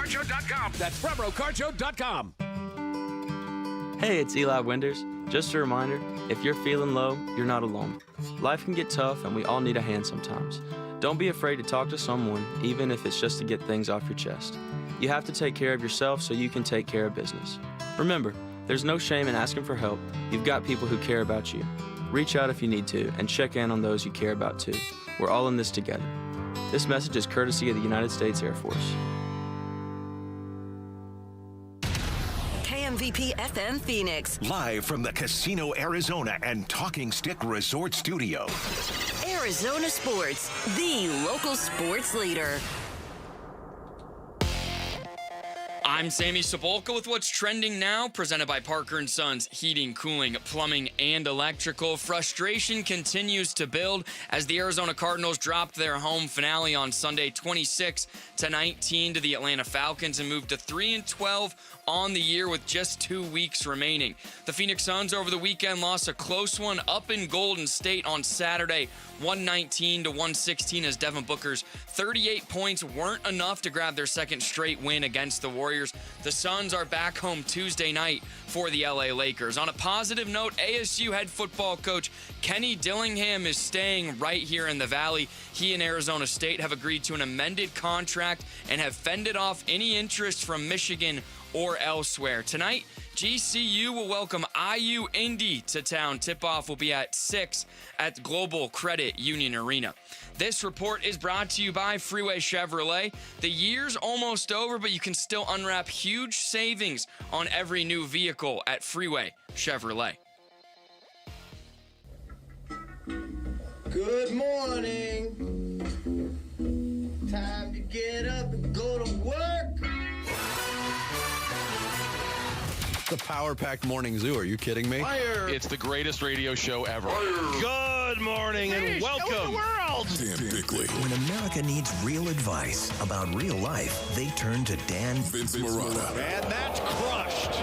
FrabroCarShow.com. That's FrabroCarShow.com. Hey, it's Eli Winders. Just a reminder, if you're feeling low, you're not alone. Life can get tough and we all need a hand sometimes. Don't be afraid to talk to someone, even if it's just to get things off your chest. You have to take care of yourself so you can take care of business. Remember, there's no shame in asking for help. You've got people who care about you. Reach out if you need to and check in on those you care about too. We're all in this together. This message is courtesy of the United States Air Force. KMVP FM Phoenix. Live from the Casino Arizona and Talking Stick Resort Studio. Arizona Sports, the local sports leader. I'm Sammy Sepulka with what's trending now, presented by Parker & Sons Heating, Cooling, Plumbing, and Electrical. Frustration continues to build as the Arizona Cardinals dropped their home finale on Sunday 26-19 to the Atlanta Falcons and moved to 3-12 on the year with just 2 weeks remaining. The Phoenix Suns over the weekend lost a close one up in Golden State on Saturday, 119-116, as Devin Booker's 38 points weren't enough to grab their second straight win against the Warriors. The Suns are back home Tuesday night for the LA Lakers. On a positive note, ASU head football coach Kenny Dillingham is staying right here in the Valley. He and Arizona State have agreed to an amended contract and have fended off any interest from Michigan or elsewhere. Tonight, GCU will welcome IU Indy to town. Tip-off will be at 6 at Global Credit Union Arena. This report is brought to you by Freeway Chevrolet. The year's almost over, but you can still unwrap huge savings on every new vehicle at Freeway Chevrolet. Good morning. Time to get up and go to work. The power-packed morning zoo. Are you kidding me? Fire. It's the greatest radio show ever. Fire. Good morning and welcome. Show the world. Dan Bickley. When America needs real advice about real life, they turn to Dan Vince Marotta. And that's crushed.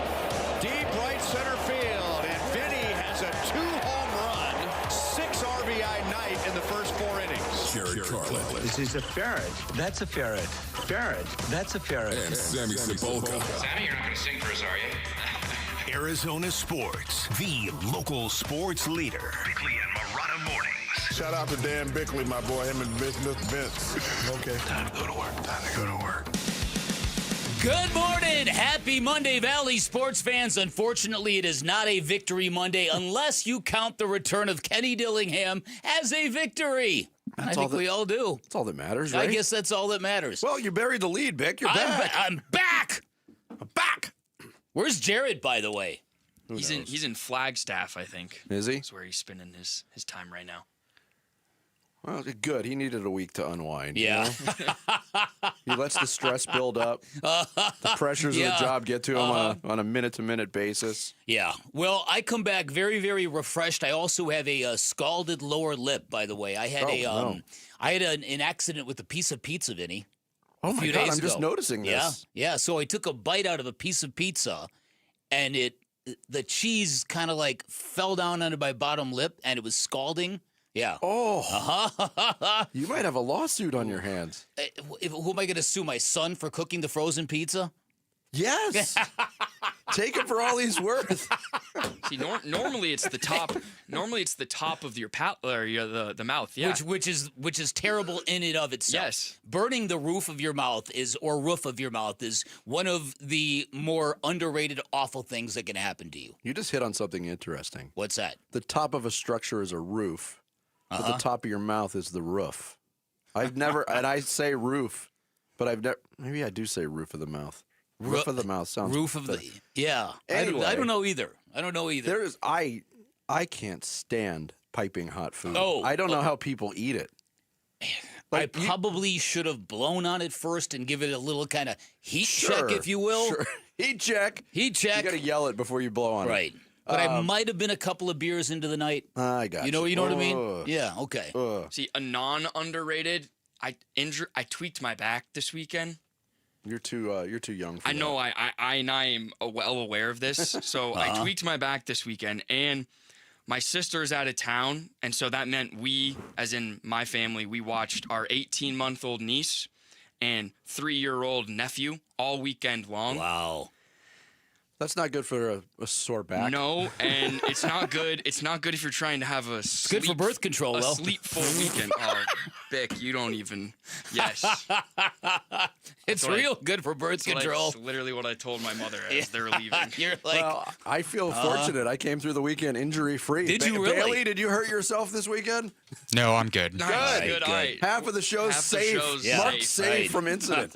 Deep right center field. And Vinny has a 2-home run, 6 RBI night in the first 4 innings. Jerry Carlin. This is a ferret. That's a ferret. Ferret. That's a ferret. And Sammy Sepulka. Sammy, you're not going to sing for us, are you? Arizona Sports, the local sports leader. Bickley and Marotta Mornings. Shout out to Dan Bickley, my boy, him and Vince. Okay. Time to go to work. Time to go to work. Good morning. Happy Monday, Valley sports fans. Unfortunately, it is not a victory Monday unless you count the return of Kenny Dillingham as a victory. And I think we all do. That's all that matters, right? I guess that's all that matters. Well, you buried the lead, Bick. You're back. I'm back. I'm back. Where's Jared, by the way? He's in Flagstaff, I think. Is he? That's where he's spending his time right now. Well, good. He needed a week to unwind. Yeah. You know? He lets the stress build up. The pressures of the job get to him on a minute-to-minute basis. Yeah. Well, I come back very, very refreshed. I also have a scalded lower lip, by the way. I had I had an accident with a piece of pizza, Vinny. Oh, my God, I'm just noticing this. Yeah, so I took a bite out of a piece of pizza, and the cheese kind of like fell down under my bottom lip, and it was scalding. Yeah. Oh. You might have a lawsuit on your hands. Who am I going to sue, my son for cooking the frozen pizza? Yes. Take it for all he's worth. See, normally it's the top. Normally it's the top of your the mouth. Yeah. Which is terrible in and of itself. Yes. Burning the roof of your mouth is one of the more underrated awful things that can happen to you. You just hit on something interesting. What's that? The top of a structure is a roof, but the top of your mouth is the roof. I've never, and I say roof, but I've never. Maybe I do say roof of the mouth. Roof of the mouth sounds. Roof of the. Yeah. Anyway, I don't know either. There is I can't stand piping hot food. Oh, I don't know how people eat it. Like, I probably should have blown on it first and give it a little kind of heat check, if you will. Sure. Heat check. Heat check. You got to yell it before you blow on it. Right. But I might have been a couple of beers into the night. I got you. You know what I mean? Yeah. Okay. See, a non-underrated. I tweaked my back this weekend. You're too young for that. I know. I am well aware of this. So I tweaked my back this weekend, and my sister's out of town, and so that meant we, as in my family, we watched our 18-month-old niece and 3-year-old nephew all weekend long. Wow. That's not good for a sore back. No, and it's not good. It's not good if you're trying to have a sleep, good for birth control, a though. sleep-full weekend. Oh, Bick, you don't even. Yes. It's real good for birth control. That's literally what I told my mother as they're leaving. You're like, Well, I feel fortunate. I came through the weekend injury-free. Did you really? Bailey, did you hurt yourself this weekend? No, I'm good. Nice, Good. good. All right. Half of the show's Half the safe. show's Marked safe. safe Right. from incident.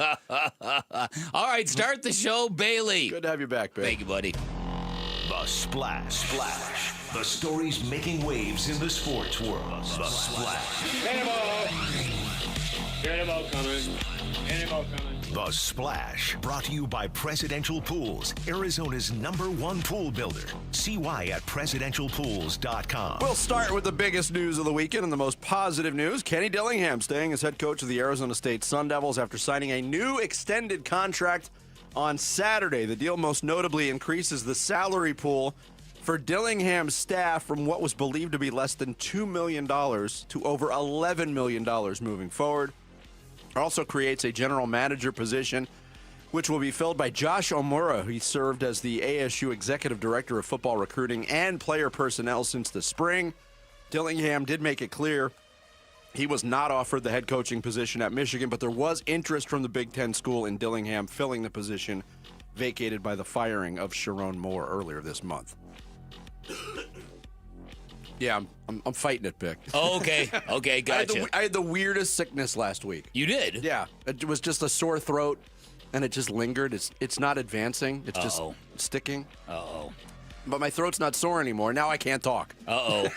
all right, start the show, Bailey. Good to have you back, Bailey. Thank you, buddy. The Splash. The stories making waves in the sports world. The Splash. The Splash. Brought to you by Presidential Pools, Arizona's #1 pool builder. See why at presidentialpools.com. We'll start with the biggest news of the weekend and the most positive news. Kenny Dillingham staying as head coach of the Arizona State Sun Devils after signing a new extended contract on Saturday. The deal most notably increases the salary pool for Dillingham's staff from what was believed to be less than $2 million to over $11 million moving forward. It also creates a general manager position, which will be filled by Josh Omura. He served as the ASU Executive Director of Football Recruiting and Player Personnel since the spring. Dillingham did make it clear he was not offered the head coaching position at Michigan, but there was interest from the Big Ten school in Dillingham filling the position vacated by the firing of Sharon Moore earlier this month. Yeah, I'm fighting it, Vic. Oh, okay. Okay, gotcha. I had the weirdest sickness last week. You did? Yeah, it was just a sore throat, and it just lingered. It's not advancing. It's just sticking. Uh-oh. But my throat's not sore anymore. Now I can't talk. Uh-oh.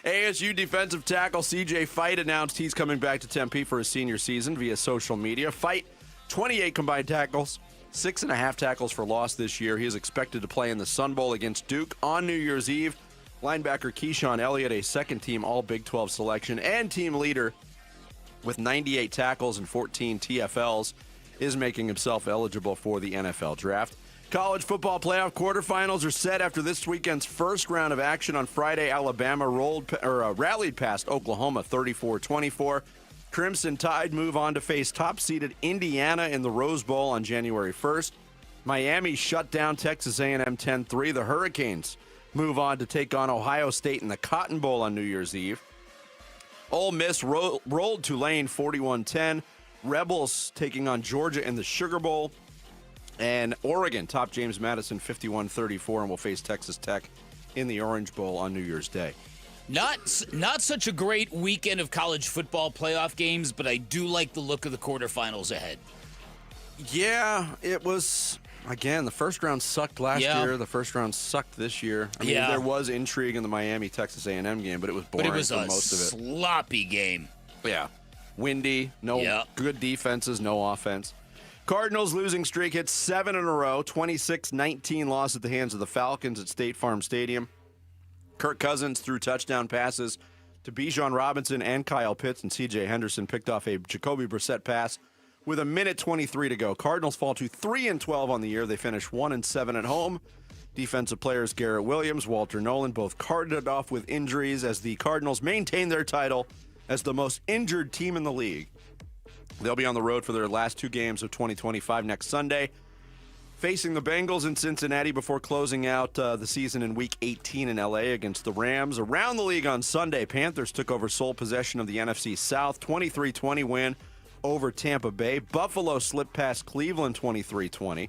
ASU defensive tackle C.J. Fight announced he's coming back to Tempe for his senior season via social media. Fight, 28 combined tackles, 6.5 tackles for loss this year. He is expected to play in the Sun Bowl against Duke on New Year's Eve. Linebacker Keyshawn Elliott, a second-team All-Big 12 selection and team leader with 98 tackles and 14 TFLs, is making himself eligible for the NFL draft. College football playoff quarterfinals are set after this weekend's first round of action on Friday. Alabama rallied past Oklahoma 34-24. Crimson Tide move on to face top-seeded Indiana in the Rose Bowl on January 1st. Miami shut down Texas A&M 10-3. The Hurricanes move on to take on Ohio State in the Cotton Bowl on New Year's Eve. Ole Miss rolled Tulane 41-10. Rebels taking on Georgia in the Sugar Bowl. And Oregon topped James Madison 51-34 and will face Texas Tech in the Orange Bowl on New Year's Day. Not such a great weekend of college football playoff games, but I do like the look of the quarterfinals ahead. Yeah, it was, again, the first round sucked last year. The first round sucked this year. I mean, there was intrigue in the Miami-Texas A&M game, but it was boring but it was for most of it. Sloppy game. Yeah. Windy, no good defenses, no offense. Cardinals losing streak hits 7 in a row, 26-19 loss at the hands of the Falcons at State Farm Stadium. Kirk Cousins threw touchdown passes to Bijan Robinson and Kyle Pitts, and C.J. Henderson picked off a Jacoby Brissett pass with 1:23 to go. Cardinals fall to 3-12 on the year. They finish 1-7 at home. Defensive players Garrett Williams, Walter Nolan both carted off with injuries as the Cardinals maintain their title as the most injured team in the league. They'll be on the road for their last 2 games of 2025 next Sunday, facing the Bengals in Cincinnati before closing out the season in Week 18 in L.A. against the Rams. Around the league on Sunday, Panthers took over sole possession of the NFC South, 23-20 win over Tampa Bay. Buffalo slipped past Cleveland 23-20.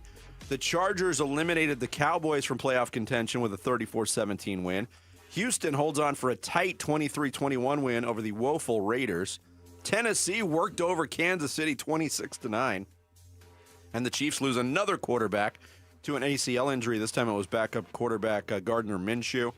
The Chargers eliminated the Cowboys from playoff contention with a 34-17 win. Houston holds on for a tight 23-21 win over the woeful Raiders. Tennessee worked over Kansas City 26-9. And the Chiefs lose another quarterback to an ACL injury. This time it was backup quarterback Gardner Minshew.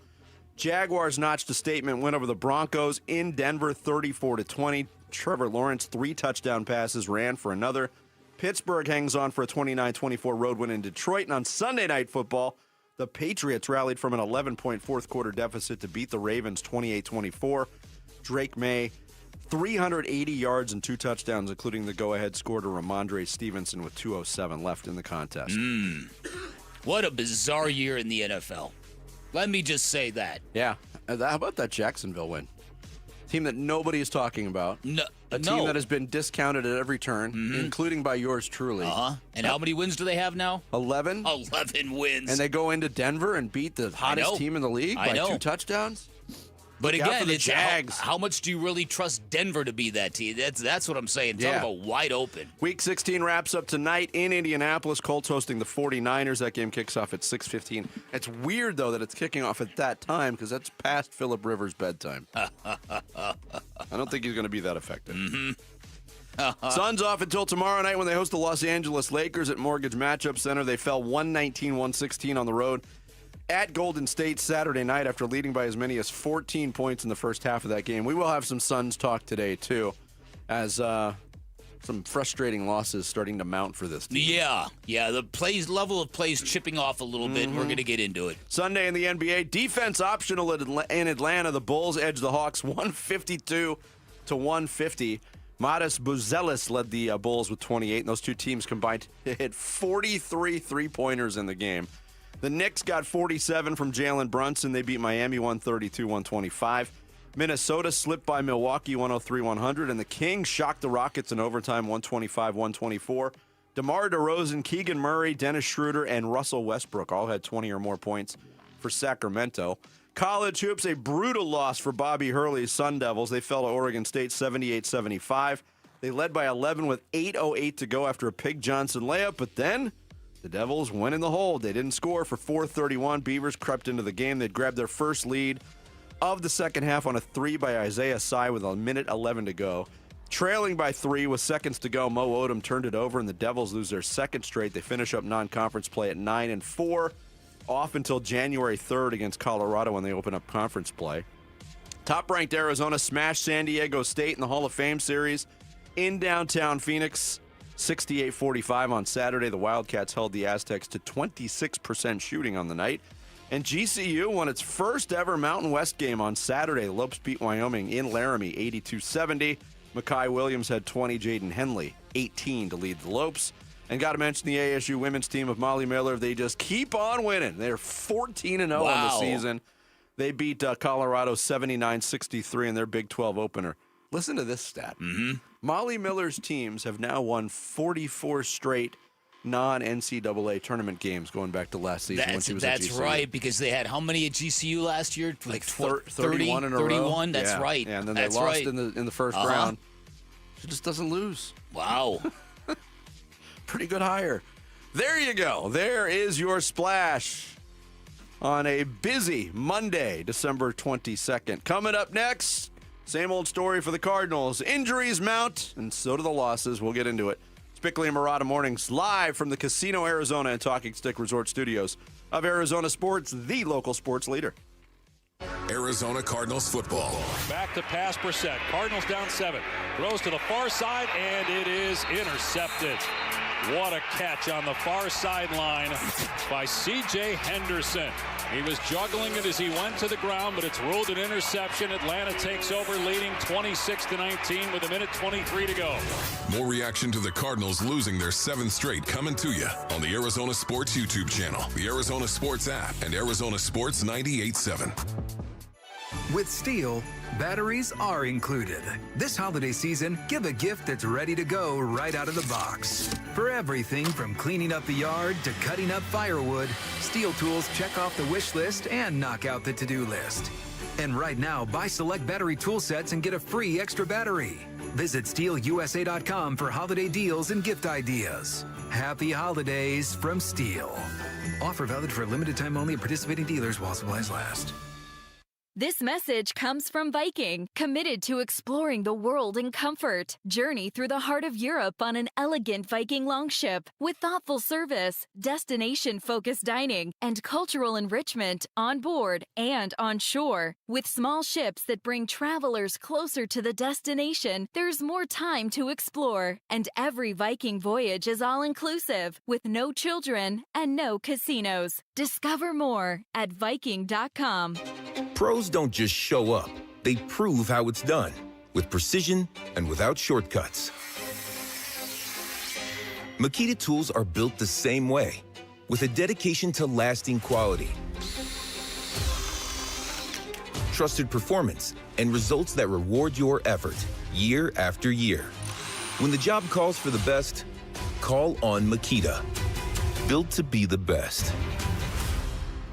Jaguars notched a statement win over the Broncos in Denver 34-20. Trevor Lawrence, 3 touchdown passes, ran for another. Pittsburgh hangs on for a 29-24 road win in Detroit. And on Sunday Night Football, the Patriots rallied from an 11-point fourth quarter deficit to beat the Ravens 28-24. Drake May, 380 yards and 2 touchdowns, including the go-ahead score to Ramondre Stevenson with 2:07 left in the contest. What a bizarre year in the NFL. Let me just say that. Yeah. How about that Jacksonville win? Team that nobody is talking about. A team that has been discounted at every turn, including by yours truly. And how many wins do they have now? 11. 11 wins. And they go into Denver and beat the hottest team in the league by 2 touchdowns. But Look out again, for the it's Jags. how much do you really trust Denver to be that team? That's what I'm saying. Talk about wide open. Week 16 wraps up tonight in Indianapolis. Colts hosting the 49ers. That game kicks off at 6:15. It's weird, though, that it's kicking off at that time because that's past Phillip Rivers' bedtime. I don't think he's going to be that effective. Suns off until tomorrow night when they host the Los Angeles Lakers at Mortgage Matchup Center. They fell 119-116 on the road at Golden State Saturday night after leading by as many as 14 points in the first half of that game. We will have some Suns talk today, too, as some frustrating losses starting to mount for this team. Yeah, the level of plays chipping off a little bit, and we're going to get into it. Sunday in the NBA, defense optional in Atlanta. The Bulls edged the Hawks 152-150. Modest Buzelis led the Bulls with 28, and those two teams combined to hit 43 three-pointers in the game. The Knicks got 47 from Jalen Brunson. They beat Miami 132-125. Minnesota slipped by Milwaukee 103-100. And the Kings shocked the Rockets in overtime 125-124. DeMar DeRozan, Keegan Murray, Dennis Schroeder, and Russell Westbrook all had 20 or more points for Sacramento. College hoops, a brutal loss for Bobby Hurley's Sun Devils. They fell to Oregon State 78-75. They led by 11 with 8:08 to go after a Pig Johnson layup, but then the Devils went in the hole. They didn't score for 4:31. Beavers crept into the game. They'd grabbed their first lead of the second half on a 3 by Isaiah Sy with 1:11 to go. Trailing by 3 with seconds to go, Mo Odom turned it over, and the Devils lose their second straight. They finish up non-conference play at 9-4, off until January 3rd against Colorado when they open up conference play. Top-ranked Arizona smashed San Diego State in the Hall of Fame series in downtown Phoenix. 68-45 on Saturday. The Wildcats held the Aztecs to 26% shooting on the night. And GCU won its first ever Mountain West game on Saturday. The Lopes beat Wyoming in Laramie 82-70. Makai Williams had 20, Jaden Henley 18 to lead the Lopes. And got to mention the ASU women's team of Molly Miller. They just keep on winning. They're 14-0 on the season. They beat Colorado 79-63 in their Big 12 opener. Listen to this stat. Molly Miller's teams have now won 44 straight non-NCAA tournament games going back to last season when she was at GCU. That's right, because they had how many at GCU last year? Like 31 in a row. 31, that's right. Yeah, and then they lost in the first round. She just doesn't lose. Wow. Pretty good hire. There you go. There is your splash on a busy Monday, December 22nd. Coming up next, same old story for the Cardinals. Injuries mount, and so do the losses. We'll get into it. It's Bickley and Murata Mornings, live from the Casino Arizona and Talking Stick Resort Studios of Arizona Sports, the local sports leader. Arizona Cardinals football. Back to pass Brissett. Cardinals down 7. Throws to the far side, and it is intercepted. What a catch on the far sideline by C.J. Henderson. He was juggling it as he went to the ground, but it's ruled an interception. Atlanta takes over, leading 26-19 with 1:23 to go. More reaction to the Cardinals losing their 7th straight coming to you on the Arizona Sports YouTube channel, the Arizona Sports app, and Arizona Sports 98.7. With Steel, batteries are included. This holiday season, give a gift that's ready to go right out of the box. For everything from cleaning up the yard to cutting up firewood, Steel tools check off the wish list and knock out the to-do list. And right now, buy select battery tool sets and get a free extra battery. Visit SteelUSA.com for holiday deals and gift ideas. Happy holidays from Steel. Offer valid for a limited time only at participating dealers while supplies last. This message comes from Viking, committed to exploring the world in comfort. Journey through the heart of Europe on an elegant Viking longship with thoughtful service, destination-focused dining, and cultural enrichment on board and on shore. With small ships that bring travelers closer to the destination, there's more time to explore. And every Viking voyage is all-inclusive, with no children and no casinos. Discover more at Viking.com. Pros don't just show up. They prove how it's done, with precision and without shortcuts. Makita tools are built the same way, with a dedication to lasting quality. trusted performance, and results that reward your effort year after year. When the job calls for the best, call on Makita. Built to be the best.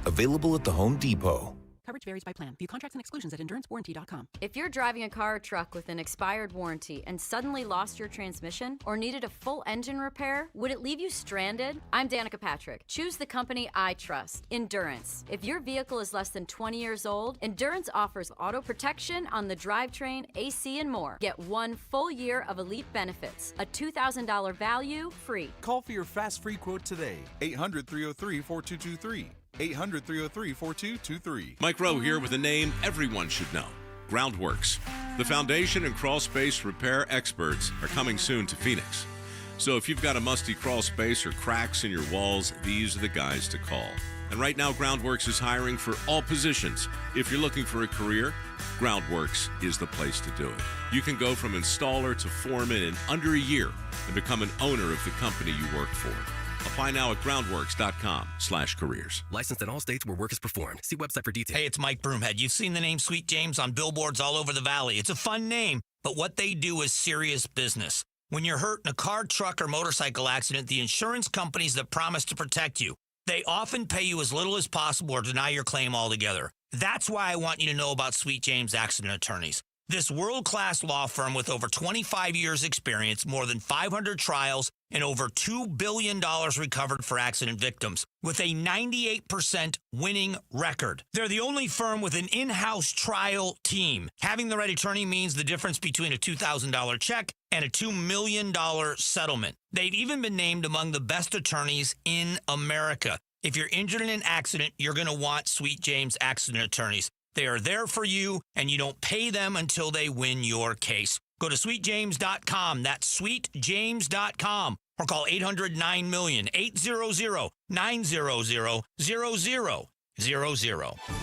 Available at the Home Depot. Coverage varies by plan. View contracts and exclusions at endurancewarranty.com. If you're driving a car or truck with an expired warranty and suddenly lost your transmission or needed a full engine repair, would it leave you stranded? I'm Danica Patrick. Choose the company I trust, Endurance. If your vehicle is less than 20 years old, Endurance offers auto protection on the drivetrain, AC, and more. Get 1 full year of elite benefits, a $2,000 value free. Call for your fast free quote today. 800-303-4223. 800-303-4223. Mike Rowe here with a name everyone should know. Groundworks. The foundation and crawl space repair experts are coming soon to Phoenix. So if you've got a musty crawl space or cracks in your walls, these are the guys to call. And right now, Groundworks is hiring for all positions. If you're looking for a career, Groundworks is the place to do it. You can go from installer to foreman in under a year and become an owner of the company you work for. Apply now at groundworks.com/careers. Licensed in all states where work is performed. See website for details. Hey, it's Mike Broomhead. You've seen the name Sweet James on billboards all over the valley. It's a fun name, but what they do is serious business. When you're hurt in a car, truck, or motorcycle accident, the insurance companies that promise to protect you, they often pay you as little as possible or deny your claim altogether. That's why I want you to know about Sweet James Accident Attorneys. This world-class law firm with over 25 years experience, more than 500 trials, and over $2 billion recovered for accident victims, with a 98% winning record. They're the only firm with an in-house trial team. Having the right attorney means the difference between a $2,000 check and a $2 million settlement. They've even been named among the best attorneys in America. If you're injured in an accident, you're going to want Sweet James Accident Attorneys. They are there for you, and you don't pay them until they win your case. Go to sweetjames.com. That's sweetjames.com. Or call 800-9-MILLION, 800-900-0000.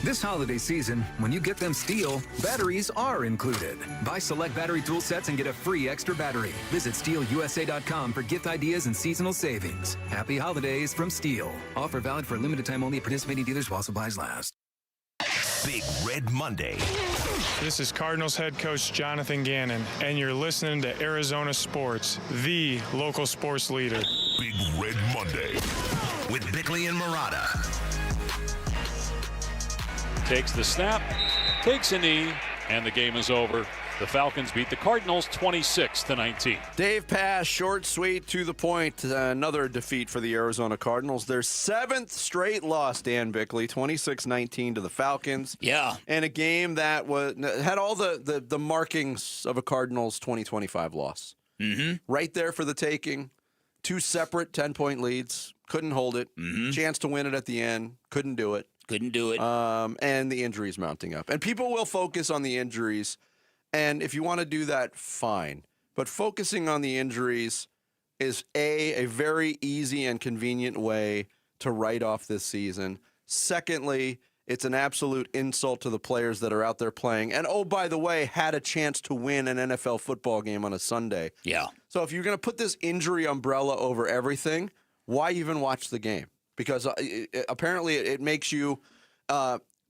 This holiday season, when you get them Steel, batteries are included. Buy select battery tool sets and get a free extra battery. Visit SteelUSA.com for gift ideas and seasonal savings. Happy holidays from Steel. Offer valid for a limited time only at participating dealers while supplies last. Big Red Monday. This is Cardinals head coach Jonathan Ganon, and you're listening to Arizona Sports, the local sports leader. Big Red Monday with Bickley and Murata. Takes the snap, takes a knee, and the game is over. The Falcons beat the Cardinals 26-19. Dave Pass, short, sweet, to the point. Another defeat for the Arizona Cardinals. Their 7th straight loss, Dan Bickley, 26-19 to the Falcons. Yeah. And a game that had all the markings of a Cardinals 2025 loss. Mm-hmm. Right there for the taking. 2 separate 10-point leads. Couldn't hold it. Mm-hmm. Chance to win it at the end. Couldn't do it. Couldn't do it. And the injuries mounting up. And people will focus on the injuries. And if you want to do that, fine. But focusing on the injuries is a very easy and convenient way to write off this season. Secondly, it's an absolute insult to the players that are out there playing. And, oh, by the way, had a chance to win an NFL football game on a Sunday. Yeah. So if you're going to put this injury umbrella over everything, why even watch the game? Because apparently it makes you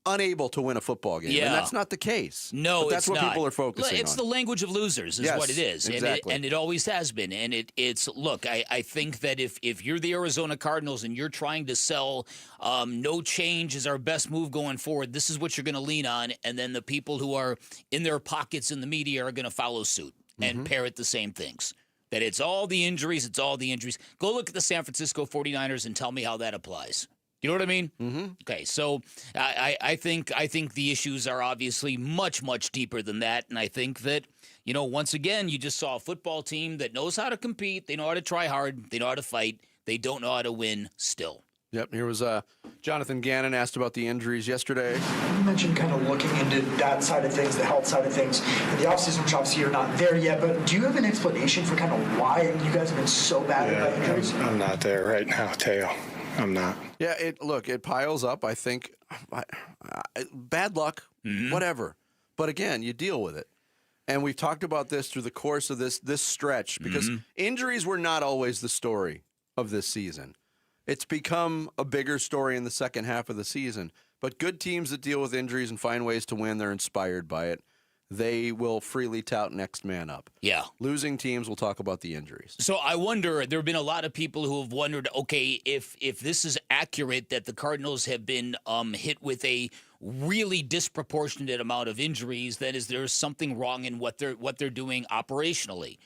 unable to win a football game. Yeah. And that's not the case. No, but that's it's what not. people are focusing on. It's the language of losers is Yes, what it is. exactly. And it always has been. And it's look, I think that if you're the Arizona Cardinals and you're trying to sell no change is our best move going forward, this is what you're going to lean on. And then the people who are in their pockets in the media are going to follow suit and parrot the same things. That it's all the injuries, it's all the injuries. Go look at the San Francisco 49ers and tell me how that applies. You know what I mean? Mm-hmm. Okay, so I think the issues are obviously much, much deeper than that. And I think that, once again, you just saw a football team that knows how to compete. They know how to try hard. They know how to fight. They don't know how to win still. Yep, here was Jonathan Gannon asked about the injuries yesterday. You mentioned kind of looking into that side of things, the health side of things. And the offseason, which obviously you're not there yet, but do you have an explanation for kind of why you guys have been so bad about injuries? I'm not there right now, Teo. I'm not. Yeah, it piles up. I think bad luck, whatever. But again, you deal with it. And we've talked about this through the course of this stretch because injuries were not always the story of this season. It's become a bigger story in the second half of the season. But good teams that deal with injuries and find ways to win, they're inspired by it. They will freely tout next man up. Yeah. Losing teams will talk about the injuries. So I wonder, there have been a lot of people who have wondered, okay, if this is accurate that the Cardinals have been hit with a really disproportionate amount of injuries, then is there something wrong in what they're doing operationally?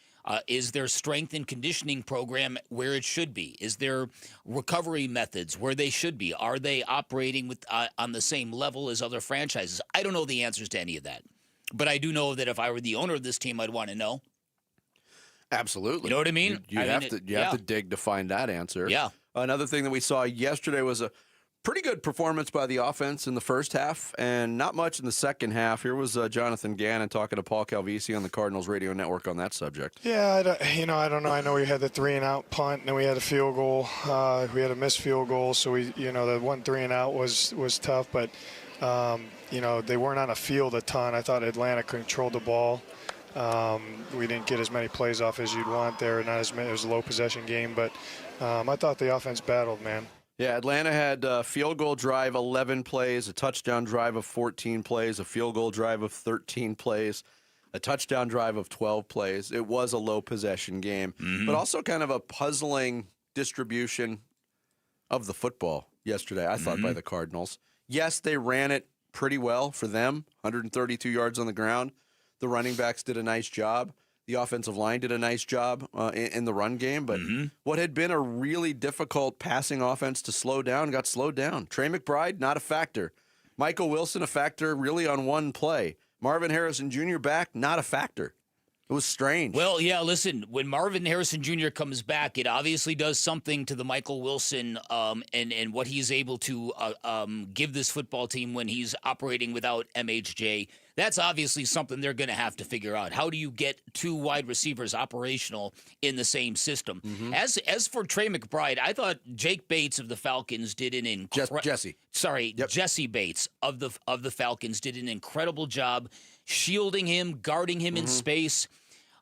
Is their strength and conditioning program where it should be? Is there recovery methods where they should be? Are they operating with on the same level as other franchises? I don't know the answers to any of that. But I do know that if I were the owner of this team, I'd want to know. Absolutely. You know what I mean? You have to dig to find that answer. Yeah. Another thing that we saw yesterday was a pretty good performance by the offense in the first half and not much in the second half. Here was Jonathan Ganon talking to Paul Calvisi on the Cardinals radio network on that subject. Yeah, I don't know. I know we had the 3-and-out punt, and then we had a field goal. We had a missed field goal, so the 1 3-and-out was tough, but they weren't on a field a ton. I thought Atlanta controlled the ball. We didn't get as many plays off as you'd want there. Not as many. It was a low possession game, but I thought the offense battled, man. Yeah, Atlanta had a field goal drive 11 plays, a touchdown drive of 14 plays, a field goal drive of 13 plays, a touchdown drive of 12 plays. It was a low possession game, but also kind of a puzzling distribution of the football yesterday, I thought, by the Cardinals. Yes, they ran it pretty well for them, 132 yards on the ground. The running backs did a nice job. The offensive line did a nice job in the run game. But what had been a really difficult passing offense to slow down got slowed down. Trey McBride, not a factor. Michael Wilson, a factor really on one play. Marvin Harrison Jr. back, not a factor. It was strange. Well, yeah, listen, when Marvin Harrison Jr. comes back, it obviously does something to the Michael Wilson and what he's able to give this football team when he's operating without MHJ. That's obviously something they're going to have to figure out. How do you get two wide receivers operational in the same system? As for Trey McBride, I thought Jake Bates of the Falcons did an incredible Jesse Bates of the Falcons did an incredible job shielding him, guarding him in space.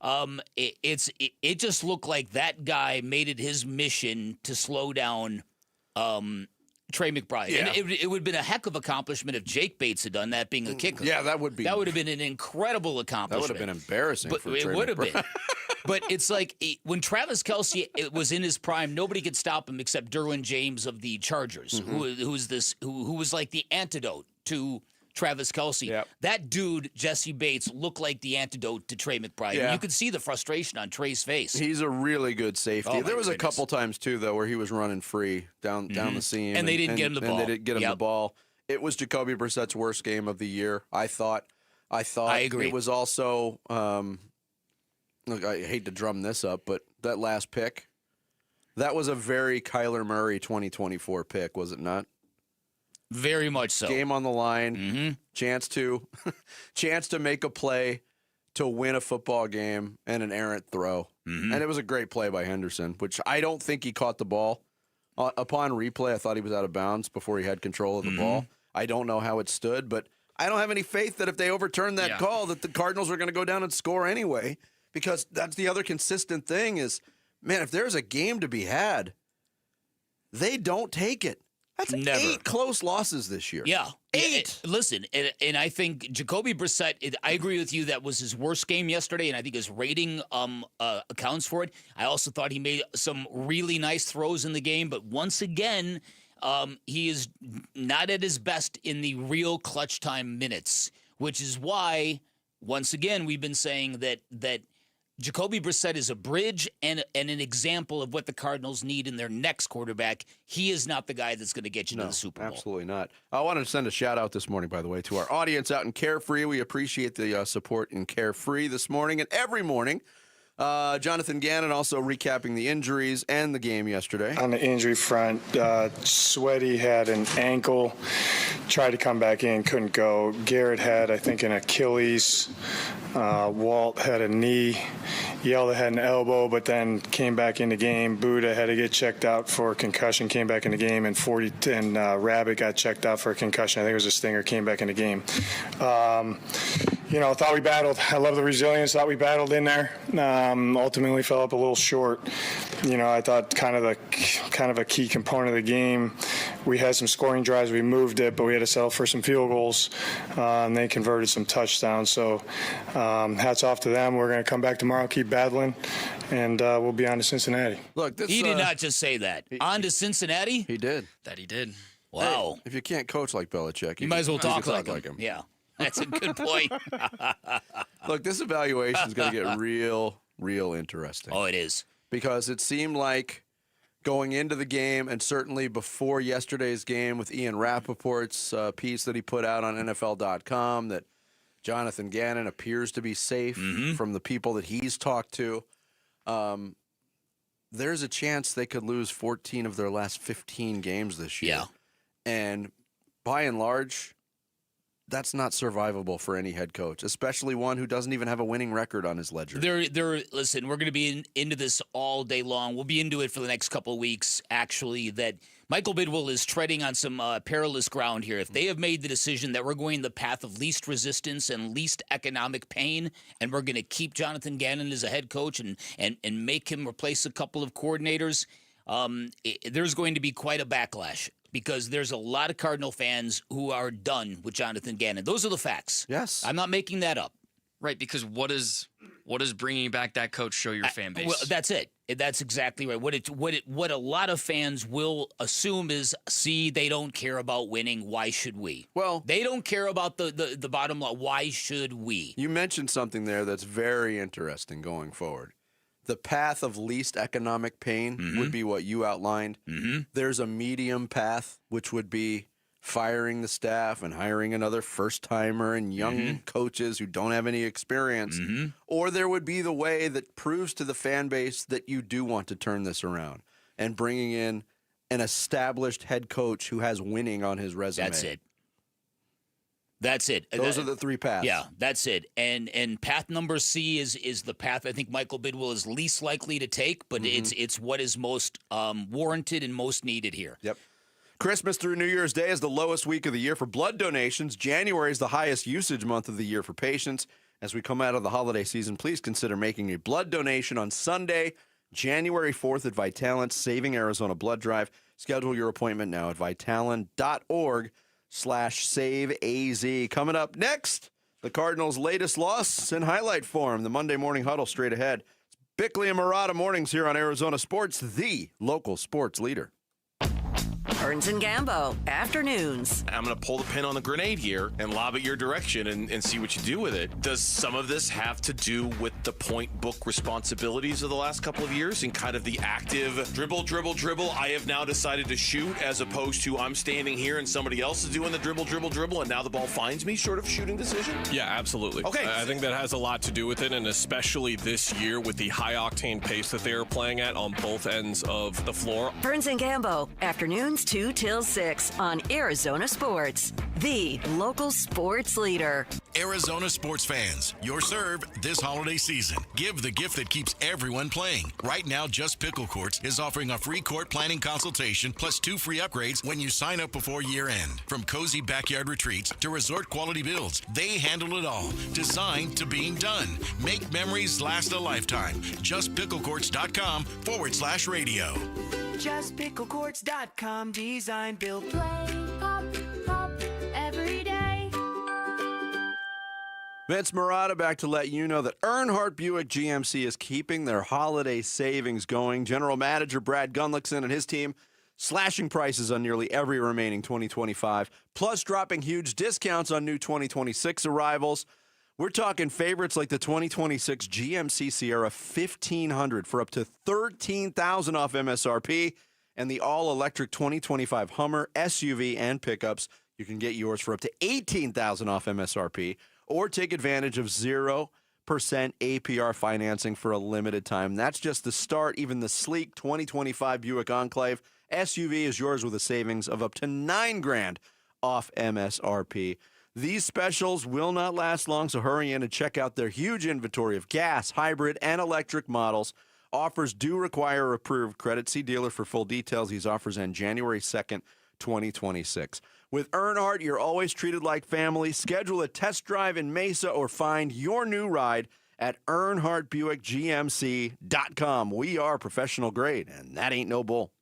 It just looked like that guy made it his mission to slow down Trey McBride. Yeah. And it would have been a heck of an accomplishment if Jake Bates had done that, being a kicker. Yeah, that would be. That would have been an incredible accomplishment. That would have been embarrassing for Trey It would have McBride. been. But it's like when Travis Kelce was in his prime, nobody could stop him except Derwin James of the Chargers, who was like the antidote to Travis Kelce. Yep. That dude, Jesse Bates, looked like the antidote to Trey McBride. Yeah. And you could see the frustration on Trey's face. He's a really good safety. Oh, there was my a couple times, too, though, where he was running free down the seam. And they didn't get him the ball. And they didn't get him the ball. It was Jacoby Brissett's worst game of the year, I thought. I agree. It was also, look, I hate to drum this up, but that last pick, that was a very Kyler Murray 2024 pick, was it not? Very much so. Game on the line, chance to make a play to win a football game and an errant throw. And it was a great play by Henderson, which I don't think he caught the ball. Upon replay, I thought he was out of bounds before he had control of the ball. I don't know how it stood, but I don't have any faith that if they overturn that call that the Cardinals are going to go down and score anyway, because that's the other consistent thing is, man, if there's a game to be had, they don't take it. That's 8 close losses this year. Yeah. 8. Listen, and I think Jacoby Brissett, I agree with you, that was his worst game yesterday, and I think his rating accounts for it. I also thought he made some really nice throws in the game, but once again, he is not at his best in the real clutch time minutes, which is why, once again, we've been saying that Jacoby Brissett is a bridge and an example of what the Cardinals need in their next quarterback. He is not the guy that's going to get you to the Super Bowl. Absolutely not. I wanted to send a shout-out this morning, by the way, to our audience out in Carefree. We appreciate the support in Carefree this morning and every morning. Jonathan Gannon also recapping the injuries and the game yesterday. On the injury front, Sweaty had an ankle, tried to come back in, couldn't go. Garrett had, I think, an Achilles. Walt had a knee. Yelda had an elbow, but then came back in the game. Buddha had to get checked out for a concussion, came back in the game, and Rabbit got checked out for a concussion. I think it was a stinger, came back in the game. thought we battled. I love the resilience. Thought we battled in there. Ultimately fell up a little short. I thought kind of a key component of the game. We had some scoring drives. We moved it, but we had to settle for some field goals, and they converted some touchdowns. So hats off to them. We're going to come back tomorrow, keep battling, and we'll be on to Cincinnati. Look, he did not just say that. On to Cincinnati? He did. That he did. Wow. Hey, if you can't coach like Belichick, you might as well talk like him. Yeah, that's a good point. Look, this evaluation is going to get real interesting. Oh, it is. Because it seemed like going into the game, and certainly before yesterday's game with Ian Rappaport's piece that he put out on NFL.com, that Jonathan Gannon appears to be safe from the people that he's talked to. There's a chance they could lose 14 of their last 15 games this year. Yeah. And by and large, that's not survivable for any head coach, especially one who doesn't even have a winning record on his ledger. Listen, we're going to be into this all day long. We'll be into it for the next couple of weeks, actually, that Michael Bidwill is treading on some perilous ground here. If they have made the decision that we're going the path of least resistance and least economic pain, and we're going to keep Jonathan Gannon as a head coach and make him replace a couple of coordinators, there's going to be quite a backlash. Because there's a lot of Cardinal fans who are done with Jonathan Gannon. Those are the facts. Yes. I'm not making that up. Right, because what does bringing back that coach show your fan base? Well, that's it. That's exactly right. What a lot of fans will assume is, see, they don't care about winning. Why should we? Well, they don't care about the bottom line. Why should we? You mentioned something there that's very interesting going forward. The path of least economic pain would be what you outlined. There's a medium path, which would be firing the staff and hiring another first-timer and young coaches who don't have any experience. Or there would be the way that proves to the fan base that you do want to turn this around and bringing in an established head coach who has winning on his resume. That's it. Those are the three paths. Yeah, that's it. And path number C is the path I think Michael Bidwill is least likely to take, but it's what is most warranted and most needed here. Yep. Christmas through New Year's Day is the lowest week of the year for blood donations. January is the highest usage month of the year for patients. As we come out of the holiday season, please consider making a blood donation on Sunday, January 4th at Vitalant Saving Arizona Blood Drive. Schedule your appointment now at vitalant.org/SaveAZ. Coming up next, the Cardinals' latest loss in highlight form. The Monday Morning Huddle straight ahead. It's Bickley and Murata mornings here on Arizona Sports, the local sports leader. Burns and Gambo, afternoons. I'm going to pull the pin on the grenade here and lob it your direction and see what you do with it. Does some of this have to do with the point book responsibilities of the last couple of years and kind of the active dribble, I have now decided to shoot, as opposed to I'm standing here and somebody else is doing the dribble, and now the ball finds me sort of shooting decision? Yeah, absolutely. Okay. I think that has a lot to do with it, and especially this year with the high-octane pace that they are playing at on both ends of the floor. Burns and Gambo, afternoons 2 till 6 on Arizona Sports, the local sports leader. Arizona sports fans, you're served this holiday season. Give the gift that keeps everyone playing. Right now, Just Pickle Courts is offering a free court planning consultation plus 2 free upgrades when you sign up before year end. From cozy backyard retreats to resort quality builds, they handle it all. Designed to being done. Make memories last a lifetime. JustPickleCourts.com/radio. JustPickleCourts.com. Design, build, play, pop, pop, every day. Vince Murata back to let you know that Earnhardt Buick GMC is keeping their holiday savings going. General Manager Brad Gunlickson and his team slashing prices on nearly every remaining 2025, plus dropping huge discounts on new 2026 arrivals. We're talking favorites like the 2026 GMC Sierra 1500 for up to $13,000 off MSRP, and the all-electric 2025 Hummer SUV and pickups. You can get yours for up to $18,000 off MSRP, or take advantage of 0% APR financing for a limited time. That's just the start. Even the sleek 2025 Buick Enclave SUV is yours with a savings of up to $9,000 off MSRP. These specials will not last long, so hurry in and check out their huge inventory of gas, hybrid, and electric models. Offers do require approved credit. See dealer for full details. These offers end January 2nd, 2026. With Earnhardt, you're always treated like family. Schedule a test drive in Mesa or find your new ride at EarnhardtBuickGMC.com. We are professional grade, and that ain't no bull.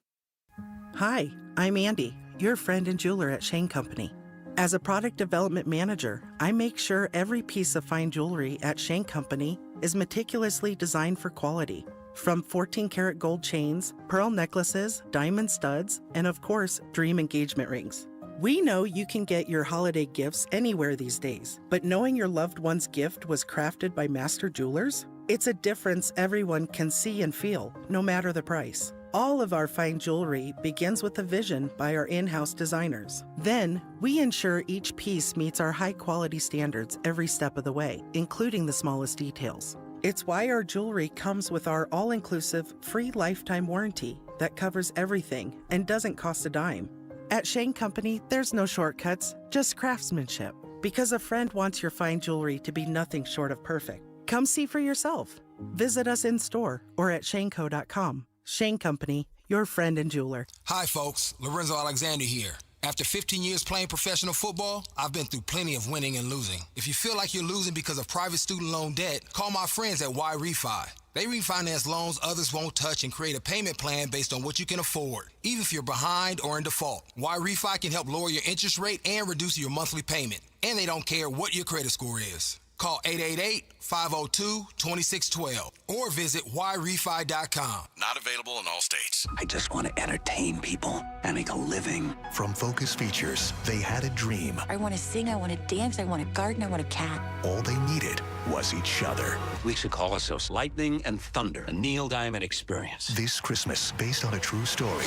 Hi, I'm Andy, your friend and jeweler at Shane Company. As a product development manager, I make sure every piece of fine jewelry at Shane Company is meticulously designed for quality. From 14-karat gold chains, pearl necklaces, diamond studs, and of course, dream engagement rings. We know you can get your holiday gifts anywhere these days, but knowing your loved one's gift was crafted by master jewelers? It's a difference everyone can see and feel, no matter the price. All of our fine jewelry begins with a vision by our in-house designers. Then, we ensure each piece meets our high-quality standards every step of the way, including the smallest details. It's why our jewelry comes with our all-inclusive, free lifetime warranty that covers everything and doesn't cost a dime. At Shane Company, there's no shortcuts, just craftsmanship. Because a friend wants your fine jewelry to be nothing short of perfect. Come see for yourself. Visit us in-store or at shaneco.com. Shane Company, your friend and jeweler. Hi, folks. Lorenzo Alexander here. After 15 years playing professional football, I've been through plenty of winning and losing. If you feel like you're losing because of private student loan debt, call my friends at Y Refi. They refinance loans others won't touch and create a payment plan based on what you can afford, even if you're behind or in default. Y Refi can help lower your interest rate and reduce your monthly payment. And they don't care what your credit score is. Call 888-502-2612 or visit yrefi.com. Not available in all states. I just want to entertain people and make a living. From Focus Features, they had a dream. I want to sing, I want to dance, I want to garden, I want a cat. All they needed was each other. We should call ourselves Lightning and Thunder, a Neil Diamond experience. This Christmas, based on a true story.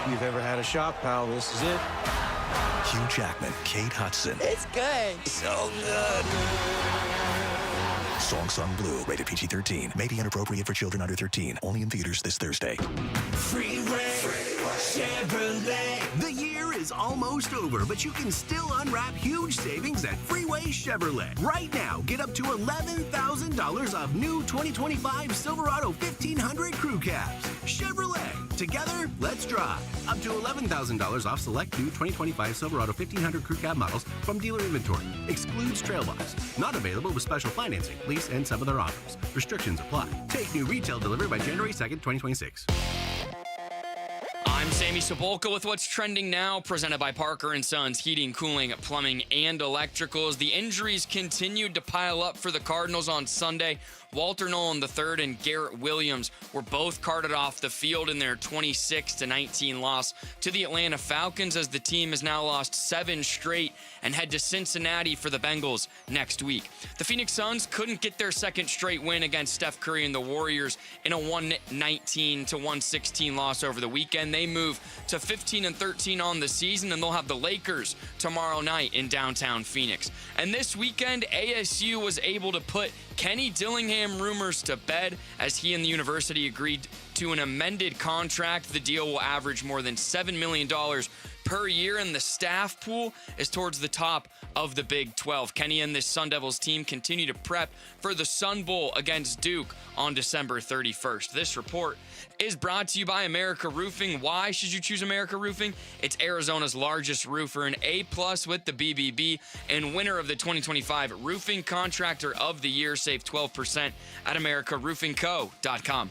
You've ever had a shot, pal, this is it. Hugh Jackman, Kate Hudson. It's good. So good. Song Sung Blue, rated PG-13. May be inappropriate for children under 13. Only in theaters this Thursday. Freeway Chevrolet. The year is almost over, but you can still unwrap huge savings at Freeway Chevrolet. Right now, get up to $11,000 off new 2025 Silverado 1500 crew cabs. Chevrolet. Together, let's drive. Up to $11,000 off select new 2025 Silverado 1500 crew cab models from dealer inventory. Excludes trail box. Not available with special financing, lease, and some other offers. Restrictions apply. Take new retail delivery by January 2nd, 2026. I'm Sammy Sepulka with what's trending now, presented by Parker & Sons Heating, Cooling, Plumbing, and Electricals. The injuries continued to pile up for the Cardinals on Sunday. Walter Nolan III and Garrett Williams were both carted off the field in their 26-19 loss to the Atlanta Falcons, as the team has now lost 7 straight and head to Cincinnati for the Bengals next week. The Phoenix Suns couldn't get their second straight win against Steph Curry and the Warriors in a 119-116 loss over the weekend. They move to 15-13 on the season, and they'll have the Lakers tomorrow night in downtown Phoenix. And this weekend, ASU was able to put Kenny Dillingham rumors to bed as he and the university agreed to an amended contract. The deal will average more than $7 million per year, and the staff pool is towards the top of the Big 12. Kenny and this Sun Devils team continue to prep for the Sun Bowl against Duke on December 31st. This report is brought to you by America Roofing. Why should you choose America Roofing? It's Arizona's largest roofer, an A+ with the BBB, and winner of the 2025 Roofing Contractor of the Year. Save 12% at AmericaRoofingCo.com.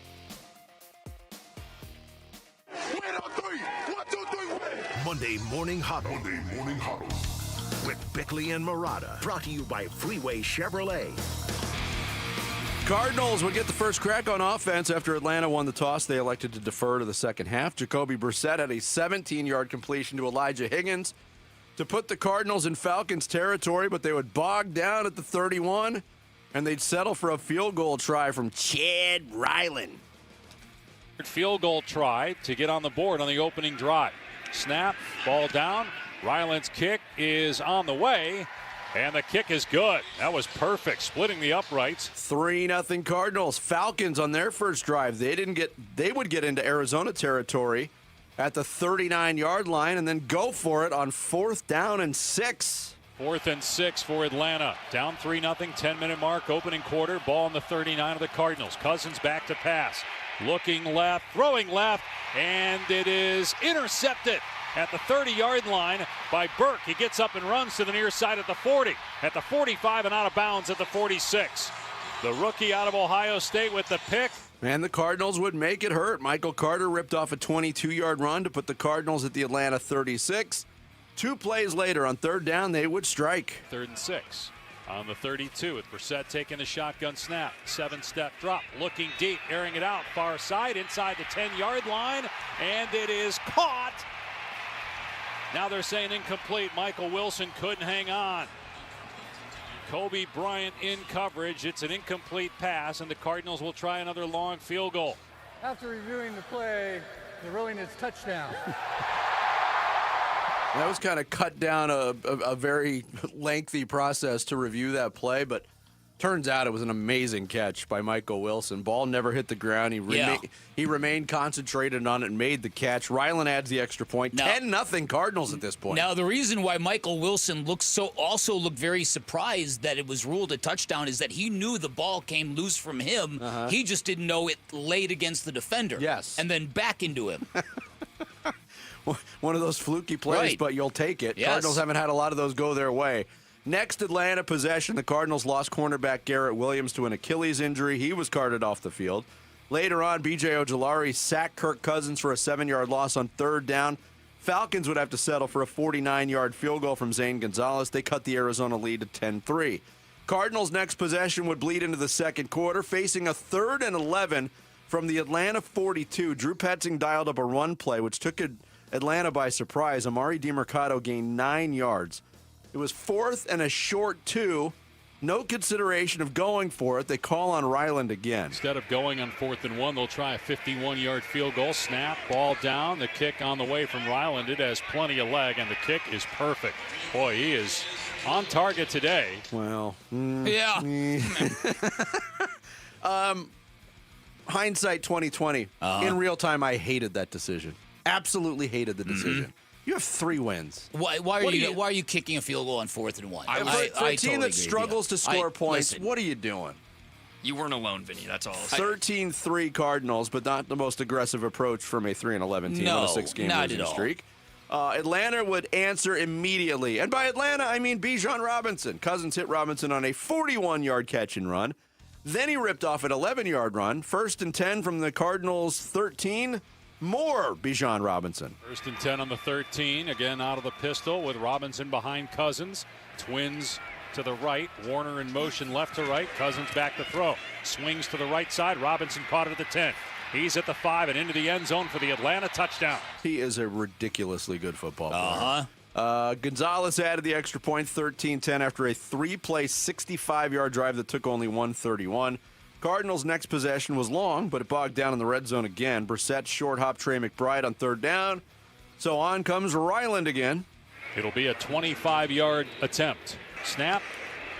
Monday Morning Huddle. With Bickley and Murata. Brought to you by Freeway Chevrolet. Cardinals would get the first crack on offense after Atlanta won the toss. They elected to defer to the second half. Jacoby Brissett had a 17-yard completion to Elijah Higgins to put the Cardinals in Falcons territory, but they would bog down at the 31, and they'd settle for a field goal try from Chad Ryland. Field goal try to get on the board on the opening drive. Snap, ball down. Ryland's kick is on the way, and the kick is good. That was perfect, splitting the uprights. 3-0 Cardinals. Falcons on their first drive. They would get into Arizona territory at the 39-yard line and then go for it on 4th down and 6. 4th and 6 for Atlanta. Down 3-0, 10-minute mark, opening quarter. Ball on the 39 of the Cardinals. Cousins back to pass. Looking left, throwing left, and it is intercepted at the 30-yard line by Burke. He gets up and runs to the near side at the 40, at the 45, and out of bounds at the 46. The rookie out of Ohio State with the pick. And the Cardinals would make it hurt. Michael Carter ripped off a 22-yard run to put the Cardinals at the Atlanta 36. 2 plays later, on third down, they would strike. 3rd and 6 on the 32 with Brissett taking the shotgun snap. 7-step drop, looking deep, airing it out, far side, inside the 10-yard line, and it is caught. Now they're saying incomplete. Michael Wilson couldn't hang on. Kobe Bryant in coverage. It's an incomplete pass, and the Cardinals will try another long field goal. After reviewing the play, the ruling is touchdown. That was kind of cut down a very lengthy process to review that play, but turns out it was an amazing catch by Michael Wilson. Ball never hit the ground. He remained concentrated on it and made the catch. Ryland adds the extra point. 10-0 Cardinals at this point. Now, the reason why Michael Wilson also looked very surprised that it was ruled a touchdown is that he knew the ball came loose from him. He just didn't know it laid against the defender. Yes. And then back into him. One of those fluky plays, Right. but you'll take it. Yes. Cardinals haven't had a lot of those go their way. Next Atlanta possession, the Cardinals lost cornerback Garrett Williams to an Achilles injury. He was carted off the field. Later on, B.J. Ojulari sacked Kirk Cousins for a 7-yard loss on third down. Falcons would have to settle for a 49-yard field goal from Zane Gonzalez. They cut the Arizona lead to 10-3. Cardinals' next possession would bleed into the second quarter, facing a 3rd and 11 from the Atlanta 42. Drew Petzing dialed up a run play, which took Atlanta by surprise. Amari DiMercato gained 9 yards. It was 4th and a short 2. No consideration of going for it. They call on Ryland again. Instead of going on 4th and 1, they'll try a 51-yard field goal. Snap, ball down. The kick on the way from Ryland. It has plenty of leg, and the kick is perfect. Boy, he is on target today. Well, Yeah. Hindsight 2020. In real time, I hated that decision. Absolutely hated the decision. You have 3 wins. Why are you kicking a field goal on 4th and 1? For a team totally that agree struggles to with you. score points, Listen, what are you doing? You weren't alone, Vinny. That's all. 13-3 Cardinals, but not the most aggressive approach from a 3-11 team on a 6-game not losing at all. streak. Atlanta would answer immediately. And by Atlanta, I mean Bijan Robinson. Cousins hit Robinson on a 41-yard catch and run. Then he ripped off an 11-yard run. 1st and 10 from the Cardinals' 13. More Bijan Robinson. 1st and 10 on the 13. Again out of the pistol with Robinson behind Cousins. Twins to the right. Warner in motion left to right. Cousins back to throw. Swings to the right side. Robinson caught it at the 10. He's at the 5 and into the end zone for the Atlanta touchdown. He is a ridiculously good football player. Gonzalez added the extra point, 13-10, after a 3-play, 65-yard drive that took only 131. Cardinals' next possession was long, but it bogged down in the red zone again. Brissett short hop Trey McBride on third down. So on comes Ryland again. It'll be a 25-yard attempt. Snap.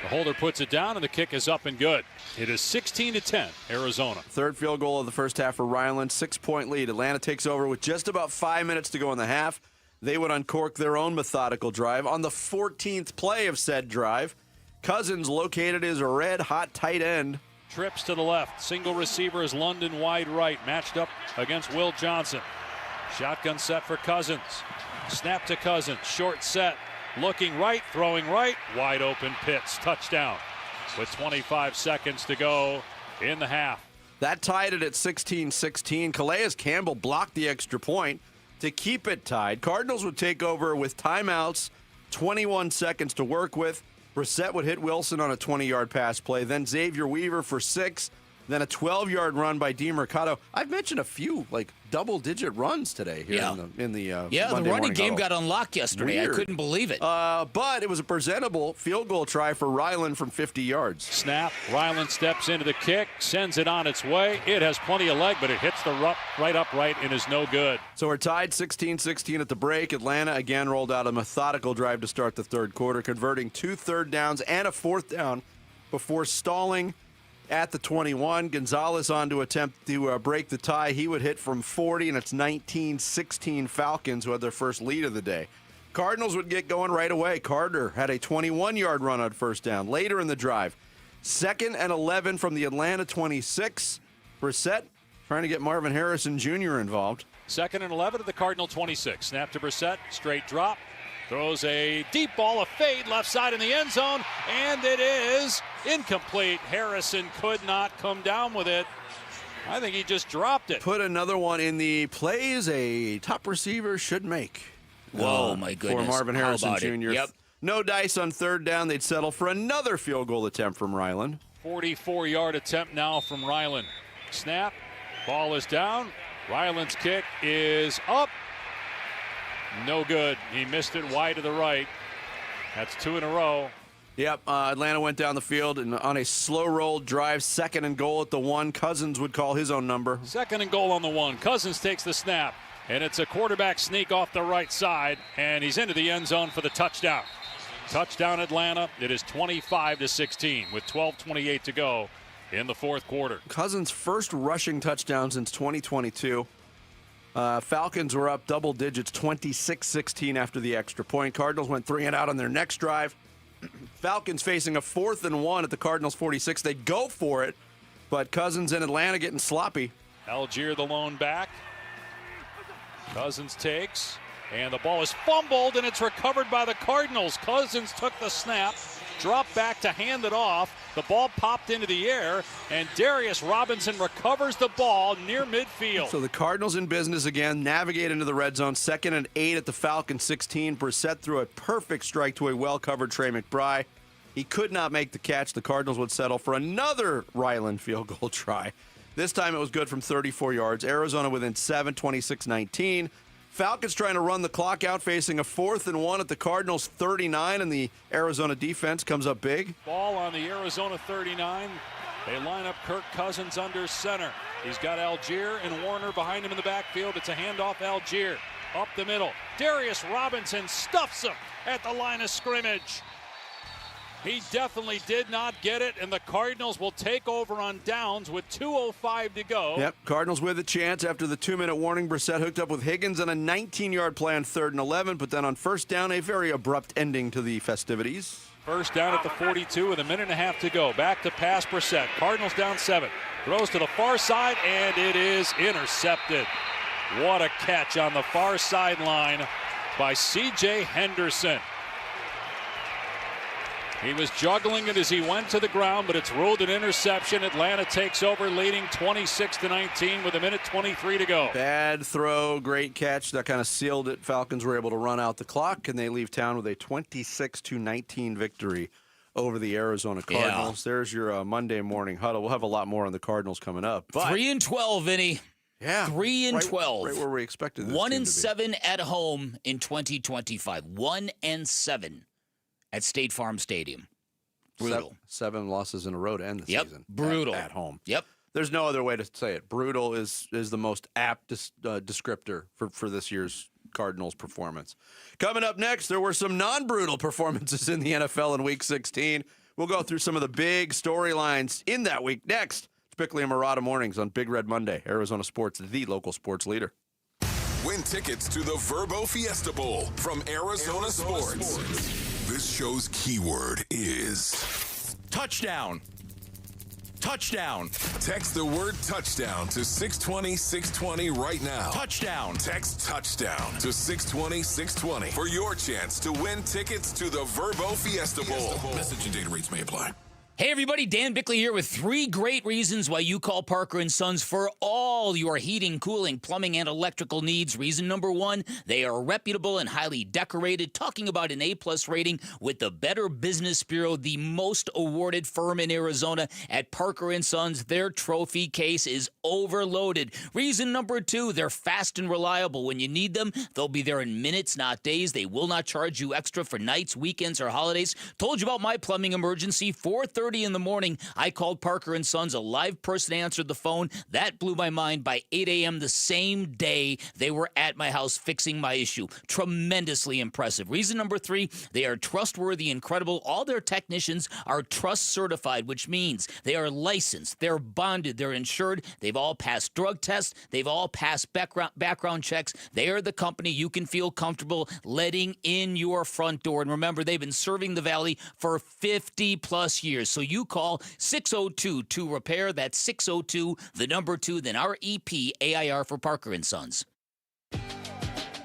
The holder puts it down, and the kick is up and good. It is 16-10, Arizona. Third field goal of the first half for Ryland, 6-point lead. Atlanta takes over with just about 5 minutes to go in the half. They would uncork their own methodical drive. On the 14th play of said drive, Cousins located his red-hot tight end. Trips to the left. Single receiver is London wide right, matched up against Will Johnson. Shotgun set for Cousins. Snap to Cousins. Short set. Looking right, throwing right. Wide open Pitts. Touchdown. With 25 seconds to go in the half. That tied it at 16-16. Calais Campbell blocked the extra point to keep it tied. Cardinals would take over with timeouts, 21 seconds to work with. Brissett would hit Wilson on a 20-yard pass play. Then Xavier Weaver for 6. Then a 12-yard run by DiMercato. I've mentioned a few double-digit runs today here in the the Monday running game huddle. got unlocked yesterday. Weird. I couldn't believe it. But it was a presentable field goal try for Ryland from 50 yards. Snap. Ryland steps into the kick, sends it on its way. It has plenty of leg, but it hits the right upright and is no good. So we're tied 16-16 at the break. Atlanta again rolled out a methodical drive to start the third quarter, converting 2 third downs and a 4th down before stalling at the 21. Gonzalez on to attempt to break the tie. He would hit from 40, and it's 19-16 Falcons who had their first lead of the day. Cardinals would get going right away. Carter had a 21-yard run on first down. Later in the drive, 2nd and 11 from the Atlanta 26. Brissett trying to get Marvin Harrison Jr. involved. 2nd and 11 at the Cardinal 26. Snap to Brissett, straight drop. Throws a deep ball, a fade, left side in the end zone, and it is incomplete. Harrison could not come down with it. I think he just dropped it. Put another one in the plays a top receiver should make. Whoa, my goodness. For Marvin Harrison Jr. Yep. No dice on 3rd down. They'd settle for another field goal attempt from Ryland. 44-yard attempt now from Ryland. Snap, ball is down. Ryland's kick is up. No good. He missed it wide to the right. That's 2 in a row. Yep, Atlanta went down the field and on a slow roll drive, 2nd and goal at the 1. Cousins would call his own number. 2nd and goal on the 1. Cousins takes the snap, and it's a quarterback sneak off the right side, and he's into the end zone for the touchdown. Touchdown Atlanta. It is 25-16 with 12:28 to go in the 4th quarter. Cousins' first rushing touchdown since 2022. Falcons were up double digits, 26-16 after the extra point. Cardinals went 3 and out on their next drive. Falcons facing a 4th and 1 at the Cardinals 46. They go for it, but Cousins in Atlanta getting sloppy. Algier the lone back. Cousins takes, and the ball is fumbled, and it's recovered by the Cardinals. Cousins took the snap, dropped back to hand it off. The ball popped into the air, and Darius Robinson recovers the ball near midfield. So the Cardinals in business again, navigate into the red zone. 2nd and 8 at the Falcons 16. Brissett threw a perfect strike to a well-covered Trey McBride. He could not make the catch. The Cardinals would settle for another Ryland field goal try. This time it was good from 34 yards. Arizona within 7, 26-19. Falcons trying to run the clock out, facing a 4th and 1 at the Cardinals 39, and the Arizona defense comes up big. Ball on the Arizona 39. They line up Kirk Cousins under center. He's got Algier and Warner behind him in the backfield. It's a handoff, Algier up the middle. Darius Robinson stuffs him at the line of scrimmage. He definitely did not get it, and the Cardinals will take over on downs with 2:05 to go. Yep, Cardinals with a chance after the 2-minute warning. Brissett hooked up with Higgins on a 19-yard play on 3rd and 11, but then on 1st down, a very abrupt ending to the festivities. 1st down at the 42 with a minute and a half to go. Back to pass Brissett. Cardinals down 7. Throws to the far side, and it is intercepted. What a catch on the far sideline by C.J. Henderson. He was juggling it as he went to the ground, but it's ruled an interception. Atlanta takes over, leading 26-19 with a minute 23 to go. Bad throw, great catch. That kind of sealed it. Falcons were able to run out the clock, and they leave town with a 26-19 victory over the Arizona Cardinals. Yeah. There's your Monday morning huddle. We'll have a lot more on the Cardinals coming up. But 3-12, Vinny. Yeah. 3-12. Right where we expected this 1-7 at home in 2025. 1-7. At State Farm Stadium. Brutal. 7 losses in a row to end the season. Brutal. At home. Yep. There's no other way to say it. Brutal is the most apt descriptor for this year's Cardinals performance. Coming up next, there were some non-brutal performances in the NFL in Week 16. We'll go through some of the big storylines in that week next. It's Bickley and Murata Mornings on Big Red Monday. Arizona Sports, the local sports leader. Win tickets to the Verbo Fiesta Bowl from Arizona Sports. This show's keyword is touchdown. Touchdown. Text the word touchdown to 620-620 right now. Touchdown. Text touchdown to 620-620 for your chance to win tickets to the Verbo Fiesta Bowl. Message and data rates may apply. Hey everybody, Dan Bickley here with 3 great reasons why you call Parker & Sons for all your heating, cooling, plumbing, and electrical needs. Reason number 1, they are reputable and highly decorated, talking about an A-plus rating with the Better Business Bureau, the most awarded firm in Arizona. At Parker & Sons, their trophy case is overloaded. Reason number 2, they're fast and reliable. When you need them, they'll be there in minutes, not days. They will not charge you extra for nights, weekends, or holidays. Told you about my plumbing emergency, 4:30 in the morning, I called Parker & Sons. A live person answered the phone. That blew my mind. By 8 a.m. the same day, they were at my house fixing my issue. Tremendously impressive. Reason number 3, they are trustworthy and credible. All their technicians are trust certified, which means they are licensed, they're bonded, they're insured, they've all passed drug tests, they've all passed background checks. They are the company you can feel comfortable letting in your front door. And remember, they've been serving the Valley for 50 plus years. So you call 602-2-REPAIR. That's 602, the number 2, then REPAIR for Parker & Sons.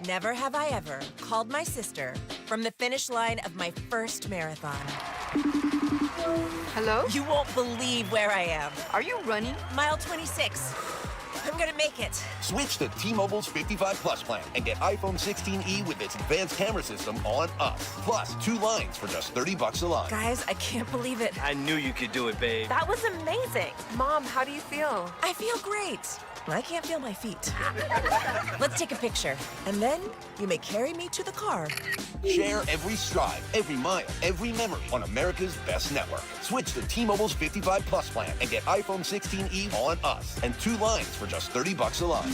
Never have I ever called my sister from the finish line of my first marathon. Hello? You won't believe where I am. Are you running? Mile 26. I'm gonna make it. Switch to T-Mobile's 55 Plus plan and get iPhone 16e with its advanced camera system on us. Plus, 2 lines for just $30 a line. Guys, I can't believe it. I knew you could do it, babe. That was amazing. Mom, how do you feel? I feel great. I can't feel my feet. Let's take a picture, and then you may carry me to the car. Share every stride, every mile, every memory on America's best network. Switch to T-Mobile's 55 Plus plan and get iPhone 16e on us and 2 lines for just $30 a line.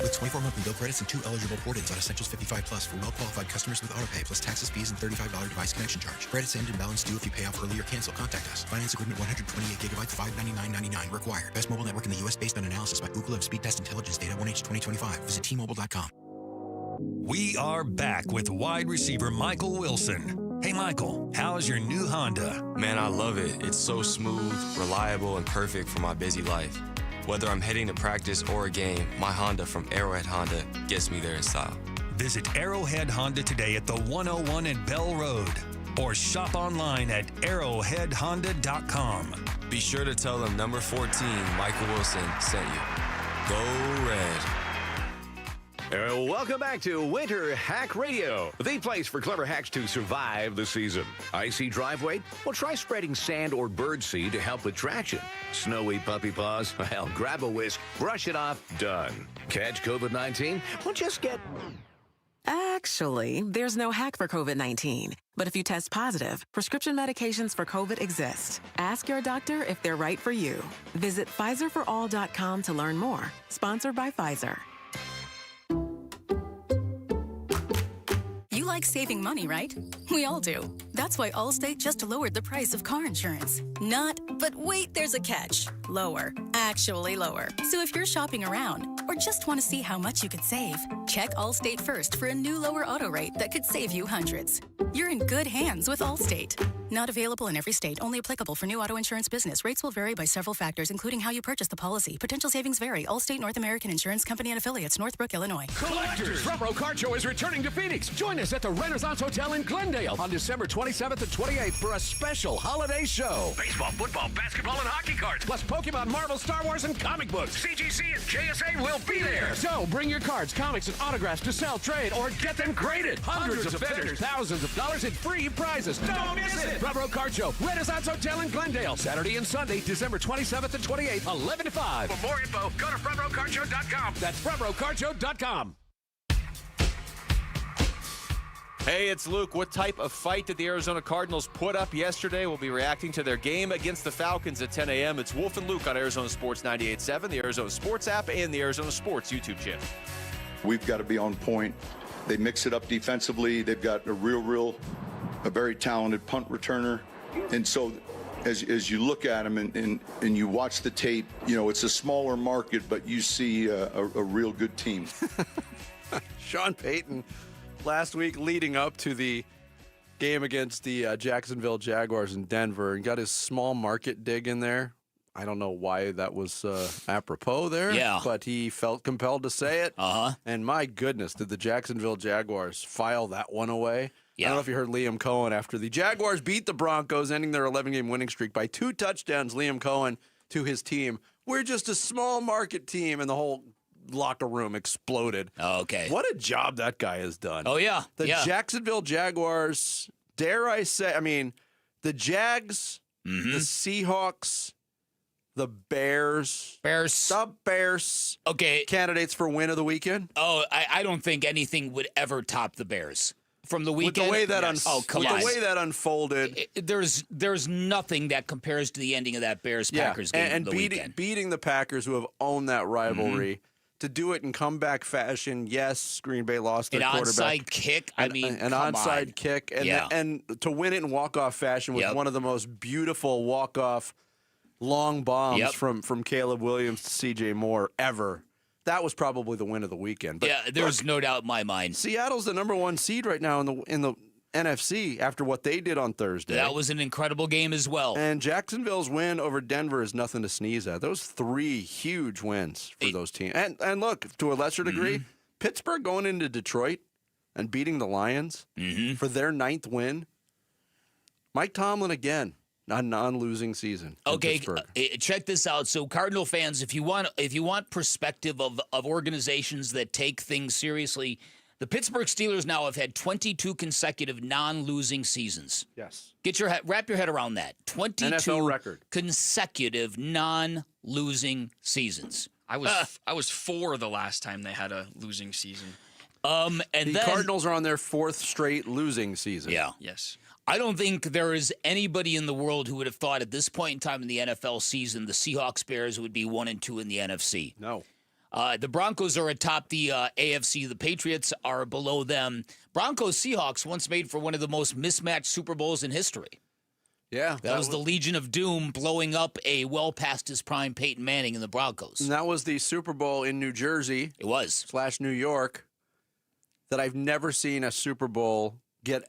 With 24 monthly bill credits and 2 eligible port-ins on Essentials 55 Plus for well-qualified customers with autopay, plus taxes, fees, and $35 device connection charge. Credits end and balance due if you pay off early or cancel. Contact us. Finance agreement 128 gigabytes, $599.99 required. Best mobile network in the U.S. based on analysis by Ookla of Speed Test Intelligence Data 1H 2025. Visit T-Mobile.com. We are back with wide receiver Michael Wilson. Hey, Michael, how's your new Honda? Man, I love it. It's so smooth, reliable, and perfect for my busy life. Whether I'm heading to practice or a game, my Honda from Arrowhead Honda gets me there in style. Visit Arrowhead Honda today at the 101 at Bell Road or shop online at arrowheadhonda.com. Be sure to tell them number 14, Michael Wilson, sent you. Go Red. Welcome back to Winter Hack Radio, the place for clever hacks to survive the season. Icy driveway? Well, try spreading sand or birdseed to help with traction. Snowy puppy paws? Well, grab a whisk, brush it off, done. Catch COVID-19? Well, just get... Actually, there's no hack for COVID-19. But if you test positive, prescription medications for COVID exist. Ask your doctor if they're right for you. Visit PfizerForAll.com to learn more. Sponsored by Pfizer. You like saving money, right? We all do. That's why Allstate just lowered the price of car insurance. Not, but wait, there's a catch. Lower. Actually lower. So if you're shopping around or just want to see how much you could save, check Allstate first for a new lower auto rate that could save you hundreds. You're in good hands with Allstate. Not available in every state. Only applicable for new auto insurance business. Rates will vary by several factors, including how you purchase the policy. Potential savings vary. Allstate North American Insurance Company and Affiliates, Northbrook, Illinois. Collectors! Front Row Card Show is returning to Phoenix. Join us at the Renaissance Hotel in Glendale on December 27th and 28th for a special holiday show. Baseball, football, basketball, and hockey cards, plus Pokemon, Marvel, Star Wars, and comic books. CGC and JSA will be there. So bring your cards, comics, and autographs to sell, trade, or get them graded. Hundreds of vendors, thousands of dollars in free prizes. Don't miss it. Front Row Card Show, Renaissance Hotel in Glendale, Saturday and Sunday, December 27th and 28th, 11 to 5. For more info, go to frontrowcardshow.com. That's frontrowcardshow.com. Hey, it's Luke. What type of fight did the Arizona Cardinals put up yesterday? We'll be reacting to their game against the Falcons at 10 a.m. It's Wolf and Luke on Arizona Sports 98.7, the Arizona Sports app, and the Arizona Sports YouTube channel. We've got to be on point. They mix it up defensively. They've got a very talented punt returner. And so as you look at them and you watch the tape, you know, it's a smaller market, but you see a real good team. Sean Payton last week leading up to the game against the Jacksonville Jaguars in Denver and got his small market dig in there. I don't know why that was apropos there, but he felt compelled to say it. And my goodness, did the Jacksonville Jaguars file that one away? I don't know if you heard Liam Cohen after the Jaguars beat the Broncos, ending their 11-game winning streak by 2 touchdowns. Liam Cohen to his team, we're just a small market team, and the whole locker room exploded. Okay. What a job that guy has done. Oh, yeah. The Jacksonville Jaguars, dare I say, I mean, the Jags, the Seahawks, the Bears. The Bears. Okay. Candidates for win of the weekend? Oh, I don't think anything would ever top the Bears. From the weekend? With the way that, the way that unfolded. There's nothing that compares to the ending of that Bears-Packers game and the weekend. beating the Packers, who have owned that rivalry. To do it in comeback fashion, yes, Green Bay lost their quarterback. Onside kick, an onside kick, and to win it in walk-off fashion with one of the most beautiful walk-off long bombs from Caleb Williams to C.J. Moore ever. That was probably the win of the weekend. But there's no doubt in my mind. Seattle's the number 1 seed right now in the NFC after what they did on Thursday. That was an incredible game as well. And Jacksonville's win over Denver is nothing to sneeze at. Those 3 huge wins for those teams. And look, to a lesser degree, Pittsburgh going into Detroit and beating the Lions for their 9th win. Mike Tomlin again, a non-losing season. Okay, check this out. So, Cardinal fans, if you want perspective of organizations that take things seriously, the Pittsburgh Steelers now have had 22 consecutive non-losing seasons. Yes. Wrap your head around that. 22 NFL record. Consecutive non-losing seasons. I was 4 the last time they had a losing season. And the Cardinals are on their 4th straight losing season. Yeah. Yes. I don't think there is anybody in the world who would have thought at this point in time in the NFL season the Seahawks Bears would be 1-2 in the NFC. No. The Broncos are atop the AFC. The Patriots are below them. Broncos-Seahawks once made for one of the most mismatched Super Bowls in history. Yeah. That was the Legion of Doom blowing up a well past his prime Peyton Manning in the Broncos. And that was the Super Bowl in New Jersey. It was. / New York. That I've never seen a Super Bowl get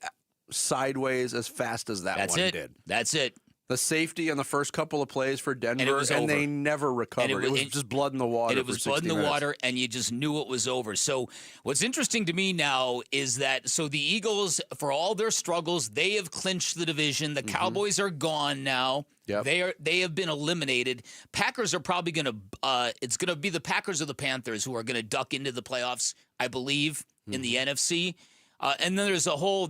sideways as fast as that one did. That's it. The safety on the first couple of plays for Denver, and they never recovered. It was just blood in the water. And it was blood in the water, and you just knew it was over. So what's interesting to me now is that the Eagles, for all their struggles, they have clinched the division. The Cowboys are gone now. Yep. They have been eliminated. Packers are probably going to it's going to be the Packers or the Panthers who are going to duck into the playoffs, I believe, in the NFC. And then there's a whole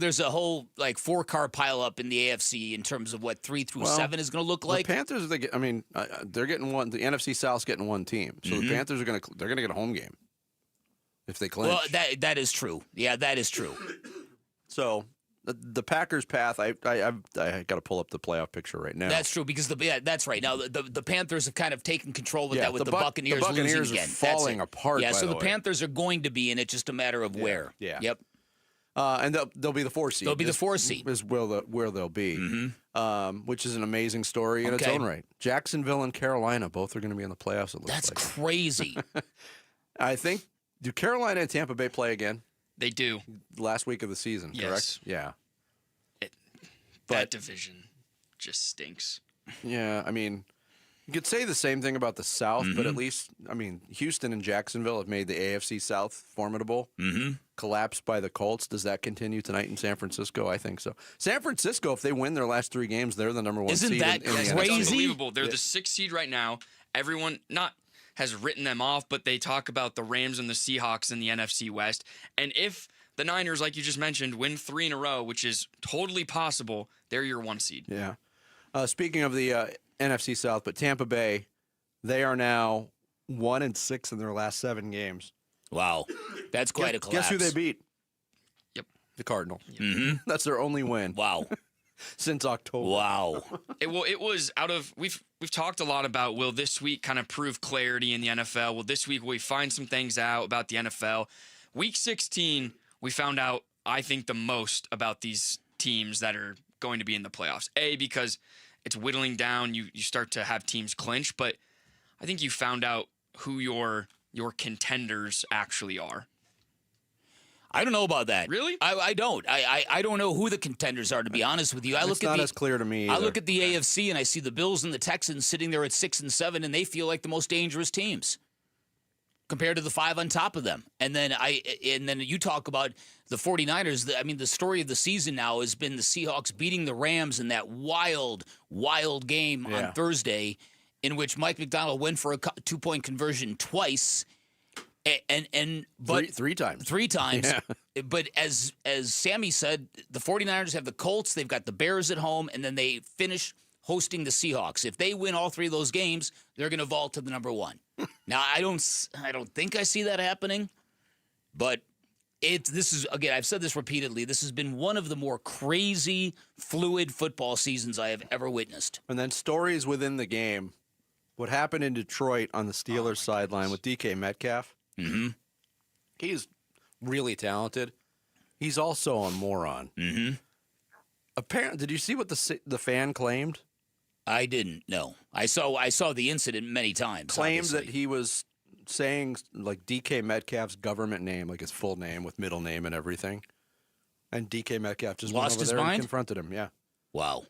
like 4-car pileup in the AFC in terms of what 3 through 7 is going to look like. The Panthers, they're getting one. The NFC South's getting one team, so the Panthers are going to get a home game if they clinch. Well, that is true. Yeah, that is true. So the Packers' path, I got to pull up the playoff picture right now. That's true because that's right now the Panthers have kind of taken control with that with the Buccaneers losing losing again. Are falling apart. Yeah, so the way. Panthers are going to be in it, just a matter of where. Yeah. Yep. And they'll be the 4 seed. They'll be the 4 seed. Is where they'll be, which is an amazing story in its own right. Jacksonville and Carolina both are going to be in the playoffs. That's crazy. I think, do Carolina and Tampa Bay play again? They do. Last week of the season, correct? Yeah. That division just stinks. Yeah, I mean, you could say the same thing about the South, but at least, Houston and Jacksonville have made the AFC South formidable. Collapsed by the Colts. Does that continue tonight in San Francisco? I think so. San Francisco, if they win their last 3 games, they're the number 1 seed. Isn't that in the crazy? It's unbelievable. They're the 6th seed right now. Everyone has written them off, but they talk about the Rams and the Seahawks in the NFC West. And if the Niners, like you just mentioned, win 3 in a row, which is totally possible, they're your 1 seed. Yeah. Speaking of the NFC South, but Tampa Bay, they are now 1-6 in their last 7 games. Wow. That's quite a collapse. Guess who they beat? Yep. The Cardinals. That's their only win. Wow. Since October. Wow. It was out of we've talked a lot about will this week kind of prove clarity in the NFL? Will this week we find some things out about the NFL? Week 16, we found out, I think, the most about these teams that are going to be in the playoffs. Because it's whittling down, you start to have teams clinch, but I think you found out who your contenders actually are. I don't know about that. Really? I don't. I don't know who the contenders are, to be honest with you. It's not as clear to me either. I look at the AFC and I see the Bills and the Texans sitting there at 6 and 7, and they feel like the most dangerous teams compared to the 5 on top of them. And then you talk about the 49ers. The story of the season now has been the Seahawks beating the Rams in that wild game on Thursday, in which Mike McDonald went for a 2-point conversion twice. But 3 times. 3 times. Yeah. But as Sammy said, the 49ers have the Colts, they've got the Bears at home, and then they finish hosting the Seahawks. If they win all 3 of those games, they're going to vault to the number 1. Now, I don't think I see that happening, but this is, again, I've said this repeatedly, this has been one of the more crazy, fluid football seasons I have ever witnessed. And then stories within the game. What happened in Detroit on the Steelers sideline with DK Metcalf? Mm-hmm. He's really talented. He's also a moron. Mm-hmm. Apparently, did you see what the fan claimed? I didn't. No, I saw the incident many times. Claimed obviously. that he was saying like DK Metcalf's government name, like his full name with middle name and everything, And DK Metcalf just lost went over his there mind? and confronted him. Yeah. Wow.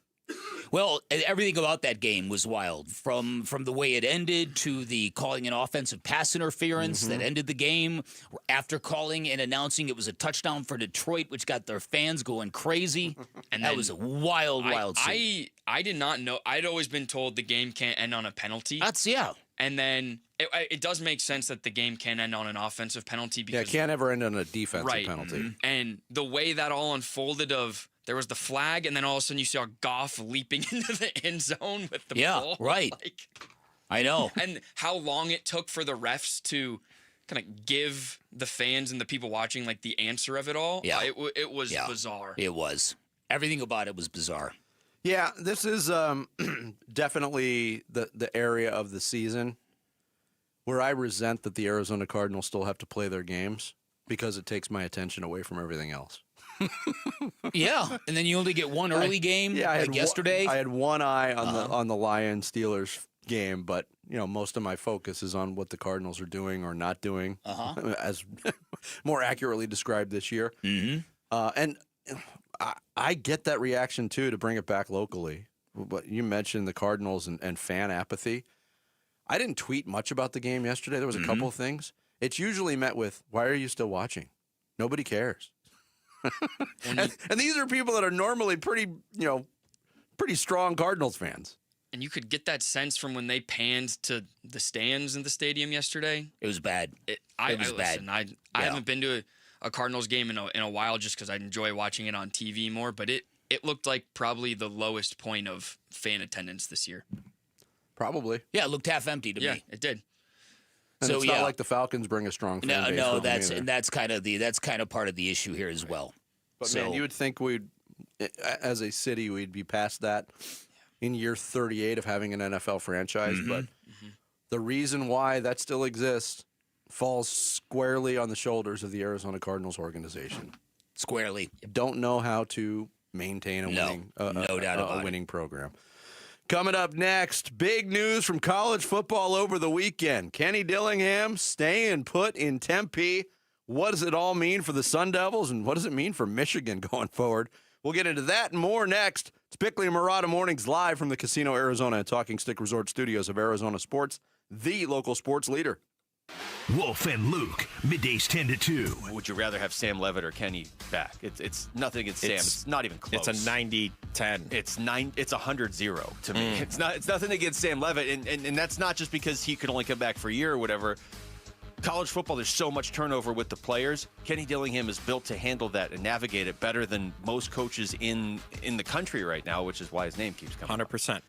Well, everything about that game was wild. From the way it ended to the calling an offensive pass interference that ended the game, after calling and announcing it was a touchdown for Detroit, which got their fans going crazy. And that was a wild scene. I did not know. I'd always been told the game can't end on a penalty. And then it does make sense that the game can end on an offensive penalty. Because, it can't ever end on a defensive penalty. And the way that all unfolded there was the flag, and then all of a sudden you saw Goff leaping into the end zone with the ball. Yeah, right. I know. And how long it took for the refs to kind of give the fans and the people watching like the answer of it all. Yeah. It was bizarre. It was. Everything about it was bizarre. Yeah, this is definitely the area of the season where I resent that the Arizona Cardinals still have to play their games because it takes my attention away from everything else. Yeah, and then you only get one early game like yesterday. I had one eye on the Lions-Steelers game, but most of my focus is on what the Cardinals are doing or not doing, as more accurately described this year. And I get that reaction, too, to bring it back locally. But you mentioned the Cardinals and fan apathy. I didn't tweet much about the game yesterday. There was a couple of things. It's usually met with, why are you still watching? Nobody cares. and these are people that are normally pretty strong Cardinals fans. And you could get that sense from when they panned to the stands in the stadium yesterday. It was bad. It was bad. I haven't been to a Cardinals game in a while just because I enjoy watching it on TV more, but it looked like probably the lowest point of fan attendance this year. Probably. Yeah, it looked half empty to me. Yeah, it did. And it's not like the Falcons bring a strong fan base. No, that's kind of part of the issue here as well. But man, you would think as a city, we'd be past that in year 38 of having an NFL franchise. But the reason why that still exists falls squarely on the shoulders of the Arizona Cardinals organization. Squarely. Don't know how to maintain a winning program. Coming up next, big news from college football over the weekend. Kenny Dillingham staying put in Tempe. What does it all mean for the Sun Devils, and what does it mean for Michigan going forward? We'll get into that and more next. It's Bickley and Murata Mornings live from the Casino Arizona and Talking Stick Resort Studios of Arizona Sports, the local sports leader. Wolf and Luke, middays 10 to 2. Would you rather have Sam Levitt or Kenny back? It's nothing against Sam. It's not even close. It's a 90-10. It's 100-0 to me. It's nothing against Sam Levitt, and that's not just because he could only come back for a year or whatever. College football, there's so much turnover with the players. Kenny Dillingham is built to handle that and navigate it better than most coaches in the country right now, which is why his name keeps coming 100%.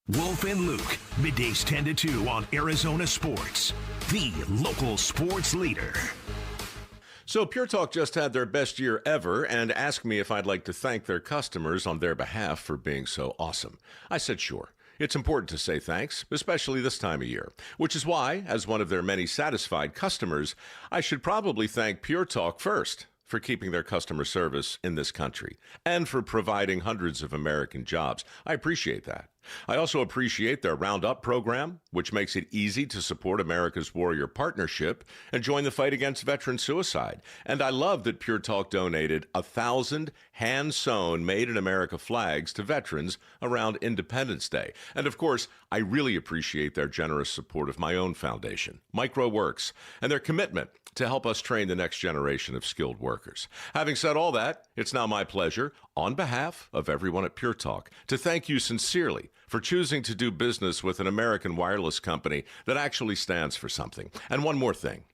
Wolf and Luke, middays 10 to 2 on Arizona Sports, the local sports leader. So Pure Talk just had their best year ever and asked me if I'd like to thank their customers on their behalf for being so awesome. I said sure. It's important to say thanks, especially this time of year, which is why, as one of their many satisfied customers, I should probably thank Pure Talk first for keeping their customer service in this country and for providing hundreds of American jobs. I appreciate that. I also appreciate their Roundup program, which makes it easy to support America's Warrior Partnership and join the fight against veteran suicide. And I love that Pure Talk donated 1,000 hand-sewn Made-in-America flags to veterans around Independence Day. And of course, I really appreciate their generous support of my own foundation, MicroWorks, and their commitment to help us train the next generation of skilled workers. Having said all that, it's now my pleasure, on behalf of everyone at Pure Talk, to thank you sincerely for choosing to do business with an American wireless company that actually stands for something. And one more thing.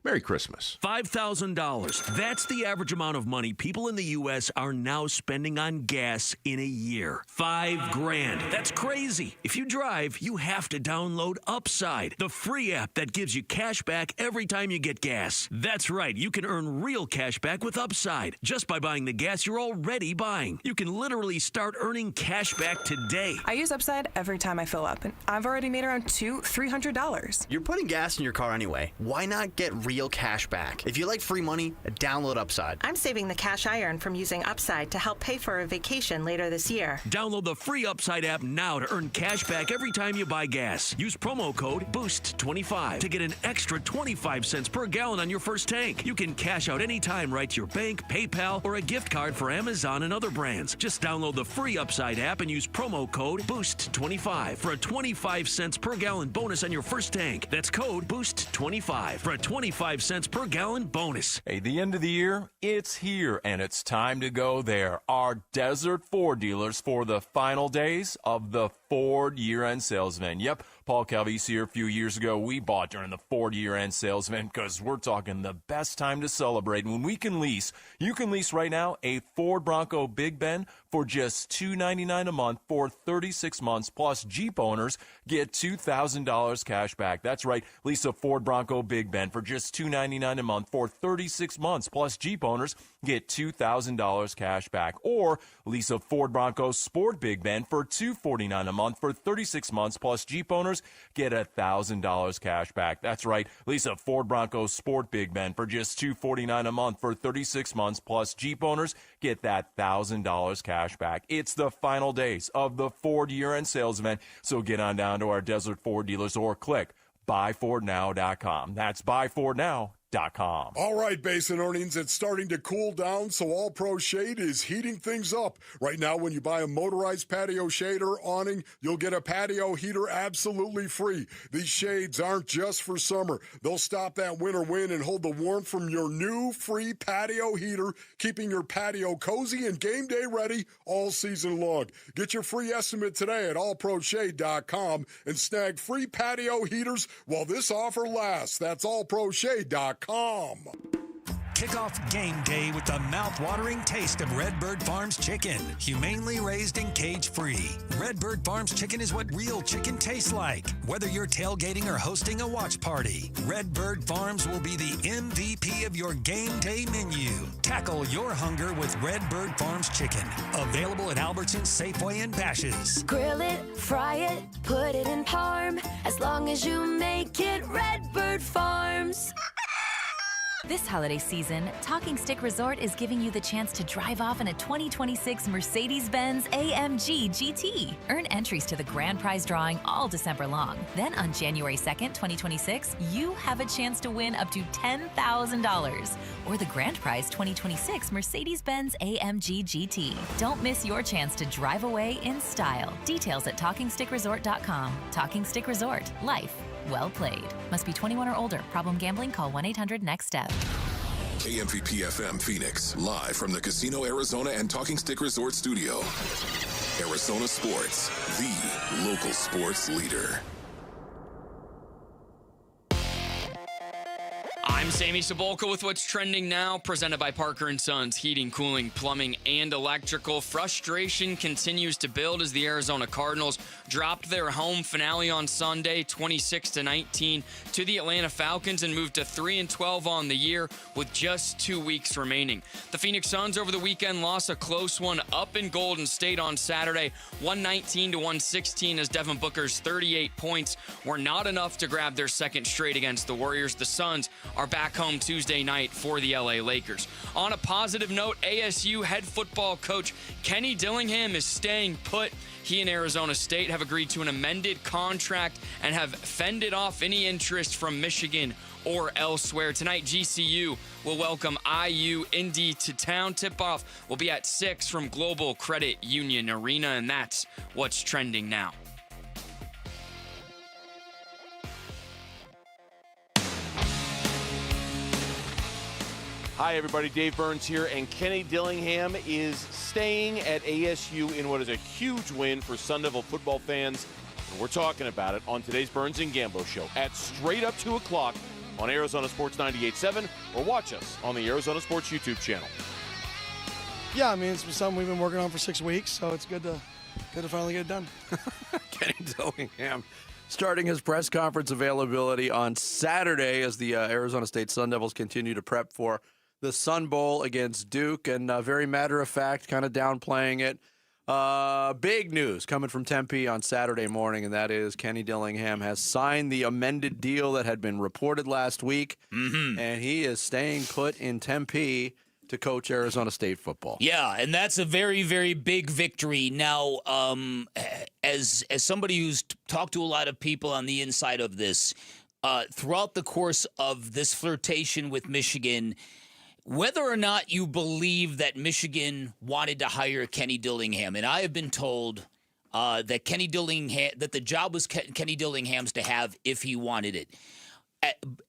Merry Christmas. $5,000. That's the average amount of money people in the U.S. are now spending on gas in a year. $5,000. That's crazy. If you drive, you have to download Upside, the free app that gives you cash back every time you get gas. That's right. You can earn real cash back with Upside just by buying the gas you're already buying. You can literally start earning cash back today. I use Upside every time I fill up, and I've already made around $200-300. You're putting gas in your car anyway. Why not get real real cash back. If you like free money, download Upside. I'm saving the cash I earn from using Upside to help pay for a vacation later this year. Download the free Upside app now to earn cash back every time you buy gas. Use promo code BOOST25 to get an extra 25 cents per gallon on your first tank. You can cash out anytime right to your bank, PayPal, or a gift card for Amazon and other brands. Just download the free Upside app and use promo code BOOST25 for a 25 cents per gallon bonus on your first tank. That's code BOOST25 for a 25 cents per gallon bonus. Hey, the end of the year, it's here, and it's time to go there. Our Desert Ford dealers for the final days of the Ford year-end sales event. Yep, Paul Calvisi here a few years ago. We bought during the Ford year-end sales event because we're talking the best time to celebrate. And when we can lease, you can lease right now a Ford Bronco Big Ben for just $299 a month for 36 months, plus Jeep owners get $2,000 cash back. That's right, lease a Ford Bronco Big Ben for just $299 a month for 36 months, plus Jeep owners get $2,000 cash back. Or lease a Ford Bronco Sport Big Ben for $249 a month for 36 months, plus Jeep owners get $1,000 cash back. That's right, lease a Ford Bronco Sport Big Ben for just $249 a month for 36 months, plus Jeep owners get that $1,000 cash back. It's the final days of the Ford year-end sales event, so get on down to our Desert Ford dealers or click buyfordnow.com. That's buyfordnow.com. All right, Basin Earnings, it's starting to cool down, so All Pro Shade is heating things up. Right now, when you buy a motorized patio shade or awning, you'll get a patio heater absolutely free. These shades aren't just for summer. They'll stop that winter wind and hold the warmth from your new free patio heater, keeping your patio cozy and game day ready all season long. Get your free estimate today at allproshade.com and snag free patio heaters while this offer lasts. That's allproshade.com. Kick off game day with the mouth-watering taste of Redbird Farms chicken. Humanely raised and cage-free. Redbird Farms chicken is what real chicken tastes like. Whether you're tailgating or hosting a watch party, Redbird Farms will be the MVP of your game day menu. Tackle your hunger with Redbird Farms chicken. Available at Albertsons, Safeway, and Bash's'. Grill it, fry it, put it in parm. As long as you make it Redbird Farms. This holiday season, Talking Stick Resort is giving you the chance to drive off in a 2026 Mercedes-Benz AMG GT. Earn entries to the grand prize drawing all December long. Then on January 2nd, 2026, you have a chance to win up to $10,000 or the grand prize 2026 Mercedes-Benz AMG GT. Don't miss your chance to drive away in style. Details at TalkingStickResort.com. Talking Stick Resort. Life well played. Must be 21 or older. Problem gambling? Call 1-800-NEXT-STEP. KMVP FM Phoenix, live from the Casino Arizona and Talking Stick Resort studio. Arizona Sports, the local sports leader. I'm Sammy Cebulka with what's trending now, presented by Parker & Sons Heating, Cooling, Plumbing, and Electrical. Frustration continues to build as the Arizona Cardinals dropped their home finale on Sunday, 26-19, to the Atlanta Falcons and moved to 3-12 on the year with just 2 weeks remaining. The Phoenix Suns over the weekend lost a close one up in Golden State on Saturday, 119-116, as Devin Booker's 38 points were not enough to grab their second straight against the Warriors. The Suns are back home Tuesday night for the LA Lakers. On a positive note, ASU head football coach Kenny Dillingham is staying put. He and Arizona State have agreed to an amended contract and have fended off any interest from Michigan or elsewhere. Tonight, GCU will welcome IU Indy to town. Tip-off will be at 6 from Global Credit Union Arena, and that's what's trending now. Hi, everybody. Dave Burns here, and Kenny Dillingham is staying at ASU in what is a huge win for Sun Devil football fans. And we're talking about it on today's Burns and Gambo show at straight up 2 o'clock on Arizona Sports 98.7, or watch us on the Arizona Sports YouTube channel. Yeah, I mean, it's something we've been working on for 6 weeks, so it's good to finally get it done. Kenny Dillingham starting his press conference availability on Saturday as the Arizona State Sun Devils continue to prep for the Sun Bowl against Duke, and very matter-of-fact, kind of downplaying it. Big news coming from Tempe on Saturday morning, and that is Kenny Dillingham has signed the amended deal that had been reported last week, and he is staying put in Tempe to coach Arizona State football. Yeah, and that's a very, very big victory. Now, as somebody who's talked to a lot of people on the inside of this, throughout the course of this flirtation with Michigan, whether or not you believe that Michigan wanted to hire Kenny Dillingham, and I have been told that that the job was Kenny Dillingham's to have if he wanted it.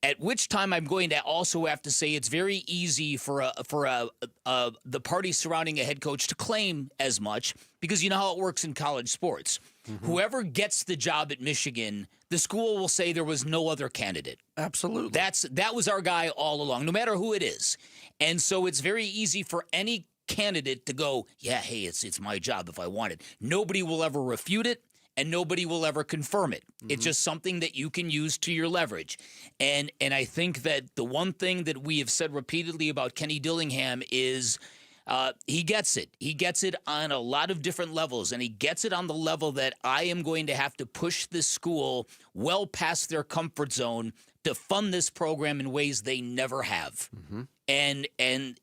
At which time I'm going to also have to say it's very easy for the party surrounding a head coach to claim as much, because you know how it works in college sports. Whoever gets the job at Michigan, the school will say there was no other candidate. Absolutely. That was our guy all along, no matter who it is. And so it's very easy for any candidate to go, yeah, hey, it's my job if I want it. Nobody will ever refute it, and nobody will ever confirm it. It's just something that you can use to your leverage. And I think that the one thing that we have said repeatedly about Kenny Dillingham is he gets it. He gets it on a lot of different levels, and he gets it on the level that I am going to have to push this school well past their comfort zone to fund this program in ways they never have. And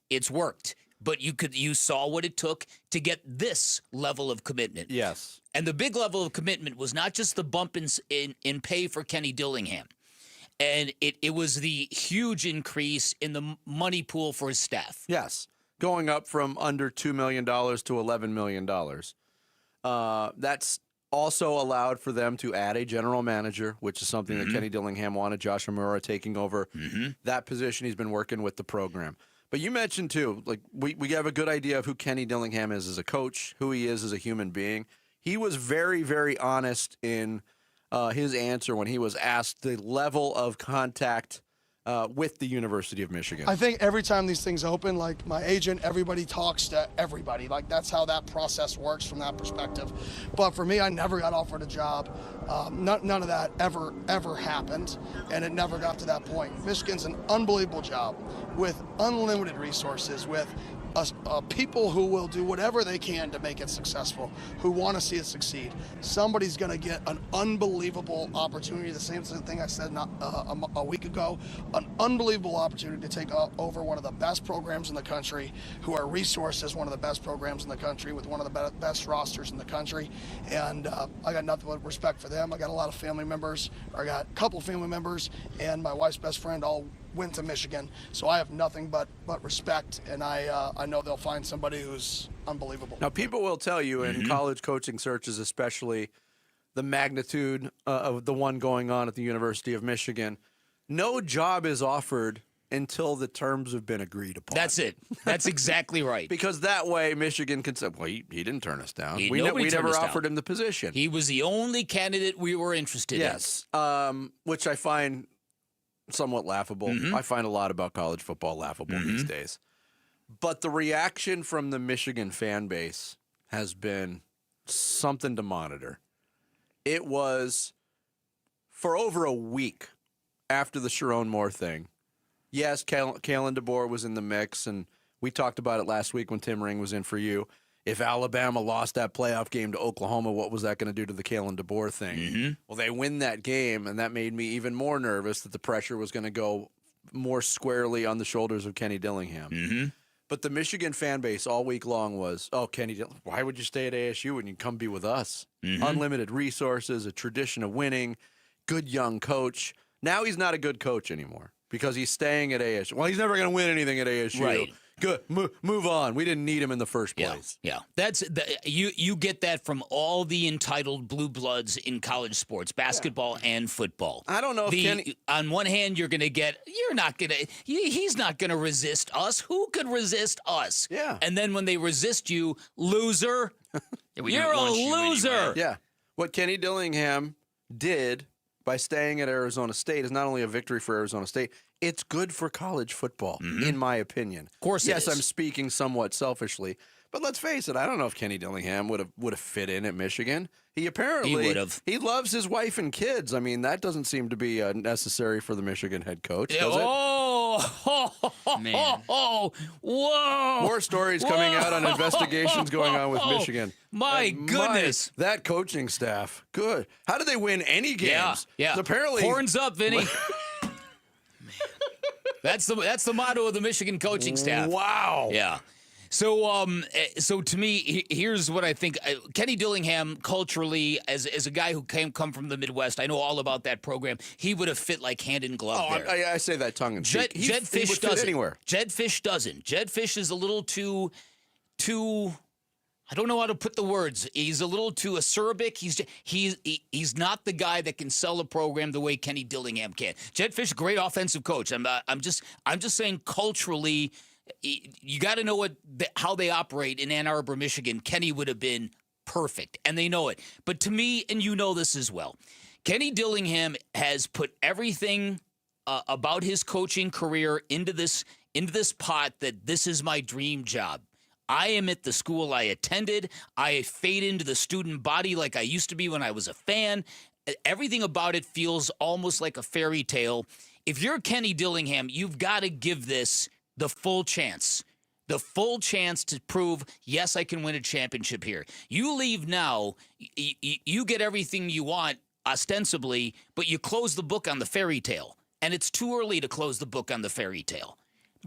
it's worked. But you saw what it took to get this level of commitment. Yes. And the big level of commitment was not just the bump in pay for Kenny Dillingham. And it was the huge increase in the money pool for his staff. Yes. Going up from under $2 million to $11 million. That's also allowed for them to add a general manager, which is something that Kenny Dillingham wanted. Josh Amura taking over that position. He's been working with the program. But you mentioned, too, like we have a good idea of who Kenny Dillingham is as a coach, who he is as a human being. He was very, very honest in his answer when he was asked the level of contact with the University of Michigan. I think every time these things open, like my agent, everybody talks to everybody. Like that's how that process works from that perspective. But for me, I never got offered a job. None of that ever happened, and it never got to that point. Michigan's an unbelievable job with unlimited resources, with people who will do whatever they can to make it successful, who want to see it succeed. Somebody's going to get an unbelievable opportunity, the same thing I said a week ago, an unbelievable opportunity to take over one of the best programs in the country, who are resourced as one of the best programs in the country, with one of the best rosters in the country. And I got nothing but respect for them. I got a lot of family members, or I got a couple family members, and my wife's best friend all went to Michigan, so I have nothing but respect, and I know they'll find somebody who's unbelievable. Now, people will tell you in college coaching searches, especially the magnitude of the one going on at the University of Michigan, no job is offered until the terms have been agreed upon. That's it. That's exactly right. Because that way Michigan can say, well, he didn't turn us down. We never offered him the position. He was the only candidate we were interested in. Yes, which I find somewhat laughable. I find a lot about college football laughable these days. But the reaction from the Michigan fan base has been something to monitor. It was for over a week after the Sharon Moore thing. Yes, Kalen DeBoer was in the mix, and we talked about it last week when Tim Ring was in for you. If Alabama lost that playoff game to Oklahoma, what was that going to do to the Kalen DeBoer thing? Well, they win that game, and that made me even more nervous that the pressure was going to go more squarely on the shoulders of Kenny Dillingham. But the Michigan fan base all week long was, oh, Kenny, why would you stay at ASU when you come be with us? Unlimited resources, a tradition of winning, good young coach. Now he's not a good coach anymore because he's staying at ASU. Well, he's never going to win anything at ASU. Right. Good. Move on. We didn't need him in the first place. Yeah. That's you get that from all the entitled blue bloods in college sports, basketball and football. I don't know if Kenny... On one hand, he's not going to resist us. Who could resist us? Yeah. And then when they resist you, loser, you're a loser. Anyway. Yeah. What Kenny Dillingham did by staying at Arizona State is not only a victory for Arizona State, it's good for college football, in my opinion. Of course yes, it is. I'm speaking somewhat selfishly, but let's face it, I don't know if Kenny Dillingham would have fit in at Michigan. He would have. He loves his wife and kids. I mean, that doesn't seem to be necessary for the Michigan head coach, does it? Man. Whoa. More stories coming out on investigations going on with Michigan. My And goodness. that coaching staff. Good. How did they win any games? Yeah. Apparently. Horns up, Vinny. That's the motto of the Michigan coaching staff. Wow. Yeah. So to me, here's what I think. Kenny Dillingham, culturally, as a guy who come from the Midwest, I know all about that program. He would have fit like hand in glove there. I say that tongue in cheek. Jetfish doesn't. Anywhere. Jetfish doesn't. Jetfish is a little too. I don't know how to put the words. He's a little too acerbic. He's not the guy that can sell a program the way Kenny Dillingham can. Jetfish, great offensive coach. I'm just saying culturally. You got to know how they operate in Ann Arbor, Michigan. Kenny would have been perfect, and they know it. But to me, and you know this as well, Kenny Dillingham has put everything about his coaching career into this pot that this is my dream job. I am at the school I attended. I fade into the student body like I used to be when I was a fan. Everything about it feels almost like a fairy tale. If you're Kenny Dillingham, you've got to give this the full chance to prove, yes, I can win a championship here. You leave now, you get everything you want, ostensibly, but you close the book on the fairy tale. And it's too early to close the book on the fairy tale.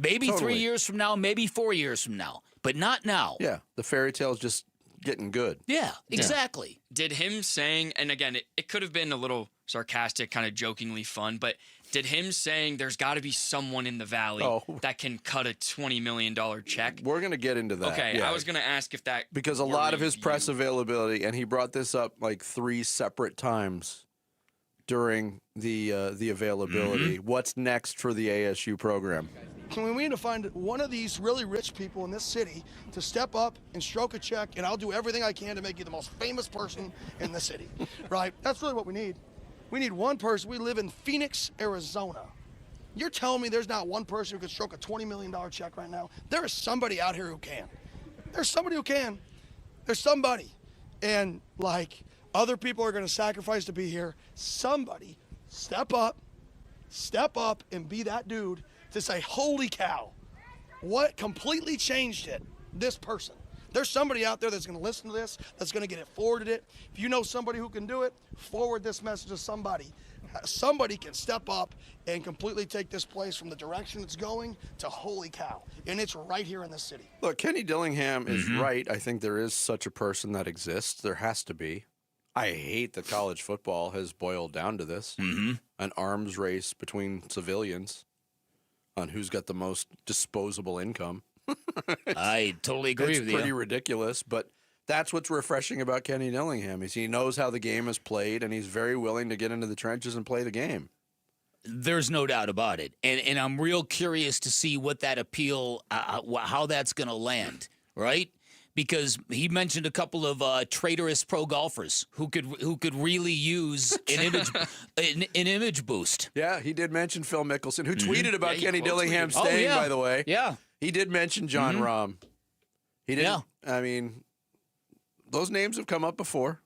Maybe Totally. 3 years from now, maybe 4 years from now, but not now. Yeah, the fairy tale is just getting good. Yeah, exactly. Did him saying, and again, it could have been a little sarcastic, kind of jokingly fun, but did him saying there's got to be someone in the Valley that can cut a $20 million check? We're going to get into that. Okay, yeah. I was going to ask if that... Because a lot of his press availability, and he brought this up like 3 separate times during the availability. Mm-hmm. What's next for the ASU program? We need to find one of these really rich people in this city to step up and stroke a check, and I'll do everything I can to make you the most famous person in the city, right? That's really what we need. We need one person. We live in Phoenix, Arizona. You're telling me there's not one person who could stroke a $20 million check right now? There is somebody out here who can. There's somebody who can. There's somebody. And, like, other people are going to sacrifice to be here. Somebody step up, and be that dude to say, holy cow, what completely changed it? This person. There's somebody out there that's going to listen to this, that's going to get it forwarded it. If you know somebody who can do it, forward this message to somebody. Somebody can step up and completely take this place from the direction it's going to holy cow. And it's right here in the city. Look, Kenny Dillingham is right. I think there is such a person that exists. There has to be. I hate that college football has boiled down to this. An arms race between civilians on who's got the most disposable income. I totally agree with you. It's pretty ridiculous, but that's what's refreshing about Kenny Dillingham is he knows how the game is played, and he's very willing to get into the trenches and play the game. There's no doubt about it. And I'm real curious to see what that appeal, how that's going to land, right? Because he mentioned a couple of traitorous pro golfers who could really use an image boost. Yeah, he did mention Phil Mickelson, who tweeted about Kenny Dillingham staying, by the way. Yeah. He did mention John Rahm. He didn't. Yeah. I mean, those names have come up before.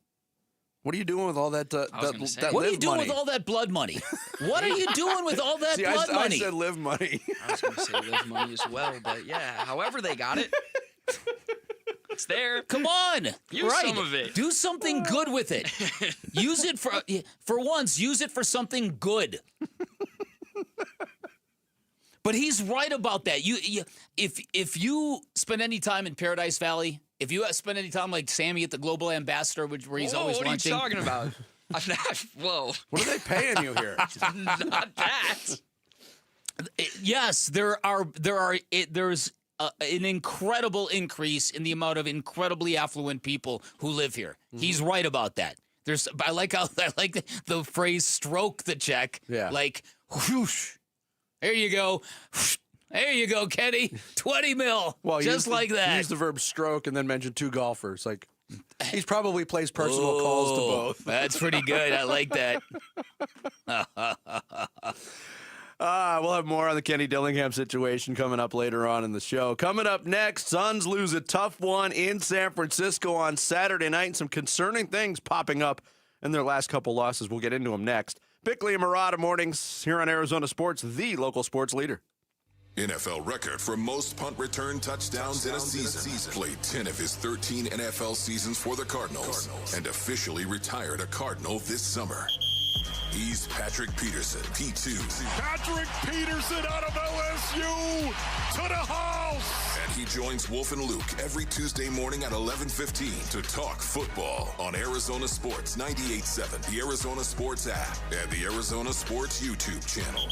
What are you doing with all that? What are you doing with all that blood money? What are you doing with all that blood money? I said live money. I was going to say live money as well, but yeah, however they got it, it's there. Come on, use some of it. Do something good with it. Use it for once. Use it for something good. But he's right about that. If you spend any time in Paradise Valley, if you spend any time like Sammy at the Global Ambassador, where he's always lunching. What are you talking about? Whoa. What are they paying you here? Not that. Yes, there's an incredible increase in the amount of incredibly affluent people who live here. He's right about that. I like the phrase "stroke the check." Yeah. Like, whoosh. There you go. There you go, Kenny. 20 mil. Well, just like that. He used the verb stroke and then mentioned 2 golfers. Like, he's probably plays personal calls to both. That's pretty good. I like that. We'll have more on the Kenny Dillingham situation coming up later on in the show. Coming up next, Suns lose a tough one in San Francisco on Saturday night, and some concerning things popping up in their last couple losses. We'll get into them next. Bickley and Murata mornings here on Arizona Sports, the local sports leader. NFL record for most punt return touchdowns in a season. Played 10 of his 13 NFL seasons for the Cardinals and officially retired a Cardinal this summer. He's Patrick Peterson, P2. Patrick Peterson out of LSU to the house. And he joins Wolf and Luke every Tuesday morning at 11:15 to talk football on Arizona Sports 98.7, the Arizona Sports app, and the Arizona Sports YouTube channel.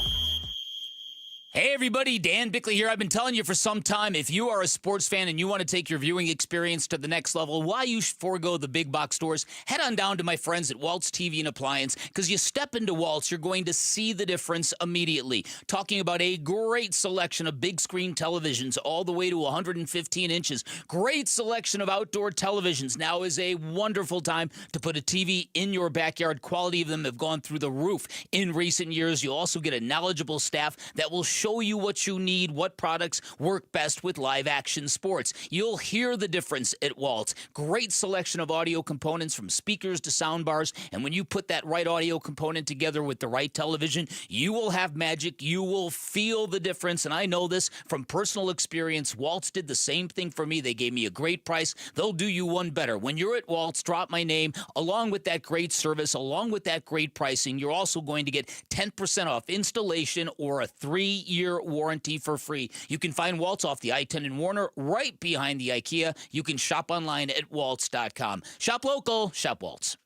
Hey everybody, Dan Bickley here. I've been telling you for some time, if you are a sports fan and you want to take your viewing experience to the next level, why you forego the big box stores, head on down to my friends at Waltz TV and Appliance, because you step into Waltz, you're going to see the difference immediately. Talking about a great selection of big screen televisions all the way to 115 inches. Great selection of outdoor televisions. Now is a wonderful time to put a TV in your backyard. Quality of them have gone through the roof in recent years. You'll also get a knowledgeable staff that will show you what you need, what products work best with live action sports. You'll hear the difference at Waltz. Great selection of audio components from speakers to sound bars, and when you put that right audio component together with the right television, you will have magic. You will feel the difference, and I know this from personal experience. Waltz did the same thing for me. They gave me a great price. They'll do you one better. When you're at Waltz, drop my name. Along with that great service, along with that great pricing, you're also going to get 10% off installation or a 3-year warranty for free. You can find Waltz off the I-10 in Warner, right behind the IKEA. You can shop online at waltz.com. Shop local, shop Waltz.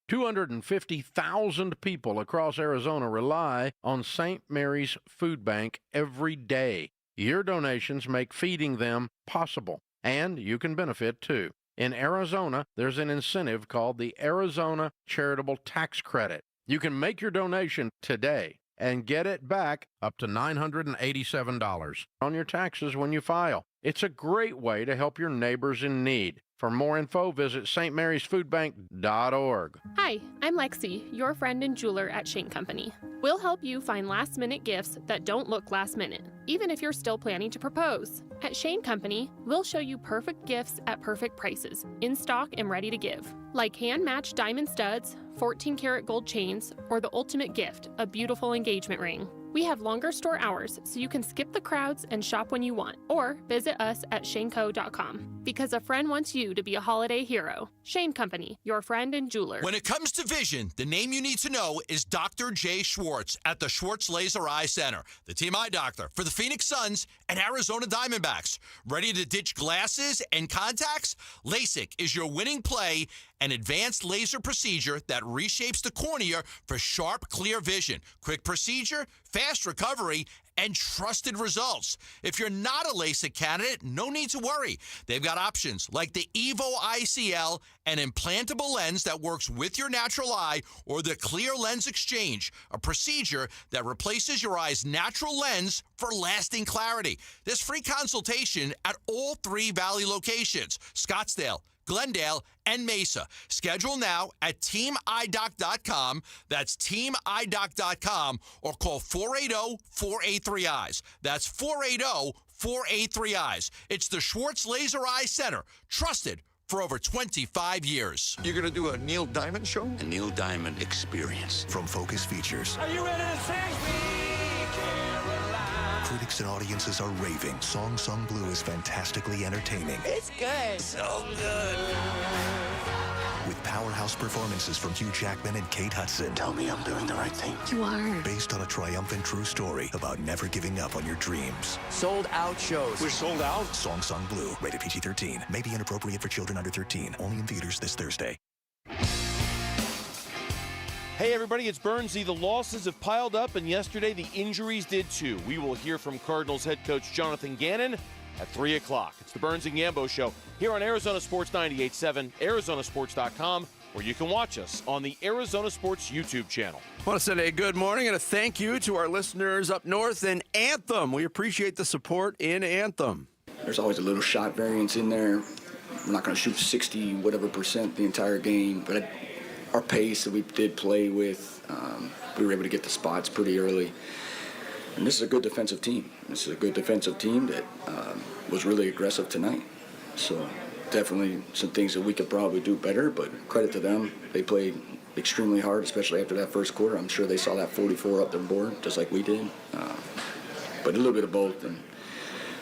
250,000 people across Arizona rely on St. Mary's Food Bank every day. Your donations make feeding them possible, and you can benefit too. In Arizona, there's an incentive called the Arizona Charitable Tax Credit. You can make your donation today and get it back up to $987 on your taxes when you file. It's a great way to help your neighbors in need. For more info, visit stmarysfoodbank.org. Hi, I'm Lexi, your friend and jeweler at Shane Company. We'll help you find last-minute gifts that don't look last-minute, even if you're still planning to propose. At Shane Company, we'll show you perfect gifts at perfect prices, in stock and ready to give. Like hand-matched diamond studs, 14-karat gold chains, or the ultimate gift, a beautiful engagement ring. We have longer store hours, so you can skip the crowds and shop when you want, or visit us at shaneco.com. Because a friend wants you to be a holiday hero. Shane Company, your friend and jeweler. When it comes to vision, the name you need to know is Dr. Jay Schwartz at the Schwartz Laser Eye Center, the team eye doctor for the Phoenix Suns and Arizona Diamondbacks. Ready to ditch glasses and contacts? LASIK is your winning play, an advanced laser procedure that reshapes the cornea for sharp, clear vision. Quick procedure, fast recovery, and trusted results. If you're not a LASIK candidate, no need to worry. They've got options like the Evo ICL, an implantable lens that works with your natural eye, or the Clear Lens Exchange, a procedure that replaces your eye's natural lens for lasting clarity. There's free consultation at all 3 Valley locations, Scottsdale, Glendale, and Mesa. Schedule now at teamidoc.com. That's teamidoc.com, or call 480-483-EYES. That's 480-483-EYES. It's the Schwartz Laser Eye Center, trusted for over 25 years. You're going to do a Neil Diamond show? A Neil Diamond experience from Focus Features. Are you ready to sing? Critics and audiences are raving. Song Sung Blue is fantastically entertaining. It's good. So good. With powerhouse performances from Hugh Jackman and Kate Hudson. Tell me I'm doing the right thing. You are. Based on a triumphant true story about never giving up on your dreams. Sold out shows. We're sold out? Song Sung Blue. Rated PG-13. May be inappropriate for children under 13. Only in theaters this Thursday. Hey everybody, it's Bernsey. The losses have piled up, and yesterday the injuries did too. We will hear from Cardinals head coach Jonathan Ganon at 3 o'clock. It's the Burns and Gambo Show here on Arizona Sports 98.7, ArizonaSports.com, where you can watch us on the Arizona Sports YouTube channel. I want to send a good morning and a thank you to our listeners up north in Anthem. We appreciate the support in Anthem. There's always a little shot variance in there. We're not going to shoot 60 whatever percent the entire game, but our pace that we did play with, we were able to get the spots pretty early. And this is a good defensive team. This is a good defensive team that was really aggressive tonight. So definitely some things that we could probably do better, but credit to them. They played extremely hard, especially after that first quarter. I'm sure they saw that 44 up their board, just like we did. but a little bit of both, and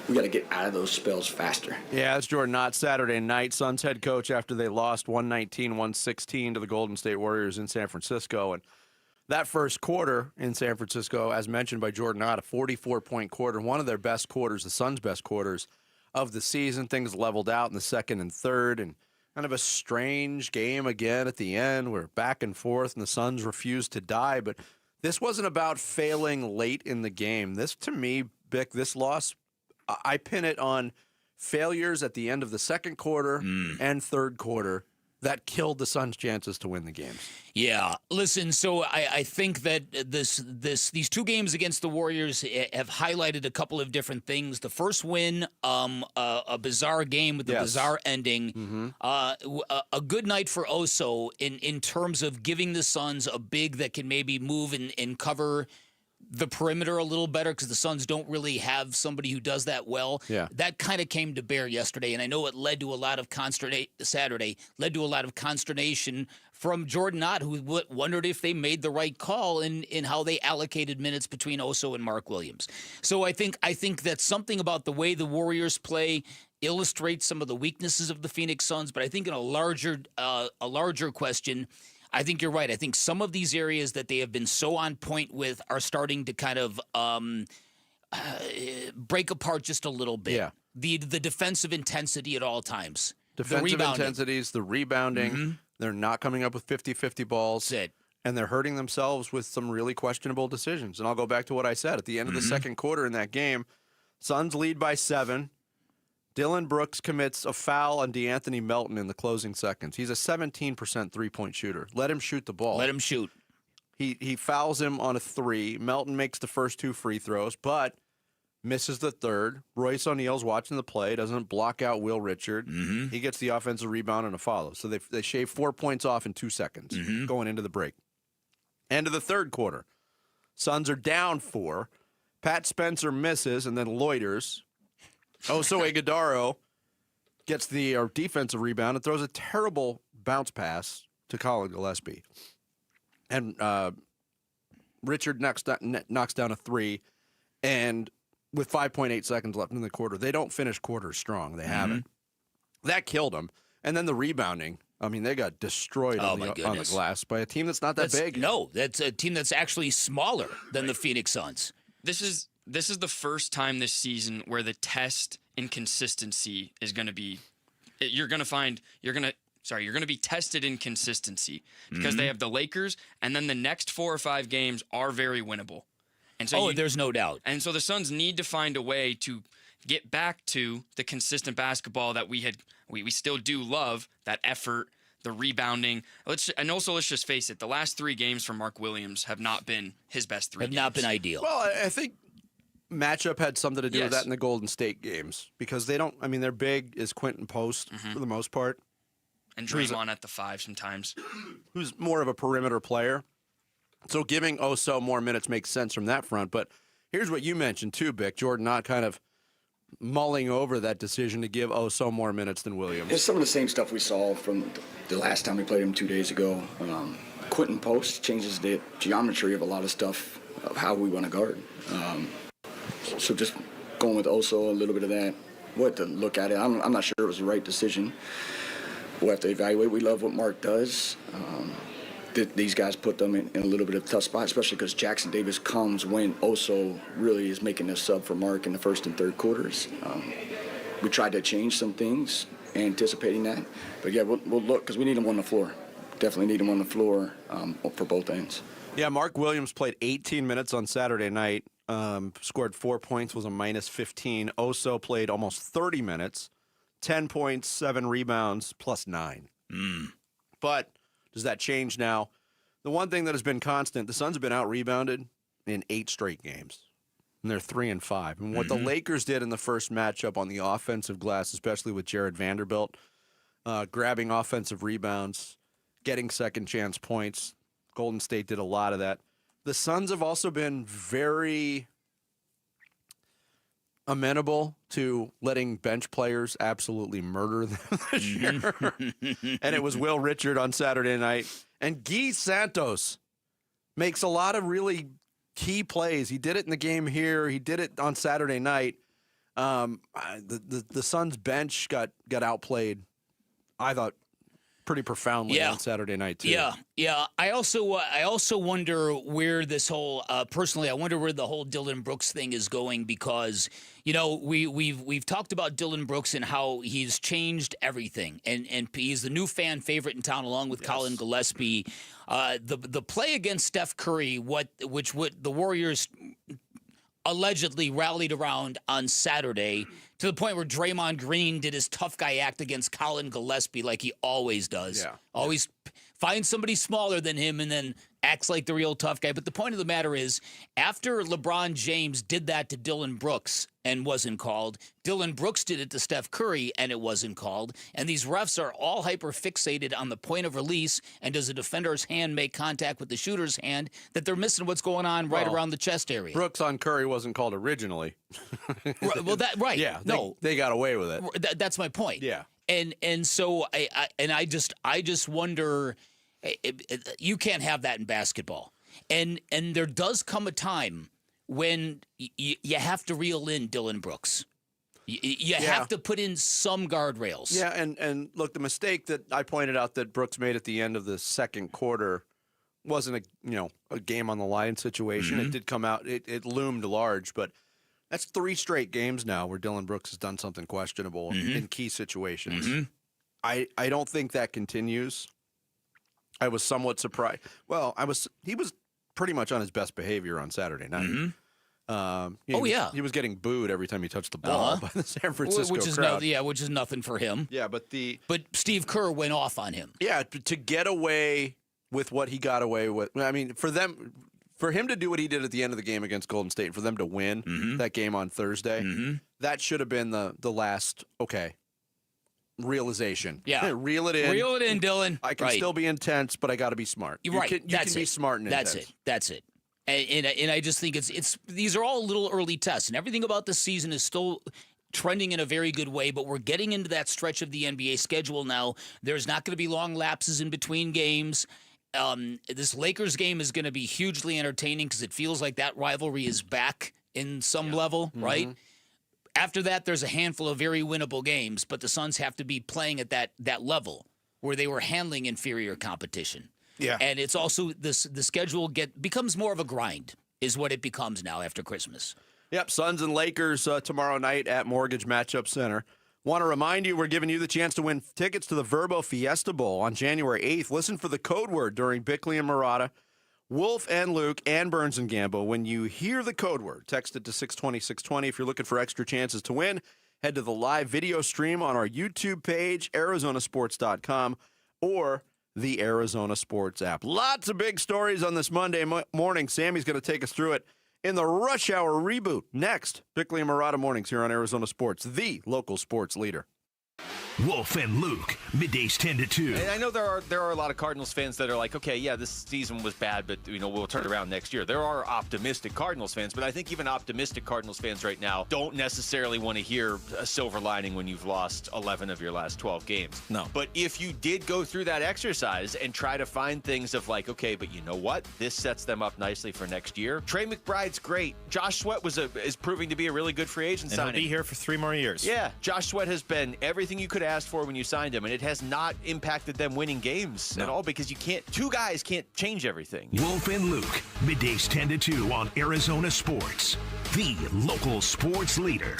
we got to get out of those spells faster. Yeah, that's Jordan Knott Saturday night. Suns head coach after they lost 119-116 to the Golden State Warriors in San Francisco. And that first quarter in San Francisco, as mentioned by Jordan Knott, a 44-point quarter, one of their best quarters, the Suns' best quarters of the season. Things leveled out in the second and third, and kind of a strange game again at the end. We're back and forth, and the Suns refused to die. But this wasn't about failing late in the game. This, to me, Bick, this loss, I pin it on failures at the end of the second quarter and third quarter that killed the Suns' chances to win the games. Yeah, listen. So I think that these two games against the Warriors have highlighted a couple of different things. The first win, a bizarre game with a bizarre ending. A good night for Oso in terms of giving the Suns a big that can maybe move and cover the perimeter a little better, because the Suns don't really have somebody who does that well. Yeah. That kind of came to bear yesterday, and I know it led to a lot of consternation from Jordan Knott, who wondered if they made the right call in how they allocated minutes between Oso and Mark Williams. So I think that something about the way the Warriors play illustrates some of the weaknesses of the Phoenix Suns, but I think in a larger question, I think you're right. I think some of these areas that they have been so on point with are starting to kind of break apart just a little bit. Yeah. The defensive intensity at all times. Defensive intensities, the rebounding. They're not coming up with 50-50 balls. That's it. And they're hurting themselves with some really questionable decisions. And I'll go back to what I said. At the end of the second quarter in that game, Suns lead by 7. Dylan Brooks commits a foul on DeAnthony Melton in the closing seconds. He's a 17% three-point shooter. Let him shoot the ball. Let him shoot. He fouls him on a 3. Melton makes the first 2 free throws, but misses the third. Royce O'Neal's watching the play, doesn't block out Will Richard. He gets the offensive rebound and a follow. So they shave 4 points off in 2 seconds going into the break. End of the third quarter. Suns are down 4. Pat Spencer misses and then loiters. Oso Ighodaro gets the defensive rebound and throws a terrible bounce pass to Colin Gillespie. And Richard knocks down a 3, and with 5.8 seconds left in the quarter, they don't finish quarters strong. They haven't. That killed them. And then the rebounding. I mean, they got destroyed on the glass by a team that's not that big. No, that's a team that's actually smaller than the Phoenix Suns. This is the first time this season where the test in consistency is going to be you're going to be tested in consistency, because they have the Lakers, and then the next 4 or 5 games are very winnable. And so there's no doubt. And so the Suns need to find a way to get back to the consistent basketball that we still do love, that effort, the rebounding. Let's just face it, the last 3 games from Mark Williams have not been his best 3 games. Have not been ideal. Well, I think matchup had something to do with that in the Golden State games, because their big is Quentin Post for the most part. And Draymond at the 5 sometimes. Who's more of a perimeter player. So giving Oso more minutes makes sense from that front. But here's what you mentioned too, Bick. Jordan Knott kind of mulling over that decision to give Oso more minutes than Williams. It's some of the same stuff we saw from the last time we played him 2 days ago. Quentin Post changes the geometry of a lot of stuff of how we want to guard. So just going with Oso, a little bit of that. We'll have to look at it. I'm not sure it was the right decision. We'll have to evaluate. We love what Mark does. These guys put them in a little bit of a tough spot, especially because Jackson Davis comes when Oso really is making a sub for Mark in the first and third quarters. We tried to change some things, anticipating that. But, yeah, we'll look, because we need him on the floor. Definitely need him on the floor for both ends. Yeah, Mark Williams played 18 minutes on Saturday night, scored 4 points, was a -15. Oso played almost 30 minutes, 10 points, 7 rebounds, plus 9. But does that change now? The one thing that has been constant, the Suns have been out-rebounded in 8 straight games, and they're 3-5. And what the Lakers did in the first matchup on the offensive glass, especially with Jared Vanderbilt, grabbing offensive rebounds, getting second-chance points, Golden State did a lot of that. The Suns have also been very amenable to letting bench players absolutely murder them this year. And it was Will Richard on Saturday night. And Guy Santos makes a lot of really key plays. He did it in the game here. He did it on Saturday night. The Suns bench got outplayed, I thought, pretty profoundly on Saturday night too. Yeah. I also wonder where this whole personally, I wonder where the whole Dillon Brooks thing is going, because we've talked about Dillon Brooks and how he's changed everything, and he's the new fan favorite in town along with Colin Gillespie. The play against Steph Curry, which the Warriors allegedly rallied around on Saturday, to the point where Draymond Green did his tough guy act against Colin Gillespie like he always does. Yeah. Always finds somebody smaller than him and then acts like the real tough guy. But the point of the matter is, after LeBron James did that to Dillon Brooks and wasn't called, Dillon Brooks did it to Steph Curry and it wasn't called. And these refs are all hyper-fixated on the point of release, and does a defender's hand make contact with the shooter's hand, that they're missing what's going on right around the chest area. Brooks on Curry wasn't called originally. Right. Yeah. No. They got away with it. That's my point. Yeah. And so I just wonder, you can't have that in basketball. And there does come a time when you have to reel in Dillon Brooks. You have to put in some guardrails. Yeah, and look, the mistake that I pointed out that Brooks made at the end of the second quarter wasn't a game on the line situation. Mm-hmm. It did come out. It loomed large, but that's 3 straight games now where Dillon Brooks has done something questionable in key situations. Mm-hmm. I don't think that continues. I was somewhat surprised. Well, he was pretty much on his best behavior on Saturday night. Mm-hmm. He was getting booed every time he touched the ball by the San Francisco which is crowd. which is nothing for him. Yeah, but Steve Kerr went off on him. Yeah, to get away with what he got away with. I mean, for him to do what he did at the end of the game against Golden State, for them to win that game on Thursday, that should have been the last realization. Yeah, reel it in. Reel it in, Dylan. I can still be intense, but I got to be smart. You're right. You can be smart and intense. That's it. And I just think it's these are all little early tests, and everything about this season is still trending in a very good way, but we're getting into that stretch of the NBA schedule now. There's not going to be long lapses in between games. This Lakers game is going to be hugely entertaining because it feels like that rivalry is back in some level, right? After that, there's a handful of very winnable games, but the Suns have to be playing at that level where they were handling inferior competition. Yeah. And it's also the schedule becomes more of a grind is what it becomes now after Christmas. Yep, Suns and Lakers tomorrow night at Mortgage Matchup Center. Want to remind you, we're giving you the chance to win tickets to the Verbo Fiesta Bowl on January 8th. Listen for the code word during Bickley and Murata, Wolf and Luke, and Burns and Gambo. When you hear the code word, text it to 620-620. If you're looking for extra chances to win, head to the live video stream on our YouTube page, arizonasports.com, or the Arizona Sports app. Lots of big stories on this Monday morning. Sammy's going to take us through it in the Rush Hour reboot. Next, Bickley and Murata mornings here on Arizona Sports, the local sports leader. Wolf and Luke, middays 10 to 2. And I know there are a lot of Cardinals fans that are like, okay, yeah, this season was bad, but we'll turn it around next year. There are optimistic Cardinals fans, but I think even optimistic Cardinals fans right now don't necessarily want to hear a silver lining when you've lost 11 of your last 12 games. No. But if you did go through that exercise and try to find things of like, okay, but you know what? This sets them up nicely for next year. Trey McBride's great. Josh Sweat is proving to be a really good free agent signing. He'll be here for 3 more years. Yeah, Josh Sweat has been everything you could ask for when you signed him, and it has not impacted them winning games at all because two guys can't change everything. Wolf and Luke, middays 10 to 2 on Arizona Sports, the local sports leader.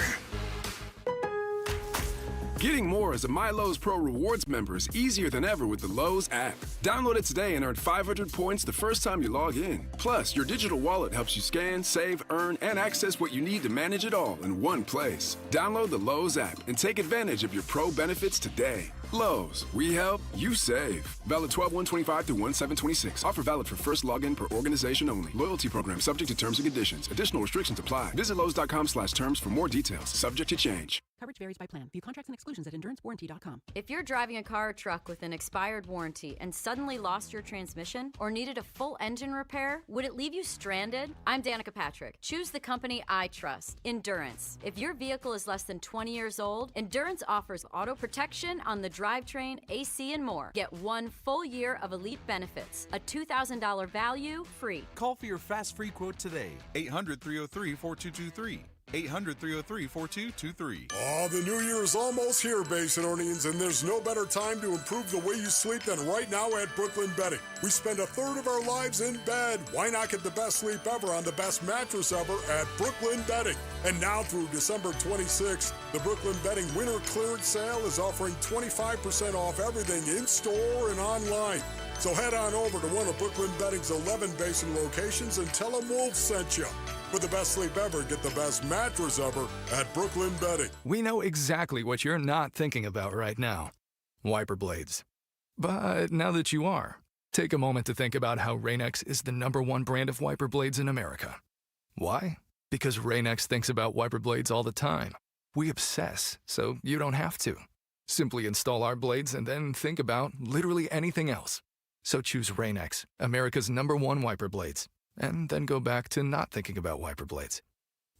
Getting more as a MyLowe's Pro Rewards member is easier than ever with the Lowe's app. Download it today and earn 500 points the first time you log in. Plus, your digital wallet helps you scan, save, earn, and access what you need to manage it all in one place. Download the Lowe's app and take advantage of your Pro benefits today. Lowe's, we help, you save. Valid 12/1/25 to 1/7/26. Offer valid for first login per organization only. Loyalty program subject to terms and conditions. Additional restrictions apply. Visit Lowe's.com/terms for more details. Subject to change. Coverage varies by plan. View contracts and exclusions at endurancewarranty.com. If you're driving a car or truck with an expired warranty and suddenly lost your transmission or needed a full engine repair, would it leave you stranded? I'm Danica Patrick. Choose the company I trust, Endurance. If your vehicle is less than 20 years old, Endurance offers auto protection on the driver drivetrain, AC, and more. Get 1 full year of elite benefits, a $2,000 value free. Call for your fast free quote today. 800-303-4223. 800-303-4223. Oh, the new year is almost here, Basinonians, and there's no better time to improve the way you sleep than right now at Brooklyn Bedding. We spend a third of our lives in bed. Why not get the best sleep ever on the best mattress ever at Brooklyn Bedding? And now through December 26th, the Brooklyn Bedding Winter Clearance Sale is offering 25% off everything in-store and online. So head on over to one of Brooklyn Bedding's 11 Basin locations and tell them Wolf sent you. For the best sleep ever, get the best mattress ever at Brooklyn Bedding. We know exactly what you're not thinking about right now. Wiper blades. But now that you are, take a moment to think about how Rain-X is the #1 brand of wiper blades in America. Why? Because Rain-X thinks about wiper blades all the time. We obsess, so you don't have to. Simply install our blades and then think about literally anything else. So choose Rain-X, America's #1 wiper blades. And then go back to not thinking about wiper blades.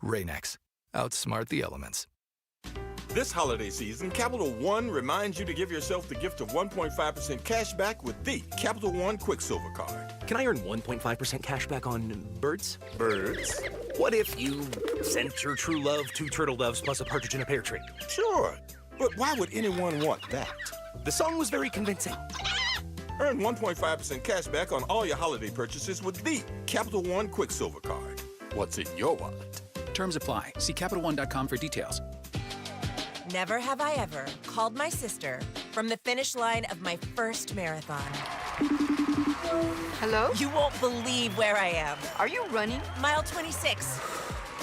Rain-X. Outsmart the elements. This holiday season, Capital One reminds you to give yourself the gift of 1.5% cash back with the Capital One Quicksilver Card. Can I earn 1.5% cash back on birds? Birds? What if you sent your true love 2 turtle doves plus a partridge in a pear tree? Sure, but why would anyone want that? The song was very convincing. Earn 1.5% cash back on all your holiday purchases with the Capital One Quicksilver Card. What's in your wallet? Terms apply. See CapitalOne.com for details. Never have I ever called my sister from the finish line of my first marathon. Hello? You won't believe where I am. Are you running? Mile 26.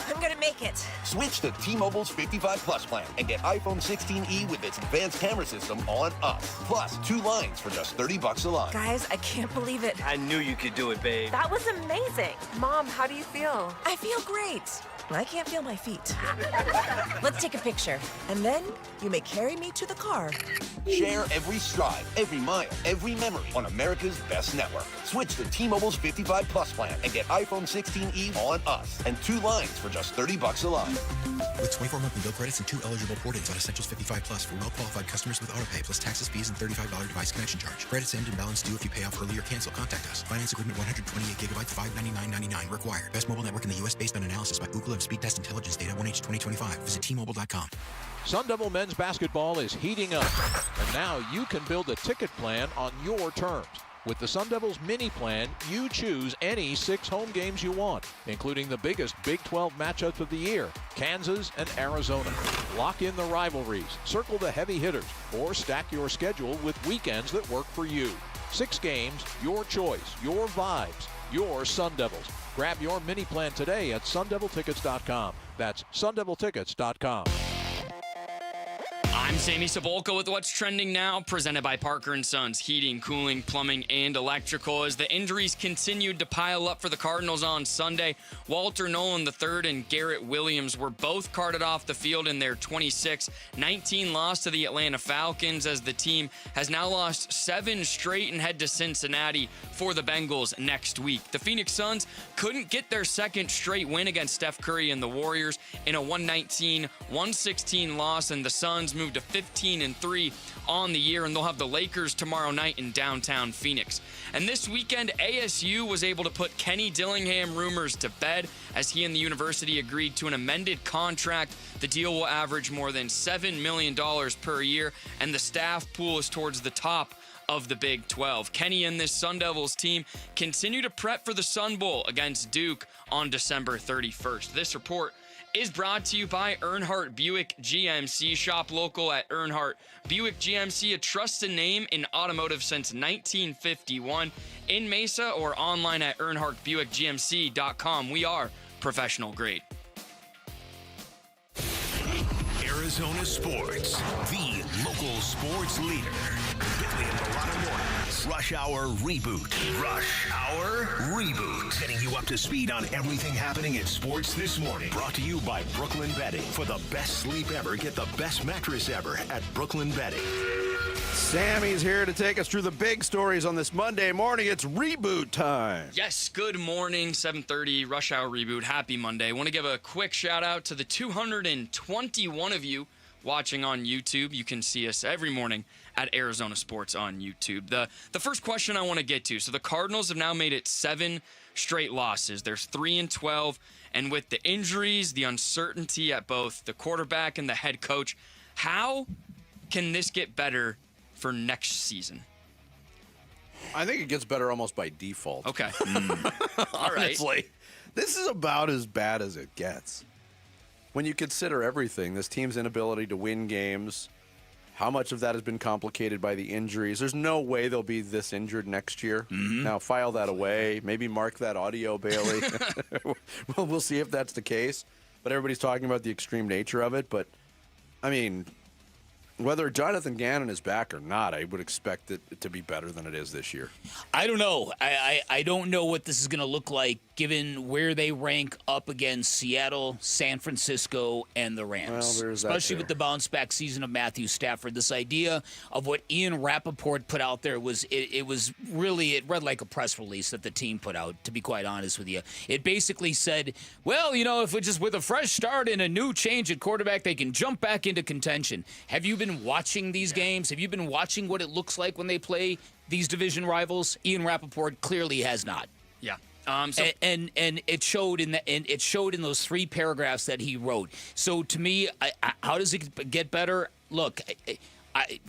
I'm gonna make it. Switch to T-Mobile's 55 Plus plan and get iPhone 16e with its advanced camera system on us. Plus 2 lines for just $30 a line. Guys, I can't believe it. I knew you could do it, babe. That was amazing. Mom, how do you feel? I feel great. I can't feel my feet. Let's take a picture. And then you may carry me to the car. Share every stride, every mile, every memory on America's best network. Switch to T-Mobile's 55 Plus plan and get iPhone 16e on us and 2 lines for just $30 a line. With 24 monthly bill credits and 2 eligible port-ins on Essentials 55 Plus for well-qualified customers with autopay plus taxes, fees, and $35 device connection charge. Credits end and balance due if you pay off early or cancel. Contact us. Finance agreement 128 gigabytes, $599.99 required. Best mobile network in the U.S. based on analysis by Ookla of Speed Test Intelligence data 1H 2025. Visit T-Mobile.com. Sun Devil men's basketball is heating up, and now you can build a ticket plan on your terms. With the Sun Devils mini plan, you choose any 6 home games you want, including the biggest Big 12 matchups of the year, Kansas and Arizona. Lock in the rivalries, circle the heavy hitters, or stack your schedule with weekends that work for you. 6 games, your choice, your vibes, your Sun Devils. Grab your mini plan today at sundeviltickets.com. That's sundeviltickets.com. I'm Sammy Cebulka with What's Trending Now, presented by Parker & Sons Heating, Cooling, Plumbing, and Electrical. As the injuries continued to pile up for the Cardinals on Sunday, Walter Nolan III and Garrett Williams were both carted off the field in their 26-19 loss to the Atlanta Falcons, as the team has now lost 7 straight and head to Cincinnati for the Bengals next week. The Phoenix Suns couldn't get their 2nd straight win against Steph Curry and the Warriors in a 119-116 loss, and the Suns moved to 15-3 on the year, and they'll have the Lakers tomorrow night in downtown Phoenix. And this weekend, ASU was able to put Kenny Dillingham rumors to bed as he and the university agreed to an amended contract. The deal will average more than $7 million per year, and the staff pool is towards the top of the Big 12. Kenny and this Sun Devils team continue to prep for the Sun Bowl against Duke on December 31st. This report is brought to you by Earnhardt Buick GMC. Shop local at Earnhardt Buick GMC, a trusted name in automotive since 1951. In Mesa or online at EarnhardtBuickGMC.com. We are professional grade. Arizona Sports, the local sports leader. Bentley and Milano Mornings. Rush Hour Reboot. Rush Hour Reboot. Getting you up to speed on everything happening in sports this morning. Brought to you by Brooklyn Bedding. For the best sleep ever, get the best mattress ever at Brooklyn Bedding. Sammy's here to take us through the big stories on this Monday morning. It's reboot time. Yes, good morning, 7:30, Rush Hour Reboot. Happy Monday. I want to give a quick shout out to the 221 of you watching on YouTube, you can see us every morning at Arizona Sports on YouTube. The first question I want to get to, so the Cardinals have now made it 7 straight losses. There's 3-12, and with the injuries, the uncertainty at both the quarterback and the head coach, how can this get better for next season? I think it gets better almost by default. Okay. All right. Honestly, this is about as bad as it gets. When you consider everything, this team's inability to win games, how much of that has been complicated by the injuries. There's no way they'll be this injured next year. Now, file that away. Maybe mark that audio, Bailey. We'll see if that's the case. But everybody's talking about the extreme nature of it. But, I mean, whether Jonathan Ganon is back or not, I would expect it to be better than it is this year. I don't know. I don't know what this is going to look like given where they rank up against Seattle, San Francisco, and the Rams. Well, there's especially that with the bounce-back season of Matthew Stafford. This idea of what Ian Rappaport put out there was it read like a press release that the team put out, to be quite honest with you. It basically said, well, if we're just with a fresh start and a new change at quarterback, they can jump back into contention. Have you been watching these games? Have you been watching what it looks like when they play these division rivals? Ian Rappaport clearly has not. Yeah. And it showed in those 3 paragraphs that he wrote. So to me, how does it get better? Look,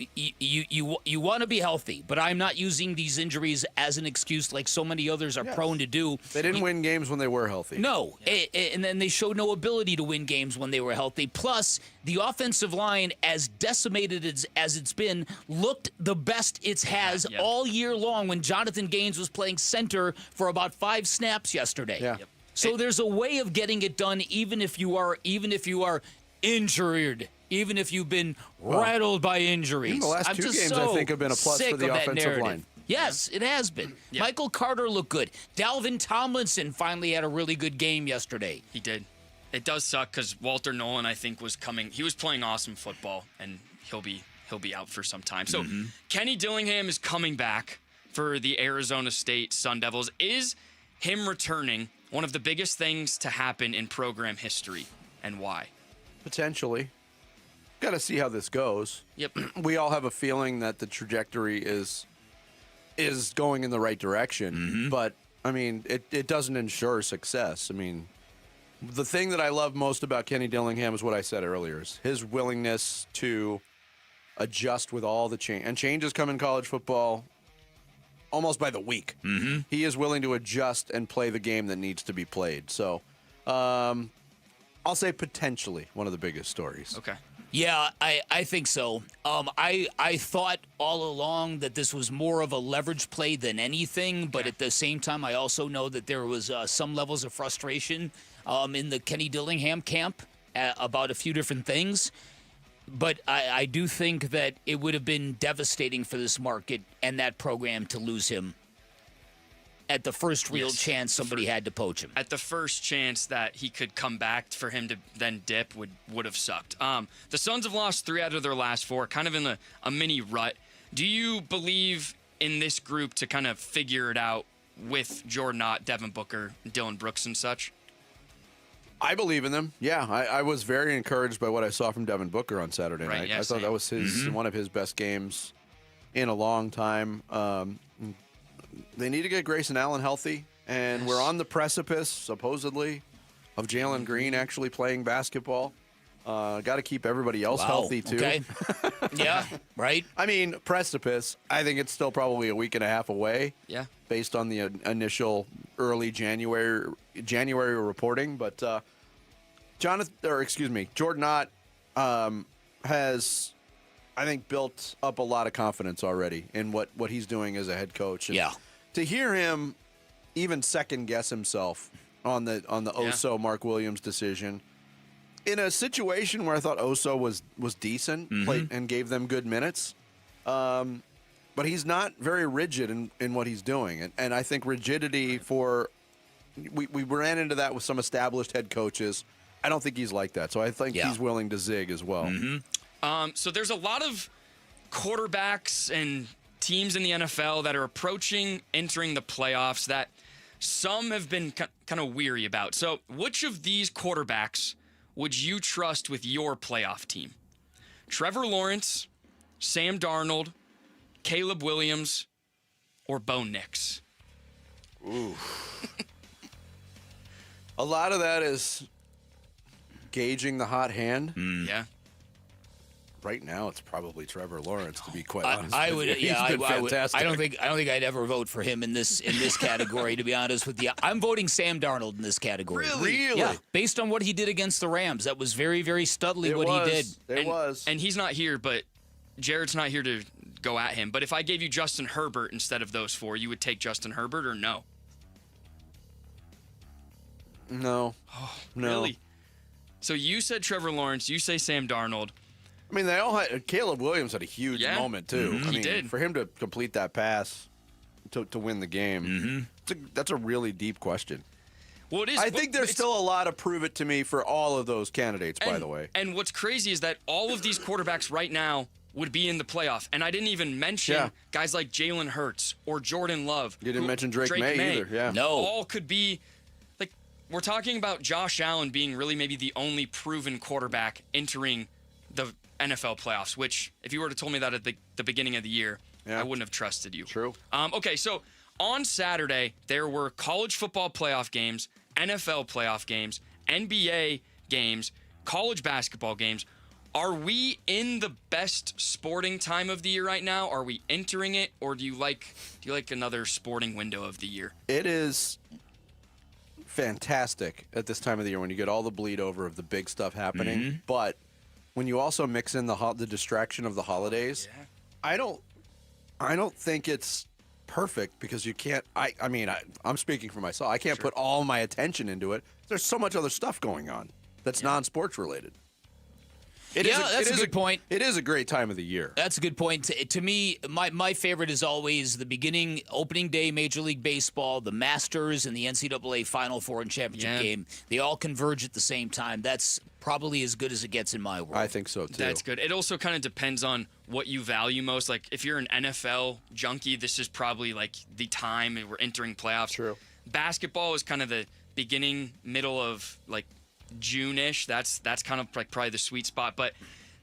you want to be healthy, but I'm not using these injuries as an excuse like so many others are prone to do. They didn't win games when they were healthy. No, and then they showed no ability to win games when they were healthy. Plus, the offensive line, as decimated as it's been, looked the best it has all year long when Jonathan Gaines was playing center for about 5 snaps yesterday. Yeah. So there's a way of getting it done, even if you are injured. Even if you've been rattled by injuries. The last 2 games, I think, have been a plus for the offensive line. Yes, it has been. Yeah. Michael Carter looked good. Dalvin Tomlinson finally had a really good game yesterday. He did. It does suck because Walter Nolan, I think, was coming. He was playing awesome football, and he'll be out for some time. So Kenny Dillingham is coming back for the Arizona State Sun Devils. Is him returning one of the biggest things to happen in program history, and why? Potentially. Got to see how this goes. Yep. We all have a feeling that the trajectory is going in the right direction, but I mean, it doesn't ensure success. I mean, the thing that I love most about Kenny Dillingham is what I said earlier: is his willingness to adjust with all the change. And changes come in college football almost by the week. He is willing to adjust and play the game that needs to be played. So, I'll say potentially one of the biggest stories. Okay. Yeah, I think so. I thought all along that this was more of a leverage play than anything, but at the same time, I also know that there was some levels of frustration in the Kenny Dillingham camp about a few different things. But I do think that it would have been devastating for this market and that program to lose him at the first real chance somebody had to poach him. At the first chance that he could come back, for him to then dip would have sucked. The Suns have lost 3 out of their last 4, kind of in a mini rut. Do you believe in this group to kind of figure it out with Jordan Ott, Devin Booker, Dylan Brooks, and such? I believe in them. Yeah, I was very encouraged by what I saw from Devin Booker on Saturday night. Yeah, I thought that was one of his best games in a long time. They need to get Grayson Allen healthy, and we're on the precipice, supposedly, of Jalen Green actually playing basketball. Got to keep everybody else healthy, too. Okay. Yeah, right? I mean, precipice, I think it's still probably a week and a half away. Yeah. Based on the initial early January reporting. But Jordan Ott has, I think, built up a lot of confidence already in what he's doing as a head coach. And to hear him even second guess himself on the Oso Mark Williams decision in a situation where I thought Oso was decent, played and gave them good minutes. But he's not very rigid in what he's doing. And I think rigidity we ran into that with some established head coaches. I don't think he's like that. So I think he's willing to zig as well. So there's a lot of quarterbacks and teams in the NFL that are entering the playoffs that some have been kind of weary about. So which of these quarterbacks would you trust with your playoff team? Trevor Lawrence, Sam Darnold, Caleb Williams, or Bo Nix? Ooh. A lot of that is gauging the hot hand. Yeah. Right now, it's probably Trevor Lawrence, to be quite honest. I would. He's Yeah, been fantastic. I don't think I'd ever vote for him in this category. To be honest with you, I'm voting Sam Darnold in this category. Really? Yeah. Based on what he did against the Rams, that was very, very studly he did. It was. And he's not here, but Jared's not here to go at him. But if I gave you Justin Herbert instead of those four, you would take Justin Herbert or no? No. Oh, no. Really? So you said Trevor Lawrence. You say Sam Darnold. I mean, they all had. Caleb Williams had a huge moment too. Mm-hmm. I mean, He did. For him to complete that pass to win the game, that's a really deep question. Well, it is. I think there's still a lot of prove it to me for all of those candidates. By the way, and what's crazy is that all of these quarterbacks right now would be in the playoff, and I didn't even mention guys like Jalen Hurts or Jordan Love. You didn't mention Drake May either. Yeah, no, all could be. Like, we're talking about Josh Allen being really maybe the only proven quarterback entering the NFL playoffs, which if you were to told me that at the beginning of the year, I wouldn't have trusted you. True. Okay, so on Saturday, there were college football playoff games, NFL playoff games, NBA games, college basketball games. Are we in the best sporting time of the year right now? Are we entering it, or do you like another sporting window of the year? It is fantastic at this time of the year when you get all the bleed over of the big stuff happening, but when you also mix in the distraction of the holidays, I don't think it's perfect because you can't. I'm speaking for myself. I can't put all my attention into it. There's so much other stuff going on that's non-sports related. That's a good point. It is a great time of the year. That's a good point. To me, my favorite is always the opening day, Major League Baseball, the Masters, and the NCAA Final Four and Championship game. They all converge at the same time. That's probably as good as it gets in my world. I think so, too. That's good. It also kind of depends on what you value most. Like, if you're an NFL junkie, this is probably, like, the time we're entering playoffs. True. Basketball is kind of the beginning, middle of, like, June-ish. That's kind of like probably the sweet spot. But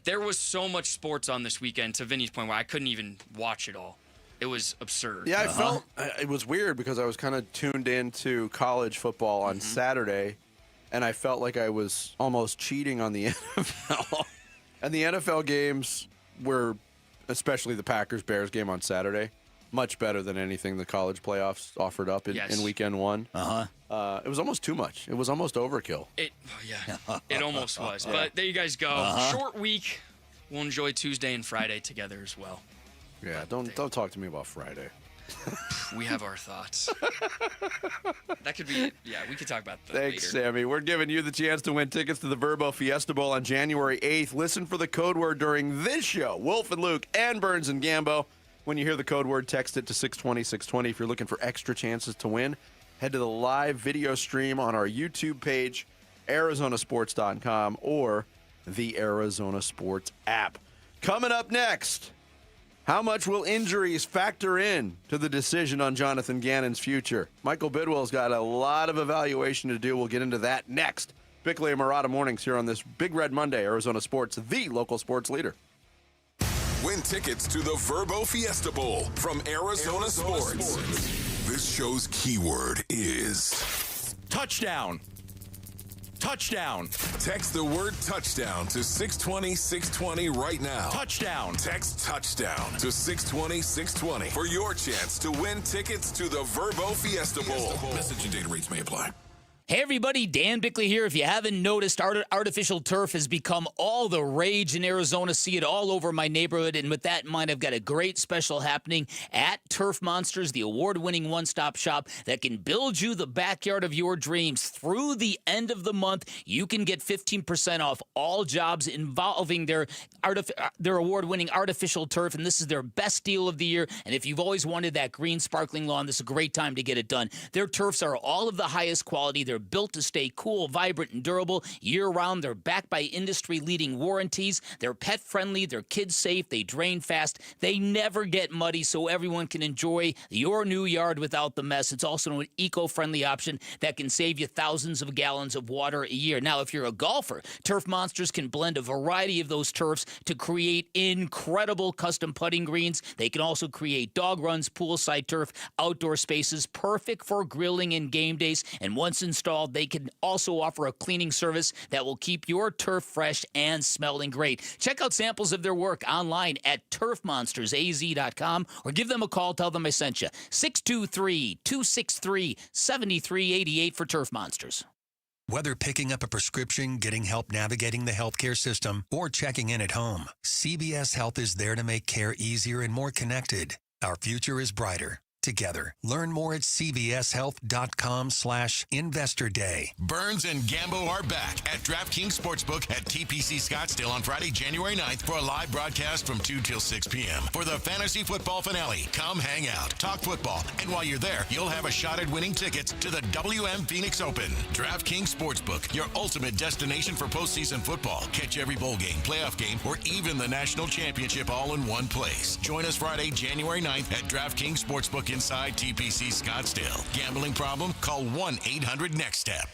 there was so much sports on this weekend, to Vinny's point, where I couldn't even watch it all. It was absurd. Yeah, I felt it was weird because I was kind of tuned into college football on Saturday, and I felt like I was almost cheating on the NFL. And the NFL games were, especially the Packers-Bears game on Saturday, much better than anything the college playoffs offered up in weekend one. It was almost too much. It was almost overkill. It almost was. But there you guys go. Short week. We'll enjoy Tuesday and Friday together as well. Yeah, don't talk to me about Friday. We have our thoughts. That could be, we could talk about that Thanks, later. Sammy. We're giving you the chance to win tickets to the Verbo Fiesta Bowl on January 8th. Listen for the code word during this show. Wolf and Luke and Burns and Gambo. When you hear the code word, text it to 620-620. If you're looking for extra chances to win, head to the live video stream on our YouTube page, ArizonaSports.com, or the Arizona Sports app. Coming up next, how much will injuries factor in to the decision on Jonathan Gannon's future? Michael Bidwell's got a lot of evaluation to do. We'll get into that next. Bickley and Murata Mornings here on this Big Red Monday, Arizona Sports, the local sports leader. Win tickets to the Verbo Fiesta Bowl from Arizona Sports. This show's keyword is touchdown. Touchdown. Text the word touchdown to 620-620 right now. Touchdown. Text touchdown to 620-620 for your chance to win tickets to the Verbo Fiesta Bowl. Message and data rates may apply. Hey everybody, Dan Bickley here. If you haven't noticed, artificial turf has become all the rage in Arizona. See it all over my neighborhood. And with that in mind, I've got a great special happening at Turf Monsters, the award-winning one-stop shop that can build you the backyard of your dreams. Through the end of the month, you can get 15% off all jobs involving their award-winning artificial turf. And this is their best deal of the year. And if you've always wanted that green sparkling lawn, this is a great time to get it done. Their turfs are all of the highest quality. They're They're built to stay cool, vibrant, and durable year-round. They're backed by industry-leading warranties. They're pet-friendly. They're kid-safe. They drain fast. They never get muddy, so everyone can enjoy your new yard without the mess. It's also an eco-friendly option that can save you thousands of gallons of water a year. Now, if you're a golfer, Turf Monsters can blend a variety of those turfs to create incredible custom putting greens. They can also create dog runs, poolside turf, outdoor spaces, perfect for grilling and game days. And once installed, they can also offer a cleaning service that will keep your turf fresh and smelling great. Check out samples of their work online at turfmonstersaz.com or give them a call. Tell them I sent you. 623-263-7388 for Turf Monsters. Whether picking up a prescription, getting help navigating the healthcare system, or checking in at home, CBS Health is there to make care easier and more connected. Our future is brighter together. Learn more at cbshealth.com/Investor Day. Burns and Gambo are back at DraftKings Sportsbook at TPC Scottsdale on Friday, January 9th for a live broadcast from 2 till 6 p.m. for the fantasy football finale. Come hang out, talk football, and while you're there, you'll have a shot at winning tickets to the WM Phoenix Open. DraftKings Sportsbook, your ultimate destination for postseason football. Catch every bowl game, playoff game, or even the national championship all in one place. Join us Friday, January 9th at DraftKings Sportsbook inside TPC Scottsdale. Gambling problem? Call 1-800-NEXT-STEP.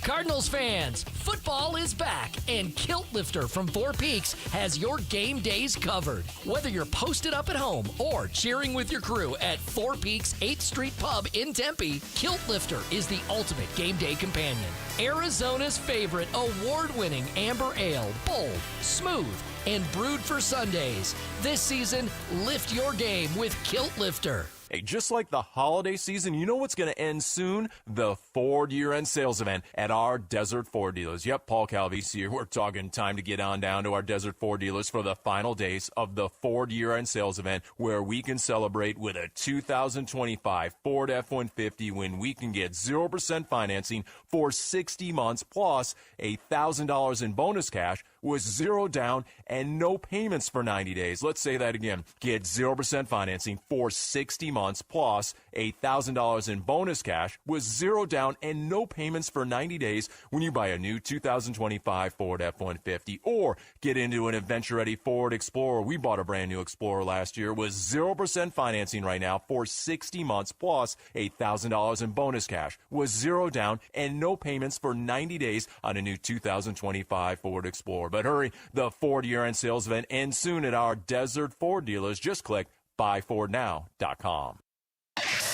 Cardinals fans, football is back, and Kilt Lifter from Four Peaks has your game days covered. Whether you're posted up at home or cheering with your crew at Four Peaks 8th Street Pub in Tempe, Kilt Lifter is the ultimate game day companion. Arizona's favorite award-winning amber ale, bold, smooth, and brewed for Sundays. This season, lift your game with Kilt Lifter. Hey, just like the holiday season, you know what's going to end soon? The Ford year-end sales event at our Desert Ford dealers. Yep, Paul Calvi's here. We're talking time to get on down to our Desert Ford dealers for the final days of the Ford year-end sales event, where we can celebrate with a 2025 Ford F-150 when we can get 0% financing for 60 months plus $1,000 in bonus cash with zero down and no payments for 90 days. Let's say that again. Get 0% financing for 60 months plus $1,000 in bonus cash with zero down and no payments for 90 days when you buy a new 2025 Ford F-150 or get into an adventure-ready Ford Explorer. We bought a brand new Explorer last year with 0% financing right now for 60 months plus $1,000 in bonus cash with zero down and no payments for 90 days on a new 2025 Ford Explorer. But hurry, the Ford year-end sales event ends soon at our Desert Ford dealers. Just click buyfordnow.com.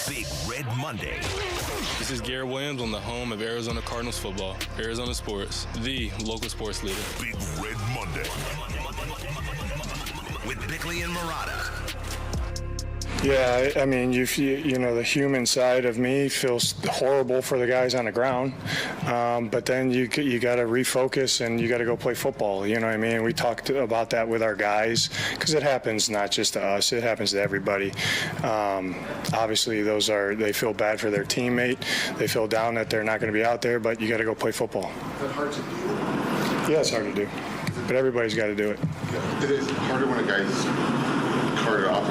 Big Red Monday. This is Garrett Williams on the home of Arizona Cardinals football. Arizona Sports, the local sports leader. Big Red Monday. With Bickley and Murata. Yeah, I mean, you know, the human side of me feels horrible for the guys on the ground, but then you got to refocus and you got to go play football. You know what I mean? We talked about that with our guys because it happens not just to us; it happens to everybody. Obviously, they feel bad for their teammate. They feel down that they're not going to be out there, but you got to go play football. Is that hard to do? Yeah, it's hard to do, but everybody's got to do it. It is harder when a guy's carted off.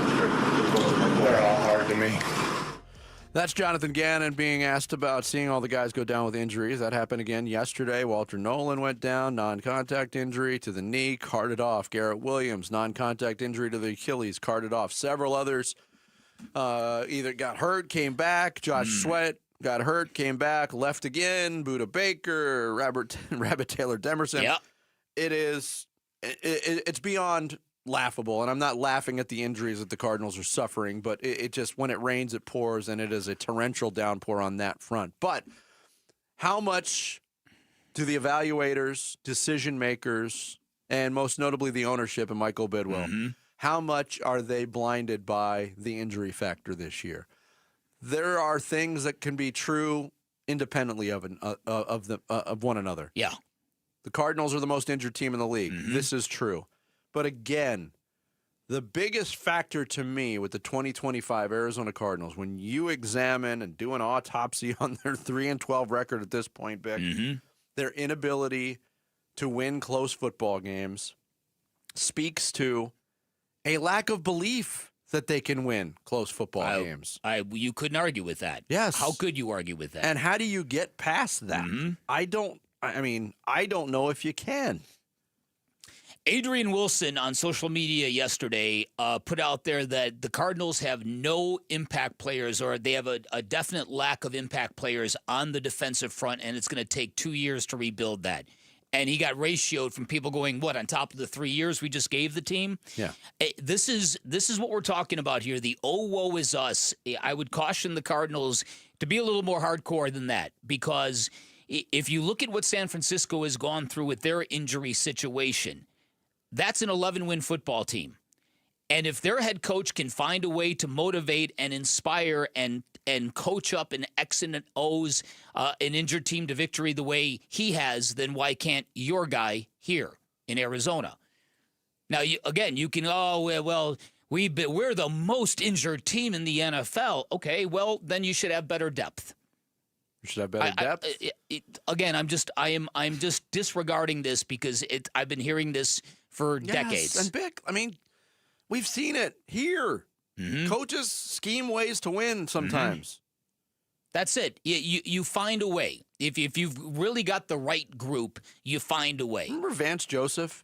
They're all hard to me. That's Jonathan Gannon being asked about seeing all the guys go down with injuries. That happened again yesterday. Walter Nolan went down, non-contact injury to the knee, carted off. Garrett Williams, non-contact injury to the Achilles, carted off. Several others either got hurt, came back. Josh Sweat got hurt, came back, left again. Buda Baker, Rabbit Taylor Demerson. Yep. It's beyond laughable, and I'm not laughing at the injuries that the Cardinals are suffering, but it just, when it rains, it pours, and it is a torrential downpour on that front. But how much do the evaluators, decision makers, and most notably the ownership and Michael Bidwell, how much are they blinded by the injury factor this year? There are things that can be true independently of one another. Yeah. The Cardinals are the most injured team in the league. This is true. But again, the biggest factor to me with the 2025 Arizona Cardinals, when you examine and do an autopsy on their 3-12 record at this point, Vic, their inability to win close football games speaks to a lack of belief that they can win close football games. You couldn't argue with that. Yes. How could you argue with that? And how do you get past that? I don't know if you can. Adrian Wilson on social media yesterday put out there that the Cardinals have no impact players, or they have a definite lack of impact players on the defensive front, and it's going to take 2 years to rebuild that. And he got ratioed from people going, what, on top of the 3 years we just gave the team? Yeah. This is what we're talking about here. The oh, woe is us. I would caution the Cardinals to be a little more hardcore than that, because if you look at what San Francisco has gone through with their injury situation, that's an 11-win football team. And if their head coach can find a way to motivate and inspire and coach up an X and an O's, an injured team to victory the way he has, then why can't your guy here in Arizona? Now, you can, we're the most injured team in the NFL. Okay, well, then you should have better depth. You should have better depth. I'm just disregarding this because I've been hearing this for decades. And Bick, we've seen it here. Coaches scheme ways to win sometimes. That's it. You find a way. If you've really got the right group, you find a way. Remember Vance Joseph?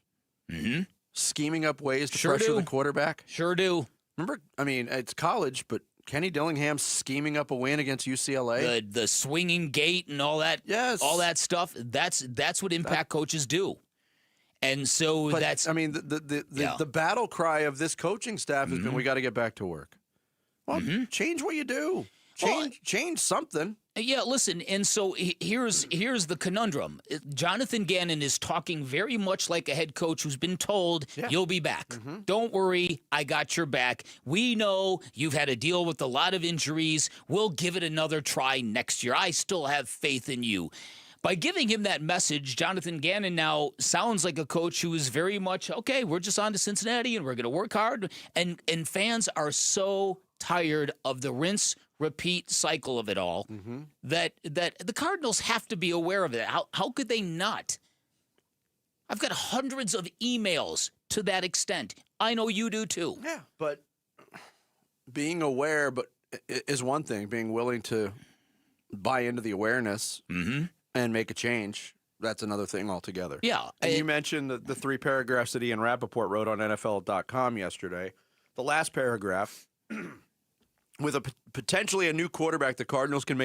Scheming up ways to Sure pressure do. the quarterback? Sure do. Remember, it's college, but Kenny Dillingham scheming up a win against UCLA? The swinging gate and all that. Yes. All that stuff. That's what impact coaches do. And so that's the battle cry of this coaching staff has been, we got to get back to work. Well, change what you do. Change something. Yeah, listen, and so here's the conundrum. Jonathan Ganon is talking very much like a head coach who's been told, you'll be back. Don't worry, I got your back. We know you've had to deal with a lot of injuries. We'll give it another try next year. I still have faith in you. By giving him that message, Jonathan Ganon now sounds like a coach who is very much, okay, we're just on to Cincinnati and we're going to work hard. And fans are so tired of the rinse, repeat cycle of it all that the Cardinals have to be aware of it. How could they not? I've got hundreds of emails to that extent. I know you do too. Yeah, but being aware is one thing. Being willing to buy into the awareness and make a change, that's another thing altogether. Yeah. And you mentioned the 3 paragraphs that Ian Rappaport wrote on NFL.com yesterday. The last paragraph, with potentially a new quarterback, the Cardinals can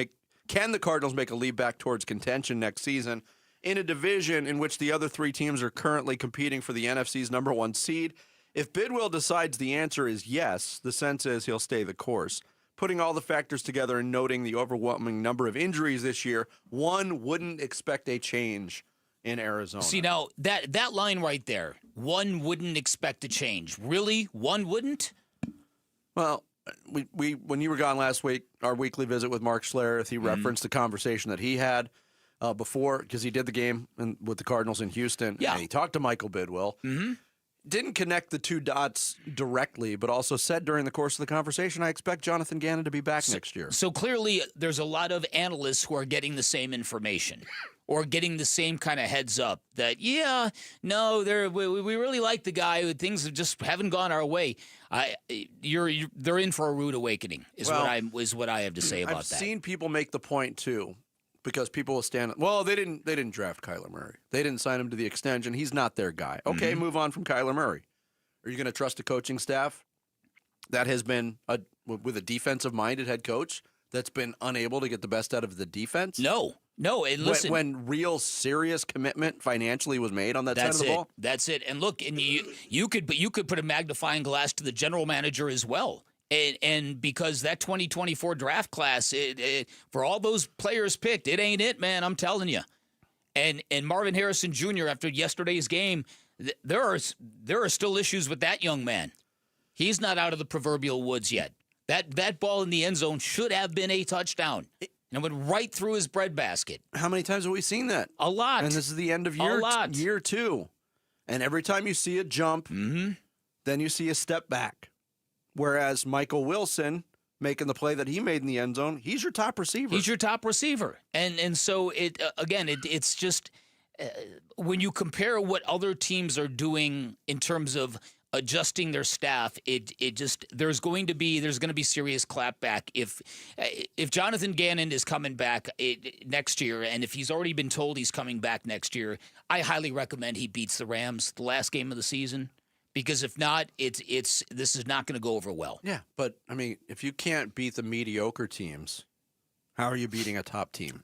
the Cardinals make a leap back towards contention next season in a division in which the other 3 teams are currently competing for the NFC's number 1 seed? If Bidwill decides the answer is yes, the sense is he'll stay the course. Putting all the factors together and noting the overwhelming number of injuries this year, one wouldn't expect a change in Arizona. See, now, that line right there, one wouldn't expect a change. Really? One wouldn't? Well, we when you were gone last week, our weekly visit with Mark Schlereth, he referenced the conversation that he had before, because he did the game with the Cardinals in Houston. Yeah. And he talked to Michael Bidwill. Didn't connect the 2 dots directly, but also said during the course of the conversation, I expect Jonathan Gannon to be back next year. So clearly there's a lot of analysts who are getting the same information or getting the same kind of heads up that, we really like the guy. Things just haven't gone our way. They're in for a rude awakening is what I have to say about that. I've seen people make the point, too, because people will stand, they didn't draft Kyler Murray. They didn't sign him to the extension. He's not their guy. Okay, move on from Kyler Murray. Are you going to trust a coaching staff that has been with a defensive-minded head coach that's been unable to get the best out of the defense? No. And listen, when real serious commitment financially was made on that side of the ball? That's it. And look, and you could put a magnifying glass to the general manager as well. And because that 2024 draft class, for all those players picked, it ain't it, man. I'm telling you. And Marvin Harrison Jr. after yesterday's game, there are still issues with that young man. He's not out of the proverbial woods yet. That ball in the end zone should have been a touchdown. And it went right through his breadbasket. How many times have we seen that? A lot. And this is the end of year 2. And every time you see a jump, then you see a step back. Whereas Michael Wilson making the play that he made in the end zone, he's your top receiver. He's your top receiver. And so, it's just when you compare what other teams are doing in terms of adjusting their staff, there's going to be serious clapback if Jonathan Ganon is coming back next year, and if he's already been told he's coming back next year, I highly recommend he beats the Rams the last game of the season, because if not, this is not going to go over well. Yeah, but I mean, if you can't beat the mediocre teams, how are you beating a top team?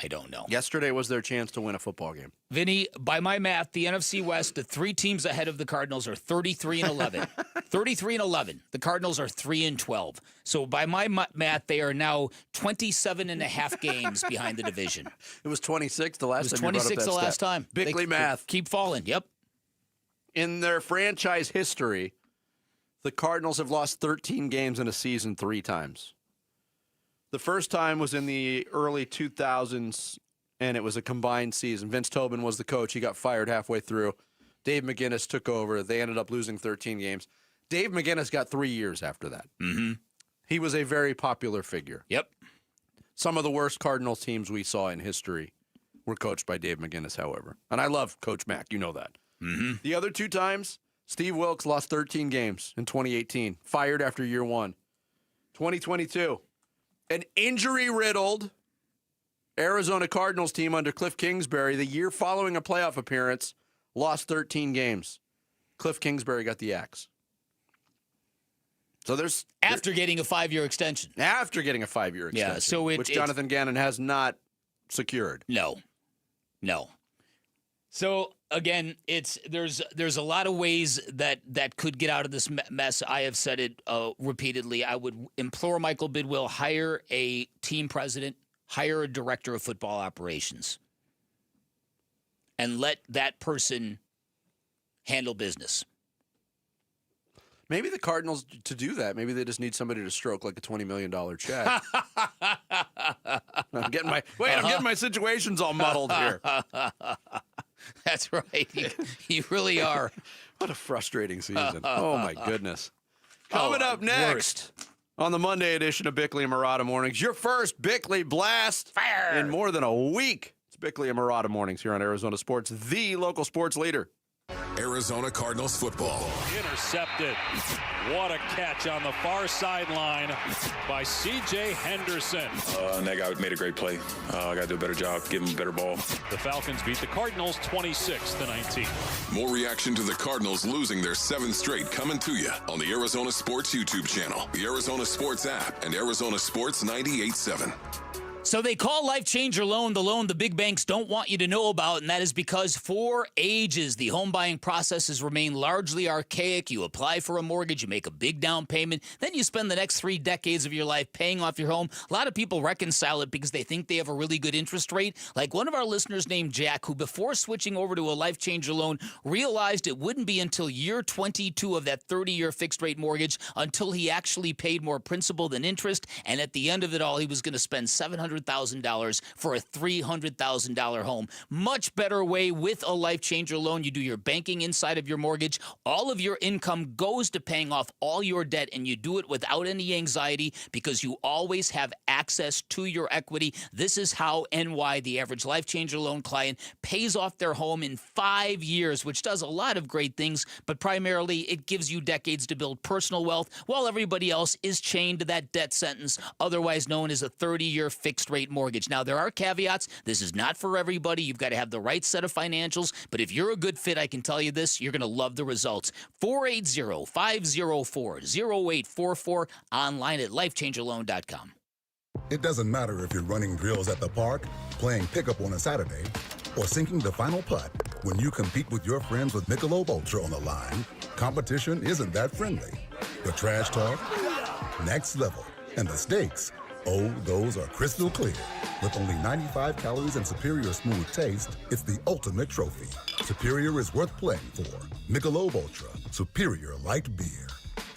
I don't know. Yesterday was their chance to win a football game. Vinny, by my math, the NFC West, the 3 teams ahead of the Cardinals are 33-11. 33-11. The Cardinals are 3-12. So by my math, they are now 27.5 games behind the division. It was 26 the last time. It was 26 the last time. Bickley math. Keep falling. Yep. In their franchise history, the Cardinals have lost 13 games in a season 3 times. The first time was in the early 2000s, and it was a combined season. Vince Tobin was the coach. He got fired halfway through. Dave McGinnis took over. They ended up losing 13 games. Dave McGinnis got 3 years after that. Mm-hmm. He was a very popular figure. Yep. Some of the worst Cardinals teams we saw in history were coached by Dave McGinnis, however. And I love Coach Mack. You know that. Mm-hmm. The other 2 times, Steve Wilkes lost 13 games in 2018. Fired after year 1. 2022. An injury-riddled Arizona Cardinals team under Cliff Kingsbury, the year following a playoff appearance, lost 13 games. Cliff Kingsbury got the axe. So after getting a 5-year extension. After getting a 5-year extension, yeah, so which Jonathan Gannon has not secured. No. So again, there's a lot of ways that could get out of this mess. I have said it repeatedly. I would implore Michael Bidwill, hire a team president, hire a director of football operations, and let that person handle business. Maybe the Cardinals, to do that, maybe they just need somebody to stroke like a $20 million check. I'm getting my situations all muddled here. That's right. You really are. What a frustrating season. Oh, my goodness. Coming up next on the Monday edition of Bickley and Murata Mornings, your first Bickley Blast in more than a week. It's Bickley and Murata Mornings here on Arizona Sports, the local sports leader. Arizona Cardinals football. Intercepted. What a catch on the far sideline by C.J. Henderson. That guy made a great play. I got to do a better job, give him a better ball. The Falcons beat the Cardinals 26-19. More reaction to the Cardinals losing their 7th straight coming to you on the Arizona Sports YouTube channel, the Arizona Sports app, and Arizona Sports 98.7. So they call Life Changer Loan the loan the big banks don't want you to know about, and that is because for ages, the home buying process has remained largely archaic. You apply for a mortgage, you make a big down payment, then you spend the next 3 decades of your life paying off your home. A lot of people reconcile it because they think they have a really good interest rate. Like one of our listeners named Jack, who before switching over to a Life Changer Loan realized it wouldn't be until year 22 of that 30-year fixed rate mortgage until he actually paid more principal than interest, and at the end of it all, he was going to spend $700,000 for a $300,000 home. Much better way with a Life Changer Loan. You do your banking inside of your mortgage. All of your income goes to paying off all your debt, and you do it without any anxiety because you always have access to your equity. This is how and why the average Life Changer Loan client pays off their home in 5 years, which does a lot of great things, but primarily it gives you decades to build personal wealth while everybody else is chained to that debt sentence, otherwise known as a 30-year fixed rate mortgage. Now, there are caveats. This is not for everybody. You've got to have the right set of financials, but if you're a good fit, I can tell you this, you're going to love the results. 480-504-0844, online at lifechangerloan.com. It doesn't matter if you're running drills at the park, playing pickup on a Saturday, or sinking the final putt. When you compete with your friends with Michelob Ultra on the line, competition isn't that friendly. The trash talk, next level, and the stakes, oh, those are crystal clear. With only 95 calories and superior smooth taste, it's the ultimate trophy. Superior is worth playing for. Michelob Ultra, superior light beer.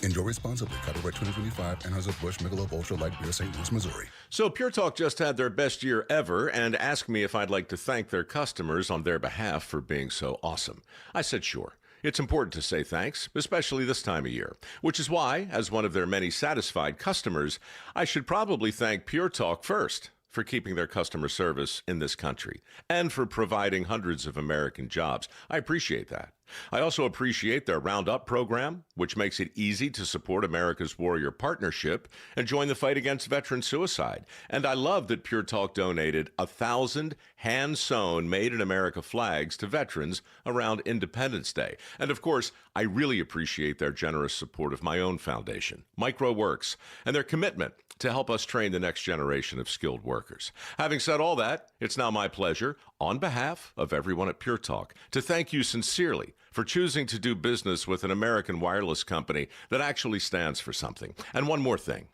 Enjoy responsibly. Copyright 2025, Anheuser-Busch Michelob Ultra Light Beer, St. Louis, Missouri. So Pure Talk just had their best year ever and asked me if I'd like to thank their customers on their behalf for being so awesome. I said sure. It's important to say thanks, especially this time of year, which is why, as one of their many satisfied customers, I should probably thank Pure Talk first for keeping their customer service in this country and for providing hundreds of American jobs. I appreciate that. I also appreciate their Roundup program, which makes it easy to support America's Warrior Partnership and join the fight against veteran suicide. And I love that Pure Talk donated 1,000 hand-sewn Made in America flags to veterans around Independence Day. And of course, I really appreciate their generous support of my own foundation, MicroWorks, and their commitment to help us train the next generation of skilled workers. Having said all that, it's now my pleasure, on behalf of everyone at Pure Talk, to thank you sincerely for choosing to do business with an American wireless company that actually stands for something. And one more thing.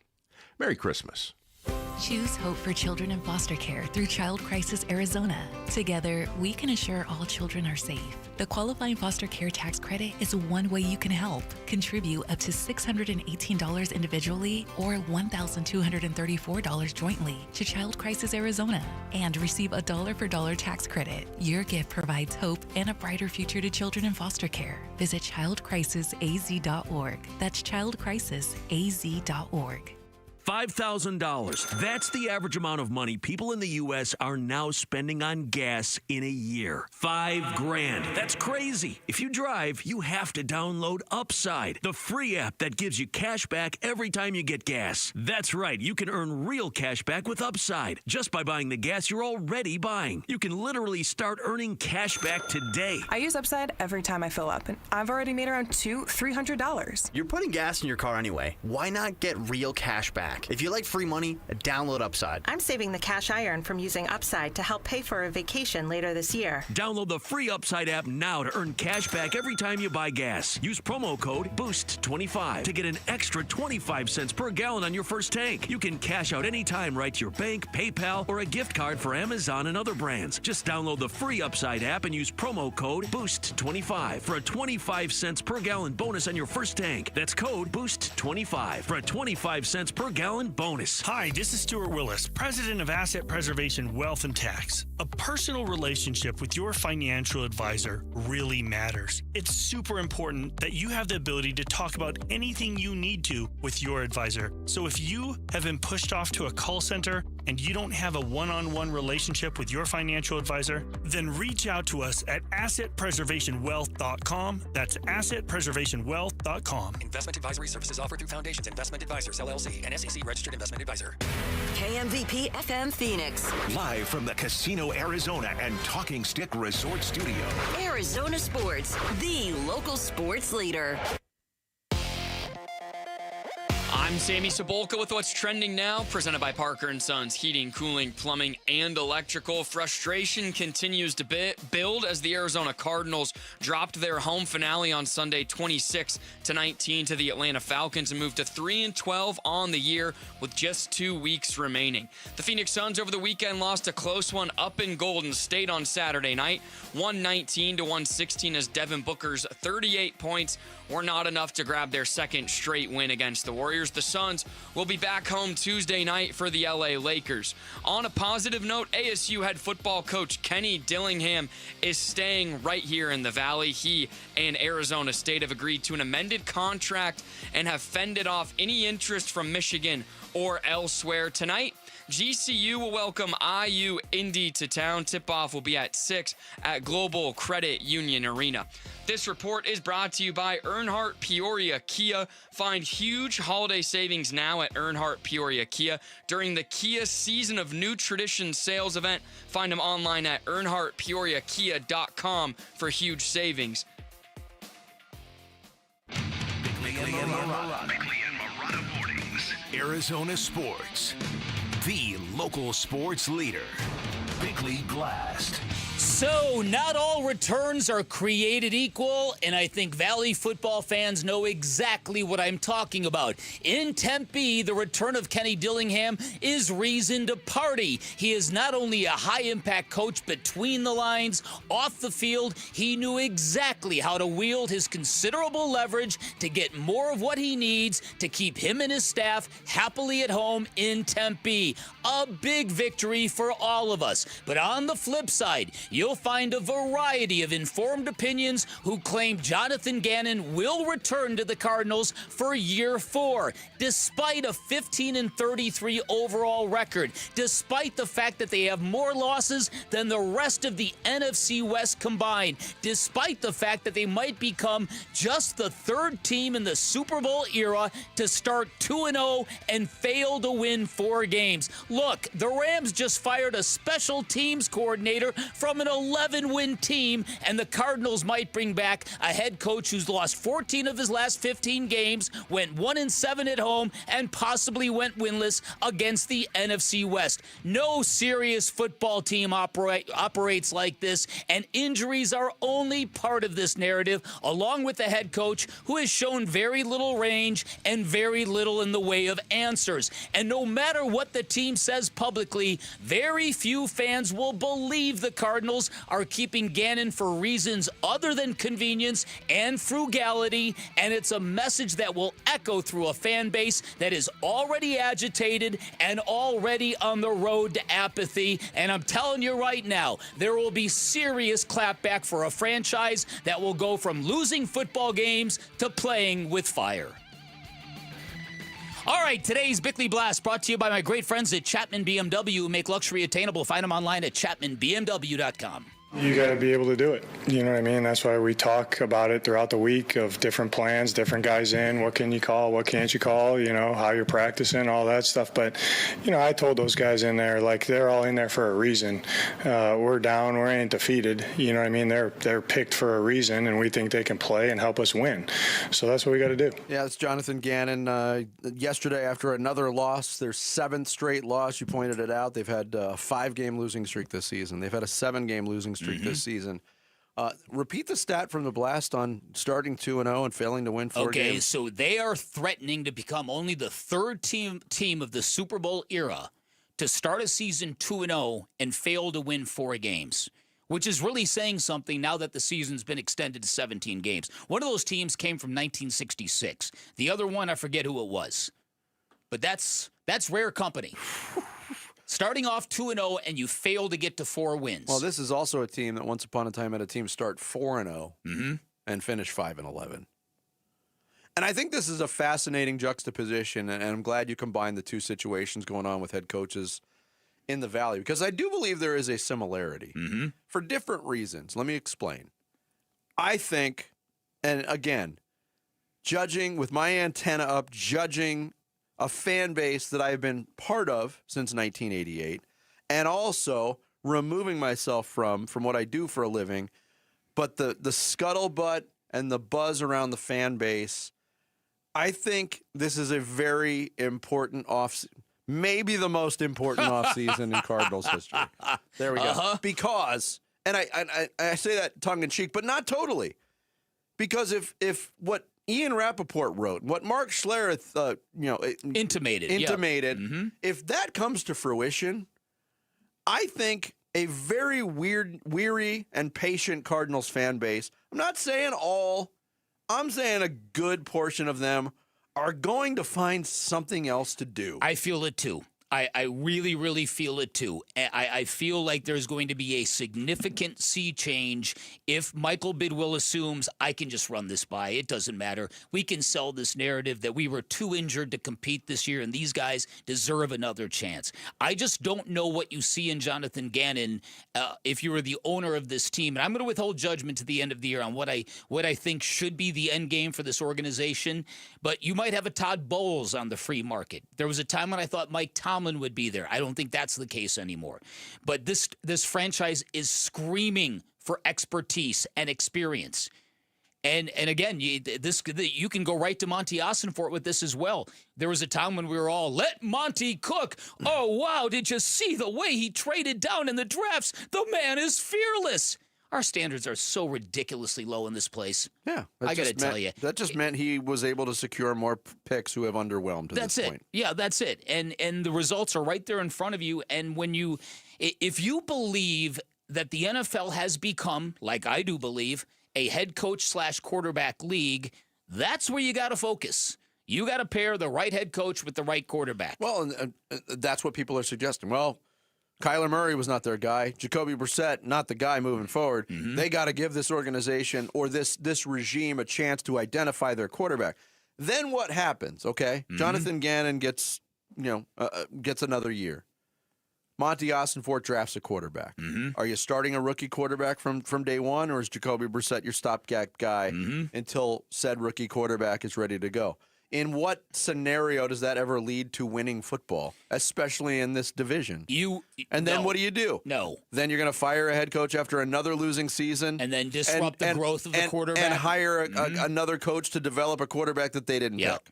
Merry Christmas. Choose hope for children in foster care through Child Crisis Arizona. Together, we can ensure all children are safe. The qualifying foster care tax credit is one way you can help. Contribute up to $618 individually or $1,234 jointly to Child Crisis Arizona and receive a dollar-for-dollar tax credit. Your gift provides hope and a brighter future to children in foster care. Visit childcrisisaz.org. That's childcrisisaz.org. $5,000. That's the average amount of money people in the U.S. are now spending on gas in a year. $5,000. That's crazy. If you drive, you have to download Upside, the free app that gives you cash back every time you get gas. That's right. You can earn real cash back with Upside just by buying the gas you're already buying. You can literally start earning cash back today. I use Upside every time I fill up, and I've already made around $300. You're putting gas in your car anyway. Why not get real cash back? If you like free money, download Upside. I'm saving the cash I earn from using Upside to help pay for a vacation later this year. Download the free Upside app now to earn cash back every time you buy gas. Use promo code BOOST25 to get an extra 25 cents per gallon on your first tank. You can cash out anytime right to your bank, PayPal, or a gift card for Amazon and other brands. Just download the free Upside app and use promo code BOOST25 for a 25 cents per gallon bonus on your first tank. That's code BOOST25 for a 25 cents per gallon bonus. Hi, this is Stuart Willis, President of Asset Preservation Wealth and Tax. A personal relationship with your financial advisor really matters. It's super important that you have the ability to talk about anything you need to with your advisor. So if you have been pushed off to a call center and you don't have a one-on-one relationship with your financial advisor, then reach out to us at assetpreservationwealth.com. That's assetpreservationwealth.com. Investment advisory services offered through Foundations Investment Advisors, LLC, an SEC registered investment advisor. KMVP FM Phoenix. Live from the Casino Arizona and Talking Stick Resort Studio. Arizona Sports, the local sports leader. I'm Sammy Sabolka with what's trending now, presented by Parker & Sons Heating, Cooling, Plumbing, and Electrical. Frustration continues to build as the Arizona Cardinals dropped their home finale on Sunday 26-19 to the Atlanta Falcons and moved to 3-12 on the year with just 2 weeks remaining. The Phoenix Suns over the weekend lost a close one up in Golden State on Saturday night, 119-116 as Devin Booker's 38 points were not enough to grab their second straight win against the Warriors. The Suns will be back home Tuesday night for the LA Lakers. On a positive note, ASU head football coach Kenny Dillingham is staying right here in the Valley. He and Arizona State have agreed to an amended contract and have fended off any interest from Michigan or elsewhere. Tonight, GCU will welcome IU Indy to town. Tip-off will be at 6 at Global Credit Union Arena. This report is brought to you by Earnhardt Peoria Kia. Find huge holiday savings now at Earnhardt Peoria Kia during the Kia Season of New Tradition sales event. Find them online at earnhardtpeoriakia.com for huge savings. Bickley and Marotta Mornings. Arizona Sports, the local sports leader. Bickley Blast. So, not all returns are created equal, and I think Valley football fans know exactly what I'm talking about. In Tempe, the return of Kenny Dillingham is reason to party. He is not only a high-impact coach between the lines, off the field, he knew exactly how to wield his considerable leverage to get more of what he needs to keep him and his staff happily at home in Tempe. A big victory for all of us. But on the flip side, you'll find a variety of informed opinions who claim Jonathan Gannon will return to the Cardinals for year 4, despite a 15-33 overall record, despite the fact that they have more losses than the rest of the NFC West combined, despite the fact that they might become just the 3rd team in the Super Bowl era to start 2-0 and fail to win 4 games. Look, the Rams just fired a special teams coordinator from an 11-win team, and the Cardinals might bring back a head coach who's lost 14 of his last 15 games, went 1-7 at home, and possibly went winless against the NFC West. No serious football team operates like this, and injuries are only part of this narrative, along with the head coach who has shown very little range and very little in the way of answers. And no matter what the team says publicly, very few fans will believe the Cardinals are keeping Gannon for reasons other than convenience and frugality, and it's a message that will echo through a fan base that is already agitated and already on the road to apathy. And I'm telling you right now, there will be serious clapback for a franchise that will go from losing football games to playing with fire. All right, today's Bickley Blast brought to you by my great friends at Chapman BMW, who make luxury attainable. Find them online at chapmanbmw.com. You got to be able to do it. You know what I mean? That's why we talk about it throughout the week of different plans, different guys in, what can you call, what can't you call, you know, how you're practicing, all that stuff. But, you know, I told those guys in there, like, they're all in there for a reason. We're down, we ain't defeated. You know what I mean? They're picked for a reason, and we think they can play and help us win. So that's what we got to do. Yeah, it's Jonathan Gannon. Yesterday, after another loss, their 7th straight loss, you pointed it out. They've had a 5-game losing streak this season. They've had a 7-game losing streak this season. Repeat the stat from the Blast on starting 2-0 and failing to win 4 games. Okay, so they are threatening to become only the 3rd team of the Super Bowl era to start a season 2-0 and fail to win 4 games, which is really saying something now that the season's been extended to 17 games. One of those teams came from 1966. The other one, I forget who it was. But that's rare company. Starting off 2-0 and you fail to get to 4 wins. Well, this is also a team that once upon a time had a team start 4-0 and finish 5-11. And I think this is a fascinating juxtaposition, and I'm glad you combined the two situations going on with head coaches in the Valley, because I do believe there is a similarity for different reasons. Let me explain. I think, and again, judging with my antenna up, judging a fan base that I've been part of since 1988, and also removing myself from what I do for a living, but the scuttlebutt and the buzz around the fan base, I think this is a very important maybe the most important offseason in Cardinals history. There we go. Because, and I say that tongue-in-cheek, but not totally, because if what Ian Rappaport wrote, what Mark Schlereth, intimated, if that comes to fruition, I think a very weary and patient Cardinals fan base, I'm not saying all, I'm saying a good portion of them are going to find something else to do. I feel it too. I really, really feel it too. I feel like there's going to be a significant sea change if Michael Bidwill assumes I can just run this by. It doesn't matter. We can sell this narrative that we were too injured to compete this year and these guys deserve another chance. I just don't know what you see in Jonathan Gannon if you were the owner of this team. And I'm going to withhold judgment to the end of the year on what I think should be the end game for this organization. But you might have a Todd Bowles on the free market. There was a time when I thought Mike Tomlin would be there. I don't think that's the case anymore. But this franchise is screaming for expertise and experience. And again, you can go right to Monty Ossenfort with this as well. There was a time when we were all, let Monty cook. Oh, wow, did you see the way he traded down in the drafts? The man is fearless. Our standards are so ridiculously low in this place. Yeah. I got to tell you. That just meant he was able to secure more picks who have underwhelmed at this point. Yeah, that's it. And the results are right there in front of you. And if you believe that the NFL has become, like I do believe, a head coach / quarterback league, that's where you got to focus. You got to pair the right head coach with the right quarterback. Well, and that's what people are suggesting. Well, Kyler Murray was not their guy. Jacoby Brissett, not the guy moving forward. They got to give this organization or this regime a chance to identify their quarterback. Then what happens? Okay, Jonathan Gannon gets another year. Monty Ossenfort drafts a quarterback. Are you starting a rookie quarterback from day one, or is Jacoby Brissett your stopgap guy until said rookie quarterback is ready to go? In what scenario does that ever lead to winning football, especially in this division? Then what do? No. Then you're going to fire a head coach after another losing season, and then disrupt the growth of the quarterback, and hire another coach to develop a quarterback that they didn't pick.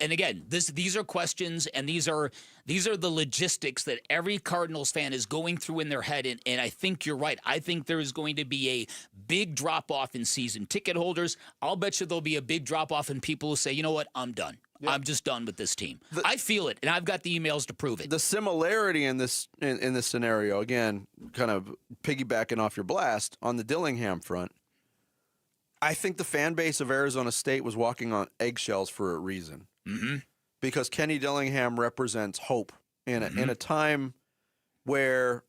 And again, these are questions, and these are the logistics that every Cardinals fan is going through in their head. And I think you're right. I think there is going to be a big drop off in season ticket holders. I'll bet you there'll be a big drop off in people who say, you know what, I'm done. I'm just done with this team. I feel it, and I've got the emails to prove it. The similarity in this scenario, again, kind of piggybacking off your blast on the Dillingham front. I think the fan base of Arizona State was walking on eggshells for a reason. Because Kenny Dillingham represents hope in a time where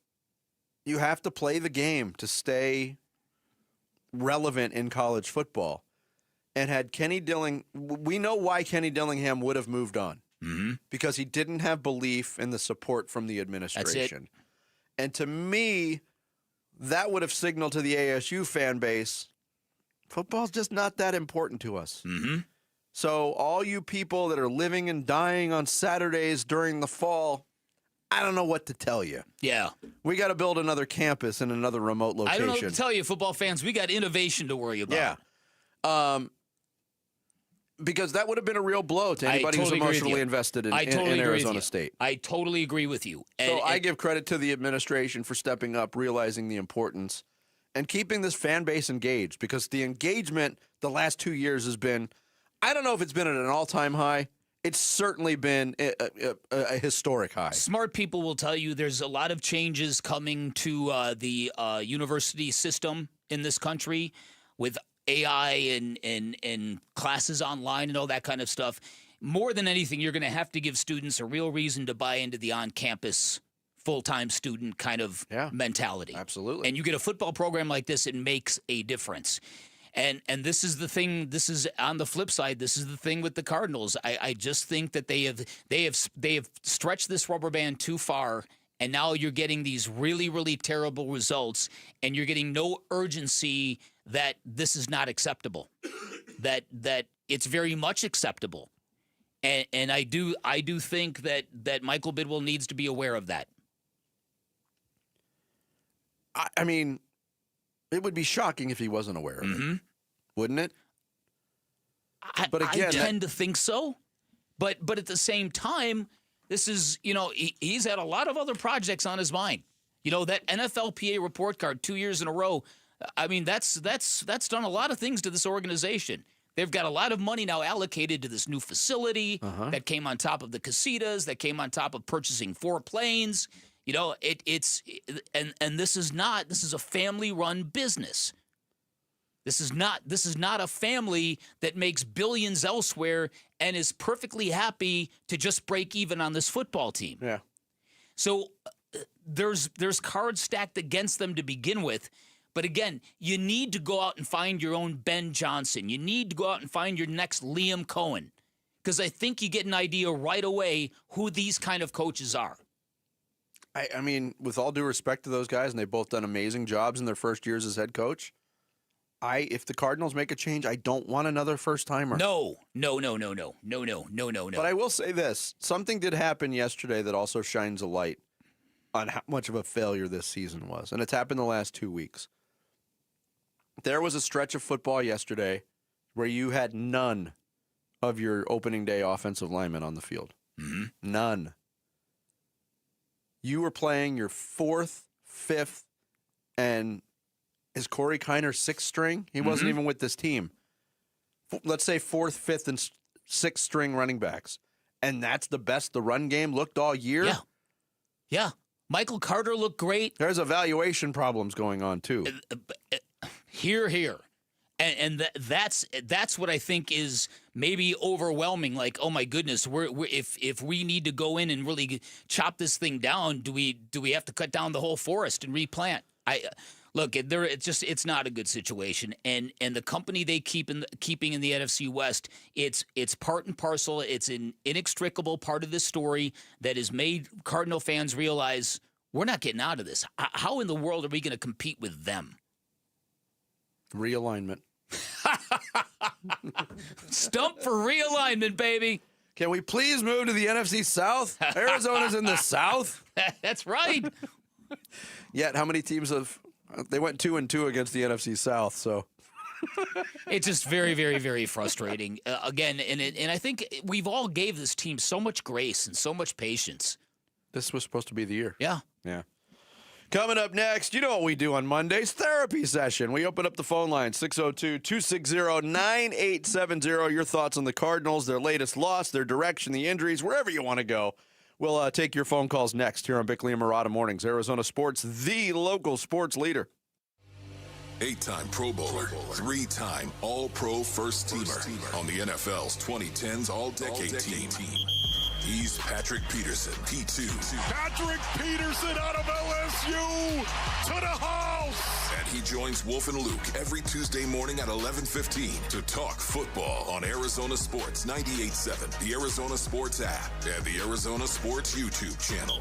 you have to play the game to stay relevant in college football. And had we know why Kenny Dillingham would have moved on. Because he didn't have belief in the support from the administration. And to me, that would have signaled to the ASU fan base, football's just not that important to us. So all you people that are living and dying on Saturdays during the fall, I don't know what to tell you. Yeah. We got to build another campus in another remote location. I don't know what to tell you, football fans. We got innovation to worry about. Yeah. Because that would have been a real blow to anybody who's emotionally invested in Arizona State. I totally agree with you. So I give credit to the administration for stepping up, realizing the importance, and keeping this fan base engaged, because the engagement the last 2 years has been, I don't know if it's been at an all-time high. It's certainly been a historic high. Smart people will tell you there's a lot of changes coming to the university system in this country with AI and classes online and all that kind of stuff. More than anything, you're going to have to give students a real reason to buy into the on-campus full-time student kind of mentality. Absolutely. And you get a football program like this, it makes a difference. And this is the thing. This is on the flip side. This is the thing with the Cardinals. I just think that they have stretched this rubber band too far, and now you're getting these really, really terrible results, and you're getting no urgency that this is not acceptable. that it's very much acceptable, and I do think that Michael Bidwell needs to be aware of that. I mean, it would be shocking if he wasn't aware of it, wouldn't it? But again, I tend to think so. But at the same time, this is, he's had a lot of other projects on his mind. That NFLPA report card 2 years in a row, I mean, that's done a lot of things to this organization. They've got a lot of money now allocated to this new facility that came on top of the casitas, that came on top of purchasing 4 planes. This is a family-run business. This is not a family that makes billions elsewhere and is perfectly happy to just break even on this football team. Yeah. So there's cards stacked against them to begin with. But again, you need to go out and find your own Ben Johnson. You need to go out and find your next Liam Cohen, because I think you get an idea right away who these kind of coaches are. I mean, with all due respect to those guys, and they've both done amazing jobs in their first years as head coach, if the Cardinals make a change, I don't want another first-timer. No. But I will say this. Something did happen yesterday that also shines a light on how much of a failure this season was, and it's happened the last 2 weeks. There was a stretch of football yesterday where you had none of your opening day offensive linemen on the field. None. You were playing your 4th, 5th, and is Corey Kiner 6th string? He wasn't even with this team. Let's say 4th, 5th, and 6th string running backs. And that's the best the run game looked all year? Yeah. Michael Carter looked great. There's evaluation problems going on, too. Here. And that's what I think is maybe overwhelming. Like, oh my goodness, if we need to go in and really chop this thing down, do we have to cut down the whole forest and replant? Look, it's not a good situation. And the company they keeping in the NFC West, it's part and parcel. It's an inextricable part of this story that has made Cardinal fans realize we're not getting out of this. How in the world are we going to compete with them? Realignment. Stump for realignment, baby. Can we please move to the NFC South? Arizona's in the South. That's right. Yet, how many teams they went 2-2 against the NFC South, so. It's just very, very, very frustrating. Again, and I think we've all gave this team so much grace and so much patience. This was supposed to be the year. Yeah. Yeah. Coming up next, you know what we do on Mondays, therapy session. We open up the phone line, 602-260-9870. Your thoughts on the Cardinals, their latest loss, their direction, the injuries, wherever you want to go. We'll take your phone calls next here on Bickley and Marotta Mornings. Arizona Sports, the local sports leader. 8-time Pro Bowler, 3-time All-Pro First Teamer on the NFL's 2010s All-Decade Team. He's Patrick Peterson, P2. Patrick Peterson out of LSU to the house. And he joins Wolf and Luke every Tuesday morning at 11:15 to talk football on Arizona Sports 98.7, the Arizona Sports app, and the Arizona Sports YouTube channel.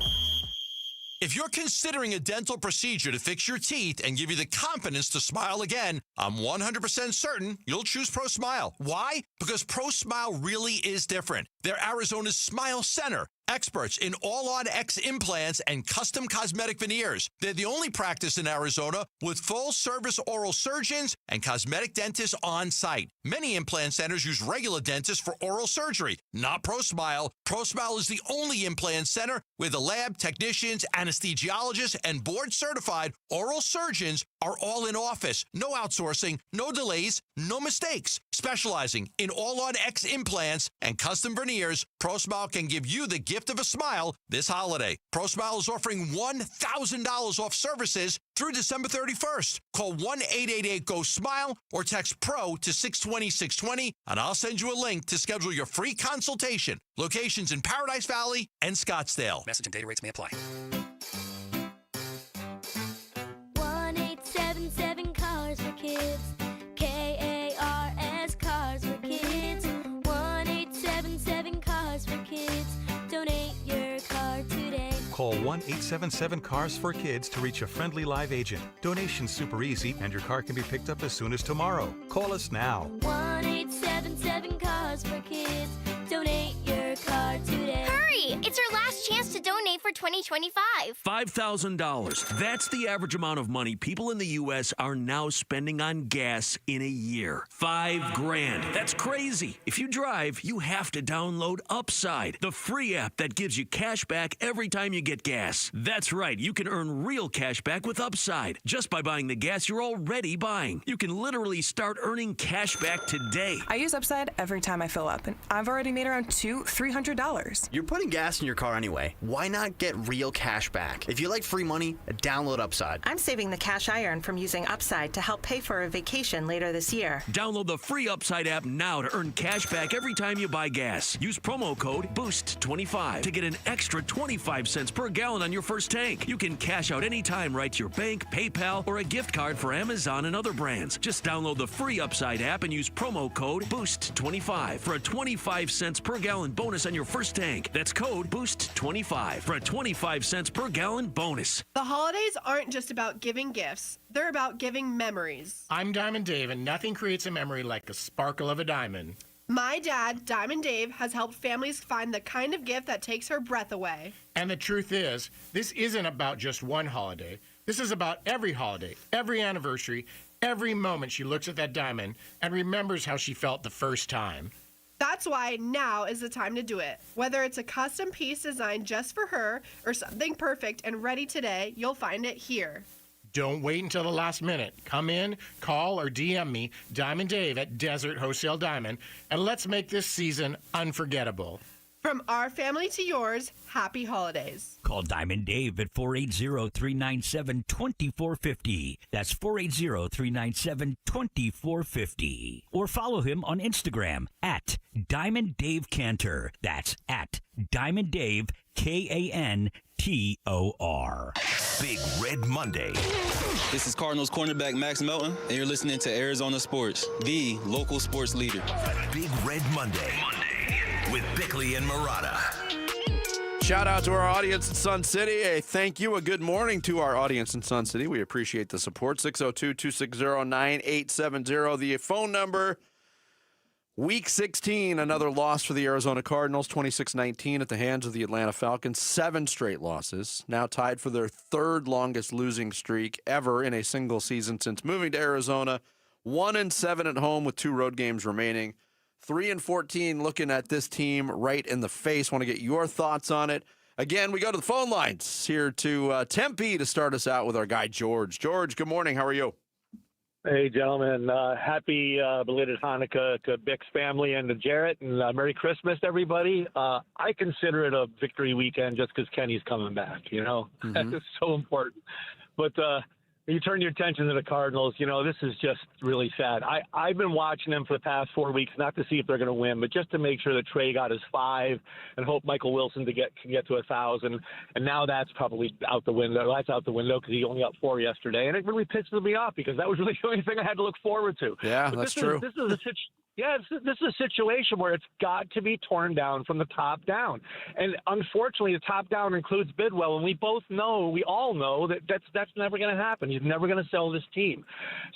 If you're considering a dental procedure to fix your teeth and give you the confidence to smile again, I'm 100% certain you'll choose Pro Smile. Why? Because Pro Smile really is different. They're Arizona's Smile Center, experts in all-on-X implants and custom cosmetic veneers. They're the only practice in Arizona with full-service oral surgeons and cosmetic dentists on site. Many implant centers use regular dentists for oral surgery, not Pro Smile. Pro Smile is the only implant center where the lab technicians, anesthesiologists, and board-certified oral surgeons are all in office. No outsourcing, no delays, no mistakes. Specializing in all-on-X implants and custom veneers, Pro Smile can give you the gift of a smile this holiday. Pro Smile is offering $1,000 off services through December 31st. Call 1-888-GO-SMILE or text PRO to 620-620, and I'll send you a link to schedule your free consultation. Locations in Paradise Valley and Scottsdale. Message and data rates may apply. 1-877 Cars for Kids. K-A-R-S Cars for Kids. 1-877 Cars for Kids. Donate your car today. Call 1-877-CARS for Kids to reach a friendly live agent. Donation's super easy, and your car can be picked up as soon as tomorrow. Call us now. 1-877 Cars for Kids. Donate your car today. Hurry! It's our last chance to donate for 2025. $5,000. That's the average amount of money people in the U.S. are now spending on gas in a year. $5,000. That's crazy. If you drive, you have to download Upside, the free app that gives you cash back every time you get gas. That's right. You can earn real cash back with Upside just by buying the gas you're already buying. You can literally start earning cash back today. I use Upside every time I fill up, and I've already made around $200-$300. You're putting gas in your car anyway. Why not get real cash back? If you like free money, download Upside. I'm saving the cash I earn from using Upside to help pay for a vacation later this year. Download the free Upside app now to earn cash back every time you buy gas. Use promo code BOOST25 to get an extra 25 cents per gallon on your first tank. You can cash out anytime right to your bank, PayPal, or a gift card for Amazon and other brands. Just download the free Upside app and use promo code BOOST25 for a 25 cents per gallon bonus on your first tank. That's code BOOST25 for a 25 cents per gallon bonus. The holidays aren't just about giving gifts. They're about giving memories. I'm Diamond Dave, and nothing creates a memory like the sparkle of a diamond. My dad, Diamond Dave, has helped families find the kind of gift that takes her breath away. And the truth is, this isn't about just one holiday. This is about every holiday, every anniversary, every moment she looks at that diamond and remembers how she felt the first time. That's why now is the time to do it. Whether it's a custom piece designed just for her or something perfect and ready today, you'll find it here. Don't wait until the last minute. Come in, call, or DM me, Diamond Dave at Desert Wholesale Diamond, and let's make this season unforgettable. From our family to yours, happy holidays. Call Diamond Dave at 480-397-2450. That's 480-397-2450. Or follow him on Instagram at Diamond Dave Cantor. That's at Diamond Dave, Kantor. Big Red Monday. This is Cardinals cornerback Max Melton, and you're listening to Arizona Sports, the local sports leader. Big Red Monday. With Bickley and Murata. Shout out to our audience in Sun City. A thank you, a good morning to our audience in Sun City. We appreciate the support. 602-260-9870. The phone number. Week 16, another loss for the Arizona Cardinals, 26-19 at the hands of the Atlanta Falcons. 7 straight losses, now tied for their 3rd longest losing streak ever in a single season since moving to Arizona. 1-7 at home with 2 road games remaining. 3-14 looking at this team right in the face. Want to get your thoughts on it. Again, we go to the phone lines here to Tempe to start us out with our guy, George. George, good morning. How are you? Hey, gentlemen. Happy belated Hanukkah to Bick's family and to Jarrett, and Merry Christmas, everybody. I consider it a victory weekend just because Kenny's coming back, you know? Mm-hmm. That's so important. But you turn your attention to the Cardinals, you know, this is just really sad. I've been watching them for the past 4 weeks, not to see if they're going to win, but just to make sure that Trey got his 5 and hope Michael Wilson can get to 1,000. And now that's probably out the window. That's out the window because he only got 4 yesterday. And it really pisses me off because that was really the only thing I had to look forward to. Yeah, but that's true. This is a situation where it's got to be torn down from the top down. And unfortunately, the top down includes Bidwell. And we all know that that's never going to happen. He's never going to sell this team.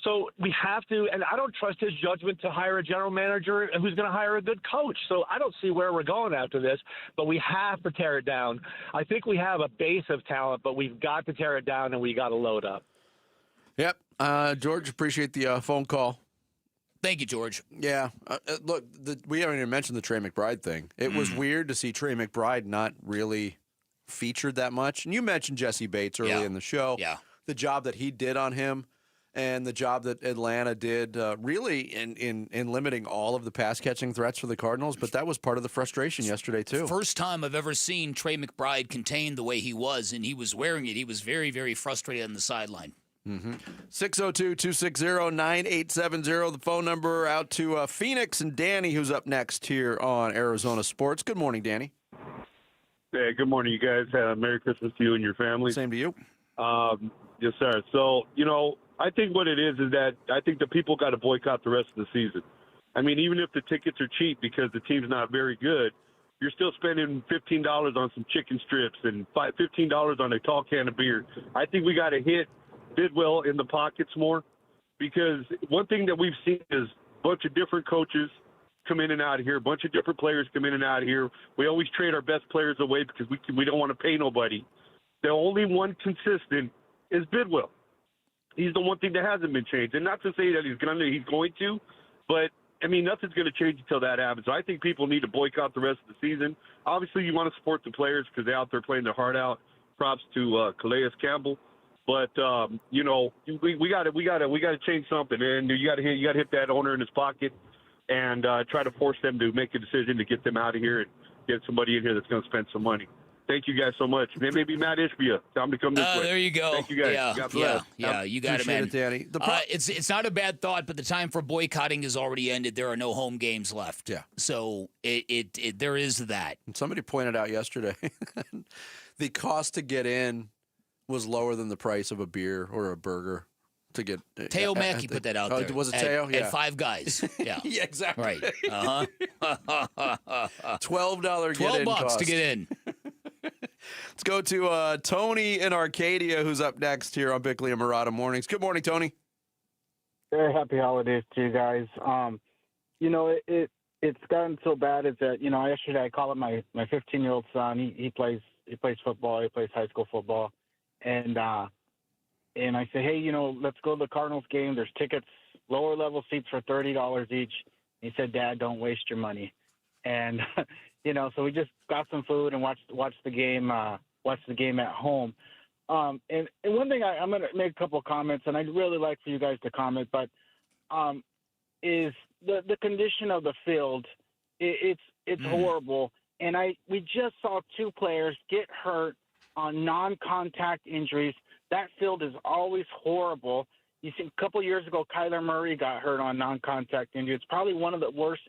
So we have to, and I don't trust his judgment to hire a general manager who's going to hire a good coach. So I don't see where we're going after this, but we have to tear it down. I think we have a base of talent, but we've got to tear it down and we got to load up. Yep. George, appreciate the phone call. Thank you, George. Yeah. Look, we haven't even mentioned the Trey McBride thing. It was weird to see Trey McBride not really featured that much. And you mentioned Jesse Bates early in the show. Yeah. The job that he did on him and the job that Atlanta did really in limiting all of the pass-catching threats for the Cardinals. But that was part of the frustration yesterday, too. First time I've ever seen Trey McBride contained the way he was, and he was wearing it. He was very, very frustrated on the sideline. 602-260-9870, the phone number out to Phoenix and Danny, who's up next here on Arizona Sports. Good morning, Danny. Hey, good morning, you guys. Merry Christmas to you and your family. Same to you. Yes, sir. So, you know, I think what it is that I think the people got to boycott the rest of the season. I mean, even if the tickets are cheap because the team's not very good, you're still spending $15 on some chicken strips and $15 on a tall can of beer. I think we got to hit Bidwell in the pockets more, because one thing that we've seen is a bunch of different coaches come in and out of here, a bunch of different players come in and out of here. We always trade our best players away because we don't want to pay nobody. The only one consistent is Bidwell. He's the one thing that hasn't been changed. And not to say that he's going to, but, I mean, nothing's going to change until that happens. So I think people need to boycott the rest of the season. Obviously, you want to support the players because they're out there playing their heart out. Props to Calais Campbell. But you know, we got to change something, and you got to hit that owner in his pocket and try to force them to make a decision to get them out of here and get somebody in here that's going to spend some money. Thank you guys so much. Maybe Matt Ishbia. Time to come this way. There you go. Thank you guys. Yeah, God bless. yeah, you got it, man. Danny. It's not a bad thought, but the time for boycotting has already ended. There are no home games left. Yeah. So there is that. And somebody pointed out yesterday the cost to get in was lower than the price of a beer or a burger to get. Teo Mackey put that out there. Was it Teo? Yeah. At Five Guys. Yeah. Yeah, exactly. Right. Uh-huh. $12 $12 cost to get in. Let's go to Tony in Arcadia, who's up next here on Bickley and Murata Mornings. Good morning, Tony. Very happy holidays to you guys. You know, it's gotten so bad is that, you know, yesterday I called up my 15-year-old son. He plays football. He plays high school football. And I say, hey, you know, let's go to the Cardinals game. There's tickets, lower level seats for $30 each. He said, Dad, don't waste your money. And, you know, so we just got some food and watched the game at home. And one thing I'm going to make a couple of comments, and I'd really like for you guys to comment, but is the condition of the field. It's horrible. And we just saw 2 players get hurt on non-contact injuries. That field is always horrible. You see, a couple years ago, Kyler Murray got hurt on non-contact injury. It's probably one of the worst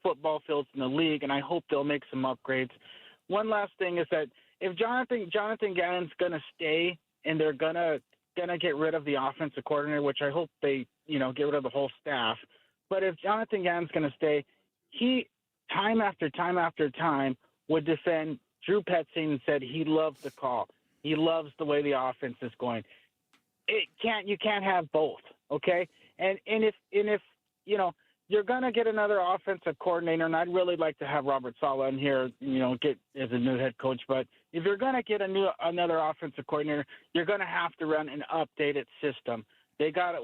football fields in the league, and I hope they'll make some upgrades. One last thing is that if Jonathan Gannon's going to stay and they're gonna get rid of the offensive coordinator, which I hope they get rid of the whole staff. But if Jonathan Gannon's going to stay, he time after time after time would defend Drew Petzing and said he loves the call. He loves the way the offense is going. You can't have both, okay? And if you're going to get another offensive coordinator, and I'd really like to have Robert Saleh in here, get as a new head coach. But if you're going to get another offensive coordinator, you're going to have to run an updated system. They got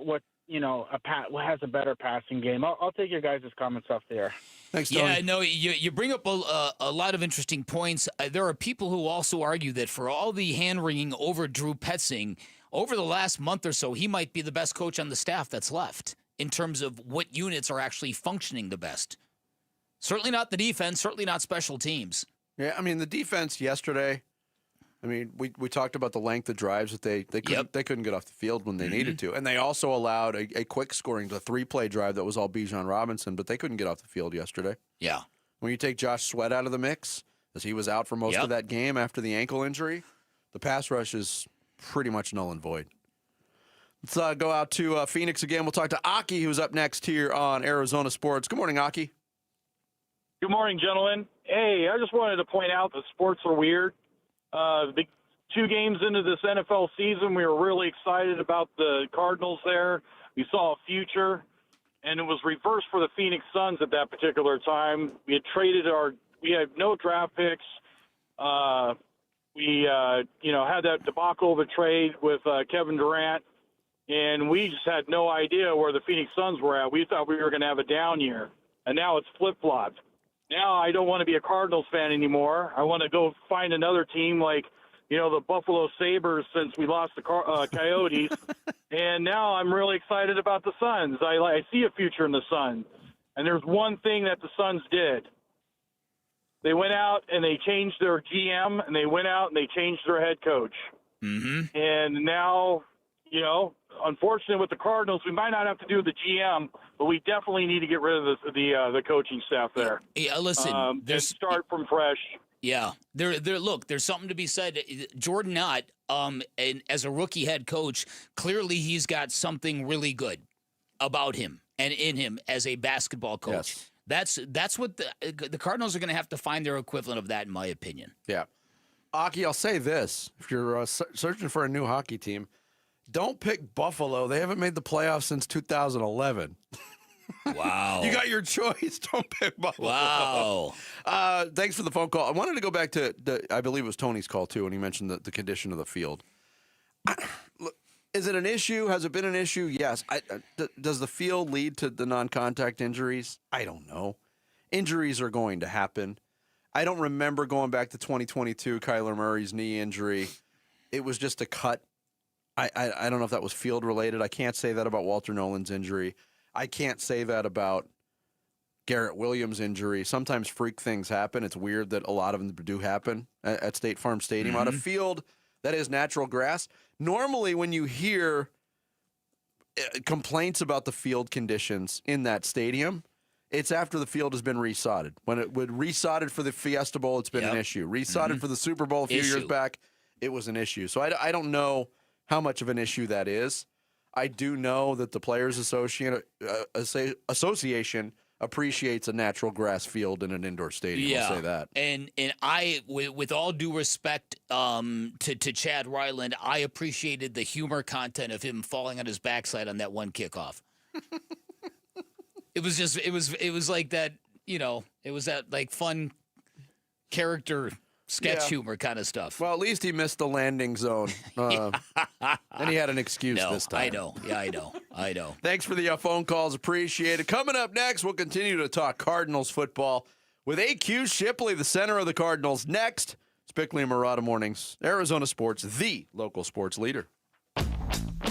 has a better passing game. I'll take your guys' comments off the air. Thanks, Tony. Yeah, no, you bring up a lot of interesting points. There are people who also argue that for all the hand-wringing over Drew Petzing, over the last month or so, he might be the best coach on the staff that's left in terms of what units are actually functioning the best. Certainly not the defense, certainly not special teams. Yeah, I mean, the defense yesterday, we talked about the length of drives that they couldn't get off the field when they needed to. And they also allowed a quick scoring, the 3-play drive that was all Bijan Robinson, but they couldn't get off the field yesterday. Yeah. When you take Josh Sweat out of the mix, as he was out for most of that game after the ankle injury, the pass rush is pretty much null and void. Let's go out to Phoenix again. We'll talk to Aki, who's up next here on Arizona Sports. Good morning, Aki. Good morning, gentlemen. Hey, I just wanted to point out that sports are weird. The 2 games into this NFL season, we were really excited about the Cardinals there. We saw a future, and it was reversed for the Phoenix Suns at that particular time. We had no draft picks. We had that debacle of a trade with Kevin Durant, and we just had no idea where the Phoenix Suns were at. We thought we were going to have a down year, and now it's flip-flopped. Now I don't want to be a Cardinals fan anymore. I want to go find another team like, the Buffalo Sabres since we lost the Coyotes. And now I'm really excited about the Suns. I see a future in the Suns. And there's one thing that the Suns did. They went out and they changed their GM, and they went out and they changed their head coach. Mm-hmm. And now, unfortunately with the Cardinals, we might not have to do the GM, but we definitely need to get rid of the coaching staff there. Yeah, listen, and start from fresh. Yeah, there's something to be said. Jordan Knott, and as a rookie head coach, clearly he's got something really good about him and in him as a basketball coach. Yes. That's what the Cardinals are going to have to find their equivalent of that, in my opinion. Yeah. Aki, I'll say this. If you're searching for a new hockey team, don't pick Buffalo. They haven't made the playoffs since 2011. Wow. You got your choice. Don't pick Buffalo. Wow. Thanks for the phone call. I wanted to go back to, I believe it was Tony's call, too, and he mentioned the condition of the field. Is it an issue? Has it been an issue? Yes. Does the field lead to the non-contact injuries? I don't know. Injuries are going to happen. I don't remember going back to 2022, Kyler Murray's knee injury. It was just a cut. I don't know if that was field-related. I can't say that about Walter Nolan's injury. I can't say that about Garrett Williams' injury. Sometimes freak things happen. It's weird that a lot of them do happen at State Farm Stadium. On a field that is natural grass, normally when you hear complaints about the field conditions in that stadium, it's after the field has been resodded. When it would resodded for the Fiesta Bowl, it's been an issue. Resodded for the Super Bowl a few years back, it was an issue. So I don't know how much of an issue that is. I do know that the Players Association appreciates a natural grass field in an indoor stadium. Yeah. I'll say that. And I, with all due respect to Chad Ryland, I appreciated the humor content of him falling on his backside on that one kickoff. It was like that, it was that like fun character sketch humor kind of stuff. Well, at least he missed the landing zone. And he had an excuse this time. I know. Yeah, I know. Thanks for the phone calls. Appreciate it. Coming up next, we'll continue to talk Cardinals football with AQ Shipley, the center of the Cardinals. Next, it's Bickley and Murata Mornings, Arizona Sports, the local sports leader.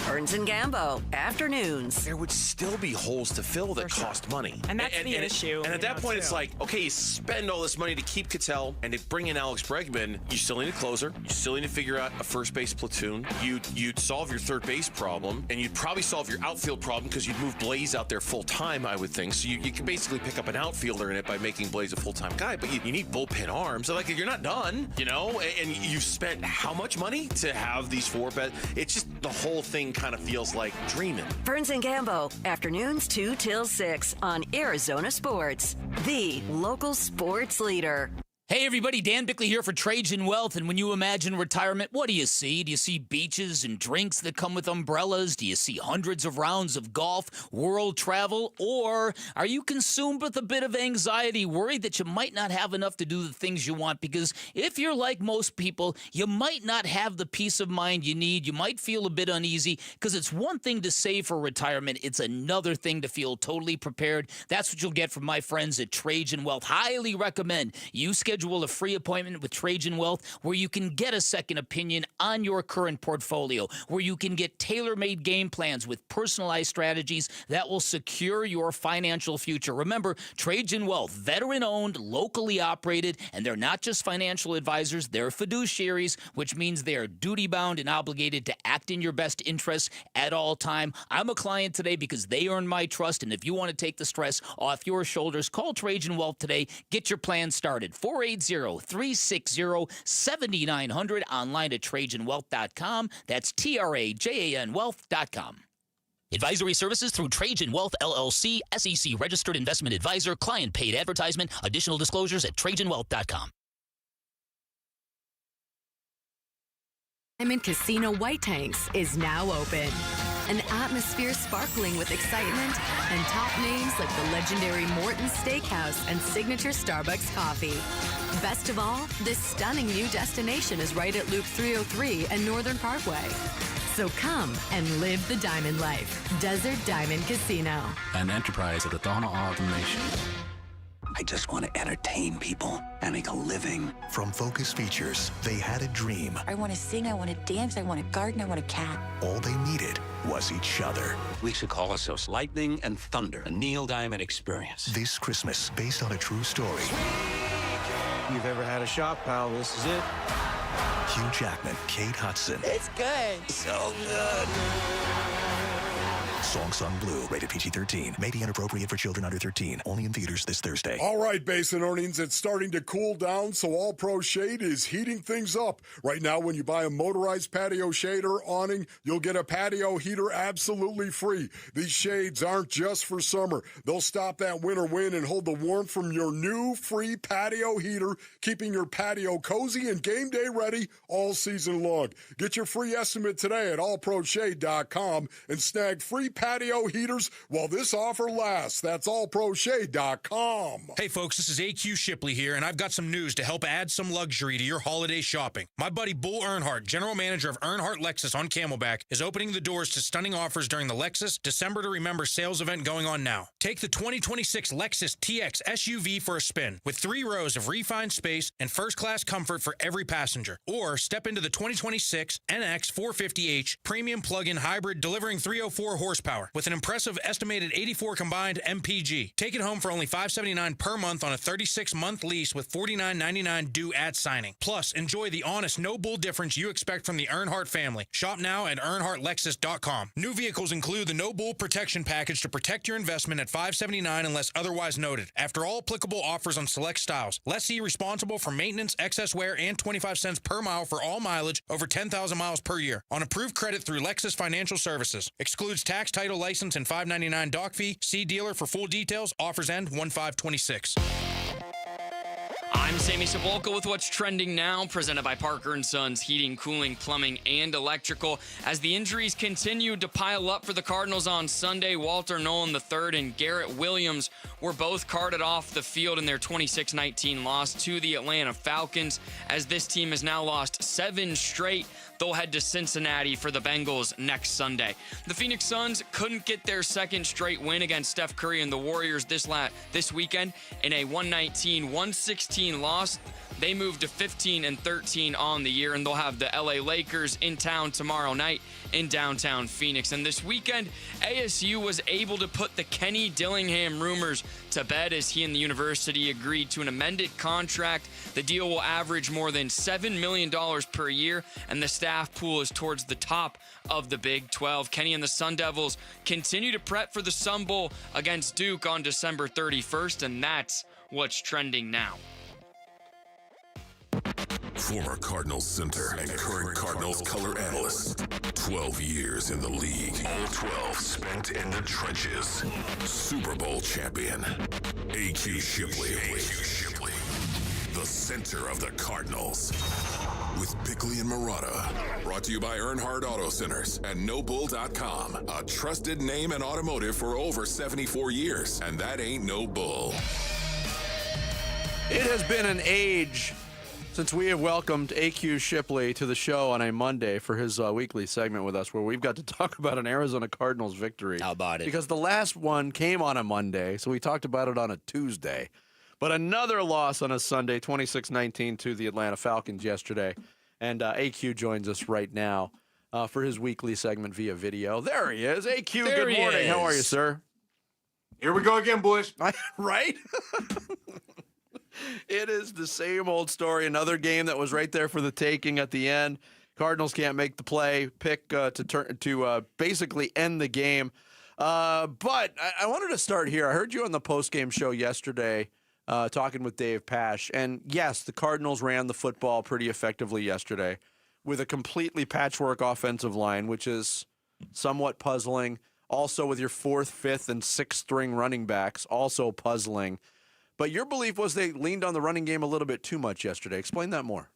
Are Burns and Gambo, afternoons. There would still be holes to fill that cost money. And that's the issue. And at that point, it's like, okay, you spend all this money to keep Cattell and to bring in Alex Bregman. You still need a closer. You still need to figure out a first base platoon. You'd solve your third base problem, and you'd probably solve your outfield problem because you'd move Blaze out there full time, I would think. So you can basically pick up an outfielder in it by making Blaze a full-time guy, but you need bullpen arms. So like, you're not done, and you've spent how much money to have these 4 beds? It's just the whole thing kind of feels like dreaming. Burns and Gambo, afternoons 2 till 6 on Arizona Sports, the local sports leader. Hey everybody, Dan Bickley here for Trajan Wealth, and when you imagine retirement, what do you see? Do you see beaches and drinks that come with umbrellas? Do you see hundreds of rounds of golf, world travel? Or are you consumed with a bit of anxiety, worried that you might not have enough to do the things you want? Because if you're like most people, you might not have the peace of mind you need. You might feel a bit uneasy, because it's one thing to save for retirement. It's another thing to feel totally prepared. That's what you'll get from my friends at Trajan Wealth. Highly recommend you schedule a free appointment with Trajan Wealth, where you can get a second opinion on your current portfolio, where you can get tailor-made game plans with personalized strategies that will secure your financial future. Remember, Trajan Wealth, veteran-owned, locally operated, and they're not just financial advisors, they're fiduciaries, which means they are duty-bound and obligated to act in your best interests at all time. I'm a client today because they earn my trust, and if you want to take the stress off your shoulders, call Trajan Wealth today. Get your plan started. 480-360-7900, online at TrajanWealth.com. That's TRAJAN Wealth.com. Advisory services through Trajan Wealth, LLC, SEC registered investment advisor, client paid advertisement. Additional disclosures at TrajanWealth.com. Diamond Casino White Tanks is now open. An atmosphere sparkling with excitement and top names like the legendary Morton's Steakhouse and signature Starbucks coffee. Best of all, this stunning new destination is right at Loop 303 and Northern Parkway. So come and live the diamond life. Desert Diamond Casino. An enterprise of the Donna Automation. I just want to entertain people and make a living. From Focus Features, they had a dream. I want to sing, I want to dance, I want to garden, I want a cat. All they needed was each other. We should call ourselves Lightning and Thunder, a Neil Diamond experience. This Christmas, based on a true story. You've ever had a shot, pal, this is it. Hugh Jackman, Kate Hudson. It's good. So good. Song Sung Blue, rated PG-13. May be inappropriate for children under 13. Only in theaters this Thursday. All right, Basin Earnings, it's starting to cool down, so All Pro Shade is heating things up. Right now, when you buy a motorized patio shade or awning, you'll get a patio heater absolutely free. These shades aren't just for summer. They'll stop that winter wind and hold the warmth from your new free patio heater, keeping your patio cozy and game day ready all season long. Get your free estimate today at allproshade.com and snag free patio heaters while this offer lasts. That's allproshade.com. Hey folks, this is AQ Shipley here, and I've got some news to help add some luxury to your holiday shopping. My buddy Bull Earnhardt, general manager of Earnhardt Lexus on Camelback, is opening the doors to stunning offers during the Lexus December to Remember sales event going on now. Take the 2026 Lexus TX SUV for a spin with 3 rows of refined space and first-class comfort for every passenger. Or step into the 2026 NX 450h premium plug-in hybrid delivering 304 horsepower with an impressive estimated 84 combined MPG. Take it home for only $579 per month on a 36-month lease with $49.99 due at signing. Plus, enjoy the honest, no bull difference you expect from the Earnhardt family. Shop now at EarnhardtLexus.com. New vehicles include the no bull protection package to protect your investment at $579 unless otherwise noted. After all applicable offers on select styles. Lessee responsible for maintenance, excess wear, and 25 cents per mile for all mileage over 10,000 miles per year. On approved credit through Lexus Financial Services. Excludes tax, title, license, and $5.99 doc fee. See dealer for full details. Offers end 1/5/26. I'm Sammy Cebulka with what's trending now, presented by Parker & Sons Heating, Cooling, Plumbing, and Electrical. As the injuries continued to pile up for the Cardinals on Sunday, Walter Nolan III and Garrett Williams were both carted off the field in their 26-19 loss to the Atlanta Falcons, as this team has now lost 7 straight. They'll head to Cincinnati for the Bengals next Sunday. The Phoenix Suns couldn't get their second straight win against Steph Curry and the Warriors this weekend in a 119-116 16 loss. They moved to 15-13 on the year, and they'll have the LA Lakers in town tomorrow night in downtown Phoenix. And this weekend, ASU was able to put the Kenny Dillingham rumors to bed as he and the university agreed to an amended contract. The deal will average more than $7 million per year, and the staff pool is towards the top of the Big 12. Kenny and the Sun Devils continue to prep for the Sun Bowl against Duke on December 31st, and that's what's trending now. Former Cardinals center and current Cardinals color analyst. 12 years in the league. All 12 spent in the trenches. Super Bowl champion. A.Q. Shipley. The center of the Cardinals. With Bickley and Murata. Brought to you by Earnhardt Auto Centers and NoBull.com. A trusted name in automotive for over 74 years. And that ain't no bull. It has been an age since we have welcomed A.Q. Shipley to the show on a Monday for his weekly segment with us, where we've got to talk about an Arizona Cardinals victory. How about it? Because the last one came on a Monday, so we talked about it on a Tuesday. But another loss on a Sunday, 26-19 to the Atlanta Falcons yesterday. And A.Q. joins us right now for his weekly segment via video. There he is. A.Q., good morning. How are you, sir? Here we go again, boys. Right? It is the same old story. Another game that was right there for the taking at the end. Cardinals can't make the play, pick to basically end the game. But I wanted to start here. I heard you on the postgame show yesterday talking with Dave Pasch. And yes, the Cardinals ran the football pretty effectively yesterday with a completely patchwork offensive line, which is somewhat puzzling. Also with your fourth, fifth, and sixth string running backs, also puzzling. But your belief was they leaned on the running game a little bit too much yesterday. Explain that more.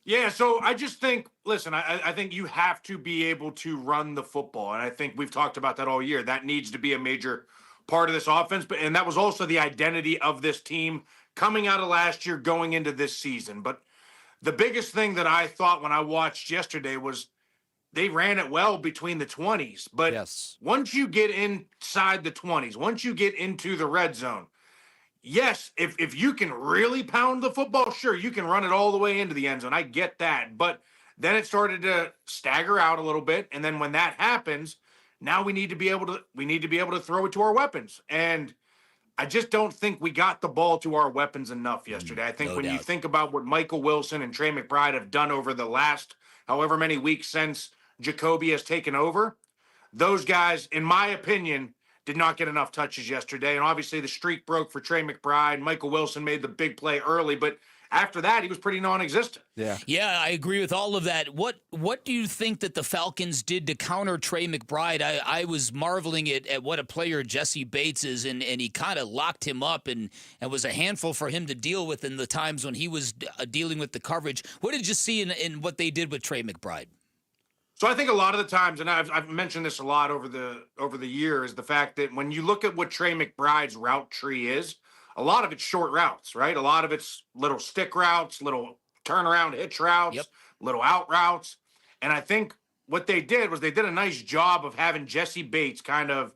Yeah, so I just think, listen, I think you have to be able to run the football. And I think we've talked about that all year. That needs to be a major part of this offense. And that was also the identity of this team coming out of last year, going into this season. But the biggest thing that I thought when I watched yesterday was they ran it well between the 20s. But once you get inside the 20s, once you get into the red zone, yes, if you can really pound the football, sure, you can run it all the way into the end zone. I get that. But then it started to stagger out a little bit. And then when that happens, now we need to be able to throw it to our weapons. And I just don't think we got the ball to our weapons enough yesterday. I think you think about what Michael Wilson and Trey McBride have done over the last however many weeks since Jacoby has taken over, those guys, in my opinion, did not get enough touches yesterday. And obviously the streak broke for Trey McBride. Michael Wilson made the big play early, but after that, he was pretty non-existent. Yeah, I agree with all of that. What do you think that the Falcons did to counter Trey McBride? I was marveling at what a player Jesse Bates is, and he kind of locked him up, and it was a handful for him to deal with in the times when he was dealing with the coverage. What did you see in what they did with Trey McBride? So I think a lot of the times, and I've mentioned this a lot over the years, the fact that when you look at what Trey McBride's route tree is, a lot of it's short routes, right? A lot of it's little stick routes, little turnaround hitch routes, little out routes. And I think what they did was they did a nice job of having Jesse Bates kind of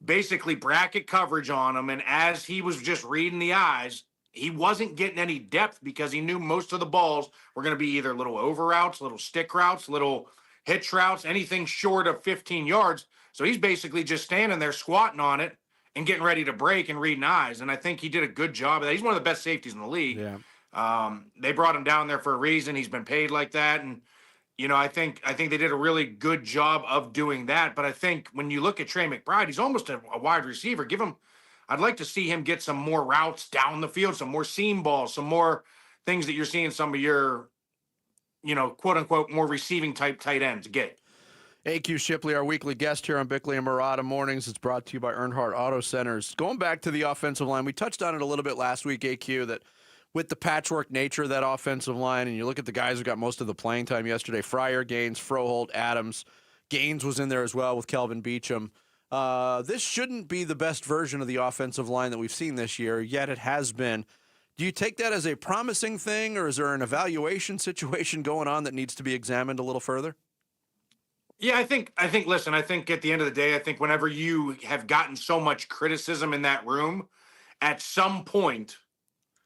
basically bracket coverage on him. And as he was just reading the eyes, he wasn't getting any depth because he knew most of the balls were going to be either little over routes, little stick routes, little hitch routes, anything short of 15 yards. So he's basically just standing there squatting on it and getting ready to break and reading eyes. And I think he did a good job of that. He's one of the best safeties in the league. They brought him down there for a reason. He's been paid like that. And, you know, I think they did a really good job of doing that. But I think when you look at Trey McBride, he's almost a wide receiver. I'd like to see him get some more routes down the field, some more seam balls, some more things that you're seeing some of your, you know, quote unquote, more receiving type tight ends get. A.Q. Shipley, our weekly guest here on Bickley and Murata Mornings. It's brought to you by Earnhardt Auto Centers. Going back to the offensive line, we touched on it a little bit last week, A.Q., that with the patchwork nature of that offensive line, and you look at the guys who got most of the playing time yesterday, Fryer, Gaines, Froholt, Adams. Gaines was in there as well with Kelvin Beachum. This shouldn't be the best version of the offensive line that we've seen this year, yet it has been. Do you take that as a promising thing, or is there an evaluation situation going on that needs to be examined a little further? Yeah, I think, listen, I think at the end of the day, I think whenever you have gotten so much criticism in that room, at some point,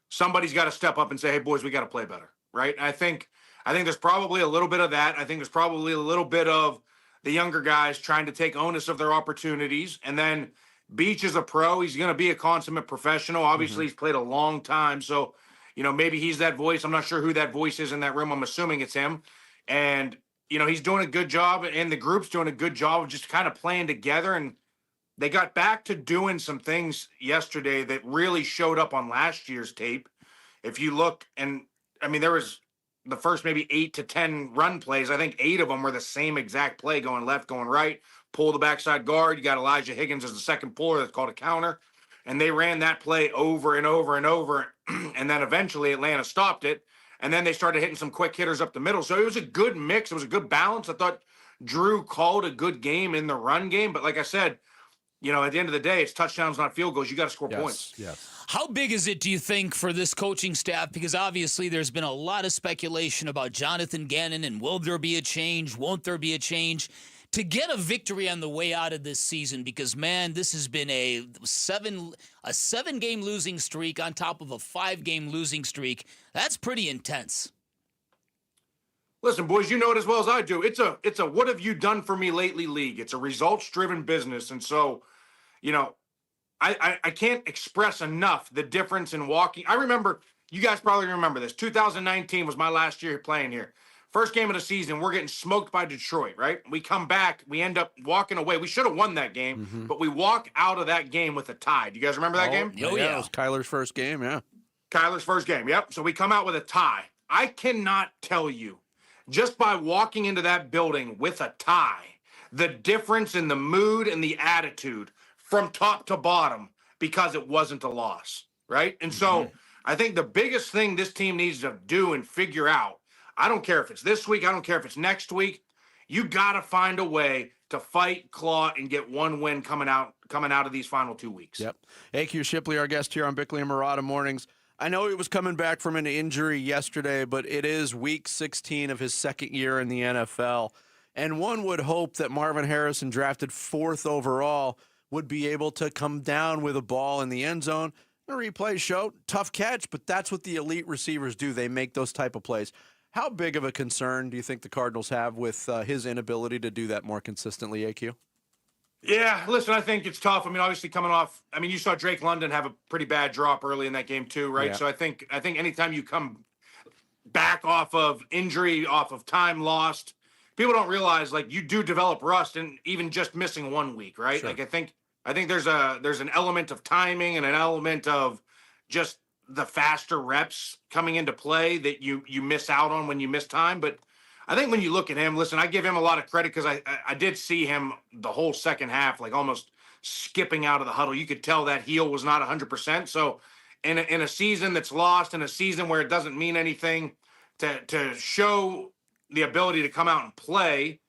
somebody's got to step up and say, hey, boys, we got to play better, right? And I think there's probably a little bit of that. I think there's probably a little bit of the younger guys trying to take onus of their opportunities. And then Beach is a pro. He's going to be a consummate professional. Obviously, he's played a long time. So, maybe he's that voice. I'm not sure who that voice is in that room. I'm assuming it's him. And, he's doing a good job, and the group's doing a good job of just kind of playing together. And they got back to doing some things yesterday that really showed up on last year's tape. If you look, and I mean, there was the first maybe 8 to 10 run plays. I think 8 of them were the same exact play, going left, going right, pull the backside guard. You got Elijah Higgins as the second puller. That's called a counter. And they ran that play over and over and over. And then eventually Atlanta stopped it. And then they started hitting some quick hitters up the middle. So it was a good mix. It was a good balance. I thought Drew called a good game in the run game. But like I said, at the end of the day, it's touchdowns, not field goals. You got to score points. Yes. How big is it, do you think, for this coaching staff? Because obviously there's been a lot of speculation about Jonathan Gannon and will there be a change? Won't there be a change? To get a victory on the way out of this season, because, man, this has been a 7-game losing streak on top of a 5-game losing streak. That's pretty intense. Listen, boys, you know it as well as I do. It's a what have you done for me lately league. It's a results-driven business. And so, I can't express enough the difference in walking. I remember, you guys probably remember this. 2019 was my last year playing here. First game of the season, we're getting smoked by Detroit, right? We come back, we end up walking away. We should have won that game, but we walk out of that game with a tie. Do you guys remember that game? Oh, yeah. It was Kyler's first game, yeah. Kyler's first game, yep. So we come out with a tie. I cannot tell you, just by walking into that building with a tie, the difference in the mood and the attitude from top to bottom because it wasn't a loss, right? And so I think the biggest thing this team needs to do and figure out, I don't care if it's this week, I don't care if it's next week, you got to find a way to fight, claw, and get one win coming out of these final 2 weeks. Yep. AQ Shipley, our guest here on Bickley and Murata Mornings. I know he was coming back from an injury yesterday, but it is week 16 of his second year in the NFL. And one would hope that Marvin Harrison, drafted 4th overall, would be able to come down with a ball in the end zone. The replay showed tough catch, but that's what the elite receivers do. They make those type of plays. How big of a concern do you think the Cardinals have with his inability to do that more consistently, AQ? Yeah, listen, I think it's tough. I mean, obviously coming off, you saw Drake London have a pretty bad drop early in that game too, right? Yeah. So I think anytime you come back off of injury, off of time lost, people don't realize, like, you do develop rust and even just missing 1 week, right? Sure. Like I think there's an element of timing and an element of just the faster reps coming into play that you miss out on when you miss time. But I think when you look at him, listen, I give him a lot of credit because I did see him the whole second half, like almost skipping out of the huddle. You could tell that heel was not 100%. So in a season that's lost, in a season where it doesn't mean anything, to show the ability to come out and play,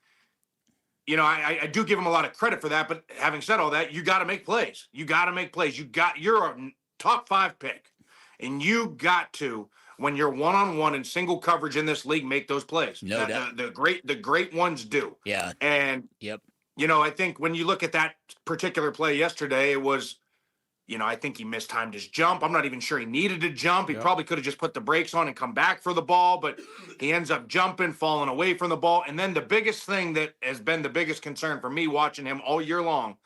I do give him a lot of credit for that. But having said all that, you got to make plays. You got to make plays. You're a top 5 pick. And you got to, when you're one-on-one in single coverage in this league, make those plays. No doubt. The great ones do. Yeah. And, I think when you look at that particular play yesterday, it was, I think he mistimed his jump. I'm not even sure he needed to jump. He probably could have just put the brakes on and come back for the ball, but he ends up jumping, falling away from the ball. And then the biggest thing that has been the biggest concern for me watching him all year long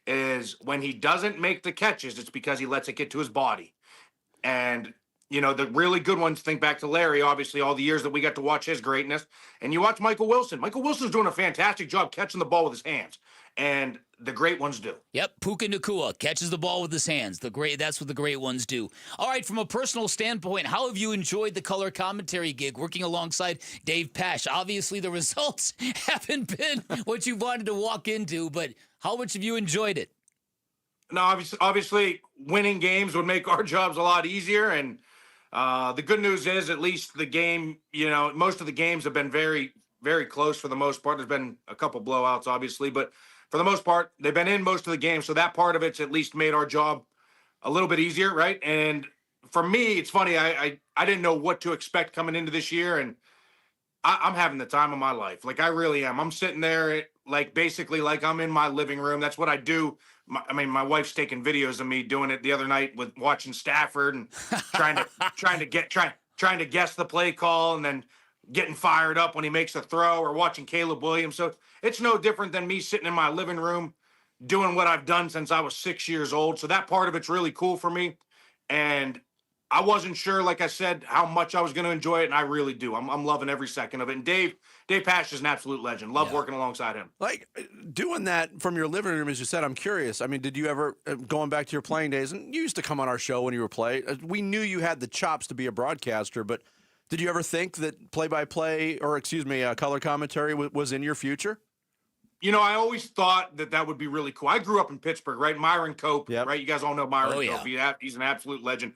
is when he doesn't make the catches, it's because he lets it get to his body. And, the really good ones, think back to Larry, obviously, all the years that we got to watch his greatness. And you watch Michael Wilson. Michael Wilson's doing a fantastic job catching the ball with his hands. And the great ones do. Yep, Puka Nacua catches the ball with his hands. That's what the great ones do. All right, from a personal standpoint, how have you enjoyed the color commentary gig working alongside Dave Pasch? Obviously, the results haven't been what you wanted to walk into, but how much have you enjoyed it? No, obviously, winning games would make our jobs a lot easier. And the good news is, at least the game, most of the games have been very, very close for the most part. There's been a couple blowouts, obviously, but for the most part, they've been in most of the games. So that part of it's at least made our job a little bit easier, right? And for me, it's funny. I didn't know what to expect coming into this year, and I'm having the time of my life. Like, I really am. I'm sitting there, like, basically like I'm in my living room. That's what I do my wife's taking videos of me doing it the other night with watching Stafford and trying to guess the play call and then getting fired up when he makes a throw, or watching Caleb Williams. So it's no different than me sitting in my living room doing what I've done since I was 6 years old. So that part of it's really cool for me. And I wasn't sure, like I said, how much I was going to enjoy it, and I really do. I'm loving every second of it. And Dave Pasch is an absolute legend. Love working alongside him. Like, doing that from your living room, as you said, I'm curious. I mean, did you ever, going back to your playing days, and you used to come on our show when you were playing, we knew you had the chops to be a broadcaster, but did you ever think that play-by-play, or color commentary was in your future? You know, I always thought that would be really cool. I grew up in Pittsburgh, right? Myron Cope, right? You guys all know Myron Cope. He's an absolute legend.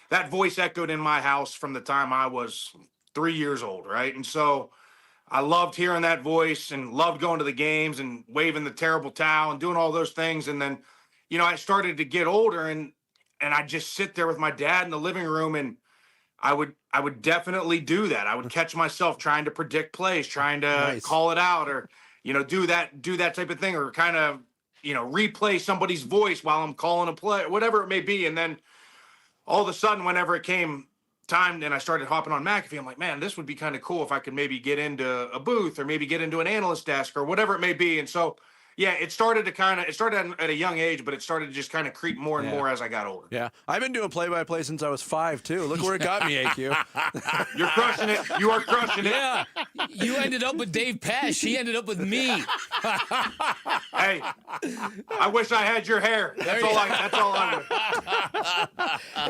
That voice echoed in my house from the time I was 3 years old, right? And so I loved hearing that voice and loved going to the games and waving the terrible towel and doing all those things. And then, you know, I started to get older, and I'd just sit there with my dad in the living room, and I would definitely do that. I would catch myself trying to predict plays, trying to call it out, or, you know, do that type of thing, or kind of, you know, replay somebody's voice while I'm calling a play, whatever it may be. And then all of a sudden, whenever it came time and I started hopping on McAfee, I'm like, man, this would be kind of cool if I could maybe get into a booth or maybe get into an analyst desk or whatever it may be. And so, yeah, it started at a young age, but it started to just kind of creep more and more as I got older. Yeah. I've been doing play-by-play since I was 5, too. Look where it got me, AQ. You're crushing it. You are crushing it. Yeah. You ended up with Dave Pasch. He ended up with me. Hey, I wish I had your hair. That's all I would.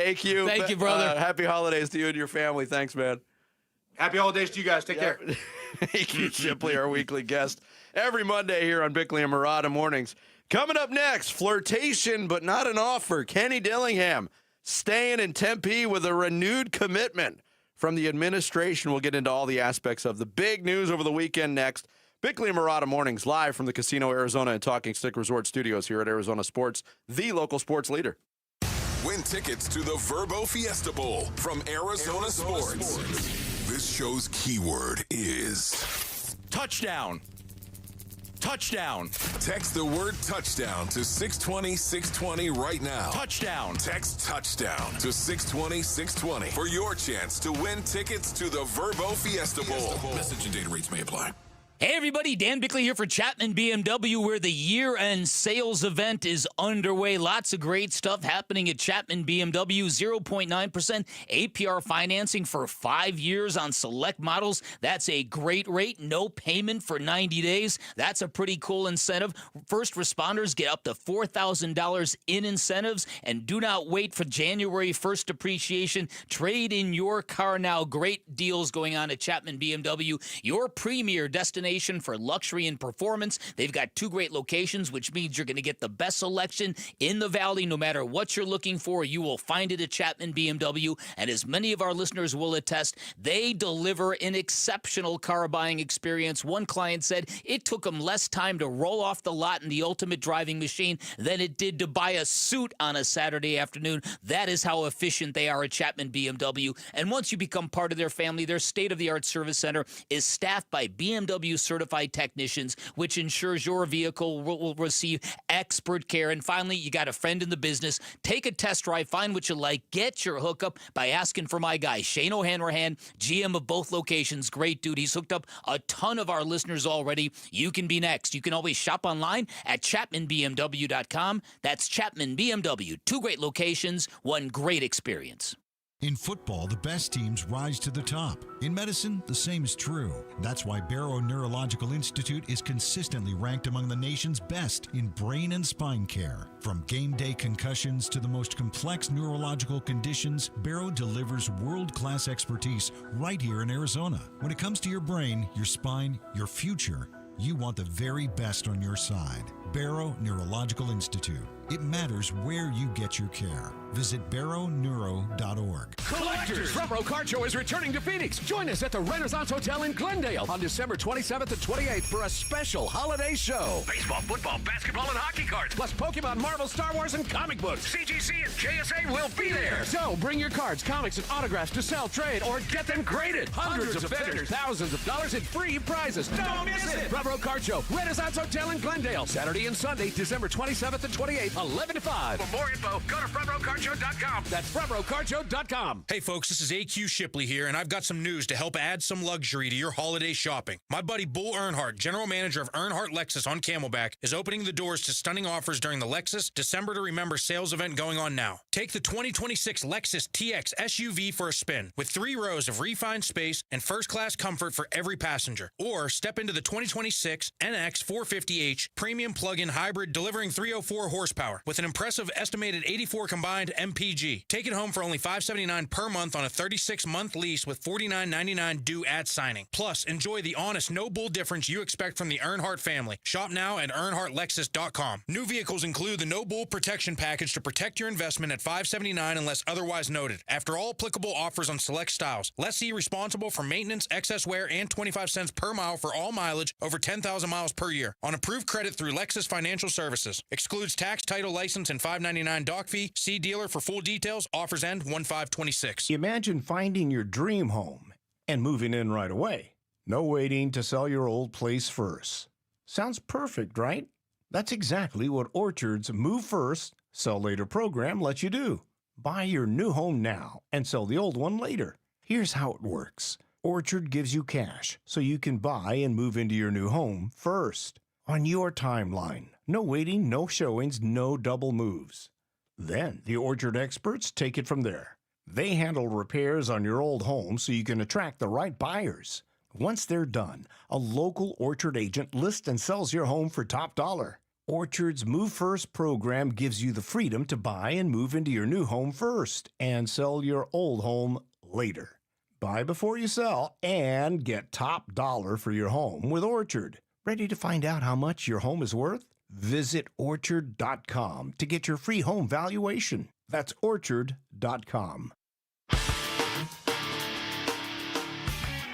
AQ. Thank you, brother. Happy holidays to you and your family. Thanks, man. Happy holidays to you guys. Take care. AQ Shipley, our weekly guest, every Monday here on Bickley and Murata Mornings. Coming up next, flirtation but not an offer. Kenny Dillingham staying in Tempe with a renewed commitment from the administration. We'll get into all the aspects of the big news over the weekend next. Bickley and Murata Mornings, live from the Casino Arizona and Talking Stick Resort Studios here at Arizona Sports, the local sports leader. Win tickets to the Verbo Fiesta Bowl from Arizona Sports. This show's keyword is touchdown. Touchdown. Text the word touchdown to 620-620 right now. Touchdown. Text touchdown to 620-620 for your chance to win tickets to the Verbo Fiesta Bowl. Message and data rates may apply. Hey everybody, Dan Bickley here for Chapman BMW, where the year-end sales event is underway. Lots of great stuff happening at Chapman BMW. 0.9% APR financing for 5 years on select models. That's a great rate. No payment for 90 days. That's a pretty cool incentive. First responders get up to $4,000 in incentives. And do not wait for January 1st depreciation. Trade in your car now. Great deals going on at Chapman BMW, your premier destination for luxury and performance. They've got 2 great locations, which means you're going to get the best selection in the valley. No matter what you're looking for, you will find it at Chapman BMW. And as many of our listeners will attest, they deliver an exceptional car buying experience. One client said it took them less time to roll off the lot in the ultimate driving machine than it did to buy a suit on a Saturday afternoon. That is how efficient they are at Chapman BMW. And once you become part of their family, their state-of-the-art service center is staffed by BMW certified technicians, which ensures your vehicle will receive expert care. And finally, you got a friend in the business. Take a test drive, find what you like, get your hookup by asking for my guy, Shane O'Hanrahan, GM of both locations. Great dude. He's hooked up a ton of our listeners already. You can be next. You can always shop online at ChapmanBMW.com. That's Chapman BMW. 2 great locations, 1 great experience. In football, the best teams rise to the top. In medicine, the same is true. That's why Barrow Neurological Institute is consistently ranked among the nation's best in brain and spine care. From game day concussions to the most complex neurological conditions, Barrow delivers world-class expertise right here in Arizona. When it comes to your brain, your spine, your future, you want the very best on your side. Barrow Neurological Institute. It matters where you get your care. Visit barrowneuro.org. Collectors! Front Row Card Show is returning to Phoenix. Join us at the Renaissance Hotel in Glendale on December 27th and 28th for a special holiday show. Baseball, football, basketball, and hockey cards. Plus Pokemon, Marvel, Star Wars, and comic books. CGC and JSA will be there. So bring your cards, comics, and autographs to sell, trade, or get them graded. Hundreds of vendors, thousands of dollars in free prizes. Don't miss it! Front Row Card Show, Renaissance Hotel in Glendale. Saturday and Sunday, December 27th and 28th, 11 to 5. For more info, go to frontrowcardshow.com. That's frontrowcardshow.com. Hey folks, this is AQ Shipley here, and I've got some news to help add some luxury to your holiday shopping. My buddy Bull Earnhardt, general manager of Earnhardt Lexus on Camelback, is opening the doors to stunning offers during the Lexus December to Remember sales event going on now. Take the 2026 Lexus TX SUV for a spin with 3 rows of refined space and first-class comfort for every passenger. Or step into the 2026 NX 450h premium plug-in hybrid delivering 304 horsepower with an impressive estimated 84 combined MPG. Take it home for only $579 per month on a 36-month lease with $49.99 due at signing. Plus, enjoy the honest, no bull difference you expect from the Earnhardt family. Shop now at EarnhardtLexus.com. New vehicles include the no bull protection package to protect your investment at $579 unless otherwise noted. After all applicable offers on select styles, lessee responsible for maintenance, excess wear, and 25 cents per mile for all mileage over 10,000 miles per year. On approved credit through Lexus Financial Services. Excludes tax, title, license, and $5.99 doc fee. See dealer for full details. Offers end 1/5/26. Imagine finding your dream home and moving in right away. No waiting to sell your old place first. Sounds perfect, right? That's exactly what Orchard's Move First, Sell Later program lets you do. Buy your new home now and sell the old one later. Here's how it works. Orchard gives you cash so you can buy and move into your new home first. On your timeline. No waiting, no showings, no double moves. Then the Orchard experts take it from there. They handle repairs on your old home so you can attract the right buyers. Once they're done, a local Orchard agent lists and sells your home for top dollar. Orchard's Move First program gives you the freedom to buy and move into your new home first and sell your old home later. Buy before you sell and get top dollar for your home with Orchard. Ready to find out how much your home is worth? Visit Orchard.com to get your free home valuation. That's Orchard.com.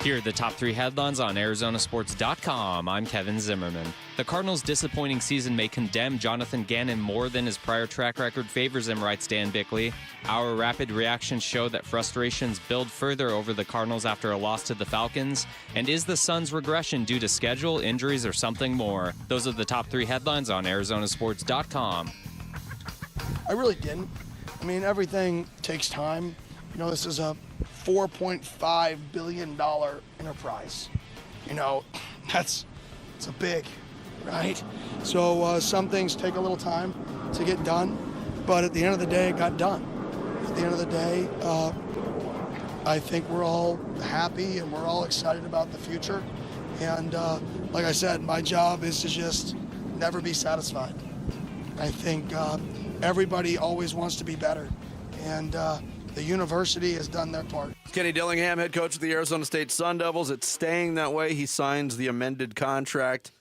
Here are the top 3 headlines on ArizonaSports.com. I'm Kevin Zimmerman. The Cardinals' disappointing season may condemn Jonathan Ganon more than his prior track record favors him, writes Dan Bickley. Our rapid reactions show that frustrations build further over the Cardinals after a loss to the Falcons. And is the Suns' regression due to schedule, injuries, or something more? Those are the top 3 headlines on ArizonaSports.com. I really didn't. I mean, everything takes time. You know, this is a $4.5 billion enterprise. You know, it's a big, right? So some things take a little time to get done, but at the end of the day, it got done. At the end of the day, I think we're all happy and we're all excited about the future. And like I said, my job is to just never be satisfied. I think everybody always wants to be better. And the university has done their part. Kenny Dillingham, head coach of the Arizona State Sun Devils. It's staying that way. He signs the amended contract,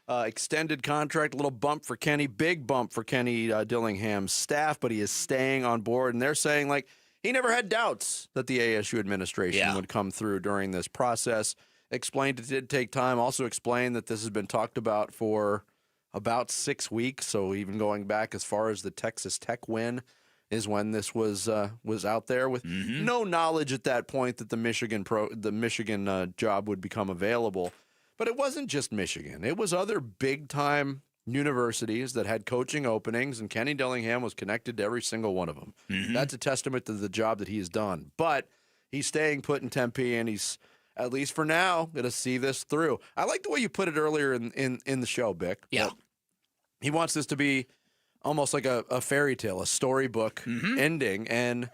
extended contract, a little bump for Kenny, big bump for Kenny Dillingham's staff, but he is staying on board. And they're saying, like, he never had doubts that the ASU administration would come through during this process. Explained it did take time. Also explained that this has been talked about for about 6 weeks. So even going back as far as the Texas Tech win is when this was out there with no knowledge at that point that the Michigan job would become available. But it wasn't just Michigan. It was other big-time universities that had coaching openings, and Kenny Dillingham was connected to every single one of them. That's a testament to the job that he's done. But he's staying put in Tempe, and he's, at least for now, going to see this through. I like the way you put it earlier in the show, Bick. Yeah. He wants this to be almost like a fairy tale, a storybook ending, and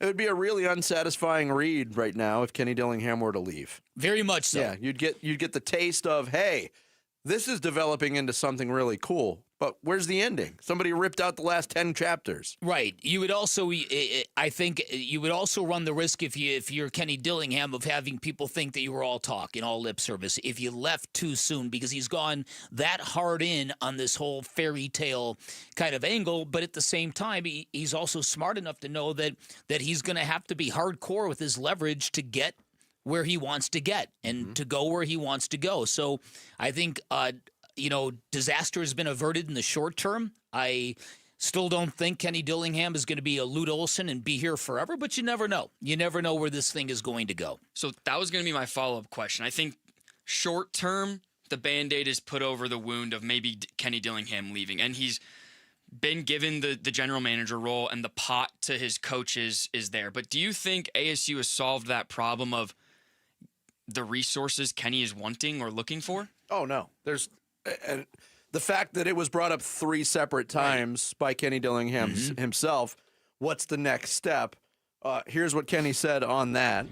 it would be a really unsatisfying read right now if Kenny Dillingham were to leave. Very much so. Yeah, you'd get the taste of, hey, this is developing into something really cool, But where's the ending? Somebody ripped out the last 10 chapters. Right. You would also, I think, you would also run the risk if you're Kenny Dillingham of having people think that you were all talk and all lip service if you left too soon, because he's gone that hard in on this whole fairy tale kind of angle. But at the same time, he's also smart enough to know that he's going to have to be hardcore with his leverage to get where he wants to get and to go where he wants to go. So I think disaster has been averted in the short term. I still don't think Kenny Dillingham is going to be a Lute Olson and be here forever, but you never know. You never know where this thing is going to go. So that was going to be my follow-up question. I think short term, the Band-Aid is put over the wound of maybe Kenny Dillingham leaving, and he's been given the general manager role, and the pot to his coaches is there. But do you think ASU has solved that problem of the resources Kenny is wanting or looking for? Oh, no. And the fact that it was brought up 3 separate times by Kenny Dillingham himself, what's the next step? Here's what Kenny said on that.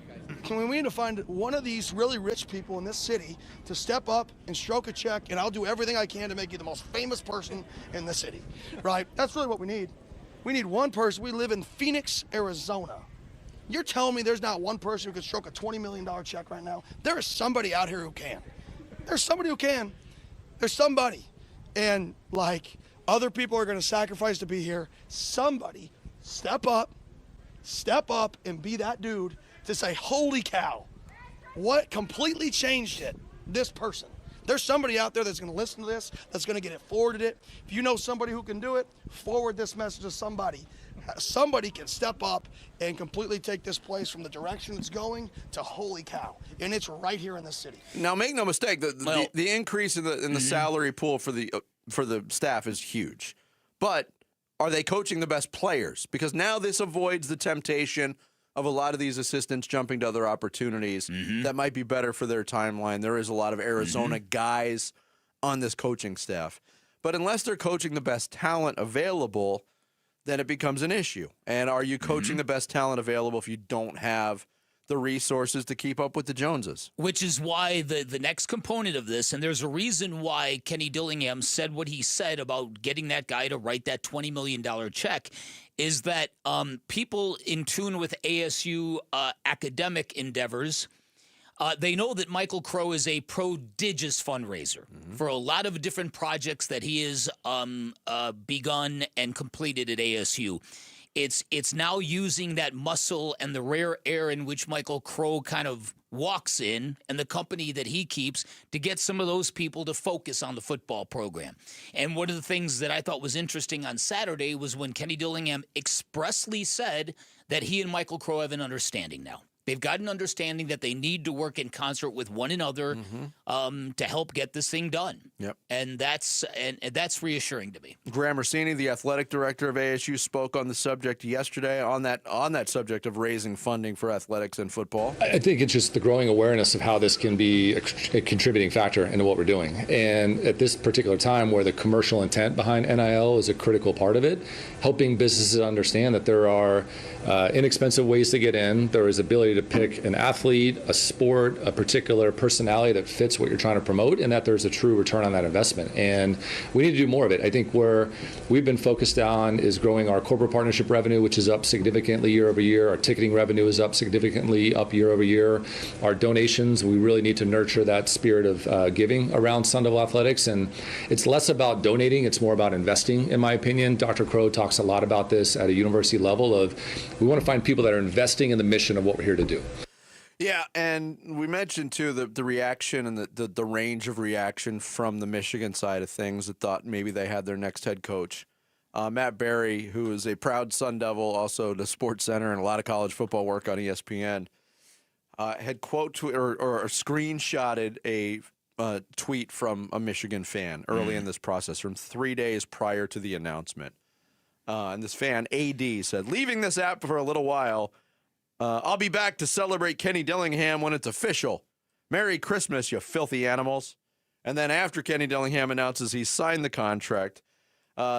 We need to find one of these really rich people in this city to step up and stroke a check, and I'll do everything I can to make you the most famous person in the city, right? That's really what we need. We need one person. We live in Phoenix, Arizona. You're telling me there's not one person who could stroke a $20 million check right now? There is somebody out here who can. There's somebody who can. There's somebody. And like other people are going to sacrifice to be here. Somebody step up and be that dude to say, holy cow, what completely changed it? This person. There's somebody out there that's going to listen to this, that's going to get it forwarded it. If you know somebody who can do it, forward this message to somebody. Somebody can step up and completely take this place from the direction it's going to holy cow. And it's right here in the city. Now, make no mistake, the increase in the salary pool for the staff is huge. But are they coaching the best players? Because now this avoids the temptation of a lot of these assistants jumping to other opportunities that might be better for their timeline. There is a lot of Arizona guys on this coaching staff. But unless they're coaching the best talent available, then it becomes an issue. And are you coaching the best talent available if you don't have the resources to keep up with the Joneses? Which is why the next component of this, and there's a reason why Kenny Dillingham said what he said about getting that guy to write that $20 million check, is that people in tune with ASU academic endeavors, they know that Michael Crow is a prodigious fundraiser for a lot of different projects that he has begun and completed at ASU. It's now using that muscle and the rare air in which Michael Crow kind of walks in and the company that he keeps to get some of those people to focus on the football program. And one of the things that I thought was interesting on Saturday was when Kenny Dillingham expressly said that he and Michael Crow have an understanding now. They've got an understanding that they need to work in concert with one another to help get this thing done. Yep. And that's reassuring to me. Graham Rossini, the athletic director of ASU, spoke on the subject yesterday on that subject of raising funding for athletics and football. I think it's just the growing awareness of how this can be a contributing factor into what we're doing. And at this particular time where the commercial intent behind NIL is a critical part of it, helping businesses understand that there are inexpensive ways to get in, there is ability to pick an athlete, a sport, a particular personality that fits what you're trying to promote, and that there's a true return on that investment. And we need to do more of it. I think where we've been focused on is growing our corporate partnership revenue, which is up significantly year over year. Our ticketing revenue is up significantly up year over year. Our donations, we really need to nurture that spirit of giving around Sun Devil Athletics. And it's less about donating, it's more about investing, in my opinion. Dr. Crow talks a lot about this at a university level of we want to find people that are investing in the mission of what we're here to do. Yeah, and we mentioned, too, the reaction and the range of reaction from the Michigan side of things that thought maybe they had their next head coach. Matt Berry, who is a proud Sun Devil, also to Sports Center and a lot of college football work on ESPN, had or screenshotted a tweet from a Michigan fan early in this process from 3 days prior to the announcement. And this fan, AD, said, leaving this app for a little while, I'll be back to celebrate Kenny Dillingham when it's official. Merry Christmas, you filthy animals. And then after Kenny Dillingham announces he signed the contract,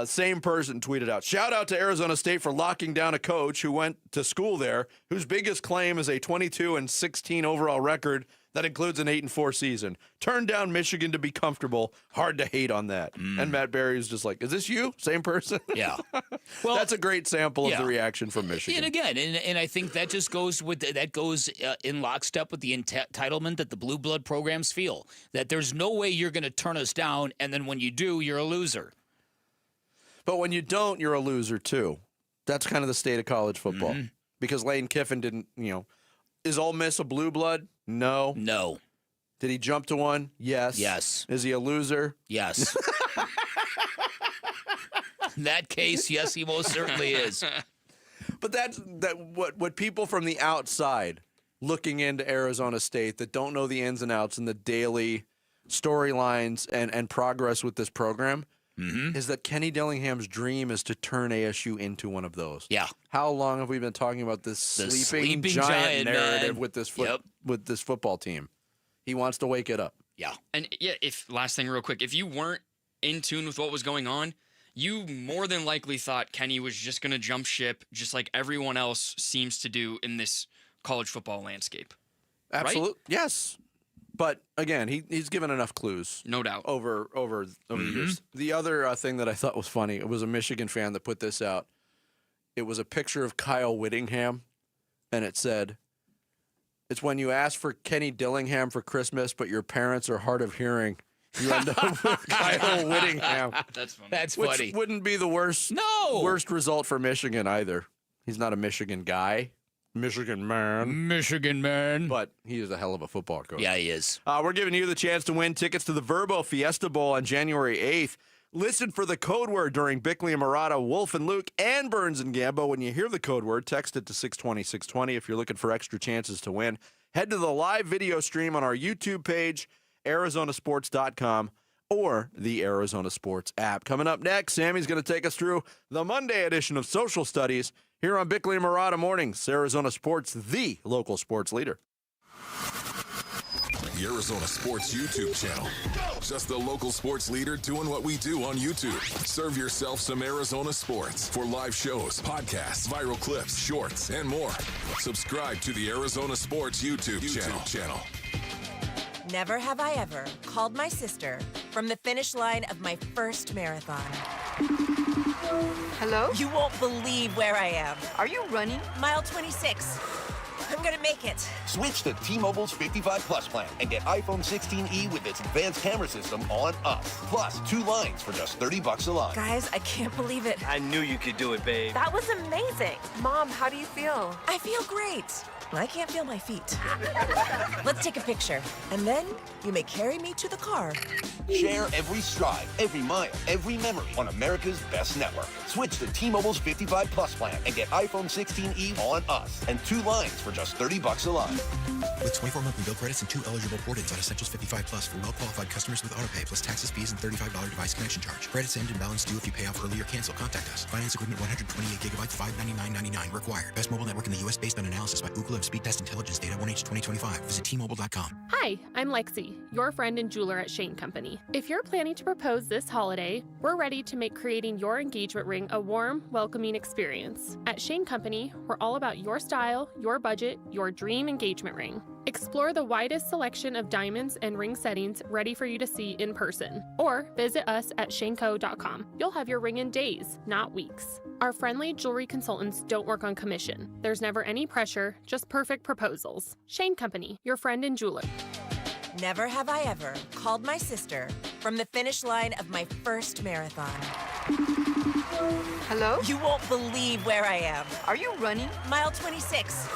same person tweeted out, shout out to Arizona State for locking down a coach who went to school there, whose biggest claim is a 22-16 overall record That includes an 8-4 season. Turned down Michigan to be comfortable. Hard to hate on that. And Matt Berry is just like, is this you? Same person? Yeah. Well, that's a great sample of the reaction from Michigan. And again, and I think that just goes in lockstep with the entitlement that the blue blood programs feel, that there's no way you're going to turn us down, and then when you do, you're a loser. But when you don't, you're a loser too. That's kind of the state of college football. Because Lane Kiffin didn't, is Ole Miss a blue blood? No. No. Did he jump to one? Yes. Yes. Is he a loser? Yes. In that case, yes, he most certainly is. But what people from the outside looking into Arizona State that don't know the ins and outs and the daily storylines and progress with this program is that Kenny Dillingham's dream is to turn ASU into one of those. Yeah. How long have we been talking about this sleeping giant narrative with this with this football team? He wants to wake it up. Yeah. And last thing real quick, if you weren't in tune with what was going on, you more than likely thought Kenny was just going to jump ship just like everyone else seems to do in this college football landscape. Absolutely. Right? Yes. But again, he's given enough clues. No doubt. Over the years. The other thing that I thought was funny, it was a Michigan fan that put this out. It was a picture of Kyle Whittingham, and it said, "It's when you ask for Kenny Dillingham for Christmas, but your parents are hard of hearing. You end up with Kyle Whittingham." That's funny. That's Which funny. wouldn't be the worst result for Michigan either. He's not a Michigan guy. Michigan man. But he is a hell of a football coach. Yeah, he is. We're giving you the chance to win tickets to the Verbo Fiesta Bowl on January 8th. Listen for the code word during Bickley and Murata, Wolf and Luke, and Burns and Gambo. When you hear the code word, text it to 620-620 if you're looking for extra chances to win. Head to the live video stream on our YouTube page, arizonasports.com, or the Arizona Sports app. Coming up next, Sammy's going to take us through the Monday edition of Social Studies here on Bickley and Murata Mornings. Arizona Sports, the local sports leader. The Arizona Sports YouTube channel. Just the local sports leader doing what we do on YouTube. Serve yourself some Arizona sports for live shows, podcasts, viral clips, shorts, and more. Subscribe to the Arizona Sports YouTube channel. Never have I ever called my sister from the finish line of my first marathon. Hello? You won't believe where I am. Are you running? Mile 26. I'm gonna make it. Switch to T-Mobile's 55 Plus plan and get iPhone 16e with its advanced camera system on us. Plus, 2 lines for just $30 a line. Guys, I can't believe it. I knew you could do it, babe. That was amazing. Mom, how do you feel? I feel great. I can't feel my feet. Let's take a picture, and then you may carry me to the car. Share every stride, every mile, every memory on America's best network. Switch to T-Mobile's 55 Plus plan and get iPhone 16e on us and 2 lines for just $30 a line. With 24 monthly bill credits and 2 eligible port-ins on Essentials 55 Plus for well-qualified customers with autopay plus taxes, fees, and $35 device connection charge. Credits end and balance due if you pay off early or cancel. Contact us. Finance agreement 128 gigabytes, $599.99 required. Best mobile network in the U.S. based on analysis by Ookla of Speed Test Intelligence Data 1H 2025. Visit T-Mobile.com. Hi, I'm Lexi, your friend and jeweler at Shane Company. If you're planning to propose this holiday, we're ready to make creating your engagement ring a warm, welcoming experience. At Shane Company, we're all about your style, your budget, your dream engagement ring. Explore the widest selection of diamonds and ring settings ready for you to see in person, or visit us at shaneco.com. You'll have your ring in days, not weeks. Our friendly jewelry consultants don't work on commission. There's never any pressure, just perfect proposals. Shane Company, your friend and jeweler. Never have I ever called my sister from the finish line of my first marathon. Hello? You won't believe where I am. Are you running? Mile 26.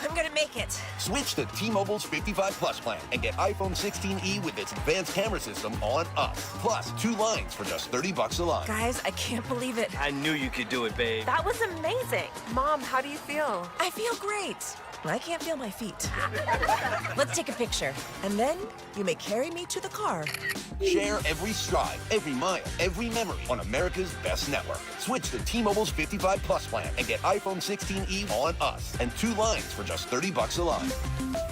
I'm gonna make it. Switch to T-Mobile's 55 Plus plan and get iPhone 16e with its advanced camera system on us. Plus, 2 lines for just $30 a line. Guys, I can't believe it. I knew you could do it, babe. That was amazing. Mom, how do you feel? I feel great. I can't feel my feet. Let's take a picture, and then you may carry me to the car. Share every stride, every mile, every memory on America's best network. Switch to T-Mobile's 55 Plus plan and get iPhone 16e on us and 2 lines for just $30 a line.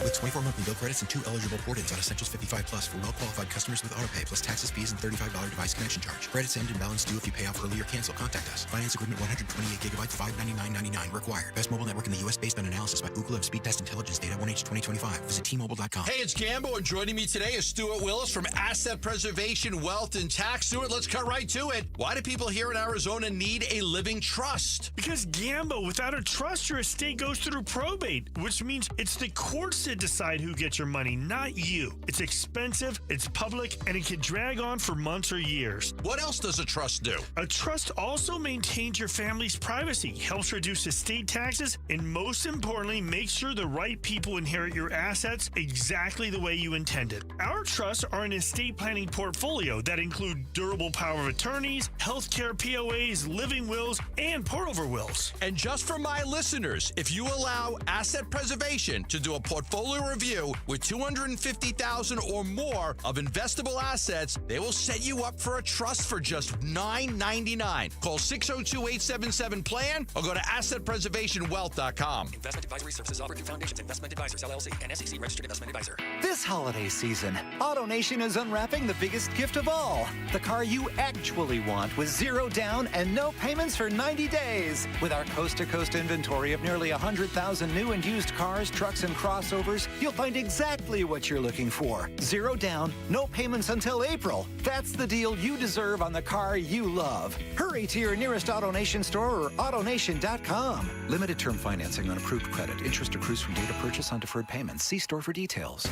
With 24 monthly bill credits and 2 eligible port-ins on Essentials 55 Plus for well-qualified customers with autopay, plus taxes, fees, and $35 device connection charge. Credits end and balance due if you pay off early or cancel. Contact us. Finance agreement 128 gigabytes, $599.99 required. Best mobile network in the U.S. based on analysis by Ookla of Speed Test Intelligence data 1H 2025. Visit T-Mobile.com. Hey, it's Gambo, and joining me today is Stuart Willis from Asset Preservation, Wealth, and Tax. Stuart, let's cut right to it. Why do people here in Arizona need a living trust? Because, Gambo, without a trust, your estate goes through probate, which means it's the courts that decide who gets your money, not you. It's expensive, it's public, and it can drag on for months or years. What else does a trust do? A trust also maintains your family's privacy, helps reduce estate taxes, and most importantly, makes sure the right people inherit your assets exactly the way you intended. Our trusts are an estate planning portfolio that include durable power of attorneys, healthcare POAs, living wills, and pour-over wills. And just for my listeners, if you allow Asset Preservation to do a portfolio review with $250,000 or more of investable assets, they will set you up for a trust for just $9.99. Call 602-877-PLAN or go to AssetPreservationWealth.com. Investment advisory services offered through Foundations Investment Advisors, LLC, and SEC Registered Investment Advisor. This holiday season, AutoNation is unwrapping the biggest gift of all. The car you actually want with zero down and no payments for 90 days. With our coast-to-coast inventory of nearly 100,000 new and used cars, trucks, and crossovers, you'll find exactly what you're looking for. Zero down, no payments until April. That's the deal you deserve on the car you love. Hurry to your nearest AutoNation store or AutoNation.com. Limited term financing on approved credit. Interest accrues from date of purchase on deferred payments. See store for details.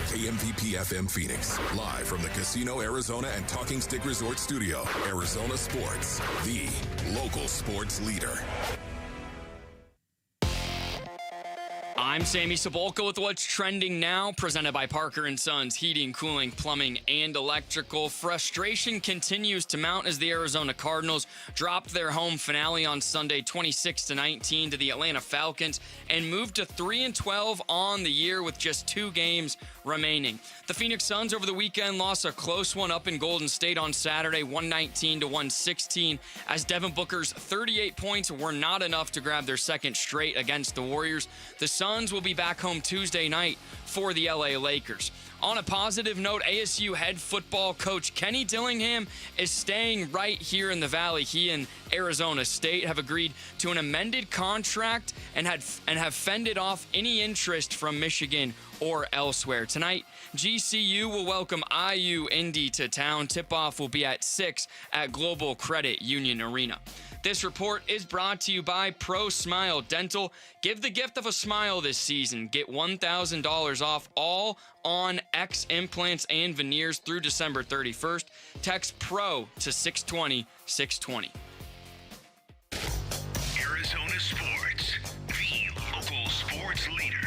KMVP FM Phoenix, live from the Casino Arizona and Talking Stick Resort Studio. Arizona Sports, the local sports leader. I'm Sammy Sabolka with what's trending now, presented by Parker & Sons Heating, Cooling, Plumbing, and Electrical. Frustration continues to mount as the Arizona Cardinals dropped their home finale on Sunday 26-19 to the Atlanta Falcons and moved to 3-12 on the year with just 2 games remaining. The Phoenix Suns over the weekend lost a close one up in Golden State on Saturday, 119-116, as Devin Booker's 38 points were not enough to grab their second straight against the Warriors. The Suns will be back home Tuesday night for the LA Lakers. On a positive note, ASU head football coach Kenny Dillingham is staying right here in the Valley. He and Arizona State have agreed to an amended contract and have fended off any interest from Michigan or elsewhere. Tonight, GCU will welcome IU Indy to town. Tip-off will be at 6 at Global Credit Union Arena. This report is brought to you by Pro Smile Dental. Give the gift of a smile this season. Get $1,000 off all on X implants and veneers through December 31st. Text PRO to 620-620. Arizona Sports, the local sports leader.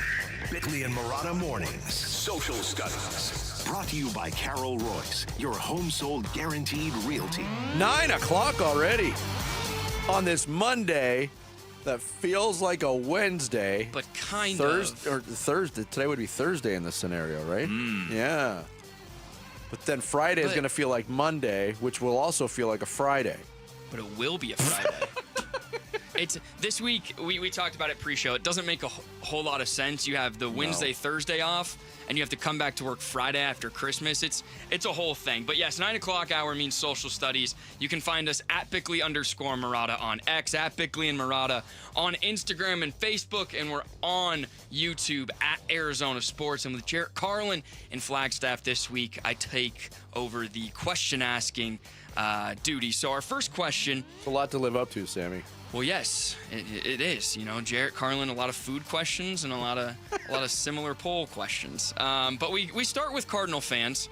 Bickley and Murata Mornings. Social Studies. Brought to you by Carol Royce, your home sold guaranteed realty. 9 o'clock already on this Monday that feels like a Wednesday. But kind of. Or Thursday. Today would be Thursday in this scenario, right? Yeah. But then Friday is going to feel like Monday, which will also feel like a Friday. But it will be a Friday. It's this week, we talked about it pre-show. It doesn't make a whole lot of sense. You have the Wednesday, Thursday off, and you have to come back to work Friday after Christmas. It's a whole thing. But yes, 9 o'clock hour means social studies. You can find us at Bickley_Murata on X, at Bickley and Murata on Instagram and Facebook, and we're on YouTube at Arizona Sports. And with Jarrett Carlin and Flagstaff this week, I take over the question asking duty. So our first question. It's a lot to live up to, Sammy. Well, yes, it is. You know, Jarrett Carlin, a lot of food questions and a lot of similar poll questions. But we start with Cardinal fans.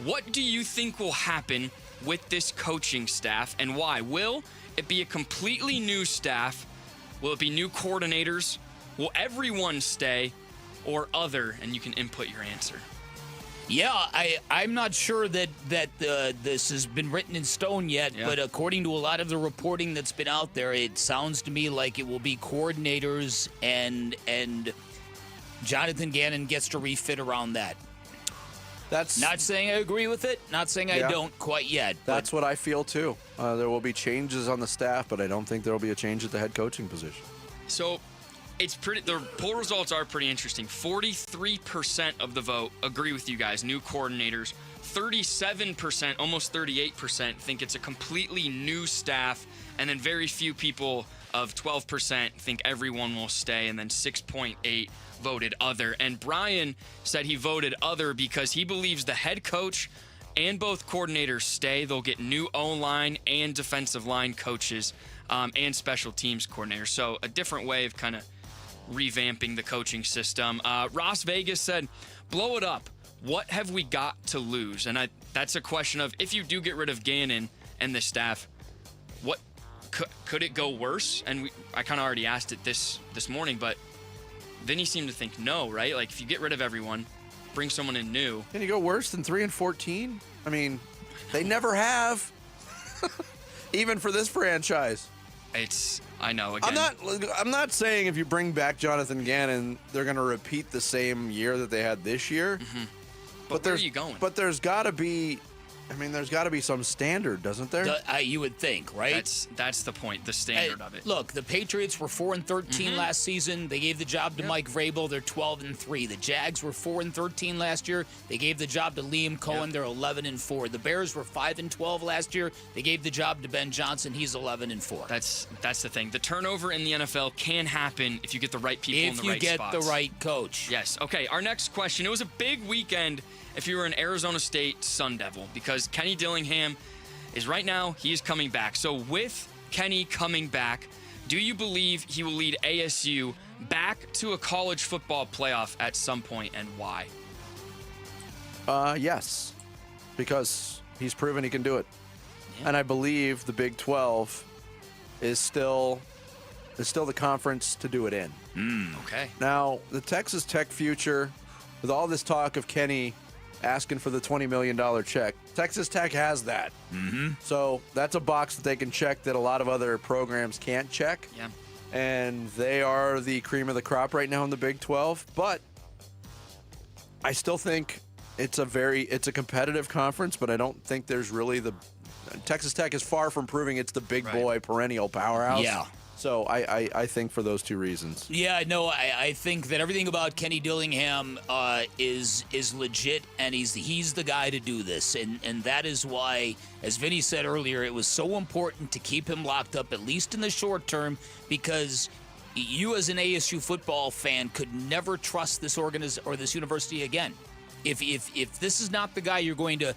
What do you think will happen with this coaching staff and why? Will it be a completely new staff? Will it be new coordinators? Will everyone stay or other? And you can input your answer. Yeah, I'm not sure that this has been written in stone yet, but according to a lot of the reporting that's been out there, it sounds to me like it will be coordinators and Jonathan Gannon gets to refit around that. That's not saying I agree with it, not saying I don't quite yet. That's what I feel too. There will be changes on the staff, but I don't think there will be a change at the head coaching position. So It's pretty. The poll results are pretty interesting. 43% of the vote agree with you guys. New coordinators. 37%, almost 38%, think it's a completely new staff, and then very few people of 12% think everyone will stay, and then 6.8 voted other. And Brian said he voted other because he believes the head coach and both coordinators stay. They'll get new O-line and defensive line coaches and special teams coordinators. So a different way of kind of revamping the coaching system. Ross Vegas said, blow it up. What have we got to lose? And that's a question of, if you do get rid of Ganon and the staff, what could it go worse? And I kind of already asked it this morning, but Vinny seemed to think no, right? Like, if you get rid of everyone, bring someone in new. Can you go worse than 3-14? I mean, they never have, even for this franchise. I know. Again, I'm not saying if you bring back Jonathan Gannon, they're going to repeat the same year that they had this year. Mm-hmm. But where are you going? But there's got to be. I mean, there's got to be some standard, doesn't there? You would think, right? That's the point, the standard of it. Look, the Patriots were 4-13 last season. They gave the job to Mike Vrabel. They're 12-3. The Jags were 4-13 last year. They gave the job to Liam Cohen. They're 11-4. The Bears were 5-12 last year. They gave the job to Ben Johnson. He's 11-4. That's the thing. The turnover in the NFL can happen if you get the right people in the right spots. If you get the right coach. Yes. Okay, our next question. It was a big weekend if you were an Arizona State Sun Devil, because Kenny Dillingham is right now, he is coming back. So with Kenny coming back, do you believe he will lead ASU back to a college football playoff at some point, and why? Yes, because he's proven he can do it. Yeah. And I believe the Big 12 is still the conference to do it in. Okay. Now, the Texas Tech future, with all this talk of Kenny asking for the $20 million check, Texas Tech has that. Mm-hmm. So that's a box that they can check that a lot of other programs can't check. Yeah. And they are the cream of the crop right now in the Big 12. But I still think it's a competitive conference, but I don't think there's really Texas Tech is far from proving it's the big boy perennial powerhouse. Yeah. So I think for those two reasons. Yeah, no, I think that everything about Kenny Dillingham is legit, and he's the guy to do this. And that is why, as Vinny said earlier, it was so important to keep him locked up, at least in the short term, because you as an ASU football fan could never trust this this university again. If this is not the guy you're going to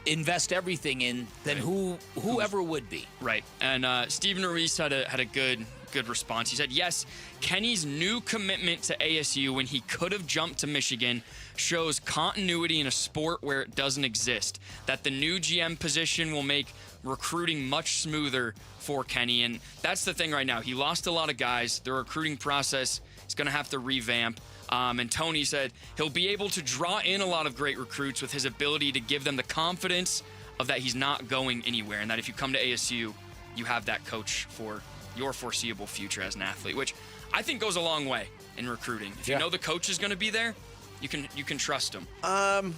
invest everything in, then whoever would be. Right. And Stephen Ruiz had a good response. He said, yes, Kenny's new commitment to ASU when he could have jumped to Michigan shows continuity in a sport where it doesn't exist, that the new GM position will make recruiting much smoother for Kenny. And that's the thing right now. He lost a lot of guys. The recruiting process is going to have to revamp. And Tony said he'll be able to draw in a lot of great recruits with his ability to give them the confidence of that he's not going anywhere, and that if you come to ASU, you have that coach for your foreseeable future as an athlete, which I think goes a long way in recruiting. If you know the coach is going to be there, you can trust him. I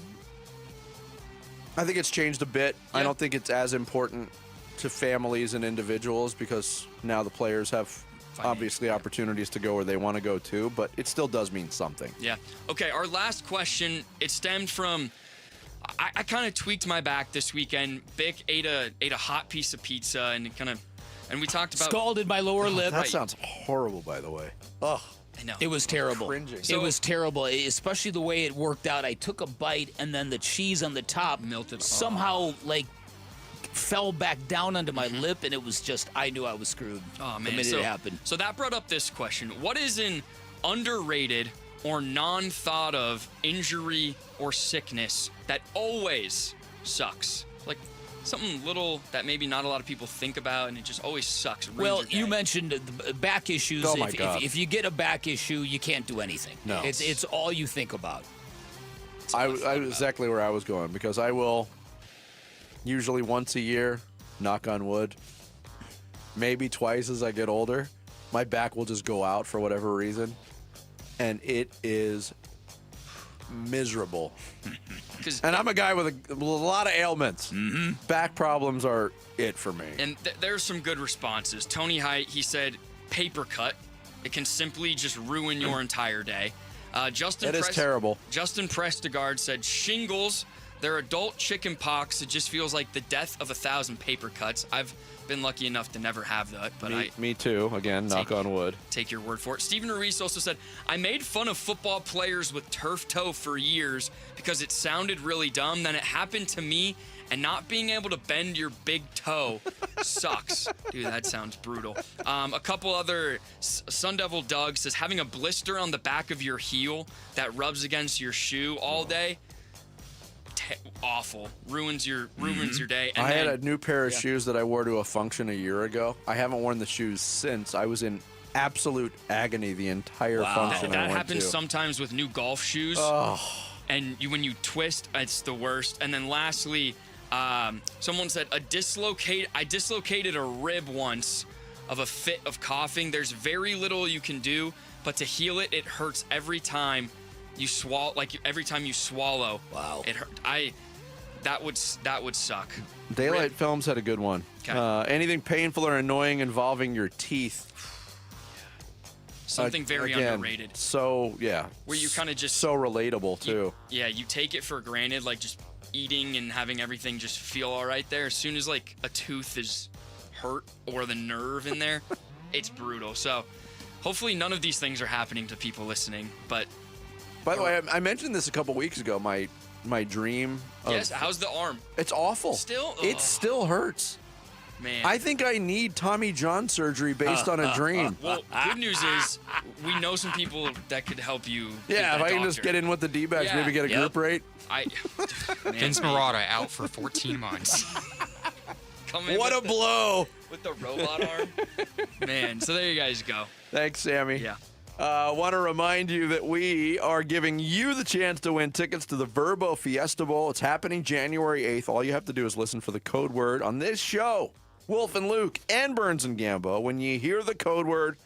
think it's changed a bit. Yeah. I don't think it's as important to families and individuals because now the players have obviously opportunities to go where they want to go too, but it still does mean something. Yeah. Okay, our last question, it stemmed from, I kind of tweaked my back this weekend. Bick ate a hot piece of pizza and we talked about... Scalded my lower lip. That sounds horrible, by the way. Ugh. I know. It was terrible. Cringing. It was terrible, especially the way it worked out. I took a bite and then the cheese on the top melted somehow fell back down onto my lip, and it was just, I knew I was screwed the minute it happened. So that brought up this question. What is an underrated or non-thought of injury or sickness that always sucks? Like something little that maybe not a lot of people think about, and it just always sucks. Well, you mentioned the back issues. Oh my God. If you get a back issue, you can't do anything. No. It's all you think about. I was exactly where I was going, because I will... usually once a year, knock on wood, maybe twice as I get older, my back will just go out for whatever reason, and it is miserable. And I'm a guy with a lot of ailments. Mm-hmm. Back problems are it for me. And there's some good responses. Tony Height, he said paper cut It can simply just ruin your entire day. It is terrible. Justin Prestigard said shingles, they're adult chicken pox. It just feels like the death of 1,000 paper cuts. I've been lucky enough to never have that, but Me too. Again, knock on wood. Take your word for it. Stephen Reese also said, I made fun of football players with turf toe for years because it sounded really dumb. Then it happened to me, and not being able to bend your big toe sucks. Dude, that sounds brutal. A couple other, Sun Devil Doug says, having a blister on the back of your heel that rubs against your shoe all day, awful. Ruins your day. And I had a new pair of shoes that I wore to a function a year ago. I haven't worn the shoes since. I was in absolute agony the entire function I went to. That happens sometimes with new golf shoes. Oh. And when you twist, it's the worst. And then lastly, someone said, I dislocated a rib once of a fit of coughing. There's very little you can do, but to heal it, it hurts every time you swallow. Every time you swallow. Wow. It hurt. That would suck. Daylight Films had a good one. Okay. Anything painful or annoying involving your teeth. Something very underrated. So, yeah. Where you kind of just... So relatable, too. You take it for granted, like just eating and having everything just feel all right there. As soon as, like, a tooth is hurt or the nerve in there, it's brutal. So, hopefully none of these things are happening to people listening, but... By the way, I mentioned this a couple weeks ago, my dream. Yes, how's the arm? It's awful. Still? It still hurts. Man. I think I need Tommy John surgery based on a dream. Well, good news is we know some people that could help you. Yeah, if I can just get in with the D-backs, maybe get a group rate. Vince Marotta out for 14 months. What a blow. With the robot arm. Man, so there you guys go. Thanks, Sammy. Yeah. Want to remind you that we are giving you the chance to win tickets to the Verbo Fiesta Bowl. It's happening January 8th. All you have to do is listen for the code word on this show. Wolf and Luke and Burns and Gambo. When you hear the code word,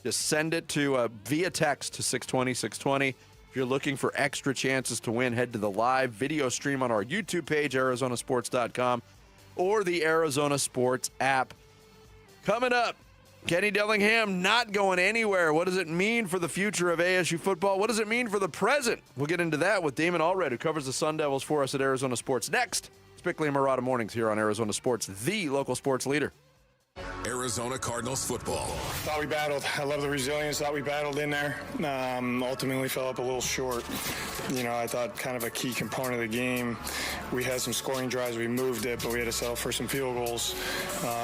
just send it to via text to 620-620. If you're looking for extra chances to win, head to the live video stream on our YouTube page, ArizonaSports.com, or the Arizona Sports app. Coming up, Kenny Dillingham not going anywhere. What does it mean for the future of ASU football? What does it mean for the present? We'll get into that with Damon Allred, who covers the Sun Devils for us at Arizona Sports. Next, it's Bickley and Marotta Mornings here on Arizona Sports, the local sports leader. Arizona Cardinals football. Thought we battled. I love the resilience. Thought we battled in there. Ultimately fell up a little short. I thought kind of a key component of the game. We had some scoring drives. We moved it, but we had to settle for some field goals.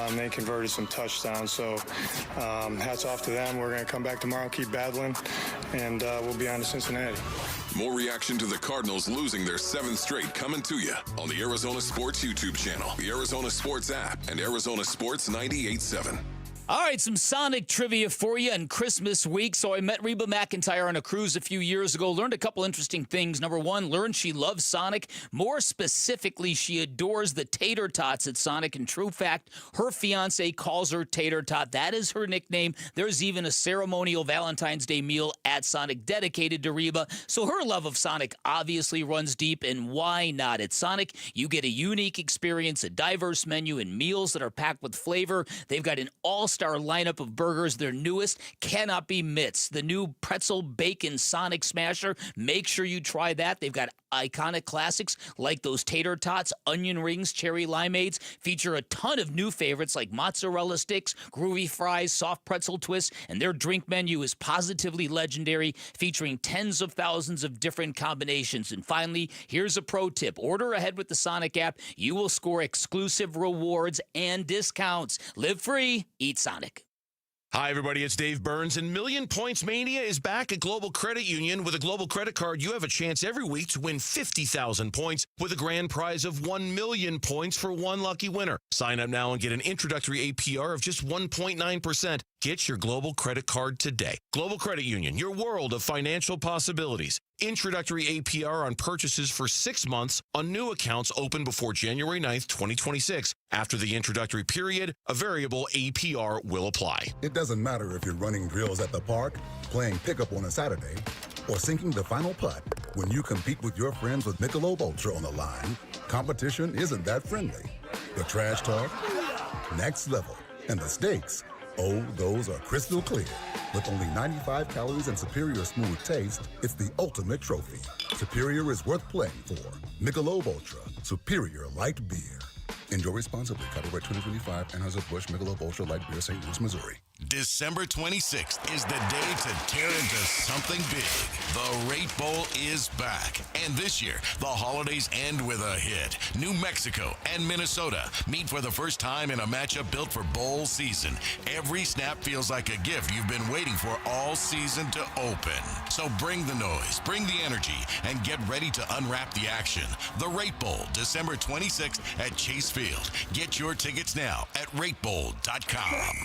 They converted some touchdowns. So hats off to them. We're going to come back tomorrow, keep battling, and we'll be on to Cincinnati. More reaction to the Cardinals losing their 7th straight coming to you on the Arizona Sports YouTube channel, the Arizona Sports app, and Arizona Sports 98.7. All right, some Sonic trivia for you on Christmas week. So I met Reba McEntire on a cruise a few years ago, learned a couple interesting things. Number one, learned she loves Sonic. More specifically, she adores the tater tots at Sonic. In true fact, her fiance calls her Tater Tot. That is her nickname. There's even a ceremonial Valentine's Day meal at Sonic dedicated to Reba. So her love of Sonic obviously runs deep, and why not? At Sonic, you get a unique experience, a diverse menu, and meals that are packed with flavor. They've got an all-star lineup of burgers. Their newest cannot be missed. The new pretzel bacon Sonic Smasher. Make sure you try that. They've got iconic classics like those tater tots, onion rings, cherry limeades. Feature a ton of new favorites like mozzarella sticks, groovy fries, soft pretzel twists, and their drink menu is positively legendary, featuring tens of thousands of different combinations. And finally, here's a pro tip. Order ahead with the Sonic app. You will score exclusive rewards and discounts. Live free, eat Sonic. Hi, everybody. It's Dave Burns, and Million Points Mania is back at Global Credit Union. With a Global Credit Card, you have a chance every week to win 50,000 points with a grand prize of 1 million points for one lucky winner. Sign up now and get an introductory APR of just 1.9%. Get your Global Credit Card today. Global Credit Union, your world of financial possibilities. Introductory APR on purchases for 6 months on new accounts open before January 9th, 2026. After the introductory period, a variable APR will apply. It doesn't matter if you're running drills at the park, playing pickup on a Saturday, or sinking the final putt. When you compete with your friends with Michelob Ultra on the line, competition isn't that friendly. The trash talk, next level, and the stakes Oh, those are crystal clear. With only 95 calories and superior smooth taste, it's the ultimate trophy. Superior is worth playing for. Michelob Ultra, superior light beer. Enjoy responsibly. Copyright 2025, Anheuser-Busch Michelob Ultra Light Beer, St. Louis, Missouri. December 26th is the day to tear into something big. The Rate Bowl is back. And this year, the holidays end with a hit. New Mexico and Minnesota meet for the first time in a matchup built for bowl season. Every snap feels like a gift you've been waiting for all season to open. So bring the noise, bring the energy, and get ready to unwrap the action. The Rate Bowl, December 26th at Chase Field. Get your tickets now at ratebowl.com.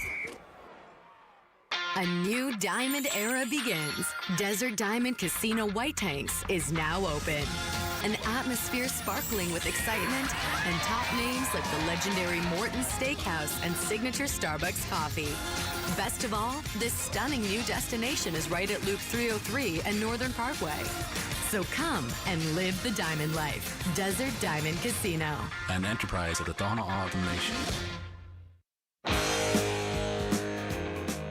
A new diamond era begins. Desert Diamond Casino White Tanks is now open. An atmosphere sparkling with excitement and top names like the legendary Morton's Steakhouse and signature Starbucks coffee. Best of all, this stunning new destination is right at Loop 303 and Northern Parkway. So come and live the diamond life. Desert Diamond Casino. An enterprise of the Donna Automation.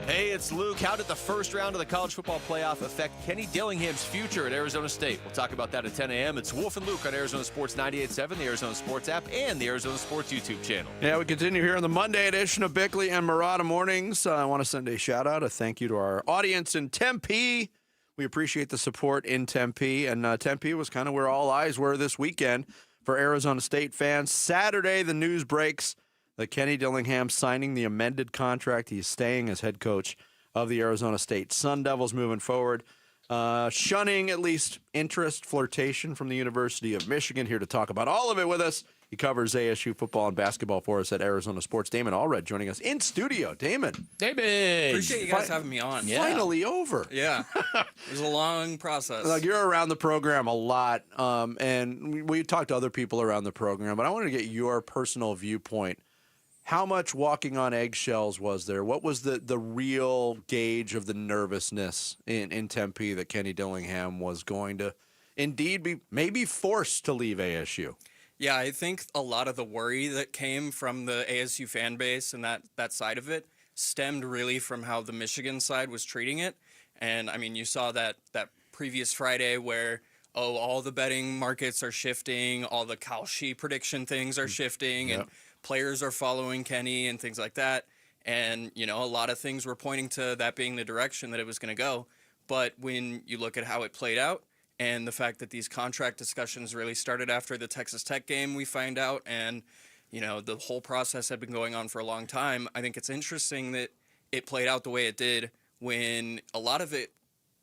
Hey, it's Luke. How did the first round of the college football playoff affect Kenny Dillingham's future at Arizona State? We'll talk about that at 10 a.m. It's Wolf and Luke on Arizona Sports 98.7, the Arizona Sports app, and the Arizona Sports YouTube channel. Yeah, we continue here on the Monday edition of Bickley and Murata Mornings. I want to send a shout-out, a thank you to our audience in Tempe. We appreciate the support in Tempe, and Tempe was kind of where all eyes were this weekend for Arizona State fans. Saturday, the news breaks that Kenny Dillingham signing the amended contract. He's staying as head coach of the Arizona State Sun Devils moving forward. Shunning at least interest, flirtation from the University of Michigan. Here to talk about all of it with us. He covers ASU football and basketball for us at Arizona Sports. Damon Allred joining us in studio. Damon. David. Appreciate you guys having me on. Yeah. Finally over. Yeah. It was a long process. Like, you're around the program a lot, and we talked to other people around the program, but I wanted to get your personal viewpoint. How much walking on eggshells was there? What was the real gauge of the nervousness in Tempe that Kenny Dillingham was going to indeed be maybe forced to leave ASU? Yeah, I think a lot of the worry that came from the ASU fan base and that side of it stemmed really from how the Michigan side was treating it. And, I mean, you saw that previous Friday where, all the betting markets are shifting, all the Kalshi prediction things are shifting, and players are following Kenny and things like that. And, a lot of things were pointing to that being the direction that it was going to go. But when you look at how it played out and the fact that these contract discussions really started after the Texas Tech game, we find out, and, the whole process had been going on for a long time, I think it's interesting that it played out the way it did when a lot of it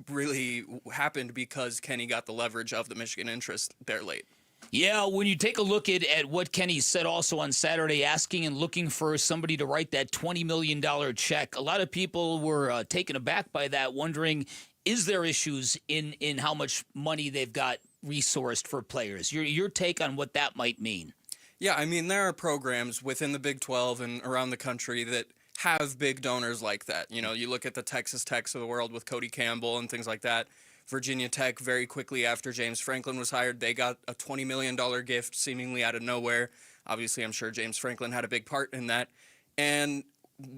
really happened because Kenny got the leverage of the Michigan interest there late. Yeah, when you take a look at what Kenny said also on Saturday, asking and looking for somebody to write that $20 million check, a lot of people were taken aback by that, wondering, is there issues in how much money they've got resourced for players? Your take on what that might mean? Yeah, I mean, there are programs within the Big 12 and around the country that have big donors like that. You look at the Texas Techs of the world with Cody Campbell and things like that. Virginia Tech, very quickly after James Franklin was hired, they got a $20 million gift seemingly out of nowhere. Obviously, I'm sure James Franklin had a big part in that. And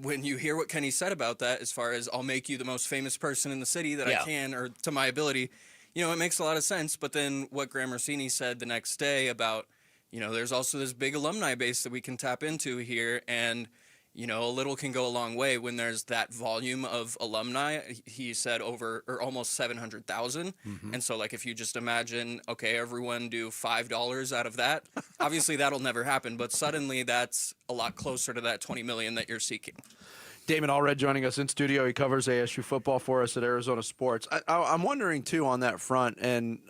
when you hear what Kenny said about that, as far as I'll make you the most famous person in the city that I can, or to my ability, it makes a lot of sense. But then what Graham Rossini said the next day about, there's also this big alumni base that we can tap into here, and a little can go a long way when there's that volume of alumni. He said over or almost 700,000. Mm-hmm. And so, if you just imagine, okay, everyone do $5 out of that, obviously that'll never happen. But suddenly that's a lot closer to that $20 million that you're seeking. Damon Allred joining us in studio. He covers ASU football for us at Arizona Sports. I'm wondering, too, on that front, and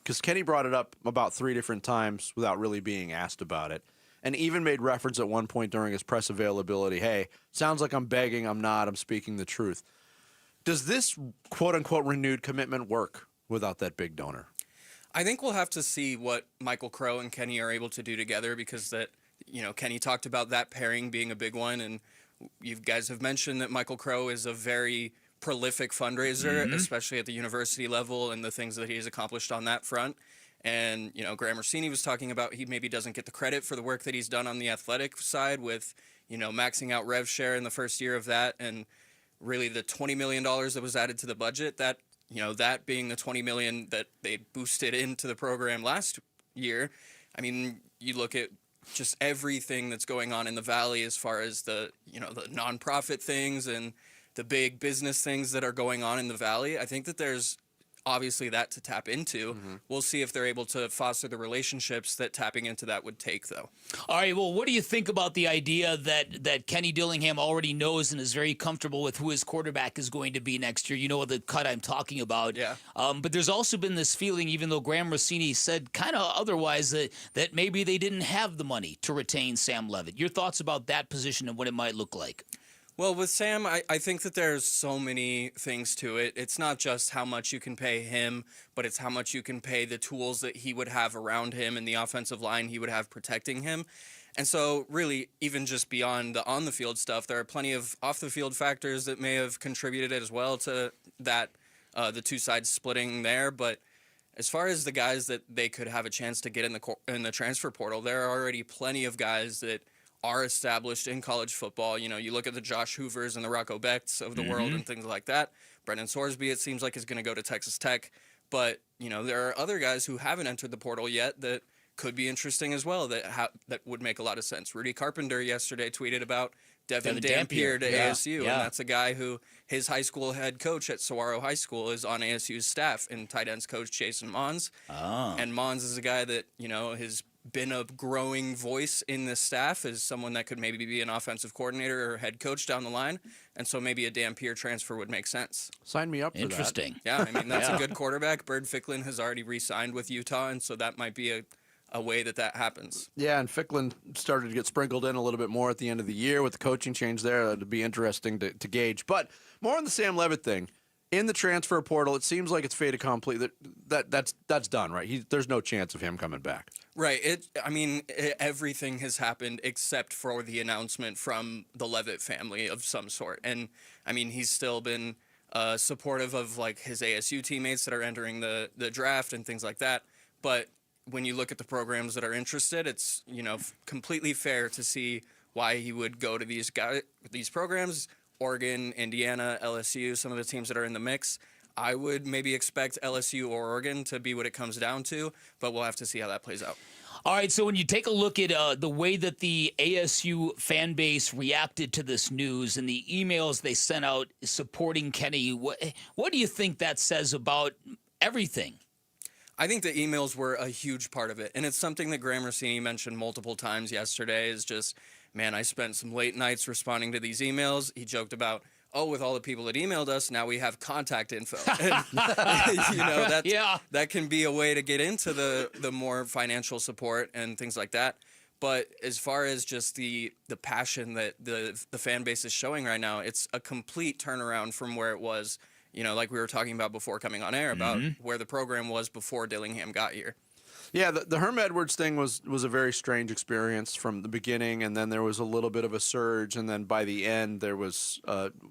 because Kenny brought it up about 3 different times without really being asked about it, and even made reference at one point during his press availability, hey, sounds like I'm begging, I'm not, I'm speaking the truth. Does this quote-unquote renewed commitment work without that big donor? I think we'll have to see what Michael Crow and Kenny are able to do together, because Kenny talked about that pairing being a big one, and you guys have mentioned that Michael Crow is a very prolific fundraiser, especially at the university level, and the things that he's accomplished on that front. And, Graham Rossini was talking about he maybe doesn't get the credit for the work that he's done on the athletic side with, maxing out rev share in the first year of that, and really the $20 million that was added to the budget, that being the $20 million that they boosted into the program last year. I mean, you look at just everything that's going on in the Valley as far as the nonprofit things and the big business things that are going on in the Valley. I think that there's obviously that to tap into. We'll see if they're able to foster the relationships that tapping into that would take, though. All right, well, what do you think about the idea that Kenny Dillingham already knows and is very comfortable with who his quarterback is going to be next year? You know the cut I'm talking about. Yeah. But there's also been this feeling, even though Graham Rossini said kind of otherwise, that maybe they didn't have the money to retain Sam Levitt. Your thoughts about that position and what it might look like? Well, with Sam, I think that there's so many things to it. It's not just how much you can pay him, but it's how much you can pay the tools that he would have around him and the offensive line he would have protecting him. And so really, even just beyond the on-the-field stuff, there are plenty of off-the-field factors that may have contributed as well to that, the two sides splitting there. But as far as the guys that they could have a chance to get in the transfer portal, there are already plenty of guys that are established in college football. You look at the Josh Hoovers and the Rocco Becks of the world and things like that. Brendan Sorsby, it seems like, is going to go to Texas Tech. But, there are other guys who haven't entered the portal yet that could be interesting as well, that would make a lot of sense. Rudy Carpenter yesterday tweeted about Devin Dampier to ASU, and that's a guy who his high school head coach at Saguaro High School is on ASU's staff, and tight ends coach Jason Mons. And Mons is a guy that, has been a growing voice in the staff, as someone that could maybe be an offensive coordinator or head coach down the line. And so maybe a Dampier transfer would make sense. Sign me up for Interesting. Yeah, I mean, that's a good quarterback. Bird Ficklin has already re-signed with Utah, and so that might be a way that happens. Yeah, and Ficklin started to get sprinkled in a little bit more at the end of the year with the coaching change there. It'd be interesting to gauge. But more on the Sam Levitt thing. In the transfer portal, it seems like it's fait accompli. That's done, right? There's no chance of him coming back. Right. Everything has happened except for the announcement from the Levitt family of some sort. And, I mean, he's still been supportive of, like, his ASU teammates that are entering the draft and things like that. But when you look at the programs that are interested, it's, completely fair to see why he would go to these programs. Oregon, Indiana, LSU, some of the teams that are in the mix. I would maybe expect LSU or Oregon to be what it comes down to, but we'll have to see how that plays out. All right, so when you take a look at the way that the ASU fan base reacted to this news and the emails they sent out supporting Kenny, what do you think that says about everything? I think the emails were a huge part of it, and it's something that Graham Rossini mentioned multiple times yesterday is just, man, I spent some late nights responding to these emails. He joked about, with all the people that emailed us, now we have contact info. And, that can be a way to get into the more financial support and things like that. But as far as just the passion that the fan base is showing right now, it's a complete turnaround from where it was, like we were talking about before coming on air, about where the program was before Dillingham got here. Yeah, the Herm Edwards thing was a very strange experience from the beginning, and then there was a little bit of a surge, and then by the end there was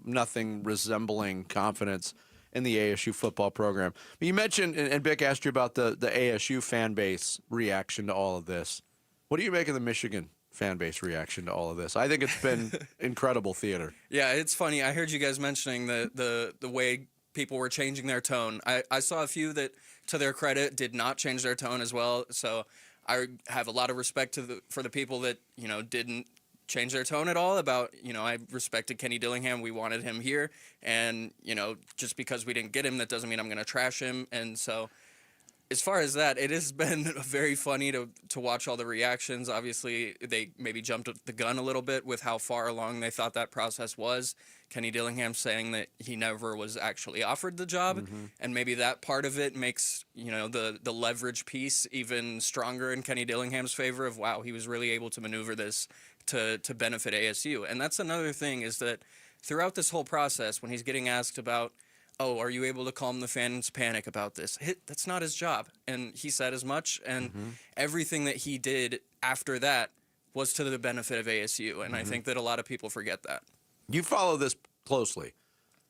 nothing resembling confidence in the ASU football program. But you mentioned, and Bick asked you about the ASU fan base reaction to all of this. What do you make of the Michigan fan base reaction to all of this? I think it's been incredible theater. Yeah, it's funny. I heard you guys mentioning the way people were changing their tone. I saw a few that, to their credit, did not change their tone as well. So I have a lot of respect for the people that, didn't change their tone at all about, I respected Kenny Dillingham. We wanted him here. And, just because we didn't get him, that doesn't mean I'm going to trash him. And so as far as that, it has been very funny to watch all the reactions. Obviously, they maybe jumped the gun a little bit with how far along they thought that process was. Kenny Dillingham saying that he never was actually offered the job, and maybe that part of it makes the leverage piece even stronger in Kenny Dillingham's favor of, wow, he was really able to maneuver this to benefit ASU. And that's another thing, is that throughout this whole process, when he's getting asked about, are you able to calm the fans' panic about this? That's not his job. And he said as much. And everything that he did after that was to the benefit of ASU. And I think that a lot of people forget that. You follow this closely.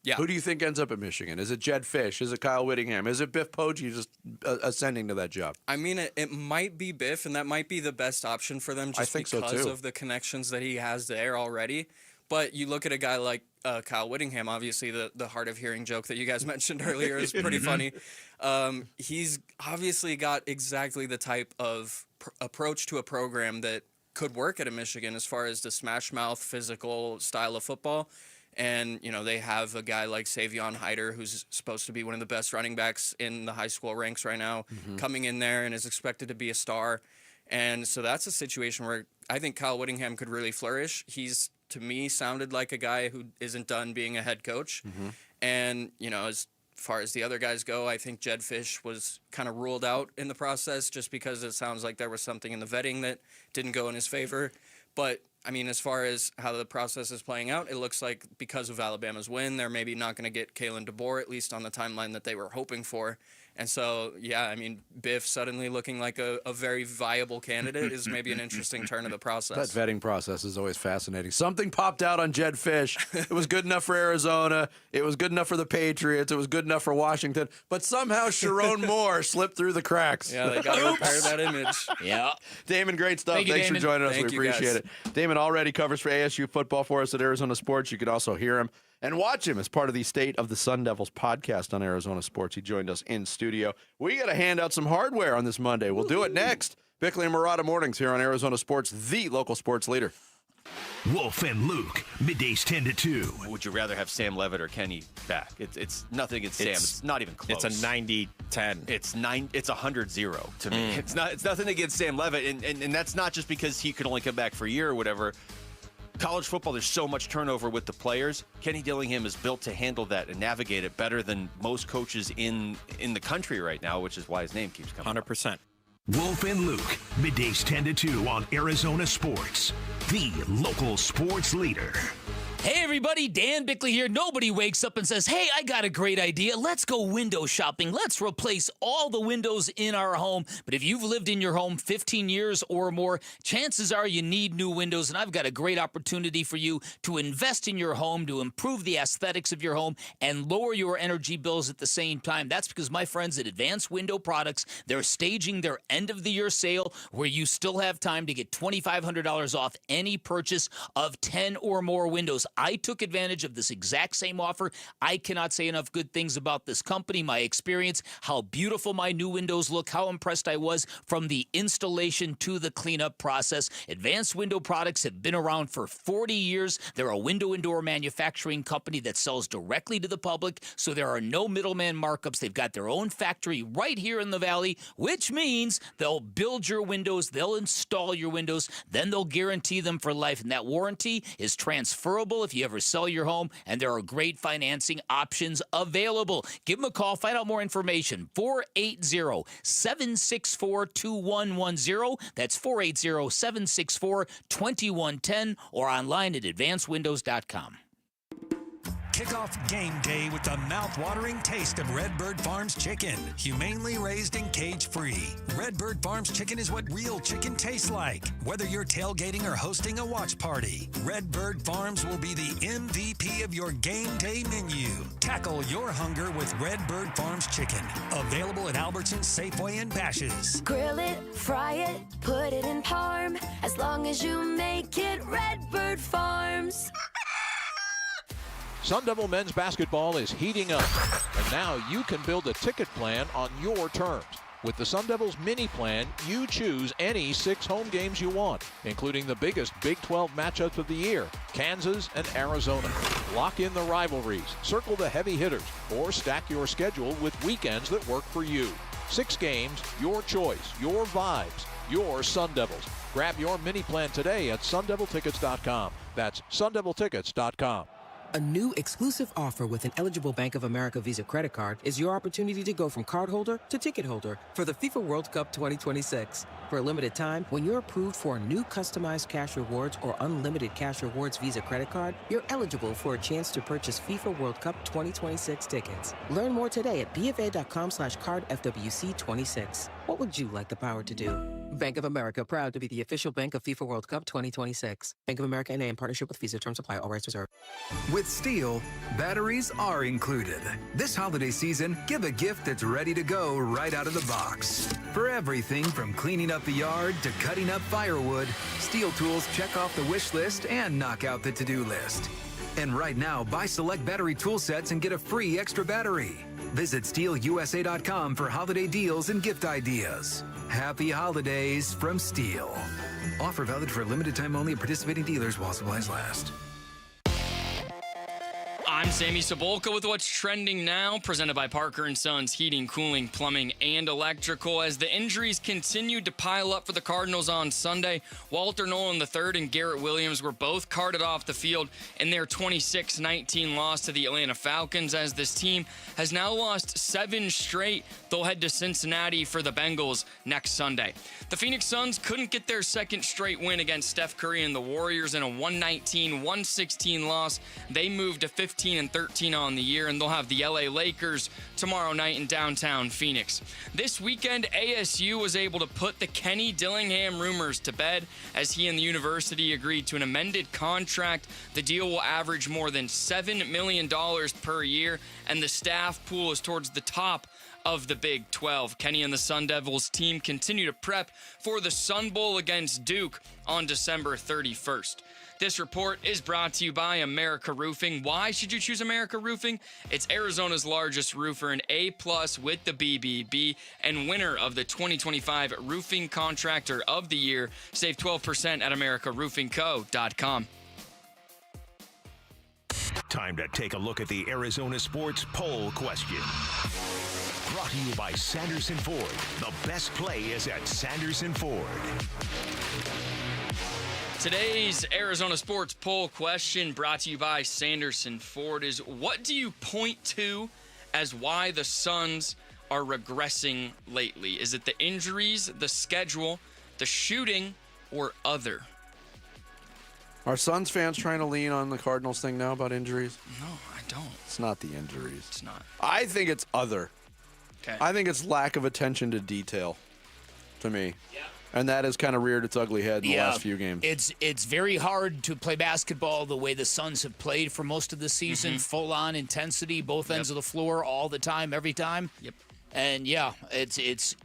Yeah. Who do you think ends up at Michigan? Is it Jed Fish? Is it Kyle Whittingham? Is it Biff Poggi just ascending to that job? I mean, it might be Biff, and that might be the best option for them just because of the connections that he has there already. But you look at a guy like Kyle Whittingham, obviously the hard of hearing joke that you guys mentioned earlier is pretty funny. He's obviously got exactly the type of approach to a program that could work at a Michigan as far as the smash mouth, physical style of football. And, you know, they have a guy like Savion Hyder, who's supposed to be one of the best running backs in the high school ranks right now, coming in there and is expected to be a star. And so that's a situation where I think Kyle Whittingham could really flourish. He's, to me, sounded like a guy who isn't done being a head coach. And, you know, as far as the other guys go, I think Jed Fish was kind of ruled out in the process just because it sounds like there was something in the vetting that didn't go in his favor. But I mean, as far as how the process is playing out, it looks like because of Alabama's win, they're maybe not going to get Kalen DeBoer, at least on the timeline that they were hoping for. And so, yeah, I mean, Biff suddenly looking like a very viable candidate is maybe an interesting turn of the process. That vetting process is always fascinating. Something popped out on Jed Fish. It was good enough for Arizona. It was good enough for the Patriots. It was good enough for Washington. But somehow Sharon Moore slipped through the cracks. Yeah, they got to repair that image. Yeah. Damon, great stuff. Thanks for joining us. Thank we you, appreciate guys. it. Damon already covers for ASU football for us at Arizona Sports. You could also hear him and watch him as part of the State of the Sun Devils podcast on Arizona Sports. He joined us in studio. We got to hand out some hardware on this Monday. We'll do it next. Bickley and Murata Mornings here on Arizona Sports, the local sports leader. Wolf and Luke, middays 10 to 2. Would you rather have Sam Levitt or Kenny back? It's nothing against Sam. It's not even close. It's a 90-10. It's 100-0 to me. It's nothing against Sam Levitt, and that's not just because he could only come back for a year or whatever. College football, there's so much turnover with the players. Kenny Dillingham is built to handle that and navigate it better than most coaches in the country right now, which is why his name keeps coming 100%. Wolf and Luke, middays 10 to 2 on Arizona Sports, the local sports leader. Hey everybody, Dan Bickley here. Nobody wakes up and says, hey, I got a great idea. Let's go window shopping. Let's replace all the windows in our home. But if you've lived in your home 15 years or more, chances are you need new windows. And I've got a great opportunity for you to invest in your home, to improve the aesthetics of your home, and lower your energy bills at the same time. That's because my friends at Advanced Window Products, they're staging their end-of-the-year sale where you still have time to get $2,500 off any purchase of 10 or more windows. I took advantage of this exact same offer. I cannot say enough good things about this company, my experience, how beautiful my new windows look, how impressed I was from the installation to the cleanup process. Advanced Window Products have been around for 40 years. They're a window and door manufacturing company that sells directly to the public, so there are no middleman markups. They've got their own factory right here in the Valley, which means they'll build your windows, they'll install your windows, then they'll guarantee them for life, and that warranty is transferable if you ever sell your home, and there are great financing options available. Give them a call. Find out more information. 480-764-2110. That's 480-764-2110 or online at advancedwindows.com. Kick off game day with the mouth-watering taste of Redbird Farms chicken. Humanely raised and cage-free. Redbird Farms chicken is what real chicken tastes like. Whether you're tailgating or hosting a watch party, Redbird Farms will be the MVP of your game day menu. Tackle your hunger with Redbird Farms chicken. Available at Albertsons, Safeway, and Bash's'. Grill it, fry it, put it in parm. As long as you make it Redbird Farms. Sun Devil men's basketball is heating up, and now you can build a ticket plan on your terms. With the Sun Devils mini plan, you choose any 6 home games you want, including the biggest Big 12 matchups of the year, Kansas and Arizona. Lock in the rivalries, circle the heavy hitters, or stack your schedule with weekends that work for you. 6 games, your choice, your vibes, your Sun Devils. Grab your mini plan today at sundeviltickets.com. That's sundeviltickets.com. A new exclusive offer with an eligible Bank of America Visa credit card is your opportunity to go from cardholder to ticket holder for the FIFA World Cup 2026. For a limited time, when you're approved for a new customized cash rewards or unlimited cash rewards Visa credit card, you're eligible for a chance to purchase FIFA World Cup 2026 tickets. Learn more today at bfa.com/cardfwc26. What would you like the power to do? Bank of America, proud to be the official bank of FIFA World Cup 2026. Bank of America N.A. in partnership with Visa. Terms apply. All rights reserved. With Steel, batteries are included. This holiday season, give a gift that's ready to go right out of the box. For everything from cleaning up the yard to cutting up firewood, Steel tools check off the wish list and knock out the to-do list. And right now, buy select battery tool sets and get a free extra battery. Visit SteelUSA.com for holiday deals and gift ideas. Happy holidays from Steel. Offer valid for a limited time only at participating dealers while supplies last. I'm Sammy Sabolka with what's trending now, presented by Parker & Sons Heating, Cooling, Plumbing, and Electrical. As the injuries continued to pile up for the Cardinals on Sunday, Walter Nolan III and Garrett Williams were both carted off the field in their 26-19 loss to the Atlanta Falcons, as this team has now lost 7 straight. They'll head to Cincinnati for the Bengals next Sunday. The Phoenix Suns couldn't get their second straight win against Steph Curry and the Warriors in a 119-116 loss. They moved to 15-13 on the year, and they'll have the LA Lakers tomorrow night in downtown Phoenix. This weekend, ASU was able to put the Kenny Dillingham rumors to bed as he and the university agreed to an amended contract. The deal will average more than $7 million per year, and the staff pool is towards the top of the Big 12. Kenny and the Sun Devils team continue to prep for the Sun Bowl against Duke on December 31st. This report is brought to you by America Roofing. Why should you choose America Roofing? It's Arizona's largest roofer, an A+ with the BBB, and winner of the 2025 Roofing Contractor of the Year. Save 12% at AmericaRoofingCo.com. Time to take a look at the Arizona Sports Poll Question. Brought to you by Sanderson Ford. The best play is at Sanderson Ford. Today's Arizona Sports Poll Question, brought to you by Sanderson Ford, is what do you point to as why the Suns are regressing lately? Is it the injuries, the schedule, the shooting, or other? Are Suns fans trying to lean on the Cardinals thing now about injuries? No, I don't. It's not the injuries. It's not. I think it's other. Okay. I think it's lack of attention to detail, to me. Yeah. And that has kind of reared its ugly head in the last few games. It's very hard to play basketball the way the Suns have played for most of the season, full-on intensity, both ends of the floor, all the time, every time. Yep. And yeah, it's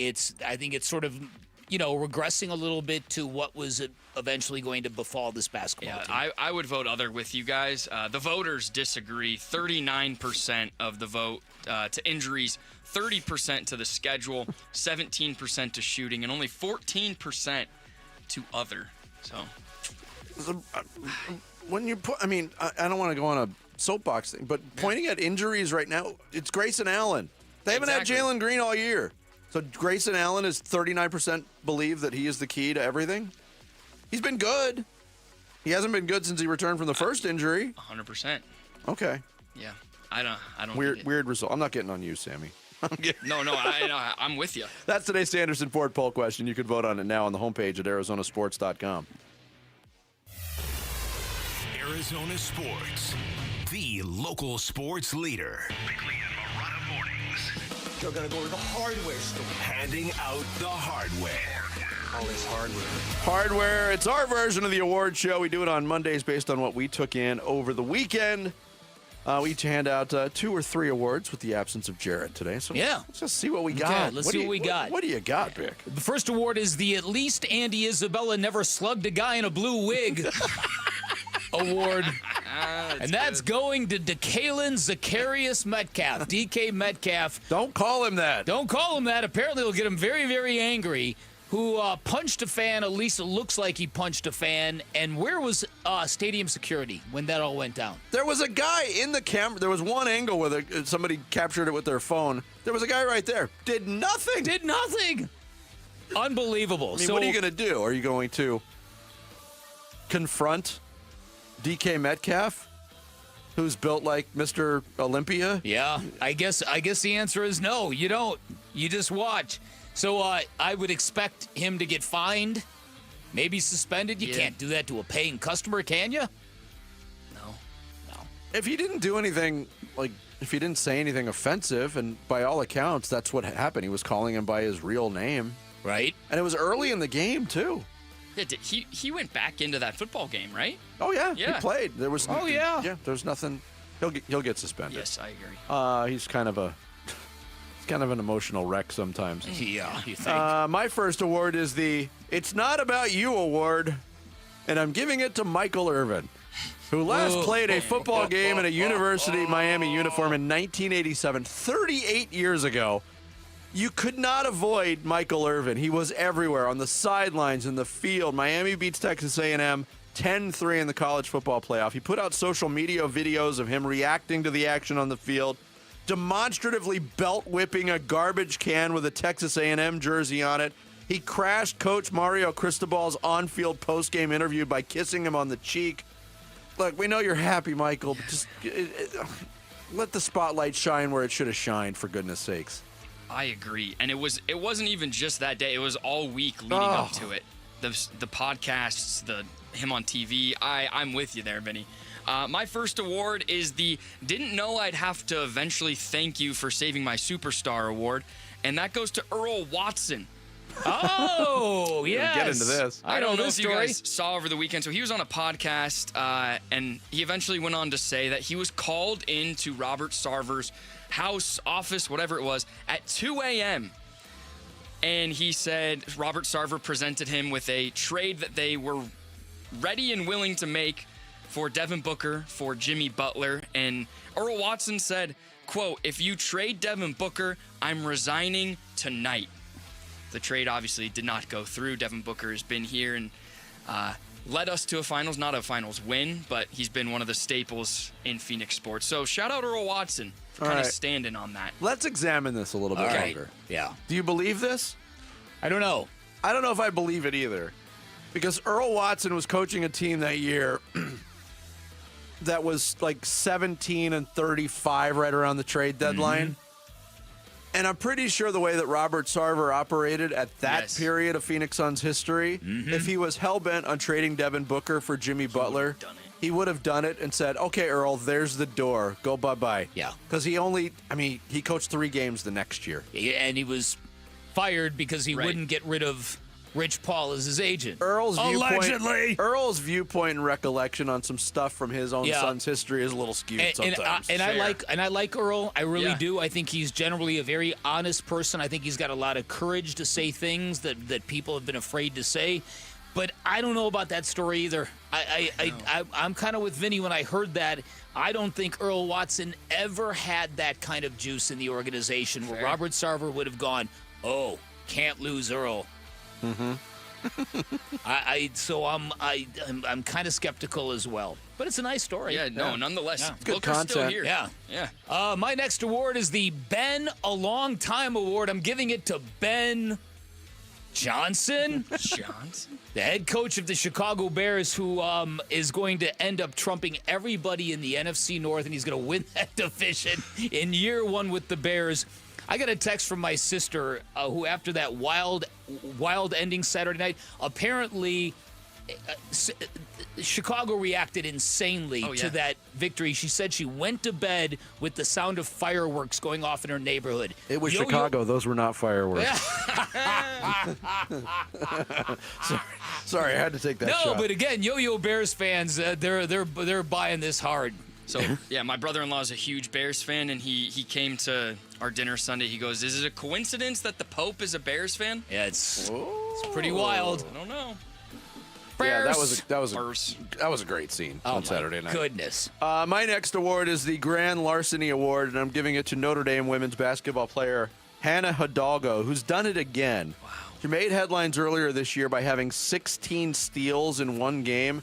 I think it's sort of, regressing a little bit to what was eventually going to befall this basketball team. I would vote other with you guys. The voters disagree. 39% of the vote to injuries, 30% to the schedule, 17% to shooting, and only 14% to other. So when you put, I don't want to go on a soapbox thing, but pointing at injuries right now, it's Grayson Allen. They haven't had Jalen Green all year. So Grayson Allen is 39% believe that he is the key to everything. He's been good. He hasn't been good since he returned from the first injury. 100%. Okay. Yeah. I don't. Weird result. I'm not getting on you, Sammy. No, I'm with you. That's today's Sanderson Ford poll question. You can vote on it now on the homepage at arizonasports.com. Arizona Sports, the local sports leader. Bickley and Marotta mornings. You're going to go to the hardware store. Handing out the hardware. All this hardware. Hardware. It's our version of the award show. We do it on Mondays based on what we took in over the weekend. We each hand out 2 or 3 awards with the absence of Jarrett today. So let's just see what we got. Okay, let's see what we got. What do you got, Vic? The first award is the At Least Andy Isabella Never Slugged a Guy in a Blue Wig award. And that's going to DeKalen Zacharias Metcalf, DK Metcalf. Don't call him that. Don't call him that. Apparently it'll get him very, very angry. Who punched a fan, at least it looks like he punched a fan. And where was stadium security when that all went down? There was a guy in the camera. There was one angle where somebody captured it with their phone. There was a guy right there. Did nothing. Unbelievable. What are you going to do? Are you going to confront DK Metcalf, who's built like Mr. Olympia? Yeah, I guess the answer is no. You don't. You just watch. So I would expect him to get fined, maybe suspended. You can't do that to a paying customer, can you? No. If he didn't do anything, if he didn't say anything offensive, and by all accounts, that's what happened. He was calling him by his real name, Right. And it was early in the game, too. Yeah, he went back into that football game, right? Oh, yeah. Yeah. He played. There was. Oh, yeah. Yeah, there's nothing. He'll get suspended. Yes, I agree. He's kind of an emotional wreck sometimes. Yeah, you think? My first award is the It's Not About You award, and I'm giving it to Michael Irvin, who last played a football game in a University of Miami uniform in 1987, 38 years ago. You could not avoid Michael Irvin. He was everywhere, on the sidelines, in the field. Miami beats Texas A&M 10-3 in the college football playoff. He put out social media videos of him reacting to the action on the field, demonstratively belt whipping a garbage can with a Texas A&M jersey on it. He crashed Coach Mario Cristobal's on-field post-game interview by kissing him on the cheek. Look, we know you're happy, Michael, but just let the spotlight shine where it should have shined, for goodness sakes. I agree, and it wasn't even just that day. It was all week leading up to it. The podcasts, him on TV. I'm with you there, Vinny. My first award is the Didn't Know I'd Have to Eventually Thank You for Saving My Superstar award, and that goes to Earl Watson. Oh, yes. Get into this. I don't know if you guys saw over the weekend. So he was on a podcast, and he eventually went on to say that he was called into Robert Sarver's house, office, whatever it was, at 2 a.m., and he said Robert Sarver presented him with a trade that they were ready and willing to make for Devin Booker, for Jimmy Butler. And Earl Watson said, quote, "If you trade Devin Booker, I'm resigning tonight." The trade obviously did not go through. Devin Booker has been here and led us to a finals, not a finals win, but he's been one of the staples in Phoenix sports. So shout out Earl Watson for kind of standing on that. Let's examine this a little bit longer. Yeah. Do you believe this? I don't know. I don't know if I believe it either. Because Earl Watson was coaching a team that year that was like 17-35 right around the trade deadline. Mm-hmm. And I'm pretty sure the way that Robert Sarver operated at that period of Phoenix Suns history, if he was hell-bent on trading Devin Booker for Jimmy Butler, he would have done it and said, okay, Earl, there's the door. Go bye-bye. Yeah. Because he coached 3 games the next year. And he was fired because he wouldn't get rid of Rich Paul as his agent. Earl's Allegedly. viewpoint and recollection on some stuff from his own son's history is a little skewed sometimes. I like Earl. I really do. I think he's generally a very honest person. I think he's got a lot of courage to say things that people have been afraid to say. But I don't know about that story either. I'm kind of with Vinny when I heard that. I don't think Earl Watson ever had that kind of juice in the organization where Robert Sarver would have gone, oh, can't lose Earl. Mm-hmm. I'm kind of skeptical as well, but it's a nice story. Yeah, nonetheless, it's good Booker's content. still here. Yeah. My next award is the Ben a Long Time Award. I'm giving it to Ben Johnson. The head coach of the Chicago Bears, who is going to end up trumping everybody in the NFC North, and he's going to win that division in year 1 with the Bears. I got a text from my sister who, after that wild ending Saturday night, apparently Chicago reacted insanely to that victory. She said she went to bed with the sound of fireworks going off in her neighborhood. It was Chicago. Those were not fireworks. Sorry, I had to take that shot. No, but again, Yo-Yo Bears fans, they're buying this hard. So, yeah, my brother-in-law is a huge Bears fan, and he came to our dinner Sunday. He goes, is it a coincidence that the Pope is a Bears fan? Yeah, it's pretty wild. I don't know. Bears. Yeah, that was a great scene on Saturday night. Goodness. My next award is the Grand Larceny Award, and I'm giving it to Notre Dame women's basketball player Hannah Hidalgo, who's done it again. Wow. She made headlines earlier this year by having 16 steals in one game.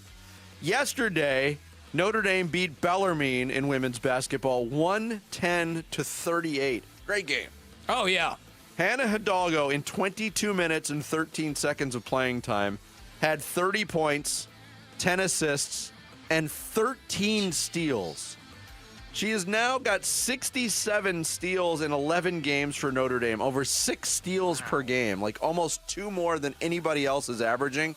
Yesterday, Notre Dame beat Bellarmine in women's basketball 110-38. Great game. Oh, yeah. Hannah Hidalgo, in 22 minutes and 13 seconds of playing time, had 30 points, 10 assists, and 13 steals. She has now got 67 steals in 11 games for Notre Dame, over 6 steals per game, like almost 2 more than anybody else is averaging.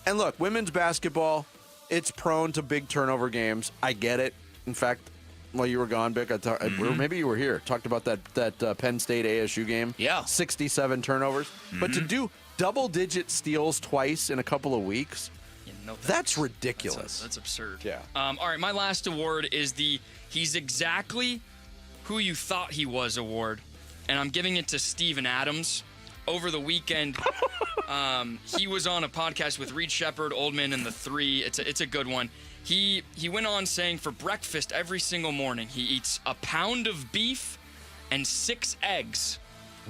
And look, women's basketball, it's prone to big turnover games. I get it. In fact, while you were gone, Bick. Maybe you were here. Talked about that Penn State ASU game. Yeah. 67 turnovers. But to do double-digit steals twice in a couple of weeks, that's ridiculous. That's absurd. Yeah. All right, my last award is he's exactly who you thought he was award, and I'm giving it to Steven Adams. Over the weekend, he was on a podcast with Reed Shepherd, Oldman, and the Three. It's a good one. He went on saying for breakfast every single morning he eats a pound of beef and 6 eggs.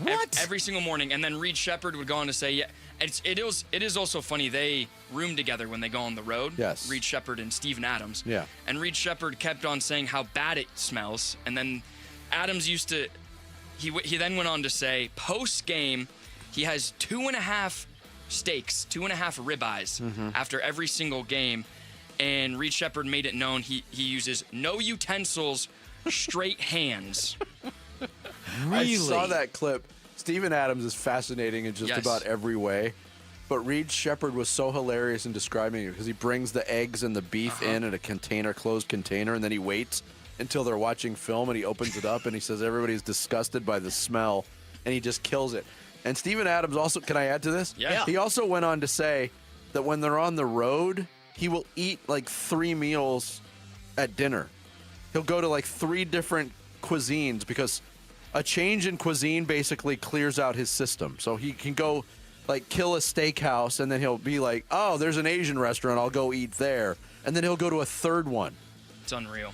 What? Every single morning. And then Reed Shepherd would go on to say, yeah, it is also funny. They room together when they go on the road. Yes. Reed Shepherd and Steven Adams. Yeah. And Reed Shepherd kept on saying how bad it smells. And then Adams he then went on to say, post-game, he has 2.5 steaks, 2.5 ribeyes after every single game. And Reed Shepherd made it known he uses no utensils, straight hands. I saw that clip. Steven Adams is fascinating in just Yes. about every way. But Reed Shepherd was so hilarious in describing it because he brings the eggs and the beef in a container, closed container, and then he waits until they're watching film and he opens it up and he says everybody's disgusted by the smell and he just kills it. And Steven Adams also, can I add to this? Yeah. He also went on to say that when they're on the road, he will eat like 3 meals at dinner. He'll go to like 3 different cuisines because a change in cuisine basically clears out his system. So he can go like kill a steakhouse and then he'll be like, oh, there's an Asian restaurant, I'll go eat there. And then he'll go to a third one. It's unreal.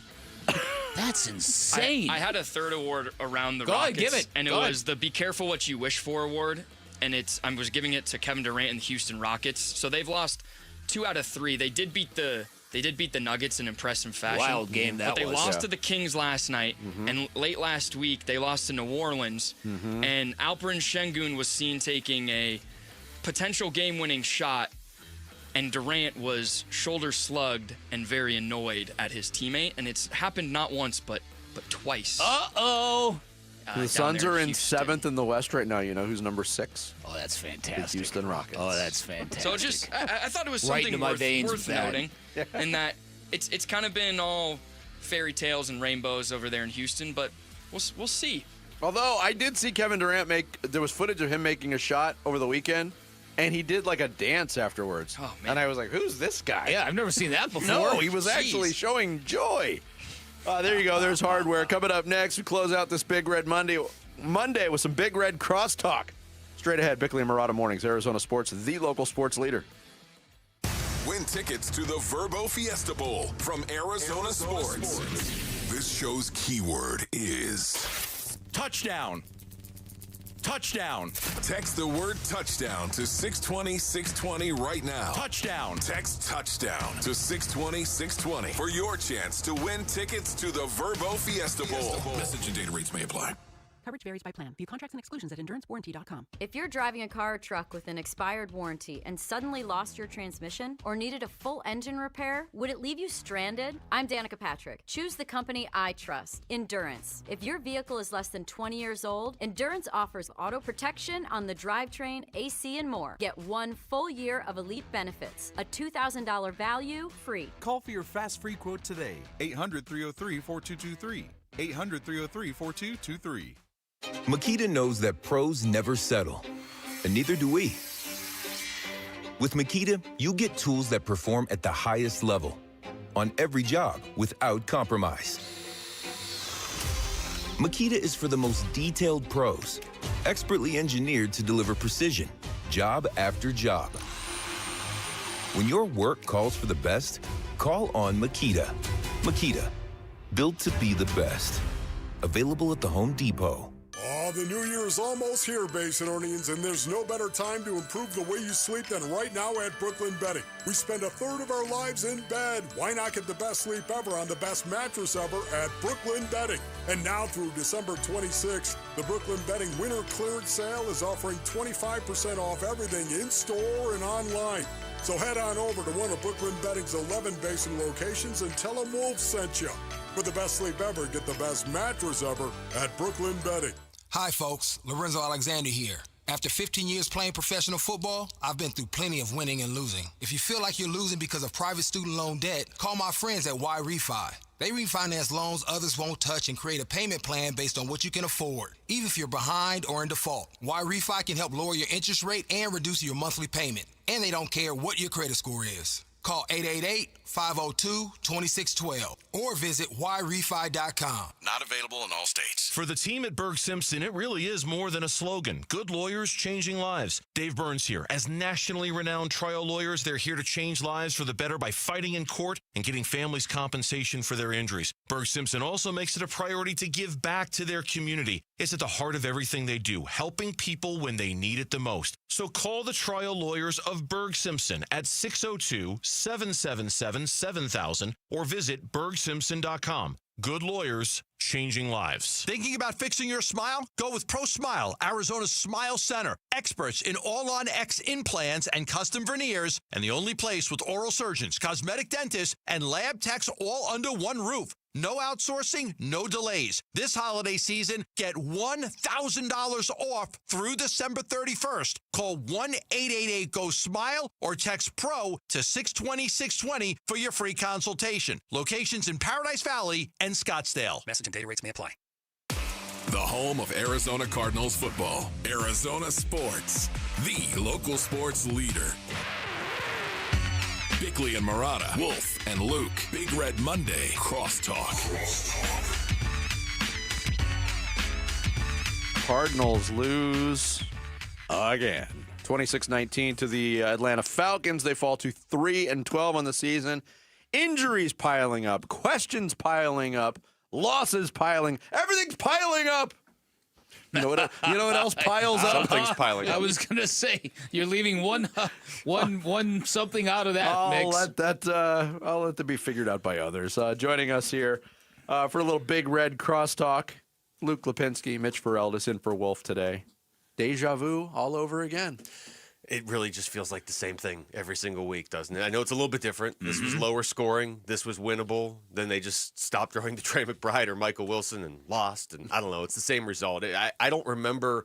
That's insane. I had a third award around the Go ahead, Rockets. give it. And it Go was the Be Careful What You Wish For award. And I was giving it to Kevin Durant and the Houston Rockets. So they've lost 2 out of 3. They did beat the Nuggets in impressive fashion. Wild game that But they was. lost to the Kings last night. And late last week, they lost to New Orleans. And Alperen Şengün was seen taking a potential game-winning shot. And Durant was shoulder slugged and very annoyed at his teammate. And it's happened not once, but twice. Uh-oh. The Suns are in 7th in the West right now. You know who's number 6? Oh, that's The fantastic. Houston Rockets. Oh, that's fantastic. So just, I thought it was Right something into my veins worth with that. noting, and that it's kind of been all fairy tales and rainbows over there in Houston, but we'll see. Although I did see Kevin Durant there was footage of him making a shot over the weekend, and he did like a dance afterwards. Oh, man. And I was like, who's this guy? Yeah, I've never seen that before. No, he was Jeez. actually showing joy. There you go. There's hardware. Coming up next, we close out this Big Red Monday with some Big Red crosstalk. Straight ahead, Bickley and Murata Mornings, Arizona Sports, the local sports leader. Win tickets to the Verbo Fiesta Bowl from Arizona Sports. This show's keyword is Touchdown. Touchdown. Text the word touchdown to 620-620 right now. Touchdown. Text touchdown to 620-620 for your chance to win tickets to the Verbo Fiesta Bowl. Message and data rates may apply. Coverage varies by plan. View contracts and exclusions at endurancewarranty.com. If you're driving a car or truck with an expired warranty and suddenly lost your transmission or needed a full engine repair, would it leave you stranded? I'm Danica Patrick. Choose the company I trust, Endurance. If your vehicle is less than 20 years old, Endurance offers auto protection on the drivetrain, AC, and more. Get 1 full year of elite benefits, a $2,000 value free. Call for your fast free quote today. 800-303-4223. 800-303-4223. Makita knows that pros never settle, and neither do we. With Makita, you get tools that perform at the highest level on every job without compromise. Makita is for the most detailed pros, expertly engineered to deliver precision, job after job. When your work calls for the best, call on Makita. Makita, built to be the best. Available at the Home Depot. Oh, the new year is almost here, Basinonians, and there's no better time to improve the way you sleep than right now at Brooklyn Bedding. We spend a third of our lives in bed. Why not get the best sleep ever on the best mattress ever at Brooklyn Bedding? And now through December 26th, the Brooklyn Bedding Winter Clearance Sale is offering 25% off everything in-store and online. So head on over to one of Brooklyn Bedding's 11 Basin locations and tell them Wolf sent you. For the best sleep ever, get the best mattress ever at Brooklyn Bedding. Hi, folks. Lorenzo Alexander here. After 15 years playing professional football, I've been through plenty of winning and losing. If you feel like you're losing because of private student loan debt, call my friends at Y Refi. They refinance loans others won't touch and create a payment plan based on what you can afford, even if you're behind or in default. Y Refi can help lower your interest rate and reduce your monthly payment. And they don't care what your credit score is. Call 888-502-2612 or visit yrefi.com. Not available in all states. For the team at Berg Simpson, it really is more than a slogan. Good lawyers changing lives. Dave Burns here. As nationally renowned trial lawyers, they're here to change lives for the better by fighting in court and getting families compensation for their injuries. Berg Simpson also makes it a priority to give back to their community. It's at the heart of everything they do, helping people when they need it the most. So call the trial lawyers of Berg Simpson at 602-777-7000 or visit bergsimpson.com. Good lawyers, changing lives. Thinking about fixing your smile? Go with Pro Smile, Arizona's Smile Center. Experts in all-on-X implants and custom veneers, and the only place with oral surgeons, cosmetic dentists, and lab techs all under one roof. No outsourcing, no delays. This holiday season, get $1,000 off through December 31st. Call 1-888-GO-SMILE or text PRO to 620-620 for your free consultation. Locations in Paradise Valley and Scottsdale. Message and data rates may apply. The home of Arizona Cardinals football. Arizona Sports, the local sports leader. Bickley and Murata, Wolf and Luke. Big Red Monday, Crosstalk. Cardinals lose again. 26-19 to the Atlanta Falcons. They fall to 3-12 on the season. Injuries piling up, questions piling up, losses piling, everything's piling up. You know what else piles up? Something's piling up. I was gonna say you're leaving one something out of that mix. I'll let that be figured out by others. Joining us here for a little Big Red Crosstalk, Luke Lipinski, Mitch Ferreldis in for Wolf today. Deja vu all over again. It really just feels like the same thing every single week, doesn't it? I know it's a little bit different. This was lower scoring. This was winnable. Then they just stopped throwing to Trey McBride or Michael Wilson and lost. And I don't know. It's the same result. I don't remember.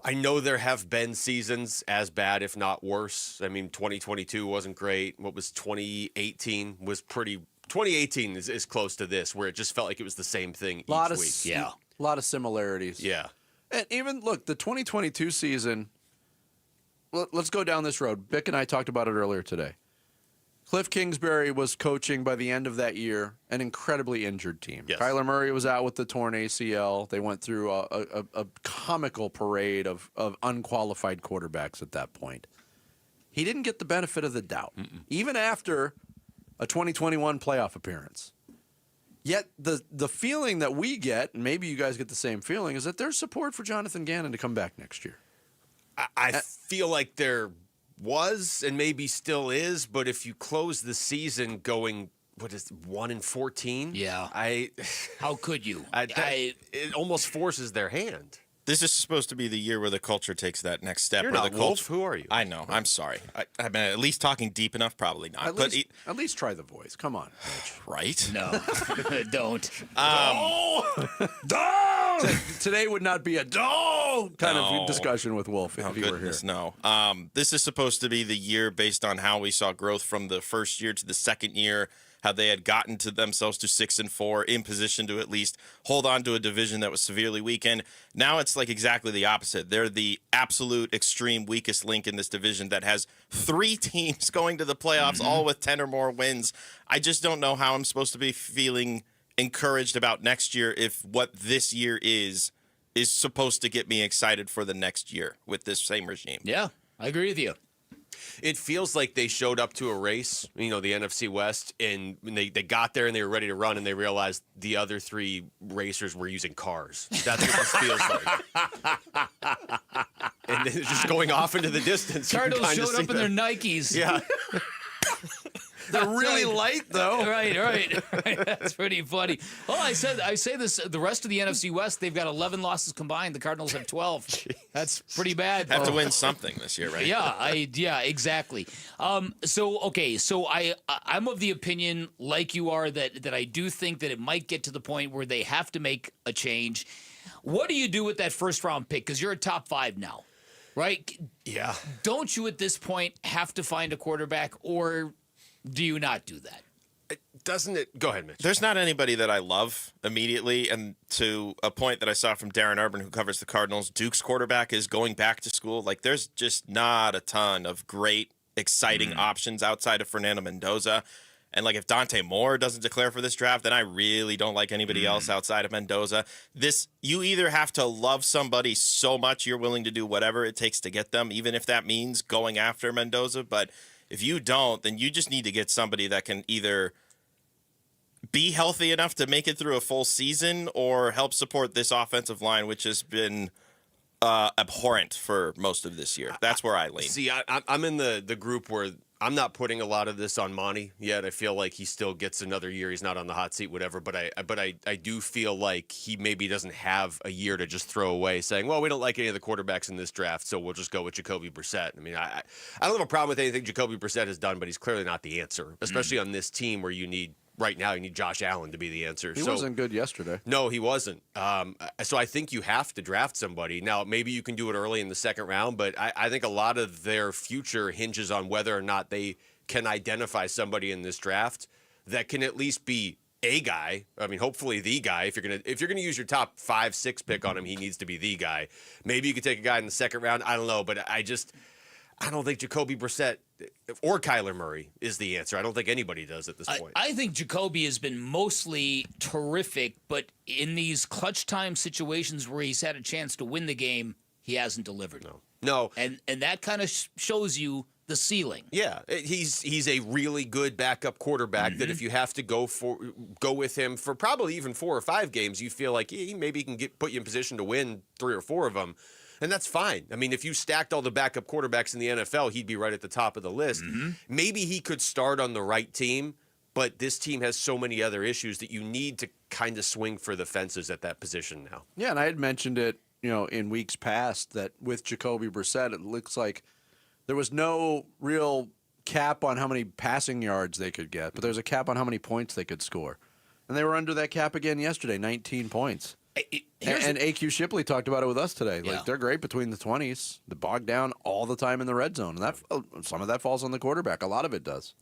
I know there have been seasons as bad, if not worse. I mean, 2022 wasn't great. What was 2018 was pretty. 2018 is close to this, where it just felt like it was the same thing each week. Yeah. A lot of similarities. Yeah. And even, look, the 2022 season. Let's go down this road. Bick and I talked about it earlier today. Cliff Kingsbury was coaching by the end of that year an incredibly injured team. Yes. Kyler Murray was out with the torn ACL. They went through a comical parade of unqualified quarterbacks at that point. He didn't get the benefit of the doubt, even after a 2021 playoff appearance. Yet the feeling that we get, and maybe you guys get the same feeling, is that there's support for Jonathan Gannon to come back next year. I feel like there was and maybe still is, but if you close the season going, 1-14? Yeah. How could you? It almost forces their hand. This is supposed to be the year where the culture takes that next step. You're where not the Wolf. Who are you? I know. I'm sorry. I've been at least talking deep enough. Probably not. At least try the voice. Come on, Mitch. Right? No, don't. Today would not be a kind of discussion with Wolf if he were here. No. This is supposed to be the year based on how we saw growth from the first year to the second year, how they had gotten to themselves to 6-4, in position to at least hold on to a division that was severely weakened. Now it's like exactly the opposite. They're the absolute extreme weakest link in this division that has 3 teams going to the playoffs, all with 10 or more wins. I just don't know how I'm supposed to be feeling encouraged about next year if what this year is supposed to get me excited for the next year with this same regime. Yeah, I agree with you. It feels like they showed up to a race, the NFC West, and when they got there and they were ready to run, and they realized the other 3 racers were using cars. That's what this feels like. And then it's just going off into the distance. Cardinals showed up in their Nikes. Yeah. They're really light, though. Right. That's pretty funny. Oh, I say this. The rest of the NFC West, they've got 11 losses combined. The Cardinals have 12. That's pretty bad. Have to win something this year, right? Yeah, exactly. So I'm of the opinion, like you are, that I do think that it might get to the point where they have to make a change. What do you do with that first round pick? Because you're a top 5 now. right? Yeah. Don't you at this point have to find a quarterback, or do you not do that? Doesn't it? Go ahead, Mitch. There's not anybody that I love immediately, and to a point that I saw from Darren Urban, who covers the Cardinals, Duke's quarterback is going back to school. Like, there's just not a ton of great, exciting options outside of Fernando Mendoza. And, like, if Dante Moore doesn't declare for this draft, then I really don't like anybody else outside of Mendoza. You either have to love somebody so much you're willing to do whatever it takes to get them, even if that means going after Mendoza. But if you don't, then you just need to get somebody that can either be healthy enough to make it through a full season or help support this offensive line, which has been abhorrent for most of this year. That's where I lean. See, I'm in the group where I'm not putting a lot of this on Monty yet. I feel like he still gets another year. He's not on the hot seat, whatever. But I do feel like he maybe doesn't have a year to just throw away, saying, "Well, we don't like any of the quarterbacks in this draft, so we'll just go with Jacoby Brissett." I mean, I don't have a problem with anything Jacoby Brissett has done, but he's clearly not the answer, especially on this team where you need Josh Allen to be the answer. He wasn't good yesterday. No, he wasn't. So I think you have to draft somebody. Now, maybe you can do it early in the second round, but I think a lot of their future hinges on whether or not they can identify somebody in this draft that can at least be a guy. I mean, hopefully the guy. If you're gonna use your top 5, 6 pick on him, he needs to be the guy. Maybe you could take a guy in the second round. I don't know, but I don't think Jacoby Brissett or Kyler Murray is the answer. I don't think anybody does at this point. I think Jacoby has been mostly terrific, but in these clutch time situations where he's had a chance to win the game, he hasn't delivered. No. And that kind of shows you the ceiling. Yeah, he's a really good backup quarterback that if you have to go with him for probably even 4 or 5 games, you feel like he maybe can put you in position to win 3 or 4 of them. And that's fine. I mean, if you stacked all the backup quarterbacks in the NFL, he'd be right at the top of the list. Maybe he could start on the right team, but this team has so many other issues that you need to kind of swing for the fences at that position now. Yeah, and I had mentioned it, in weeks past that with Jacoby Brissett, it looks like there was no real cap on how many passing yards they could get, but there's a cap on how many points they could score. And they were under that cap again yesterday, 19 points. And AQ Shipley talked about it with us today. Like, they're great between the 20s. They bog down all the time in the red zone. And some of that falls on the quarterback. A lot of it does.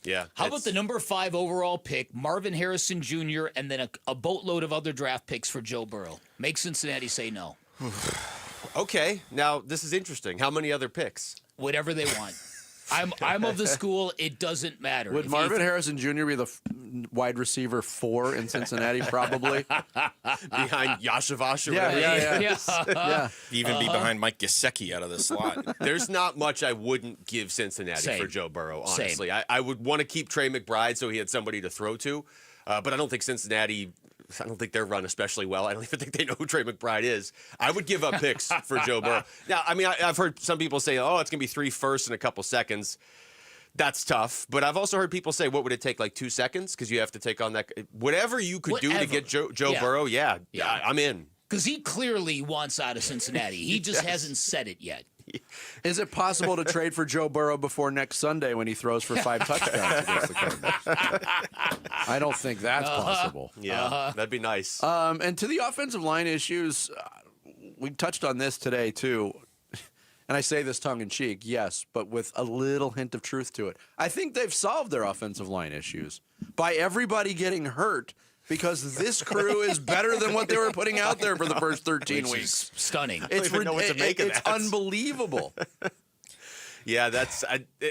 Yeah. How about the number 5 overall pick, Marvin Harrison Jr., and then a boatload of other draft picks for Joe Burrow? Make Cincinnati say no. Okay. Now, this is interesting. How many other picks? Whatever they want. I'm of the school, it doesn't matter. Would Marvin Harrison Jr. be the wide receiver 4 in Cincinnati, probably? Behind Yashavash or Yeah. Even be behind Mike Gesicki out of the slot. There's not much I wouldn't give Cincinnati for Joe Burrow, honestly. I would want to keep Trey McBride so he had somebody to throw to, but I don't think I don't think they're run especially well. I don't even think they know who Trey McBride is. I would give up picks for Joe Burrow. Now, I mean, I've heard some people say, oh, it's going to be 3 firsts in a couple seconds. That's tough. But I've also heard people say, what would it take, like 2 seconds? Because you have to take on that. Whatever you could do to get Joe Burrow, I'm in. Because he clearly wants out of Cincinnati. He just hasn't said it yet. Is it possible to trade for Joe Burrow before next Sunday when he throws for 5 touchdowns against the Cardinals? I don't think that's possible. Yeah, that'd be nice. And to the offensive line issues, we touched on this today too. And I say this tongue-in-cheek, yes, but with a little hint of truth to it. I think they've solved their offensive line issues by everybody getting hurt because this crew is better than what they were putting out there for the first 13 weeks. Stunning. It's unbelievable. Yeah,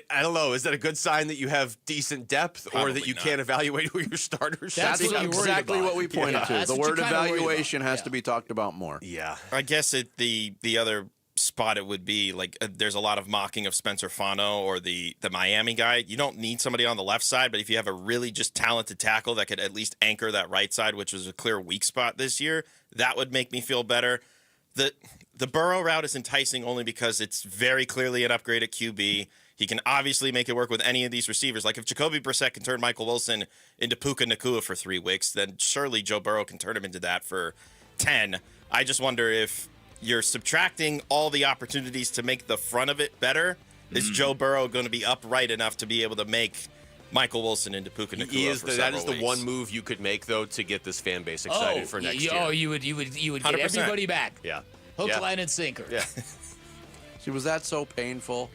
I don't know. Is that a good sign that you have decent depth or that you can't evaluate who your starters should be? That's exactly what we pointed to. The word evaluation has to be talked about more. Yeah. I guess the other spot it would be like there's a lot of mocking of Spencer Fano or the Miami guy. You don't need somebody on the left side, but if you have a really just talented tackle that could at least anchor that right side, which was a clear weak spot this year, that would make me feel better. The Burrow route is enticing only because it's very clearly an upgrade at QB. He can obviously make it work with any of these receivers. Like if Jacoby Brissett can turn Michael Wilson into Puka Nacua for 3 weeks, then surely Joe Burrow can turn him into that for 10. I just wonder if you're subtracting all the opportunities to make the front of it better. Is Joe Burrow going to be upright enough to be able to make Michael Wilson into Puka Nacua for that is several the one move you could make, though, to get this fan base excited for next year. Oh, you would get 100%. everybody back. Yeah. Hook, line, and sinker. Yeah. See, was that so painful?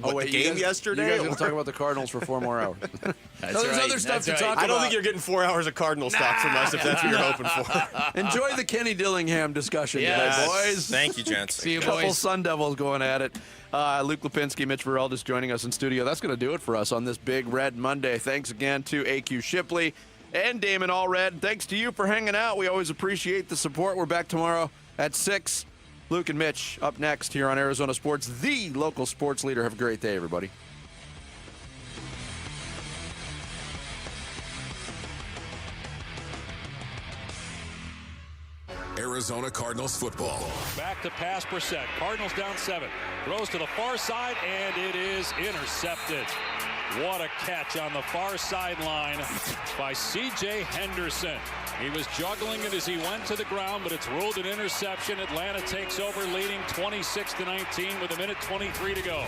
The game yesterday? You guys are going to talk about the Cardinals for 4 more hours. That's There's right. other stuff That's to right. talk about. I don't think you're getting 4 hours of Cardinals talk from us if that's what you're hoping for. Enjoy the Kenny Dillingham discussion Yes. today, boys. Thank you, gents. See you, Couple boys. Sun Devils going at it. Luke Lipinski, Mitch Verrell just joining us in studio. That's going to do it for us on this Big Red Monday. Thanks again to AQ Shipley and Damon Allred. Thanks to you for hanging out. We always appreciate the support. We're back tomorrow at 6. Luke and Mitch up next here on Arizona Sports, the local sports leader. Have a great day, everybody. Arizona Cardinals football. Back to pass Brissett. Cardinals down 7. Throws to the far side, and it is intercepted. What a catch on the far sideline by C.J. Henderson. He was juggling it as he went to the ground, but it's ruled an interception. Atlanta takes over, leading 26-19 with 1:23 to go.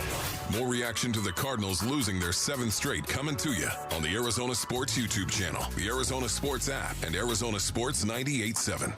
More reaction to the Cardinals losing their 7th straight coming to you on the Arizona Sports YouTube channel, the Arizona Sports app, and Arizona Sports 98.7.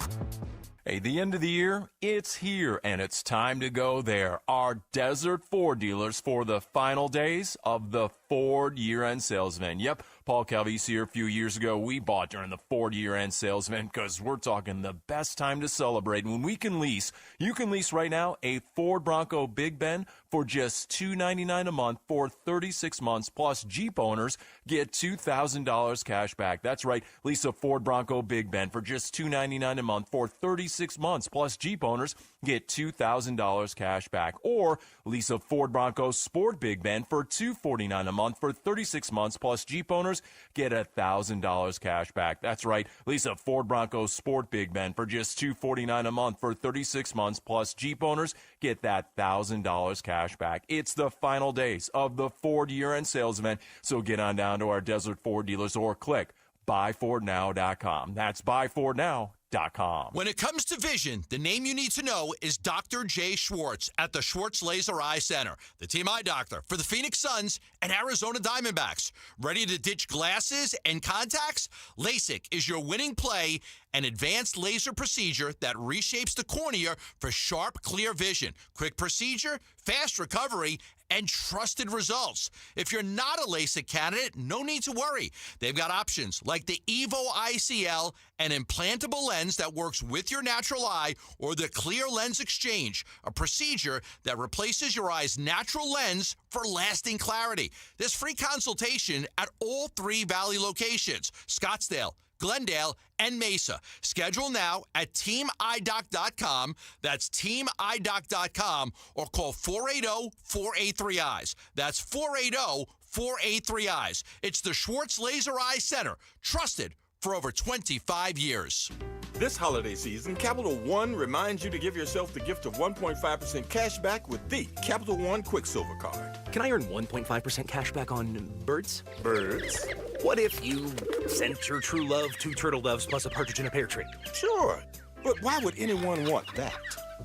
Hey, the end of the year, it's here, and it's time to go there. Our Desert Ford dealers for the final days of the Ford year-end sales event. Yep, Paul Calvisi here a few years ago. We bought during the Ford year-end sales event because we're talking the best time to celebrate. And when we can lease, you can lease right now a Ford Bronco Big Ben for just $299 a month for 36 months, plus Jeep owners get $2,000 cash back. That's right, lease a Ford Bronco Big Ben for just $299 a month for 36 months, plus Jeep owners get $2,000 cash back. Or lease a Ford Bronco Sport Big Ben for $249 a month for 36 months, plus Jeep owners get $1,000 cash back. That's right, lease a Ford Bronco Sport Big Ben for just $249 a month for 36 months, plus Jeep owners get that $1,000 cash back. It's the final days of the Ford year-end sales event, so get on down to our Desert Ford dealers or click buyfordnow.com. That's buyfordnow.com. When it comes to vision, the name you need to know is Dr. Jay Schwartz at the Schwartz Laser Eye Center, the team eye doctor for the Phoenix Suns and Arizona Diamondbacks. Ready to ditch glasses and contacts? LASIK is your winning play, an advanced laser procedure that reshapes the cornea for sharp, clear vision. Quick procedure, fast recovery, and trusted results. If you're not a LASIK candidate, no need to worry. They've got options like the Evo ICL, an implantable lens that works with your natural eye, or the Clear Lens Exchange, a procedure that replaces your eye's natural lens for lasting clarity. There's free consultation at all 3 Valley locations, Scottsdale, Glendale, and Mesa. Schedule now at teamidoc.com. That's teamidoc.com, or call 480-483-EYES. That's 480-483-EYES. It's the Schwartz Laser Eye Center, trusted for over 25 years. This holiday season, Capital One reminds you to give yourself the gift of 1.5% cash back with the Capital One Quicksilver Card. Can I earn 1.5% cash back on birds? Birds? What if you sent your true love 2 turtle doves plus a partridge in a pear tree? Sure, but why would anyone want that?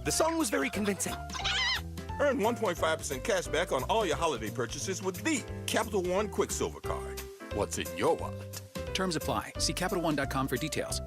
The song was very convincing. Earn 1.5% cash back on all your holiday purchases with the Capital One Quicksilver Card. What's in your wallet? Terms apply. See CapitalOne.com for details.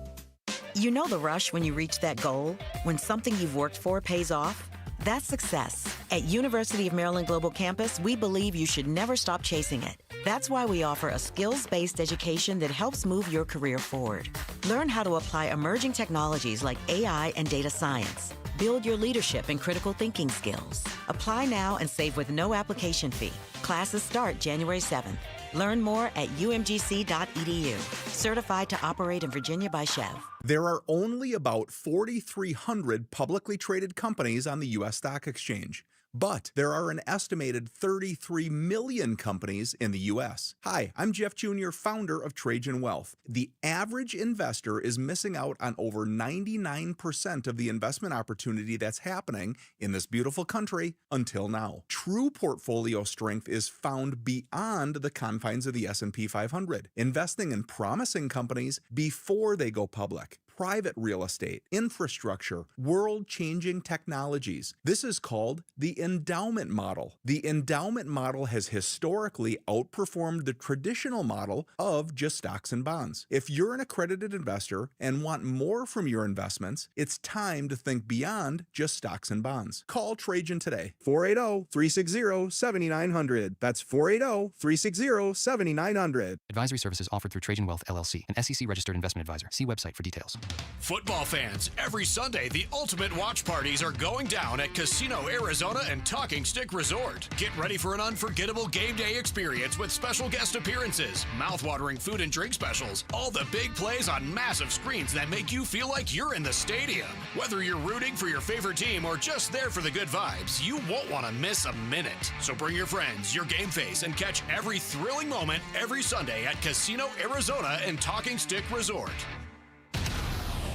You know the rush when you reach that goal? When something you've worked for pays off? That's success. At University of Maryland Global Campus, we believe you should never stop chasing it. That's why we offer a skills-based education that helps move your career forward. Learn how to apply emerging technologies like AI and data science. Build your leadership and critical thinking skills. Apply now and save with no application fee. Classes start January 7th. Learn more at umgc.edu. Certified to operate in Virginia by Chev. There are only about 4,300 publicly traded companies on the U.S. Stock Exchange. But there are an estimated 33 million companies in the U.S. Hi, I'm Jeff Jr., founder of Trajan Wealth. The average investor is missing out on over 99% of the investment opportunity that's happening in this beautiful country until now. True portfolio strength is found beyond the confines of the S&P 500, investing in promising companies before they go public. private real estate, infrastructure, world-changing technologies. This is called the endowment model. The endowment model has historically outperformed the traditional model of just stocks and bonds. If you're an accredited investor and want more from your investments, it's time to think beyond just stocks and bonds. Call Trajan today. 480-360-7900. That's 480-360-7900. Advisory services offered through Trajan Wealth, LLC, an SEC-registered investment advisor. See website for details. Football fans, every Sunday, the ultimate watch parties are going down at Casino Arizona and Talking Stick Resort. Get ready for an unforgettable game day experience with special guest appearances, mouthwatering food and drink specials, all the big plays on massive screens that make you feel like you're in the stadium. Whether you're rooting for your favorite team or just there for the good vibes, you won't want to miss a minute. So bring your friends, your game face, and catch every thrilling moment every Sunday at Casino Arizona and Talking Stick Resort.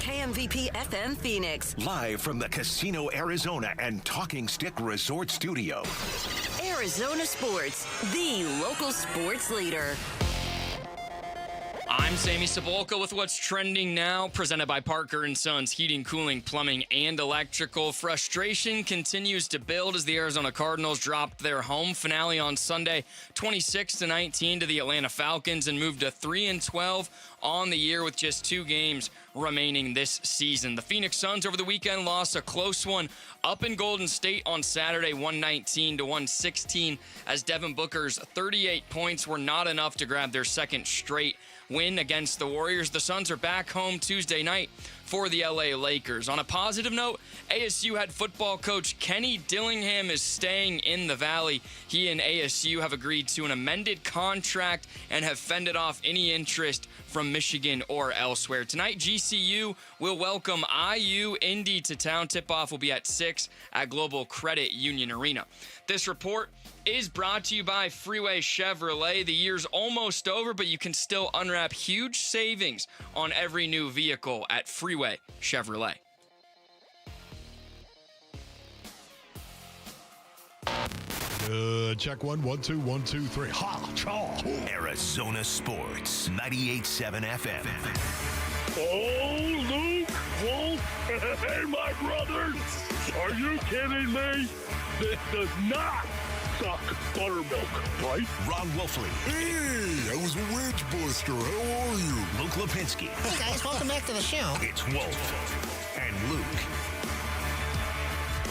KMVP FM Phoenix. Live from the Casino Arizona and Talking Stick Resort Studio. Arizona Sports, the local sports leader. I'm Sammy Sabolka with what's trending now, presented by Parker & Sons Heating, Cooling, Plumbing, and Electrical. Frustration continues to build as the Arizona Cardinals dropped their home finale on Sunday, 26-19 to the Atlanta Falcons, and moved to 3-12 on the year with just 2 games remaining this season. The Phoenix Suns over the weekend lost a close one up in Golden State on Saturday, 119-116, as Devin Booker's 38 points were not enough to grab their second straight win against the Warriors. The Suns are back home Tuesday night for the LA Lakers. On a positive note, ASU head football coach Kenny Dillingham is staying in the Valley. He and ASU have agreed to an amended contract and have fended off any interest from Michigan or elsewhere. Tonight, GCU will welcome IU Indy to town. Tip-off will be at 6 at Global Credit Union Arena. This report is brought to you by Freeway Chevrolet. The year's almost over, but you can still unwrap huge savings on every new vehicle at Freeway Chevrolet. Check 1, 1, 2, 1, 2, 3. Ha! Chaw! Arizona Sports, 98.7 FM. Oh, Luke, Wolf, and my brothers! Are you kidding me? This does not suck buttermilk, right? Ron Wolfley. Hey, I was a wedge buster. How are you? Luke Lipinski. Hey guys, welcome back to the show. It's Wolf and Luke.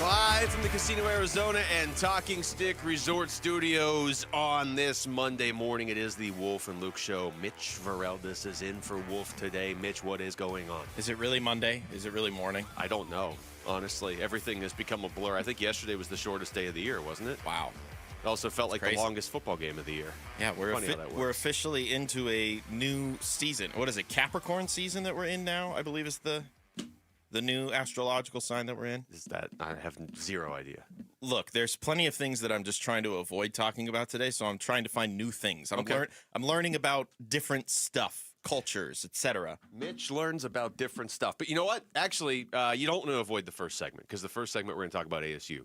Live from the Casino Arizona and Talking Stick Resort Studios on this Monday morning. It is the Wolf and Luke Show. Mitch Vareldis is in for Wolf today. Mitch, what is going on? Is it really Monday? Is it really morning? I don't know, honestly. Everything has become a blur. I think yesterday was the shortest day of the year, wasn't it? Wow. It also felt like Crazy. The longest football game of the year. Yeah, we're officially into a new season. What is it, Capricorn season that we're in now, I believe is the new astrological sign that we're in? Is that? I have zero idea. Look, there's plenty of things that I'm just trying to avoid talking about today, so I'm trying to find new things. I'm learning about different stuff, cultures, etc. Mitch learns about different stuff. But you know what? Actually, you don't want to avoid the first segment, because the first segment we're going to talk about ASU.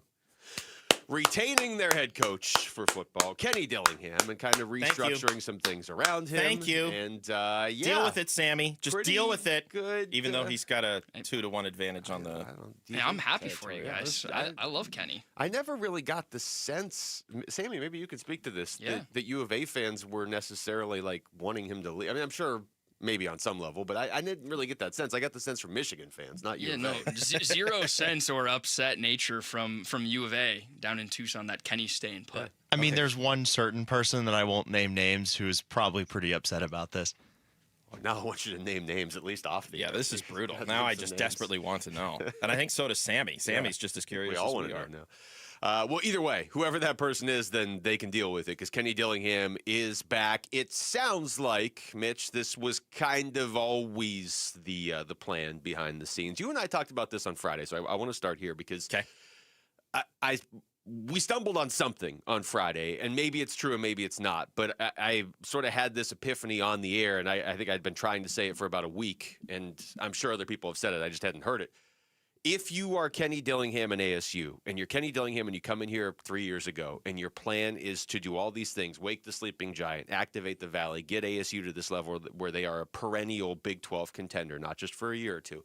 Retaining their head coach for football, Kenny Dillingham, and kind of restructuring some things around him. Thank you. And deal with it, Sammy. Just deal with it. Good. Even though he's got a 2-1 advantage on the. Yeah, I'm happy for you guys. I love Kenny. I never really got the sense, Sammy, maybe you could speak to this, that U of A fans were necessarily like wanting him to leave. I mean, I'm sure. Maybe on some level, but I didn't really get that sense. I got the sense from Michigan fans, not U of A. Yeah, no, 0 sense or upset nature from U of A down in Tucson that Kenny's staying put. I mean, there's one certain person that I won't name names who's probably pretty upset about this. Well, now I want you to name names, at least off the air. This is brutal. Now I just desperately want to know. And I think so does Sammy. Sammy's just as curious we all as want we to are. know now. Well, either way, whoever that person is, then they can deal with it because Kenny Dillingham is back. It sounds like, Mitch, this was kind of always the plan behind the scenes. You and I talked about this on Friday, so I want to start here because we stumbled on something on Friday, and maybe it's true and maybe it's not, but I sort of had this epiphany on the air, and I think I'd been trying to say it for about a week, and I'm sure other people have said it. I just hadn't heard it. if you are Kenny Dillingham and ASU, and you're Kenny Dillingham and you come in here 3 years ago, and your plan is to do all these things, wake the sleeping giant, activate the Valley, get ASU to this level where they are a perennial Big 12 contender, not just for a year or two,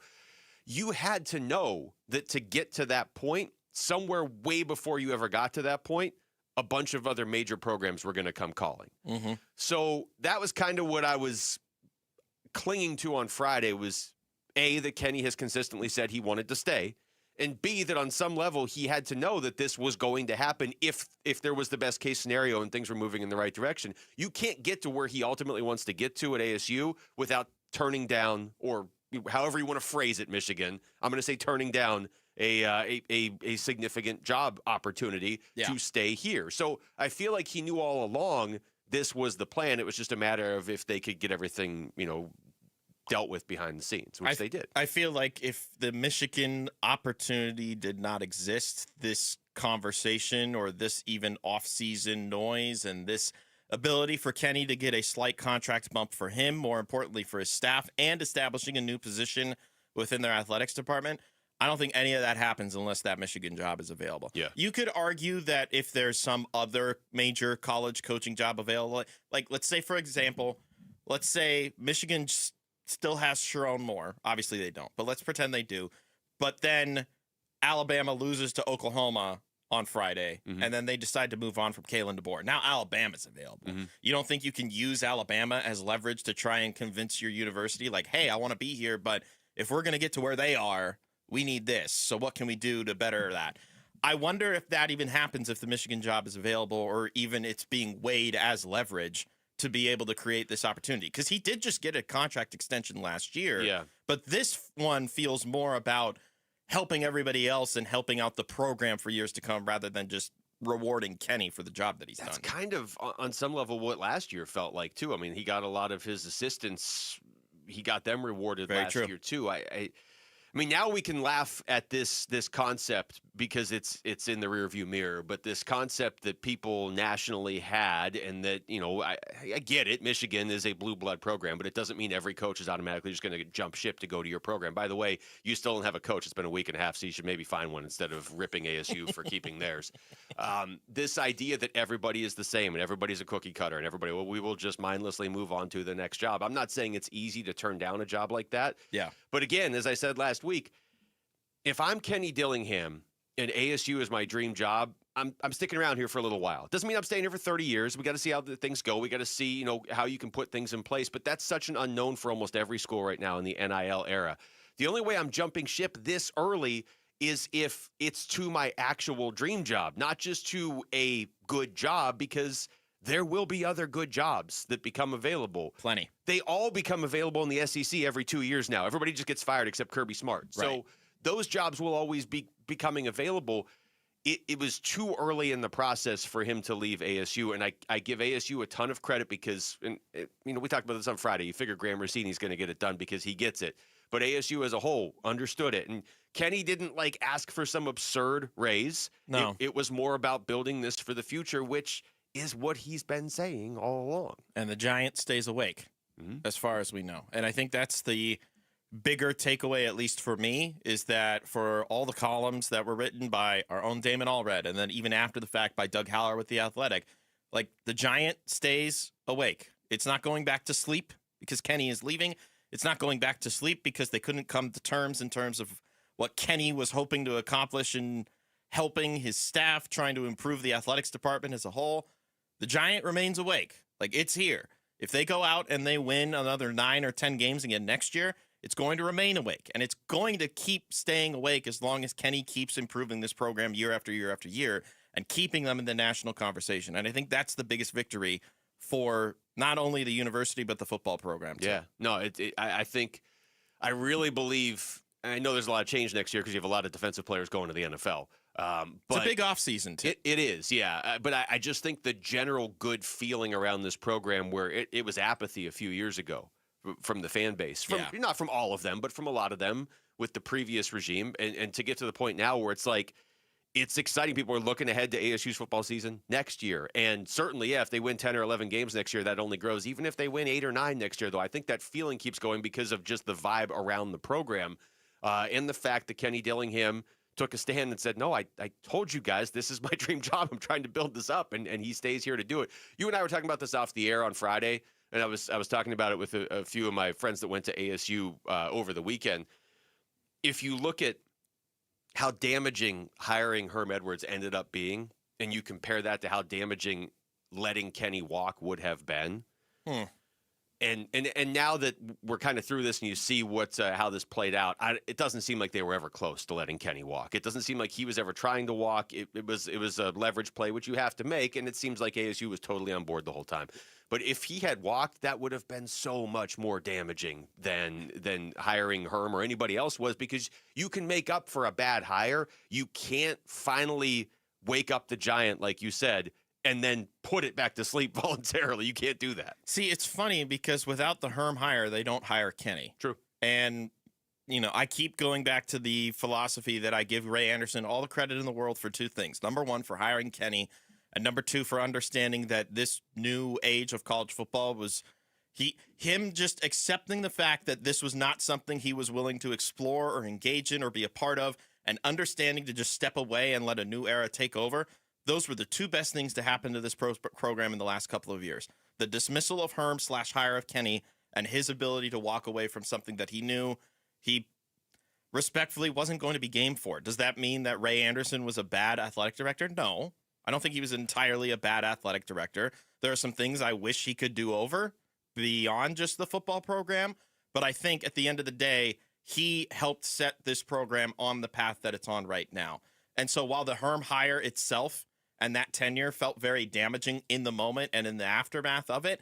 you had to know that to get to that point, somewhere way before you ever got to that point, a bunch of other major programs were going to come calling. Mm-hmm. So that was kind of what I was clinging to on Friday was, A, that Kenny has consistently said he wanted to stay, and B, that on some level he had to know that this was going to happen if there was the best case scenario and things were moving in the right direction. You can't get to where he ultimately wants to get to at ASU without turning down, or however you want to phrase it, Michigan, I'm going to say turning down a significant job opportunity to stay here. So I feel like he knew all along this was the plan. It was just a matter of if they could get everything, dealt with behind the scenes, which they did. I feel like if the Michigan opportunity did not exist, this conversation or this even off-season noise and this ability for Kenny to get a slight contract bump for him, more importantly for his staff, and establishing a new position within their athletics department, I don't think any of that happens unless that Michigan job is available. Yeah. You could argue that if there's some other major college coaching job available, like let's say, for example, Michigan still has Sharon Moore. Obviously they don't, but let's pretend they do. But then Alabama loses to Oklahoma on Friday, and then they decide to move on from Kalen DeBoer. Now Alabama's available. You don't think you can use Alabama as leverage to try and convince your university, like, hey, I want to be here, but if we're going to get to where they are, we need this. So what can we do to better that? I wonder if that even happens if the Michigan job is available, or even it's being weighed as leverage to be able to create this opportunity. Because he did just get a contract extension last year. Yeah. But this one feels more about helping everybody else and helping out the program for years to come rather than just rewarding Kenny for the job that he's done. That's kind of, on some level, what last year felt like, too. I mean, he got a lot of his assistants. He got them rewarded last year, too. I mean, now we can laugh at this concept because it's in the rearview mirror, but this concept that people nationally had, and that, I get it. Michigan is a blue blood program, but it doesn't mean every coach is automatically just going to jump ship to go to your program. By the way, you still don't have a coach. It's been a week and a half, so you should maybe find one instead of ripping ASU for keeping theirs. This idea that everybody is the same and everybody's a cookie cutter and we will just mindlessly move on to the next job. I'm not saying it's easy to turn down a job like that. Yeah. But again, as I said last week, if I'm Kenny Dillingham and ASU is my dream job, I'm sticking around here for a little while. Doesn't mean I'm staying here for 30 years. We got to see how things go. We got to see, how you can put things in place. But that's such an unknown for almost every school right now in the NIL era. The only way I'm jumping ship this early is if it's to my actual dream job, not just to a good job, because there will be other good jobs that become available. Plenty. They all become available in the SEC every 2 years now. Everybody just gets fired except Kirby Smart. Right. So those jobs will always be becoming available. It was too early in the process for him to leave ASU, and I give ASU a ton of credit because, we talked about this on Friday. You figure Graham Rossini's going to get it done because he gets it. But ASU as a whole understood it. And Kenny didn't ask for some absurd raise. No. It was more about building this for the future, which is what he's been saying all along. And the Giant stays awake, as far as we know. And I think that's the bigger takeaway, at least for me, is that for all the columns that were written by our own Damon Allred, and then even after the fact by Doug Haller with The Athletic, the Giant stays awake. It's not going back to sleep because Kenny is leaving. It's not going back to sleep because they couldn't come to terms in terms of what Kenny was hoping to accomplish in helping his staff, trying to improve the athletics department as a whole. The Giant remains awake. It's here. If they go out and they win another 9 or 10 games again next year, it's going to remain awake. And it's going to keep staying awake as long as Kenny keeps improving this program year after year after year and keeping them in the national conversation. And I think that's the biggest victory for not only the university, but the football program, too. Yeah. No, I really believe, and I know there's a lot of change next year because you have a lot of defensive players going to the NFL. But it's a big offseason, too. It is, yeah. But I just think the general good feeling around this program, where it was apathy a few years ago from the fan base, not from all of them, but from a lot of them with the previous regime, and to get to the point now where it's exciting. People are looking ahead to ASU's football season next year. And certainly, if they win 10 or 11 games next year, that only grows. Even if they win 8 or 9 next year, though, I think that feeling keeps going because of just the vibe around the program. And the fact that Kenny Dillingham took a stand and said, no, I told you guys, this is my dream job. I'm trying to build this up, and he stays here to do it. You and I were talking about this off the air on Friday, and I was talking about it with a few of my friends that went to ASU over the weekend. If you look at how damaging hiring Herm Edwards ended up being, and you compare that to how damaging letting Kenny walk would have been, and now that we're kind of through this and you see how this played out, it doesn't seem like they were ever close to letting Kenny walk. It doesn't seem like he was ever trying to walk. It was a leverage play, which you have to make, and it seems like ASU was totally on board the whole time. But if he had walked, that would have been so much more damaging than hiring Herm or anybody else was, because you can make up for a bad hire. You can't finally wake up the giant, like you said, and then put it back to sleep voluntarily. You can't do that. See, it's funny because without the Herm hire, they don't hire Kenny. True. And, I keep going back to the philosophy that I give Ray Anderson all the credit in the world for two things. Number one, for hiring Kenny, and number two, for understanding that this new age of college football was him just accepting the fact that this was not something he was willing to explore or engage in or be a part of, and understanding to just step away and let a new era take over. Those were the two best things to happen to this program in the last couple of years. The dismissal of Herm / hire of Kenny, and his ability to walk away from something that he knew he respectfully wasn't going to be game for. Does that mean that Ray Anderson was a bad athletic director? No. I don't think he was entirely a bad athletic director. There are some things I wish he could do over beyond just the football program, but I think at the end of the day, he helped set this program on the path that it's on right now. And so while the Herm hire itself and that tenure felt very damaging in the moment and in the aftermath of it,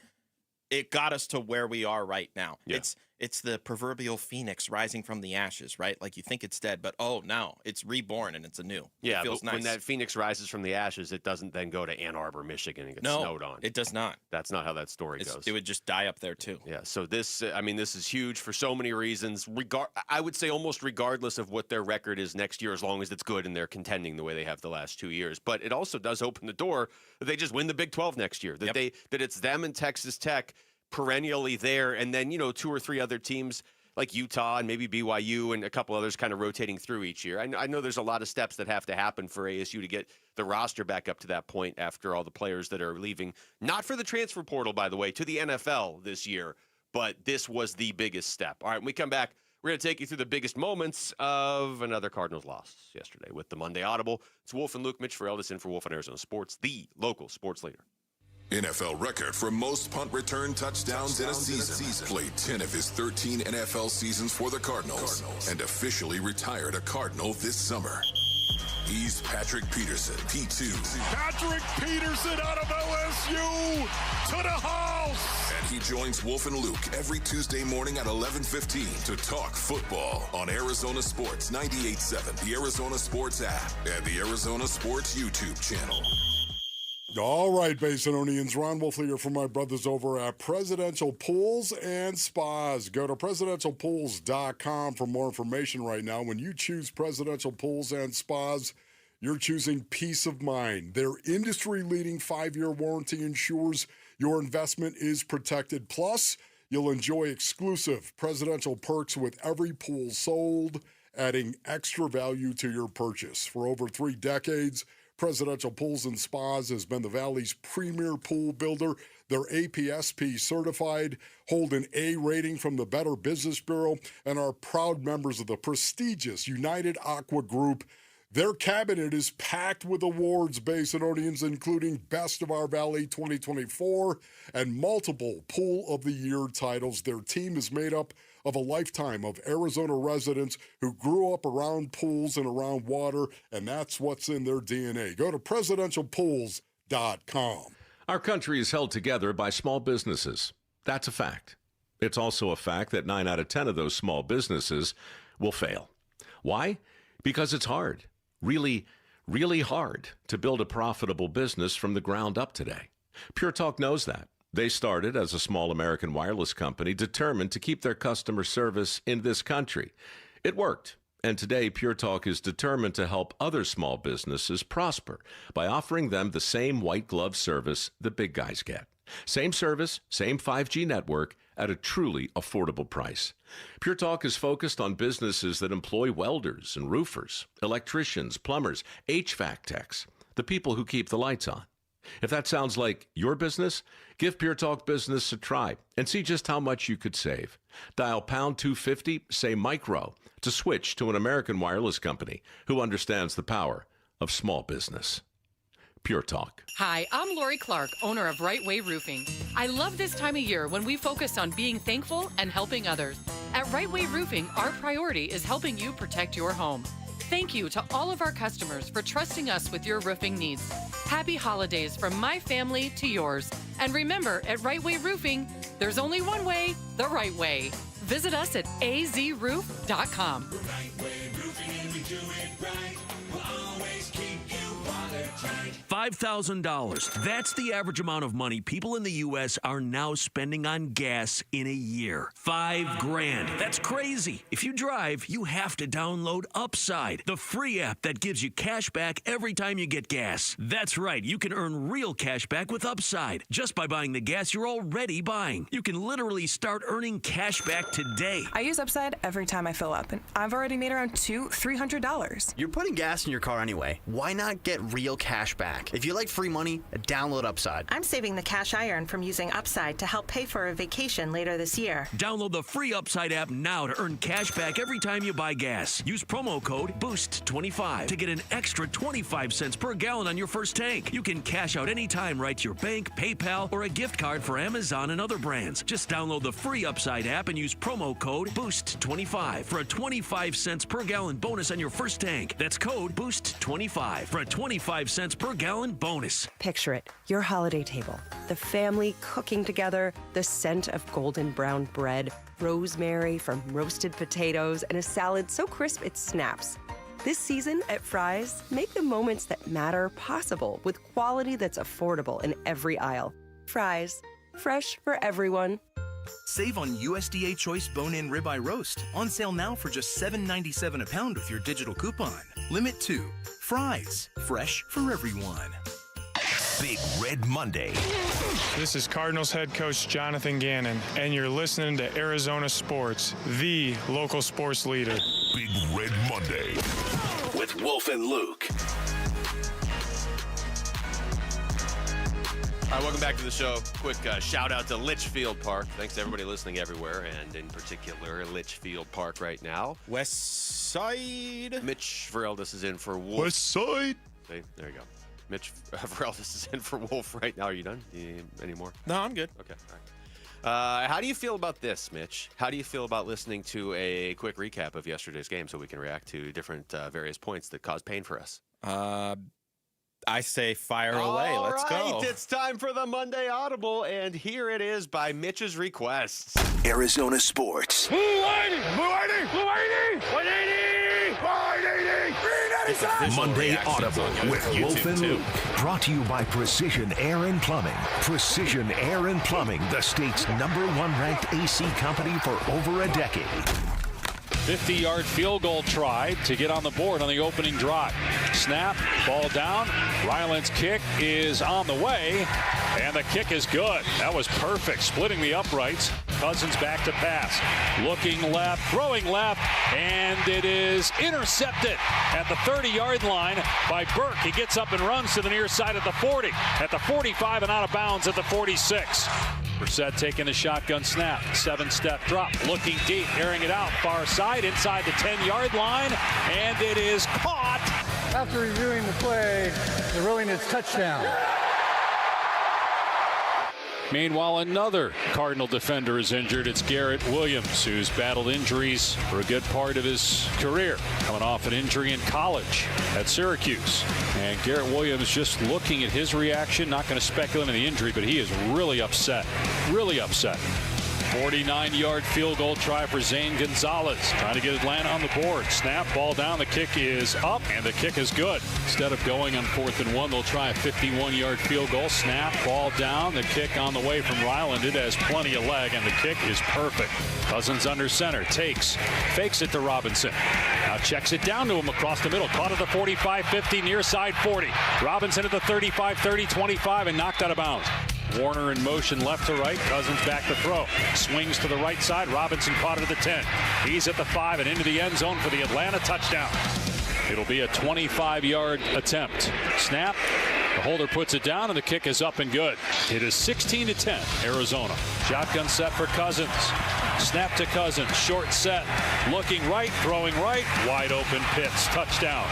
it got us to where we are right now. Yeah. It's the proverbial phoenix rising from the ashes, right? Like you think it's dead, but no, it's reborn and it's anew. Yeah, it feels but nice. When that phoenix rises from the ashes, it doesn't then go to Ann Arbor, Michigan and get snowed on. It does not. That's not how that story goes. It would just die up there too. Yeah, so this is huge for so many reasons. I would say almost regardless of what their record is next year, as long as it's good and they're contending the way they have the last 2 years. But it also does open the door that they just win the Big 12 next year. That it's them and Texas Tech perennially there, and then 2 or 3 other teams like Utah and maybe BYU and a couple others kind of rotating through each year. I know there's a lot of steps that have to happen for ASU to get the roster back up to that point after all the players that are leaving, not for the transfer portal, by the way, to the NFL this year, but this was the biggest step. All right, when we come back, we're going to take you through the biggest moments of another Cardinals loss yesterday with the Monday Audible. It's Wolf and Luke. Mitch Ferreldis in for Wolf on Arizona Sports, the local sports leader. NFL record for most punt return touchdowns in a season. Played 10 of his 13 NFL seasons for the Cardinals and officially retired a Cardinal this summer. He's Patrick Peterson, P2. Patrick Peterson out of LSU to the house. And he joins Wolf and Luke every Tuesday morning at 11:15 to talk football on Arizona Sports 98.7, the Arizona Sports app, and the Arizona Sports YouTube channel. All right, Basinonians, Ron Wolf here for my brothers over at Presidential Pools and Spas. Go to presidentialpools.com for more information right now. When you choose Presidential Pools and Spas, you're choosing peace of mind. Their industry-leading 5-year warranty ensures your investment is protected. Plus, you'll enjoy exclusive presidential perks with every pool sold, adding extra value to your purchase. For over 3 decades, Presidential Pools and Spas has been the Valley's premier pool builder. They're APSP certified, hold an A rating from the Better Business Bureau, and are proud members of the prestigious United Aqua Group. Their cabinet is packed with awards, Basinonians, including Best of Our Valley 2024 and multiple Pool of the Year titles. Their team is made up of a lifetime of Arizona residents who grew up around pools and around water, and that's what's in their DNA. Go to presidentialpools.com. Our country is held together by small businesses. That's a fact. It's also a fact that 9 out of 10 of those small businesses will fail. Why? Because it's hard. Really, really hard to build a profitable business from the ground up today. Pure Talk knows that. They started as a small American wireless company determined to keep their customer service in this country. It worked, and today Pure Talk is determined to help other small businesses prosper by offering them the same white glove service the big guys get. Same service, same 5G network, at a truly affordable price. Pure Talk is focused on businesses that employ welders and roofers, electricians, plumbers, HVAC techs, the people who keep the lights on. If that sounds like your business, give Pure Talk Business a try and see just how much you could save. Dial pound 250, say micro, to switch to an American wireless company who understands the power of small business. Pure Talk. Hi, I'm Lori Clark, owner of Right Way Roofing. I love this time of year when we focus on being thankful and helping others. At Right Way Roofing, our priority is helping you protect your home. Thank you to all of our customers for trusting us with your roofing needs. Happy holidays from my family to yours. And remember, at Right Way Roofing, there's only one way, the right way. Visit us at azroof.com. Right Way Roofing, and we do it right. We'll always keep you watertight. $5,000. That's the average amount of money people in the U.S. are now spending on gas in a year. $5,000. That's crazy. If you drive, you have to download Upside, the free app that gives you cash back every time you get gas. That's right. You can earn real cash back with Upside just by buying the gas you're already buying. You can literally start earning cash back today. I use Upside every time I fill up, and I've already made around $200-$300. You're putting gas in your car anyway. Why not get real cash back? If you like free money, download Upside. I'm saving the cash I earn from using Upside to help pay for a vacation later this year. Download the free Upside app now to earn cash back every time you buy gas. Use promo code BOOST25 to get an extra 25 cents per gallon on your first tank. You can cash out anytime right to your bank, PayPal, or a gift card for Amazon and other brands. Just download the free Upside app and use promo code BOOST25 for a 25 cents per gallon bonus on your first tank. That's code BOOST25 for a 25 cents per gallon bonus. Picture it, your holiday table, the family cooking together, the scent of golden brown bread, rosemary from roasted potatoes, and a salad so crisp it snaps. This season at Fry's, make the moments that matter possible with quality that's affordable in every aisle. Fry's, fresh for everyone. Save on USDA Choice Bone-In Ribeye Roast. On sale now for just $7.97 a pound with your digital coupon. Limit 2. Fry's. Fresh for everyone. Big Red Monday. This is Cardinals head coach Jonathan Ganon, and you're listening to Arizona Sports, the local sports leader. Big Red Monday with Wolf and Luke. All right, welcome back to the show. Quick shout out to Litchfield Park. Thanks to everybody listening everywhere, and in particular, Litchfield Park right now. West Side. Mitch Vereldes is in for Wolf. West Side. See, there you go. Mitch Vereldes is in for Wolf right now. Are you done? Any more? No, I'm good. Okay, all right. How do you feel about this, Mitch? How do you feel about listening to a quick recap of yesterday's game so we can react to different various points that caused pain for us? I say fire away. Let's go. It's time for the Monday Audible, and here it is by Mitch's requests. Arizona Sports. Blue 80! Blue 80! Blue 80! 180! 180! 397! Monday Audible with Wolf and Luke. Brought to you by Precision Air and Plumbing. Precision Air and Plumbing, the state's #1 ranked AC company for over a decade. 50-yard field goal try to get on the board on the opening drive. Snap, ball down. Ryland's kick is on the way, and the kick is good. That was perfect, splitting the uprights. Cousins back to pass. Looking left, throwing left, and it is intercepted at the 30-yard line by Burke. He gets up and runs to the near side at the 40, at the 45, and out of bounds at the 46. Brissett taking the shotgun snap, 7-step drop, looking deep, airing it out, far side, inside the 10-yard line, and it is caught. After reviewing the play, the ruling is touchdown. Meanwhile, another Cardinal defender is injured. It's Garrett Williams, who's battled injuries for a good part of his career, coming off an injury in college at Syracuse. And Garrett Williams, just looking at his reaction, not going to speculate on the injury, but he is really upset. Really upset. 49-yard field goal try for Zane Gonzalez. Trying to get Atlanta on the board. Snap, ball down. The kick is up, and the kick is good. Instead of going on 4th and 1, they'll try a 51-yard field goal. Snap, ball down. The kick on the way from Ryland. It has plenty of leg, and the kick is perfect. Cousins under center. Takes. Fakes it to Robinson. Now checks it down to him across the middle. Caught at the 45-50, near side 40. Robinson at the 35-30, 25, and knocked out of bounds. Warner in motion left to right. Cousins back to throw. Swings to the right side. Robinson caught it at the 10. He's at the 5 and into the end zone for the Atlanta touchdown. It'll be a 25-yard attempt. Snap. The holder puts it down, and the kick is up and good. It is 16-10, Arizona. Shotgun set for Cousins. Snap to Cousins. Short set. Looking right, throwing right. Wide open Pitts. Touchdown.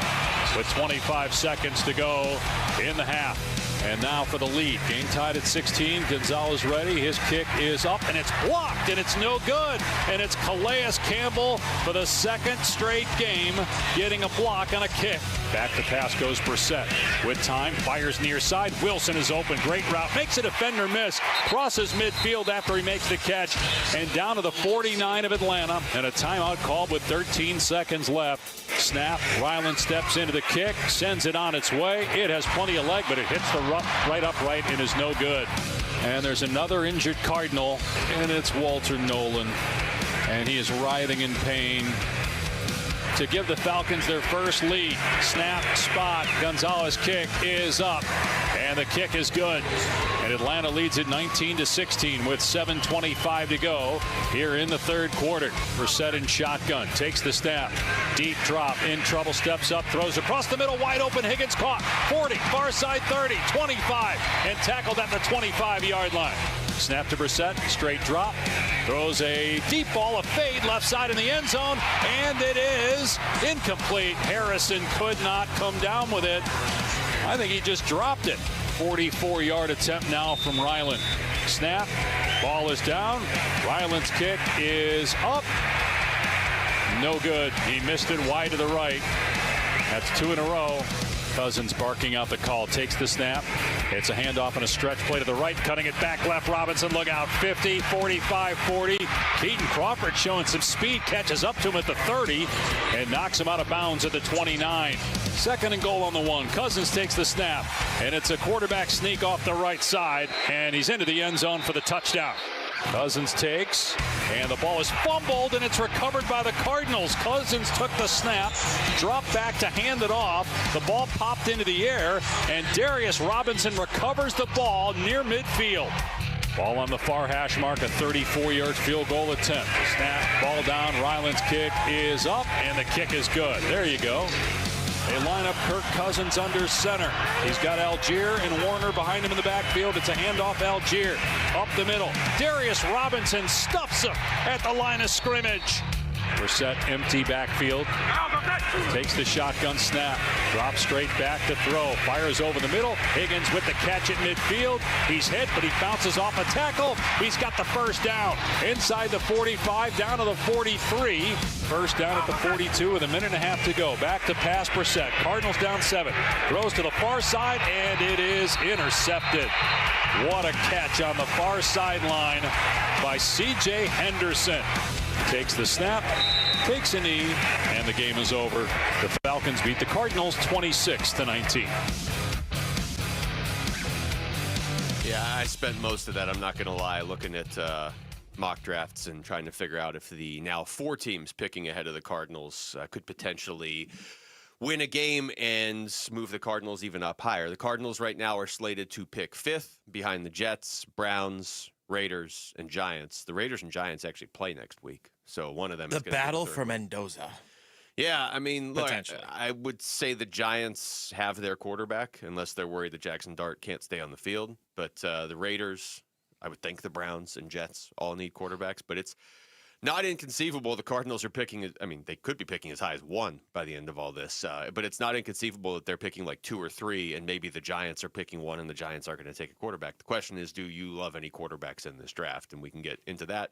With 25 seconds to go in the half. And now for the lead. Game tied at 16. Gonzalez ready. His kick is up, and it's blocked, and it's no good. And it's Calais Campbell for the second straight game getting a block on a kick. Back to pass goes Brissett. With time, fires near side. Wilson is open. Great route. Makes a defender miss. Crosses midfield after he makes the catch. And down to the 49 of Atlanta. And a timeout called with 13 seconds left. Snap. Ryland steps into the kick. Sends it on its way. It has plenty of leg, but it hits the right upright and is no good. And there's another injured Cardinal, and it's Walter Nolan. And he is writhing in pain to give the Falcons their first lead. Snap, spot, Gonzalez kick is up, and the kick is good. And Atlanta leads it 19-16 with 7:25 to go here in the third quarter. Brissett in shotgun, takes the snap, deep drop, in trouble, steps up, throws across the middle, wide open, Higgins caught, 40, far side 30, 25, and tackled at the 25-yard line. Snap to Brissett, straight drop, throws a deep ball, a fade, left side in the end zone, and it is incomplete. Harrison could not come down with it. I think he just dropped it. 44-yard attempt now from Ryland. Snap, ball is down. Ryland's kick is up. No good. He missed it wide to the right. That's 2 in a row. Cousins barking out the call, takes the snap. It's a handoff and a stretch play to the right, cutting it back left. Robinson, look out, 50, 45, 40. Keaton Crawford showing some speed, catches up to him at the 30 and knocks him out of bounds at the 29. Second and goal on the 1. Cousins takes the snap, and it's a quarterback sneak off the right side, and he's into the end zone for the touchdown. Cousins takes, and the ball is fumbled, and it's recovered by the Cardinals. Cousins took the snap, dropped back to hand it off. The ball popped into the air, and Darius Robinson recovers the ball near midfield. Ball on the far hash mark, a 34-yard field goal attempt. Snap, ball down, Ryland's kick is up, and the kick is good. There you go. They line up Kirk Cousins under center. He's got Algier and Warner behind him in the backfield. It's a handoff, Algier up the middle. Darius Robinson stuffs him at the line of scrimmage. Brissett, empty backfield. Takes the shotgun snap. Drops straight back to throw. Fires over the middle. Higgins with the catch at midfield. He's hit, but he bounces off a tackle. He's got the first down. Inside the 45, down to the 43. First down at the 42 with a minute and a half to go. Back to pass Brissett. Cardinals down 7. Throws to the far side, and it is intercepted. What a catch on the far sideline by C.J. Henderson. Takes the snap, takes a knee, and the game is over. The Falcons beat the Cardinals 26-19. Yeah, I spent most of that, I'm not going to lie, looking at mock drafts and trying to figure out if the now 4 teams picking ahead of the Cardinals could potentially win a game and move the Cardinals even up higher. The Cardinals right now are slated to pick 5th behind the Jets, Browns, Raiders, and Giants. The Raiders and Giants actually play next week, so one of them is going to battle for Mendoza. Yeah, I mean, look, I would say the Giants have their quarterback, unless they're worried that Jackson Dart can't stay on the field. But the Raiders, I would think the Browns and Jets all need quarterbacks, but it's not inconceivable the Cardinals are picking, I mean, they could be picking as high as 1 by the end of all this, but it's not inconceivable that they're picking like 2 or 3, and maybe the Giants are picking 1 and the Giants are going to take a quarterback. The question is, do you love any quarterbacks in this draft? And we can get into that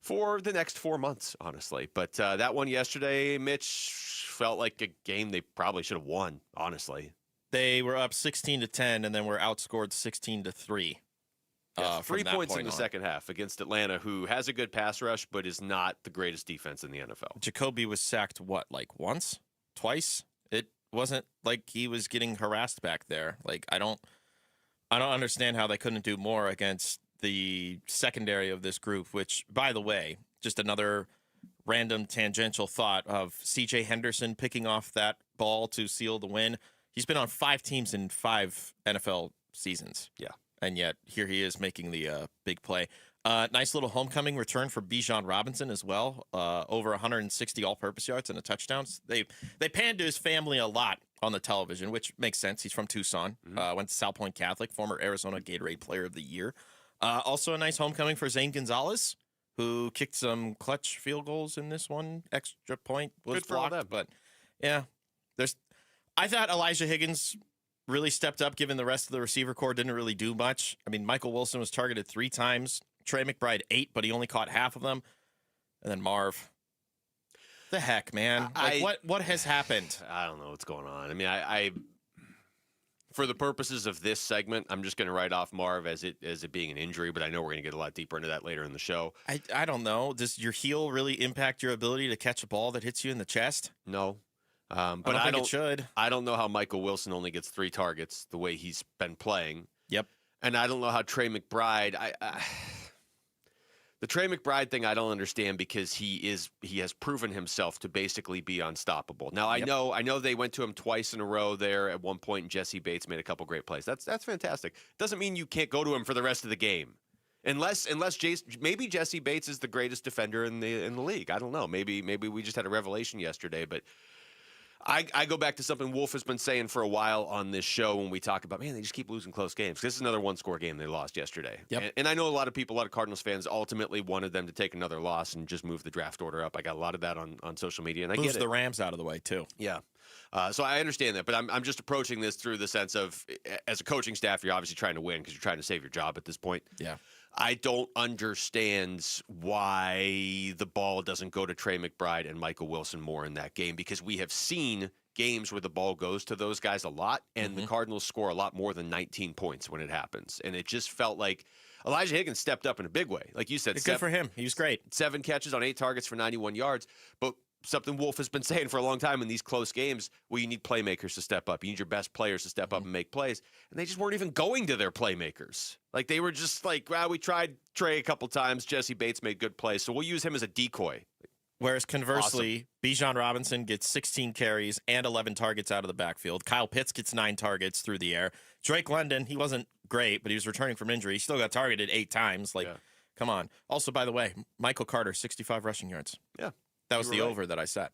for the next 4 months, honestly. But that one yesterday, Mitch, felt like a game they probably should have won, honestly. They were up 16-10, and then were outscored 16-3. 3 points in the second half against Atlanta, who has a good pass rush, but is not the greatest defense in the NFL. Jacoby was sacked, like once? Twice? It wasn't like he was getting harassed back there. Like, I don't understand how they couldn't do more against the secondary of this group, which, by the way, just another random tangential thought of C.J. Henderson picking off that ball to seal the win. He's been on 5 teams in 5 NFL seasons. Yeah. and yet here he is making the big play. Nice little homecoming return for Bijan Robinson as well. Over 160 all-purpose yards and a touchdown. They panned to his family a lot on the television, which makes sense. He's from Tucson. Went to South Point Catholic, former Arizona Gatorade Player of the Year. Also a nice homecoming for Zane Gonzalez, who kicked some clutch field goals in this one. Extra point was blocked, but yeah, I thought Elijah Higgins really stepped up, given the rest of the receiver corps didn't really do much. I mean, Michael Wilson was targeted 3 times. Trey McBride 8, but he only caught half of them. And then Marv. The heck, man. What has happened? I don't know what's going on. I mean, I for the purposes of this segment, I'm just going to write off Marv as it being an injury, but I know we're going to get a lot deeper into that later in the show. I don't know. Does your heel really impact your ability to catch a ball that hits you in the chest? No. But I don't think it should. I don't know how Michael Wilson only gets 3 targets the way he's been playing. Yep. And I don't know how Trey McBride the Trey McBride thing I don't understand, because he has proven himself to basically be unstoppable. Now I know they went to him twice in a row there at one point, and Jesse Bates made a couple great plays. That's fantastic. Doesn't mean you can't go to him for the rest of the game. Unless maybe Jesse Bates is the greatest defender in the league. I don't know. Maybe we just had a revelation yesterday, but I go back to something Wolf has been saying for a while on this show when we talk about, man, they just keep losing close games. This is another 1-score game they lost yesterday. Yep. And I know a lot of Cardinals fans ultimately wanted them to take another loss and just move the draft order up. I got a lot of that on social media, and I get it. Moves the Rams out of the way, too. Yeah. So I understand that, but I'm just approaching this through the sense of, as a coaching staff, you're obviously trying to win because you're trying to save your job at this point. Yeah. I don't understand why the ball doesn't go to Trey McBride and Michael Wilson more in that game, because we have seen games where the ball goes to those guys a lot, and the Cardinals score a lot more than 19 points when it happens. And it just felt like Elijah Higgins stepped up in a big way. Like you said, good for him. He was great. 7 catches on 8 targets for 91 yards. But something Wolf has been saying for a long time in these close games, well, you need playmakers to step up. You need your best players to step up and make plays. And they just weren't even going to their playmakers. Like, they were just like, well, we tried Trey a couple times. Jesse Bates made good plays, so we'll use him as a decoy. Whereas conversely, Bijan Robinson gets 16 carries and 11 targets out of the backfield. Kyle Pitts gets 9 targets through the air. Drake London, he wasn't great, but he was returning from injury. He still got targeted 8 times. Come on. Also, by the way, Michael Carter, 65 rushing yards. Yeah. That was the over that I set.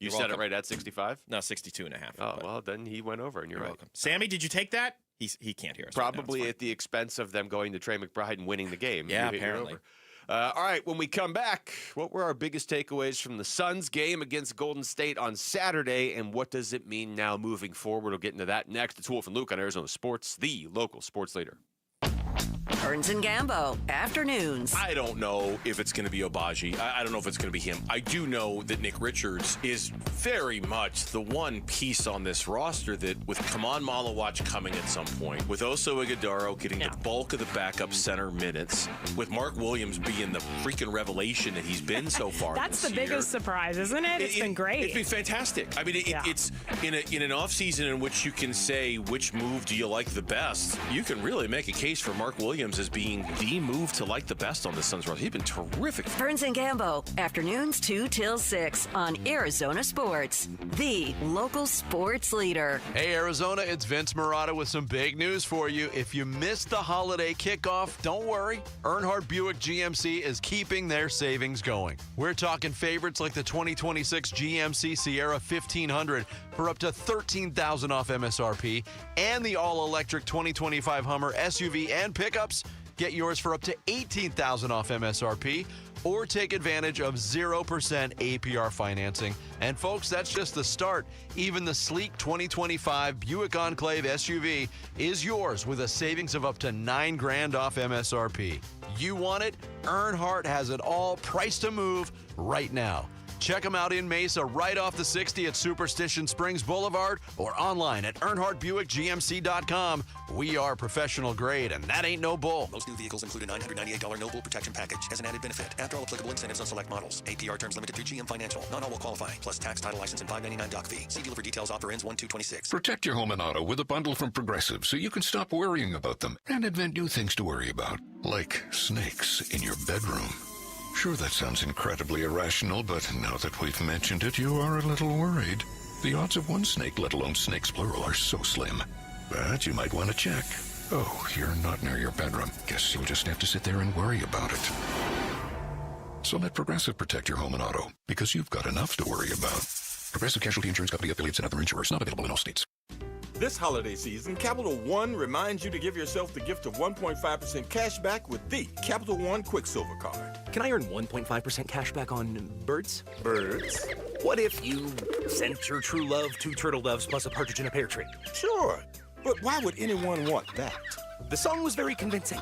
You set it right at 65? No, 62.5. Oh, well, then he went over, and you're right. Welcome. Sammy, did you take that? He can't hear us. Probably at the expense of them going to Trey McBride and winning the game. Yeah, apparently. All right, when we come back, what were our biggest takeaways from the Suns game against Golden State on Saturday, and what does it mean now moving forward? We'll get into that next. It's Wolf and Luke on Arizona Sports, the local sports leader. Burns and Gambo, afternoons. I don't know if it's going to be Obagi. I don't know if it's going to be him. I do know that Nick Richards is very much the one piece on this roster that, with Kaman Malawach coming at some point, with Oso Ighodaro getting the bulk of the backup center minutes, with Mark Williams being the freaking revelation that he's been so far That's this the year. biggest surprise, isn't it? It's been great. It's been fantastic. I mean, it's in an offseason in which you can say which move do you like the best. You can really make a case for Mark Williams as being the move to like the best on the Suns roster. He's been terrific. Burns and Gambo, afternoons 2 till 6 on Arizona Sports, the local sports leader. Hey, Arizona, it's Vince Marotta with some big news for you. If you missed the holiday kickoff, don't worry. Earnhardt Buick GMC is keeping their savings going. We're talking favorites like the 2026 GMC Sierra 1500 for up to $13,000 off MSRP, and the all-electric 2025 Hummer SUV and pickups. Get yours for up to $18,000 off MSRP, or take advantage of 0% APR financing. And folks, that's just the start. Even the sleek 2025 Buick Enclave SUV is yours with a savings of up to $9,000 off MSRP. You want it? Earnhardt has it all, priced to move right now. Check them out in Mesa, right off the 60 at Superstition Springs Boulevard, or online at EarnhardtBuickGMC.com. We are professional grade, and that ain't no bull. Most new vehicles include a $998 no bull protection package as an added benefit. After all applicable incentives on select models. APR terms limited through GM Financial. Not all will qualify. Plus tax, title, license, and $599 doc fee. See dealer for details. Offer ends 1/2/26. Protect your home and auto with a bundle from Progressive so you can stop worrying about them and invent new things to worry about, like snakes in your bedroom. Sure, that sounds incredibly irrational, but now that we've mentioned it, you are a little worried. The odds of one snake, let alone snakes plural, are so slim. But you might want to check. Oh, you're not near your bedroom. Guess you'll just have to sit there and worry about it. So let Progressive protect your home and auto, because you've got enough to worry about. Progressive Casualty Insurance Company, affiliates, and other insurers. Not available in all states. This holiday season, Capital One reminds you to give yourself the gift of 1.5% cash back with the Capital One Quicksilver Card. Can I earn 1.5% cash back on birds? Birds? What if you sent your true love 2 turtle doves plus a partridge in a pear tree? Sure, but why would anyone want that? The song was very convincing.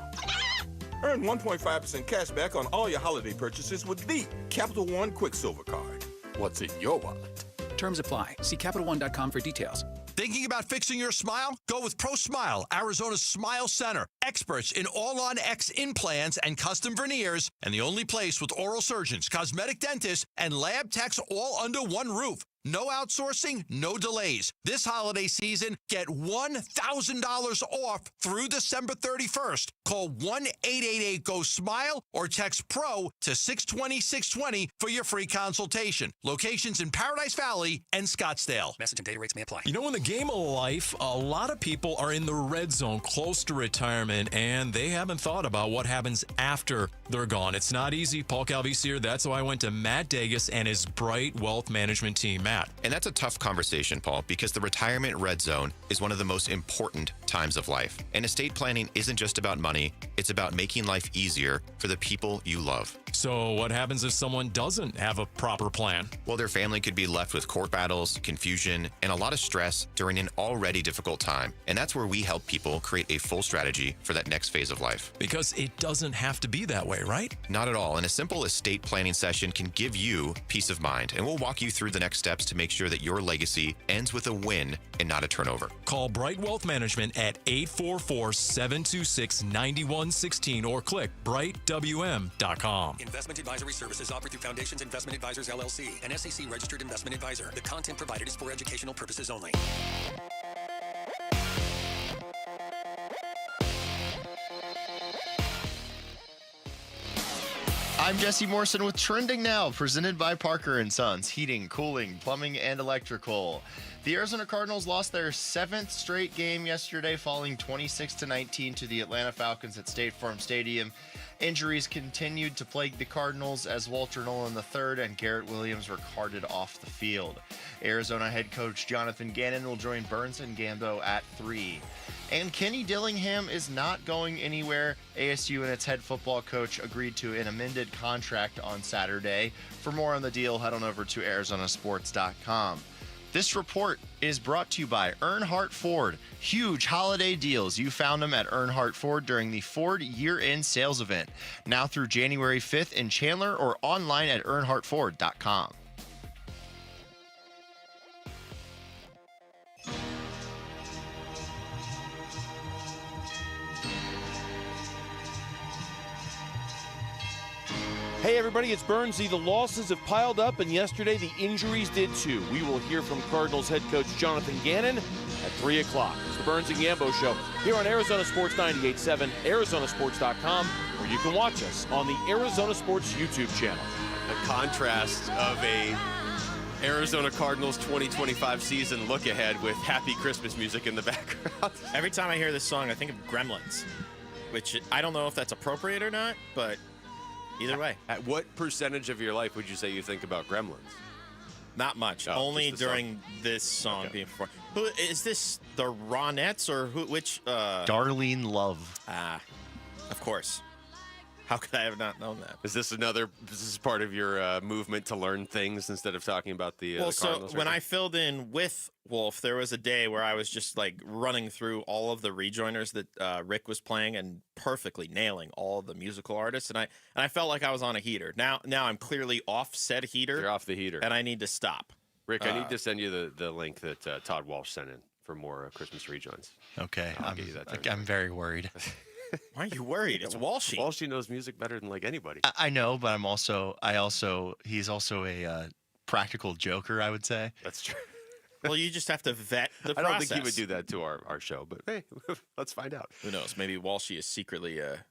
Earn 1.5% cash back on all your holiday purchases with the Capital One Quicksilver Card. What's in your wallet? Terms apply. See CapitalOne.com for details. Thinking about fixing your smile? Go with Pro Smile, Arizona's Smile Center. Experts in all-on-X implants and custom veneers, and the only place with oral surgeons, cosmetic dentists, and lab techs all under one roof. No outsourcing, no delays. This holiday season, get $1,000 off through December 31st. Call 1-888-GO-SMILE or text PRO to 620-620 for your free consultation. Locations in Paradise Valley and Scottsdale. Message and data rates may apply. You know, in the game of life, a lot of people are in the red zone close to retirement, and they haven't thought about what happens after they're gone. It's not easy. Paul Calvisi here. That's why I went to Matt Degas and his Bright Wealth Management team. Matt. And that's a tough conversation, Paul, because the retirement red zone is one of the most important times of life. And estate planning isn't just about money, it's about making life easier for the people you love. So what happens if someone doesn't have a proper plan? Well, their family could be left with court battles, confusion, and a lot of stress during an already difficult time. And that's where we help people create a full strategy for that next phase of life. Because it doesn't have to be that way, right? Not at all. And a simple estate planning session can give you peace of mind. And we'll walk you through the next steps to make sure that your legacy ends with a win and not a turnover. Call Bright Wealth Management at 844-726-9116 or click brightwm.com. Investment advisory services offered through Foundations Investment Advisors, LLC, an SEC-registered investment advisor. The content provided is for educational purposes only. I'm Jesse Morrison with Trending Now, presented by Parker & Sons, heating, cooling, plumbing, and electrical. The Arizona Cardinals lost their 7th straight game yesterday, falling 26-19 to the Atlanta Falcons at State Farm Stadium. Injuries continued to plague the Cardinals as Walter Nolan III and Garrett Williams were carted off the field. Arizona head coach Jonathan Ganon will join Burns and Gambo at 3. And Kenny Dillingham is not going anywhere. ASU and its head football coach agreed to an amended contract on Saturday. For more on the deal, head on over to arizonasports.com. This report is brought to you by Earnhardt Ford. Huge holiday deals. You found them at Earnhardt Ford during the Ford year-end sales event. Now through January 5th in Chandler or online at earnhardtford.com. Hey everybody, it's Burnsy. The losses have piled up, and yesterday the injuries did too. We will hear from Cardinals head coach Jonathan Ganon at 3 o'clock. It's the Burns and Gambo Show here on Arizona Sports 98.7, arizonasports.com, where you can watch us on the Arizona Sports YouTube channel. The contrast of a Arizona Cardinals 2025 season look ahead with happy Christmas music in the background. Every time I hear this song, I think of Gremlins, which I don't know if that's appropriate or not, but either way. At what percentage of your life would you say you think about Gremlins? Not much. Only during this song being performed. Who is this? The Ronettes or who? Which? Darlene Love. Ah, of course. How could I have not known that? Is this part of your movement to learn things instead of talking about the Cardinals? So when I filled in with Wolf, there was a day where I was just like running through all of the rejoiners that Rick was playing and perfectly nailing all of the musical artists, and I felt like I was on a heater. Now I'm clearly off said heater. You're off the heater, and I need to stop. Rick, I need to send you the link that Todd Walsh sent in for more Christmas rejoins. Okay, I'm very worried. Why are you worried? It's Walshy. Walshy knows music better than like anybody. I know, but he's also a practical joker, I would say. That's true. Well, you just have to vet the process. I don't think he would do that to our show, but hey, let's find out. Who knows? Maybe Walshy is secretly a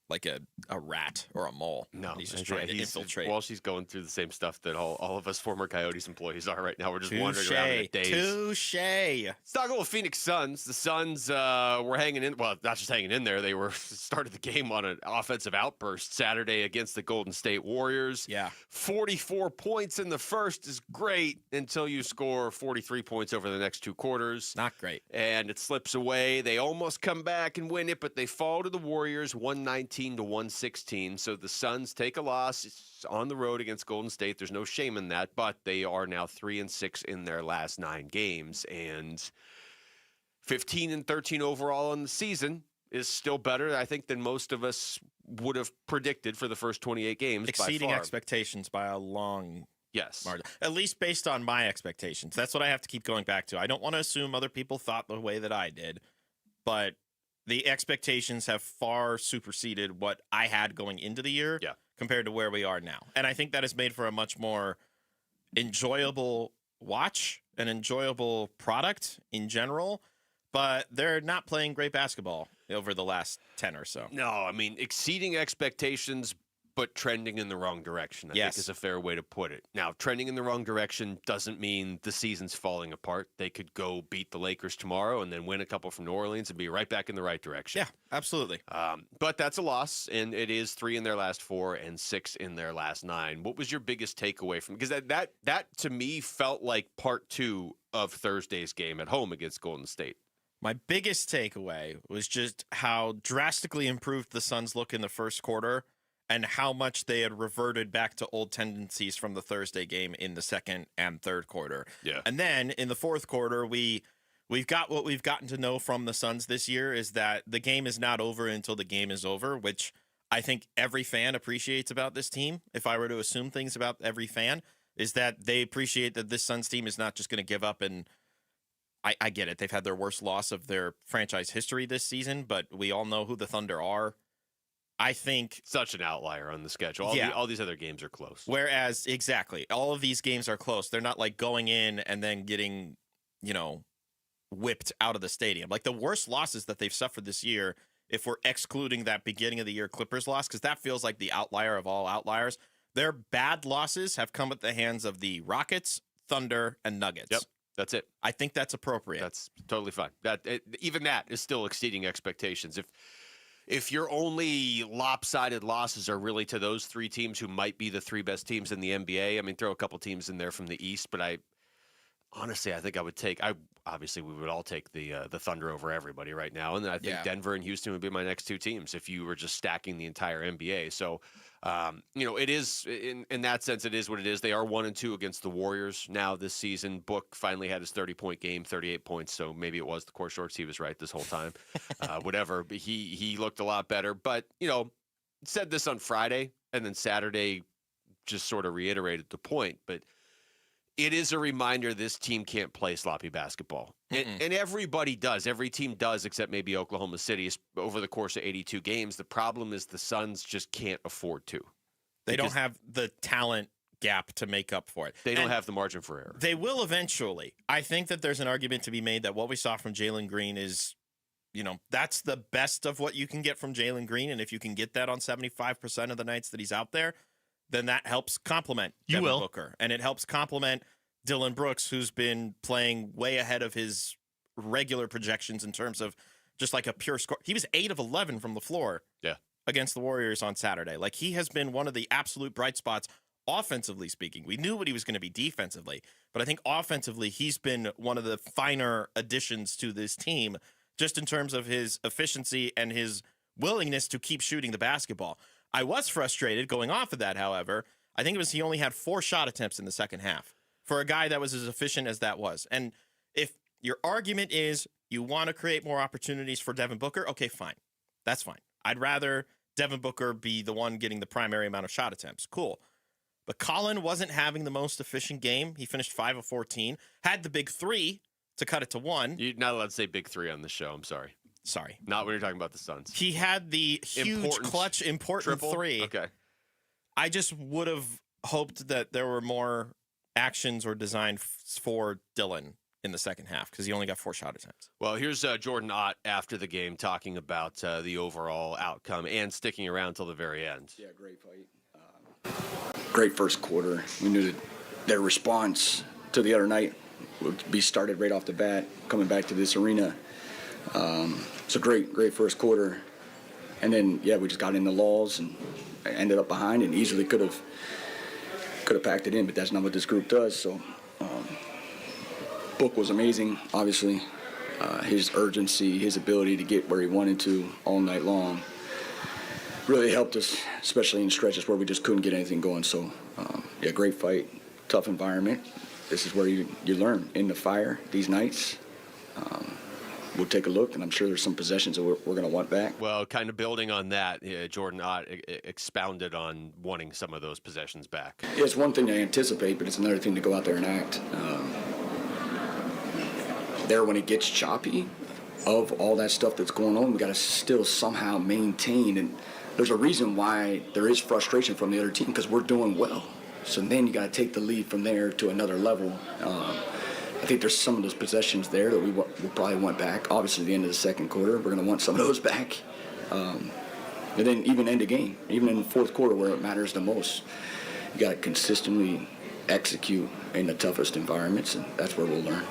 like a rat or a mole. No, he's just trying to infiltrate. Well, she's going through the same stuff that all of us former Coyotes employees are right now. We're just wandering around in a daze. Touche. Let's talk about Phoenix Suns. The Suns were hanging in. Well, not just hanging in there. They were started the game on an offensive outburst Saturday against the Golden State Warriors. Yeah. 44 points in the first is great until you score 43 points over the next 2 quarters. Not great. And it slips away. They almost come back and win it, but they fall to the Warriors 119 to 116. So the Suns take a loss. It's on the road against Golden State. There's no shame in that, but they are now 3-6 in their last 9 games, and 15-13 overall in the season is still better, I think, than most of us would have predicted for the first 28 games. Exceeding by far. expectations by a long yes margin. At least based on my expectations. That's what I have to keep going back to. I don't want to assume other people thought the way that I did, but the expectations have far superseded what I had going into the year compared to where we are now. And I think that has made for a much more enjoyable watch, an enjoyable product in general, but they're not playing great basketball over the last 10 or so. No, I mean, exceeding expectations, but trending in the wrong direction, I think is a fair way to put it. Now, trending in the wrong direction doesn't mean the season's falling apart. They could go beat the Lakers tomorrow and then win a couple from New Orleans and be right back in the right direction. Yeah, absolutely. But that's a loss, and it is 3 in their last 4 and 6 in their last 9. What was your biggest takeaway from? Because that to me felt like part 2 of Thursday's game at home against Golden State. My biggest takeaway was just how drastically improved the Suns look in the first quarter, and how much they had reverted back to old tendencies from the Thursday game in the second and third quarter. Yeah. And then in the fourth quarter, we've got what we've gotten to know from the Suns this year is that the game is not over until the game is over, which I think every fan appreciates about this team. If I were to assume things about every fan, is that they appreciate that this Suns team is not just going to give up. And I get it. They've had their worst loss of their franchise history this season, but we all know who the Thunder are. I think such an outlier on the schedule. All these other games are close. Whereas, exactly, all of these games are close. They're not like going in and then getting, whipped out of the stadium. Like the worst losses that they've suffered this year, if we're excluding that beginning of the year Clippers loss, because that feels like the outlier of all outliers, their bad losses have come at the hands of the Rockets, Thunder, and Nuggets. Yep, that's it. I think that's appropriate. That's totally fine. Even that is still exceeding expectations. If your only lopsided losses are really to those 3 teams who might be the 3 best teams in the NBA, I mean, throw a couple teams in there from the East, but honestly, I think I would take. Obviously, we would all take the Thunder over everybody right now, and I think Denver and Houston would be my next 2 teams if you were just stacking the entire NBA. So, it is in that sense, it is what it is. They are 1-2 against the Warriors now this season. Book finally had his 30-point game, 38 points. So maybe it was the court shorts. He was right this whole time. Whatever, but he looked a lot better. But said this on Friday, and then Saturday just sort of reiterated the point, but. It is a reminder this team can't play sloppy basketball. And everybody does. Every team does, except maybe Oklahoma City over the course of 82 games. The problem is the Suns just can't afford to. They don't have the talent gap to make up for it. They don't have the margin for error. They will eventually. I think that there's an argument to be made that what we saw from Jalen Green is, that's the best of what you can get from Jalen Green. And if you can get that on 75% of the nights that he's out there, then that helps complement Devin Booker. And it helps complement Dylan Brooks, who's been playing way ahead of his regular projections in terms of just like a pure score. He was 8 of 11 from the floor against the Warriors on Saturday. Like, he has been one of the absolute bright spots, offensively speaking. We knew what he was going to be defensively, but I think offensively, he's been one of the finer additions to this team, just in terms of his efficiency and his willingness to keep shooting the basketball. I was frustrated going off of that, however. I think it was he only had 4 shot attempts in the second half for a guy that was as efficient as that was. And if your argument is you want to create more opportunities for Devin Booker, okay, fine. That's fine. I'd rather Devin Booker be the one getting the primary amount of shot attempts. Cool. But Colin wasn't having the most efficient game. He finished 5 of 14, had the big 3 to cut it to 1. You're not allowed to say big 3 on the show. I'm sorry. Not when you're talking about the Suns. He had the huge clutch important triple? 3. Okay. I just would have hoped that there were more actions or design for Dylan in the second half because he only got 4 shot attempts. Well, here's Jordan Ott after the game talking about the overall outcome and sticking around till the very end. Yeah, great fight. Great first quarter. We knew that their response to the other night would be started right off the bat, coming back to this arena. So great first quarter. And then, we just got in the lulls and ended up behind and easily could have packed it in, but that's not what this group does. So Book was amazing, obviously. His urgency, his ability to get where he wanted to all night long really helped us, especially in stretches where we just couldn't get anything going. So, great fight, tough environment. This is where you learn in the fire these nights. We'll take a look, and I'm sure there's some possessions that we're going to want back. Well, kind of building on that, Jordan Ott expounded on wanting some of those possessions back. Yeah, it's one thing to anticipate, but it's another thing to go out there and act. There, when it gets choppy, of all that stuff that's going on, we got to still somehow maintain. And there's a reason why there is frustration from the other team, because we're doing well. So then you got to take the lead from there to another level. I think there's some of those possessions there that we'll probably want back. Obviously, at the end of the second quarter, we're going to want some of those back. And then even end the game, even in the fourth quarter where it matters the most, you got to consistently execute in the toughest environments, and that's where we'll learn.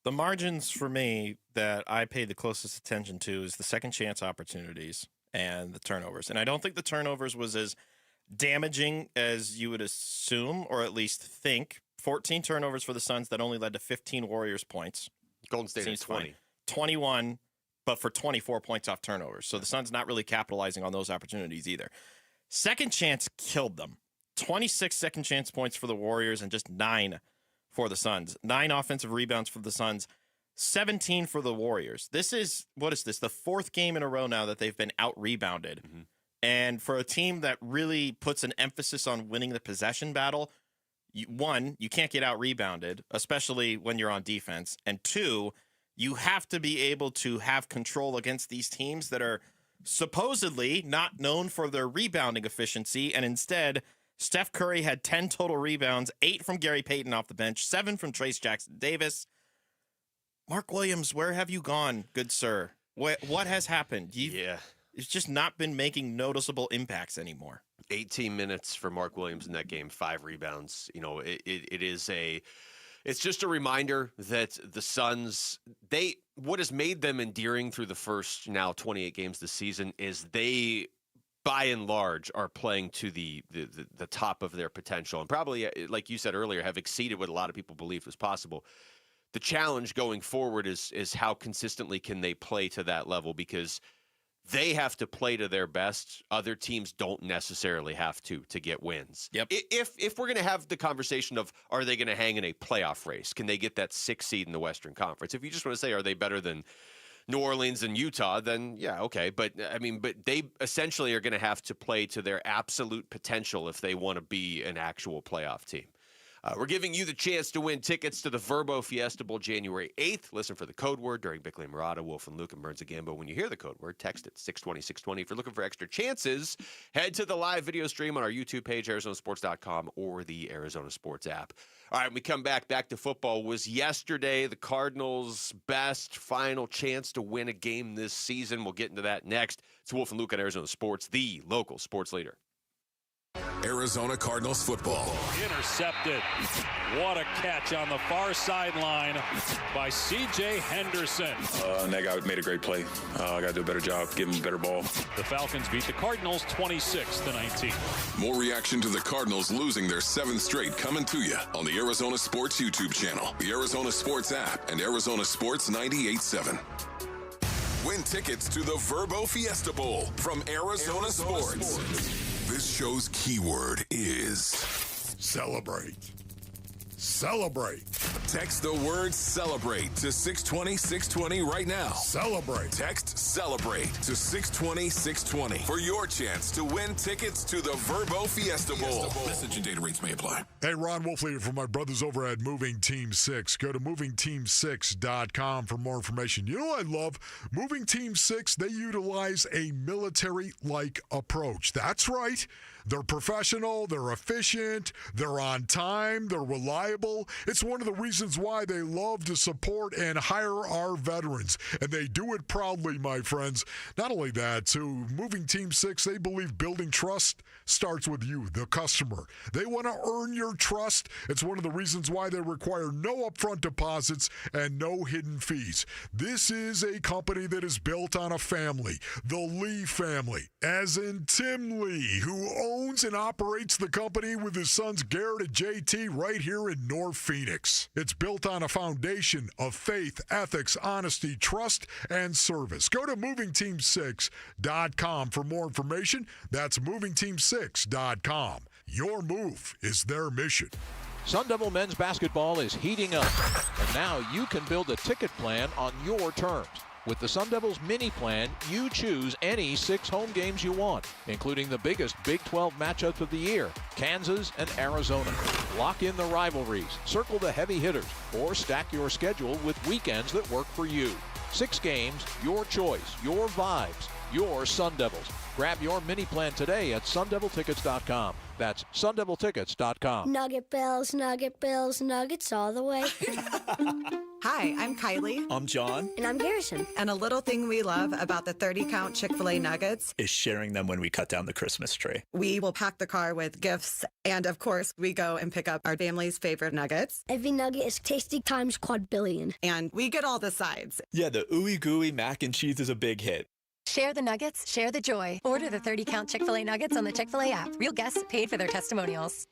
The margins for me that I paid the closest attention to is the second chance opportunities and the turnovers. And I don't think the turnovers was as damaging as you would assume, or at least think. 14 turnovers for the Suns that only led to 15 Warriors points. Golden State at 20. 21, but for 24 points off turnovers. So the Suns not really capitalizing on those opportunities either. Second chance killed them. 26 second chance points for the Warriors and just 9 for the Suns. 9 offensive rebounds for the Suns, 17 for the Warriors. This is, the fourth game in a row now that they've been out-rebounded. Mm-hmm. And for a team that really puts an emphasis on winning the possession battle, you can't get out-rebounded, especially when you're on defense. And 2, you have to be able to have control against these teams that are supposedly not known for their rebounding efficiency, and instead, Steph Curry had 10 total rebounds, 8 from Gary Payton off the bench, 7 from Trace Jackson-Davis. Mark Williams, where have you gone, good sir? What has happened? It's just not been making noticeable impacts anymore. 18 minutes for Mark Williams in that game, 5 rebounds. It's just a reminder that the Suns, what has made them endearing through the first now 28 games this season is they, by and large, are playing to the top of their potential, and probably, like you said earlier, have exceeded what a lot of people believed was possible. The challenge going forward is how consistently can they play to that level, because they have to play to their best. Other teams don't necessarily have to get wins. Yep. If we're going to have the conversation of, are they going to hang in a playoff race? Can they get that 6th seed in the Western Conference? If you just want to say, are they better than New Orleans and Utah, then yeah, okay. But they essentially are going to have to play to their absolute potential if they want to be an actual playoff team. We're giving you the chance to win tickets to the Verbo Fiesta Bowl January 8th. Listen for the code word during Bickley and Murata, Wolf and Luke, and Burns and Gambo. When you hear the code word, text it 620-620. If you're looking for extra chances, head to the live video stream on our YouTube page, ArizonaSports.com, or the Arizona Sports app. All right, when we come back to football. Was yesterday the Cardinals' best final chance to win a game this season? We'll get into that next. It's Wolf and Luke on Arizona Sports, the local sports leader. Arizona Cardinals football. Intercepted. What a catch on the far sideline by C.J. Henderson. That guy made a great play. I got to do a better job, give him a better ball. The Falcons beat the Cardinals 26-19. More reaction to the Cardinals losing their 7th straight coming to you on the Arizona Sports YouTube channel, the Arizona Sports app, and Arizona Sports 98.7. Win tickets to the Verbo Fiesta Bowl from Arizona Sports. This show's keyword is celebrate. Celebrate. Text the word celebrate to 620-620 right now. Celebrate. Text celebrate to 620-620 for your chance to win tickets to the Verbo Fiesta Bowl. Message and data rates may apply. Hey, Ron Wolfley from my brothers over at Moving Team 6. Go to movingteam6.com for more information. You know what I love? Moving Team 6, they utilize a military-like approach. That's right. They're professional, they're efficient, they're on time, they're reliable. It's one of the reasons why they love to support and hire our veterans. And they do it proudly, my friends. Not only that, too, Moving Team 6, they believe building trust starts with you, the customer. They want to earn your trust. It's one of the reasons why they require no upfront deposits and no hidden fees. This is a company that is built on a family, the Lee family, as in Tim Lee, who owns and operates the company with his sons Garrett and JT right here in North Phoenix. It's built on a foundation of faith, ethics, honesty, trust, and service. Go to MovingTeam6.com for more information. That's MovingTeam6.com. Your move is their mission. Sun Devil men's basketball is heating up, and now you can build a ticket plan on your terms. With the Sun Devils mini plan, you choose any 6 home games you want, including the biggest Big 12 matchups of the year, Kansas and Arizona. Lock in the rivalries, circle the heavy hitters, or stack your schedule with weekends that work for you. 6 games, your choice, your vibes, your Sun Devils. Grab your mini plan today at sundeviltickets.com. That's sundeviltickets.com. Nugget Bills, Nuggets all the way. Hi, I'm Kylie. I'm John. And I'm Garrison. And a little thing we love about the 30-count Chick-fil-A nuggets is sharing them when we cut down the Christmas tree. We will pack the car with gifts. And of course, we go and pick up our family's favorite nuggets. Every nugget is tasty times quadrillion. And we get all the sides. Yeah, the ooey gooey mac and cheese is a big hit. Share the nuggets, share the joy. Order the 30-count Chick-fil-A nuggets on the Chick-fil-A app. Real guests paid for their testimonials.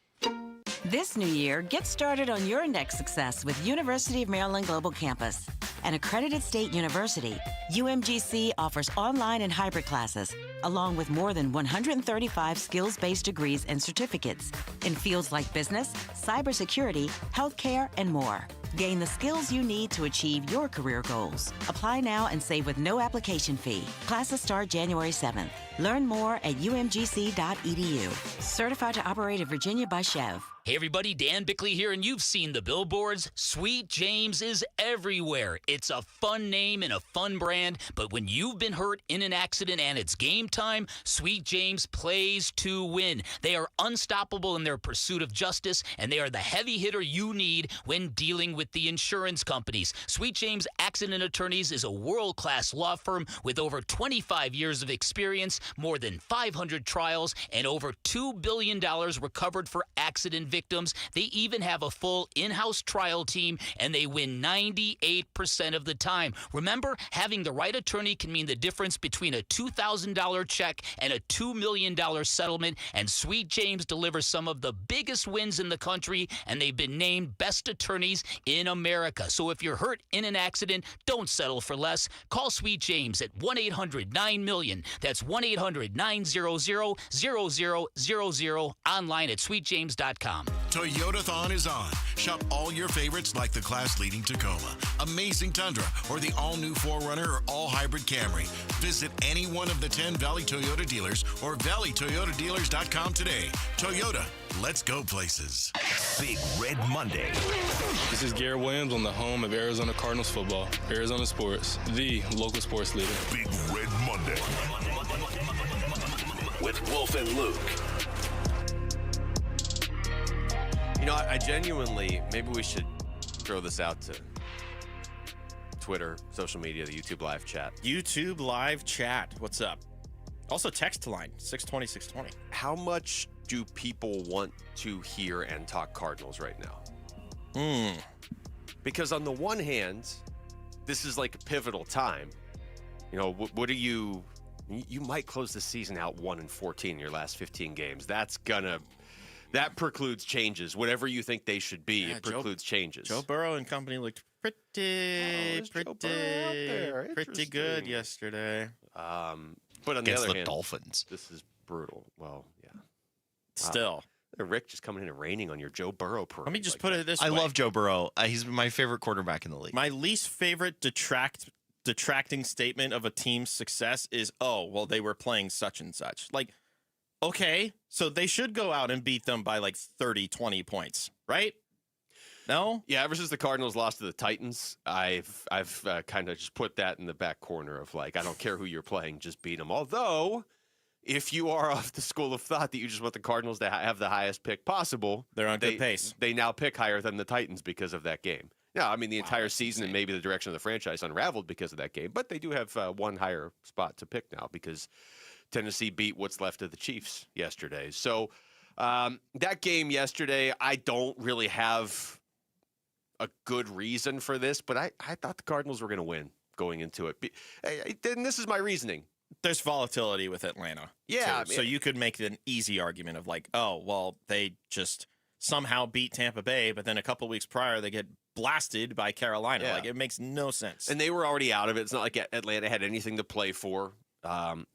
This new year, get started on your next success with University of Maryland Global Campus. An accredited state university, UMGC offers online and hybrid classes, along with more than 135 skills-based degrees and certificates in fields like business, cybersecurity, healthcare, and more. Gain the skills you need to achieve your career goals. Apply now and save with no application fee. Classes start January 7th. Learn more at umgc.edu. Certified to operate in Virginia by Chev. Hey everybody, Dan Bickley here, and you've seen the billboards. Sweet James is everywhere. It's a fun name and a fun brand, but when you've been hurt in an accident and it's game time, Sweet James plays to win. They are unstoppable in their pursuit of justice, and they are the heavy hitter you need when dealing with the insurance companies. Sweet James Accident Attorneys is a world-class law firm with over 25 years of experience, more than 500 trials, and over $2 billion recovered for accident victims. They even have a full in-house trial team, and they win 98% of the time. Remember, having the right attorney can mean the difference between a $2,000 check and a $2 million settlement, and Sweet James delivers some of the biggest wins in the country, and they've been named best attorneys in America. So if you're hurt in an accident, don't settle for less. Call Sweet James at 1-800-9-MILLION. That's 1-800-900-0000, online at sweetjames.com. Toyotathon is on. Shop all your favorites like the class-leading Tacoma, amazing Tundra, or the all-new 4Runner or all-hybrid Camry. Visit any one of the 10 Valley Toyota dealers or valleytoyotadealers.com today. Toyota, let's go places. Big Red Monday. This is Garrett Williams on the home of Arizona Cardinals football. Arizona Sports, the local sports leader. Big Red Monday. With Wolf and Luke. You know, I genuinely, maybe we should throw this out to Twitter, social media, the YouTube live chat. YouTube live chat. What's up? Also, text line 620-620. How much do people want to hear and talk Cardinals right now? Because on the one hand, this is like a pivotal time. You know, what are you might close the season out 1-14 in your last 15 games. That precludes changes. Whatever you think they should be, it precludes changes. Joe Burrow and company looked pretty good yesterday. But on Against the other the hand, Dolphins. This is brutal. Well, yeah. Still. Rick just coming in and raining on your Joe Burrow parade. Let me just put it this way. I love Joe Burrow. He's my favorite quarterback in the league. My least favorite detracting statement of a team's success is, oh, well, they were playing such and such. Like, okay, so they should go out and beat them by like 30, 20 points, right? No? Yeah, ever since the Cardinals lost to the Titans, I've kind of just put that in the back corner of like, I don't care who you're playing, just beat them. Although, if you are of the school of thought that you just want the Cardinals to have the highest pick possible, they're on good pace. They now pick higher than the Titans because of that game. Now, I mean, the entire season and maybe the direction of the franchise unraveled because of that game, but they do have one higher spot to pick now because Tennessee beat what's left of the Chiefs yesterday. So that game yesterday, I don't really have a good reason for this, but I thought the Cardinals were going to win going into it. And this is my reasoning. There's volatility with Atlanta. Yeah. So you could make an easy argument of like, oh, well, they just somehow beat Tampa Bay, but then a couple weeks prior they get blasted by Carolina. Yeah. Like, it makes no sense. And they were already out of it. It's not like Atlanta had anything to play for. I'm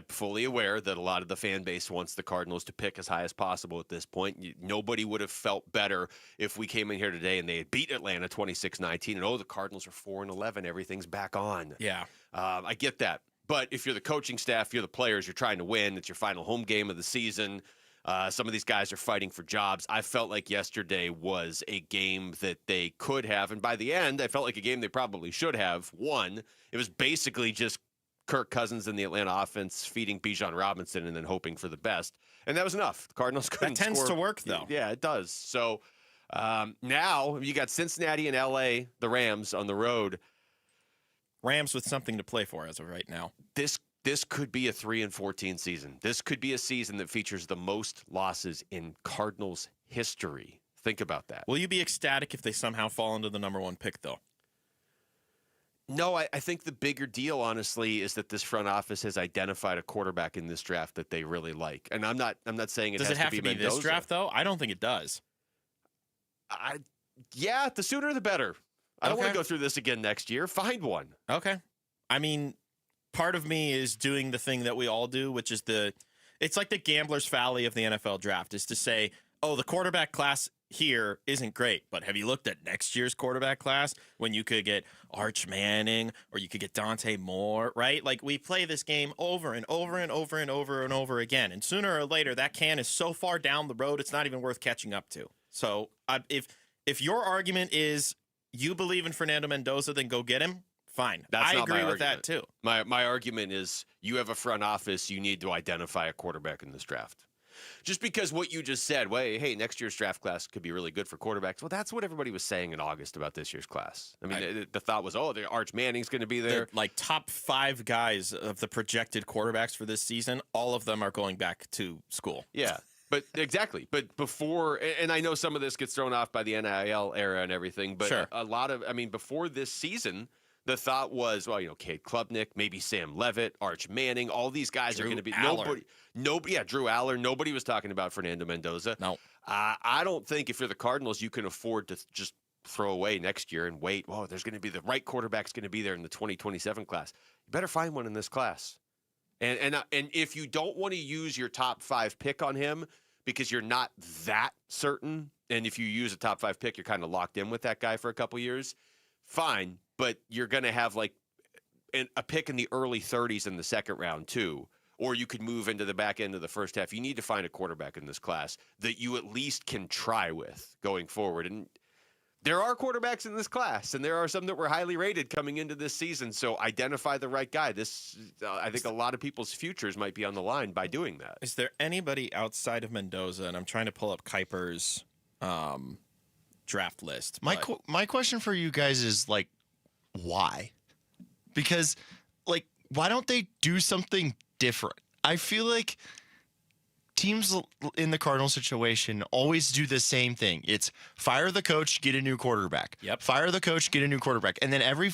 fully aware that a lot of the fan base wants the Cardinals to pick as high as possible at this point. Nobody would have felt better if we came in here today and they had beat Atlanta 26-19 and, the Cardinals are 4-11. Everything's back on. Yeah. I get that. But if you're the coaching staff, you're the players, you're trying to win. It's your final home game of the season. Some of these guys are fighting for jobs. I felt like yesterday was a game that they could have. And by the end, I felt like a game they probably should have won. It was basically just Kirk Cousins and the Atlanta offense feeding Bijan Robinson and then hoping for the best. And that was enough. The Cardinals couldn't That tends score. to work, though. Yeah, it does. So now you got Cincinnati and L.A., the Rams, on the road. Rams with something to play for as of right now. This could be a 3-14 season. This could be a season that features the most losses in Cardinals history. Think about that. Will you be ecstatic if they somehow fall into the number 1 pick, though? No, I think the bigger deal, honestly, is that this front office has identified a quarterback in this draft that they really like. And I'm not saying Does it have to be Mendoza. this draft, though? I don't think it does. Yeah, the sooner the better. I don't want to go through this again next year. Find one. Okay. I mean, part of me is doing the thing that we all do, which is it's like the gambler's folly of the NFL draft, is to say, oh, the quarterback class here isn't great, but have you looked at next year's quarterback class when you could get Arch Manning or you could get Dante Moore, right? Like, we play this game over and over and over and over and over again, and sooner or later that can is so far down the road it's not even worth catching up to. So if your argument is you believe in Fernando Mendoza, then go get him, fine. I agree with that too. My argument is you have a front office, you need to identify a quarterback in this draft. Just because what you just said, hey, next year's draft class could be really good for quarterbacks. Well, that's what everybody was saying in August about this year's class. I mean, the thought was, the Arch Manning's going to be there. The, top 5 guys of the projected quarterbacks for this season, all of them are going back to school. Yeah. But exactly. But before, and I know some of this gets thrown off by the NIL era and everything, but sure. a lot of, before this season, the thought was, Cade Klubnik, maybe Sam Levitt, Arch Manning, all these guys are going to be Drew Aller. Nobody was talking about Fernando Mendoza. No. I don't think if you're the Cardinals, you can afford to just throw away next year and wait. There's going to be the right quarterback's going to be there in the 2027 class. You better find one in this class. And if you don't want to use your top 5 pick on him because you're not that certain, and if you use a top 5 pick, you're kind of locked in with that guy for a couple years, fine. But you're going to have a pick in the early 30s in the second round too, or you could move into the back end of the first half. You need to find a quarterback in this class that you at least can try with going forward. And there are quarterbacks in this class, and there are some that were highly rated coming into this season. So identify the right guy. I think a lot of people's futures might be on the line by doing that. Is there anybody outside of Mendoza? And I'm trying to pull up Kuiper's draft list. My question for you guys is why? Because why don't they do something different? I feel like teams in the Cardinals situation always do the same thing. It's fire the coach, get a new quarterback. Yep. Fire the coach, get a new quarterback. And then every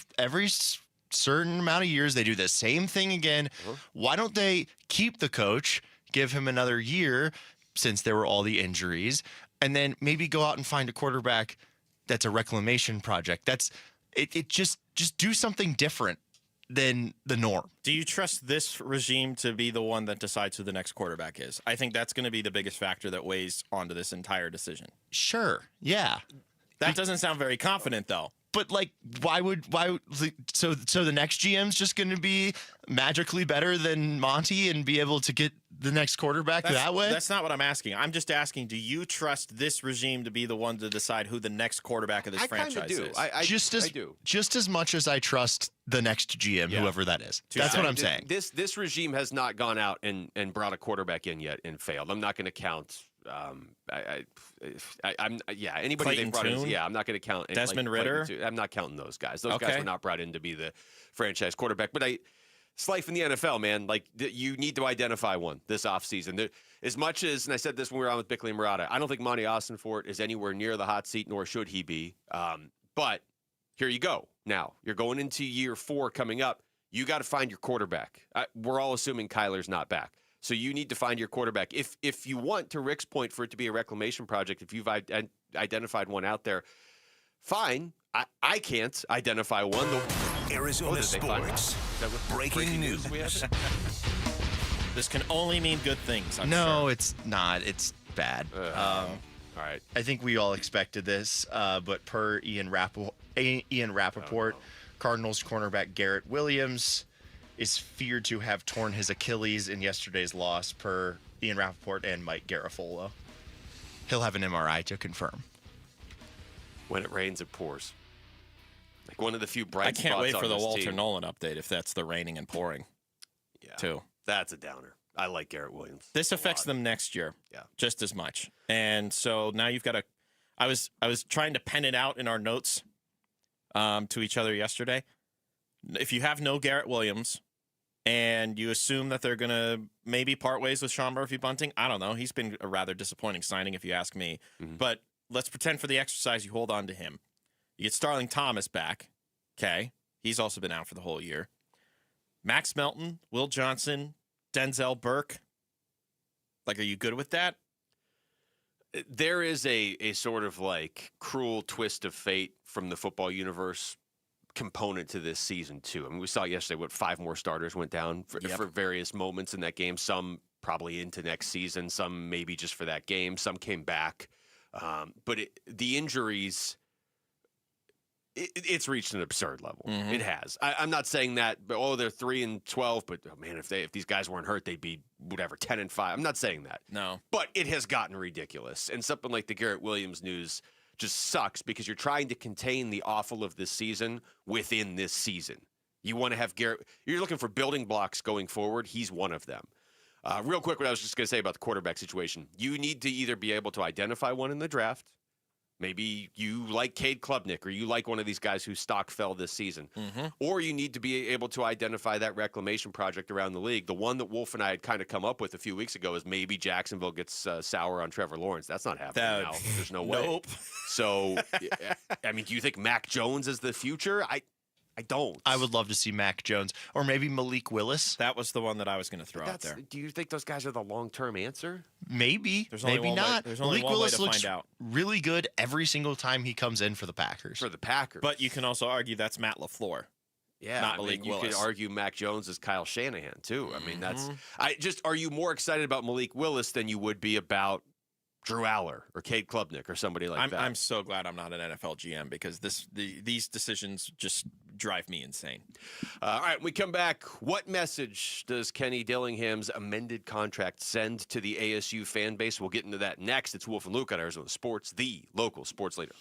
certain amount of years they do the same thing again. Uh-huh. Why don't they keep the coach, give him another year since there were all the injuries, and then maybe go out and find a quarterback that's a reclamation project? That's it just do something different than the norm. Do you trust this regime to be the one that decides who the next quarterback is? I think that's going to be the biggest factor that weighs onto this entire decision. Sure. Yeah. That doesn't sound very confident, though. But like, so the next GM's just going to be magically better than Monty and be able to get the next quarterback that way? That's not what I'm asking. I'm just asking, do you trust this regime to be the one to decide who the next quarterback of this franchise is? I do. Just as much as I trust the next GM, whoever that is. That's what I'm saying. This regime has not gone out and brought a quarterback in yet and failed. I'm not going to count. Anybody they brought in. Yeah, I'm not going to count. Desmond Ridder. I'm not counting those guys. Those guys were not brought in to be the franchise quarterback. But it's life in the NFL, man. Like, you need to identify one this offseason. As much as, and I said this when we were on with Bickley and Murata, I don't think Monty Austinfort is anywhere near the hot seat, nor should he be. But here you go. Now, you're going into year 4 coming up. You got to find your quarterback. We're all assuming Kyler's not back. So you need to find your quarterback. If you want, to Rick's point, for it to be a reclamation project, if you've identified one out there, fine. I can't identify one. Arizona sports. Breaking news. This can only mean good things. I'm no, sure. It's not. It's bad. All right. I think we all expected this, but per Ian Rappaport, Cardinals cornerback Garrett Williams is feared to have torn his Achilles in yesterday's loss, per Ian Rappaport and Mike Garafolo. He'll have an MRI to confirm. When it rains, it pours. Like one of the few bright spots. I can't wait on for the this Walter team. Nolan update if that's the raining and pouring. Yeah, too. That's a downer. I like Garrett Williams. This affects them next year. Yeah, just as much. And so now you've got to. I was trying to pen it out in our notes to each other yesterday. If you have no Garrett Williams, and you assume that they're going to maybe part ways with Sean Murphy-Bunting, I don't know. He's been a rather disappointing signing, if you ask me. Mm-hmm. But let's pretend for the exercise you hold on to him. You get Starling Thomas back. Okay. He's also been out for the whole year. Max Melton, Will Johnson, Denzel Burke. Like, are you good with that? There is a sort of like cruel twist of fate from the football universe component to this season too. I mean, we saw yesterday 5 more starters went down for various moments in that game. Some probably into next season, some maybe just for that game, some came back. But the injuries, it's reached an absurd level. Mm-hmm. It has. I'm not saying that, but they're 3-12. But man, if these guys weren't hurt, they'd be whatever 10-5. I'm not saying that. No, but it has gotten ridiculous. And something like the Garrett Williams news just sucks because you're trying to contain the awful of this season within this season. You want to have Garrett. You're looking for building blocks going forward. He's one of them. Real quick, what I was just going to say about the quarterback situation. You need to either be able to identify one in the draft. Maybe you like Cade Klubnik or you like one of these guys whose stock fell this season. Mm-hmm. Or you need to be able to identify that reclamation project around the league. The one that Wolf and I had kind of come up with a few weeks ago is maybe Jacksonville gets sour on Trevor Lawrence. That's not happening now. There's no way. Nope. So, I mean, do you think Mac Jones is the future? I don't. I would love to see Mac Jones or maybe Malik Willis. That was the one that I was going to throw out there. Do you think those guys are the long-term answer? Maybe. There's only maybe one not. There's only Malik one Willis way to looks find out. really good every single time he comes in for the Packers. For the Packers. But you can also argue that's Matt LaFleur. Yeah, not Malik you Willis. could argue Mac Jones is Kyle Shanahan too. I mean, are you more excited about Malik Willis than you would be about Drew Aller or Cade Klubnik or somebody like that? I'm so glad I'm not an NFL GM because these decisions just drive me insane. All right, when we come back, what message does Kenny Dillingham's amended contract send to the ASU fan base? We'll get into that next. It's Wolf and Luke on Arizona Sports, the local sports leader.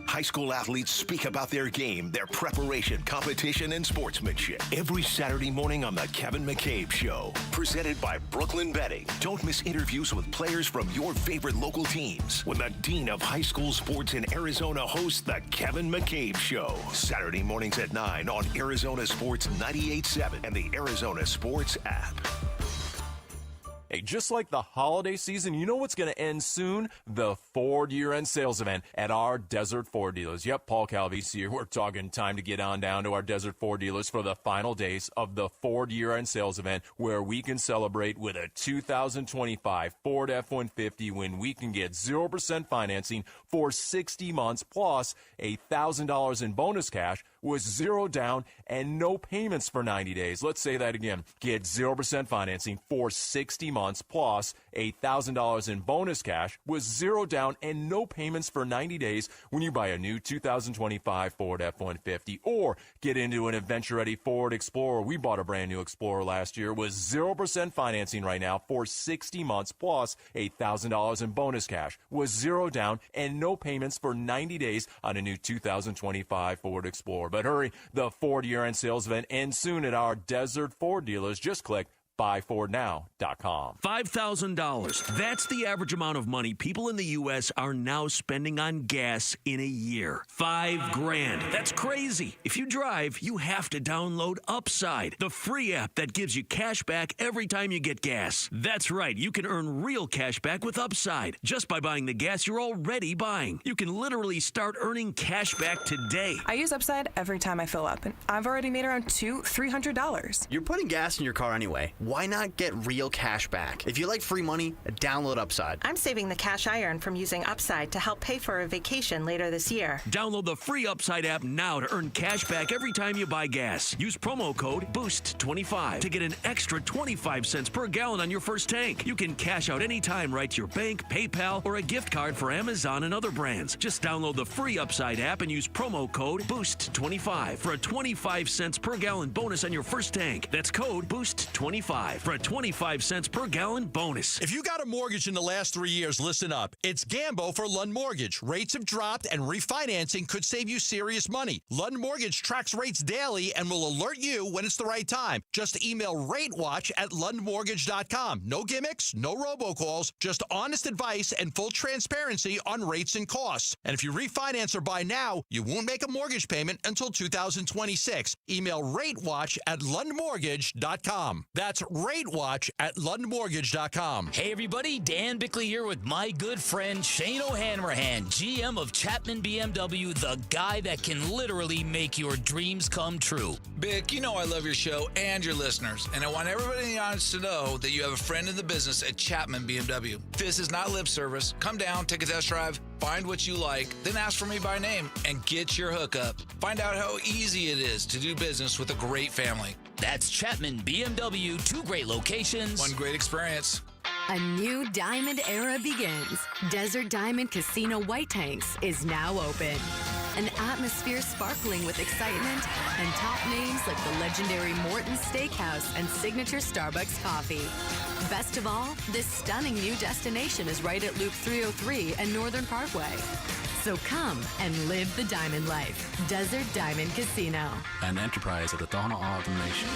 High school athletes speak about their game, their preparation, competition, and sportsmanship. Every Saturday morning on The Kevin McCabe Show. Presented by Brooklyn Betting. Don't miss interviews with players from your favorite local teams when the Dean of High School Sports in Arizona hosts The Kevin McCabe Show. Saturday mornings at 9 on Arizona Sports 98.7 and the Arizona Sports app. Hey, just like the holiday season, you know what's going to end soon? The Ford year-end sales event at our Desert Ford dealers. Yep, Paul Calvisi here. We're talking time to get on down to our Desert Ford dealers for the final days of the Ford year-end sales event where we can celebrate with a 2025 Ford F-150 when we can get 0% financing for 60 months plus $1,000 in bonus cash with 0 down and no payments for 90 days. Let's say that again. Get 0% financing for 60 months plus $8,000 in bonus cash with 0 down and no payments for 90 days when you buy a new 2025 Ford F-150 or get into an adventure-ready Ford Explorer. We bought a brand new Explorer last year with 0% financing right now for 60 months plus $8,000 in bonus cash with 0 down and no payments for 90 days on a new 2025 Ford Explorer. But hurry, the Ford year-end sales event ends soon at our Desert Ford dealers. Just click buyfordnow.com. $5,000. That's the average amount of money people in the U.S. are now spending on gas in a year. $5,000. That's crazy. If you drive, you have to download Upside, the free app that gives you cash back every time you get gas. That's right. You can earn real cash back with Upside just by buying the gas you're already buying. You can literally start earning cash back today. I use Upside every time I fill up, and I've already made around $300. You're putting gas in your car anyway. Why not get real cash back? If you like free money, download Upside. I'm saving the cash I earn from using Upside to help pay for a vacation later this year. Download the free Upside app now to earn cash back every time you buy gas. Use promo code BOOST25 to get an extra 25 cents per gallon on your first tank. You can cash out anytime right to your bank, PayPal, or a gift card for Amazon and other brands. Just download the free Upside app and use promo code BOOST25 for a 25 cents per gallon bonus on your first tank. That's code BOOST25 for a 25 cents per gallon bonus. If you got a mortgage in the last 3 years, listen up. It's Gambo for Lund Mortgage. Rates have dropped and refinancing could save you serious money. Lund Mortgage tracks rates daily and will alert you when it's the right time. Just email ratewatch@lundmortgage.com. No gimmicks, no robocalls, just honest advice and full transparency on rates and costs. And if you refinance or buy now, you won't make a mortgage payment until 2026. Email ratewatch@lundmortgage.com. That's ratewatch@lundmortgage.com. Hey everybody, Dan Bickley here with my good friend Shane O'Hanrahan, GM of Chapman BMW, the guy that can literally make your dreams come true. Bick, you know I love your show and your listeners, and I want everybody in the audience to know that you have a friend in the business at Chapman BMW. This is not lip service. Come down, take a test drive, find what you like, then ask for me by name and get your hookup. Find out how easy it is to do business with a great family. That's Chapman BMW, 2 great locations, 1 great experience. A new diamond era begins. Desert Diamond Casino White Tanks is now open. An atmosphere sparkling with excitement and top names like the legendary Morton's Steakhouse and signature Starbucks coffee. Best of all, this stunning new destination is right at Loop 303 and Northern Parkway. So come and live the diamond life. Desert Diamond Casino. An enterprise of the Donna Automation.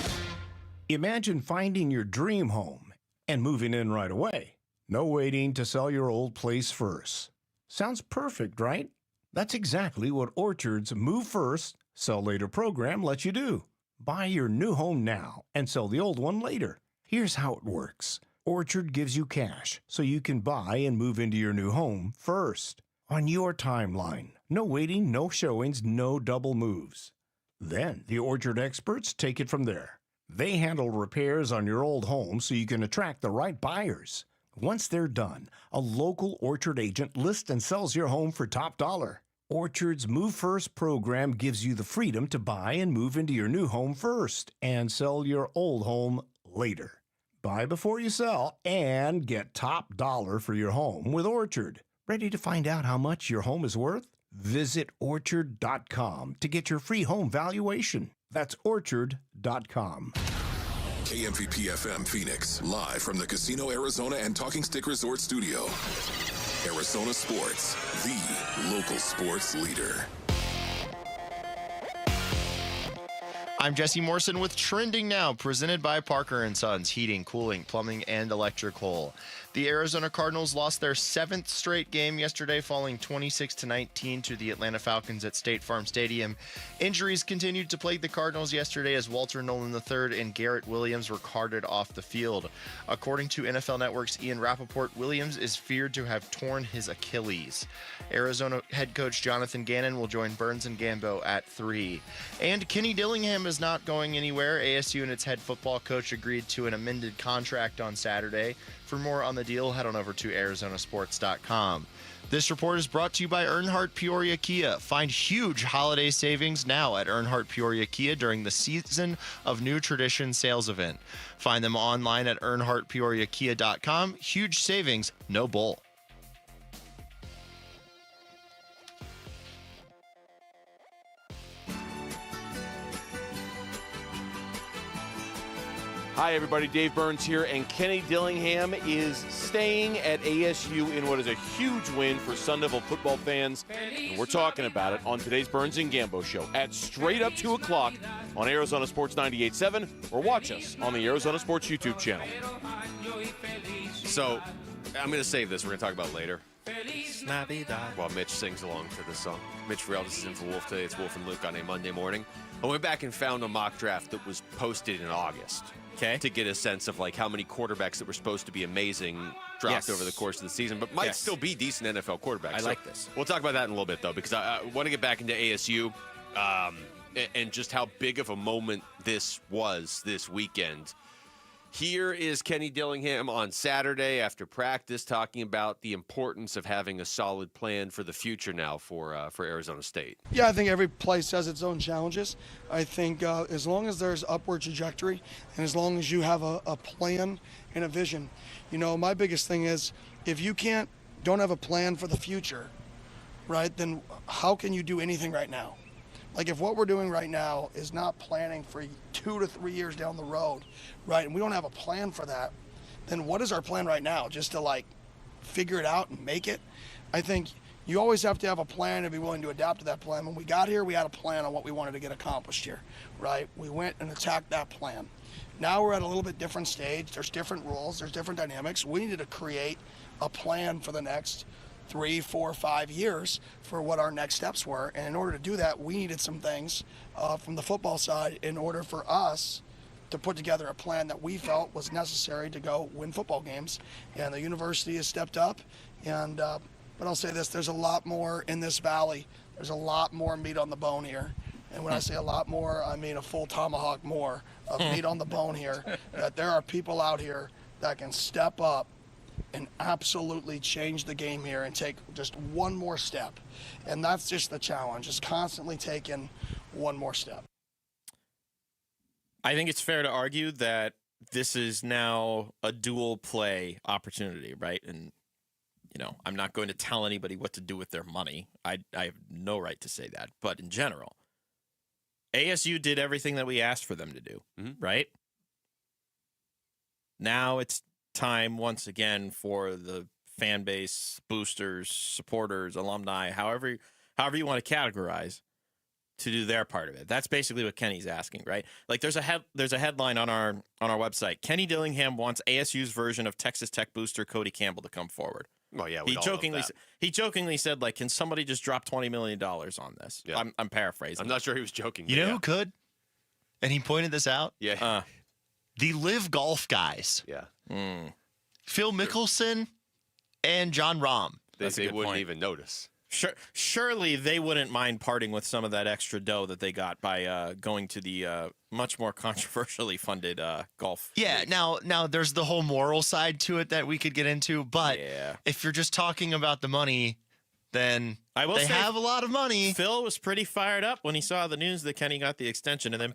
Imagine finding your dream home and moving in right away. No waiting to sell your old place first. Sounds perfect, right? That's exactly what Orchard's Move First, Sell Later program lets you do. Buy your new home now and sell the old one later. Here's how it works. Orchard gives you cash so you can buy and move into your new home first. On your timeline. No waiting, no showings, no double moves. Then the Orchard experts take it from there. They handle repairs on your old home so you can attract the right buyers. Once they're done, a local Orchard agent lists and sells your home for top dollar. Orchard's Move First program gives you the freedom to buy and move into your new home first and sell your old home later. Buy before you sell and get top dollar for your home with Orchard. Ready to find out how much your home is worth? Visit Orchard.com to get your free home valuation. That's Orchard.com. KMVP FM Phoenix, live from the Casino Arizona and Talking Stick Resort Studio. Arizona Sports, the local sports leader. I'm Jesse Morrison with Trending Now, presented by Parker & Sons, heating, cooling, plumbing, and electrical. The Arizona Cardinals lost their 7th straight game yesterday, falling 26-19 to the Atlanta Falcons at State Farm Stadium. Injuries continued to plague the Cardinals yesterday as Walter Nolan III and Garrett Williams were carted off the field. According to NFL Network's Ian Rappaport, Williams is feared to have torn his Achilles. Arizona head coach Jonathan Gannon will join Burns and Gambo at 3. And Kenny Dillingham is not going anywhere. ASU and its head football coach agreed to an amended contract on Saturday. For For more on the deal, head on over to arizonasports.com. This report is brought to you by Earnhardt Peoria Kia. Find huge holiday savings now at Earnhardt Peoria Kia during the Season of New Tradition sales event. Find them online at earnhardtpeoriakia.com. Huge savings, no bull. Hi, everybody. Dave Burns here, and Kenny Dillingham is staying at ASU in what is a huge win for Sun Devil football fans. And we're talking about it on today's Burns and Gambo show at straight up 2 o'clock on Arizona Sports 98.7, or watch us on the Arizona Sports YouTube channel. So, I'm going to save this. We're going to talk about it later. While Mitch sings along to this song. Mitch Ferrell is in for Wolf today. It's Wolf and Luke on a Monday morning. I went back and found a mock draft that was posted in August. Okay. To get a sense of like how many quarterbacks that were supposed to be amazing dropped over the course of the season, but might still be decent NFL quarterbacks. I like this. We'll talk about that in a little bit, though, because I want to get back into ASU and just how big of a moment this was this weekend. Here is Kenny Dillingham on Saturday after practice talking about the importance of having a solid plan for the future now for Arizona State. Yeah, I think every place has its own challenges. I think as long as there's upward trajectory and as long as you have a plan and a vision, you know, my biggest thing is if you don't have a plan for the future, right, then how can you do anything right now? Like if what we're doing right now is not planning for 2 to 3 years down the road, right, and we don't have a plan for that, then what is our plan right now? Just to like figure it out and make it? I think you always have to have a plan and be willing to adapt to that plan. When we got here, we had a plan on what we wanted to get accomplished here, right? We went and attacked that plan. Now we're at a little bit different stage. There's different rules. There's different dynamics. We needed to create a plan for the next 3, 4, 5 years for what our next steps were. And in order to do that, we needed some things from the football side in order for us to put together a plan that we felt was necessary to go win football games. And the university has stepped up. And but I'll say this, there's a lot more in this valley. There's a lot more meat on the bone here. And when I say a lot more, I mean a full tomahawk more of meat on the bone here. That there are people out here that can step up and absolutely change the game here and take just one more step. And that's just the challenge, is constantly taking one more step. I think it's fair to argue that this is now a dual play opportunity, right? And, you know, I'm not going to tell anybody what to do with their money. I have no right to say that. But in general, ASU did everything that we asked for them to do, right? Now it's time once again for the fan base, boosters, supporters, alumni, however you want to categorize, to do their part of it. That's basically what Kenny's asking, right? Like there's a headline on our website. Kenny Dillingham wants ASU's version of Texas Tech booster Cody Campbell to come forward. Well, yeah, he jokingly said, like, can somebody just drop $20 million on this? Yeah. I'm paraphrasing. I'm not sure he was joking. You know who could? And he pointed this out. Yeah. The Live Golf guys. Yeah. Phil Mickelson and John Rahm. They wouldn't even notice. Surely they wouldn't mind parting with some of that extra dough that they got by going to the much more controversially funded golf. Yeah, league. now there's the whole moral side to it that we could get into, but if you're just talking about the money, then they have a lot of money. Phil was pretty fired up when he saw the news that Kenny got the extension, and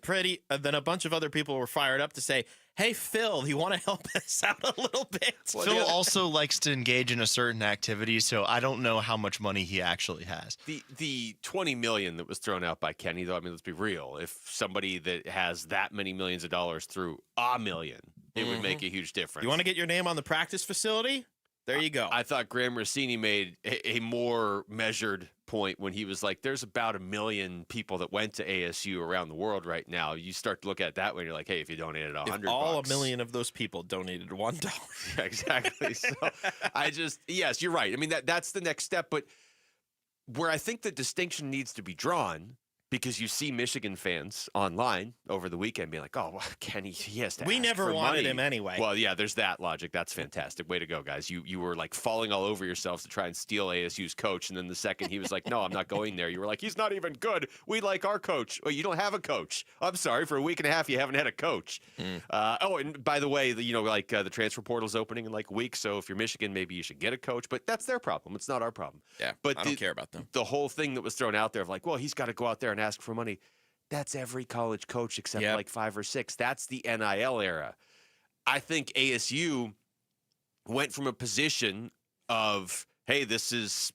then a bunch of other people were fired up to say, hey, Phil, you want to help us out a little bit? Phil also likes to engage in a certain activity, so I don't know how much money he actually has. The $20 million that was thrown out by Kenny, though, I mean, let's be real. If somebody that has that many millions of dollars threw $1 million, it would make a huge difference. You want to get your name on the practice facility? There you go. I thought Graham Rossini made a more measured point when he was like, there's about 1 million people that went to ASU around the world right now. You start to look at it that way, and you're like, hey, if you donated $100, all 1 million of those people donated $1. Yeah, exactly. So yes, you're right. I mean, that's the next step. But where I think the distinction needs to be drawn because you see Michigan fans online over the weekend being like, "Oh, well, Kenny, he has to." We ask never for wanted money. him anyway. Well, yeah, there's that logic. That's fantastic. Way to go, guys. You were like falling all over yourselves to try and steal ASU's coach, and then the second he was like, "No, I'm not going there," you were like, "He's not even good. We like our coach." Well, you don't have a coach. I'm sorry. For a week and a half, you haven't had a coach. And by the way, the transfer portal's opening in like a week, so if you're Michigan, maybe you should get a coach. But that's their problem. It's not our problem. Yeah, but I don't care about them. The whole thing that was thrown out there of like, well, he's got to go out there and ask for money. That's every college coach except like 5 or 6. That's the NIL era. I think ASU went from a position of, hey, this is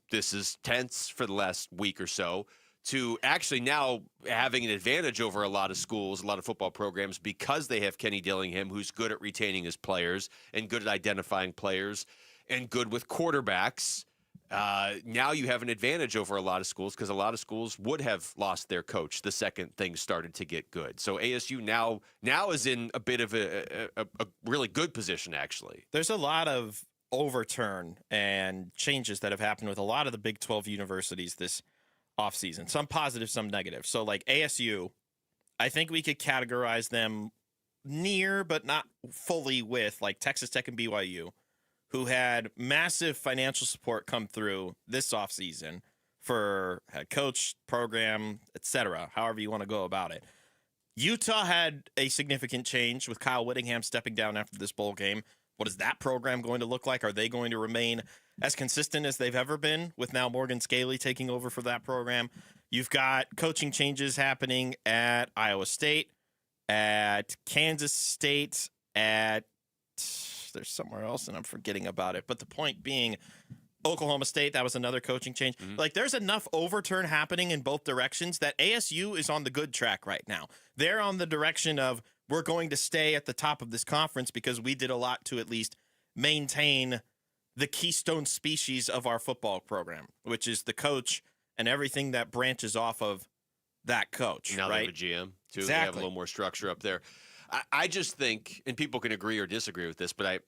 tense for the last week or so, to actually now having an advantage over a lot of schools, a lot of football programs, because they have Kenny Dillingham, who's good at retaining his players and good at identifying players and good with quarterbacks. Now you have an advantage over a lot of schools because a lot of schools would have lost their coach the second things started to get good. So ASU now is in a bit of a really good position, actually. There's a lot of overturn and changes that have happened with a lot of the Big 12 universities this offseason. Some positive, some negative. So like ASU, I think we could categorize them near but not fully with like Texas Tech and BYU, who had massive financial support come through this offseason for head coach, program, etc., however you want to go about it. Utah had a significant change with Kyle Whittingham stepping down after this bowl game. What is that program going to look like? Are they going to remain as consistent as they've ever been with now Morgan Scaley taking over for that program? You've got coaching changes happening at Iowa State, at Kansas State, at there's somewhere else and I'm forgetting about it. But the point being, Oklahoma State, that was another coaching change. Like there's enough overturn happening in both directions that ASU is on the good track right now. They're on the direction of we're going to stay at the top of this conference because we did a lot to at least maintain the keystone species of our football program, which is the coach and everything that branches off of that coach. Now right? they have a GM, too. Exactly. They have a little more structure up there. I just think, and people can agree or disagree with this, but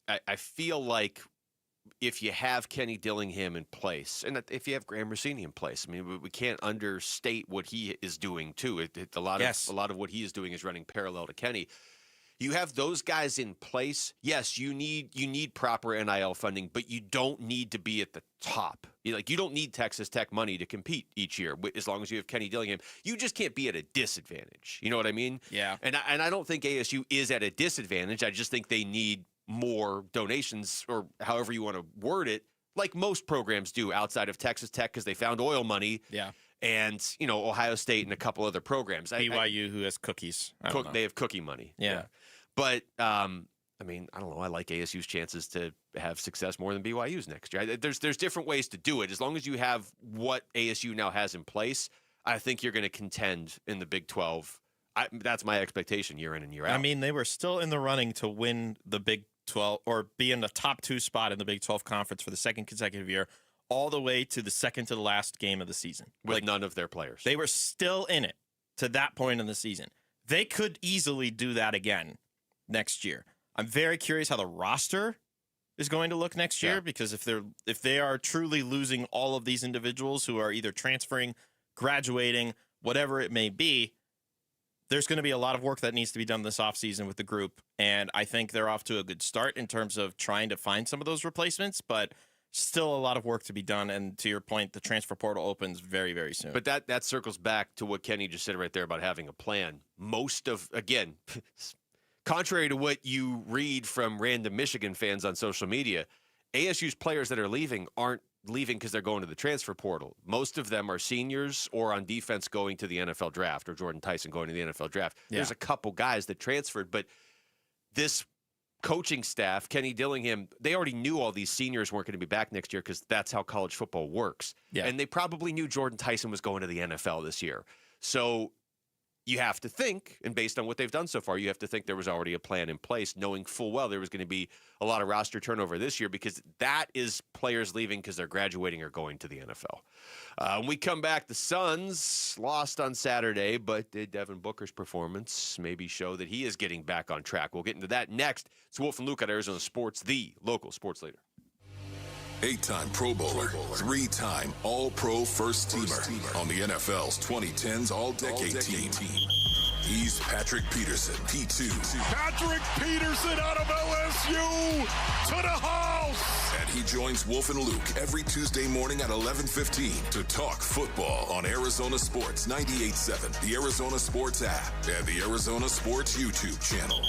I feel like if you have Kenny Dillingham in place, and if you have Graham Rossini in place, I mean, we can't understate what he is doing too. A lot of what he is doing is running parallel to Kenny. You have those guys in place. Yes, you need proper NIL funding, but you don't need to be at the top. You don't need Texas Tech money to compete each year. As long as you have Kenny Dillingham, you just can't be at a disadvantage. You know what I mean? Yeah. And I don't think ASU is at a disadvantage. I just think they need more donations, or however you want to word it, like most programs do outside of Texas Tech because they found oil money. Yeah. And, Ohio State and a couple other programs. BYU, who has cookies. They have cookie money. Yeah. But, I don't know. I like ASU's chances to have success more than BYU's next year. There's different ways to do it. As long as you have what ASU now has in place, I think you're going to contend in the Big 12. That's my expectation year in and year out. I mean, they were still in the running to win the Big 12 or be in the top 2 spot in the Big 12 conference for the second consecutive year, all the way to the second to the last game of the season. With none of their players. They were still in it to that point in the season. They could easily do that again next year. I'm very curious how the roster is going to look next year, because if they are truly losing all of these individuals who are either transferring, graduating, whatever it may be, there's going to be a lot of work that needs to be done this offseason with the group. And I think they're off to a good start in terms of trying to find some of those replacements, but still a lot of work to be done. And to your point, the transfer portal opens very, very soon. But that circles back to what Kenny just said right there about having a plan. Again, contrary to what you read from random Michigan fans on social media, ASU's players that are leaving aren't leaving because they're going to the transfer portal. Most of them are seniors or on defense going to the NFL draft, or Jordan Tyson going to the NFL draft. Yeah. There's a couple guys that transferred, but this coaching staff, Kenny Dillingham, they already knew all these seniors weren't going to be back next year because that's how college football works. Yeah. And they probably knew Jordan Tyson was going to the NFL this year. So you have to think, and based on what they've done so far, you have to think there was already a plan in place, knowing full well there was going to be a lot of roster turnover this year, because that is players leaving because they're graduating or going to the NFL. When we come back, the Suns lost on Saturday, but did Devin Booker's performance maybe show that he is getting back on track? We'll get into that next. It's Wolf and Luke at Arizona Sports, the local sports leader. 8-time Pro Bowler, 3-time All-Pro First Teamer on the NFL's 2010s All-Decade Team. He's Patrick Peterson, P2. Patrick Peterson out of LSU to the house. And he joins Wolf and Luke every Tuesday morning at 11:15 to talk football on Arizona Sports 98.7, the Arizona Sports app, and the Arizona Sports YouTube channel.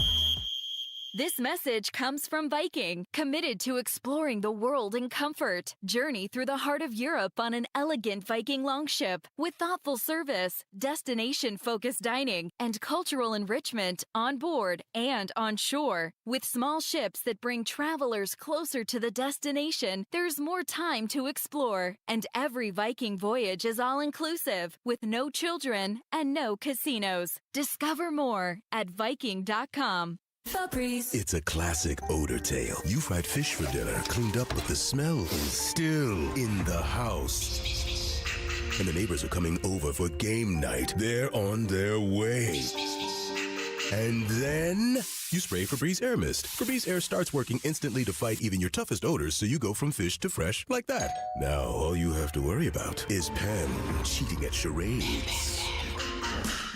This message comes from Viking, committed to exploring the world in comfort. Journey through the heart of Europe on an elegant Viking longship with thoughtful service, destination-focused dining, and cultural enrichment on board and on shore. With small ships that bring travelers closer to the destination, there's more time to explore. And every Viking voyage is all-inclusive, with no children and no casinos. Discover more at Viking.com. Febreze. It's a classic odor tale. You fried fish for dinner, cleaned up, but the smell is still in the house. And the neighbors are coming over for game night. They're on their way. And then you spray Febreze Air Mist. Febreze Air starts working instantly to fight even your toughest odors, so you go from fish to fresh like that. Now all you have to worry about is Pam cheating at charades.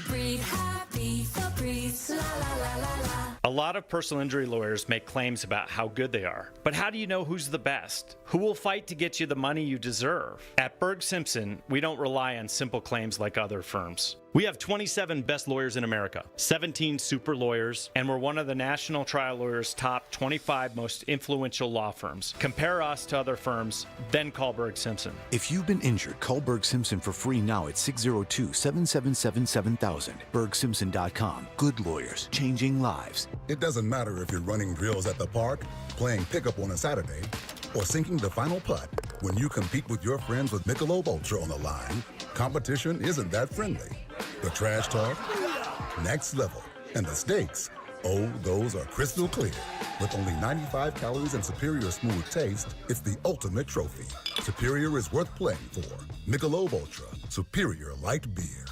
Breathe happy, Febreze, la la la la la. A lot of personal injury lawyers make claims about how good they are. But how do you know who's the best? Who will fight to get you the money you deserve? At Berg Simpson, we don't rely on simple claims like other firms. We have 27 best lawyers in America, 17 super lawyers, and we're one of the National Trial Lawyers' top 25 most influential law firms. Compare us to other firms, then call Berg Simpson. If you've been injured, call Berg Simpson for free now at 602-777-7000. BergSimpson.com. Good lawyers, changing lives. It doesn't matter if you're running drills at the park, playing pickup on a Saturday, or sinking the final putt. When you compete with your friends with Michelob Ultra on the line, competition isn't that friendly. The trash talk, next level, and the stakes, oh, those are crystal clear. With only 95 calories and superior smooth taste, it's the ultimate trophy. Superior is worth playing for. Michelob Ultra, superior light beer.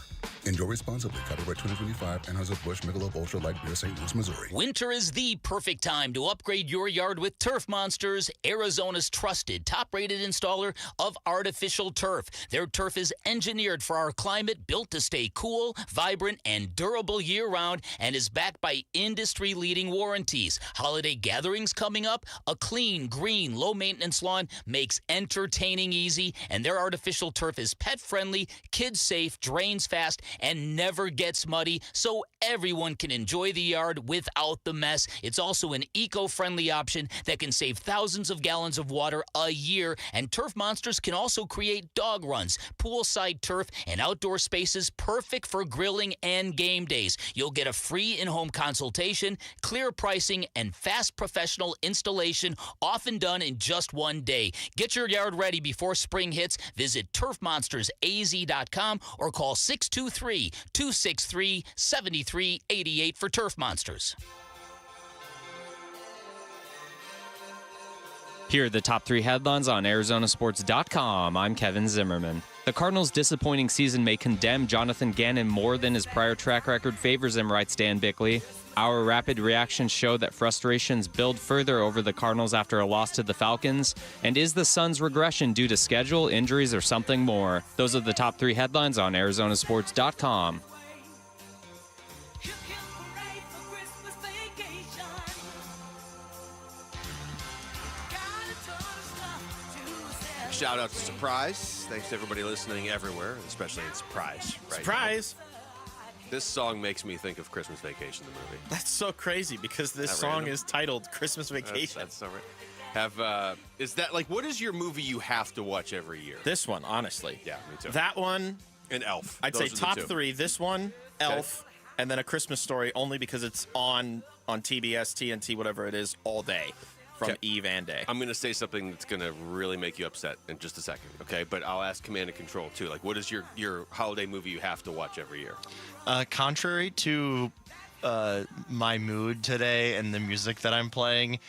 Enjoy responsibly. Copyright 2025, Anheuser-Busch Michelob Ultra Light Beer, St. Louis, Missouri. Winter is the perfect time to upgrade your yard with Turf Monsters, Arizona's trusted, top-rated installer of artificial turf. Their turf is engineered for our climate, built to stay cool, vibrant, and durable year-round, and is backed by industry-leading warranties. Holiday gatherings coming up? A clean, green, low-maintenance lawn makes entertaining easy, and their artificial turf is pet-friendly, kid-safe, drains fast, and never gets muddy, so everyone can enjoy the yard without the mess. It's also an eco-friendly option that can save thousands of gallons of water a year, and Turf Monsters can also create dog runs, poolside turf, and outdoor spaces perfect for grilling and game days. You'll get a free in-home consultation, clear pricing, and fast professional installation, often done in just one day. Get your yard ready before spring hits. Visit turfmonstersaz.com or call 623-263-7388 for Turf Monsters. Here are the top 3 headlines on ArizonaSports.com. I'm Kevin Zimmerman. The Cardinals' disappointing season may condemn Jonathan Ganon more than his prior track record favors him, writes Dan Bickley. Our rapid reactions show that frustrations build further over the Cardinals after a loss to the Falcons. And is the Suns' regression due to schedule, injuries, or something more? Those are the top 3 headlines on ArizonaSports.com. Shout out to Surprise. Thanks to everybody listening everywhere, especially in Surprise. Right Surprise! Now. This song makes me think of Christmas Vacation, the movie. That's so crazy because this song is titled Christmas Vacation. That's so right. Is that like, what is your movie you have to watch every year? This one, honestly. Yeah, me too. That one. And Elf. I'd say top 3. This one, Elf, and then A Christmas Story, only because it's on TBS, TNT, whatever it is, all day. From Eve and Day. I'm going to say something that's going to really make you upset in just a second, okay? But I'll ask Command and Control, too. Like, what is your holiday movie you have to watch every year? Contrary to my mood today and the music that I'm playing,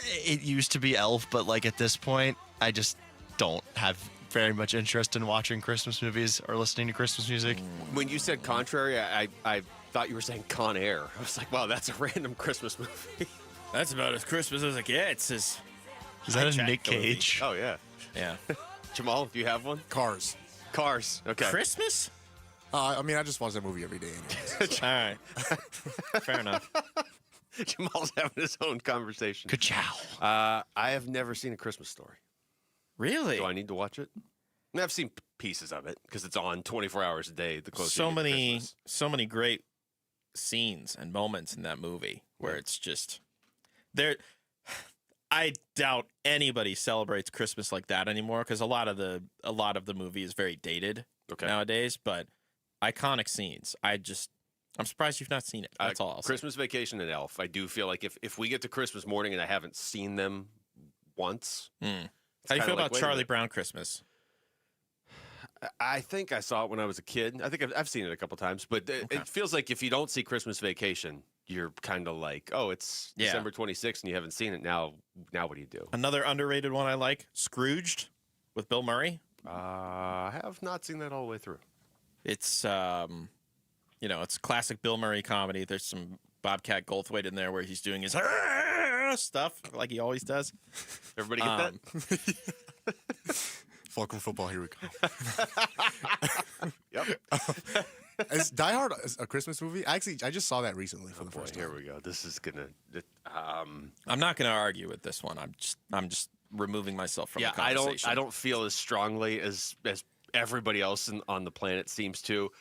it used to be Elf, but, like, at this point, I just don't have very much interest in watching Christmas movies or listening to Christmas music. When you said contrary, I thought you were saying Con Air. I was like, wow, that's a random Christmas movie. That's about as Christmas as it gets. Is that a Nick Cage? Oh, yeah. Yeah. Jamal, if you have one? Cars. Cars. Okay. Christmas? I mean, I just watch that movie every day anyways. All right. Fair enough. Jamal's having his own conversation. Ka-chow. I have never seen A Christmas Story. Really? Do I need to watch it? I mean, I've seen pieces of it because it's on 24 hours a day. The closer so you get to many, Christmas. so many great scenes and moments in that movie where it's just there. I doubt anybody celebrates Christmas like that anymore because a lot of the movie is very dated nowadays. But iconic scenes. I'm surprised you've not seen it. That's all. I'll say. Christmas Vacation and Elf. I do feel like if we get to Christmas morning and I haven't seen them once. How do you feel about Charlie Brown Christmas? I think I saw it when I was a kid. I think I've seen it a couple times, but it feels like if you don't see Christmas Vacation, you're kind of like, oh, it's December 26th and you haven't seen it. Now what do you do? Another underrated one I like, Scrooged with Bill Murray. I have not seen that all the way through. It's it's classic Bill Murray comedy. There's some Bobcat Goldthwait in there where he's doing his stuff like he always does. Everybody get that? Fucking football, here we go. Yep. Is Die Hard a Christmas movie? I just saw that recently for the first time. Here we go. This is gonna. I'm not gonna argue with this one. I'm just removing myself from the conversation. I don't feel as strongly as everybody else on the planet seems to.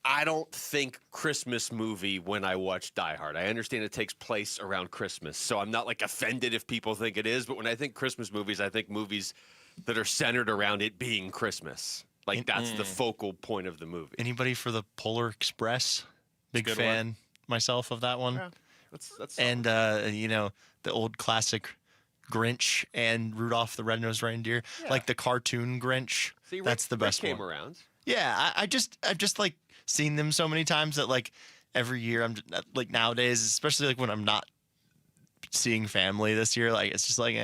I don't think Christmas movie when I watch Die Hard. I understand it takes place around Christmas, so I'm not like offended if people think it is. But when I think Christmas movies, I think movies that are centered around it being Christmas. Like that's the focal point of the movie. Anybody for the Polar Express? Big fan myself of that one. Yeah, that's and the old classic Grinch and Rudolph the Red-Nosed Reindeer, like the cartoon Grinch. See, that's the best Rick came one. around. Yeah, I've just like seen them so many times that like every year I'm just, like nowadays, especially like when I'm not seeing family this year, like it's just like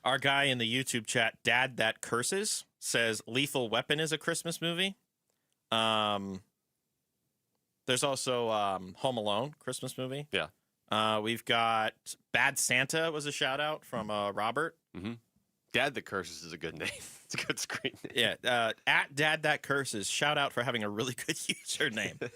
Our guy in the YouTube chat, Dad That Curses, says Lethal Weapon is a Christmas movie. There's also Home Alone, Christmas movie. Yeah. We've got Bad Santa was a shout out from Robert. Mm-hmm. Dad That Curses is a good name. It's a good screen name. Yeah. At Dad That Curses, shout out for having a really good username.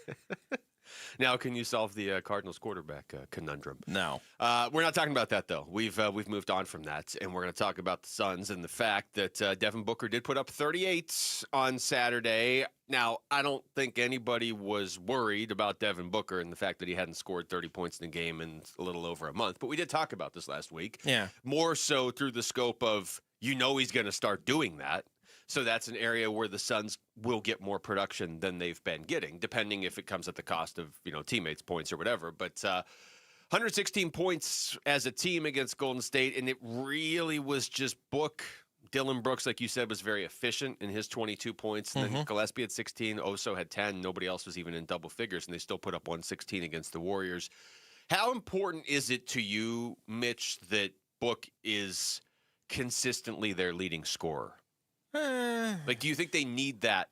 Now, can you solve the Cardinals quarterback conundrum? No. We're not talking about that, though. We've moved on from that, and we're going to talk about the Suns and the fact that Devin Booker did put up 38 on Saturday. Now, I don't think anybody was worried about Devin Booker and the fact that he hadn't scored 30 points in a game in a little over a month, but we did talk about this last week. Yeah. More so through the scope of, he's going to start doing that. So that's an area where the Suns will get more production than they've been getting, depending if it comes at the cost of, teammates' points or whatever. But 116 points as a team against Golden State, and it really was just Book. Dylan Brooks, like you said, was very efficient in his 22 points. And then Gillespie had 16, Oso had 10. Nobody else was even in double figures, and they still put up 116 against the Warriors. How important is it to you, Mitch, that Book is consistently their leading scorer? Do you think they need that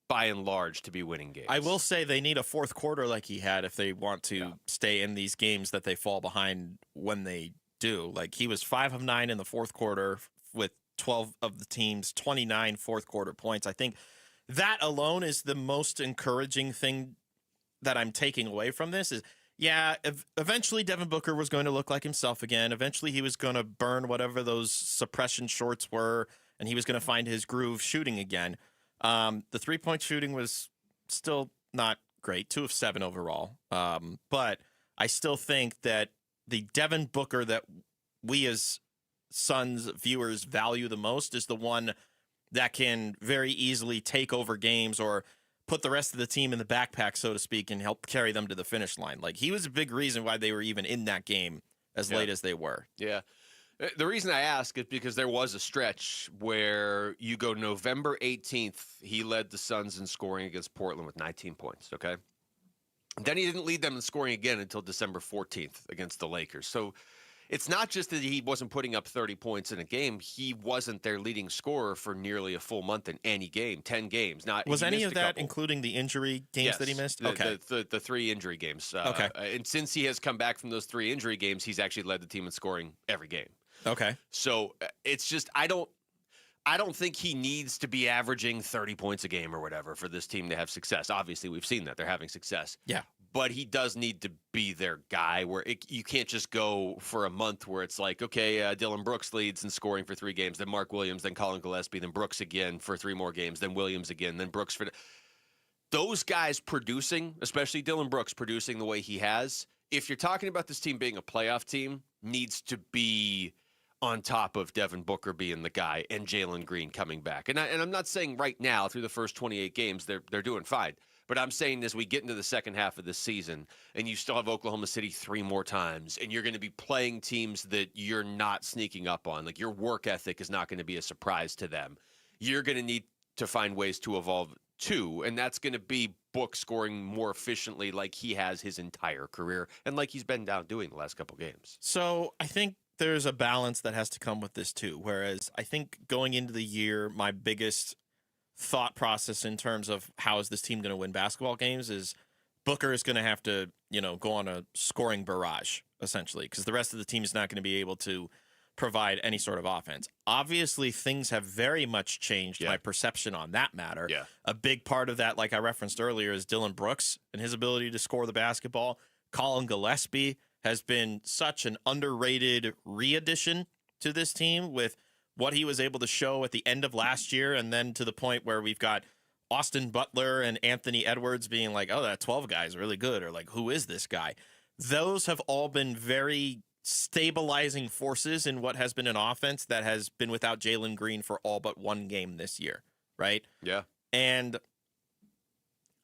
by and large to be winning games? I will say they need a fourth quarter like he had if they want to stay in these games that they fall behind when they do. Like he was 5 of 9 in the fourth quarter with 12 of the team's 29 fourth quarter points. I think that alone is the most encouraging thing that I'm taking away from this is, eventually Devin Booker was going to look like himself again. Eventually he was going to burn whatever those suppression shorts were, and he was going to find his groove shooting again. The three-point shooting was still not great, 2 of 7 overall. But I still think that the Devin Booker that we as Suns viewers value the most is the one that can very easily take over games or put the rest of the team in the backpack, so to speak, and help carry them to the finish line. Like, he was a big reason why they were even in that game as late as they were. Yeah. The reason I ask is because there was a stretch where you go November 18th, he led the Suns in scoring against Portland with 19 points, okay? Then he didn't lead them in scoring again until December 14th against the Lakers. So it's not just that he wasn't putting up 30 points in a game. He wasn't their leading scorer for nearly a full month in any game, 10 games. Was any of that including the injury games that he missed? The 3 injury games. Okay. And since he has come back from those 3 injury games, he's actually led the team in scoring every game. Okay. So it's just I don't think he needs to be averaging 30 points a game or whatever for this team to have success. Obviously, we've seen that they're having success. Yeah. But he does need to be their guy where you can't just go for a month where it's like, okay, Dylan Brooks leads in scoring for 3 games, then Mark Williams, then Colin Gillespie, then Brooks again for 3 more games, then Williams again, then Brooks for those guys producing, especially Dylan Brooks producing the way he has. If you're talking about this team being a playoff team, needs to be on top of Devin Booker being the guy and Jalen Green coming back. And I'm not saying right now through the first 28 games they're doing fine. But I'm saying as we get into the second half of this season and you still have Oklahoma City 3 more times and you're going to be playing teams that you're not sneaking up on, like your work ethic is not going to be a surprise to them. You're going to need to find ways to evolve too, and that's going to be Book scoring more efficiently like he has his entire career and like he's been down doing the last couple games. So I think there's a balance that has to come with this too, whereas I think going into the year, my biggest thought process in terms of how is this team going to win basketball games is Booker is going to have to, go on a scoring barrage, essentially, because the rest of the team is not going to be able to provide any sort of offense. Obviously, things have very much changed my perception on that matter. Yeah. A big part of that, like I referenced earlier, is Dylan Brooks and his ability to score the basketball. Colin Gillespie has been such an underrated re-addition to this team with what he was able to show at the end of last year, and then to the point where we've got Austin Butler and Anthony Edwards being like, oh, that 12 guy is really good, or like, who is this guy? Those have all been very stabilizing forces in what has been an offense that has been without Jalen Green for all but 1 game this year, right? Yeah. And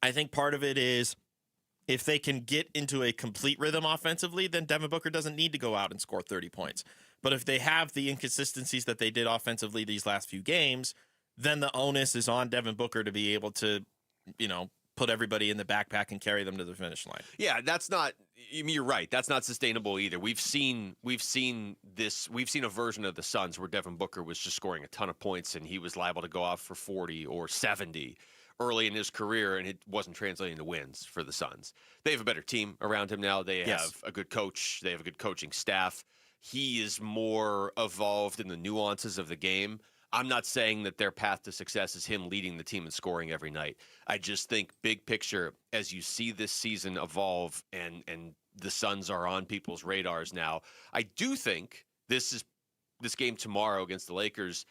I think part of it is if they can get into a complete rhythm offensively, then Devin Booker doesn't need to go out and score 30 points. But if they have the inconsistencies that they did offensively these last few games, then the onus is on Devin Booker to be able to, put everybody in the backpack and carry them to the finish line. Yeah, that's not. You're right. That's not sustainable either. We've seen this. We've seen a version of the Suns where Devin Booker was just scoring a ton of points and he was liable to go off for 40 or 70 early in his career, and it wasn't translating to wins for the Suns. They have a better team around him now. They have a good coach. They have a good coaching staff. He is more evolved in the nuances of the game. I'm not saying that their path to success is him leading the team and scoring every night. I just think big picture, as you see this season evolve and the Suns are on people's radars now, I do think this game tomorrow against the Lakers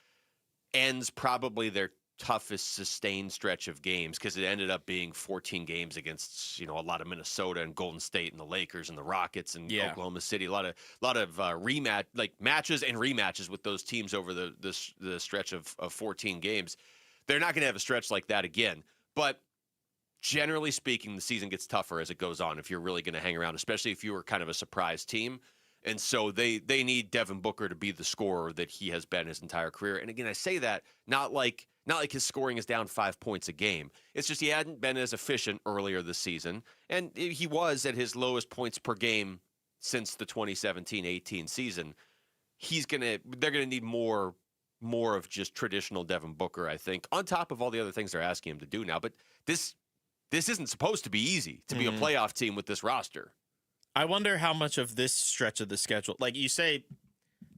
ends probably their toughest sustained stretch of games, because it ended up being 14 games against a lot of Minnesota and Golden State and the Lakers and the Rockets and Oklahoma City. A lot of rematch, like matches and rematches with those teams over the stretch of 14 games. They're not going to have a stretch like that again. But generally speaking, the season gets tougher as it goes on if you're really going to hang around, especially if you were kind of a surprise team. And so they need Devin Booker to be the scorer that he has been his entire career. And again, I say that not like his scoring is down 5 points a game. It's just he hadn't been as efficient earlier this season, and he was at his lowest points per game since the 2017-18 season. They're gonna need more of just traditional Devin Booker, I think, on top of all the other things they're asking him to do now. But this isn't supposed to be easy to be a playoff team with this roster. I wonder how much of this stretch of the schedule, like you say,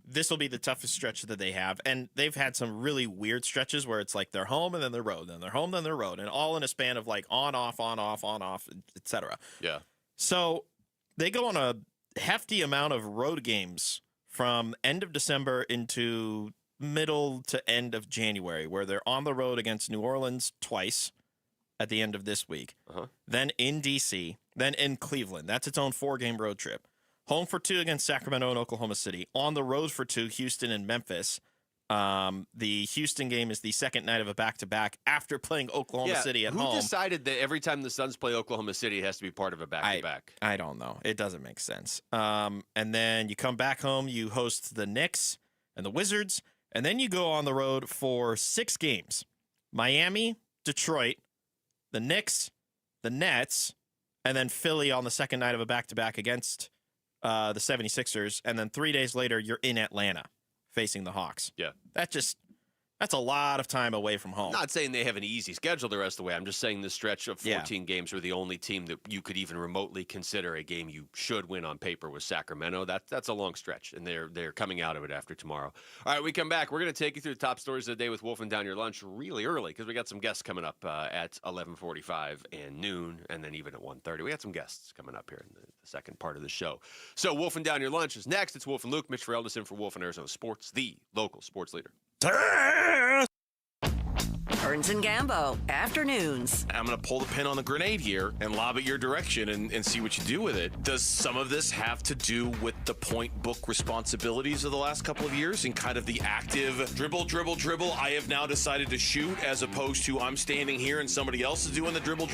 this will be the toughest stretch that they have. And they've had some really weird stretches where it's like they're home and then they're road, then they're home, then they're road, and all in a span of like on, off, etc. Yeah. So they go on a hefty amount of road games from end of December into middle to end of January, where they're on the road against New Orleans twice at the end of this week, then in D.C., then in Cleveland. That's its own 4-game road trip. Home for 2 against Sacramento and Oklahoma City. On the road for 2, Houston and Memphis. The Houston game is the second night of a back-to-back after playing Oklahoma City at home. Who decided that every time the Suns play Oklahoma City, it has to be part of a back-to-back? I don't know. It doesn't make sense. And then you come back home, you host the Knicks and the Wizards, and then you go on the road for 6 games. Miami, Detroit, the Knicks, the Nets, and then Philly on the second night of a back-to-back against the 76ers. And then 3 days later, you're in Atlanta facing the Hawks. Yeah. That just That's a lot of time away from home. I'm not saying they have an easy schedule the rest of the way. I'm just saying this stretch of 14 games were the only team that you could even remotely consider a game you should win on paper was Sacramento. That's a long stretch, and they're coming out of it after tomorrow. All right, we come back. We're going to take you through the top stories of the day with Wolfing Down Your Lunch really early because we got some guests coming up at 11:45 and noon, and then even at 1:30. We got some guests coming up here in the second part of the show. So Wolfing Down Your Lunch is next. It's Wolf and Luke, Mitch Ferreldis in for Wolf and Arizona Sports, the local sports leader. Burns and Gambo, afternoons. I'm going to pull the pin on the grenade here and lob it your direction and see what you do with it. Does some of this have to do with the point book responsibilities of the last couple of years and kind of the active dribble, I have now decided to shoot as opposed to I'm standing here and somebody else is doing the dribble,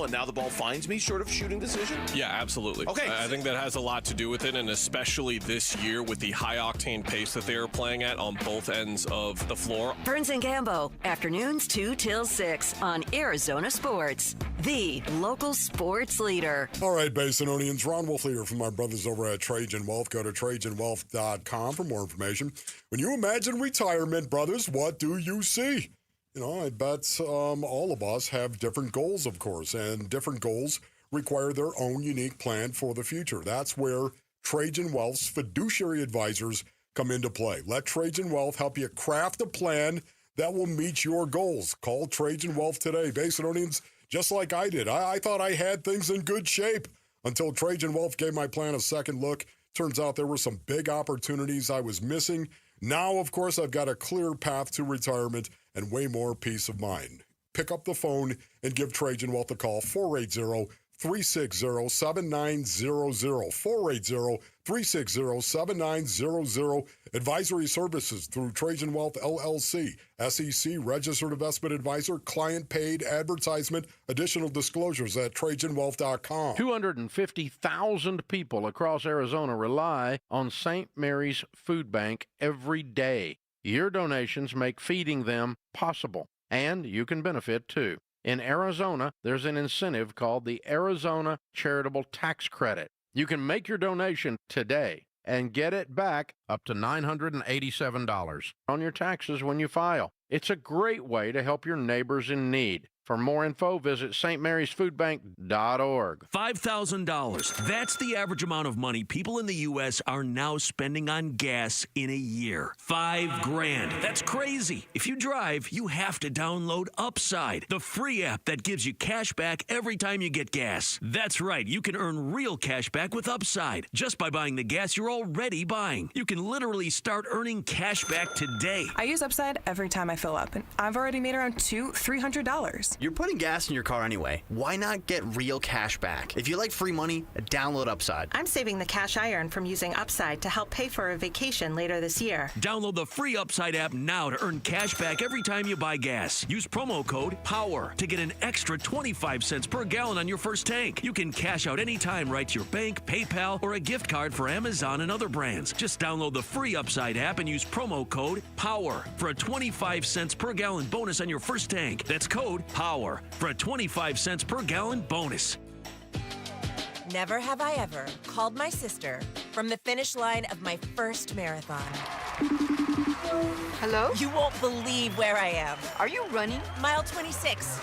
and now the ball finds me sort of shooting decision? Yeah, absolutely. Okay. I think that has a lot to do with it, and especially this year with the high-octane pace that they are playing at on both ends of the floor. Burns and Gambo, afternoons 2 till 6 on Arizona Sports, the local sports leader. All right, Basinonians, Ron Wolf here from my brothers over at Trajan Wealth. Go to TrajanWealth.com for more information. When you imagine retirement, brothers, what do you see? You know, I bet all of us have different goals, of course, and different goals require their own unique plan for the future. That's where Trajan Wealth's fiduciary advisors come into play. Let Trajan Wealth help you craft a plan that will meet your goals. Call Trajan Wealth today. Basinonians, just like I did. I thought I had things in good shape until Trajan Wealth gave my plan a second look. Turns out there were some big opportunities I was missing. Now, of course, I've got a clear path to retirement and way more peace of mind. Pick up the phone and give Trajan Wealth a call, 480-360-7900, 480-360-7900. Advisory services through Trajan Wealth LLC, SEC registered investment advisor, client paid advertisement. Additional disclosures at TrajanWealth.com. 250,000 people across Arizona rely on St. Mary's Food Bank every day. Your donations make feeding them possible, and you can benefit too. In Arizona, there's an incentive called the Arizona Charitable Tax Credit. You can make your donation today and get it back up to $987 on your taxes when you file. It's a great way to help your neighbors in need. For more info, visit stmarysfoodbank.org. $5,000. That's the average amount of money people in the U.S. are now spending on gas in a year. $5,000. That's crazy. If you drive, you have to download Upside, the free app that gives you cash back every time you get gas. That's right. You can earn real cash back with Upside just by buying the gas you're already buying. You can literally start earning cash back today. I use Upside every time I fill up, and I've already made around $300. You're putting gas in your car anyway. Why not get real cash back? If you like free money, download Upside. I'm saving the cash I earn from using Upside to help pay for a vacation later this year. Download the free Upside app now to earn cash back every time you buy gas. Use promo code POWER to get an extra 25 cents per gallon on your first tank. You can cash out anytime right to your bank, PayPal, or a gift card for Amazon and other brands. Just download the free Upside app and use promo code POWER for a 25 cents per gallon bonus on your first tank. That's code POWER for a 25 cents per gallon bonus. Never have I ever called my sister from the finish line of my first marathon. Hello? You won't believe where I am. Are you running? Mile 26.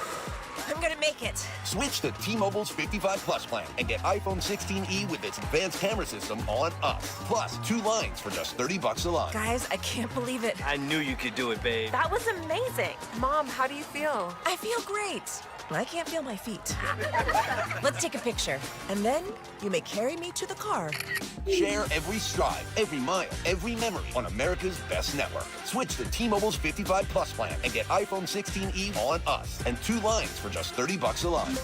I'm gonna make it. Switch to T-Mobile's 55 Plus plan and get iPhone 16e with its advanced camera system on us. Plus, 2 lines for just $30 a line. Guys, I can't believe it. I knew you could do it, babe. That was amazing. Mom, how do you feel? I feel great. I can't feel my feet. Let's take a picture. And then you may carry me to the car. Share every stride, every mile, every memory on America's best network. Switch to T-Mobile's 55 Plus plan and get iPhone 16e on us and 2 lines for just $30 a line.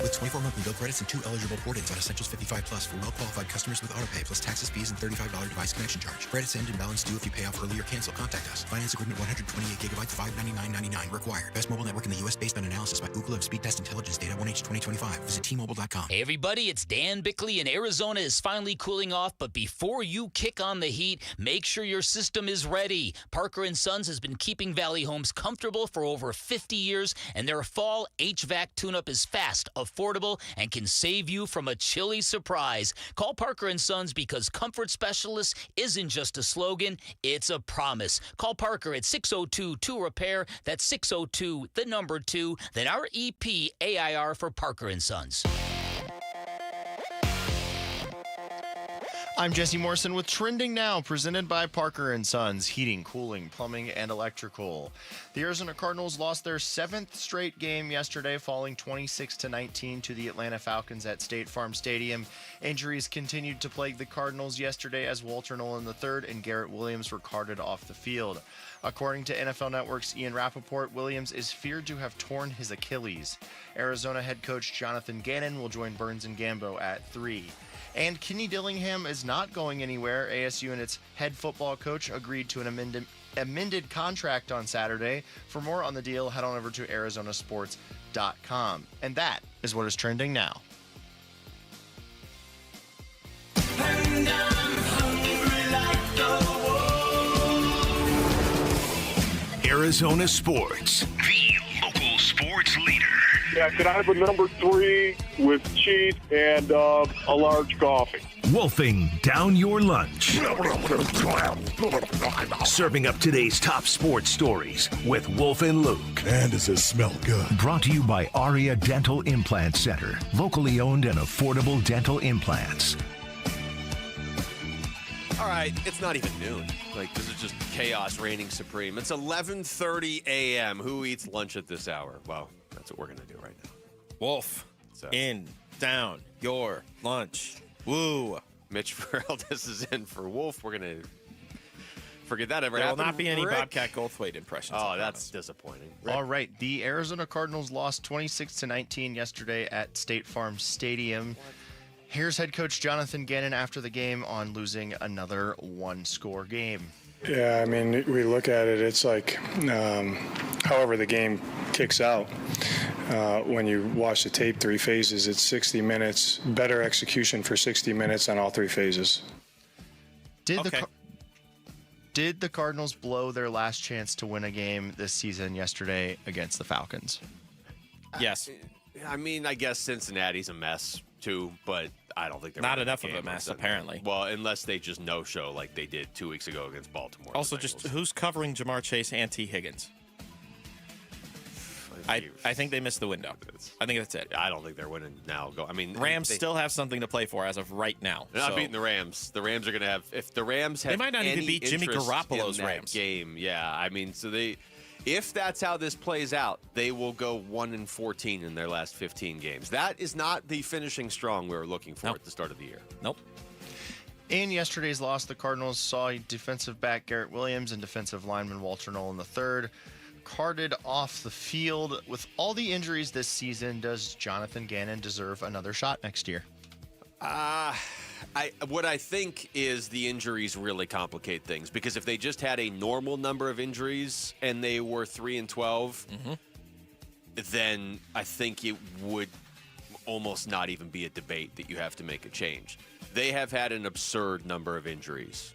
With 24 monthly bill credits and 2 eligible port-ins on Essentials 55 Plus for well-qualified customers with autopay plus taxes, fees, and $35 device connection charge. Credits end and balance due if you pay off early or cancel. Contact us. Finance agreement 128 gigabytes, $599.99 required. Best mobile network in the U.S. based on analysis by Ookla of speed test intelligence data 1H 2025. Visit T-Mobile.com. Hey everybody, it's Dan Bickley, and Arizona is finally cooling off, but before you kick on the heat, make sure your system is ready. Parker & Sons has been keeping Valley homes comfortable for over 50 years, and their fall HVAC tune-up is fast, affordable, and can save you from a chilly surprise. Call Parker & Sons because comfort specialist isn't just a slogan, it's a promise. Call Parker at 602-2REPAIR. That's 602-2, then our EP AIR for Parker & Sons. I'm Jesse Morrison with Trending Now, presented by Parker & Sons, heating, cooling, plumbing, and electrical. The Arizona Cardinals lost their 7th straight game yesterday, falling 26-19 to the Atlanta Falcons at State Farm Stadium. Injuries continued to plague the Cardinals yesterday as Walter Nolan III and Garrett Williams were carted off the field. According to NFL Network's Ian Rappaport, Williams is feared to have torn his Achilles. Arizona head coach Jonathan Ganon will join Burns and Gambo at 3. And Kenny Dillingham is not going anywhere. ASU and its head football coach agreed to an amended contract on Saturday. For more on the deal, head on over to ArizonaSports.com. And that is what is trending now. And I'm hungry like the wolf. Arizona Sports, the local sports leader. Yeah, could I have a number 3 with cheese and a large coffee? Wolfing down your lunch. Serving up today's top sports stories with Wolf and Luke. And does it smell good? Brought to you by Aria Dental Implant Center. Locally owned and affordable dental implants. All right, it's not even noon. Like, this is just chaos reigning supreme. It's 11:30 a.m. Who eats lunch at this hour? Well, that's what we're going to do right now. Wolf, in, down, your lunch. Woo. Mitch Feraldez is in for Wolf. We're going to forget that ever There will happened. not be any Rick? Bobcat Goldthwait impressions. Oh, that's disappointing. Rick? All right, the Arizona Cardinals lost 26-19 yesterday at State Farm Stadium. Here's head coach Jonathan Gannon after the game on losing another one-score game. Yeah, I mean, we look at it, it's like however the game kicks out. When you watch the tape, 3 phases, it's 60 minutes, better execution for 60 minutes on all 3 phases. Did the Cardinals blow their last chance to win a game this season yesterday against the Falcons? Yes. I mean, I guess Cincinnati's a mess, too, but I don't think they're Not winning enough the of game a mess, on Sunday. apparently. Well, unless they just no-show like they did 2 weeks ago against Baltimore. Also, just who's covering Jamar Chase and T. Higgins? I think they missed the window. I think that's it. I don't think they're winning now. Rams still have something to play for as of right now. They're not beating the Rams. The Rams are going to have. If the Rams have, They might not even any beat Jimmy interest Garoppolo's in that Rams. game. Yeah, I mean, so they. If that's how this plays out, they will go 1-14 in their last 15 games. That is not the finishing strong we were looking for at the start of the year. Nope. In yesterday's loss, the Cardinals saw defensive back Garrett Williams and defensive lineman Walter Nolan III carted off the field. With all the injuries this season, does Jonathan Gannon deserve another shot next year? What I think is the injuries really complicate things, because if they just had a normal number of injuries and they were 3-12, then I think it would almost not even be a debate that you have to make a change. They have had an absurd number of injuries.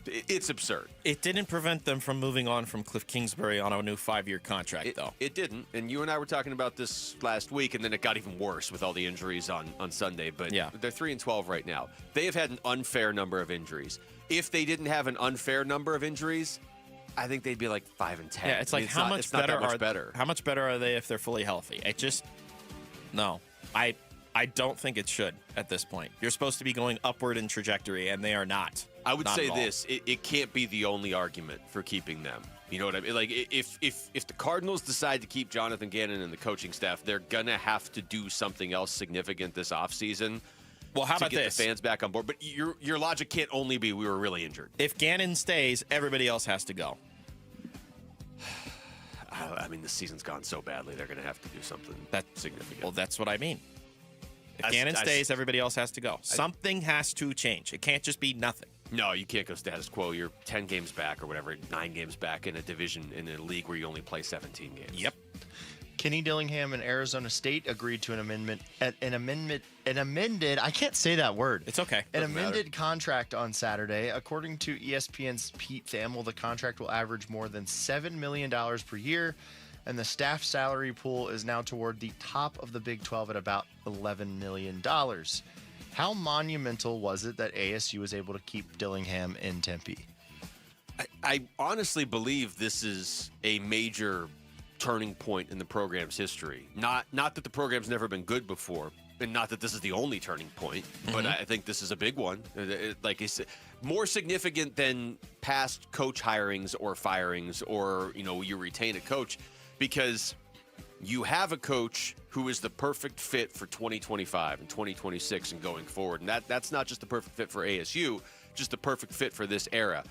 It's absurd. It didn't prevent them from moving on from Cliff Kingsbury on a new 5-year contract, though. It didn't. And you and I were talking about this last week, and then it got even worse with all the injuries on Sunday. But yeah, they're 3-12 right now. They have had an unfair number of injuries. If they didn't have an unfair number of injuries, I think they'd be like 5-10. Yeah, it's like how much better How much better are they if they're fully healthy? No. I don't think it should at this point. You're supposed to be going upward in trajectory, and they are not. I would say this: it can't be the only argument for keeping them. You know what I mean? Like, if the Cardinals decide to keep Jonathan Gannon and the coaching staff, they're gonna have to do something else significant this offseason. Well, how to about get this? The fans back on board. But your logic can't only be we were really injured. If Gannon stays, everybody else has to go. I mean, the season's gone so badly; they're gonna have to do something significant. Well, that's what I mean. If Gannon stays, everybody else has to go. Something has to change. It can't just be nothing. No, you can't go status quo. You're 10 games back or whatever, 9 games back in a division in a league where you only play 17 games. Yep. Kenny Dillingham and Arizona State agreed to an amended, I can't say that word. It's okay. An amended contract on Saturday. According to ESPN's Pete Thamel, the contract will average more than $7 million per year, and the staff salary pool is now toward the top of the Big 12 at about $11 million. How monumental was it that ASU was able to keep Dillingham in Tempe? I honestly believe this is a major turning point in the program's history. Not that the program's never been good before, and not that this is the only turning point, but I think this is a big one. Like I said, more significant than past coach hirings or firings, or you retain a coach, because you have a coach who is the perfect fit for 2025 and 2026 and going forward. And that's not just the perfect fit for ASU, just the perfect fit for this era.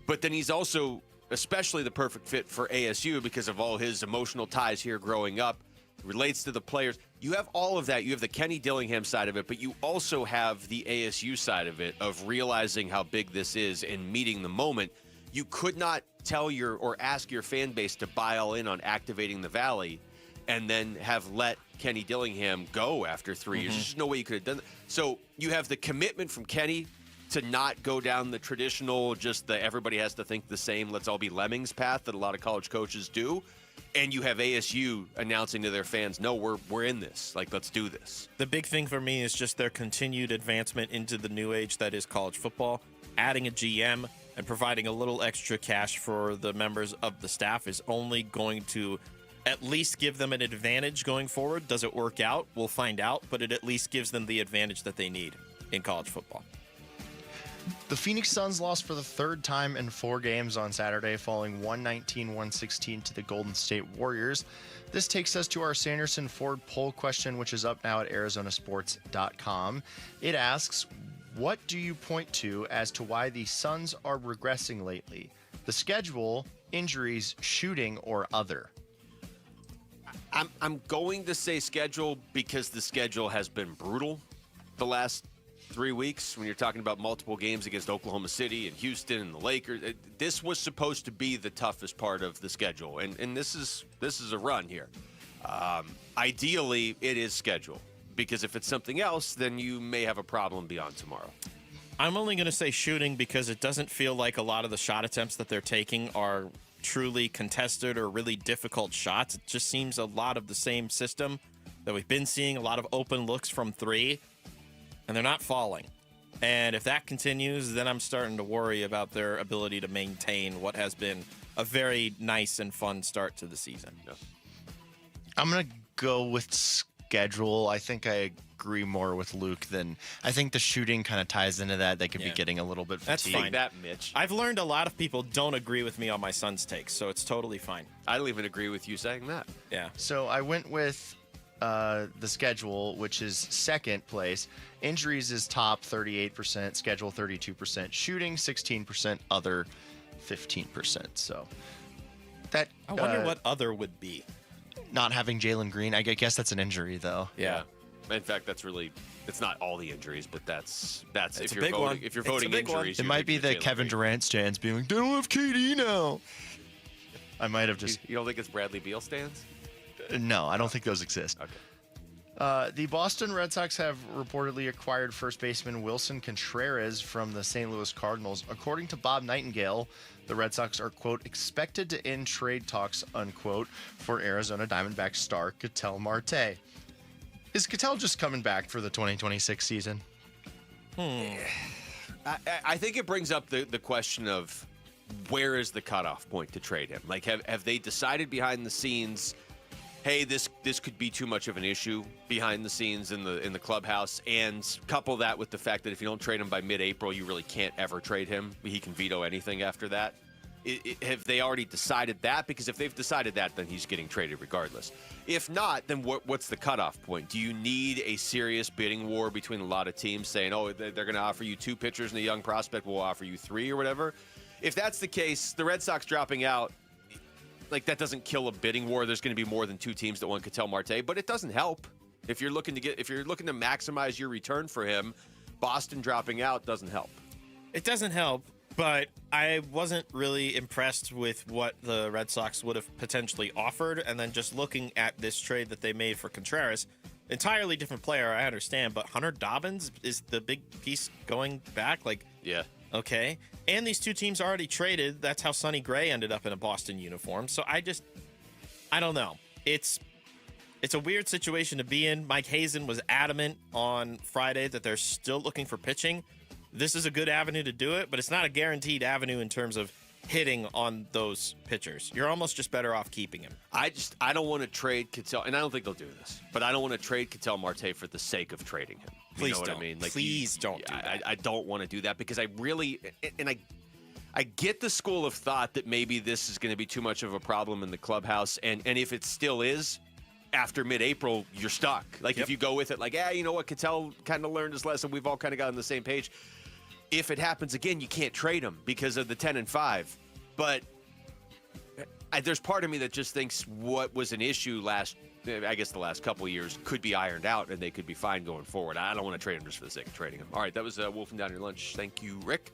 But then he's also especially the perfect fit for ASU because of all his emotional ties here growing up, relates to the players. You have all of that. You have the Kenny Dillingham side of it, but you also have the ASU side of it, of realizing how big this is and meeting the moment. You could not tell or ask your fan base to buy all in on activating the Valley and then have let Kenny Dillingham go after 3 years. There's just no way you could have done that. So you have the commitment from Kenny to not go down the traditional, just the everybody has to think the same, let's all be lemmings path that a lot of college coaches do. And you have ASU announcing to their fans, no, we're in this. Like, let's do this. The big thing for me is just their continued advancement into the new age that is college football. Adding a GM and providing a little extra cash for the members of the staff is only going to at least give them an advantage going forward. Does it work out? We'll find out, but it at least gives them the advantage that they need in college football. The Phoenix Suns lost for the third time in 4 games on Saturday, falling 119-116 to the Golden State Warriors. This takes us to our Sanderson Ford poll question, which is up now at arizonasports.com. It asks, what do you point to as to why the Suns are regressing lately? The schedule, injuries, shooting, or other? I'm going to say schedule because the schedule has been brutal the last 3 weeks. When you're talking about multiple games against Oklahoma City and Houston and the Lakers, this was supposed to be the toughest part of the schedule, and this is a run here. Ideally, it is schedule, because if it's something else, then you may have a problem beyond tomorrow. I'm only going to say shooting because it doesn't feel like a lot of the shot attempts that they're taking are truly contested or really difficult shots. It just seems a lot of the same system that we've been seeing, a lot of open looks from 3. And they're not falling. And if that continues, then I'm starting to worry about their ability to maintain what has been a very nice and fun start to the season. Yeah. I'm going to go with schedule. I think I agree more with Luke than I think the shooting kind of ties into that. They could be getting a little bit fatigued. That's fine. That, Mitch. I've learned a lot of people don't agree with me on my Suns takes, so it's totally fine. I don't even agree with you saying that. Yeah. So I went with the schedule, which is second place. Injuries is top, 38%, schedule 32%, shooting 16%, other 15%. So that I wonder what other would be. Not having Jalen Green. I guess that's an injury, though. Yeah. In fact, that's really, it's not all the injuries, but that's it's if you're voting, if you're voting injuries, it might be the Kevin Durant stands being like, they don't have KD now. I might have just. You don't think it's Bradley Beal stands? No, I don't think those exist. Okay. The Boston Red Sox have reportedly acquired first baseman Wilson Contreras from the St. Louis Cardinals. According to Bob Nightingale, the Red Sox are, quote, expected to end trade talks, unquote, for Arizona Diamondbacks star Ketel Marte. Is Ketel just coming back for the 2026 season? I think it brings up the question of where is the cutoff point to trade him? Like, have they decided behind the scenes, hey, this could be too much of an issue behind the scenes in the clubhouse, and couple that with the fact that if you don't trade him by mid-April, you really can't ever trade him. He can veto anything after that. Have they already decided that? Because if they've decided that, then he's getting traded regardless. If not, then what's the cutoff point? Do you need a serious bidding war between a lot of teams saying, oh, they're going to offer you 2 pitchers and a young prospect, we'll offer you 3 or whatever? If that's the case, the Red Sox dropping out, like, that doesn't kill a bidding war. There's going to be more than 2 teams that want Ketel Marte, but it doesn't help. If you're looking to maximize your return for him, Boston dropping out doesn't help. It doesn't help, But I wasn't really impressed with what the Red Sox would have potentially offered. And then just looking at this trade that they made for Contreras, entirely different player, I understand. But Hunter Dobbins is the big piece going back. Yeah. Okay. And these two teams already traded. That's how Sonny Gray ended up in a Boston uniform. So I don't know. It's a weird situation to be in. Mike Hazen was adamant on Friday that they're still looking for pitching. This is a good avenue to do it, but it's not a guaranteed avenue in terms of hitting on those pitchers. You're almost just better off keeping him. I don't want to trade Ketel, and I don't think they'll do this, but I don't want to trade Ketel Marte for the sake of trading him. Please know don't. What I mean? Please don't do that. I don't want to do that because I really, and I get the school of thought that maybe this is going to be too much of a problem in the clubhouse, and if it still is, after mid-April, you're stuck. If you go with it, you know what, Ketel kind of learned his lesson. We've all kind of got on the same page. If it happens again, you can't trade him because of the 10-5. But there's part of me that just thinks what was an issue the last couple of years could be ironed out and they could be fine going forward. I don't want to trade him just for the sake of trading him. All right, that was Wolfing Down Your Lunch. Thank you, Rick.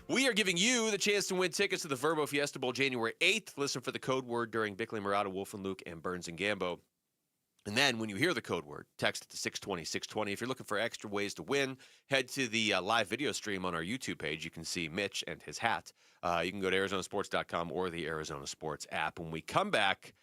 We are giving you the chance to win tickets to the Verbo Fiesta Bowl January 8th. Listen for the code word during Bickley, Murata, Wolf and Luke, and Burns and Gambo. And then when you hear the code word, text it to 620-620. If you're looking for extra ways to win, head to the live video stream on our YouTube page. You can see Mitch and his hat. You can go to ArizonaSports.com or the Arizona Sports app. When we come back,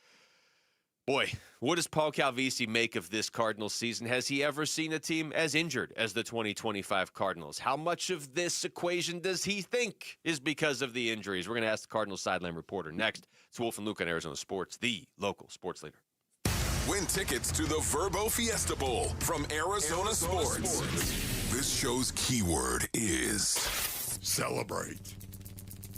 boy, what does Paul Calvisi make of this Cardinals season? Has he ever seen a team as injured as the 2025 Cardinals? How much of this equation does he think is because of the injuries? We're going to ask the Cardinals sideline reporter next. It's Wolf and Luke on Arizona Sports, the local sports leader. Win tickets to the Verbo Fiesta Bowl from Arizona Sports. This show's keyword is celebrate.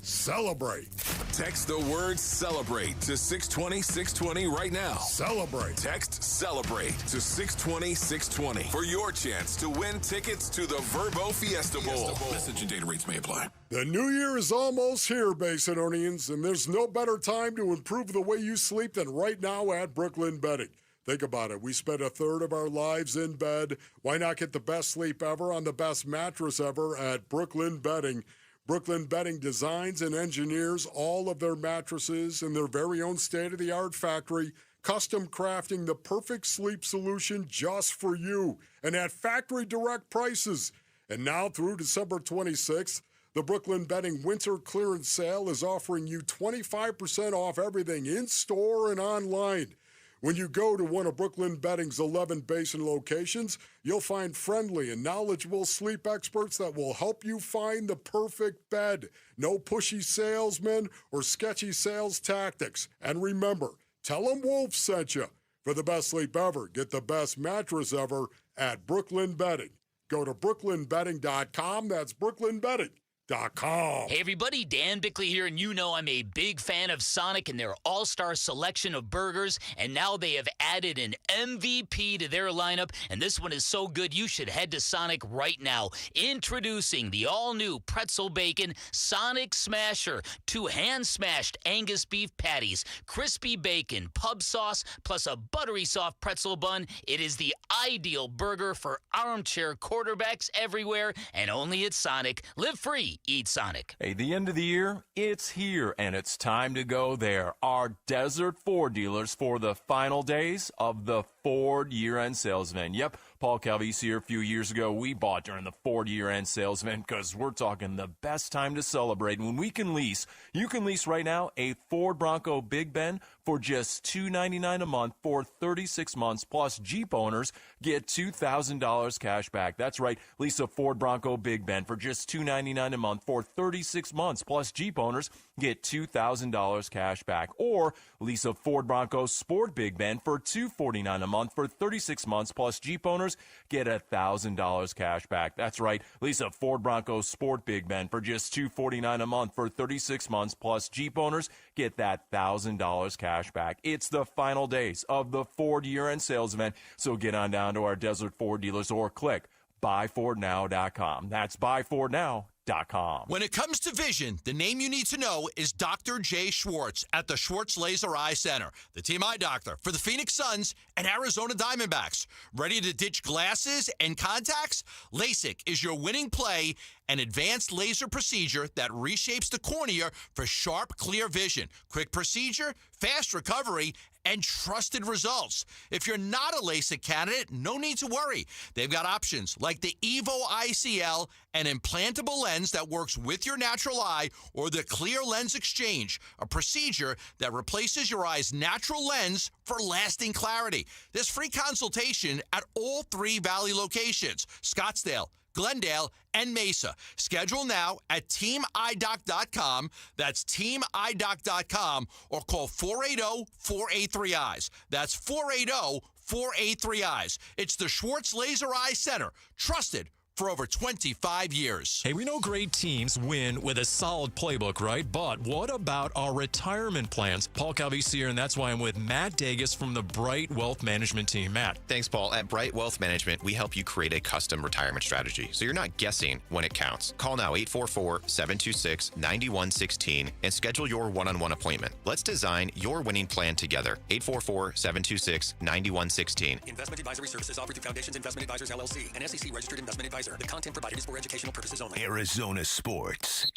Celebrate. Text the word celebrate to 620-620 right now. Celebrate. Text celebrate to 620-620 for your chance to win tickets to the Verbo Fiesta Bowl. Message and data rates may apply. The new year is almost here, Basinonians, and there's no better time to improve the way you sleep than right now at Brooklyn Bedding. Think about it. We spend a third of our lives in bed. Why not get the best sleep ever on the best mattress ever at Brooklyn Bedding? Brooklyn Bedding designs and engineers all of their mattresses in their very own state-of-the-art factory, custom crafting the perfect sleep solution just for you, and at factory direct prices. And now through December 26th, the Brooklyn Bedding Winter Clearance Sale is offering you 25% off everything in-store and online. When you go to one of Brooklyn Bedding's 11 Basin locations, you'll find friendly and knowledgeable sleep experts that will help you find the perfect bed. No pushy salesmen or sketchy sales tactics. And remember, tell them Wolf sent you. For the best sleep ever, get the best mattress ever at Brooklyn Bedding. Go to brooklynbedding.com. That's brooklynbedding.com. Hey everybody, Dan Bickley here, and you know I'm a big fan of Sonic and their all-star selection of burgers, and now they have added an MVP to their lineup, and this one is so good you should head to Sonic right now. Introducing the all-new Pretzel Bacon Sonic Smasher, 2 hand-smashed Angus beef patties, crispy bacon, pub sauce, plus a buttery soft pretzel bun. It is the ideal burger for armchair quarterbacks everywhere, and only at Sonic. Live free. Eat Sonic. Hey, the end of the year, it's here, and it's time to go there. Our Desert Ford dealers for the final days of the Ford year-end sales event. Yep, Paul Calvisi here a few years ago. We bought during the Ford year-end sales event because we're talking the best time to celebrate. When we can lease, you can lease right now a Ford Bronco Big Ben for just $299 a month for 36 months, plus Jeep owners get $2,000 cash back. That's right, lease a Ford Bronco Big Ben for just $299 a month for 36 months, plus Jeep owners get $2,000 cash back. Or lease a Ford Bronco Sport Big Ben for $249 a month for 36 months, plus Jeep owners get $1,000 cash back. That's right, lease a Ford Bronco Sport Big Ben for just $249 a month for 36 months, plus Jeep owners get that $1,000 cash back. It's the final days of the Ford year-end sales event, so get on down to our Desert Ford dealers or click buyfordnow.com. That's buyfordnow.com. When it comes to vision, the name you need to know is Dr. Jay Schwartz at the Schwartz Laser Eye Center, the team eye doctor for the Phoenix Suns and Arizona Diamondbacks. Ready to ditch glasses and contacts? LASIK is your winning play an advanced laser procedure that reshapes the cornea for sharp, clear vision. Quick procedure, fast recovery, and trusted results. If you're not a LASIK candidate, no need to worry. They've got options like the Evo ICL, an implantable lens that works with your natural eye, or the Clear Lens Exchange, a procedure that replaces your eye's natural lens for lasting clarity. There's free consultation at all 3 Valley locations, Scottsdale, Glendale, and Mesa. Schedule now at teamidoc.com. That's teamidoc.com, or call 480-483-EYES. That's 480-483-EYES. It's the Schwartz Laser Eye Center, trusted for over 25 years. Hey, we know great teams win with a solid playbook, right? But what about our retirement plans? Paul Calvisi here, and that's why I'm with Matt Dagus from the Bright Wealth Management team. Matt. Thanks, Paul. At Bright Wealth Management, we help you create a custom retirement strategy, so you're not guessing when it counts. Call now 844-726-9116 and schedule your one-on-one appointment. Let's design your winning plan together. 844-726-9116. Investment advisory services offered through Foundations Investment Advisors, LLC, an SEC-registered investment advisor. The content provided is for educational purposes only. Arizona sports.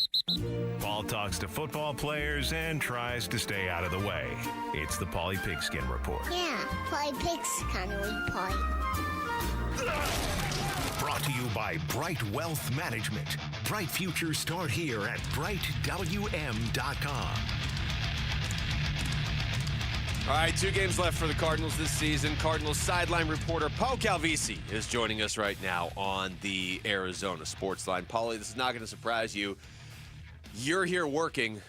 Paul talks to football players and tries to stay out of the way. It's the Paulie Pigskin Report. Yeah, Paulie Pigskin Report. Brought to you by Bright Wealth Management. Bright futures start here at brightwm.com. All right, 2 games left for the Cardinals this season. Cardinals sideline reporter Paul Calvisi is joining us right now on the Arizona Sports Line. Paulie, this is not going to surprise you. You're here working.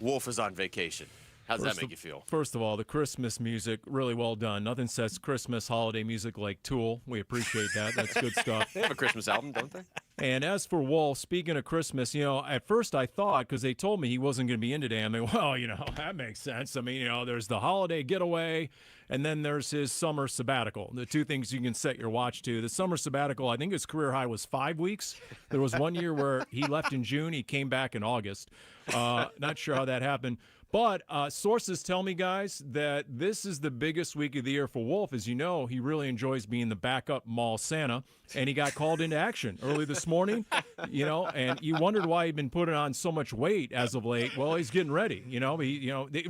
Wolf is on vacation. How does that make you feel? First of all, the Christmas music, really well done. Nothing says Christmas holiday music like Tool. We appreciate that. That's good stuff. They have a Christmas album, don't they? And as for Wolf, speaking of Christmas, at first I thought, because they told me he wasn't going to be in today, I'm like, well, that makes sense. I mean, there's the holiday getaway, and then there's his summer sabbatical. The 2 things you can set your watch to. The summer sabbatical, I think his career high was 5 weeks. There was 1 year where he left in June. He came back in August. Not sure how that happened. But sources tell me, guys, that this is the biggest week of the year for Wolf. As you know, he really enjoys being the backup mall Santa, and he got called into action early this morning, and you wondered why he'd been putting on so much weight as of late. Well, he's getting ready.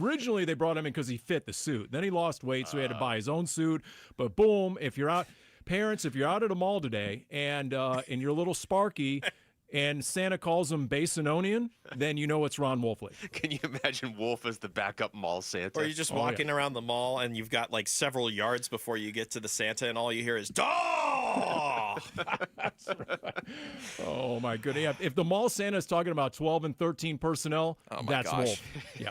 Originally they brought him in because he fit the suit. Then he lost weight, so he had to buy his own suit. But boom, if you're out at a mall today and you're a little sparky, and Santa calls him Basinonian, then you know it's Ron Wolfley. Can you imagine Wolf as the backup mall Santa? Or you're just walking around the mall and you've got like several yards before you get to the Santa, and all you hear is "Daw!" That's right. Oh my goodness! Yeah, if the mall Santa is talking about 12 and 13 personnel, that's Wolf. Yeah.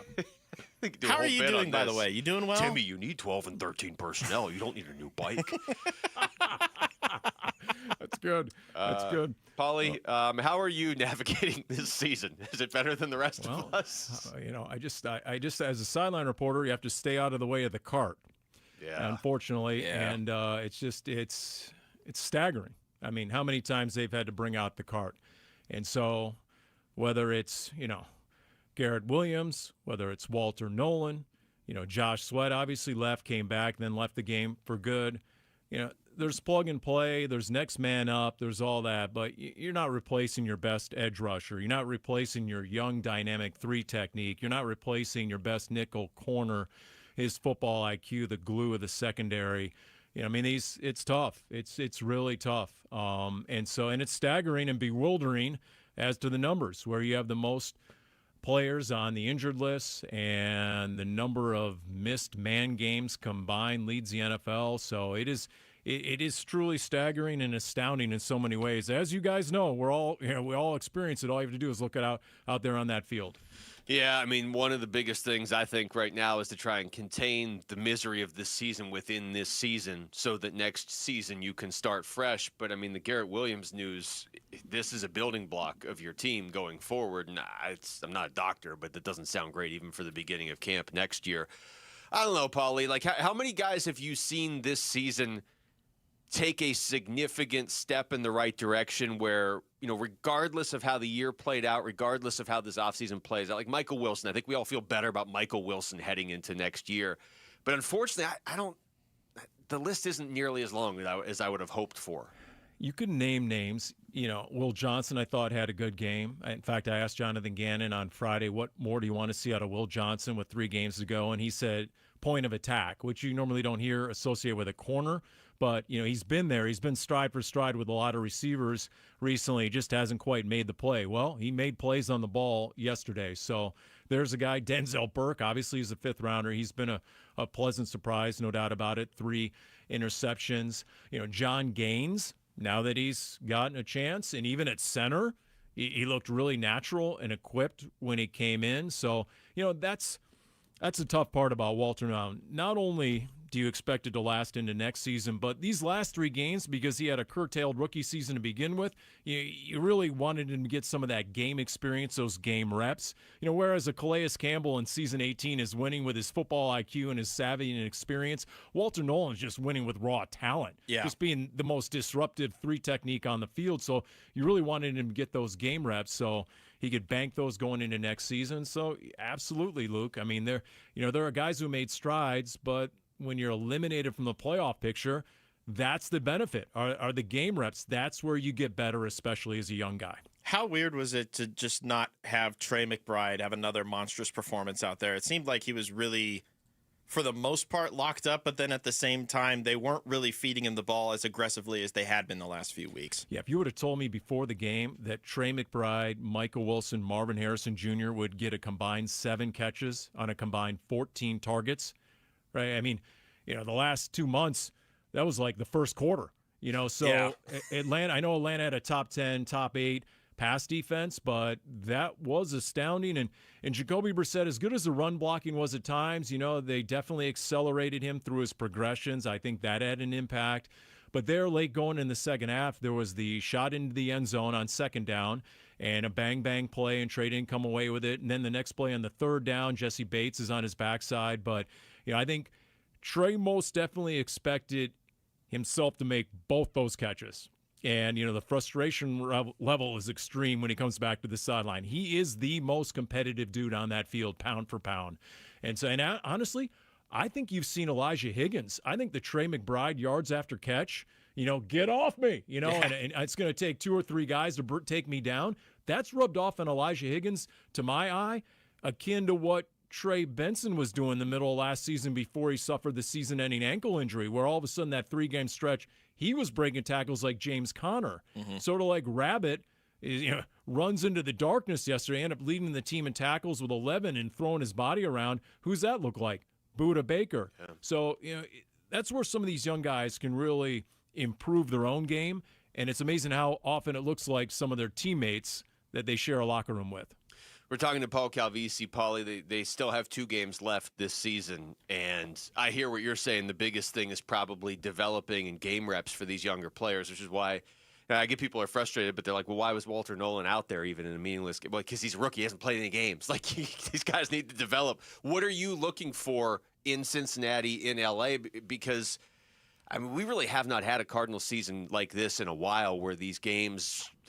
How are you doing, by the way? You doing well? Timmy, you need 12 and 13 personnel. You don't need a new bike. That's good. That's good. Paulie, how are you navigating this season? Is it better than the rest of us? I just as a sideline reporter, you have to stay out of the way of the cart. Yeah. Unfortunately, and it's staggering. I mean, how many times they've had to bring out the cart, and so whether it's Garrett Williams, whether it's Walter Nolan, Josh Sweat obviously left, came back, then left the game for good. There's plug and play, there's next man up, there's all that, but you're not replacing your best edge rusher. You're not replacing your young dynamic 3 technique. You're not replacing your best nickel corner, his football IQ, the glue of the secondary. It's tough. It's really tough. And it's staggering and bewildering as to the numbers, where you have the most players on the injured list, and the number of missed man games combined leads the NFL. So it is truly staggering and astounding in so many ways. As you guys know, we all experience it. All you have to do is look out there on that field. Yeah, one of the biggest things I think right now is to try and contain the misery of this season within this season, so that next season you can start fresh. But the Garrett Williams news, this is a building block of your team going forward. I'm not a doctor, but that doesn't sound great even for the beginning of camp next year. I don't know, Paulie, how many guys have you seen this season take a significant step in the right direction where, regardless of how the year played out, regardless of how this offseason plays out, like Michael Wilson, I think we all feel better about Michael Wilson heading into next year. But unfortunately, the list isn't nearly as long as I would have hoped for. You could name names. Will Johnson, I thought, had a good game. In fact, I asked Jonathan Gannon on Friday, what more do you want to see out of Will Johnson with 3 games to go? And he said point of attack, which you normally don't hear associated with a corner. But, he's been there. He's been stride for stride with a lot of receivers recently. He just hasn't quite made the play. Well, he made plays on the ball yesterday. So there's a guy, Denzel Burke. Obviously, he's a 5th rounder. He's been a pleasant surprise, no doubt about it. 3 interceptions. John Gaines, now that he's gotten a chance, and even at center, he looked really natural and equipped when he came in. So, that's the tough part about Walter now. Not only do you expect it to last into next season, but these last 3 games, because he had a curtailed rookie season to begin with, you really wanted him to get some of that game experience, those game reps. Whereas a Calais Campbell in season 18 is winning with his football IQ and his savvy and experience, Walter Nolan's just winning with raw talent. Yeah. Just being the most disruptive 3 technique on the field. So you really wanted him to get those game reps so he could bank those going into next season. So absolutely, Luke. I mean, there are guys who made strides, but when you're eliminated from the playoff picture, that's the benefit, are the game reps. That's where you get better, especially as a young guy. How weird was it to just not have Trey McBride have another monstrous performance out there? It seemed like he was really, for the most part, locked up, but then at the same time, they weren't really feeding him the ball as aggressively as they had been the last few weeks. Yeah, if you would have told me before the game that Trey McBride, Michael Wilson, Marvin Harrison Jr. would get a combined 7 catches on a combined 14 targets, right? I mean, the last 2 months, that was like the first quarter, so yeah. Atlanta, I know Atlanta had a top 10, top 8 pass defense, but that was astounding. And Jacoby Brissett, as good as the run blocking was at times, they definitely accelerated him through his progressions. I think that had an impact. But there, late going in the second half, there was the shot into the end zone on 2nd down and a bang-bang play, and Trey didn't come away with it. And then the next play on the 3rd down, Jesse Bates is on his backside. But, I think Trey most definitely expected himself to make both those catches. And, the frustration level is extreme when he comes back to the sideline. He is the most competitive dude on that field, pound for pound. And honestly, I think you've seen Elijah Higgins. I think the Trey McBride yards after catch, get off me, and it's going to take 2 or 3 guys to take me down. That's rubbed off on Elijah Higgins, to my eye, akin to what Trey Benson was doing the middle of last season before he suffered the season-ending ankle injury, where all of a sudden that 3-game stretch, he was breaking tackles like James Conner. Mm-hmm. Sort of like Rabbit runs into the darkness yesterday, ended up leading the team in tackles with 11 and throwing his body around. Who's that look like? Buda Baker. Yeah. So, that's where some of these young guys can really improve their own game, and it's amazing how often it looks like some of their teammates that they share a locker room with. We're talking to Paul Calvisi. Paulie, they still have 2 games left this season, and I hear what you're saying. The biggest thing is probably developing and game reps for these younger players, which is why I get people are frustrated, but they're like, well, why was Walter Nolan out there even in a meaningless game? Well, because he's a rookie. He hasn't played any games. Like, these guys need to develop. What are you looking for in Cincinnati, in L.A.? Because, we really have not had a Cardinals season like this in a while, where these games –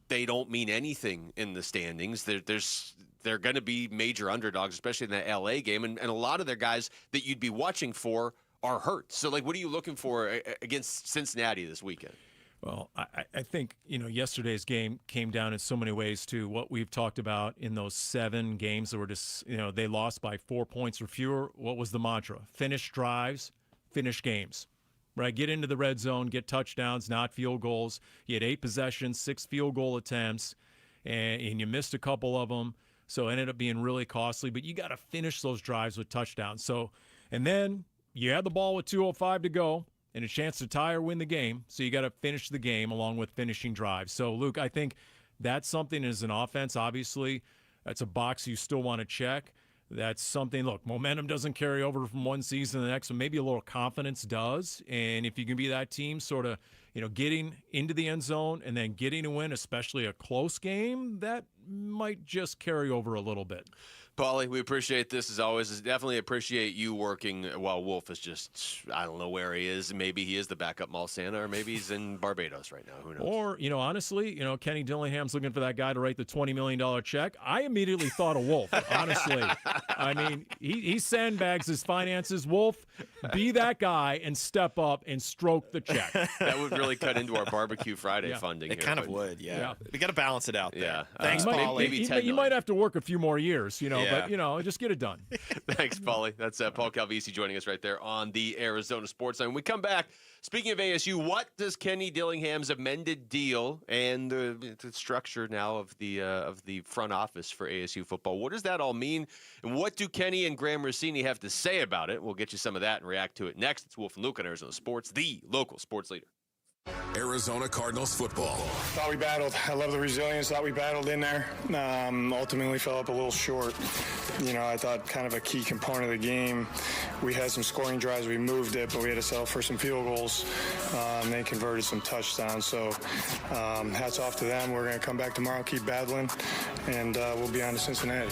they don't mean anything in the standings. They're going to be major underdogs, especially in that L.A. game. And a lot of their guys that you'd be watching for are hurt. So, what are you looking for against Cincinnati this weekend? Well, I think, yesterday's game came down in so many ways to what we've talked about in those 7 games that were just, they lost by 4 points or fewer. What was the mantra? Finish drives, finish games. Right, get into the red zone, get touchdowns, not field goals. You had 8 possessions, 6 field goal attempts, and you missed a couple of them, so it ended up being really costly. But you got to finish those drives with touchdowns. So, and then you had the ball with 2:05 to go and a chance to tie or win the game, so you got to finish the game along with finishing drives. So, Luke, I think that's something as an offense, obviously, that's a box you still want to check. That's something, look, momentum doesn't carry over from one season to the next, so maybe a little confidence does. And if you can be that team sort of, getting into the end zone and then getting a win, especially a close game, that might just carry over a little bit. Paulie, we appreciate this as always. Definitely appreciate you working while Wolf is just, I don't know where he is. Maybe he is the backup Mall Santa, or maybe he's in Barbados right now. Who knows? Or, honestly, Kenny Dillingham's looking for that guy to write the $20 million check. I immediately thought of Wolf, honestly. I mean, he sandbags his finances. Wolf, be that guy and step up and stroke the check. That would really cut into our Barbecue Friday funding. It kind of would, yeah. We got to balance it out there. Yeah. Thanks, Paulie. You might have to work a few more years, but, just get it done. Thanks, Paulie. That's Paul Calvisi joining us right there on the Arizona Sports Line. When we come back, speaking of ASU, what does Kenny Dillingham's amended deal and the structure now of the front office for ASU football, what does that all mean? And what do Kenny and Graham Rossini have to say about it? We'll get you some of that and react to it next. It's Wolf and Luke on Arizona Sports, the local sports leader. Arizona Cardinals football. Thought we battled. I love the resilience. Thought we battled in there. Ultimately fell up a little short. I thought kind of a key component of the game. We had some scoring drives. We moved it, but we had to settle for some field goals. They converted some touchdowns. So hats off to them. We're going to come back tomorrow, keep battling, and we'll be on to Cincinnati.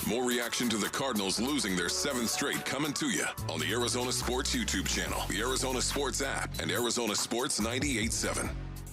More reaction to the Cardinals losing their 7th straight coming to you on the Arizona Sports YouTube channel, the Arizona Sports app, and Arizona Sports 98.7.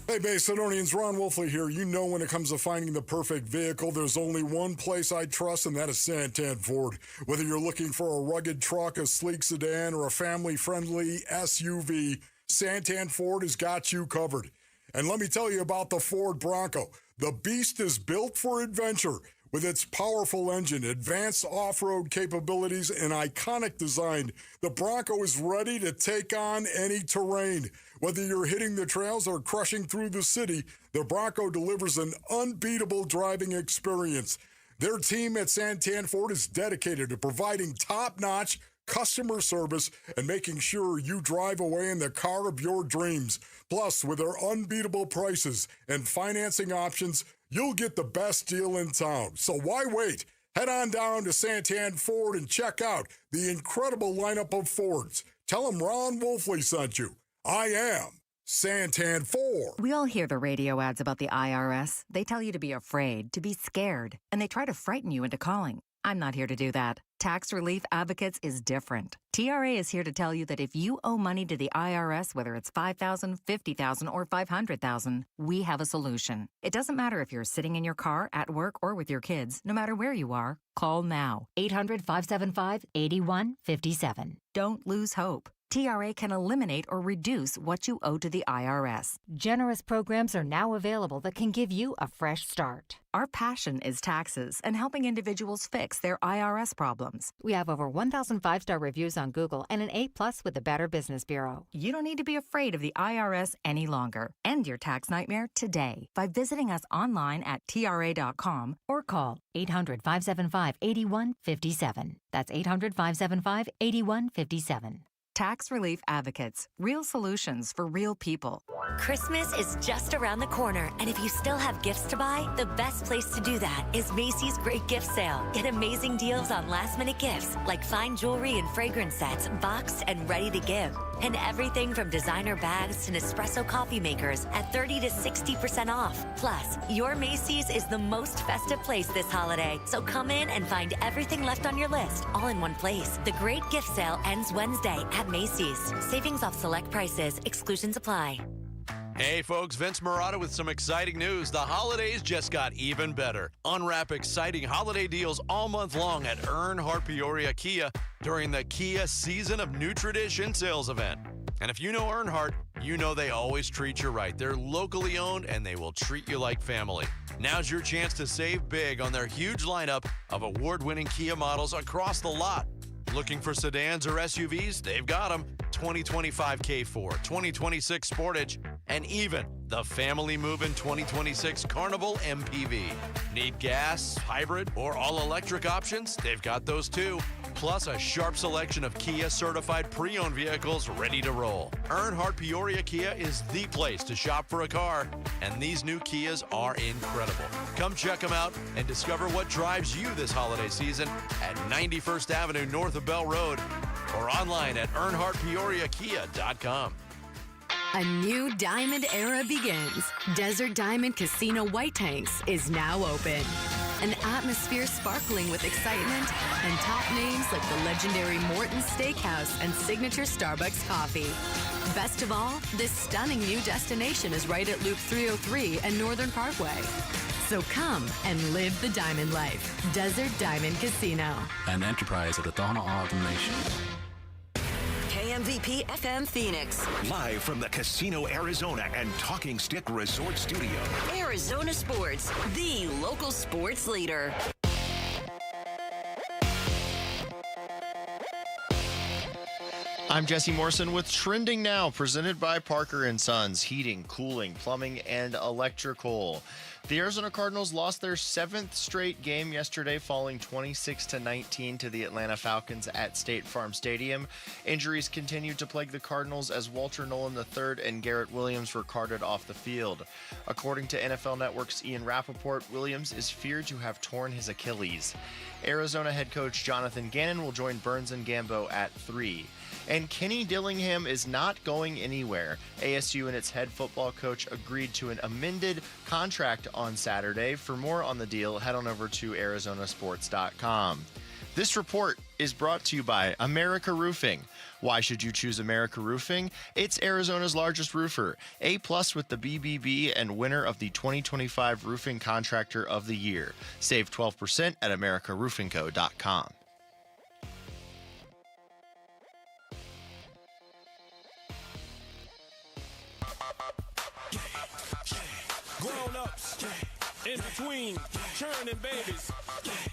Hey, Bay-Sidonians, Ron Wolfley here. When it comes to finding the perfect vehicle, there's only one place I trust, and that is Santan Ford. Whether you're looking for a rugged truck, a sleek sedan, or a family-friendly SUV, Santan Ford has got you covered. And let me tell you about the Ford Bronco. The beast is built for adventure. With its powerful engine, advanced off-road capabilities, and iconic design, the Bronco is ready to take on any terrain. Whether you're hitting the trails or crushing through the city, the Bronco delivers an unbeatable driving experience. Their team at Santan Ford is dedicated to providing top-notch customer service and making sure you drive away in the car of your dreams. Plus, with their unbeatable prices and financing options, you'll get the best deal in town. So why wait? Head on down to Santan Ford and check out the incredible lineup of Fords. Tell them Ron Wolfley sent you. I am Santan Ford. We all hear the radio ads about the IRS. They tell you to be afraid, to be scared, and they try to frighten you into calling. I'm not here to do that. Tax Relief Advocates is different. TRA is here to tell you that if you owe money to the IRS, whether it's $5,000, $50,000, or $500,000, we have a solution. It doesn't matter if you're sitting in your car, at work, or with your kids. No matter where you are, call now. 800-575-8157. Don't lose hope. TRA can eliminate or reduce what you owe to the IRS. Generous programs are now available that can give you a fresh start. Our passion is taxes and helping individuals fix their IRS problems. We have over 1,000 5-star reviews on Google and an A+ with the Better Business Bureau. You don't need to be afraid of the IRS any longer. End your tax nightmare today by visiting us online at TRA.com or call 800-575-8157. That's 800-575-8157. Tax Relief Advocates. Real solutions for real people. Christmas is just around the corner, and if you still have gifts to buy, the best place to do that is Macy's Great Gift Sale. Get amazing deals on last-minute gifts, like fine jewelry and fragrance sets, boxed and ready to give. And everything from designer bags to Nespresso coffee makers at 30 to 60% off. Plus, your Macy's is the most festive place this holiday, so come in and find everything left on your list, all in one place. The Great Gift Sale ends Wednesday at Macy's. Savings off select prices. Exclusions apply. Hey folks, Vince Marotta with some exciting news. The holidays just got even better. Unwrap exciting holiday deals all month long at Earnhardt Peoria Kia during the Kia Season of New Tradition sales event. And if you know Earnhardt, you know they always treat you right. They're locally owned and they will treat you like family. Now's your chance to save big on their huge lineup of award-winning Kia models across the lot. Looking for sedans or SUVs? They've got them. 2025 K4, 2026 Sportage, and even the family moving 2026 Carnival MPV. Need gas, hybrid, or all-electric options? They've got those too. Plus a sharp selection of Kia certified pre-owned vehicles ready to roll. Earnhardt Peoria Kia is the place to shop for a car, and these new Kias are incredible. Come check them out and discover what drives you this holiday season at 91st Avenue north of Bell Road or online at EarnhardtPeoriaKia.com. A new diamond era begins. Desert Diamond Casino White Tanks is now open. An atmosphere sparkling with excitement and top names like the legendary Morton's Steakhouse and signature Starbucks coffee. Best of all, this stunning new destination is right at Loop 303 and Northern Parkway. So come and live the diamond life. Desert Diamond Casino. An enterprise of the Donna Ogden Nation. KMVP FM Phoenix. Live from the Casino Arizona and Talking Stick Resort Studio. Arizona Sports, the local sports leader. I'm Jesse Morrison with Trending Now, presented by Parker & Sons, heating, cooling, plumbing, and electrical. The Arizona Cardinals lost their 7th straight game yesterday, falling 26-19 to the Atlanta Falcons at State Farm Stadium. Injuries continued to plague the Cardinals as Walter Nolan III and Garrett Williams were carted off the field. According to NFL Network's Ian Rappaport, Williams is feared to have torn his Achilles. Arizona head coach Jonathan Ganon will join Burns and Gambo at 3. And Kenny Dillingham is not going anywhere. ASU and its head football coach agreed to an amended contract on Saturday. For more on the deal, head on over to arizonasports.com. This report is brought to you by America Roofing. Why should you choose America Roofing? It's Arizona's largest roofer. A+ with the BBB and winner of the 2025 Roofing Contractor of the Year. Save 12% at americaroofingco.com. Grown-ups, in between, churning babies.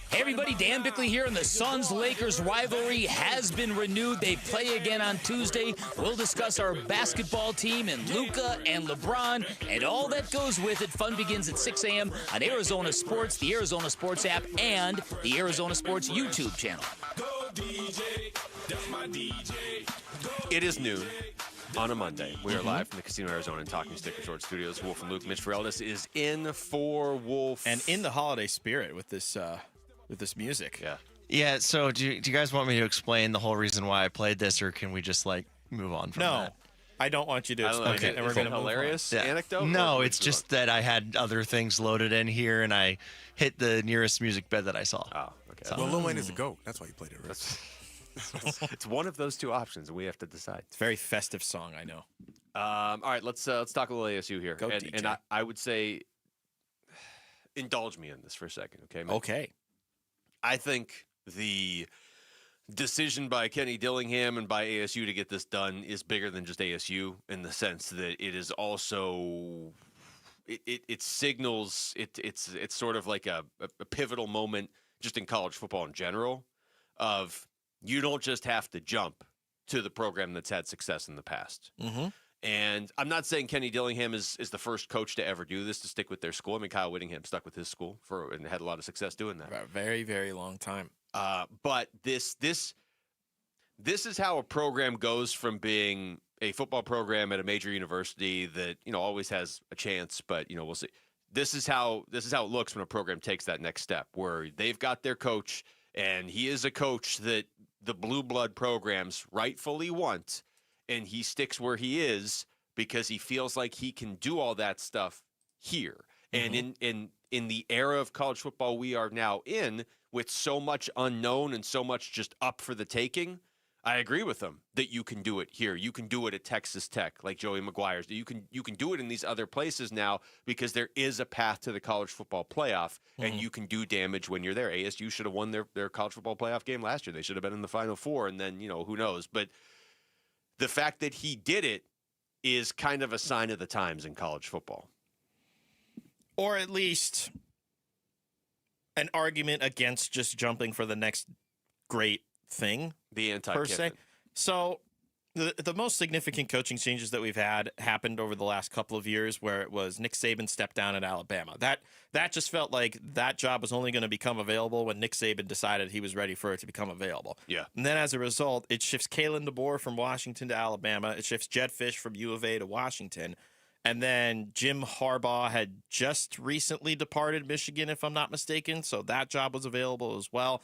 Hey everybody, Dan Bickley here, and the Suns-Lakers rivalry has been renewed. They play again on Tuesday. We'll discuss our basketball team and Luka and LeBron and all that goes with it. Fun begins at 6 a.m. on Arizona Sports, the Arizona Sports app, and the Arizona Sports YouTube channel. Go DJ, that's my DJ. It is noon on a Monday. We are live from the Casino Arizona and Talking Stick Resort Studios. Wolf and Luke, Mitch Ferreldis is in for Wolf. And in the holiday spirit with this music. Yeah. Yeah, so do you guys want me to explain the whole reason why I played this, or can we just, move on from that? No, I don't want you to explain it, and we're going to hilarious anecdote? No, it's just that I had other things loaded in here, and I hit the nearest music bed that I saw. Oh, okay. Well, Lil Wayne is a GOAT. That's why you played it, right? It's one of those two options, and we have to decide. It's a very festive song, I know. All right, let's talk a little ASU here. Go, DJ. And I would say, indulge me in this for a second, okay? Man? Okay. I think the decision by Kenny Dillingham and by ASU to get this done is bigger than just ASU, in the sense that it is also it signals it's sort of like a pivotal moment just in college football in general of. You don't just have to jump to the program that's had success in the past. Mm-hmm. And I'm not saying Kenny Dillingham is the first coach to ever do this, to stick with their school. I mean, Kyle Whittingham stuck with his school and had a lot of success doing that. For a very, very long time. But this is how a program goes from being a football program at a major university that, always has a chance, but, we'll see. This is how it looks when a program takes that next step, where they've got their coach, and he is a coach that the blue blood programs rightfully want, and he sticks where he is because he feels like he can do all that stuff here. Mm-hmm. And in the era of college football we are now in, with so much unknown and so much just up for the taking, I agree with him that you can do it here. You can do it at Texas Tech, like Joey McGuire's. You can do it in these other places now because there is a path to the college football playoff, and you can do damage when you're there. ASU should have won their college football playoff game last year. They should have been in the Final Four, and then, who knows. But the fact that he did it is kind of a sign of the times in college football. Or at least an argument against just jumping for the next great thing. The per se. So the most significant coaching changes that we've had happened over the last couple of years, where it was Nick Saban stepped down at Alabama. That just felt like that job was only going to become available when Nick Saban decided he was ready for it to become available. Yeah. And then as a result, it shifts Kalen DeBoer from Washington to Alabama. It shifts Jed Fish from U of A to Washington. And then Jim Harbaugh had just recently departed Michigan, if I'm not mistaken. So that job was available as well.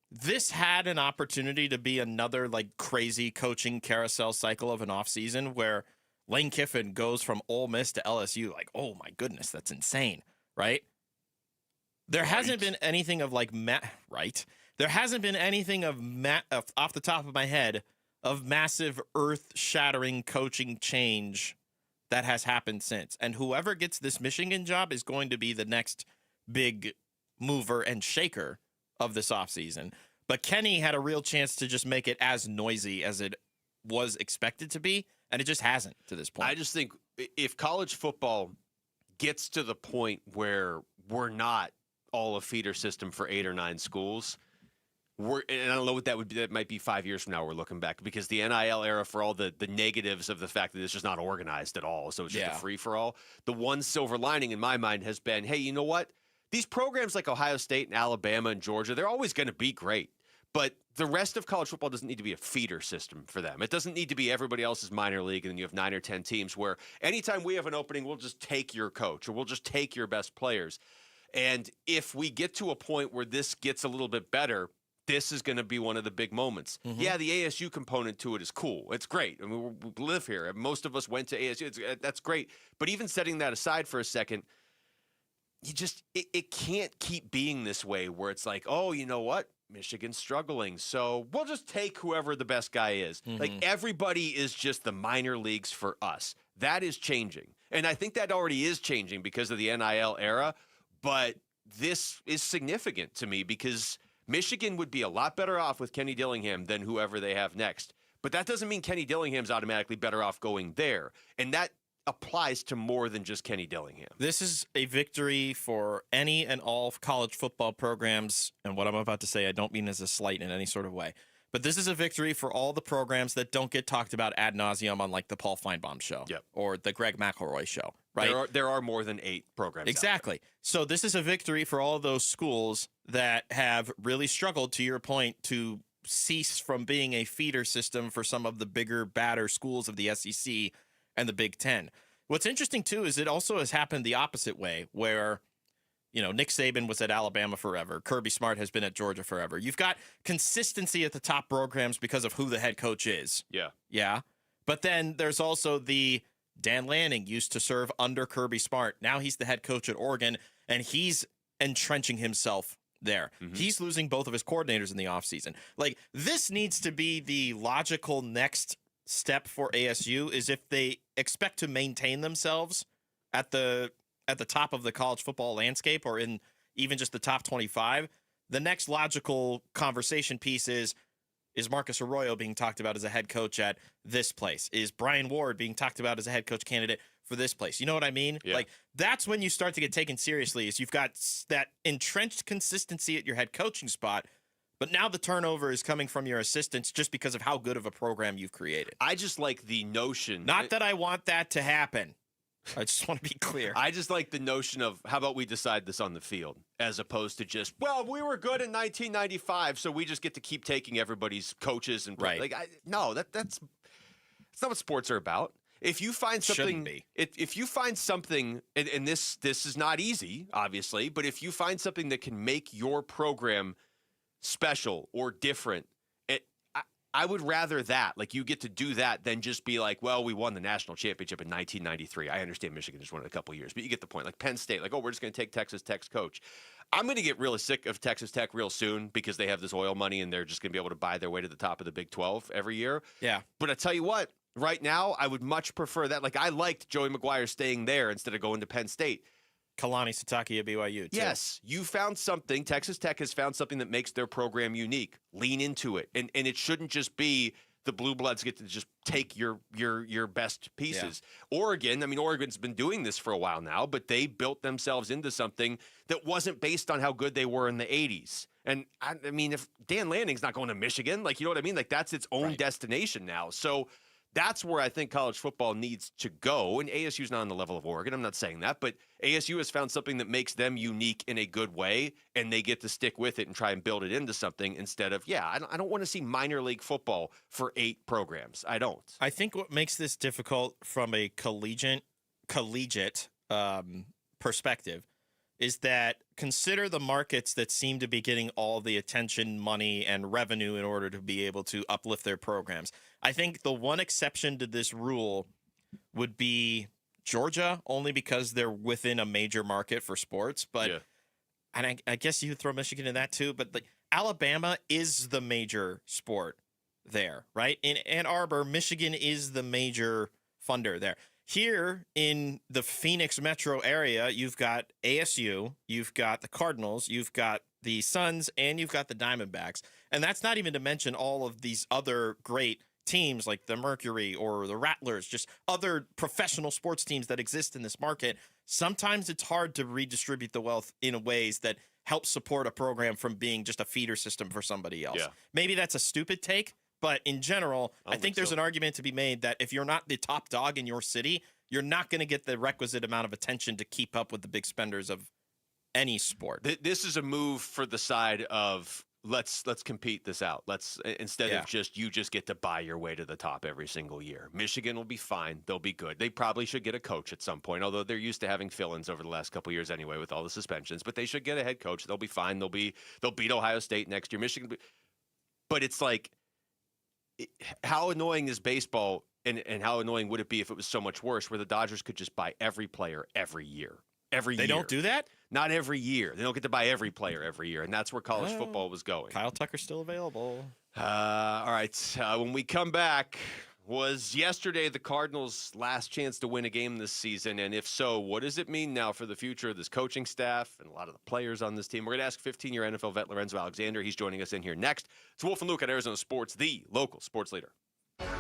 This had an opportunity to be another crazy coaching carousel cycle of an offseason where Lane Kiffin goes from Ole Miss to LSU. Oh my goodness, that's insane, right? There hasn't been anything of like There hasn't been anything of off the top of my head of massive earth-shattering coaching change that has happened since. And whoever gets this Michigan job is going to be the next big mover and shaker of this offseason. But Kenny had a real chance to just make it as noisy as it was expected to be, and it just hasn't to this point. I just think if college football gets to the point where we're not all a feeder system for 8 or 9 schools, and I don't know what that would be. That might be 5 years from now. We're looking back because the NIL era, for all the negatives of the fact that it's just not organized at all, so it's just a free for all. The one silver lining in my mind has been, hey, you know what? These programs like Ohio State and Alabama and Georgia, they're always going to be great. But the rest of college football doesn't need to be a feeder system for them. It doesn't need to be everybody else's minor league, and then you have 9 or 10 teams where anytime we have an opening, we'll just take your coach or we'll just take your best players. And if we get to a point where this gets a little bit better, this is going to be one of the big moments. Mm-hmm. Yeah, the ASU component to it is cool. It's great. I mean, we live here. Most of us went to ASU. That's great. But even setting that aside for a second, it can't keep being this way where it's like, oh, you know what? Michigan's struggling, so we'll just take whoever the best guy is. Mm-hmm. Like, everybody is just the minor leagues for us. That is changing. And I think that already is changing because of the NIL era. But this is significant to me because Michigan would be a lot better off with Kenny Dillingham than whoever they have next. But that doesn't mean Kenny Dillingham's automatically better off going there. And that applies to more than just Kenny Dillingham. This is a victory for any and all college football programs. And what I'm about to say, I don't mean as a slight in any sort of way. But this is a victory for all the programs that don't get talked about ad nauseum on like the Paul Feinbaum show or the Greg McElroy show, right? There are more than 8 programs. Exactly. So this is a victory for all those schools that have really struggled, to your point, to cease from being a feeder system for some of the bigger, badder schools of the SEC and the Big Ten. What's interesting, too, is it also has happened the opposite way where, you know, Nick Saban was at Alabama forever. Kirby Smart has been at Georgia forever. You've got consistency at the top programs because of who the head coach is. Yeah. Yeah. But then there's also the Dan Lanning used to serve under Kirby Smart. Now he's the head coach at Oregon, and he's entrenching himself there. Mm-hmm. He's losing both of his coordinators in the offseason. Like, this needs to be the logical next step for ASU is if they expect to maintain themselves at the top of the college football landscape or in even just the top 25, the next logical conversation piece is Marcus Arroyo being talked about as a head coach at this place? Is Brian Ward being talked about as a head coach candidate for this place? You know what I mean? Yeah. Like, that's when you start to get taken seriously, is you've got that entrenched consistency at your head coaching spot, but now the turnover is coming from your assistants just because of how good of a program you've created. I just like the notion. Not that I want that to happen. I just want to be clear. I just like the notion of how about we decide this on the field as opposed to just, well, we were good in 1995, so we just get to keep taking everybody's coaches and right. Like, that's not what sports are about. If you find something, if you find something, and this is not easy, obviously, but if you find something that can make your program special or different, I would rather that, like, you get to do that than just be like, well, we won the national championship in 1993. I understand Michigan just won it a couple of years, but you get the point. Like Penn State, like, oh, we're just going to take Texas Tech's coach. I'm going to get really sick of Texas Tech real soon because they have this oil money and they're just going to be able to buy their way to the top of the Big 12 every year. Yeah. But I tell you what, right now, I would much prefer that. Like, I liked Joey McGuire staying there instead of going to Penn State. Kalani Sitake at BYU, too. Yes, you found something. Texas Tech has found something that makes their program unique. Lean into it. And it shouldn't just be the blue bloods get to just take your best pieces. Yeah. Oregon's been doing this for a while now, but they built themselves into something that wasn't based on how good they were in the 80s. And, I mean, if Dan Lanning's not going to Michigan, like, you know what I mean? Like, that's its own destination now. So that's where I think college football needs to go. And ASU's not on the level of Oregon. I'm not saying that. But ASU has found something that makes them unique in a good way, and they get to stick with it and try and build it into something instead of, I don't want to see minor league football for 8 programs. I don't. I think what makes this difficult from a collegiate perspective is that consider the markets that seem to be getting all the attention, money, and revenue in order to be able to uplift their programs. I think the one exception to this rule would be Georgia, only because they're within a major market for sports. But and I guess you could throw Michigan in that too, but like Alabama is the major sport there, right? In Ann Arbor, Michigan is the major funder there. Here in the Phoenix metro area, you've got ASU, you've got the Cardinals, you've got the Suns, and you've got the Diamondbacks. And that's not even to mention all of these other great teams like the Mercury or the Rattlers, just other professional sports teams that exist in this market. Sometimes it's hard to redistribute the wealth in ways that help support a program from being just a feeder system for somebody else. Yeah. Maybe that's a stupid take, but in general, I think there's an argument to be made that if you're not the top dog in your city, you're not going to get the requisite amount of attention to keep up with the big spenders of any sport. This is a move for the side of let's compete this out. Let's instead of you just get to buy your way to the top every single year. Michigan will be fine. They'll be good. They probably should get a coach at some point, although they're used to having fill-ins over the last couple of years anyway with all the suspensions. But they should get a head coach. They'll be fine. They'll beat Ohio State next year. Michigan, but it's like, how annoying is baseball, and how annoying would it be if it was so much worse, where the Dodgers could just buy every player every year? They don't do that? Not every year. They don't get to buy every player every year, and that's where college football was going. Kyle Tucker's still available. All right. When we come back, was yesterday the Cardinals' last chance to win a game this season? And if so, what does it mean now for the future of this coaching staff and a lot of the players on this team? We're going to ask 15-year NFL vet Lorenzo Alexander. He's joining us in here next. It's Wolf and Luke at Arizona Sports, the local sports leader.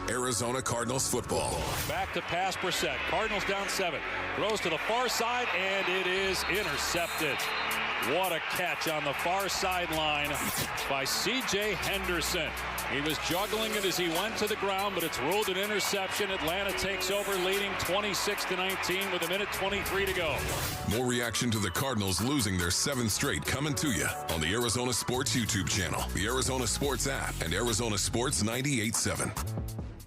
Arizona Cardinals football. Back to pass Brissett. Cardinals down 7. Throws to the far side, and it is intercepted. What a catch on the far sideline by C.J. Henderson. He was juggling it as he went to the ground, but it's ruled an interception. Atlanta takes over, leading 26-19 with 1:23 to go. More reaction to the Cardinals losing their 7th straight coming to you on the Arizona Sports YouTube channel, the Arizona Sports app, and Arizona Sports 98.7.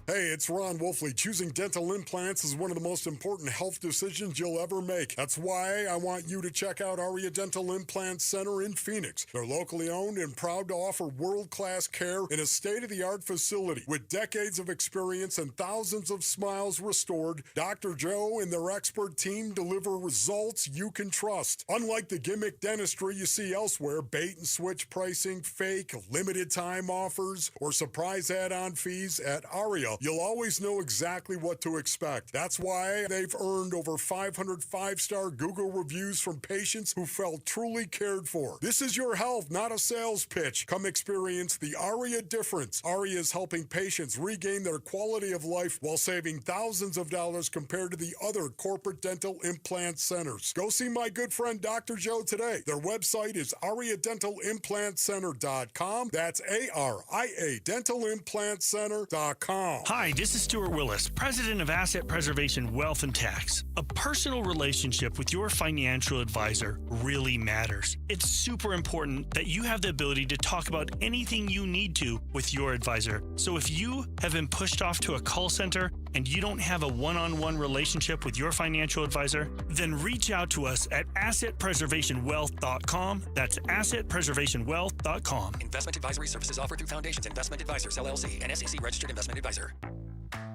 Hey, it's Ron Wolfley. Choosing dental implants is one of the most important health decisions you'll ever make. That's why I want you to check out Aria Dental Implant Center in Phoenix. They're locally owned and proud to offer world-class care in a state-of-the-art facility. With decades of experience and thousands of smiles restored, Dr. Joe and their expert team deliver results you can trust. Unlike the gimmick dentistry you see elsewhere, bait-and-switch pricing, fake, limited-time offers, or surprise add-on fees, at Aria, you'll always know exactly what to expect. That's why they've earned over 500 five-star Google reviews from patients who felt truly cared for. This is your health, not a sales pitch. Come experience the Aria difference. Aria is helping patients regain their quality of life while saving thousands of dollars compared to the other corporate dental implant centers. Go see my good friend Dr. Joe today. Their website is ariadentalimplantcenter.com. That's ARIA dentalimplantcenter.com. Hi, this is Stuart Willis, President of Asset Preservation Wealth and Tax. A personal relationship with your financial advisor really matters. It's super important that you have the ability to talk about anything you need to with your advisor. So if you have been pushed off to a call center and you don't have a one-on-one relationship with your financial advisor, then reach out to us at assetpreservationwealth.com. That's assetpreservationwealth.com. Investment advisory services offered through Foundations Investment Advisors, LLC, an SEC registered investment advisor.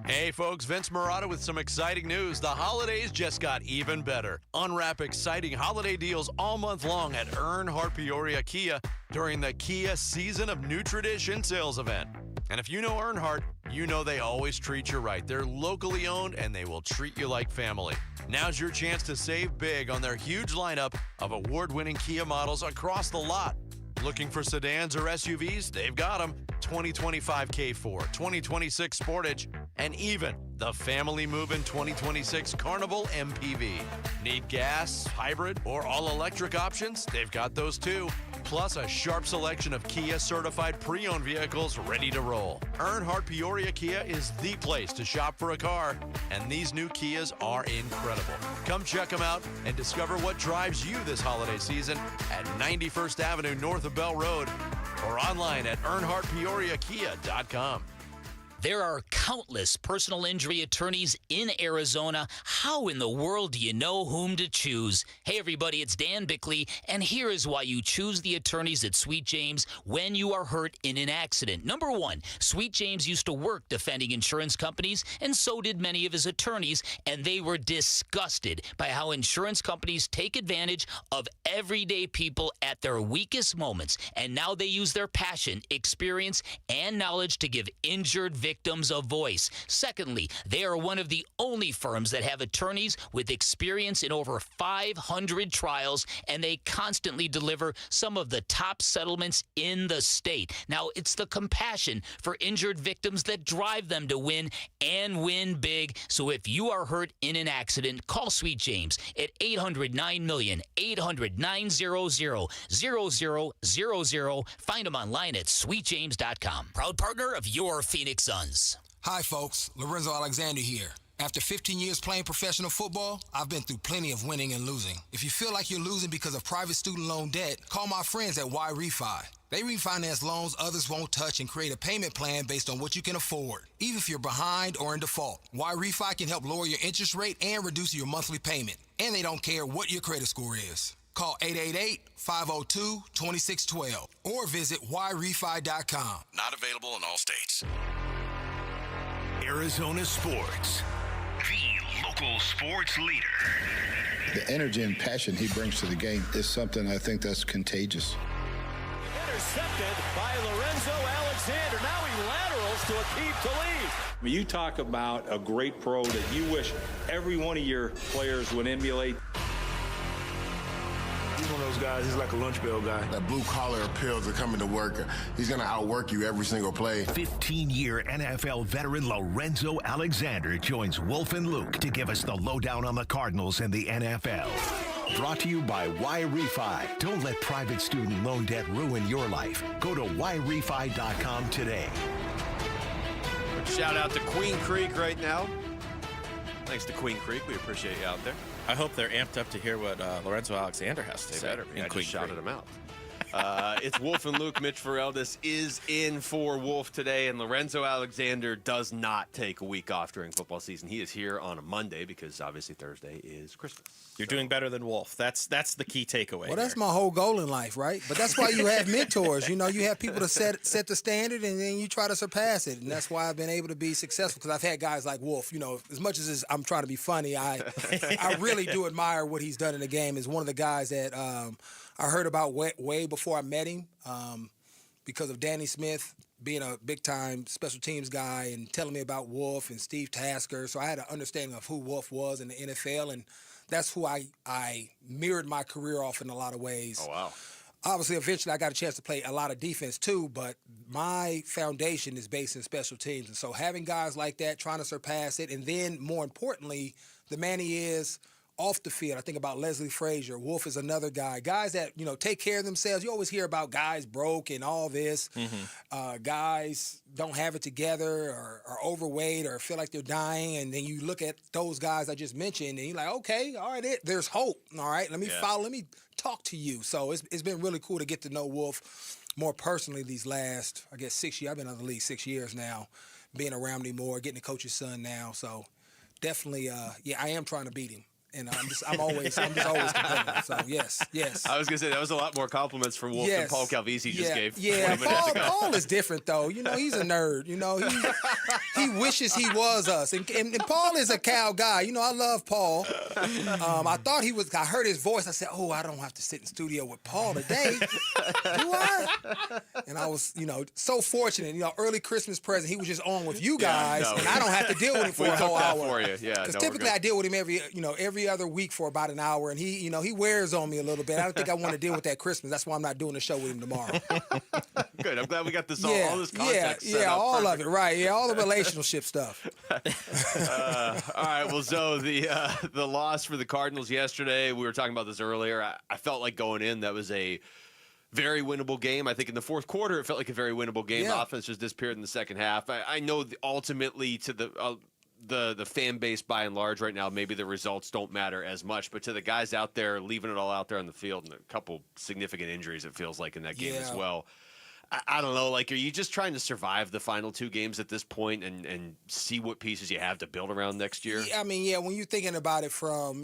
Hey folks, Vince Marotta with some exciting news. The holidays just got even better. Unwrap exciting holiday deals all month long at Earnhardt Peoria Kia during the Kia Season of New Tradition sales event. And if you know Earnhardt, you know they always treat you right. They're locally owned and they will treat you like family. Now's your chance to save big on their huge lineup of award-winning Kia models across the lot. Looking for sedans or SUVs? They've got them. 2025 K4, 2026 Sportage, and even the family moving 2026 Carnival MPV. Need gas, hybrid, or all-electric options? They've got those too. Plus a sharp selection of Kia certified pre-owned vehicles ready to roll. Earnhardt Peoria Kia is the place to shop for a car, and these new Kias are incredible. Come check them out and discover what drives you this holiday season at 91st Avenue north of Bell Road or online at earnhardtpeoriakia.com. There are countless personal injury attorneys in Arizona. How in the world do you know whom to choose? Hey, everybody, it's Dan Bickley, and here is why you choose the attorneys at Sweet James when you are hurt in an accident. Number one, Sweet James used to work defending insurance companies, and so did many of his attorneys, and they were disgusted by how insurance companies take advantage of everyday people at their weakest moments, and now they use their passion, experience, and knowledge to give injured victims a voice. Secondly, they are one of the only firms that have attorneys with experience in over 500 trials, and they constantly deliver some of the top settlements in the state. Now, it's the compassion for injured victims that drive them to win and win big. So if you are hurt in an accident, call Sweet James at 800-9-million, 800-900-0000. Find them online at sweetjames.com. Proud partner of your Phoenix Suns. Hi, folks. Lorenzo Alexander here. After 15 years playing professional football, I've been through plenty of winning and losing. If you feel like you're losing because of private student loan debt, call my friends at Y-Refi. They refinance loans others won't touch and create a payment plan based on what you can afford, even if you're behind or in default. Y-Refi can help lower your interest rate and reduce your monthly payment. And they don't care what your credit score is. Call 888-502-2612 or visit yrefi.com. Not available in all states. Arizona Sports, the local sports leader. The energy and passion he brings to the game is something I think that's contagious. Intercepted by Lorenzo Alexander. Now he laterals to Aqib Talib. When you talk about a great pro that you wish every one of your players would emulate. He's one of those guys, he's like a lunch bell guy. That blue-collar appeal to coming to work. He's going to outwork you every single play. 15-year NFL veteran Lorenzo Alexander joins Wolf and Luke to give us the lowdown on the Cardinals and the NFL. Brought to you by Y-Refi. Don't let private student loan debt ruin your life. Go to yrefi.com today. Shout out to Queen Creek right now. Thanks to Queen Creek. We appreciate you out there. I hope they're amped up to hear what Lorenzo Alexander has to say. I just shouted him out. It's Wolf and Luke. Mitch Ferreldis is in for Wolf today, and Lorenzo Alexander does not take a week off during football season. He is here on a Monday because obviously Thursday is Christmas. You're doing better than Wolf. That's the key takeaway. Well, that's my whole goal in life, right? But that's why you have mentors. You know, you have people to set the standard, and then you try to surpass it. And that's why I've been able to be successful, because I've had guys like Wolf. You know, as much as I'm trying to be funny, I really do admire what he's done in the game. Is one of the guys that I heard about way before I met him, because of Danny Smith being a big-time special teams guy and telling me about Wolf and Steve Tasker. So I had an understanding of who Wolf was in the NFL, and that's who I mirrored my career off in a lot of ways. Oh, wow. Obviously, eventually I got a chance to play a lot of defense too, but my foundation is based in special teams. And so having guys like that, trying to surpass it, and then more importantly, the man he is off the field. I think about Leslie Frazier. Wolf is another guy. Guys that, you know, take care of themselves. You always hear about guys broke and all this. Mm-hmm. Guys don't have it together or are overweight or feel like they're dying. And then you look at those guys I just mentioned and you're like, okay, all right, there's hope. All right, let me talk to you. So it's been really cool to get to know Wolf more personally these last, I guess, 6 years. I've been in the league 6 years now, being around him more, getting to coach his son now. So definitely, I am trying to beat him. And I'm just always complaining. So yes. I was gonna say that was a lot more compliments for Wolf than Paul Calvisi just gave. Yeah, Paul is different though. You know, he's a nerd. You know, he wishes he was us. And Paul is a Cal guy. You know, I love Paul. I thought he was. I heard his voice. I said, "Oh, I don't have to sit in studio with Paul today, do I?" And I was, you know, so fortunate. You know, early Christmas present. He was just on with you guys, and I don't have to deal with him for a whole hour. For you. Yeah, because typically I deal with him every other week for about an hour, and he wears on me a little bit. I don't think I want to deal with that Christmas. That's why I'm not doing the show with him tomorrow. Good. I'm glad we got this all this context. Yeah, all of it, right? Yeah, all the relationship stuff. All right. Well, so the loss for the Cardinals yesterday. We were talking about this earlier. I felt like going in that was a very winnable game. I think in the fourth quarter it felt like a very winnable game. The offense just disappeared in the second half. I know ultimately to the fan base by and large right now, maybe the results don't matter as much, but to the guys out there leaving it all out there on the field and a couple significant injuries, it feels like in that game as well. I don't know. Like, are you just trying to survive the final 2 games at this point and see what pieces you have to build around next year? I mean, yeah, when you're thinking about it from,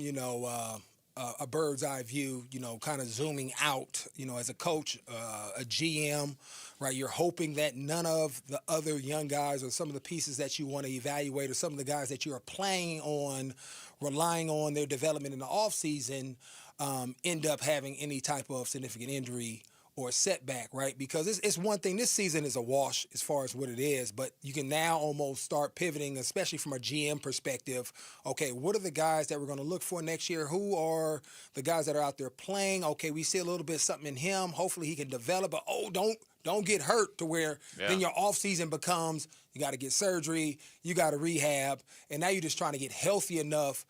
a bird's eye view, kind of zooming out, as a coach, a GM, right? You're hoping that none of the other young guys or some of the pieces that you want to evaluate or some of the guys that you are playing on, relying on their development in the offseason, end up having any type of significant injury or setback, right? Because it's one thing, this season is a wash as far as what it is, but you can now almost start pivoting, especially from a GM perspective. Okay, what are the guys that we're going to look for next year? Who are the guys that are out there playing? Okay, we see a little bit of something in him. Hopefully he can develop, but don't get hurt to where then your offseason becomes you got to get surgery, you got to rehab, and now you're just trying to get healthy enough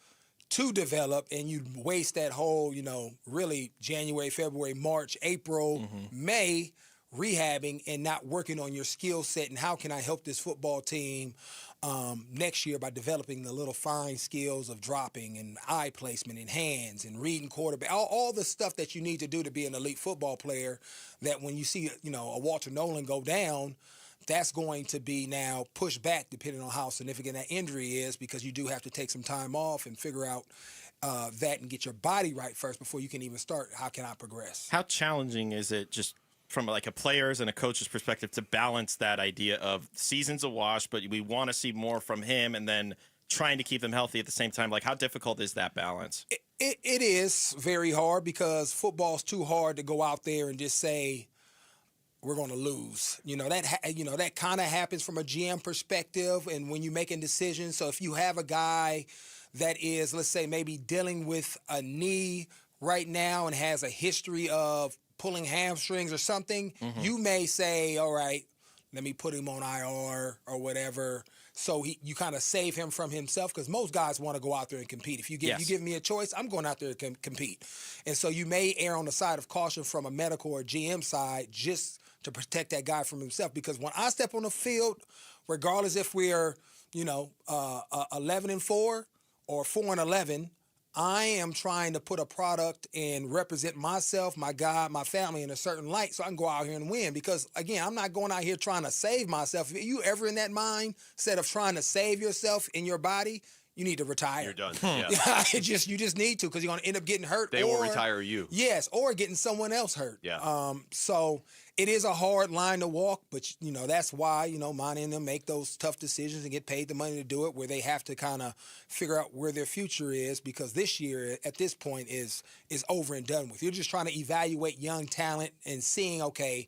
to develop, and you waste that whole, really January, February, March, April, May rehabbing and not working on your skill set and how can I help this football team next year by developing the little fine skills of dropping and eye placement and hands and reading quarterback, all the stuff that you need to do to be an elite football player that when you see, a Walter Nolan go down, that's going to be now pushed back depending on how significant that injury is because you do have to take some time off and figure out that and get your body right first before you can even start. How can I progress? How challenging is it just from like a player's and a coach's perspective to balance that idea of season's a wash, but we want to see more from him and then trying to keep them healthy at the same time? Like, how difficult is that balance? It is very hard because football's too hard to go out there and just say, we're going to lose. That kind of happens from a GM perspective and when you're making decisions. So if you have a guy that is, let's say, maybe dealing with a knee right now and has a history of pulling hamstrings or something, you may say, all right, let me put him on IR or whatever. So you kind of save him from himself because most guys want to go out there and compete. If you give me a choice, I'm going out there to compete. And so you may err on the side of caution from a medical or GM side just to protect that guy from himself. Because when I step on the field, regardless if we're, 11-4 or 4-11, I am trying to put a product and represent myself, my God, my family in a certain light so I can go out here and win. Because, again, I'm not going out here trying to save myself. If you ever in that mindset of trying to save yourself in your body, you need to retire. You're done. Yeah. You just need to because you're going to end up getting hurt. They will retire you. Yes, or getting someone else hurt. Yeah. So it is a hard line to walk, but, that's why, Monty and them make those tough decisions and get paid the money to do it where they have to kind of figure out where their future is because this year at this point is over and done with. You're just trying to evaluate young talent and seeing, okay,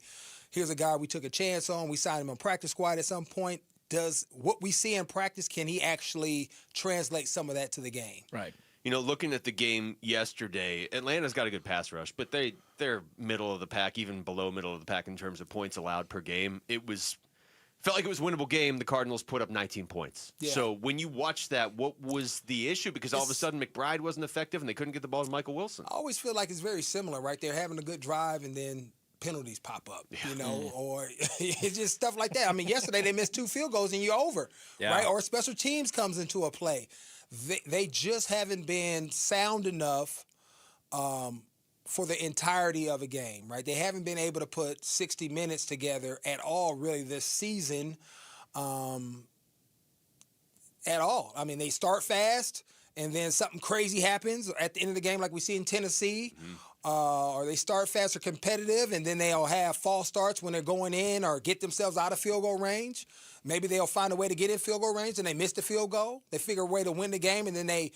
here's a guy we took a chance on. We signed him on practice squad at some point. Does what we see in practice, can he actually translate some of that to the game? Right. Looking at the game yesterday, Atlanta's got a good pass rush, but they're middle of the pack, even below middle of the pack in terms of points allowed per game. Felt like it was a winnable game. The Cardinals put up 19 points. Yeah. So when you watch that, what was the issue? Because all of a sudden McBride wasn't effective and they couldn't get the ball to Michael Wilson. I always feel like it's very similar, right? They're having a good drive and then penalties pop up, or it's just stuff like that. I mean, yesterday they missed 2 field goals and you're over, right? Or special teams comes into a play. They just haven't been sound enough for the entirety of a game, right? They haven't been able to put 60 minutes together at all, really, this season at all. I mean, they start fast, and then something crazy happens at the end of the game like we see in Tennessee, or they start fast or competitive, and then they'll have false starts when they're going in or get themselves out of field goal range. Maybe they'll find a way to get in field goal range, and they miss the field goal. They figure a way to win the game, and then they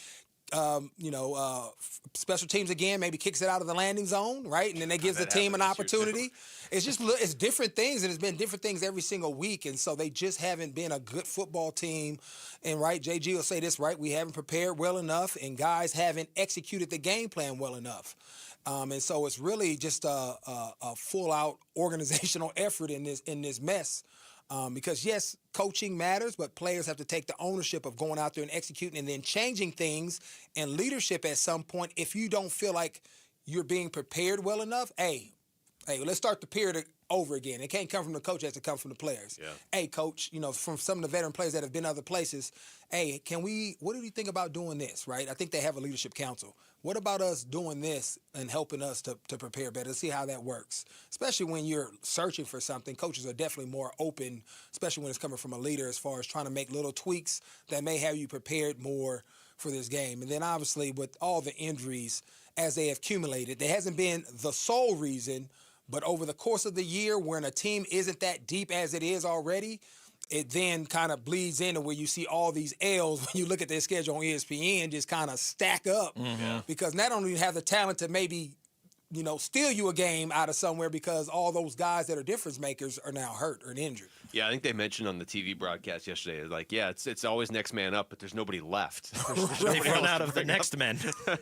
special teams again maybe kicks it out of the landing zone, right? And then that gives the team an opportunity. It's different things, and it's been different things every single week, and so they just haven't been a good football team. And, right, JG will say this, right, we haven't prepared well enough, and guys haven't executed the game plan well enough. And so it's really just a full-out organizational effort in this mess. Because, yes, coaching matters, but players have to take the ownership of going out there and executing and then changing things. And leadership at some point, if you don't feel like you're being prepared well enough, hey, Hey, let's start the period over again. It can't come from the coach, it has to come from the players. Yeah. Hey, coach, from some of the veteran players that have been other places, hey, what do you think about doing this, right? I think they have a leadership council. What about us doing this and helping us to prepare better, see how that works? Especially when you're searching for something, coaches are definitely more open, especially when it's coming from a leader as far as trying to make little tweaks that may have you prepared more for this game. And then obviously with all the injuries as they have accumulated, there hasn't been the sole reason, but over the course of the year when a team isn't that deep as it is already, it then kind of bleeds into where you see all these L's when you look at their schedule on ESPN just kind of stack up because not only do you have the talent to maybe, steal you a game out of somewhere because all those guys that are difference makers are now hurt or injured. Yeah, I think they mentioned on the TV broadcast yesterday, like, it's always next man up, but there's nobody left. They've run out of the next men. All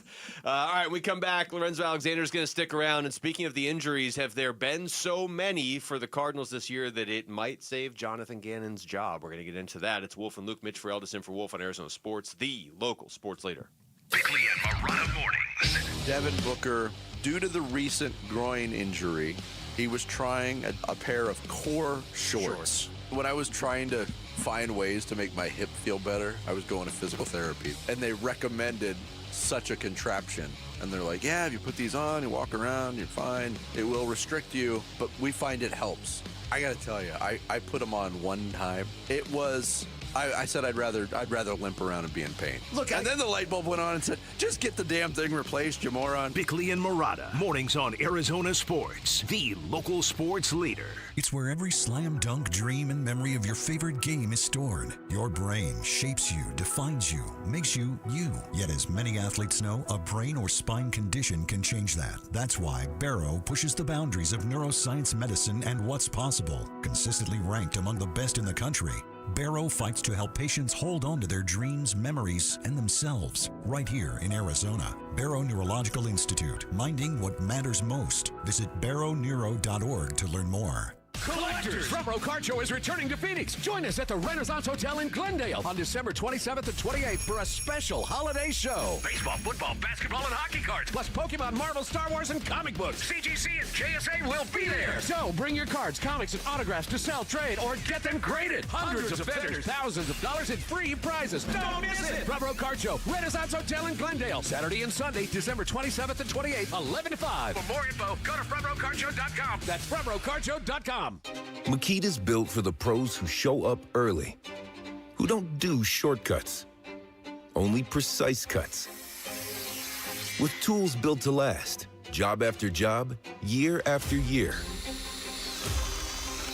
right, when we come back, Lorenzo Alexander's going to stick around. And speaking of the injuries, have there been so many for the Cardinals this year that it might save Jonathan Gannon's job? We're going to get into that. It's Wolf and Luke, Mitch Ferreldis in for Wolf on Arizona Sports, the local sports leader. Bickley and Marotta mornings. Devin Booker, due to the recent groin injury, he was trying a pair of core shorts. When I was trying to find ways to make my hip feel better, I was going to physical therapy, and they recommended such a contraption. And they're like, yeah, if you put these on, you walk around, you're fine. It will restrict you, but we find it helps. I got to tell you, I put them on one time. It was... I said I'd rather limp around and be in pain. And then the light bulb went on and said, just get the damn thing replaced, you moron. Bickley and Marotta, mornings on Arizona Sports, the local sports leader. It's where every slam dunk dream and memory of your favorite game is stored. Your brain shapes you, defines you, makes you you. Yet as many athletes know, a brain or spine condition can change that. That's why Barrow pushes the boundaries of neuroscience medicine and what's possible. Consistently ranked among the best in the country, Barrow fights to help patients hold on to their dreams, memories, and themselves right here in Arizona. Barrow Neurological Institute, minding what matters most. Visit barrowneuro.org to learn more. Collectors! Front Row Card Show is returning to Phoenix. Join us at the Renaissance Hotel in Glendale on December 27th and 28th for a special holiday show. Baseball, football, basketball, and hockey cards. Plus Pokemon, Marvel, Star Wars, and comic books. CGC and JSA will be there. So bring your cards, comics, and autographs to sell, trade, or get them graded. Hundreds of vendors, thousands of dollars in free prizes. Don't miss it! Front Row Card Show, Renaissance Hotel in Glendale. Saturday and Sunday, December 27th and 28th, 11 to 5. For more info, go to frontrowcardshow.com. That's frontrowcardshow.com. Makita's built for the pros who show up early, who don't do shortcuts, only precise cuts. With tools built to last, job after job, year after year.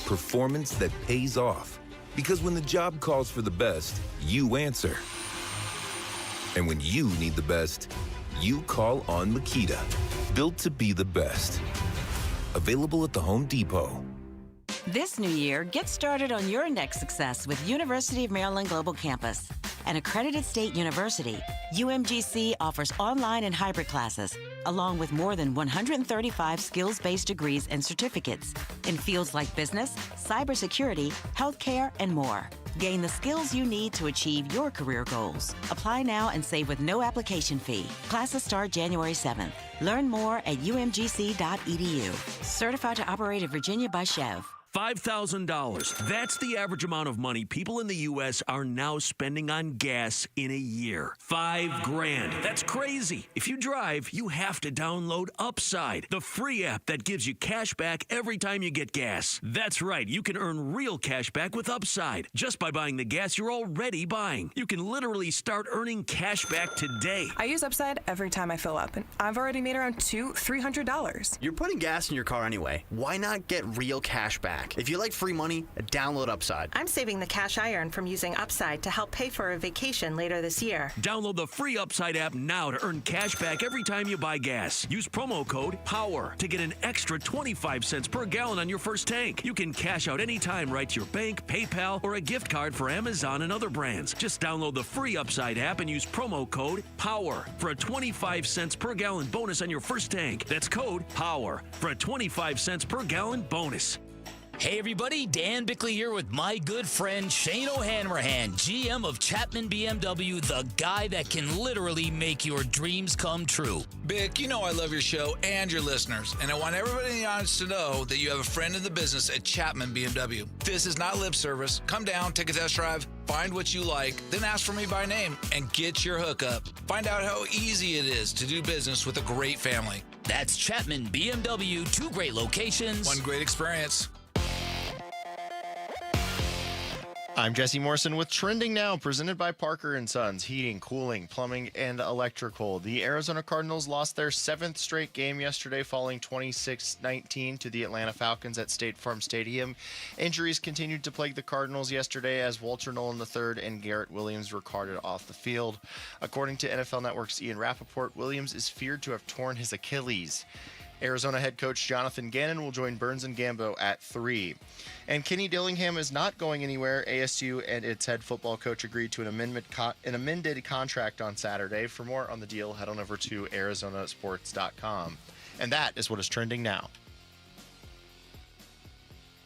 Performance that pays off, because when the job calls for the best, you answer. And when you need the best, you call on Makita. Built to be the best. Available at the Home Depot. This new year, get started on your next success with University of Maryland Global Campus. An accredited state university, UMGC offers online and hybrid classes, along with more than 135 skills-based degrees and certificates in fields like business, cybersecurity, healthcare, and more. Gain the skills you need to achieve your career goals. Apply now and save with no application fee. Classes start January 7th. Learn more at umgc.edu. Certified to operate in Virginia by Chev. $5,000. That's the average amount of money people in the U.S. are now spending on gas in a year. $5,000. That's crazy. If you drive, you have to download Upside, the free app that gives you cash back every time you get gas. That's right. You can earn real cash back with Upside just by buying the gas you're already buying. You can literally start earning cash back today. I use Upside every time I fill up, and I've already made around $200-$300. You're putting gas in your car anyway. Why not get real cash back? If you like free money, download Upside. I'm saving the cash I earn from using Upside to help pay for a vacation later this year. Download the free Upside app now to earn cash back every time you buy gas. Use promo code POWER to get an extra 25 cents per gallon on your first tank. You can cash out anytime right to your bank, PayPal, or a gift card for Amazon and other brands. Just download the free Upside app and use promo code POWER for a 25 cents per gallon bonus on your first tank. That's code POWER for a 25 cents per gallon bonus. Hey everybody, Dan Bickley here with my good friend Shane O'Hanrahan, GM of Chapman BMW, the guy that can literally make your dreams come true. Bick, you know I love your show and your listeners, and I want everybody in the audience to know that you have a friend in the business at Chapman BMW. This is not lip service. Come down, take a test drive, find what you like, then ask for me by name and get your hookup. Find out how easy it is to do business with a great family. That's Chapman BMW, 2 great locations, 1 great experience. I'm Jesse Morrison with Trending Now, presented by Parker & Sons, heating, cooling, plumbing, and electrical. The Arizona Cardinals lost their 7th straight game yesterday, falling 26-19 to the Atlanta Falcons at State Farm Stadium. Injuries continued to plague the Cardinals yesterday as Walter Nolan III and Garrett Williams were carted off the field. According to NFL Network's Ian Rappaport, Williams is feared to have torn his Achilles. Arizona head coach Jonathan Ganon will join Burns and Gambo at 3. And Kenny Dillingham is not going anywhere. ASU and its head football coach agreed to an amended contract on Saturday. For more on the deal, head on over to arizonasports.com. And that is what is trending now.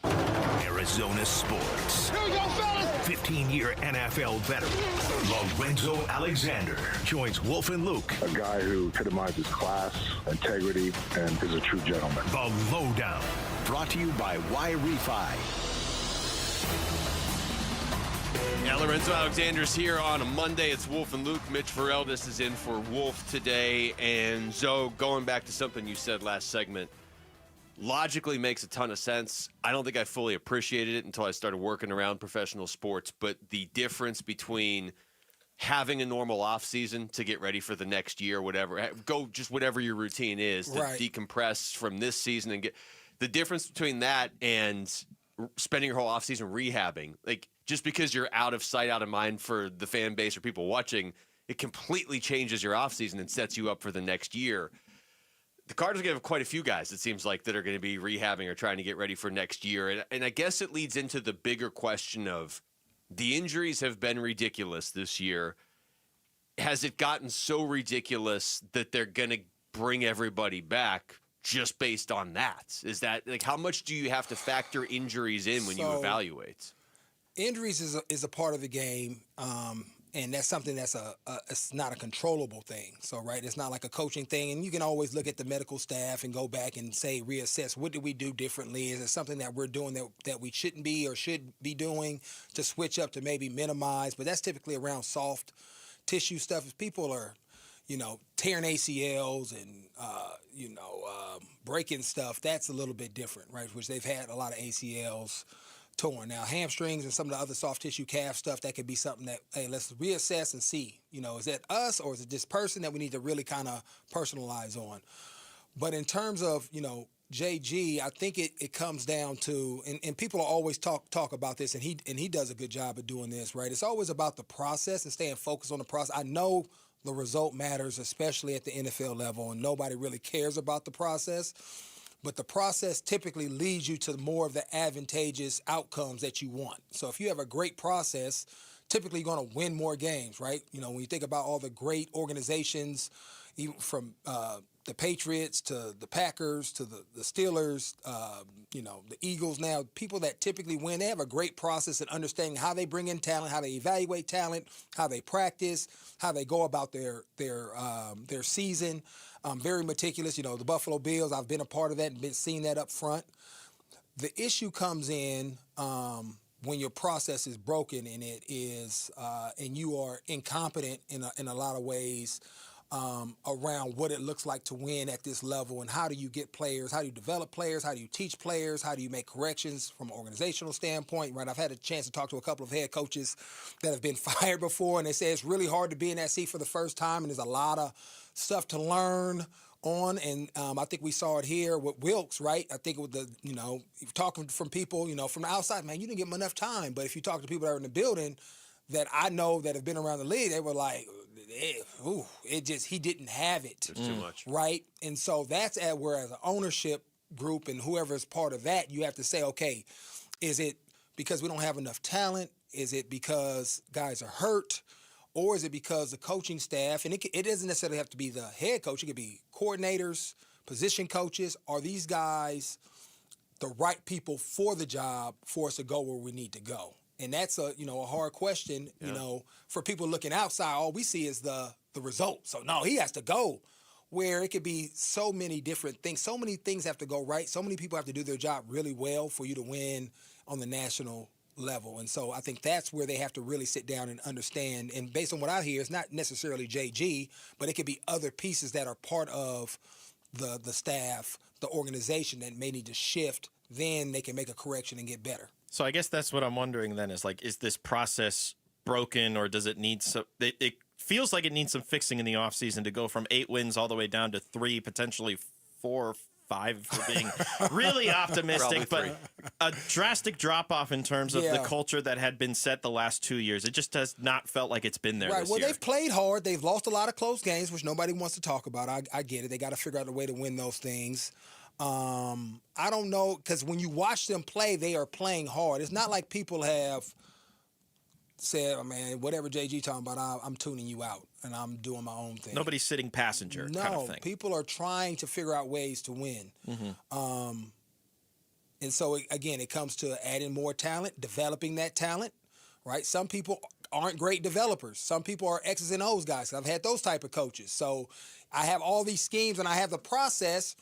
Arizona sports. Here we go, fellas! 15-year NFL veteran Lorenzo Alexander joins Wolf and Luke. A guy who epitomizes class, integrity, and is a true gentleman. The Lowdown, brought to you by Y-Refi. Yeah, Lorenzo Alexander's here on a Monday. It's Wolf and Luke. Mitch Vareldis is in for Wolf today. And Zoe, going back to something you said last segment, logically makes a ton of sense. I don't think I fully appreciated it until I started working around professional sports, but the difference between having a normal off season to get ready for the next year, whatever, go just whatever your routine is to decompress from this season and get the difference between that and spending your whole off season rehabbing. Like, just because you're out of sight, out of mind for the fan base or people watching, it completely changes your off season and sets you up for the next year. The Cardinals are going to have quite a few guys, it seems like, that are going to be rehabbing or trying to get ready for next year. And I guess it leads into the bigger question of the injuries have been ridiculous this year. Has it gotten so ridiculous that they're going to bring everybody back just based on that? Is that, like, how much do you have to factor injuries in when you evaluate? Injuries is a part of the game. And that's something that's it's not a controllable thing. So, right, it's not like a coaching thing. And you can always look at the medical staff and go back and say, reassess, what did we do differently? Is it something that we're doing that we shouldn't be or should be doing to switch up to maybe minimize? But that's typically around soft tissue stuff. If people are, tearing ACLs and, breaking stuff, that's a little bit different, right? Which they've had a lot of ACLs torn. Now, hamstrings and some of the other soft tissue calf stuff, that could be something that, hey, let's reassess and see, is that us or is it this person that we need to really kind of personalize on? But in terms of, JG, I think it comes down to, and people always talk about this, and he does a good job of doing this, right? It's always about the process and staying focused on the process. I know the result matters, especially at the NFL level, and nobody really cares about the process. But the process typically leads you to more of the advantageous outcomes that you want. So if you have a great process, typically you're going to win more games, right? When you think about all the great organizations, even from the Patriots to the Packers to the Steelers, the Eagles now, people that typically win, they have a great process in understanding how they bring in talent, how they evaluate talent, how they practice, how they go about their season. Very meticulous. The Buffalo Bills, I've been a part of that and been seeing that up front. The issue comes in when your process is broken and it is, and you are incompetent in a lot of ways around what it looks like to win at this level, and how do you get players, how do you develop players, how do you teach players, how do you make corrections from an organizational standpoint, right? I've had a chance to talk to a couple of head coaches that have been fired before, and they say it's really hard to be in that seat for the first time, and there's a lot of stuff to learn on, and I think we saw it here with Wilkes, right? I think with the, talking from people, from the outside, man, you didn't give him enough time. But if you talk to people that are in the building that I know that have been around the league, they were like, he didn't have it. It's too much. Right? And so that's where as an ownership group and whoever is part of that, you have to say, okay, is it because we don't have enough talent? Is it because guys are hurt? Or is it because the coaching staff, and it doesn't necessarily have to be the head coach, it could be coordinators, position coaches, are these guys the right people for the job for us to go where we need to go? And that's a hard question, for people looking outside. All we see is the result. So, no, he has to go. Where it could be so many different things. So many things have to go right. So many people have to do their job really well for you to win on the national level. And so I think that's where they have to really sit down and understand. And based on what I hear, it's not necessarily JG, but it could be other pieces that are part of the staff, the organization that may need to shift. Then they can make a correction and get better. So I guess that's what I'm wondering then is is this process broken, or does it need some – it feels like it needs some fixing in the offseason to go from 8 wins all the way down to 3, potentially 4 or 5 for being really optimistic, but a drastic drop-off in terms of the culture that had been set the last 2 years. It just has not felt like it's been there this year. They've played hard. They've lost a lot of close games, which nobody wants to talk about. I get it. They got to figure out a way to win those things. I don't know, because when you watch them play, they are playing hard. It's not like people have said, man, whatever JG talking about, I'm tuning you out and I'm doing my own thing. Nobody's sitting passenger kind of thing. People are trying to figure out ways to win. Mm-hmm. And so, again, it comes to adding more talent, developing that talent, right? Some people aren't great developers. Some people are X's and O's guys. I've had those type of coaches. So I have all these schemes and I have the process,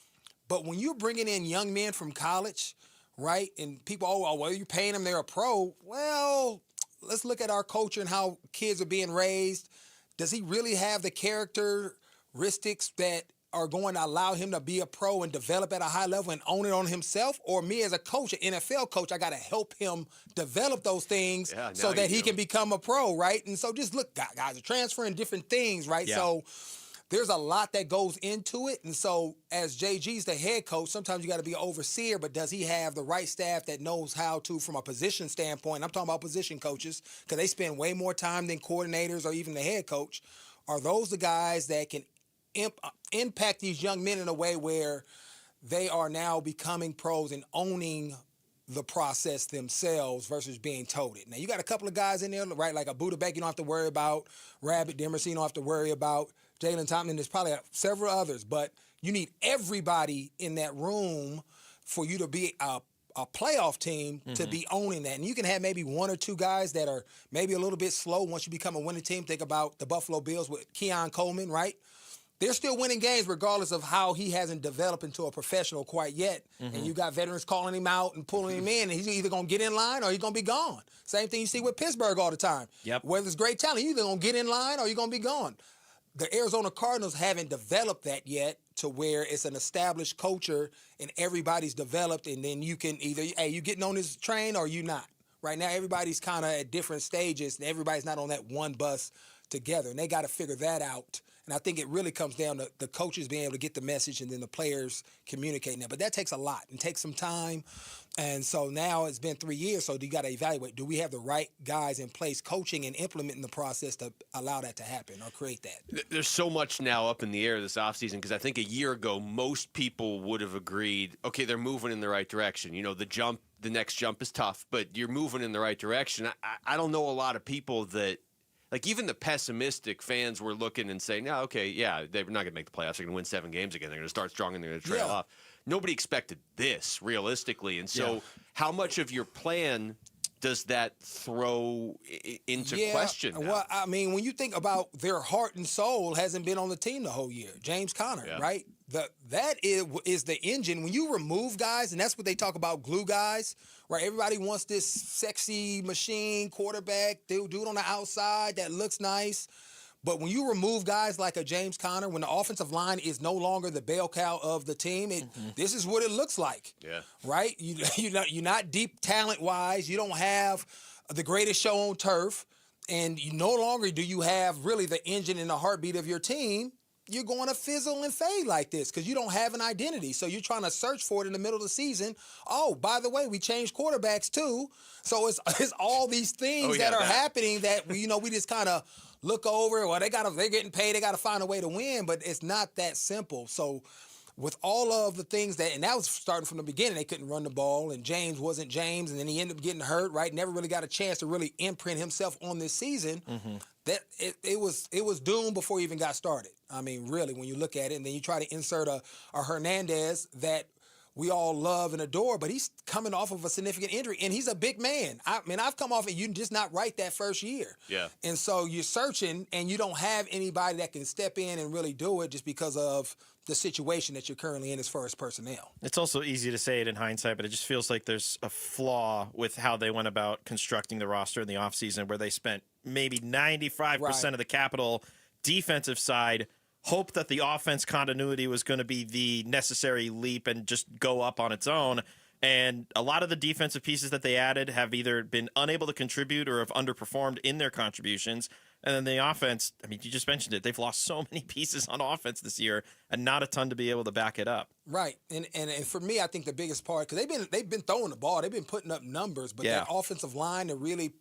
but when you're bringing in young men from college, right, and people, you're paying them, they're a pro. Well, let's look at our culture and how kids are being raised. Does he really have the characteristics that are going to allow him to be a pro and develop at a high level and own it on himself? Or me as a coach, an NFL coach, I got to help him develop those things so that he can become a pro, right? And so just look, guys are transferring different things, right? Yeah. So there's a lot that goes into it. And so as JG's the head coach, sometimes you got to be an overseer, but does he have the right staff that knows how to, from a position standpoint, I'm talking about position coaches, because they spend way more time than coordinators or even the head coach. Are those the guys that can impact these young men in a way where they are now becoming pros and owning the process themselves versus being told it? Now, you got a couple of guys in there, right, like a Buda Beck you don't have to worry about, Rabbit Demerson you don't have to worry about, Jalen Thompson, there's probably several others, but you need everybody in that room for you to be a playoff team to be owning that. And you can have maybe 1 or 2 guys that are maybe a little bit slow once you become a winning team. Think about the Buffalo Bills with Keon Coleman, right? They're still winning games regardless of how he hasn't developed into a professional quite yet. And you got veterans calling him out and pulling him in, and he's either going to get in line or he's going to be gone. Same thing you see with Pittsburgh all the time. Yep. Whether it's great talent, you're either going to get in line or you're going to be gone. The Arizona Cardinals haven't developed that yet to where it's an established culture and everybody's developed, and then you can either, hey, you getting on this train or you not. Right now, everybody's kind of at different stages, and everybody's not on that one bus together, and they got to figure that out. And I think it really comes down to the coaches being able to get the message and then the players communicating that. But that takes a lot and takes some time. And so now it's been 3 years, so you got to evaluate, do we have the right guys in place coaching and implementing the process to allow that to happen or create that? There's so much now up in the air this offseason because I think a year ago most people would have agreed, okay, they're moving in the right direction. You know, the next jump is tough, but you're moving in the right direction. I don't know a lot of people that, like, even the pessimistic fans were looking and saying, no, okay, yeah, they're not going to make the playoffs. They're going to win 7 games again. They're going to start strong and they're going to trail off. Nobody expected this, realistically. And so how much of your plan does that throw into question now? Well, I mean, when you think about their heart and soul hasn't been on the team the whole year. James Conner, right? That is the engine. When you remove guys, and that's what they talk about, glue guys, right? Everybody wants this sexy machine quarterback, dude on the outside that looks nice. But when you remove guys like a James Conner, when the offensive line is no longer the bell cow of the team, this is what it looks like, right? You're not deep talent-wise. You don't have the greatest show on turf. And you no longer do you have really the engine and the heartbeat of your team. You're going to fizzle and fade like this because you don't have an identity. So you're trying to search for it in the middle of the season. Oh, by the way, we changed quarterbacks too. So it's all these things that are happening that we just kind of look over. Well, they're getting paid. They got to find a way to win, but it's not that simple. So with all of the things and that was starting from the beginning, they couldn't run the ball, and James wasn't James, and then he ended up getting hurt, right? Never really got a chance to really imprint himself on this season. That it was doomed before he even got started. I mean, really, when you look at it, and then you try to insert a Hernandez that we all love and adore, but he's coming off of a significant injury, and he's a big man. I mean, I've come off it. You just not right that first year. Yeah. And so you're searching, and you don't have anybody that can step in and really do it just because of the situation that you're currently in as far as personnel. It's also easy to say it in hindsight, but it just feels like there's a flaw with how they went about constructing the roster in the offseason, where they spent maybe 95% of the capital defensive side, hope that the offense continuity was going to be the necessary leap and just go up on its own. And a lot of the defensive pieces that they added have either been unable to contribute or have underperformed in their contributions. And then the offense, I mean, you just mentioned it. They've lost so many pieces on offense this year and not a ton to be able to back it up. Right. And for me, I think the biggest part, because they've been throwing the ball. They've been putting up numbers. But that offensive line to really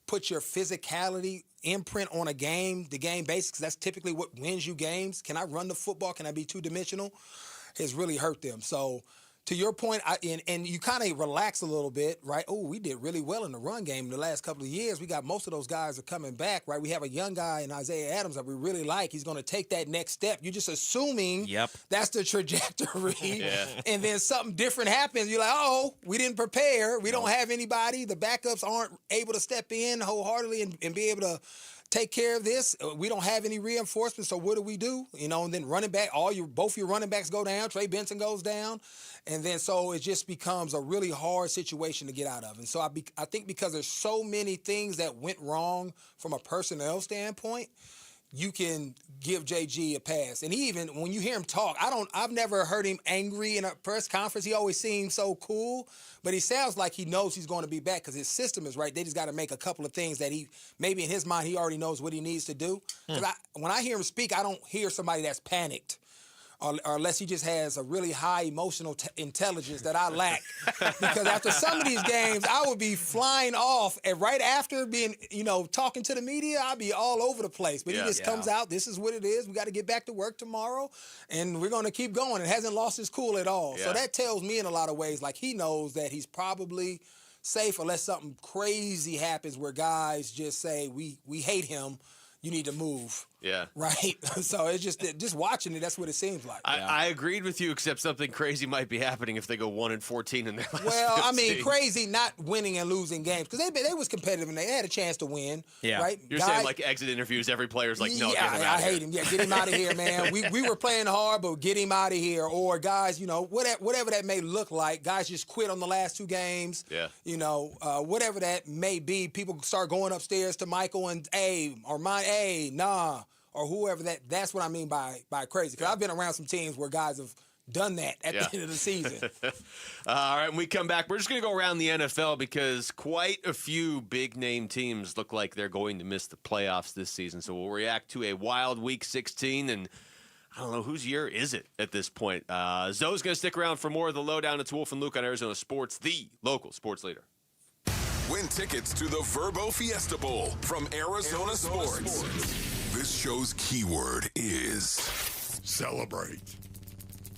put your physicality imprint on the game basics, that's typically what wins you games. Can I run the football? Can I be two-dimensional? Has really hurt them. So to your point, and you kind of relax a little bit, right? Oh, we did really well in the run game in the last couple of years. We got most of those guys are coming back, right? We have a young guy in Isaiah Adams that we really like. He's going to take that next step. You're just assuming that's the trajectory. And then something different happens. You're like, oh, we didn't prepare. We don't have anybody. The backups aren't able to step in wholeheartedly and be able to take care of this. We don't have any reinforcements, so what do? And then running back, both your running backs go down. Trey Benson goes down. And then so it just becomes a really hard situation to get out of. And so I think because there's so many things that went wrong from a personnel standpoint, you can give JG a pass. And he even, when you hear him talk, I've never heard him angry in a press conference. He always seems so cool, but he sounds like he knows he's going to be back because his system is right. They just got to make a couple of things that maybe in his mind, he already knows what he needs to do. Because when I hear him speak, I don't hear somebody that's panicked. Or unless he just has a really high emotional intelligence that I lack. Because after some of these games, I would be flying off, and right after being, talking to the media, I'd be all over the place. But he just comes out, this is what it is. We got to get back to work tomorrow, and we're going to keep going. And hasn't lost his cool at all. So that tells me in a lot of ways, like he knows that he's probably safe unless something crazy happens where guys just say, we hate him. You need to move. Yeah. Right? So it's just watching it, that's what it seems like. I agreed with you, except something crazy might be happening if they go 1-14 in their last 15. Crazy not winning and losing games. Because they was competitive and they had a chance to win. Yeah. Right? You're saying like exit interviews, every player's like, no, get him out I hate him. Yeah, get him out of here, man. We were playing hard, but get him out of here. Or guys, whatever that may look like, guys just quit on the last two games. Yeah. Whatever that may be, people start going upstairs to Michael and nah. Or whoever that's what I mean by crazy. Because I've been around some teams where guys have done that at the end of the season. All right, when we come back, we're just going to go around the NFL because quite a few big-name teams look like they're going to miss the playoffs this season. So we'll react to a wild Week 16, and I don't know, whose year is it at this point? Zoe's going to stick around for more of the lowdown. It's Wolf and Luke on Arizona Sports, the local sports leader. Win tickets to the Verbo Fiesta Bowl from Arizona Sports. This show's keyword is celebrate.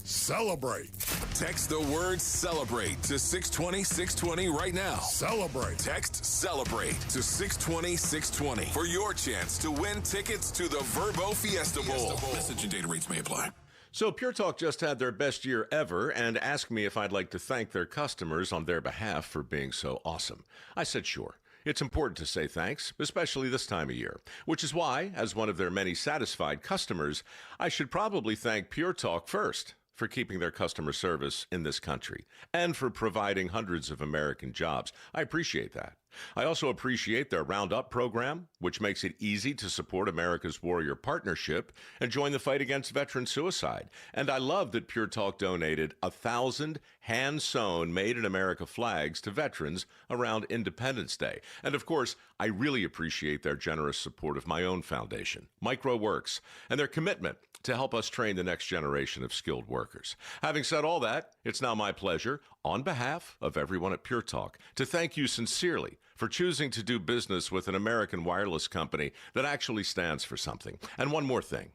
Celebrate. Text the word celebrate to 620-620 right now. Celebrate. Text celebrate to 620-620 for your chance to win tickets to the Verbo Fiesta Bowl. Message and data rates may apply. So Pure Talk just had their best year ever and asked me if I'd like to thank their customers on their behalf for being so awesome. I said sure. It's important to say thanks, especially this time of year, which is why, as one of their many satisfied customers, I should probably thank Pure Talk first for keeping their customer service in this country and for providing hundreds of American jobs. I appreciate that. I also appreciate their Roundup program, which makes it easy to support America's Warrior Partnership and join the fight against veteran suicide. And I love that Pure Talk donated 1,000 hand-sewn Made in America flags to veterans around Independence Day. And of course, I really appreciate their generous support of my own foundation, MicroWorks, and their commitment to help us train the next generation of skilled workers. Having said all that, it's now my pleasure, on behalf of everyone at Pure Talk, to thank you sincerely for choosing to do business with an American wireless company that actually stands for something. And one more thing.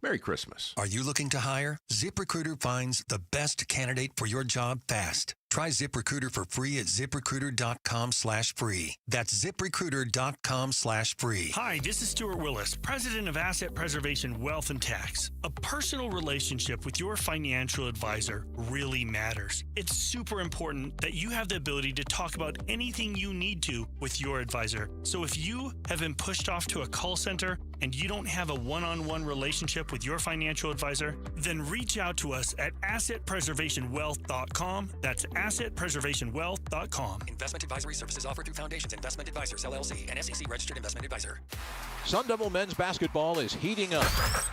Merry Christmas. Are you looking to hire? ZipRecruiter finds the best candidate for your job fast. Try ZipRecruiter for free at ZipRecruiter.com/free. That's ZipRecruiter.com/free. Hi, this is Stuart Willis, president of Asset Preservation Wealth and Tax. A personal relationship with your financial advisor really matters. It's super important that you have the ability to talk about anything you need to with your advisor. So if you have been pushed off to a call center and you don't have a one-on-one relationship with your financial advisor, then reach out to us at AssetPreservationWealth.com. That's AssetPreservationWealth.com. Investment advisory services offered through Foundations Investment Advisors, LLC, an SEC registered investment advisor. Sun Devil men's basketball is heating up,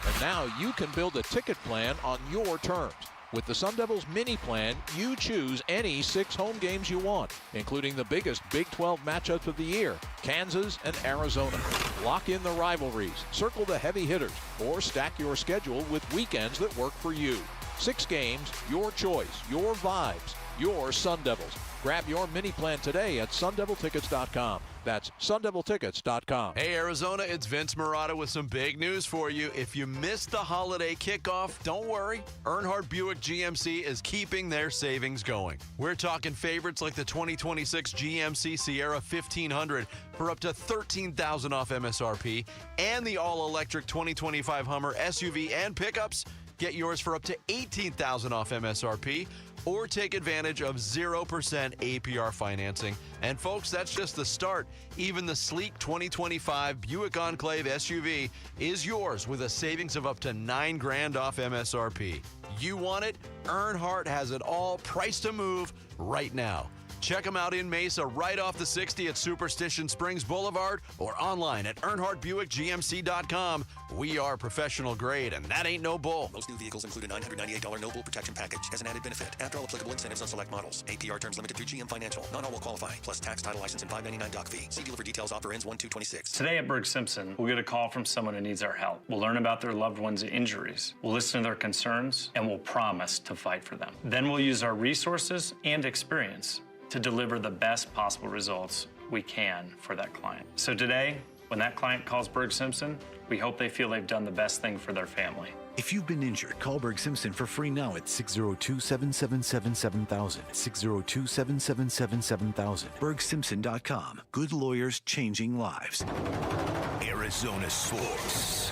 and now you can build a ticket plan on your terms. With the Sun Devils mini plan, you choose any 6 home games you want, including the biggest Big 12 matchups of the year, Kansas and Arizona. Lock in the rivalries, circle the heavy hitters, or stack your schedule with weekends that work for you. 6 games, your choice, your vibes, your Sun Devils. Grab your mini plan today at sundeviltickets.com. That's sundeviltickets.com. Hey, Arizona, it's Vince Marotta with some big news for you. If you missed the holiday kickoff, don't worry. Earnhardt Buick GMC is keeping their savings going. We're talking favorites like the 2026 GMC Sierra 1500 for up to $13,000 off MSRP, and the all-electric 2025 Hummer SUV and pickups. Get yours for up to $18,000 off MSRP, or take advantage of 0% APR financing. And folks, that's just the start. Even the sleek 2025 Buick Enclave SUV is yours with a savings of up to $9,000 off MSRP. You want it? Earnhardt has it all, priced to move right now. Check them out in Mesa, right off the 60 at Superstition Springs Boulevard, or online at EarnhardtBuickGMC.com. We are professional grade, and that ain't no bull. Most new vehicles include a $998 no bull protection package as an added benefit. After all applicable incentives on select models. APR terms limited through GM Financial. Not all will qualify. Plus tax, title, license, and $599 doc fee. See dealer for details. Offer ends 1/2/26. Today at Berg Simpson, we'll get a call from someone who needs our help. We'll learn about their loved one's injuries. We'll listen to their concerns, and we'll promise to fight for them. Then we'll use our resources and experience to deliver the best possible results we can for that client. So today, when that client calls Berg Simpson, we hope they feel they've done the best thing for their family. If you've been injured, call Berg Simpson for free now at 602-777-7000. 602-777-7000. BergSimpson.com. Good lawyers changing lives. Arizona sports.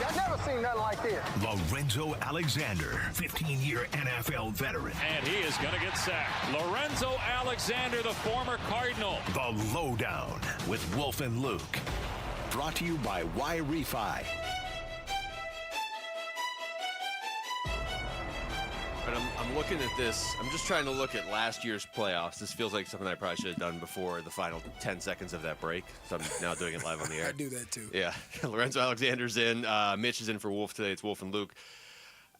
I've never seen nothing like this. Lorenzo Alexander, 15-year NFL veteran. And he is going to get sacked. Lorenzo Alexander, the former Cardinal. The Lowdown with Wolf and Luke. Brought to you by Y-Refi. But I'm looking at this. I'm just trying to look at last year's playoffs. This feels like something I probably should have done before the final 10 seconds of that break. So I'm now doing it live on the air. I do that too. Yeah. Lorenzo Alexander's in. Mitch is in for Wolf today. It's Wolf and Luke.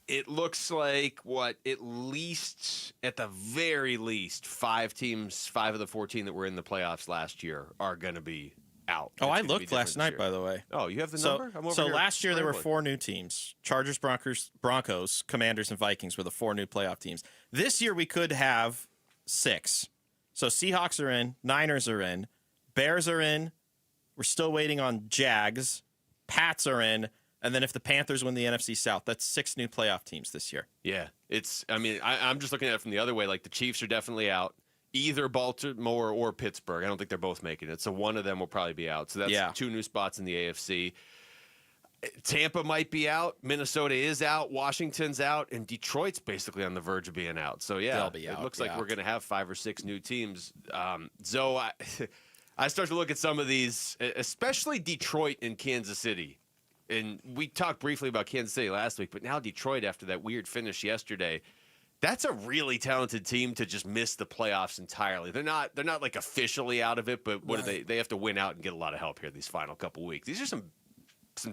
It looks like at the very least, 5 teams, 5 of the 14 that were in the playoffs last year are going to be out. Oh, I looked last night, by the way. Oh, you have the number? I'm over so here last year there were scrambling. 4 new teams. Chargers, Broncos, Commanders, and Vikings were the 4 new playoff teams. This year we could have 6. So Seahawks are in, Niners are in, Bears are in, we're still waiting on Jags, Pats are in, and then if the Panthers win the NFC South, that's 6 new playoff teams this year. Yeah. I'm just looking at it from the other way. Like the Chiefs are definitely out. Either Baltimore or Pittsburgh. I don't think they're both making it. So one of them will probably be out. So that's 2 new spots in the AFC. Tampa might be out. Minnesota is out. Washington's out. And Detroit's basically on the verge of being out. So, yeah, they'll be out. It looks like we're going to have 5 or 6 new teams. Zoe, I start to look at some of these, especially Detroit and Kansas City. And we talked briefly about Kansas City last week, but now Detroit, after that weird finish yesterday, that's a really talented team to just miss the playoffs entirely. They're not like officially out of it, but what do they have to win out and get a lot of help here these final couple weeks. These are some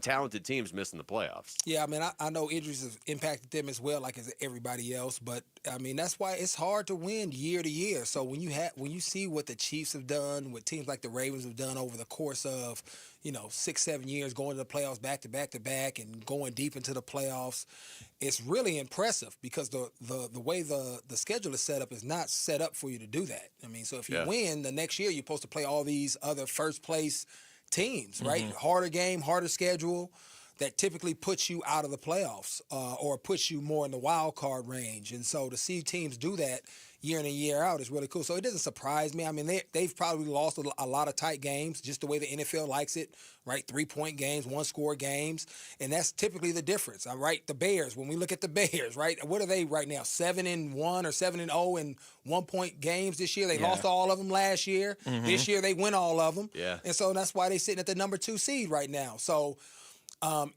talented teams missing the playoffs. Yeah, I mean, I know injuries have impacted them as well, like as everybody else. But I mean, that's why it's hard to win year to year. So when you see what the Chiefs have done, what teams like the Ravens have done over the course of 6-7 years, going to the playoffs back to back to back and going deep into the playoffs, it's really impressive because the way the schedule is set up is not set up for you to do that. I mean, so if you win the next year, you're supposed to play all these other first place teams, right? Mm-hmm. Harder game, harder schedule. that typically puts you out of the playoffs or puts you more in the wild card range. And so to see teams do that year in and year out is really cool. So it doesn't surprise me. I mean, they've probably lost a lot of tight games, just the way the NFL likes it, right? 3-point games, 1-score games, and that's typically the difference. Right? The Bears, when we look at the Bears, right? What are they right now? 7-1 or 7-0 in 1-point games this year. They lost all of them last year. Mm-hmm. This year they win all of them. Yeah. And so that's why they're sitting at the number 2 seed right now. So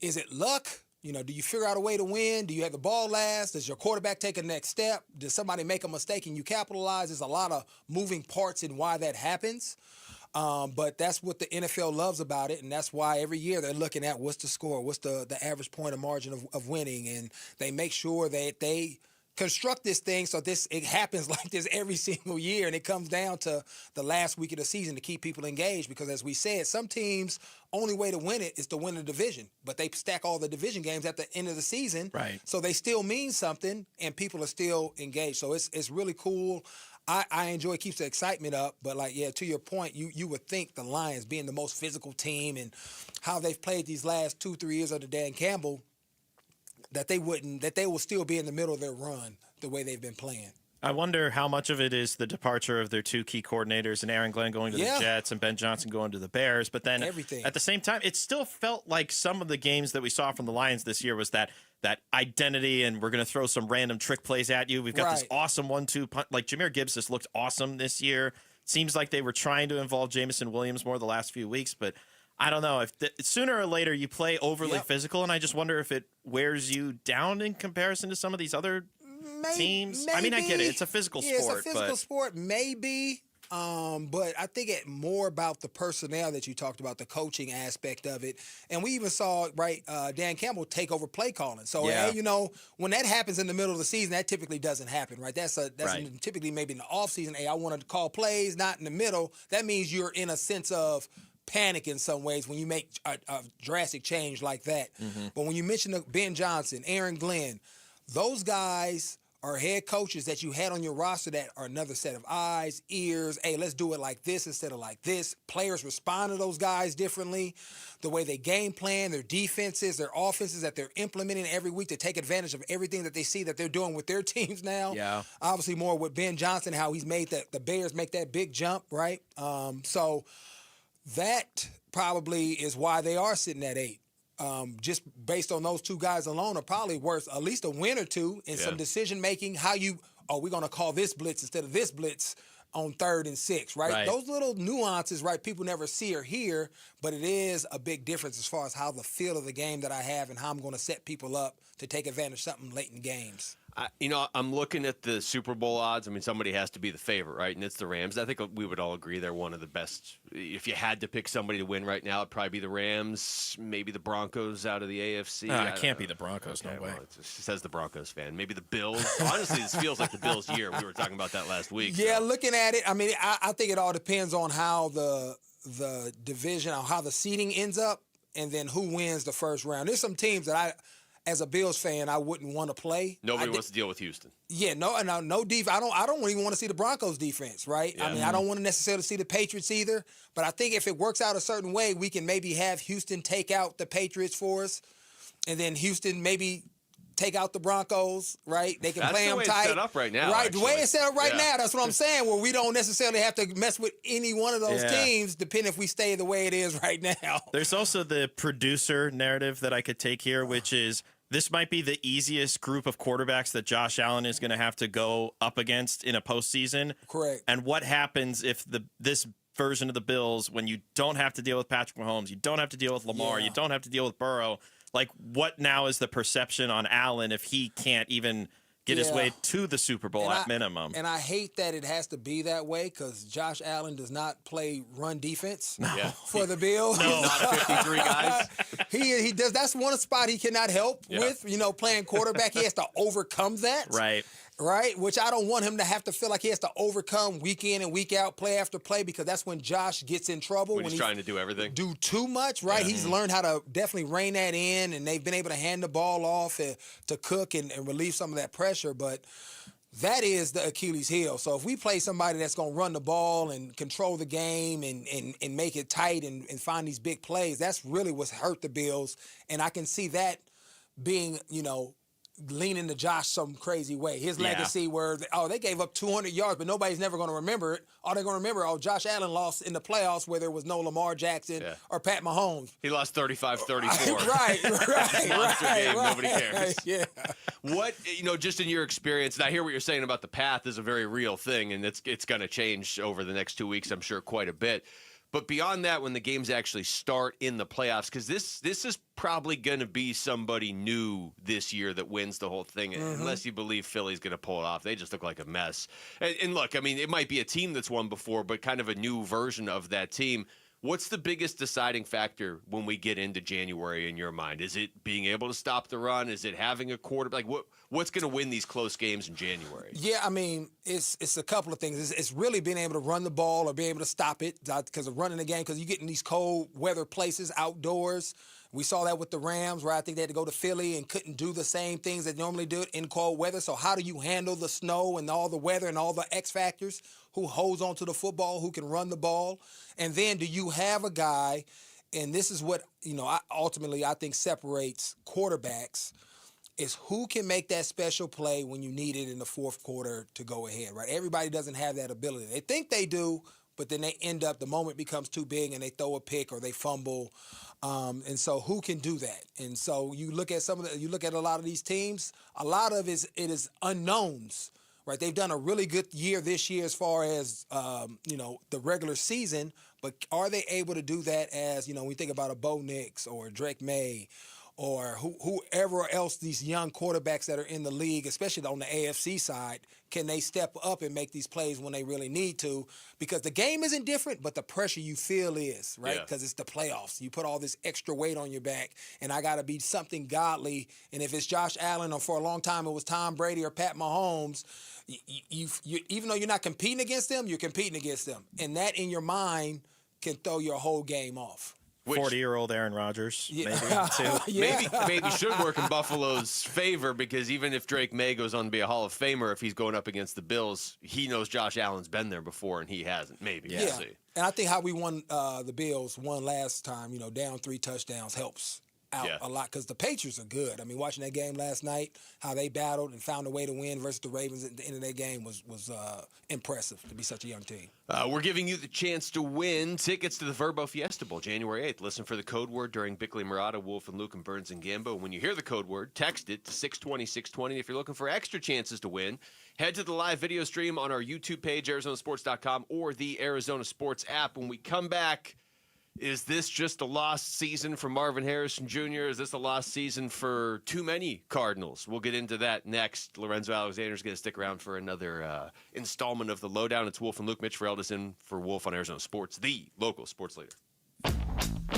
is it luck? You know, do you figure out a way to win? Do you have the ball last? Does your quarterback take a next step? Does somebody make a mistake and you capitalize? There's a lot of moving parts in why that happens. But that's what the NFL loves about it, and that's why every year they're looking at what's the score, what's the average point of margin of winning, and they make sure that they construct this thing so it happens like this every single year, and it comes down to the last week of the season to keep people engaged because, as we said, some teams' only way to win it is to win the division, but they stack all the division games at the end of the season, right? So they still mean something, and people are still engaged. So it's really cool. I enjoy it, keeps the excitement up, but to your point, you would think the Lions being the most physical team and how they've played these last 2-3 years under Dan Campbell, that they will still be in the middle of their run the way they've been playing. I wonder how much of it is the departure of their 2 key coordinators and Aaron Glenn going to the Jets and Ben Johnson going to the Bears. But then at the same time, it still felt like some of the games that we saw from the Lions this year was that identity, and we're going to throw some random trick plays at you. We've got this awesome 1-2 punt. Like Jahmyr Gibbs just looked awesome this year. Seems like they were trying to involve Jameson Williams more the last few weeks, but I don't know. If sooner or later you play overly physical, and I just wonder if it wears you down in comparison to some of these other teams. Maybe. I mean, I get it. It's a physical sport. It's a physical sport, maybe. But I think it more about the personnel that you talked about, the coaching aspect of it. And we even saw, Dan Campbell take over play calling. So, when that happens in the middle of the season, that typically doesn't happen, right? That's typically maybe in the offseason. Hey, I wanted to call plays, not in the middle. That means you're in a sense of panic in some ways when you make a drastic change like that. Mm-hmm. But when you mention Ben Johnson, Aaron Glenn, those guys are head coaches that you had on your roster that are another set of eyes, ears. Hey, let's do it like this instead of like this. Players respond to those guys differently. The way they game plan, their defenses, their offenses that they're implementing every week to take advantage of everything that they see that they're doing with their teams now. Yeah. Obviously more with Ben Johnson, how he's made the Bears make that big jump, right? So that probably is why they are sitting at 8. Just based on those 2 guys alone are probably worth at least a win or 2 in some decision making. We're going to call this blitz instead of this blitz on 3rd and 6, right? Those little nuances, right, people never see or hear, but it is a big difference as far as how the feel of the game that I have and how I'm going to set people up to take advantage of something late in games. I'm looking at the Super Bowl odds. I mean, somebody has to be the favorite, right? And it's the Rams. I think we would all agree they're one of the best. If you had to pick somebody to win right now, it'd probably be the Rams, maybe the Broncos out of the AFC. It can't be the Broncos, no way. Well, it says the Broncos fan. Maybe the Bills. Honestly, this feels like the Bills' year. We were talking about that last week. Yeah, looking at it, I mean, I think it all depends on how the division, or how the seeding ends up, and then who wins the first round. There's some teams that as a Bills fan, I wouldn't want to play. Nobody wants to deal with Houston. Yeah, no defense. I don't even want to see the Broncos defense, right? Yeah. I mean, I don't want to necessarily see the Patriots either. But I think if it works out a certain way, we can maybe have Houston take out the Patriots for us, and then Houston maybe take out the Broncos, right? They can play them tight. That's the way it's set up right now. Right, actually. The way it's set up right now, that's what I'm saying, where we don't necessarily have to mess with any one of those teams, depending if we stay the way it is right now. There's also the producer narrative that I could take here, which is this might be the easiest group of quarterbacks that Josh Allen is going to have to go up against in a postseason. Correct. And what happens if this version of the Bills, when you don't have to deal with Patrick Mahomes, you don't have to deal with Lamar, you don't have to deal with Burrow, like what now is the perception on Allen if he can't even get his way to the Super Bowl at minimum? And I hate that it has to be that way because Josh Allen does not play run defense for the Bills. No. Not a 53 guys. He does. That's one spot he cannot help with, playing quarterback. He has to overcome that. Right, which I don't want him to have to feel like he has to overcome week in and week out, play after play, because that's when Josh gets in trouble. When he's trying to do everything. Do too much, right? He's learned how to definitely rein that in, and they've been able to hand the ball off to Cook and relieve some of that pressure. But that is the Achilles heel. So if we play somebody that's going to run the ball and control the game and make it tight and find these big plays, that's really what's hurt the Bills. And I can see that being, leaning to Josh some crazy way. His legacy where, they gave up 200 yards, but nobody's never going to remember it. All they're going to remember, Josh Allen lost in the playoffs where there was no Lamar Jackson or Pat Mahomes. He lost 35-34. Right. Monster game. Nobody cares. Yeah. What, just in your experience, and I hear what you're saying about the path is a very real thing, and it's going to change over the next 2 weeks, I'm sure, quite a bit. But beyond that, when the games actually start in the playoffs, because this is probably going to be somebody new this year that wins the whole thing, unless you believe Philly's going to pull it off. They just look like a mess. And look, I mean, it might be a team that's won before, but kind of a new version of that team. What's the biggest deciding factor when we get into January in your mind? Is it being able to stop the run? Is it having a quarterback? What's going to win these close games in January? Yeah, I mean, it's a couple of things. It's really being able to run the ball or be able to stop it because of running the game, because you get in these cold weather places outdoors. We saw that with the Rams, where I think they had to go to Philly and couldn't do the same things they normally do in cold weather. So how do you handle the snow and all the weather and all the X factors? Who holds on to the football, who can run the ball? And then do you have a guy, and this is what, ultimately I think separates quarterbacks, is who can make that special play when you need it in the fourth quarter to go ahead, right? Everybody doesn't have that ability. They think they do, but then they end up, the moment becomes too big and they throw a pick or they fumble. And so who can do that? And so you look at a lot of these teams, a lot of it is unknowns, right? They've done a really good year this year as far as, the regular season, but are they able to do that as, we think about a Bo Nix or Drake May or whoever else, these young quarterbacks that are in the league, especially on the AFC side, can they step up and make these plays when they really need to? Because the game isn't different, but the pressure you feel is, right? Because it's the playoffs. You put all this extra weight on your back, and I got to be something godly. And if it's Josh Allen or for a long time it was Tom Brady or Pat Mahomes, you even though you're not competing against them, you're competing against them. And that in your mind can throw your whole game off. 40-year-old Aaron Rodgers, maybe, too. Maybe should work in Buffalo's favor, because even if Drake May goes on to be a Hall of Famer, if he's going up against the Bills, he knows Josh Allen's been there before, and he hasn't. Maybe. We'll see. And I think how we won the Bills won last time, down 3 touchdowns helps out a lot, because the Patriots are good. I mean, watching that game last night, how they battled and found a way to win versus the Ravens at the end of that game was impressive to be such a young team. We're giving you the chance to win tickets to the Verbo Fiesta Bowl, January 8th. Listen for the code word during Bickley Murata, Wolf and Luke, and Burns and Gambo. When you hear the code word, text it to 620-620. If you're looking for extra chances to win, head to the live video stream on our YouTube page, ArizonaSports.com, or the Arizona Sports app. When we come back, is this just a lost season for Marvin Harrison Jr.? Is this a lost season for too many Cardinals? We'll get into that next. Lorenzo Alexander's going to stick around for another installment of The Lowdown. It's Wolf and Luke. Mitch Ferreldis in for Wolf on Arizona Sports, the local sports leader.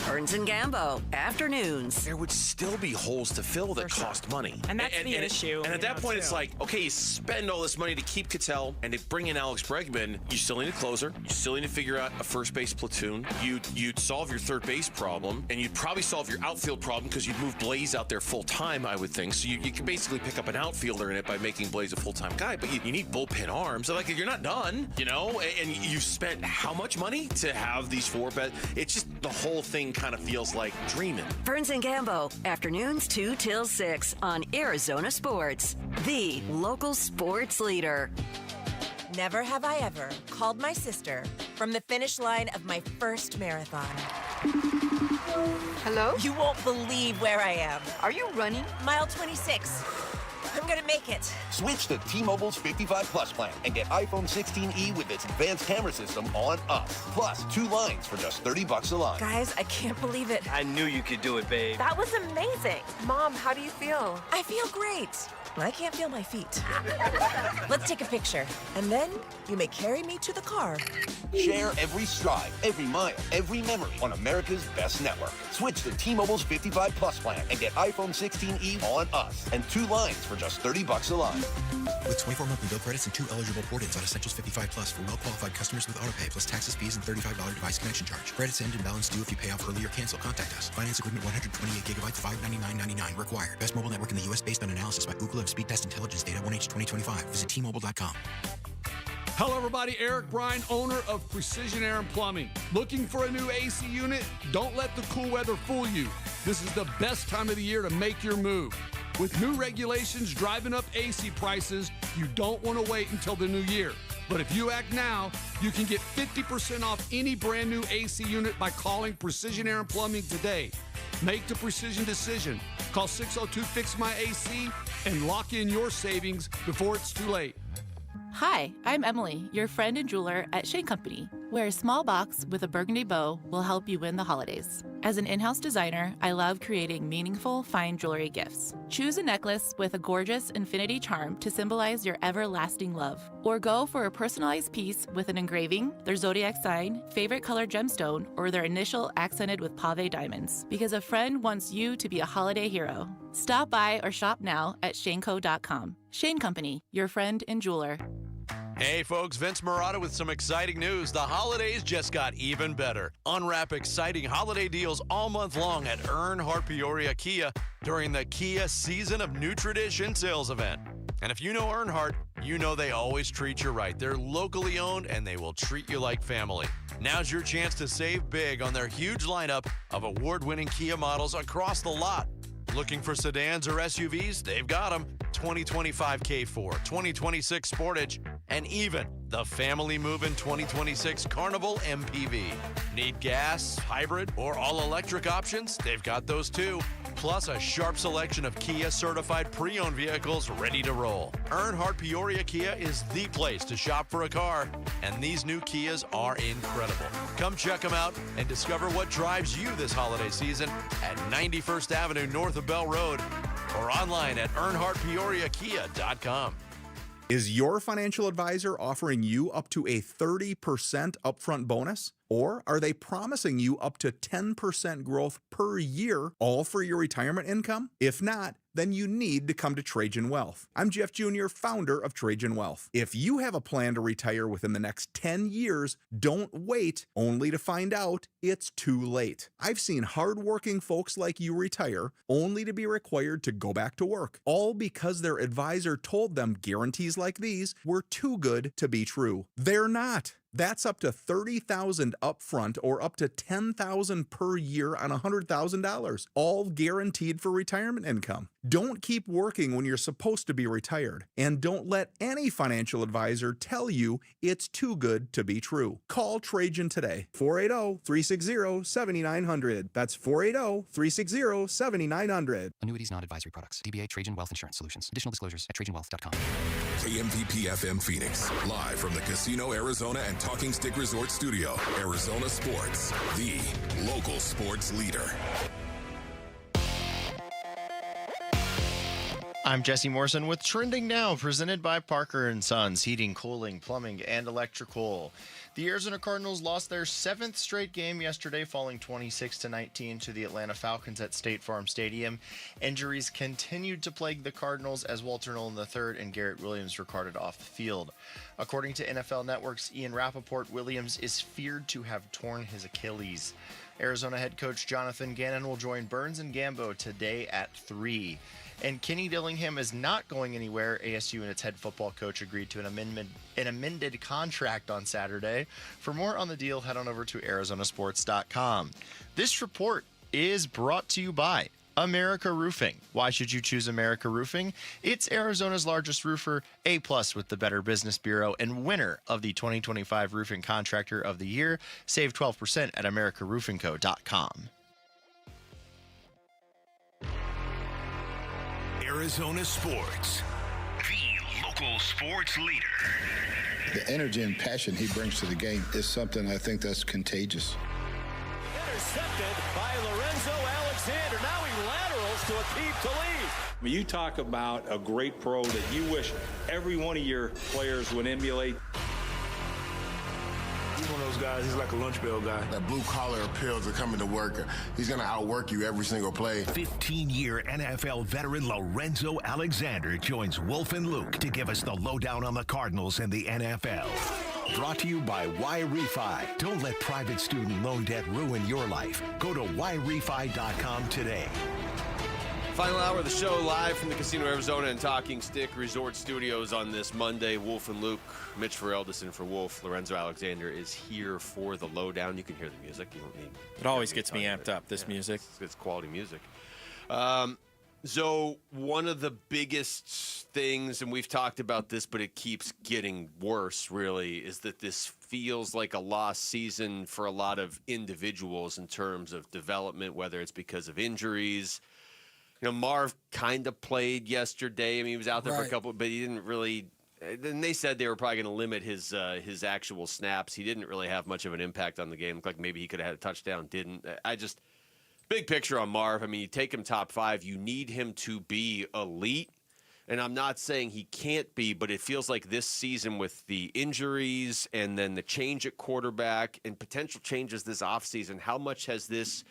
Burns and Gambo, afternoons. There would still be holes to fill that cost money. And that's the issue. And at that point, it's like, okay, you spend all this money to keep Cattell and to bring in Alex Bregman. You still need a closer. You still need to figure out a first base platoon. You'd solve your third base problem, and you'd probably solve your outfield problem because you'd move Blaze out there full time, I would think. So you can basically pick up an outfielder in it by making Blaze a full-time guy, but you need bullpen arms. So, you're not done, and you've spent how much money to have these 4 beds? It's just the whole thing kind of feels like dreaming. Burns and Gambo, afternoons 2 till 6 on Arizona Sports, the local sports leader. Never have I ever called my sister from the finish line of my first marathon. Hello? You won't believe where I am. Are you running? Mile 26. I'm gonna make it. Switch to T-Mobile's 55 Plus plan and get iPhone 16e with its advanced camera system on us. Plus, 2 lines for just $30 a line. Guys, I can't believe it. I knew you could do it, babe. That was amazing. Mom, how do you feel? I feel great. I can't feel my feet. Let's take a picture. And then you may carry me to the car. Share every stride, every mile, every memory on America's best network. Switch to T-Mobile's 55 Plus plan and get iPhone 16e on us and 2 lines for just $30 a line. With 24 monthly bill credits and 2 eligible port-ins on Essentials 55 Plus for well-qualified customers with AutoPay, plus taxes, fees, and $35 device connection charge. Credits end and balance due if you pay off early or cancel. Contact us. Finance agreement 128 gigabytes, $599.99 required. Best mobile network in the U.S. based on analysis by Google live speed test intelligence data 1H 2025. Visit T-Mobile.com. Hello, everybody. Eric Bryan, owner of Precision Air and Plumbing. Looking for a new AC unit? Don't let the cool weather fool you. This is the best time of the year to make your move. With new regulations driving up AC prices, you don't want to wait until the new year. But if you act now, you can get 50% off any brand new AC unit by calling Precision Air and Plumbing today. Make the precision decision. Call 602-FIX-MY-AC and lock in your savings before it's too late. Hi, I'm Emily, your friend and jeweler at Shane Company, where a small box with a burgundy bow will help you win the holidays. As an in-house designer, I love creating meaningful, fine jewelry gifts. Choose a necklace with a gorgeous infinity charm to symbolize your everlasting love. Or go for a personalized piece with an engraving, their zodiac sign, favorite color gemstone, or their initial accented with pave diamonds. Because a friend wants you to be a holiday hero. Stop by or shop now at shaneco.com. Shane Company, your friend and jeweler. Hey folks, Vince Marotta with some exciting news. The holidays just got even better. Unwrap exciting holiday deals all month long at Earnhardt Peoria Kia during the Kia Season of New Tradition sales event. And if you know Earnhardt, you know they always treat you right. They're locally owned and they will treat you like family. Now's your chance to save big on their huge lineup of award-winning Kia models across the lot. Looking for sedans or SUVs? They've got them. 2025 K4, 2026 Sportage, and even the family moving 2026 Carnival MPV. Need gas, hybrid, or all-electric options? They've got those too. Plus a sharp selection of Kia certified pre-owned vehicles ready to roll. Earnhardt Peoria Kia is the place to shop for a car, and these new Kias are incredible. Come check them out and discover what drives you this holiday season at 91st Avenue north of Bell Road or online at earnhardtpeoriakia.com. Is your financial advisor offering you up to a 30% upfront bonus? Or are they promising you up to 10% growth per year, all for your retirement income? If not, then you need to come to Trajan Wealth. I'm Jeff Jr., founder of Trajan Wealth. If you have a plan to retire within the next 10 years, don't wait only to find out it's too late. I've seen hardworking folks like you retire only to be required to go back to work, all because their advisor told them guarantees like these were too good to be true. They're not. That's up to $30,000 upfront or up to $10,000 per year on $100,000, all guaranteed for retirement income. Don't keep working when you're supposed to be retired, and don't let any financial advisor tell you it's too good to be true. Call Trajan today, 480-360-7900. That's 480-360-7900. Annuities, not advisory products. DBA Trajan Wealth Insurance Solutions. Additional disclosures at TrajanWealth.com. KMPP FM Phoenix, live from the Casino Arizona and Talking Stick Resort Studio. Arizona Sports, the local sports leader. I'm Jesse Morrison with Trending Now, presented by Parker & Sons, heating, cooling, plumbing, and electrical. The Arizona Cardinals lost their 7th straight game yesterday, falling 26-19 to the Atlanta Falcons at State Farm Stadium. Injuries continued to plague the Cardinals as Walter Nolan III and Garrett Williams were carted off the field. According to NFL Network's Ian Rappaport, Williams is feared to have torn his Achilles. Arizona head coach Jonathan Ganon will join Burns and Gambo today at 3. And Kenny Dillingham is not going anywhere. ASU and its head football coach agreed to an amended contract on Saturday. For more on the deal, head on over to arizonasports.com. This report is brought to you by America Roofing. Why should you choose America Roofing? It's Arizona's largest roofer, A+ with the Better Business Bureau, and winner of the 2025 Roofing Contractor of the Year. Save 12% at americaroofingco.com. Arizona Sports, the local sports leader. The energy and passion he brings to the game is something I think that's contagious. Intercepted by Lorenzo Alexander. Now he laterals to Aqib Talib. When you talk about a great pro that you wish every one of your players would emulate. He's one of those guys, he's like a lunch bell guy. That blue-collar appeal to coming to work. He's going to outwork you every single play. 15-year NFL veteran Lorenzo Alexander joins Wolf and Luke to give us the lowdown on the Cardinals and the NFL. Brought to you by Y-Refi. Don't let private student loan debt ruin your life. Go to YRefi.com today. Final hour of the show, live from the Casino Arizona and Talking Stick Resort Studios on this Monday. Wolf and Luke, Mitch Ferelderson for Wolf. Lorenzo Alexander is here for the lowdown. You can hear the music. You don't need. It always gets me amped up. This music. It's quality music. So one of the biggest things, and we've talked about this, but it keeps getting worse, really, is that this feels like a lost season for a lot of individuals in terms of development, whether it's because of injuries. You know, Marv kind of played yesterday. I mean, he was out there for a couple, but he didn't really. Then they said they were probably going to limit his actual snaps. He didn't really have much of an impact on the game. Looked like maybe he could have had a touchdown. Didn't. Big picture on Marv. I mean, you take him top 5. You need him to be elite. And I'm not saying he can't be, but it feels like this season with the injuries and then the change at quarterback and potential changes this offseason, how much has this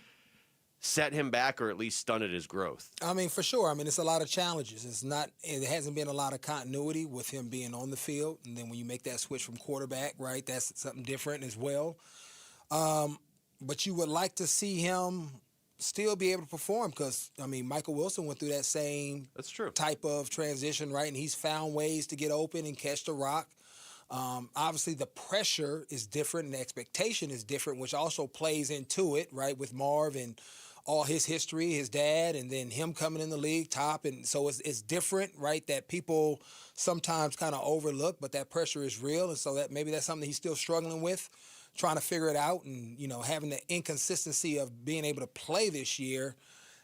set him back or at least stunted his growth? I mean, for sure. I mean, it's a lot of challenges. It hasn't been a lot of continuity with him being on the field. And then when you make that switch from quarterback, right, that's something different as well. But you would like to see him still be able to perform because, I mean, Michael Wilson went through that same type of transition, right? And he's found ways to get open and catch the rock. Obviously, the pressure is different and the expectation is different, which also plays into it, right, with Marv and all his history, his dad, and then him coming in the league top. And so it's different, right, that people sometimes kind of overlook, but that pressure is real. And so that maybe that's something he's still struggling with, trying to figure it out. And, you know, having the inconsistency of being able to play this year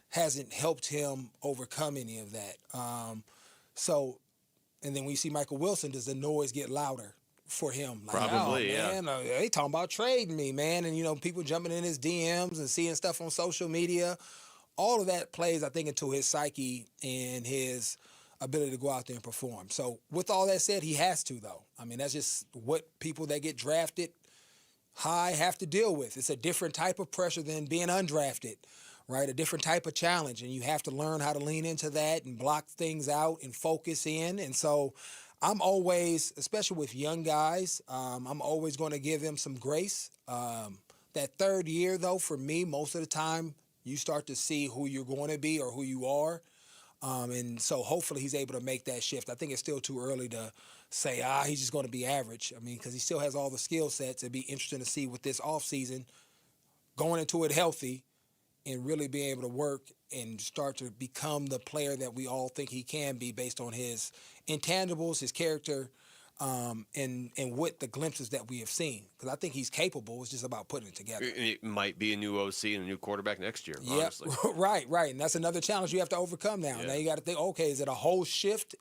hasn't helped him overcome any of that. And then when you see Michael Wilson, does the noise get louder for him? Like, probably, man, they talking about trading me, man. And, you know, people jumping in his DMs and seeing stuff on social media. All of that plays, I think, into his psyche and his ability to go out there and perform. So with all that said, he has to, though. I mean, that's just what people that get drafted high have to deal with. It's a different type of pressure than being undrafted, right? A different type of challenge, and you have to learn how to lean into that and block things out and focus in. And so I'm always, especially with young guys, I'm always going to give them some grace. That third year, though, for me, most of the time, you start to see who you're going to be or who you are. And so hopefully he's able to make that shift. I think it's still too early to say, he's just going to be average. I mean, because he still has all the skill sets. It'd be interesting to see with this offseason, going into it healthy and really being able to work and start to become the player that we all think he can be based on his intangibles, his character, and what the glimpses that we have seen. Because I think he's capable. It's just about putting it together. It might be a new OC and a new quarterback next year, honestly. Right. And that's another challenge you have to overcome now. Now you got to think, okay, is it a whole shift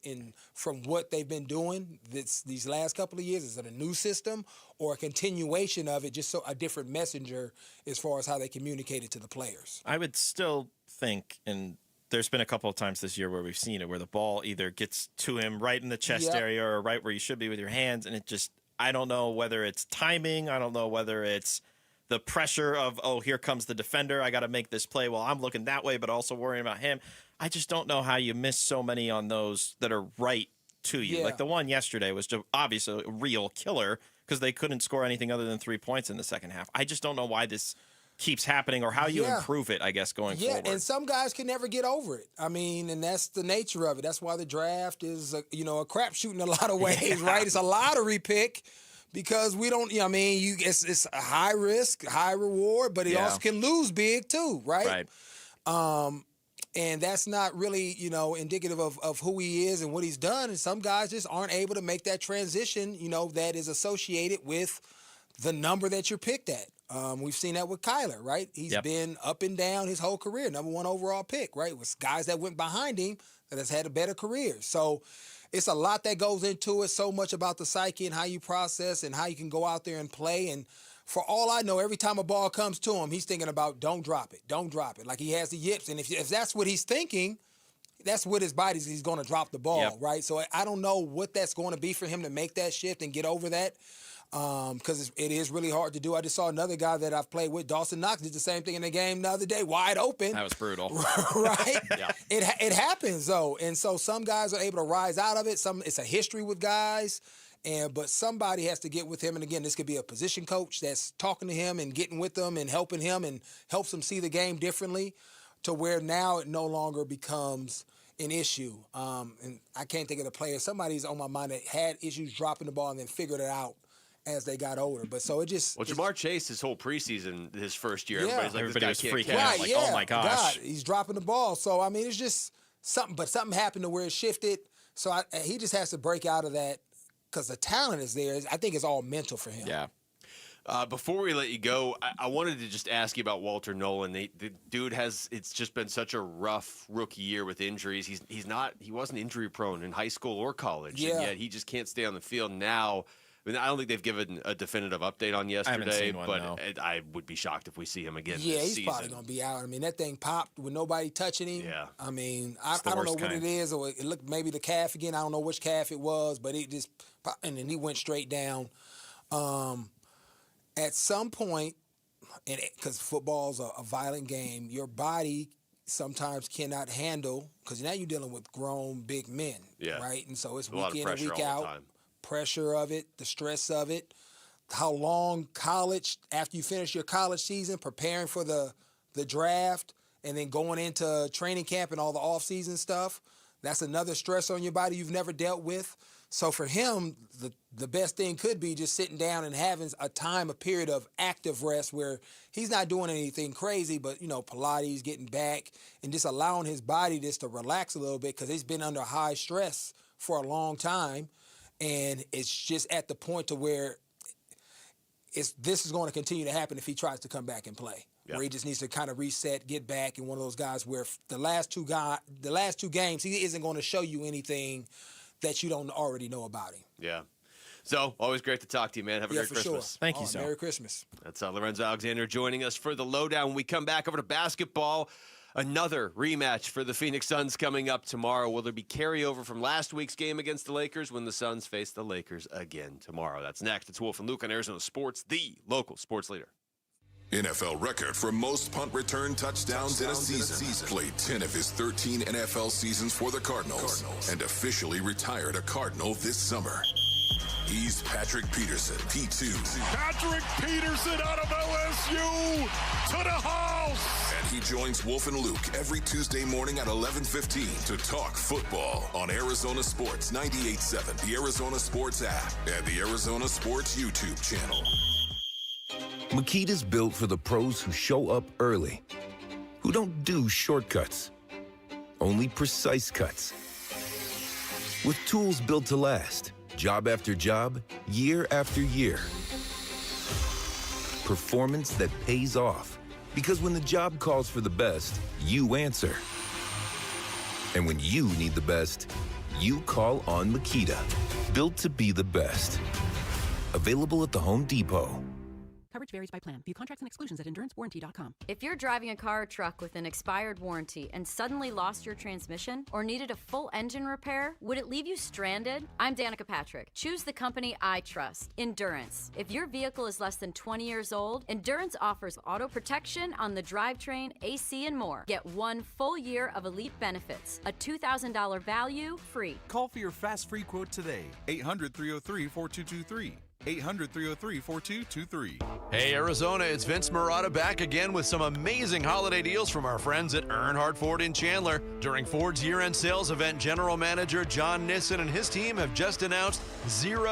from what they've been doing these last couple of years? Is it a new system or a continuation of it, just so a different messenger as far as how they communicate it to the players? I would still think, and there's been a couple of times this year where we've seen it, where the ball either gets to him right in the chest area or right where you should be with your hands, and it just, I don't know whether it's timing, I don't know whether it's the pressure of, here comes the defender, I got to make this play while I'm looking that way, but also worrying about him. I just don't know how you miss so many on those that are right to you. Like the one yesterday was just obviously a real killer because they couldn't score anything other than 3 points in the second half. I just don't know why this keeps happening or how you improve it, I guess, going forward. Yeah, and some guys can never get over it. I mean, and that's the nature of it. That's why the draft is, a crapshoot in a lot of ways, right? It's a lottery pick because we don't, it's a high risk, high reward, but it also can lose big too, right? And that's not really, indicative of who he is and what he's done. And some guys just aren't able to make that transition, that is associated with the number that you're picked at. We've seen that with Kyler, right? He's been up and down his whole career, number 1 overall pick, right? With guys that went behind him that has had a better career. So it's a lot that goes into it, so much about the psyche and how you process and how you can go out there and play. And for all I know, every time a ball comes to him, he's thinking about don't drop it. Like he has the yips. And if that's what he's thinking, that's what his body's, he's going to drop the ball, right? So I don't know what that's going to be for him to make that shift and get over that. Because it is really hard to do. I just saw another guy that I've played with, Dawson Knox, did the same thing in the game the other day, wide open. That was brutal. Right? It happens, though. And so some guys are able to rise out of it. It's a history with guys. But somebody has to get with him. And, again, this could be a position coach that's talking to him and getting with him and helping him and helps him see the game differently. to where now it no longer becomes an issue. And I can't think of the player. Somebody's on my mind that had issues dropping the ball and then figured it out as they got older. But so it just... Well, Jamar Chase, his whole preseason, his first year, Yeah. everybody was freaking catch. out. Like, oh my gosh. God, he's dropping the ball. So, I mean, it's just something. But something happened to where it shifted. So he just has to break out of that because the talent is there. I think it's all mental for him. Yeah. Before we let you go, I wanted to just ask you about Walter Nolan. The dude it's just been such a rough rookie year with injuries. He wasn't injury prone in high school or college, and yet he just can't stay on the field now. I mean, I don't think they've given a definitive update on yesterday, I haven't seen one, but no. I would be shocked if we see him again. Yeah, this he's season. probably going to be out. I mean, that thing popped with nobody touching him. Yeah. I mean, I don't know what it is, or it looked maybe the calf again. I don't know which calf it was, but it just popped, and then he went straight down. At some point, and because football's a violent game, your body sometimes cannot handle, because now you're dealing with grown big men, right? And so it's week in and week out. Pressure of it, the stress of it, how long college, after you finish your college season, preparing for the draft, and then going into training camp and all the off-season stuff, that's another stress on your body you've never dealt with. So for him, the best thing could be just sitting down and having a period of active rest where he's not doing anything crazy, but, Pilates, getting back, and just allowing his body just to relax a little bit because he's been under high stress for a long time. And it's just at the point to where this is going to continue to happen if he tries to come back and play. Yep. Where he just needs to kind of reset, get back, and one of those guys where the last two games, he isn't going to show you anything that you don't already know about him. Yeah. So, always great to talk to you, man. Have a great Christmas. Sure. Thank you, so. Merry Christmas. That's Lorenzo Alexander joining us for the lowdown. When we come back over to basketball, another rematch for the Phoenix Suns coming up tomorrow. Will there be carryover from last week's game against the Lakers when the Suns face the Lakers again tomorrow? That's next. It's Wolf and Luke on Arizona Sports, the local sports leader. NFL record for most punt return touchdowns in a season. Played 10 of his 13 NFL seasons for the Cardinals and officially retired a Cardinal this summer. He's Patrick Peterson, P2. Patrick Peterson out of LSU to the house. And he joins Wolf and Luke every Tuesday morning at 11:15 to talk football on Arizona Sports 98.7, the Arizona Sports app, and the Arizona Sports YouTube channel. Makita's built for the pros who show up early, who don't do shortcuts, only precise cuts. With tools built to last, job after job, year after year. Performance that pays off, because when the job calls for the best, you answer. And when you need the best, you call on Makita. Built to be the best. Available at the Home Depot. Coverage varies by plan. View contracts and exclusions at endurancewarranty.com. If you're driving a car or truck with an expired warranty and suddenly lost your transmission or needed a full engine repair, would it leave you stranded? I'm Danica Patrick. Choose the company I trust, Endurance. If your vehicle is less than 20 years old, Endurance offers auto protection on the drivetrain, AC, and more. Get 1 full year of elite benefits, a $2,000 value, free. Call for your fast free quote today. 800-303-4223. 800-303-4223. Hey, Arizona, it's Vince Marotta back again with some amazing holiday deals from our friends at Earnhardt Ford in Chandler. During Ford's year-end sales event, General Manager John Nissen and his team have just announced 000.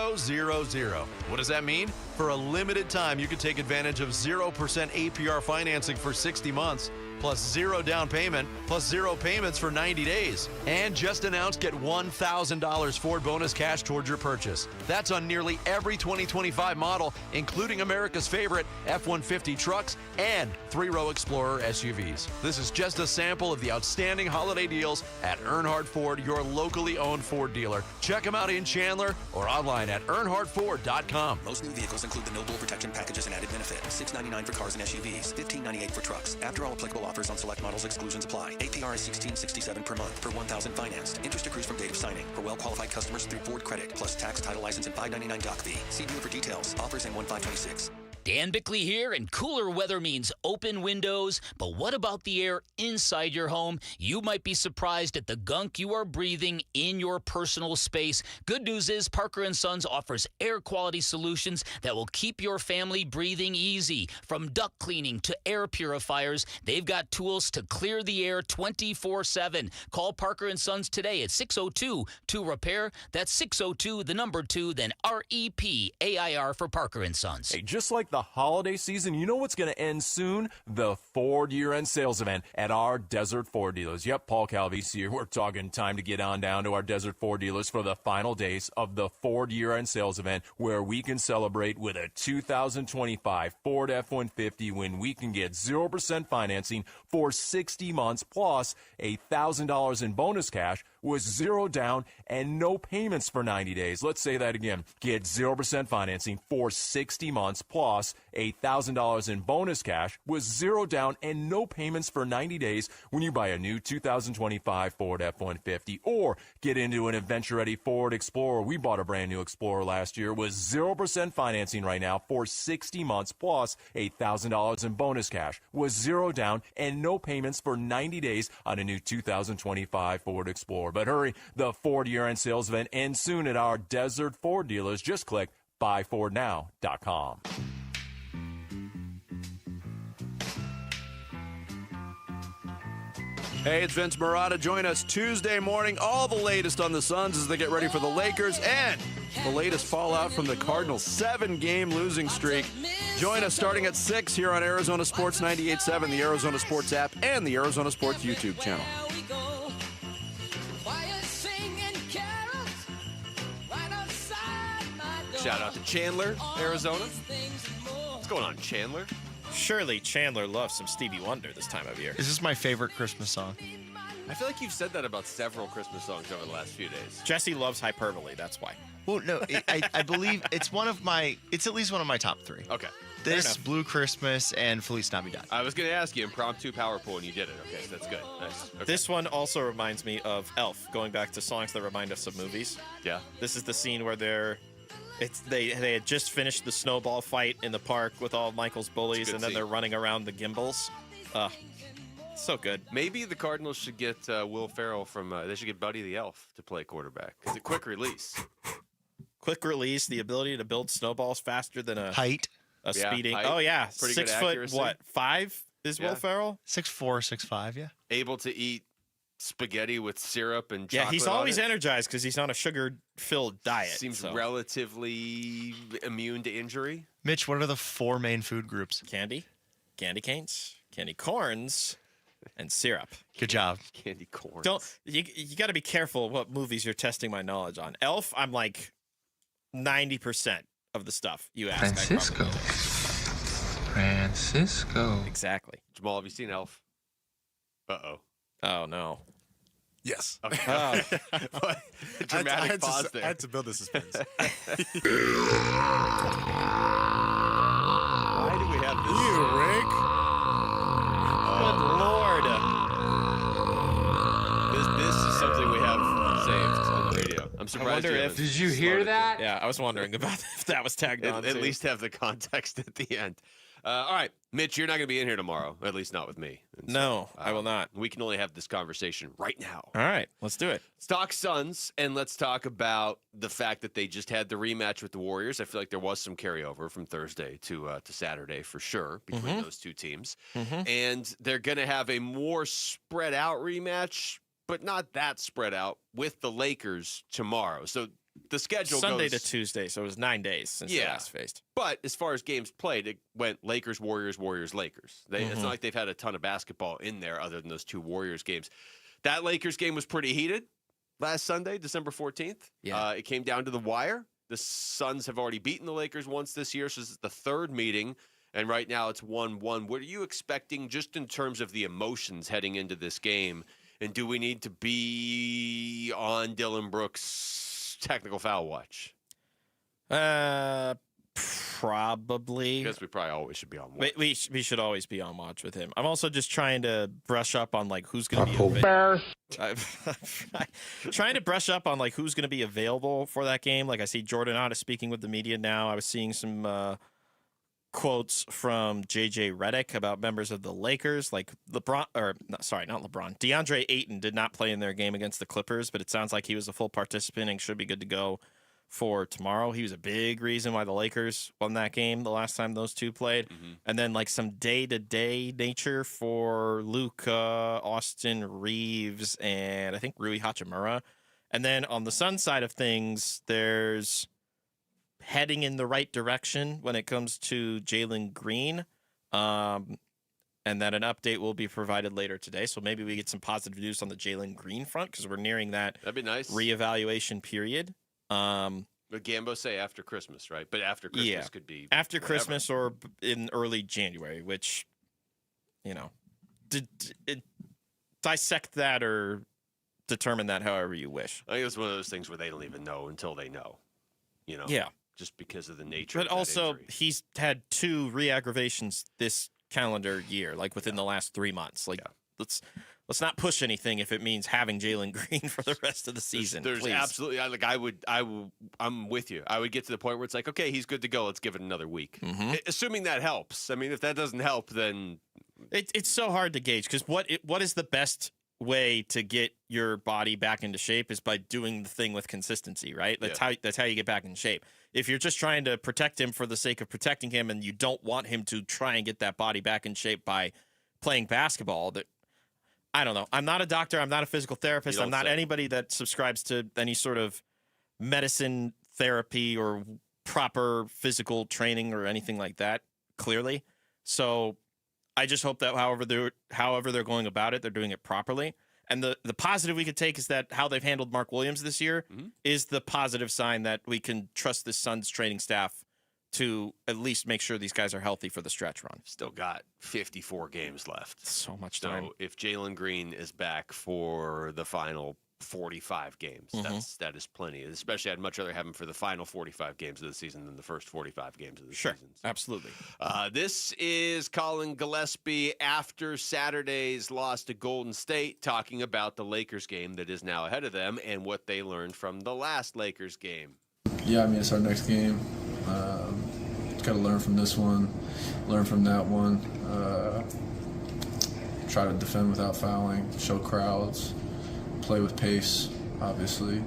What does that mean? For a limited time, you can take advantage of 0% APR financing for 60 months. Plus 0 down payment, plus 0 payments for 90 days. And just announced, get $1,000 Ford bonus cash towards your purchase. That's on nearly every 2025 model, including America's favorite F-150 trucks and 3-row Explorer SUVs. This is just a sample of the outstanding holiday deals at Earnhardt Ford, your locally owned Ford dealer. Check them out in Chandler or online at earnhardtford.com. Most new vehicles include the No Bull protection packages and added benefit. $699 for cars and SUVs, $1598 for trucks. After all applicable offers on select models, exclusions apply. APR is $1667 per month per $1,000 financed. Interest accrues from date of signing. For well-qualified customers through Ford Credit, plus tax, title, license, and $599 doc fee. See dealer for details. Offers in 1526. Dan Bickley here, and cooler weather means open windows. But what about the air inside your home? You might be surprised at the gunk you are breathing in your personal space. Good news is Parker & Sons offers air quality solutions that will keep your family breathing easy. From duct cleaning to air purifiers, they've got tools to clear the air 24/7. Call Parker & Sons today at 602-2REPAIR. That's 602, 2, then REPAIR for Parker & Sons. Hey, just like the holiday season, you know what's going to end soon? The Ford year-end sales event at our Desert Ford dealers. Yep, Paul Calvise here. We're talking time to get on down to our Desert Ford dealers for the final days of the Ford year-end sales event, where we can celebrate with a 2025 Ford F-150 when we can get 0% financing for 60 months plus $1,000 in bonus cash with 0 down and no payments for 90 days. Let's say that again. Get 0% financing for 60 months plus $1,000 in bonus cash with 0 down and no payments for 90 days when you buy a new 2025 Ford F-150 or get into an adventure-ready Ford Explorer. We bought a brand new Explorer last year with 0% financing right now for 60 months plus $1,000 in bonus cash with 0 down and no payments for 90 days on a new 2025 Ford Explorer. But hurry, the Ford year-end sales event ends soon at our Desert Ford dealers. Just click buyfordnow.com. Hey, it's Vince Marotta. Join us Tuesday morning. All the latest on the Suns as they get ready for the Lakers and the latest fallout from the Cardinals' 7-game losing streak. Join us starting at 6 here on Arizona Sports 98.7, the Arizona Sports app, and the Arizona Sports YouTube channel. Shout out to Chandler, Arizona. What's going on, Chandler? Surely Chandler loves some Stevie Wonder this time of year. Is this my favorite Christmas song? I feel like you've said that about several Christmas songs over the last few days. Jesse loves hyperbole, that's why. Well, no, I believe it's at least one of my top 3. Okay. This, Blue Christmas, and Feliz Navidad. I was going to ask you impromptu power pool, and you did it. Okay, so that's good. Nice. Okay. This one also reminds me of Elf, going back to songs that remind us of movies. Yeah. This is the scene where they had just finished the snowball fight in the park with all of Michael's bullies, and then they're running around the gimbals. So good. Maybe the Cardinals should get Will Ferrell they should get Buddy the Elf to play quarterback. It's a quick release. Quick release, the ability to build snowballs faster than a speeding. Height. Oh, yeah. Pretty 6 good foot, accuracy. what, 5 is Will Ferrell? 6'4", 6'5", yeah. Able to eat spaghetti with syrup and chocolate. Yeah, he's always energized because he's on a sugar-filled diet. Seems relatively immune to injury. Mitch, what are the 4 main food groups? Candy canes, candy corns, and syrup. Good job. Candy corns. You got to be careful what movies you're testing my knowledge on. Elf, I'm like 90% of the stuff you ask. Francisco. Exactly. Jamal, have you seen Elf? Uh-oh. Oh, no. Yes. Okay. Dramatic pause there. I had to build the suspense. Why do we have this? You, Rick. Good Lord. This is something we have saved on the radio. I'm surprised. Did you hear that? Yeah, I was wondering about if that was tagged on. At least have the context at the end. All right, Mitch, you're not going to be in here tomorrow, at least not with me. No, I will not. We can only have this conversation right now. All right, let's do it. Let's talk Suns, and let's talk about the fact that they just had the rematch with the Warriors. I feel like there was some carryover from Thursday to Saturday for sure between those two teams. And they're going to have a more spread out rematch, but not that spread out, with the Lakers tomorrow. So the schedule Sunday goes to Tuesday, so it was 9 days since they last faced. But as far as games played, it went Lakers, Warriors, Warriors, Lakers. It's not like they've had a ton of basketball in there other than those 2 Warriors games. That Lakers game was pretty heated last Sunday, December 14th. Yeah. It came down to the wire. The Suns have already beaten the Lakers once this year, so this is the 3rd meeting, and right now it's 1-1. What are you expecting just in terms of the emotions heading into this game? And do we need to be on Dylan Brooks' technical foul watch? Probably. I guess we probably always should be on watch. We should always be on watch with him. I'm also just trying to brush up on who's going to be trying to brush up on who's going to be available for that game. I see Jordan Ott is speaking with the media now. I was seeing some quotes from J.J. Redick about members of the Lakers, like not LeBron. DeAndre Ayton did not play in their game against the Clippers, but it sounds like he was a full participant and should be good to go for tomorrow. He was a big reason why the Lakers won that game the last time those two played. And then like some day-to-day nature for Luka, Austin Reeves, and I think Rui Hachimura. And then on the Sun side of things, there's heading in the right direction when it comes to Jalen Green, and that an update will be provided later today. So maybe we get some positive news on the Jalen Green front because we're nearing that That'd be nice. reevaluation period. But Gambo say after Christmas, right? But after Christmas could be after whatever. Christmas or in early January, which, dissect that or determine that however you wish. I think it's one of those things where they don't even know until they know, Yeah. just because of the nature But of that also, injury. he's had 2 re-aggravations this calendar year, like within the last 3 months. Like, let's not push anything if it means having Jalen Green for the rest of the season. There's please. absolutely, I'm with you. I would get to the point where it's like, okay, he's good to go. Let's give it another week. Assuming that helps. I mean, if that doesn't help, then it's so hard to gauge because what is the best way to get your body back into shape is by doing the thing with consistency, right? That's how you get back in shape. If you're just trying to protect him for the sake of protecting him and you don't want him to try and get that body back in shape by playing basketball, that I don't know. I'm not a doctor. I'm not a physical therapist. I'm not anybody that subscribes to any sort of medicine, therapy, or proper physical training or anything like that, clearly. So I just hope that however they're going about it, they're doing it properly. And the positive we could take is that how they've handled Mark Williams this year is the positive sign that we can trust the Suns training staff to at least make sure these guys are healthy for the stretch run. Still got 54 games left. So much time. So if Jalen Green is back for the final 45 games, that is plenty. Especially, I'd much rather have him for the final 45 games of the season than the first 45 games of the season. Sure, absolutely. This is Colin Gillespie after Saturday's loss to Golden State, talking about the Lakers game that is now ahead of them and what they learned from the last Lakers game. Yeah, I mean, it's our next game. Got to learn from this one, learn from that one, try to defend without fouling, show crowds, play with pace, obviously.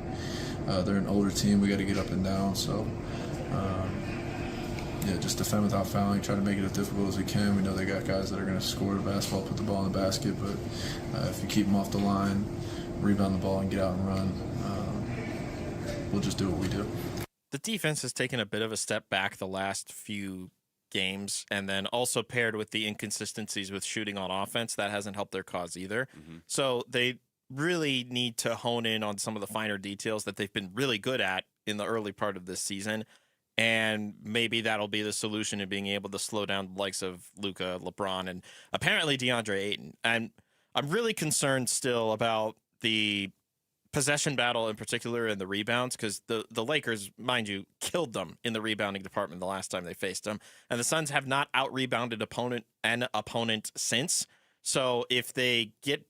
They're an older team. We got to get up and down. So, just defend without fouling, try to make it as difficult as we can. We know they got guys that are going to score the basketball, put the ball in the basket, but if you keep them off the line, rebound the ball, and get out and run, we'll just do what we do. The defense has taken a bit of a step back the last few games, and then also paired with the inconsistencies with shooting on offense, that hasn't helped their cause either. So they really need to hone in on some of the finer details that they've been really good at in the early part of this season, and maybe that'll be the solution in being able to slow down the likes of Luka, LeBron, and apparently DeAndre Ayton. And I'm really concerned still about the possession battle in particular and the rebounds, because the Lakers, mind you, killed them in the rebounding department the last time they faced them, and the Suns have not out-rebounded opponent since. So if they get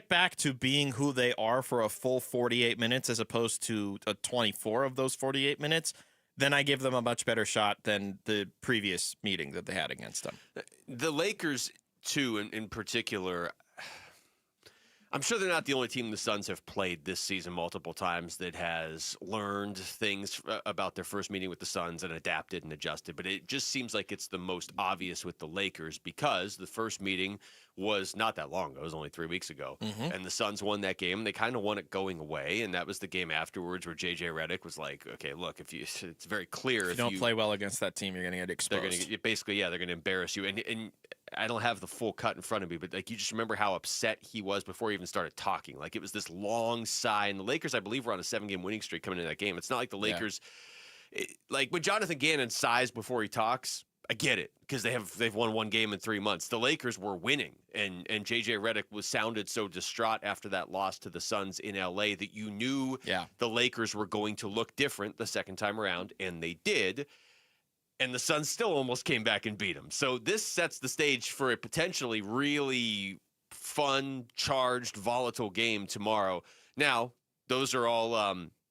back to being who they are for a full 48 minutes as opposed to 24 of those 48 minutes, then I give them a much better shot than the previous meeting that they had against them. The Lakers, too, in particular, I'm sure they're not the only team the Suns have played this season multiple times that has learned things about their first meeting with the Suns and adapted and adjusted. But it just seems like it's the most obvious with the Lakers because the first meeting was not that long ago. It was only 3 weeks ago. And the Suns won that game. They kind of won it going away. And that was the game afterwards where J.J. Redick was like, okay, look, it's very clear. If you don't play well against that team, you're going to get exposed. They're going to basically, they're going to embarrass you. And I don't have the full cut in front of me, but like you just remember how upset he was before he even started talking. Like it was this long sigh. And the Lakers, I believe, were on a 7-game winning streak coming into that game. It's not like the Lakers, like when Jonathan Gannon sighs before he talks, I get it because they've won 1 game in 3 months. The Lakers were winning, and J.J. Redick sounded so distraught after that loss to the Suns in L.A. that you knew the Lakers were going to look different the second time around, and they did. And the Suns still almost came back and beat them. So this sets the stage for a potentially really fun, charged, volatile game tomorrow. Now, those are all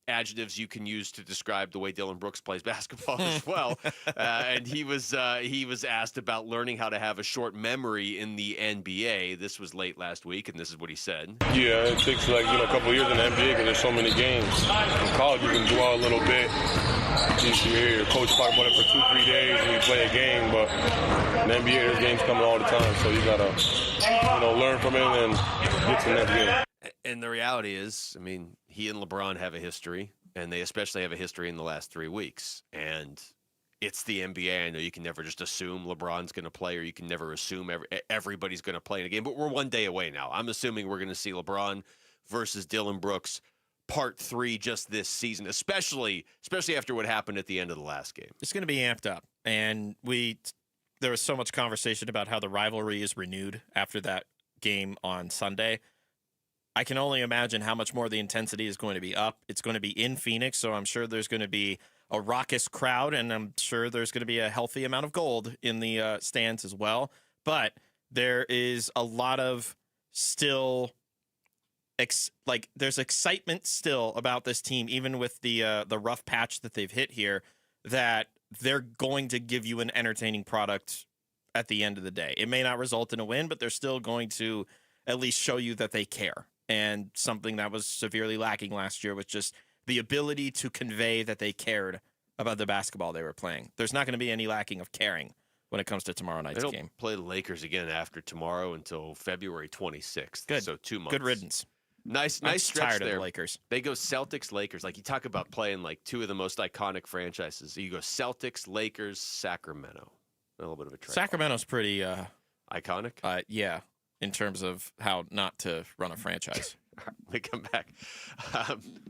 adjectives you can use to describe the way Dylan Brooks plays basketball as well. And he was asked about learning how to have a short memory in the NBA. This was late last week, and this is what he said. Yeah, it takes a couple of years in the NBA because there's so many games. In college, you can dwell a little bit. You hear your coach talk about it for 2-3 days and you play a game, but in the NBA, there's games coming all the time, so you gotta learn from it and get to the next game. And the reality is, I mean, he and LeBron have a history, and they especially have a history in the last 3 weeks. And it's the NBA. I know you can never just assume LeBron's going to play, or you can never assume everybody's going to play in a game. But we're 1 day away now. I'm assuming we're going to see LeBron versus Dylan Brooks part 3 just this season, especially after what happened at the end of the last game. It's going to be amped up. And there was so much conversation about how the rivalry is renewed after that game on Sunday. I can only imagine how much more the intensity is going to be up. It's going to be in Phoenix, so I'm sure there's going to be a raucous crowd, and I'm sure there's going to be a healthy amount of gold in the stands as well. But there is a lot of still, there's excitement still about this team, even with the rough patch that they've hit here, that they're going to give you an entertaining product at the end of the day. It may not result in a win, but they're still going to at least show you that they care. And something that was severely lacking last year was just the ability to convey that they cared about the basketball they were playing. There's not going to be any lacking of caring when it comes to tomorrow night's game. They don't play the Lakers again after tomorrow until February 26th. Good. So 2 months. Good riddance. Nice stretch tired there. Of the Lakers. They go Celtics, Lakers. Like, you talk about playing like 2 of the most iconic franchises. You go Celtics, Lakers, Sacramento. A little bit of a trade. Sacramento's pretty iconic. Yeah. In terms of how not to run a franchise. We come back.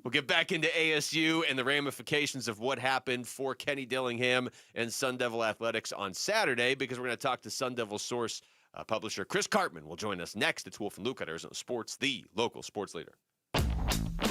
We'll get back into ASU and the ramifications of what happened for Kenny Dillingham and Sun Devil Athletics on Saturday, because we're going to talk to Sun Devil source publisher Chris Cartman will join us next. It's Wolf and Luke at Arizona Sports, the local sports leader.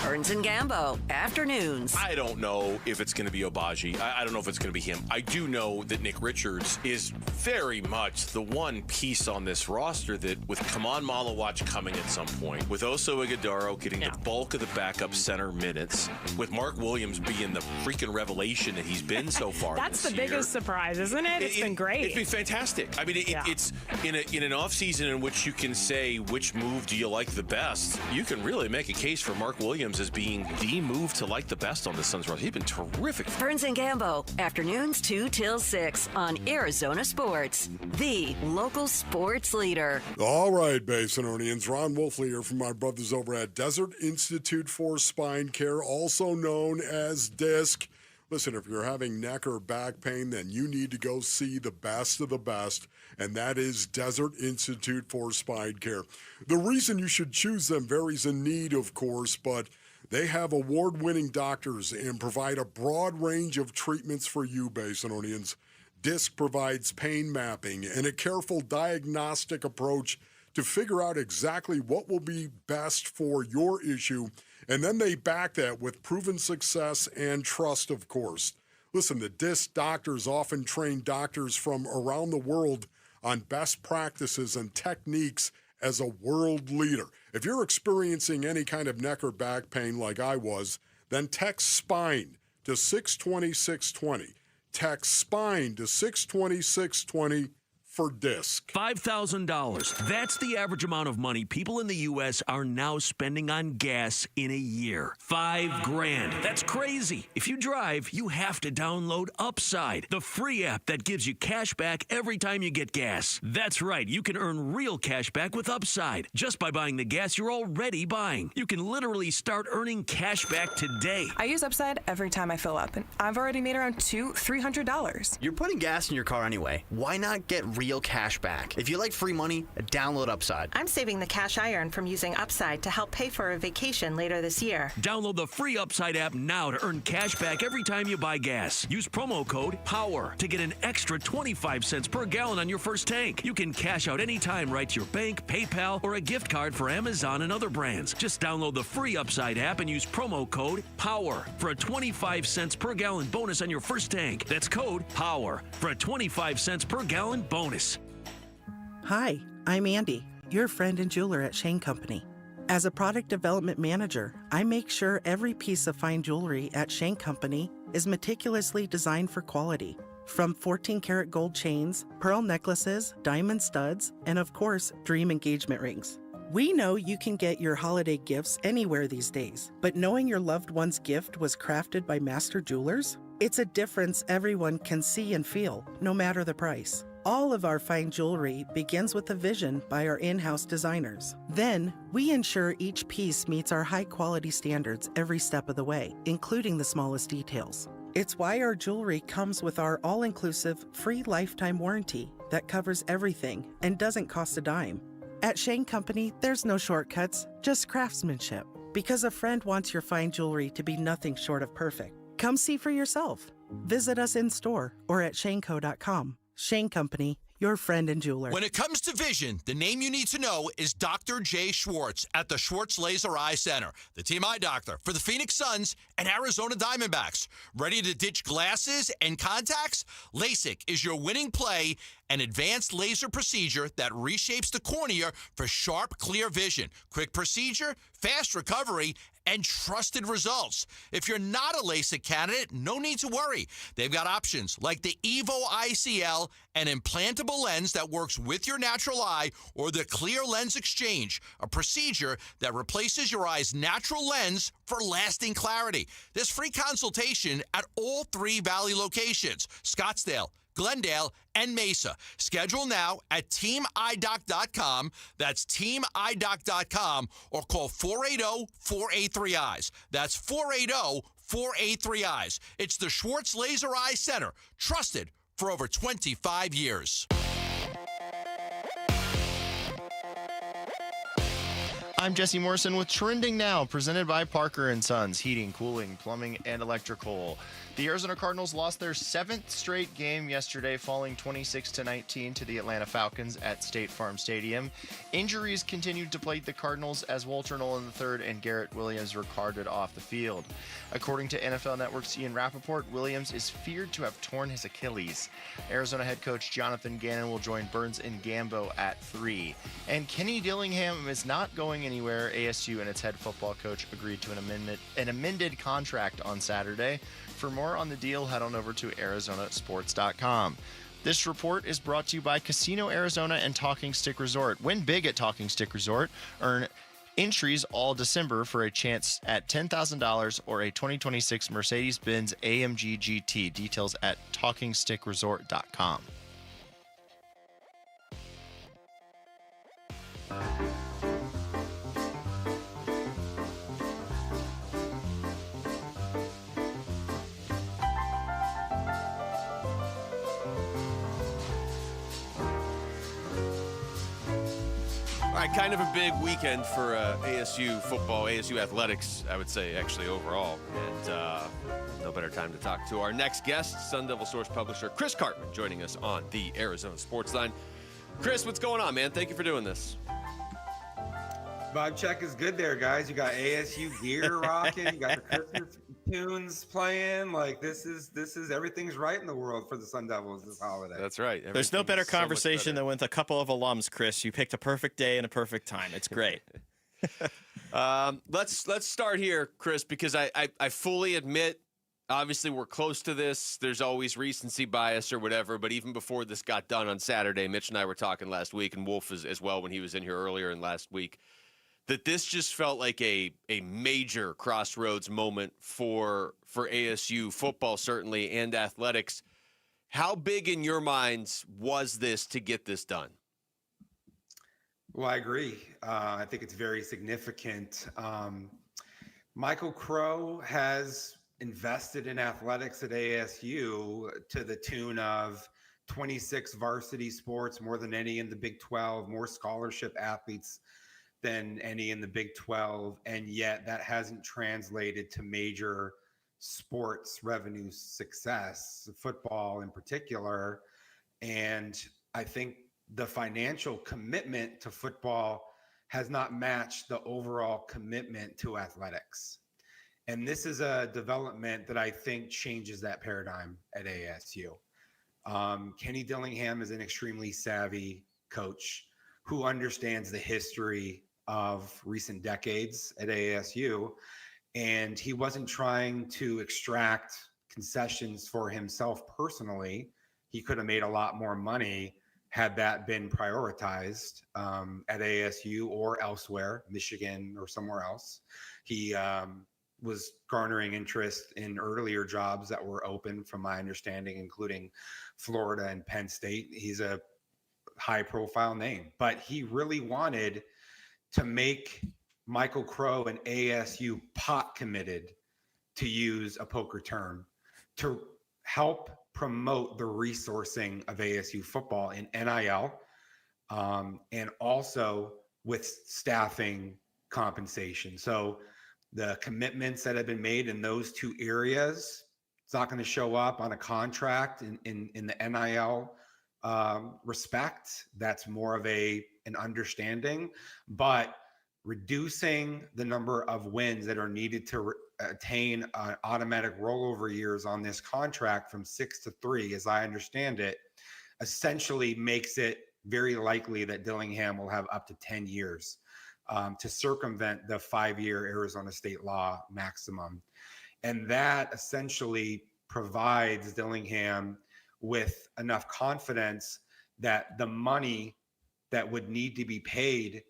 Burns and Gambo, afternoons. I don't know if it's going to be Obagi. I don't know if it's going to be him. I do know that Nick Richards is very much the one piece on this roster that, with Kaman Malawach coming at some point, with Oso Ighodaro getting the bulk of the backup center minutes, with Mark Williams being the freaking revelation that he's been so far. That's the biggest surprise, isn't it? It's been great. It's been fantastic. I mean, it's in an offseason in which you can say which move do you like the best. You can really make a case for Mark Williams as being the move to like the best on the Suns roster. He's been terrific. Burns and Gambo, afternoons 2 till 6 on Arizona Sports, the local sports leader. All right, Basinonians. Ron Wolfley here from my brothers over at Desert Institute for Spine Care, also known as DISC. Listen, if you're having neck or back pain, then you need to go see the best of the best, and that is Desert Institute for Spine Care. The reason you should choose them varies in need, of course, but they have award-winning doctors and provide a broad range of treatments for you, Basinonians. DISC provides pain mapping and a careful diagnostic approach to figure out exactly what will be best for your issue, and then they back that with proven success and trust, of course. Listen, the DISC doctors often train doctors from around the world on best practices and techniques as a world leader. If you're experiencing any kind of neck or back pain like I was, then text SPINE to 620-620. Text SPINE to 620-620 for DISC. $5,000. That's the average amount of money people in the U.S. are now spending on gas in a year. $5,000. That's crazy. If you drive, you have to download Upside, the free app that gives you cash back every time you get gas. That's right. You can earn real cash back with Upside just by buying the gas you're already buying. You can literally start earning cash back today. I use Upside every time I fill up, and I've already made around $200-$300. You're putting gas in your car anyway. Why not get real cash back? If you like free money, download Upside. I'm saving the cash I earn from using Upside to help pay for a vacation later this year. Download the free Upside app now to earn cash back every time you buy gas. Use promo code POWER to get an extra 25 cents per gallon on your first tank. You can cash out anytime right to your bank, PayPal, or a gift card for Amazon and other brands. Just download the free Upside app and use promo code POWER for a 25 cents per gallon bonus on your first tank. That's code POWER for a 25 cents per gallon bonus. Hi, I'm Andy, your friend and jeweler at Shane Company. As a product development manager, I make sure every piece of fine jewelry at Shank Company is meticulously designed for quality. From 14-karat gold chains, pearl necklaces, diamond studs, and of course, dream engagement rings. We know you can get your holiday gifts anywhere these days, but knowing your loved one's gift was crafted by master jewelers? It's a difference everyone can see and feel, no matter the price. All of our fine jewelry begins with a vision by our in-house designers. Then, we ensure each piece meets our high-quality standards every step of the way, including the smallest details. It's why our jewelry comes with our all-inclusive, free lifetime warranty that covers everything and doesn't cost a dime. At Shane Company, there's no shortcuts, just craftsmanship. Because a friend wants your fine jewelry to be nothing short of perfect. Come see for yourself. Visit us in-store or at shaneco.com. Shane Company, your friend and jeweler. When it comes to vision, the name you need to know is Dr. Jay Schwartz at the Schwartz Laser Eye Center, the team eye doctor for the Phoenix Suns and Arizona Diamondbacks. Ready to ditch glasses and contacts? LASIK is your winning play, an advanced laser procedure that reshapes the cornea for sharp, clear vision. Quick procedure, fast recovery, and trusted results. If you're not a LASIK candidate, no need to worry. They've got options like the Evo ICL, an implantable lens that works with your natural eye, or the Clear Lens Exchange, a procedure that replaces your eye's natural lens for lasting clarity. There's free consultation at all 3 Valley locations, Scottsdale, Glendale, and Mesa. Schedule now at teamidoc.com. That's teamidoc.com, or call 480-483-EYES. That's 480-483-EYES. It's the Schwartz Laser Eye Center, trusted for over 25 years. I'm Jesse Morrison with Trending Now, presented by Parker & Sons, heating, cooling, plumbing, and electrical. The Arizona Cardinals lost their 7th straight game yesterday, falling 26-19 to the Atlanta Falcons at State Farm Stadium. Injuries continued to plague the Cardinals as Walter Nolan III and Garrett Williams were carted off the field. According to NFL Network's Ian Rappaport, Williams is feared to have torn his Achilles. Arizona head coach Jonathan Ganon will join Burns and Gambo at 3. And Kenny Dillingham is not going anywhere. ASU and its head football coach agreed to an amended contract on Saturday. For more on the deal, head on over to arizonasports.com. This report is brought to you by Casino Arizona and Talking Stick Resort. Win big at Talking Stick Resort. Earn entries all December for a chance at $10,000 or a 2026 Mercedes-Benz AMG GT. Details at talkingstickresort.com. All right, kind of a big weekend for ASU football, ASU athletics, I would say, actually, overall. And no better time to talk to our next guest, Sun Devil Source publisher Chris Cartman, joining us on the Arizona Sports Line. Chris, what's going on, man? Thank you for doing this. Vibe check is good there, guys. You got ASU gear rocking. You got the Christmas tunes playing. Like this is everything's right in the world for the Sun Devils this holiday. That's right. There's no better conversation than with a couple of alums, Chris. You picked a perfect day and a perfect time. It's great. Let's start here, Chris, because I fully admit, obviously we're close to this. There's always recency bias or whatever, but even before this got done on Saturday, Mitch and I were talking last week, and Wolf as well when he was in here earlier in last week, that this just felt like a major crossroads moment for ASU football, certainly, and athletics. How big in your minds was this to get this done? Well, I agree. I think it's very significant. Michael Crow has invested in athletics at ASU to the tune of 26 varsity sports, more than any in the Big 12, more scholarship athletes than any in the Big 12, and yet that hasn't translated to major sports revenue success, football in particular. And I think the financial commitment to football has not matched the overall commitment to athletics. And this is a development that I think changes that paradigm at ASU. Kenny Dillingham is an extremely savvy coach who understands the history of recent decades at ASU, and he wasn't trying to extract concessions for himself personally. He could have made a lot more money had that been prioritized at ASU or elsewhere, Michigan or somewhere else. He was garnering interest in earlier jobs that were open, from my understanding, including Florida and Penn State. He's a high-profile name, but he really wanted to make Michael Crow and ASU pot committed, to use a poker term, to help promote the resourcing of ASU football in NIL, and also with staffing compensation. So the commitments that have been made in those two areas, it's not going to show up on a contract in the NIL respect. That's more of an understanding, but reducing the number of wins that are needed to attain automatic rollover years on this contract from 6 to 3, as I understand it, essentially makes it very likely that Dillingham will have up to 10 years to circumvent the 5-year Arizona state law maximum. And that essentially provides Dillingham with enough confidence that the money that would need to be paid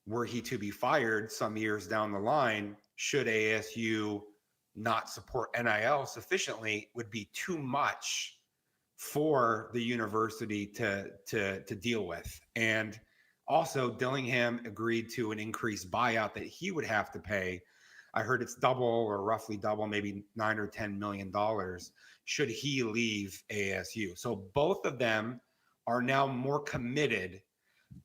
were he to be fired some years down the line, should ASU not support NIL sufficiently, would be too much for the university to deal with. And also, Dillingham agreed to an increased buyout that he would have to pay. I heard it's double, or roughly double, maybe $9 or $10 million, should he leave ASU. So both of them are now more committed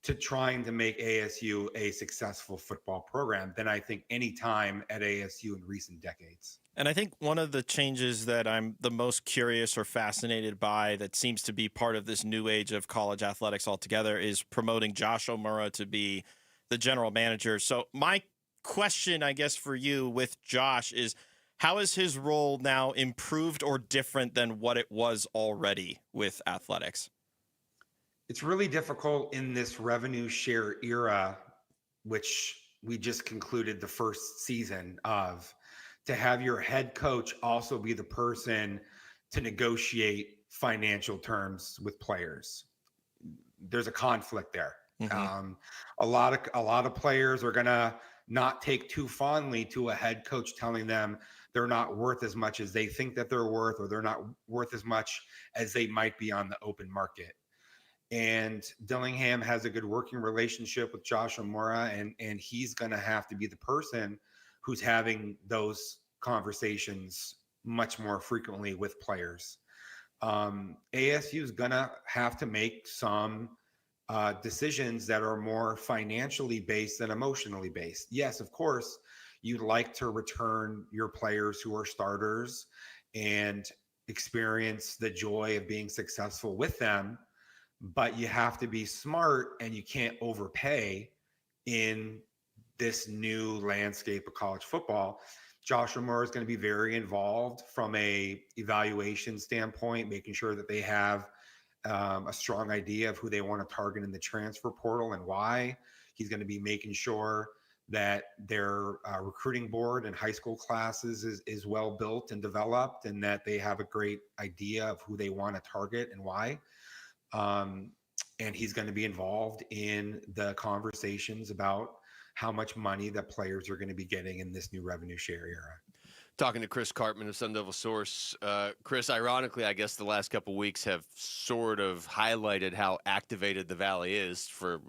to trying to make ASU a successful football program than I think any time at ASU in recent decades. And I think one of the changes that I'm the most curious or fascinated by that seems to be part of this new age of college athletics altogether is promoting Josh O'Mara to be the general manager. So my question, I guess, for you with Josh is, how is his role now improved or different than what it was already with athletics? It's really difficult in this revenue share era, which we just concluded the first season of, to have your head coach also be the person to negotiate financial terms with players. There's a conflict there. Mm-hmm. A lot of players are going to not take too fondly to a head coach telling them they're not worth as much as they think that they're worth, or they're not worth as much as they might be on the open market. And Dillingham has a good working relationship with Josh O'Mara, and he's going to have to be the person who's having those conversations much more frequently with players. ASU is going to have to make some decisions that are more financially based than emotionally based. Yes, of course, you'd like to return your players who are starters and experience the joy of being successful with them, but you have to be smart, and you can't overpay in this new landscape of college football. Josh O'Mara is going to be very involved from a evaluation standpoint, making sure that they have a strong idea of who they want to target in the transfer portal and why. He's going to be making sure that their recruiting board and high school classes is well built and developed, and that they have a great idea of who they want to target and why. And he's going to be involved in the conversations about how much money that players are going to be getting in this new revenue share era. Talking to Chris Cartman of Sun Devil Source. Chris, ironically, I guess the last couple of weeks have sort of highlighted how activated the Valley is, for,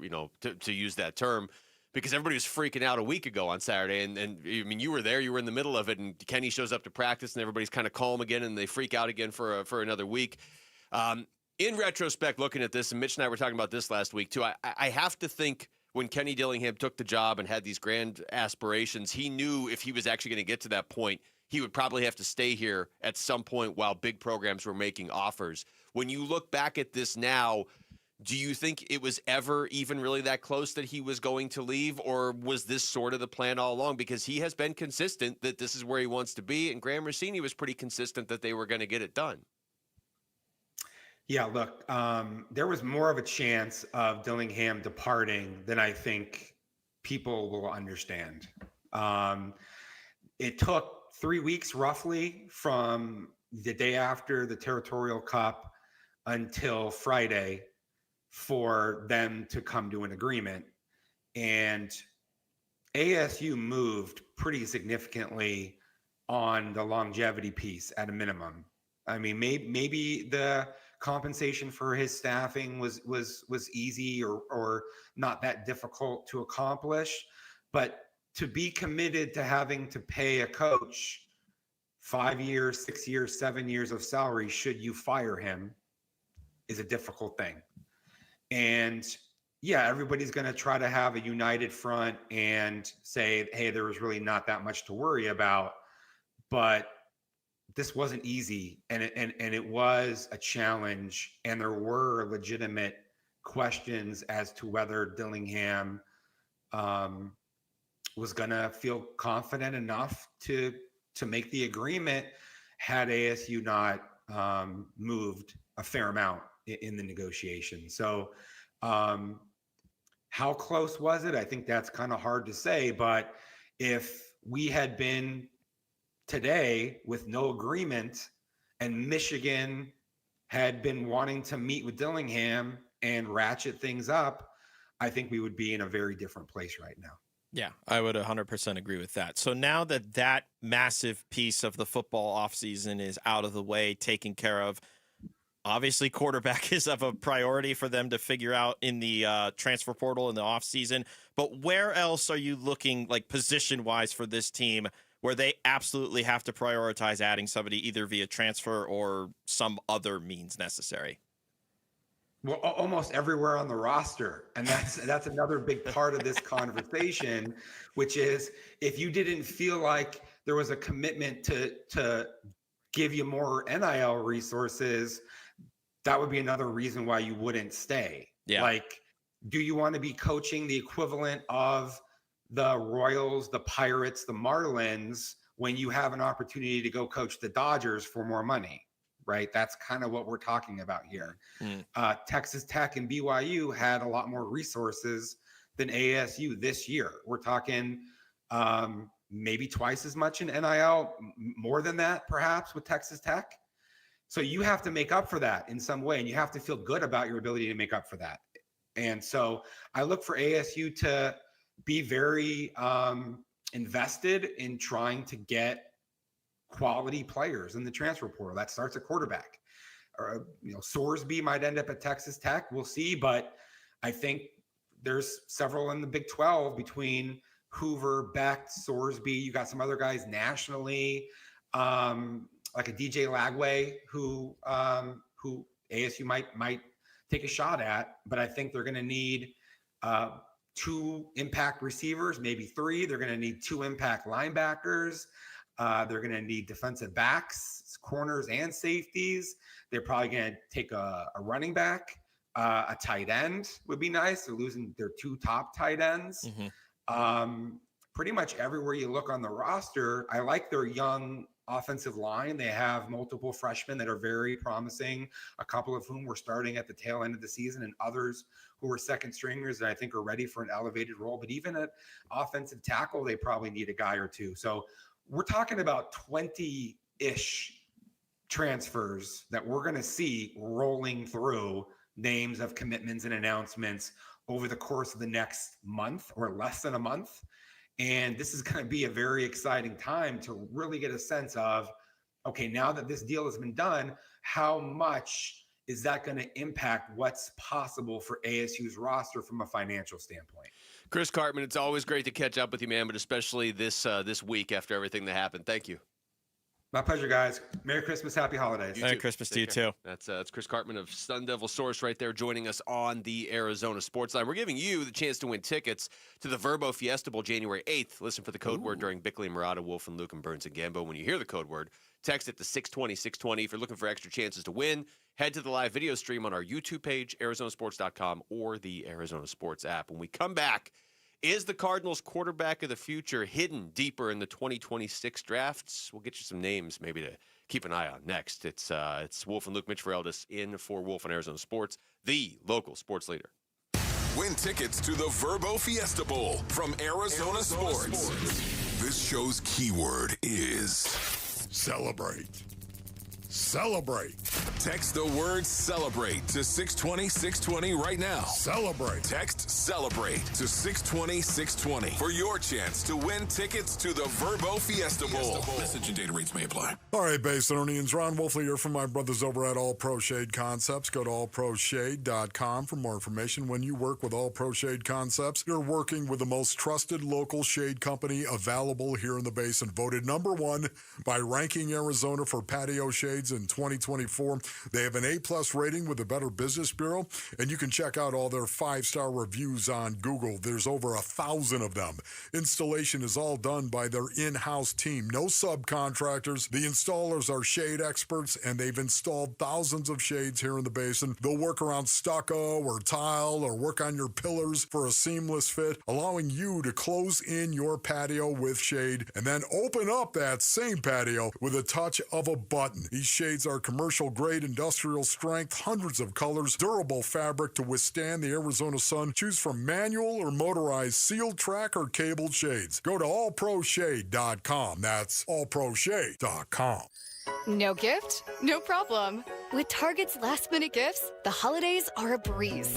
to use that term, because everybody was freaking out a week ago on Saturday. And I mean, you were there, you were in the middle of it, and Kenny shows up to practice and everybody's kind of calm again, and they freak out again for another week. In retrospect, looking at this, and Mitch and I were talking about this last week too, I have to think when Kenny Dillingham took the job and had these grand aspirations, he knew if he was actually going to get to that point, he would probably have to stay here at some point while big programs were making offers. When you look back at this now, do you think it was ever even really that close that he was going to leave, or was this sort of the plan all along? Because he has been consistent that this is where he wants to be, and Graham Rossini was pretty consistent that they were going to get it done. Yeah, look, there was more of a chance of Dillingham departing than I think people will understand. It took 3 weeks roughly from the day after the Territorial Cup until Friday for them to come to an agreement. And ASU moved pretty significantly on the longevity piece at a minimum. I mean, maybe the compensation for his staffing was easy or not that difficult to accomplish, but to be committed to having to pay a coach 5 years, 6 years, 7 years of salary should you fire him is a difficult thing. And yeah, everybody's going to try to have a united front and say, hey, there was really not that much to worry about. But this wasn't easy, and it was a challenge, and there were legitimate questions as to whether Dillingham was going to feel confident enough to make the agreement had ASU not moved a fair amount in the negotiation. So how close was it? I think that's kind of hard to say, but if we had been today with no agreement and Michigan had been wanting to meet with Dillingham and ratchet things up, I think we would be in a very different place right now. Yeah, I would 100% agree with that. So now that massive piece of the football offseason is out of the way, taken care of, obviously quarterback is of a priority for them to figure out in the transfer portal in the offseason. But where else are you looking, like position-wise, for this team where they absolutely have to prioritize adding somebody either via transfer or some other means necessary? Well, almost everywhere on the roster. And that's another big part of this conversation, which is if you didn't feel like there was a commitment to give you more NIL resources, that would be another reason why you wouldn't stay. Yeah. Like, do you want to be coaching the equivalent of the Royals, the Pirates, the Marlins, when you have an opportunity to go coach the Dodgers for more money? Right? That's kind of what we're talking about here. Texas Tech and BYU had a lot more resources than ASU this year. We're talking maybe twice as much in NIL, more than that, perhaps, with Texas Tech. So you have to make up for that in some way, and you have to feel good about your ability to make up for that. And so I look for ASU to be very invested in trying to get quality players in the transfer portal. That starts at quarterback. Sorsby might end up at Texas Tech. We'll see, but I think there's several in the Big 12 between Hoover, Beck, Sorsby. You got some other guys nationally, like a DJ Lagway, who ASU might take a shot at. But I think they're going to need 2 impact receivers, maybe 3. They're going to need 2 impact linebackers. They're going to need defensive backs, corners, and safeties. They're probably going to take a running back. A tight end would be nice. They're losing their 2 top tight ends. Pretty much everywhere you look on the roster, I like their young offensive line. They have multiple freshmen that are very promising, a couple of whom were starting at the tail end of the season, and others who are second stringers that I think are ready for an elevated role. But even at offensive tackle, they probably need a guy or 2. So we're talking about 20-ish transfers that we're going to see rolling through, names of commitments and announcements over the course of the next month or less than a month. And this is going to be a very exciting time to really get a sense of, okay, now that this deal has been done, how much is that going to impact what's possible for ASU's roster from a financial standpoint? Chris Cartman, it's always great to catch up with you, man, but especially this week after everything that happened. Thank you. My pleasure, guys. Merry Christmas, happy holidays. Merry Christmas to you, too. That's Chris Cartman of Sun Devil Source right there joining us on the Arizona Sports Line. We're giving you the chance to win tickets to the Verbo Fiesta Bowl January 8th. Listen for the code word during Bickley and Murata, Wolf and Luke and Burns and Gambo. When you hear the code word, text it to 620-620. If you're looking for extra chances to win, head to the live video stream on our YouTube page, arizonasports.com, or the Arizona Sports app. When we come back, is the Cardinals quarterback of the future hidden deeper in the 2026 drafts? We'll get you some names maybe to keep an eye on next. It's Wolf and Luke, Mitch Feraldis in for Wolf on Arizona Sports, the local sports leader. Win tickets to the Verbo Fiesta Bowl from Arizona Sports. This show's keyword is celebrate. Celebrate. Text the word celebrate to 620-620 right now. Celebrate. Text celebrate to 620-620 for your chance to win tickets to the Verbo Fiesta Bowl. Message and data rates may apply. All right, Basinonians, Ron Wolfley here from my brothers over at All Pro Shade Concepts. Go to allproshade.com for more information. When you work with All Pro Shade Concepts, you're working with the most trusted local shade company available here in the Basin. Voted #1 by Ranking Arizona for patio shades in 2024. They have an A+ rating with the Better Business Bureau, and you can check out all their 5-star reviews on Google. There's over 1,000 of them. Installation is all done by their in-house team. No subcontractors. The installers are shade experts, and they've installed thousands of shades here in the Basin. They'll work around stucco or tile or work on your pillars for a seamless fit, allowing you to close in your patio with shade and then open up that same patio with a touch of a button. These shades are commercial-grade, industrial strength, hundreds of colors, durable fabric to withstand the Arizona sun. Choose from manual or motorized sealed track or cabled shades. Go to allproshade.com. That's allproshade.com. No gift? No problem. With Target's last-minute gifts, the holidays are a breeze.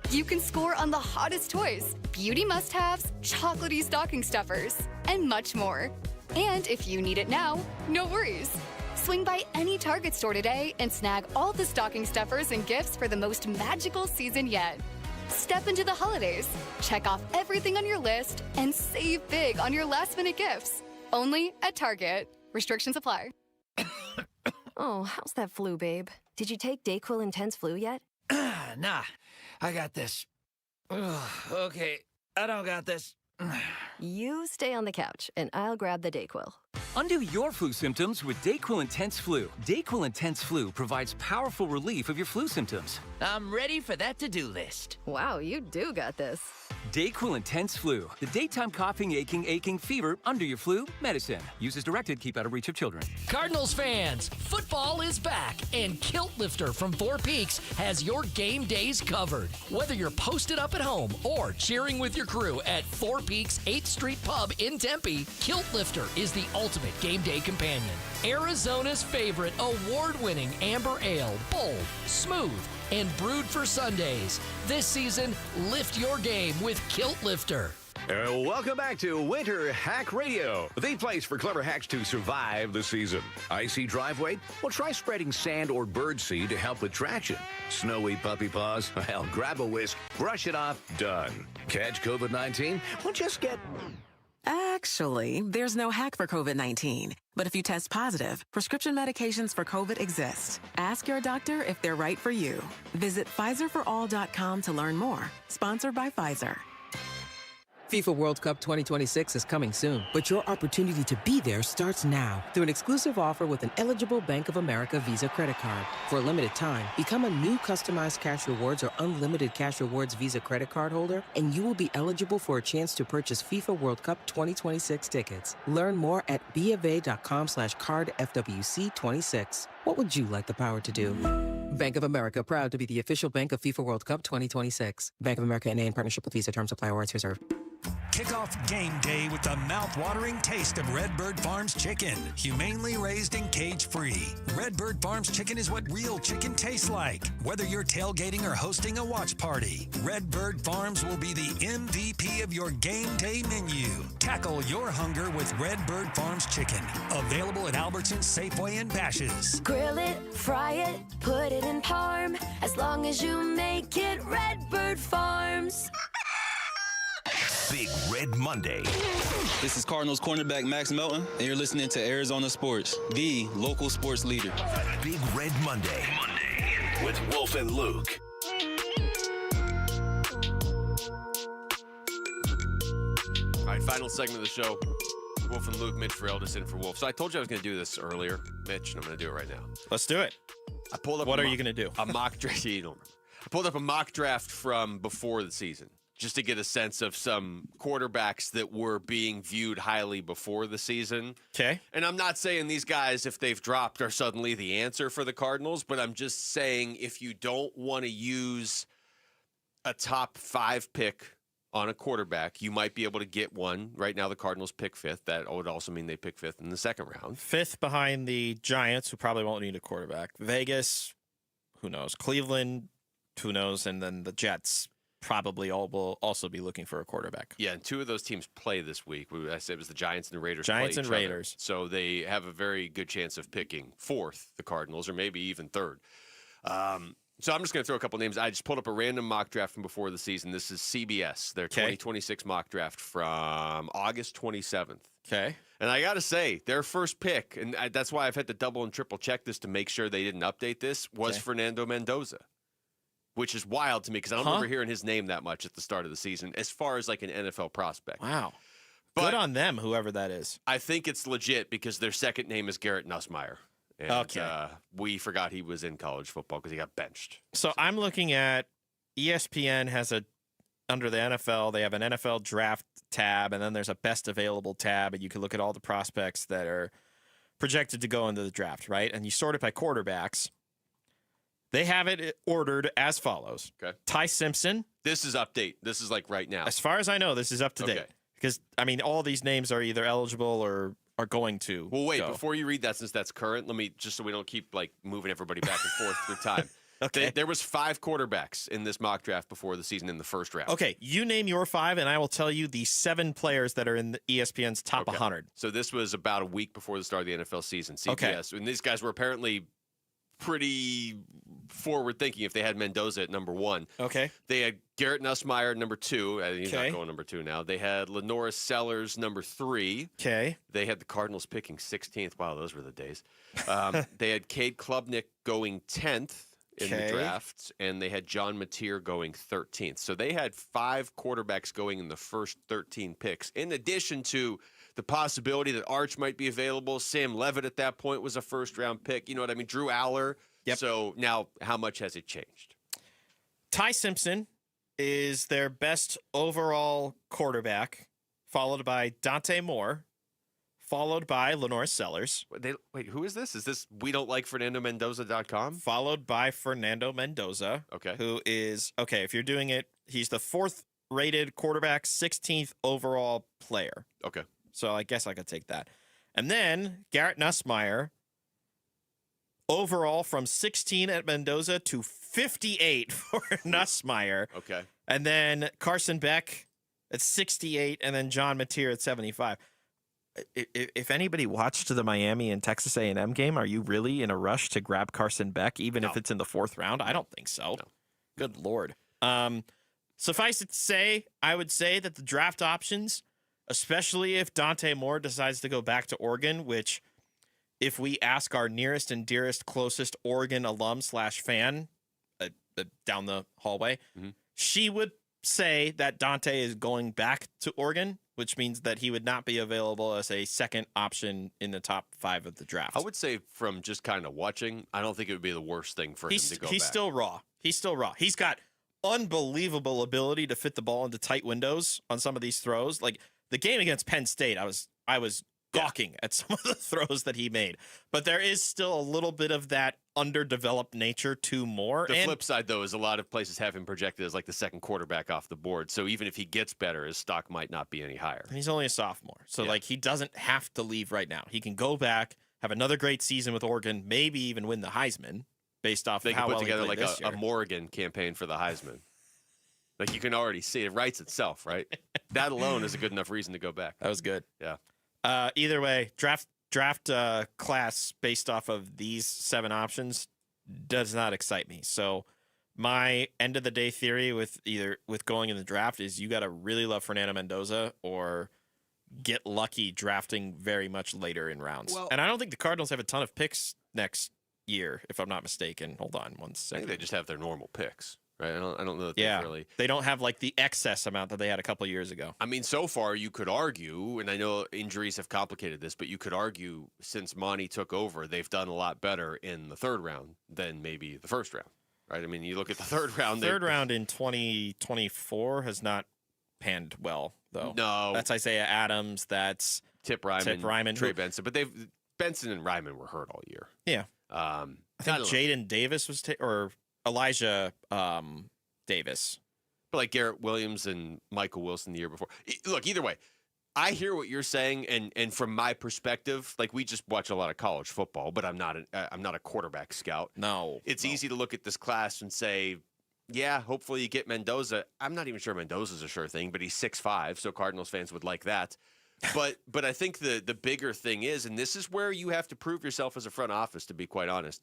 You can score on the hottest toys, beauty must-haves, chocolatey stocking stuffers, and much more. And if you need it now, no worries. Swing by any Target store today and snag all the stocking stuffers and gifts for the most magical season yet. Step into the holidays, check off everything on your list, and save big on your last-minute gifts. Only at Target. Restrictions apply. Oh, how's that flu, babe? Did you take DayQuil Intense Flu yet? Nah, I got this. Ugh, okay, I don't got this. You stay on the couch, and I'll grab the DayQuil. Undo your flu symptoms with DayQuil Intense Flu. DayQuil Intense Flu provides powerful relief of your flu symptoms. I'm ready for that to-do list. Wow, you do got this. DayQuil Intense Flu. The daytime coughing, aching, fever, under your flu, medicine. Use as directed, keep out of reach of children. Cardinals fans, football is back, and Kilt Lifter from Four Peaks has your game days covered. Whether you're posted up at home or cheering with your crew at Four Peaks 8th Street Pub in Tempe, Kilt Lifter is the ultimate game day companion. Arizona's favorite award-winning amber ale, bold, smooth, and brewed for Sundays. This season, lift your game with Kilt Lifter. Welcome back to Winter Hack Radio, the place for clever hacks to survive the season. Icy driveway? Well, try spreading sand or birdseed to help with traction. Snowy puppy paws? Well, grab a whisk, brush it off, done. Catch COVID-19? Well, just get... Actually, there's no hack for COVID-19. But if you test positive, prescription medications for COVID exist. Ask your doctor if they're right for you. Visit PfizerForAll.com to learn more. Sponsored by Pfizer. FIFA World Cup 2026 is coming soon, but your opportunity to be there starts now through an exclusive offer with an eligible Bank of America Visa credit card. For a limited time, become a new customized cash rewards or unlimited cash rewards Visa credit card holder, and you will be eligible for a chance to purchase FIFA World Cup 2026 tickets. Learn more at BofA.com/cardFWC26. What would you like the power to do? Bank of America, proud to be the official bank of FIFA World Cup 2026. Bank of America NA in partnership with Visa. Terms apply. Warrants reserved. Kick off game day with the mouth-watering taste of Redbird Farms chicken. Humanely raised and cage-free. Redbird Farms chicken is what real chicken tastes like. Whether you're tailgating or hosting a watch party, Redbird Farms will be the MVP of your game day menu. Tackle your hunger with Redbird Farms chicken. Available at Albertsons, Safeway, and Bash's'. Grill it, fry it, put it in parm. As long as you make it Redbird Farms. Big Red Monday. This is Cardinals cornerback Max Melton, and you're listening to Arizona Sports, the local sports leader. Big Red Monday. With Wolf and Luke. All right, final segment of the show. Wolf and Luke, Mitch Ferrell in for Wolf. So I told you I was going to do this earlier, Mitch, and I'm going to do it right now. Let's do it. I pulled up. What are you going to do? A mock draft. You don't remember. I pulled up a mock draft from before the season, just to get a sense of some quarterbacks that were being viewed highly before the season. Okay. And I'm not saying these guys, if they've dropped, are suddenly the answer for the Cardinals, but I'm just saying if you don't want to use a top 5 pick on a quarterback, you might be able to get one. Right now, the Cardinals pick 5th. That would also mean they pick 5th in the second round. 5th behind the Giants, who probably won't need a quarterback. Vegas, who knows? Cleveland, who knows? And then the Jets probably will also be looking for a quarterback. Yeah, and 2 of those teams play this week. I said it was the Giants and the Raiders. Giants play and each Raiders. Other. So they have a very good chance of picking 4th, the Cardinals, or maybe even 3rd. So I'm just going to throw a couple names. I just pulled up a random mock draft from before the season. This is CBS, their 2026 mock draft from August 27th. Okay. And I got to say, their first pick, and that's why I've had to double and triple check this to make sure they didn't update this, was Fernando Mendoza, which is wild to me because I don't remember hearing his name that much at the start of the season as far as like an NFL prospect. Wow. But good on them, whoever that is. I think it's legit because their second name is Garrett Nussmeier. And, we forgot he was in college football because he got benched. So I'm looking at ESPN has under the NFL, they have an NFL draft tab, and then there's a best available tab, and you can look at all the prospects that are projected to go into the draft, right? And you sort it by quarterbacks. They have it ordered as follows. Okay. Ty Simpson. This is update. This is like right now. As far as I know, this is up to date. Because, I mean, all these names are either eligible or are going to. Well, wait, before you read that, since that's current, let me, just so we don't keep like moving everybody back and forth through time. Okay. There was 5 quarterbacks in this mock draft before the season in the first round. Okay, you name your 5, and I will tell you the 7 players that are in the ESPN's top 100. So this was about a week before the start of the NFL season. CBS, and these guys were apparently pretty forward-thinking if they had Mendoza at number 1. Okay. They had Garrett Nussmeier at number 2. He's not going number 2 now. They had Lenoris Sellers number 3. Okay. They had the Cardinals picking 16th. Wow, those were the days. They had Cade Klubnik going 10th in the draft, and they had John Mateer going 13th. So they had 5 quarterbacks going in the first 13 picks, in addition to the possibility that Arch might be available. Sam Levitt at that point was a first-round pick. You know what I mean? Drew Aller. Yep. So now how much has it changed? Ty Simpson is their best overall quarterback, followed by Dante Moore, followed by Lenoris Sellers. Wait, who is this? Is this WeDon'tLikeFernandoMendoza.com? Followed by Fernando Mendoza, who is, if you're doing it, he's the 4th rated quarterback, 16th overall player. Okay. So I guess I could take that. And then Garrett Nussmeier, overall from 16 at Mendoza to 58 for Nussmeier. Okay. And then Carson Beck at 68, and then John Mateer at 75. If anybody watched the Miami and Texas A&M game, are you really in a rush to grab Carson Beck, even if it's in the 4th round? I don't think so. No. Good Lord. Suffice it to say, I would say that the draft options, especially if Dante Moore decides to go back to Oregon, which if we ask our nearest and dearest closest Oregon alum / fan down the hallway, she would say that Dante is going back to Oregon, which means that he would not be available as a second option in the top 5 of the draft. I would say from just kind of watching, I don't think it would be the worst thing for him to go back. He's still raw. He's got unbelievable ability to fit the ball into tight windows on some of these throws. Like the game against Penn State, I was gawking at some of the throws that he made. But there is still a little bit of that underdeveloped nature to Moore. The flip side, though, is a lot of places have him projected as like the second quarterback off the board. So even if he gets better, his stock might not be any higher. He's only a sophomore. So like he doesn't have to leave right now. He can go back, have another great season with Oregon, maybe even win the Heisman based off of how well he played like this year. a Morgan campaign for the Heisman. Like you can already see it writes itself, right? That alone is a good enough reason to go back. That was good. Yeah. Either way, draft class based off of these 7 options does not excite me. So my end of the day theory with going in the draft is you got to really love Fernando Mendoza or get lucky drafting very much later in rounds. And I don't think the Cardinals have a ton of picks next year, if I'm not mistaken. Hold on one I second. think they just have their normal picks. Right, I don't know that they don't have like the excess amount that they had a couple of years ago. I mean, so far you could argue, and I know injuries have complicated this, but you could argue since Monty took over, they've done a lot better in the 3rd round than maybe the 1st round. Right? I mean, you look at the 3rd round. 3rd round in 2024 has not panned well, though. No, that's Isaiah Adams. That's Tip Ryman, Trey Benson, but Benson and Ryman were hurt all year. Yeah, I think Jaden Davis was or Elijah Davis but like Garrett Williams and Michael Wilson the year before. Look, either way, I hear what you're saying, and from my perspective, like we just watch a lot of college football, but I'm not a quarterback scout. No, it's easy to look at this class and say, yeah, hopefully you get Mendoza. I'm not even sure Mendoza's a sure thing, but he's 6'5", so Cardinals fans would like that. But I think the bigger thing is, and this is where you have to prove yourself as a front office, to be quite honest,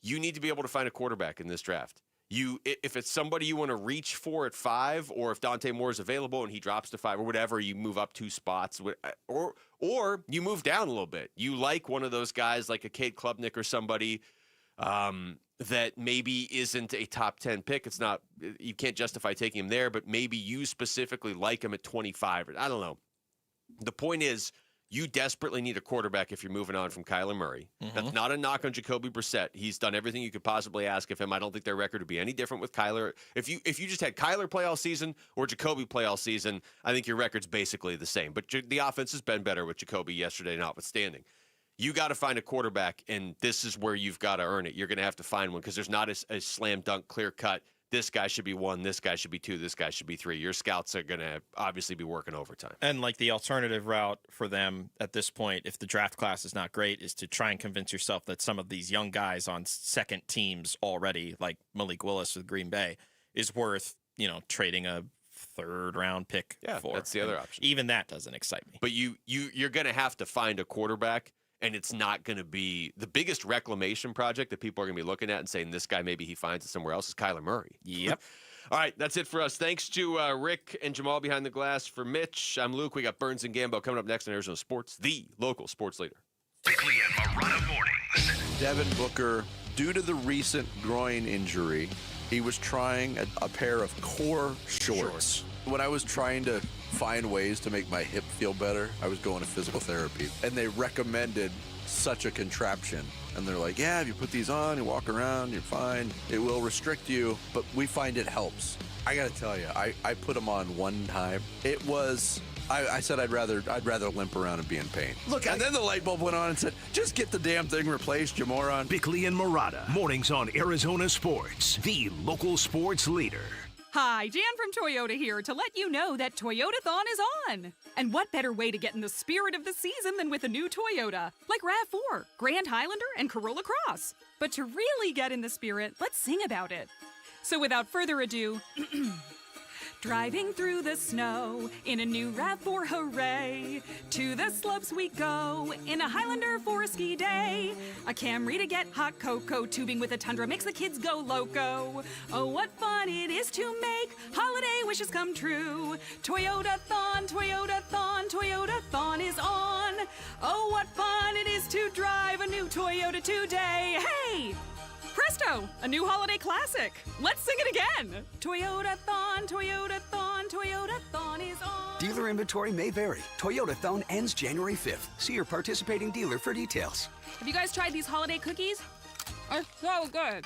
you need to be able to find a quarterback in this draft. If it's somebody you want to reach for at 5, or if Dante Moore is available and he drops to 5 or whatever, you move up 2 spots, or you move down a little bit. You like one of those guys like a Cade Klubnik or somebody that maybe isn't a top 10 pick. It's not, you can't justify taking him there, but maybe you specifically like him at 25. I don't know. The point is, you desperately need a quarterback if you're moving on from Kyler Murray. That's not a knock on Jacoby Brissett. He's done everything you could possibly ask of him. I don't think their record would be any different with Kyler. If you just had Kyler play all season or Jacoby play all season, I think your record's basically the same. But the offense has been better with Jacoby yesterday notwithstanding. You got to find a quarterback, and this is where you've got to earn it. You're going to have to find one because there's not a slam dunk, clear cut. This guy should be 1, this guy should be 2, this guy should be 3. Your scouts are going to obviously be working overtime. And like the alternative route for them at this point, if the draft class is not great, is to try and convince yourself that some of these young guys on second teams already, like Malik Willis with Green Bay, is worth, trading a 3rd round pick for. That's the other option. Even that doesn't excite me. But you're going to have to find a quarterback. And it's not going to be the biggest reclamation project that people are going to be looking at and saying this guy, maybe he finds it somewhere else, is Kyler Murray. Yep. All right, that's it for us. Thanks to Rick and Jamal behind the glass. For Mitch, I'm Luke. We got Burns and Gambo coming up next on Arizona Sports, the local sports leader. Bickley and Marotta mornings. Devin Booker, due to the recent groin injury, he was trying a pair of core shorts. When I was trying to find ways to make my hip feel better, I was going to physical therapy, and they recommended such a contraption. And they're like, yeah, if you put these on, you walk around, you're fine. It will restrict you, but we find it helps. I got to tell you, I put them on one time. It was... I said I'd rather limp around and be in pain. Look, and then the light bulb went on and said, just get the damn thing replaced, you moron. Bickley and Marotta, mornings on Arizona Sports, the local sports leader. Hi, Jan from Toyota here to let you know that Toyotathon is on. And what better way to get in the spirit of the season than with a new Toyota, like RAV4, Grand Highlander, and Corolla Cross. But to really get in the spirit, let's sing about it. So without further ado... Driving through the snow in a new RAV4, hooray! To the slopes we go in a Highlander for a ski day. A Camry to get hot cocoa, tubing with a Tundra makes the kids go loco. Oh, what fun it is to make holiday wishes come true. Toyotathon, Toyotathon, Toyotathon is on. Oh, what fun it is to drive a new Toyota today. Hey! Presto! A new holiday classic! Let's sing it again! Toyotathon, Toyotathon, Toyotathon is on. Dealer inventory may vary. Toyotathon ends January 5th. See your participating dealer for details. Have you guys tried these holiday cookies? They're so good.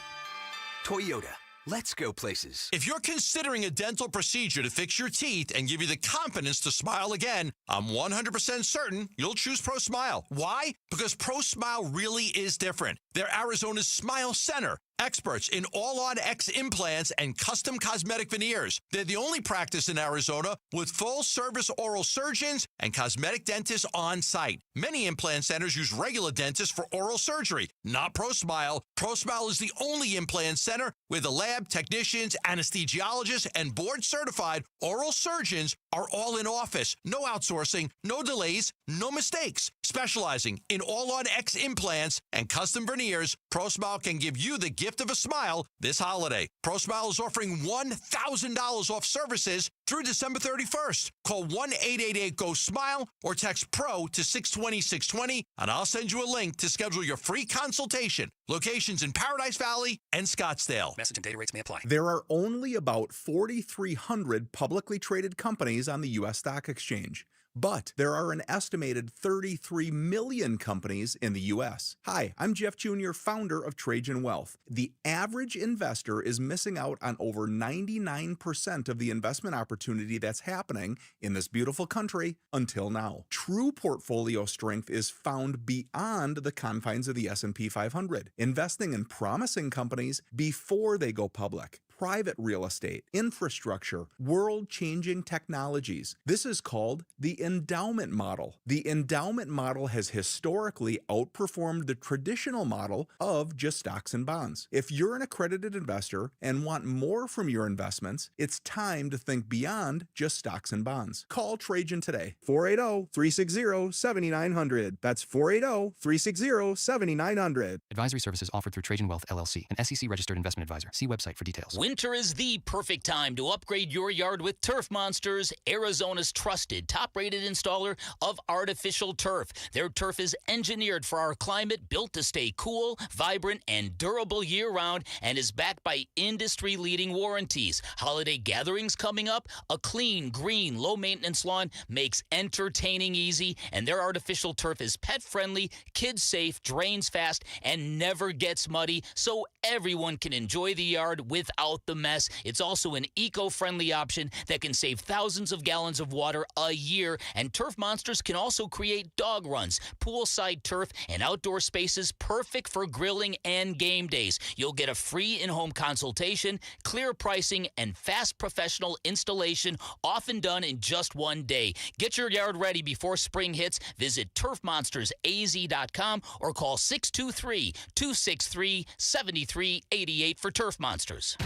Toyota. Let's go places. If you're considering a dental procedure to fix your teeth and give you the confidence to smile again, I'm 100% certain you'll choose ProSmile. Why? Because ProSmile really is different. They're Arizona's Smile Center. Experts in all-on-X implants and custom cosmetic veneers. They're the only practice in Arizona with full-service oral surgeons and cosmetic dentists on site. Many implant centers use regular dentists for oral surgery, not ProSmile. ProSmile is the only implant center where the lab technicians, anesthesiologists, and board-certified oral surgeons are all in office. No outsourcing, no delays, no mistakes. Specializing in all-on-X implants and custom veneers, ProSmile can give you the gift of a smile this holiday. ProSmile is offering $1,000 off services through December 31st. Call 1-888-GO-SMILE or text PRO to 620-620, and I'll send you a link to schedule your free consultation. Locations in Paradise Valley and Scottsdale. Message and data rates may apply. There are only about 4,300 publicly traded companies on the U.S. stock exchange. But there are an estimated 33 million companies in the U.S. Hi, I'm Jeff Jr., founder of Trajan Wealth. The average investor is missing out on over 99% of the investment opportunity that's happening in this beautiful country until now. True portfolio strength is found beyond the confines of the S&P 500, investing in promising companies before they go public. private real estate, infrastructure, world-changing technologies. This is called the endowment model. The endowment model has historically outperformed the traditional model of just stocks and bonds. If you're an accredited investor and want more from your investments, it's time to think beyond just stocks and bonds. Call Trajan today. 480-360-7900. That's 480-360-7900. Advisory services offered through Trajan Wealth, LLC, an SEC-registered investment advisor. See website for details. Winter is the perfect time to upgrade your yard with Turf Monsters, Arizona's trusted, top-rated installer of artificial turf. Their turf is engineered for our climate, built to stay cool, vibrant, and durable year-round, and is backed by industry-leading warranties. Holiday gatherings coming up? A clean, green, low-maintenance lawn makes entertaining easy, and their artificial turf is pet-friendly, kid-safe, drains fast, and never gets muddy, so everyone can enjoy the yard without the mess. It's also an eco-friendly option that can save thousands of gallons of water a year, and Turf Monsters can also create dog runs, poolside turf, and outdoor spaces perfect for grilling and game days. You'll get a free in-home consultation, clear pricing, and fast professional installation, often done in just one day. Get your yard ready before spring hits. Visit turfmonstersaz.com or call 623-263-7388 for Turf Monsters.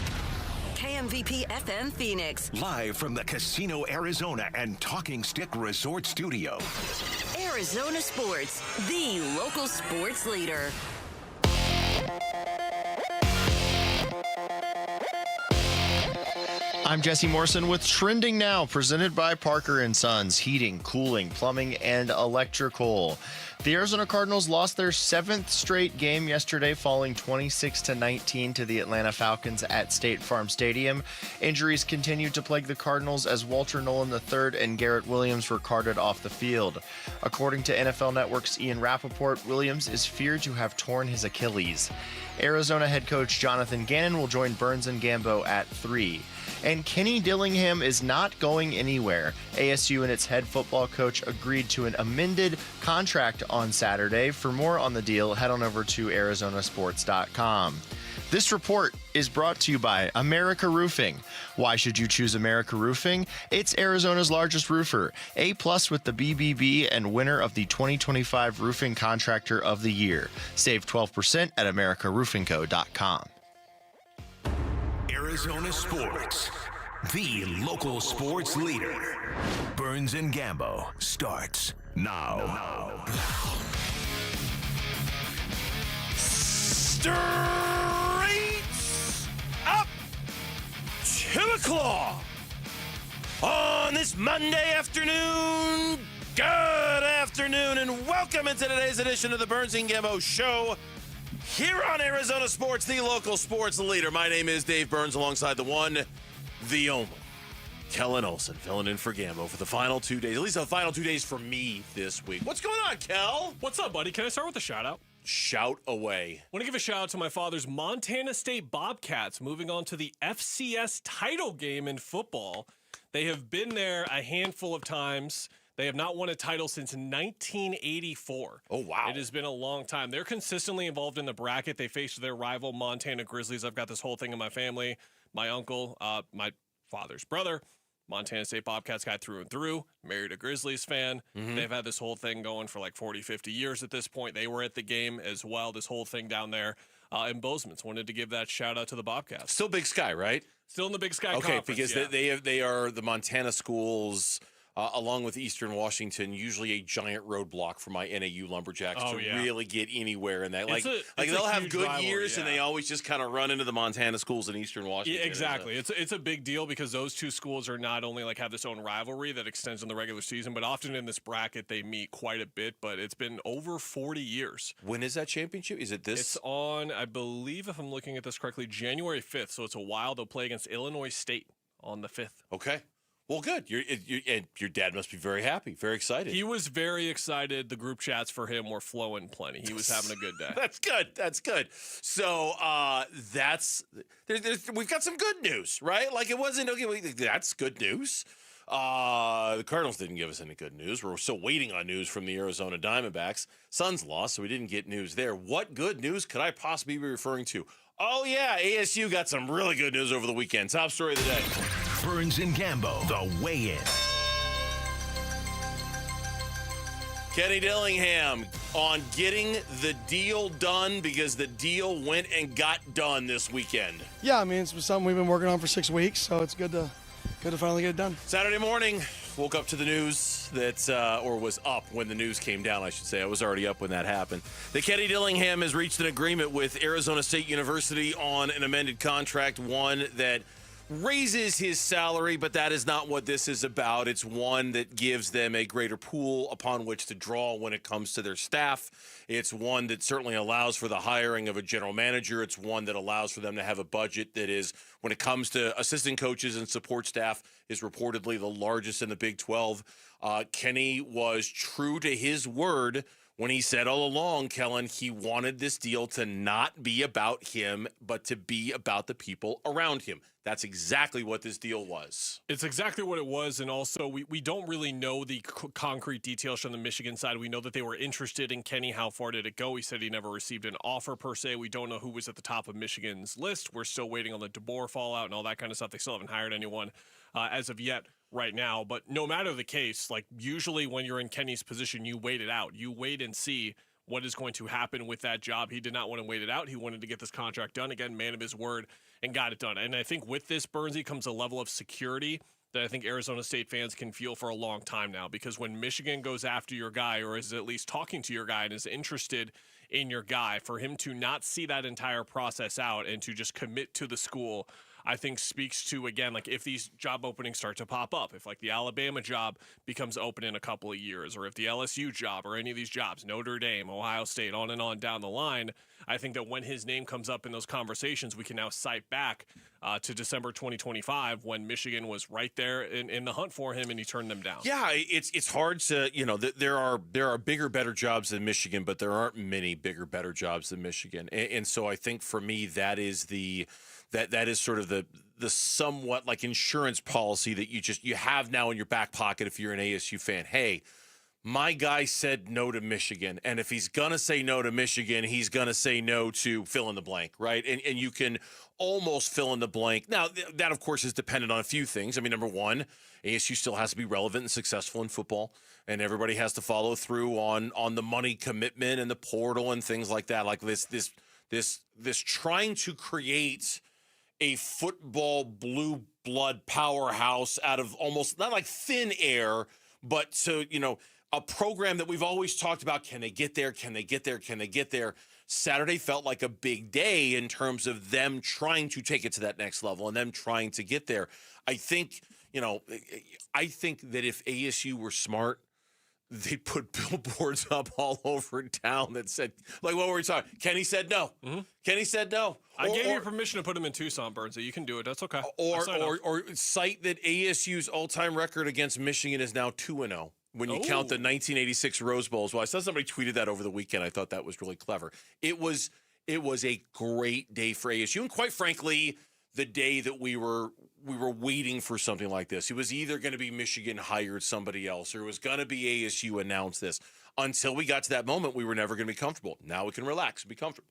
KMVP FM Phoenix. Live from the Casino Arizona and Talking Stick Resort Studio. Arizona Sports, the local sports leader. I'm Jesse Morrison with Trending Now, presented by Parker & Sons, heating, cooling, plumbing, and electrical. The Arizona Cardinals lost their 7th straight game yesterday, falling 26-19 to the Atlanta Falcons at State Farm Stadium. Injuries continued to plague the Cardinals as Walter Nolan III and Garrett Williams were carted off the field. According to NFL Network's Ian Rappaport, Williams is feared to have torn his Achilles. Arizona head coach Jonathan Ganon will join Burns and Gambo at 3. And Kenny Dillingham is not going anywhere. ASU and its head football coach agreed to an amended contract on Saturday. For more on the deal, head on over to arizonasports.com. This report is brought to you by America Roofing. Why should you choose America Roofing? It's Arizona's largest roofer, A+ with the BBB and winner of the 2025 Roofing Contractor of the Year. Save 12% at americaroofingco.com. Arizona Sports, the local sports leader. Burns and Gambo starts now. Straight up to the claw on this Monday afternoon. Good afternoon and welcome into today's edition of the Burns and Gambo Show here on Arizona Sports, the local sports leader. My name is Dave Burns, alongside the one, the only, Kellen Olson, filling in for Gambo for the final 2 days, at least the final 2 days for me this week. What's going on, Kel? What's up, buddy? Can I start with a shout-out? Shout away. I want to give a shout-out to my father's Montana State Bobcats, moving on to the FCS title game in football. They have been there a handful of times. They have not won a title since 1984. Oh, wow. It has been a long time. They're consistently involved in the bracket. They face their rival Montana Grizzlies. I've got this whole thing in my family. My uncle, my father's brother, Montana State Bobcats guy through and through, married a Grizzlies fan. Mm-hmm. They've had this whole thing going for like 40, 50 years at this point. They were at the game as well, this whole thing down there in Bozeman. Wanted to give that shout out to the Bobcats. Still Big Sky, right? Still in the Big Sky okay, Conference, because they are the Montana schools, along with Eastern Washington, usually a giant roadblock for my NAU Lumberjacks to really get anywhere in that. Like they'll have good years, and they always just kind of run into the Montana schools in Eastern Washington. Yeah, exactly. It's a big deal because those two schools are not only like have this own rivalry that extends in the regular season, but often in this bracket they meet quite a bit. But it's been over 40 years. When is that championship? Is it this? It's on, I believe, if I'm looking at this correctly, January 5th. So it's a while. They'll play against Illinois State on the 5th. Okay. Well, good. And your dad must be very happy, very excited. He was very excited. The group chats for him were flowing plenty. He was having a good day. That's good. That's good. So we've got some good news, right? Like it wasn't okay. That's good news. The Cardinals didn't give us any good news. We're still waiting on news from the Arizona Diamondbacks. Suns lost, so we didn't get news there. What good news could I possibly be referring to? Oh, yeah, ASU got some really good news over the weekend. Top story of the day. Burns and Gambo, the weigh-in. Kenny Dillingham on getting the deal done because the deal went and got done this weekend. Yeah, I mean, it's something we've been working on for 6 weeks, so it's good to finally get it done. Saturday morning, woke up to the news that, or was up when the news came down, I should say. I was already up when that happened. That Kenny Dillingham has reached an agreement with Arizona State University on an amended contract, one that raises his salary, but that is not what this is about. It's one that gives them a greater pool upon which to draw when it comes to their staff. It's one that certainly allows for the hiring of a general manager. It's one that allows for them to have a budget that is, when it comes to assistant coaches and support staff, is reportedly the largest in the Big 12. Kenny was true to his word when he said all along, Kellen, he wanted this deal to not be about him, but to be about the people around him. That's exactly what this deal was. It's exactly what it was, and also we don't really know the concrete details from the Michigan side. We know that they were interested in Kenny. How far did it go? He said he never received an offer per se. We don't know who was at the top of Michigan's list. We're still waiting on the DeBoer fallout and all that kind of stuff. They still haven't hired anyone as of yet right now. But no matter the case, like usually when you're in Kenny's position, you wait it out. You wait and see what is going to happen with that job. He did not want to wait it out. He wanted to get this contract done. Again, man of his word, and got it done. And I think with this, Burnsy, comes a level of security that I think Arizona State fans can feel for a long time now. Because when Michigan goes after your guy, or is at least talking to your guy and is interested in your guy, for him to not see that entire process out and to just commit to the school, I think speaks to, again, like if these job openings start to pop up, if like the Alabama job becomes open in a couple of years, or if the LSU job or any of these jobs, Notre Dame, Ohio State, on and on down the line, I think that when his name comes up in those conversations, we can now cite back to December 2025 when Michigan was right there in the hunt for him and he turned them down. Yeah, it's hard to, there are bigger, better jobs than Michigan, but there aren't many bigger, better jobs than Michigan. And so I think for me, that is that is sort of the somewhat like insurance policy that you have now in your back pocket if you're an ASU fan. Hey, my guy said no to Michigan, and if he's going to say no to Michigan, he's going to say no to fill in the blank, right? And you can almost fill in the blank. Now, that, of course, is dependent on a few things. I mean, number one, ASU still has to be relevant and successful in football, and everybody has to follow through on the money commitment and the portal and things like that. Like this trying to create a football blue blood powerhouse out of almost not like thin air, but a program that we've always talked about. Can they get there? Can they get there? Can they get there? Saturday felt like a big day in terms of them trying to take it to that next level and them trying to get there. I think that if ASU were smart, they put billboards up all over town that said, like, what were we talking? Kenny said no. Mm-hmm. Kenny said no. I gave you permission to put him in Tucson, Burns. You can do it. That's okay. Or cite that ASU's all-time record against Michigan is now 2-0 when you count the 1986 Rose Bowls. Well, I saw somebody tweeted that over the weekend. I thought that was really clever. It was a great day for ASU, and quite frankly, the day that we were waiting for something like this. It was either going to be Michigan hired somebody else, or it was going to be ASU announced this. Until we got to that moment, we were never going to be comfortable. Now we can relax and be comfortable.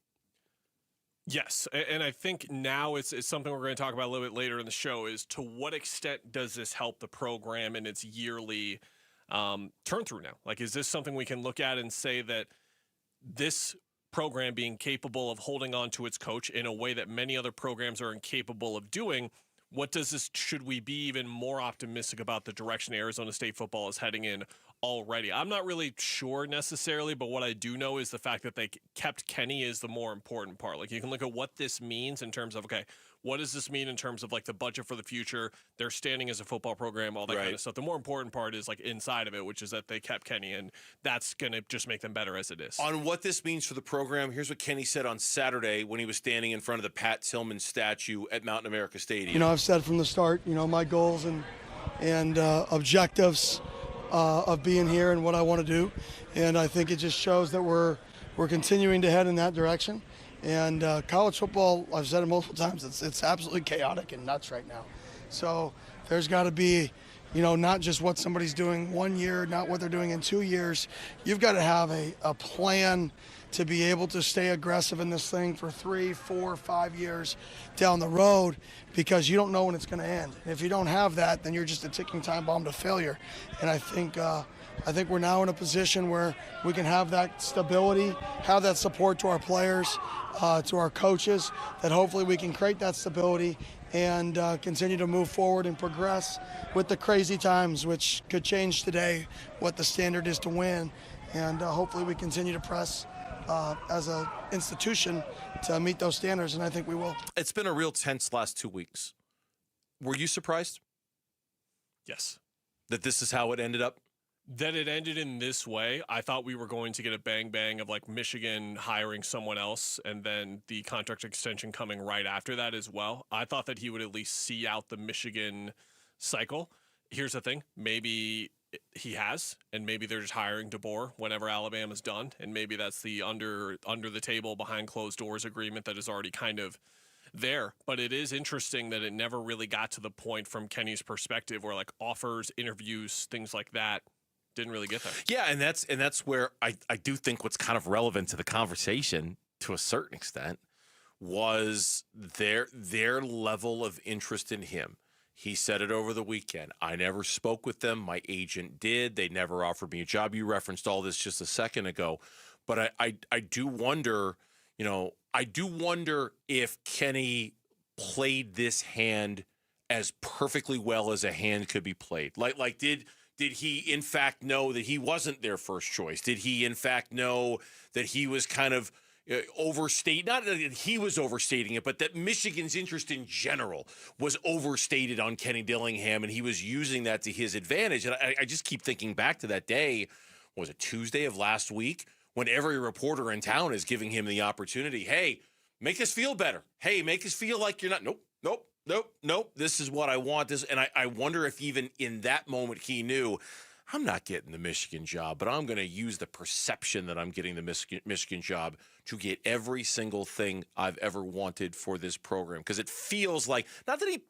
Yes, and I think now it's something we're going to talk about a little bit later in the show, is to what extent does this help the program in its yearly turn through now? Like, is this something we can look at and say that this program being capable of holding on to its coach in a way that many other programs are incapable of doing? What does this, should we be even more optimistic about the direction Arizona State football is heading in already? I'm not really sure necessarily, but what I do know is the fact that they kept Kenny is the more important part. Like, you can look at what this means in terms of, okay, what does this mean in terms of like the budget for the future, their standing as a football program, all that kind of stuff. The more important part is like inside of it, which is that they kept Kenny, and that's going to just make them better as it is. On what this means for the program, here's what Kenny said on Saturday when he was standing in front of the Pat Tillman statue at Mountain America Stadium. I've said from the start, my goals and objectives of being here and what I want to do, and I think it just shows that we're continuing to head in that direction. And college football, I've said it multiple times, it's absolutely chaotic and nuts right now. So there's got to be not just what somebody's doing 1 year, not what they're doing in 2 years. You've got to have a plan to be able to stay aggressive in this thing for 3, 4, 5 years down the road, because you don't know when it's going to end. And if you don't have that, then you're just a ticking time bomb to failure. And I think we're now in a position where we can have that stability, have that support to our players, to our coaches, that hopefully we can create that stability and continue to move forward and progress with the crazy times, which could change today what the standard is to win. And hopefully we continue to press as an institution to meet those standards, and I think we will. It's been a real tense last 2 weeks. Were you surprised? Yes. That this is how it ended up? That it ended in this way. I thought we were going to get a bang of like Michigan hiring someone else and then the contract extension coming right after that as well. I thought that he would at least see out the Michigan cycle. Here's the thing. Maybe he has, and maybe they're just hiring DeBoer whenever Alabama's done, and maybe that's the under the table, behind closed doors agreement that is already kind of there. But it is interesting that it never really got to the point from Kenny's perspective where like offers, interviews, things like that didn't really get there. Yeah, and that's where I do think what's kind of relevant to the conversation to a certain extent was their level of interest in him. He said it over the weekend. I never spoke with them. My agent did. They never offered me a job. You referenced all this just a second ago. But I do wonder, if Kenny played this hand as perfectly well as a hand could be played. Like did he in fact know that he wasn't their first choice? Did he in fact know that he was kind of overstate, not that he was overstating it, but that Michigan's interest in general was overstated on Kenny Dillingham, and he was using that to his advantage. And I just keep thinking back to that day, was it Tuesday of last week, when every reporter in town is giving him the opportunity, hey, make us feel better. Hey, make us feel like you're not, nope, this is what I want. And I wonder if even in that moment he knew, I'm not getting the Michigan job, but I'm going to use the perception that I'm getting the Michigan job to get every single thing I've ever wanted for this program. Because it feels like, not that he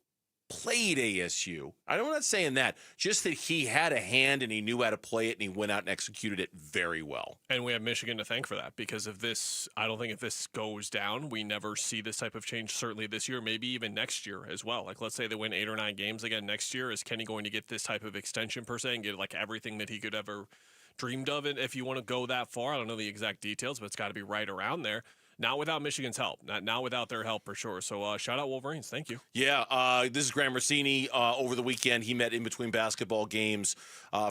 played ASU, I'm not saying that, just that he had a hand and he knew how to play it and he went out and executed it very well. And we have Michigan to thank for that, because if this, I don't think if this goes down, we never see this type of change, certainly this year, maybe even next year as well. Like, let's say they win 8 or 9 games again next year. Is Kenny going to get this type of extension per se and get like everything that he could ever dreamed of it? If you want to go that far, I don't know the exact details, but it's got to be right around there. Not without Michigan's help. Not without their help, for sure. So shout out Wolverines. Thank you. Yeah, this is Graham Rossini. Over the weekend, he met in between basketball games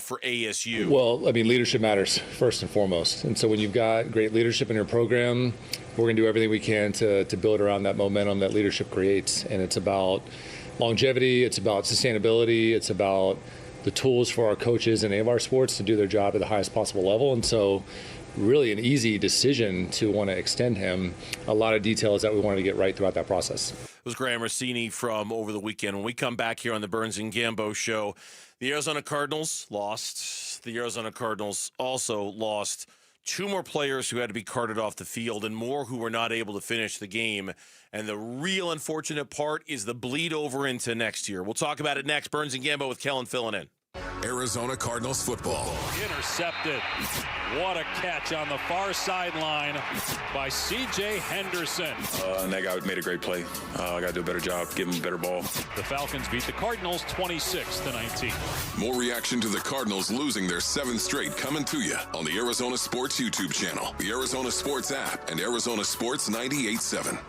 for ASU. Well, I mean, leadership matters first and foremost. And so when you've got great leadership in your program, we're going to do everything we can to build around that momentum that leadership creates. And it's about longevity. It's about sustainability. It's about the tools for our coaches in any of our sports to do their job at the highest possible level. And so really an easy decision to want to extend him. A lot of details that we wanted to get right throughout that process. It was Graham Rossini from over the weekend. When we come back here on the Burns and Gambo show, the Arizona Cardinals lost. The Arizona Cardinals also lost 2 more players who had to be carted off the field and more who were not able to finish the game. And the real unfortunate part is the bleed over into next year. We'll talk about it next. Burns and Gambo with Kellen filling in. Arizona Cardinals football. Intercepted. What a catch on the far sideline by C.J. Henderson. And that guy made a great play. I got to do a better job, give him a better ball. The Falcons beat the Cardinals 26-19. More reaction to the Cardinals losing their 7th straight coming to you on the Arizona Sports YouTube channel, the Arizona Sports app, and Arizona Sports 98.7.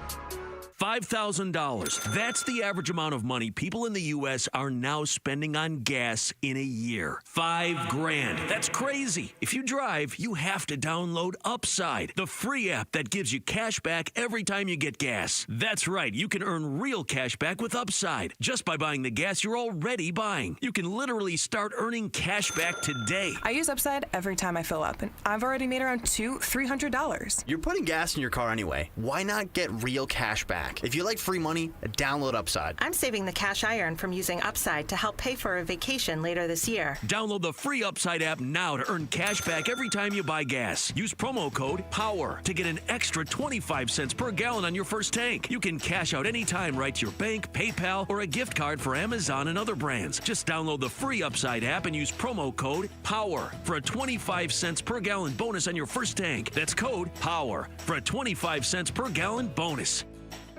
$5,000. That's the average amount of money people in the U.S. are now spending on gas in a year. $5,000. That's crazy. If you drive, you have to download Upside, the free app that gives you cash back every time you get gas. That's right. You can earn real cash back with Upside just by buying the gas you're already buying. You can literally start earning cash back today. I use Upside every time I fill up, and I've already made around $300. You're putting gas in your car anyway. Why not get real cash back? back. If you like free money, download Upside. I'm saving the cash I earn from using Upside to help pay for a vacation later this year. Download the free Upside app now to earn cash back every time you buy gas. Use promo code POWER to get an extra 25 cents per gallon on your first tank. You can cash out anytime right to your bank, PayPal, or a gift card for Amazon and other brands. Just download the free Upside app and use promo code POWER for a 25 cents per gallon bonus on your first tank. That's code POWER for a 25 cents per gallon bonus.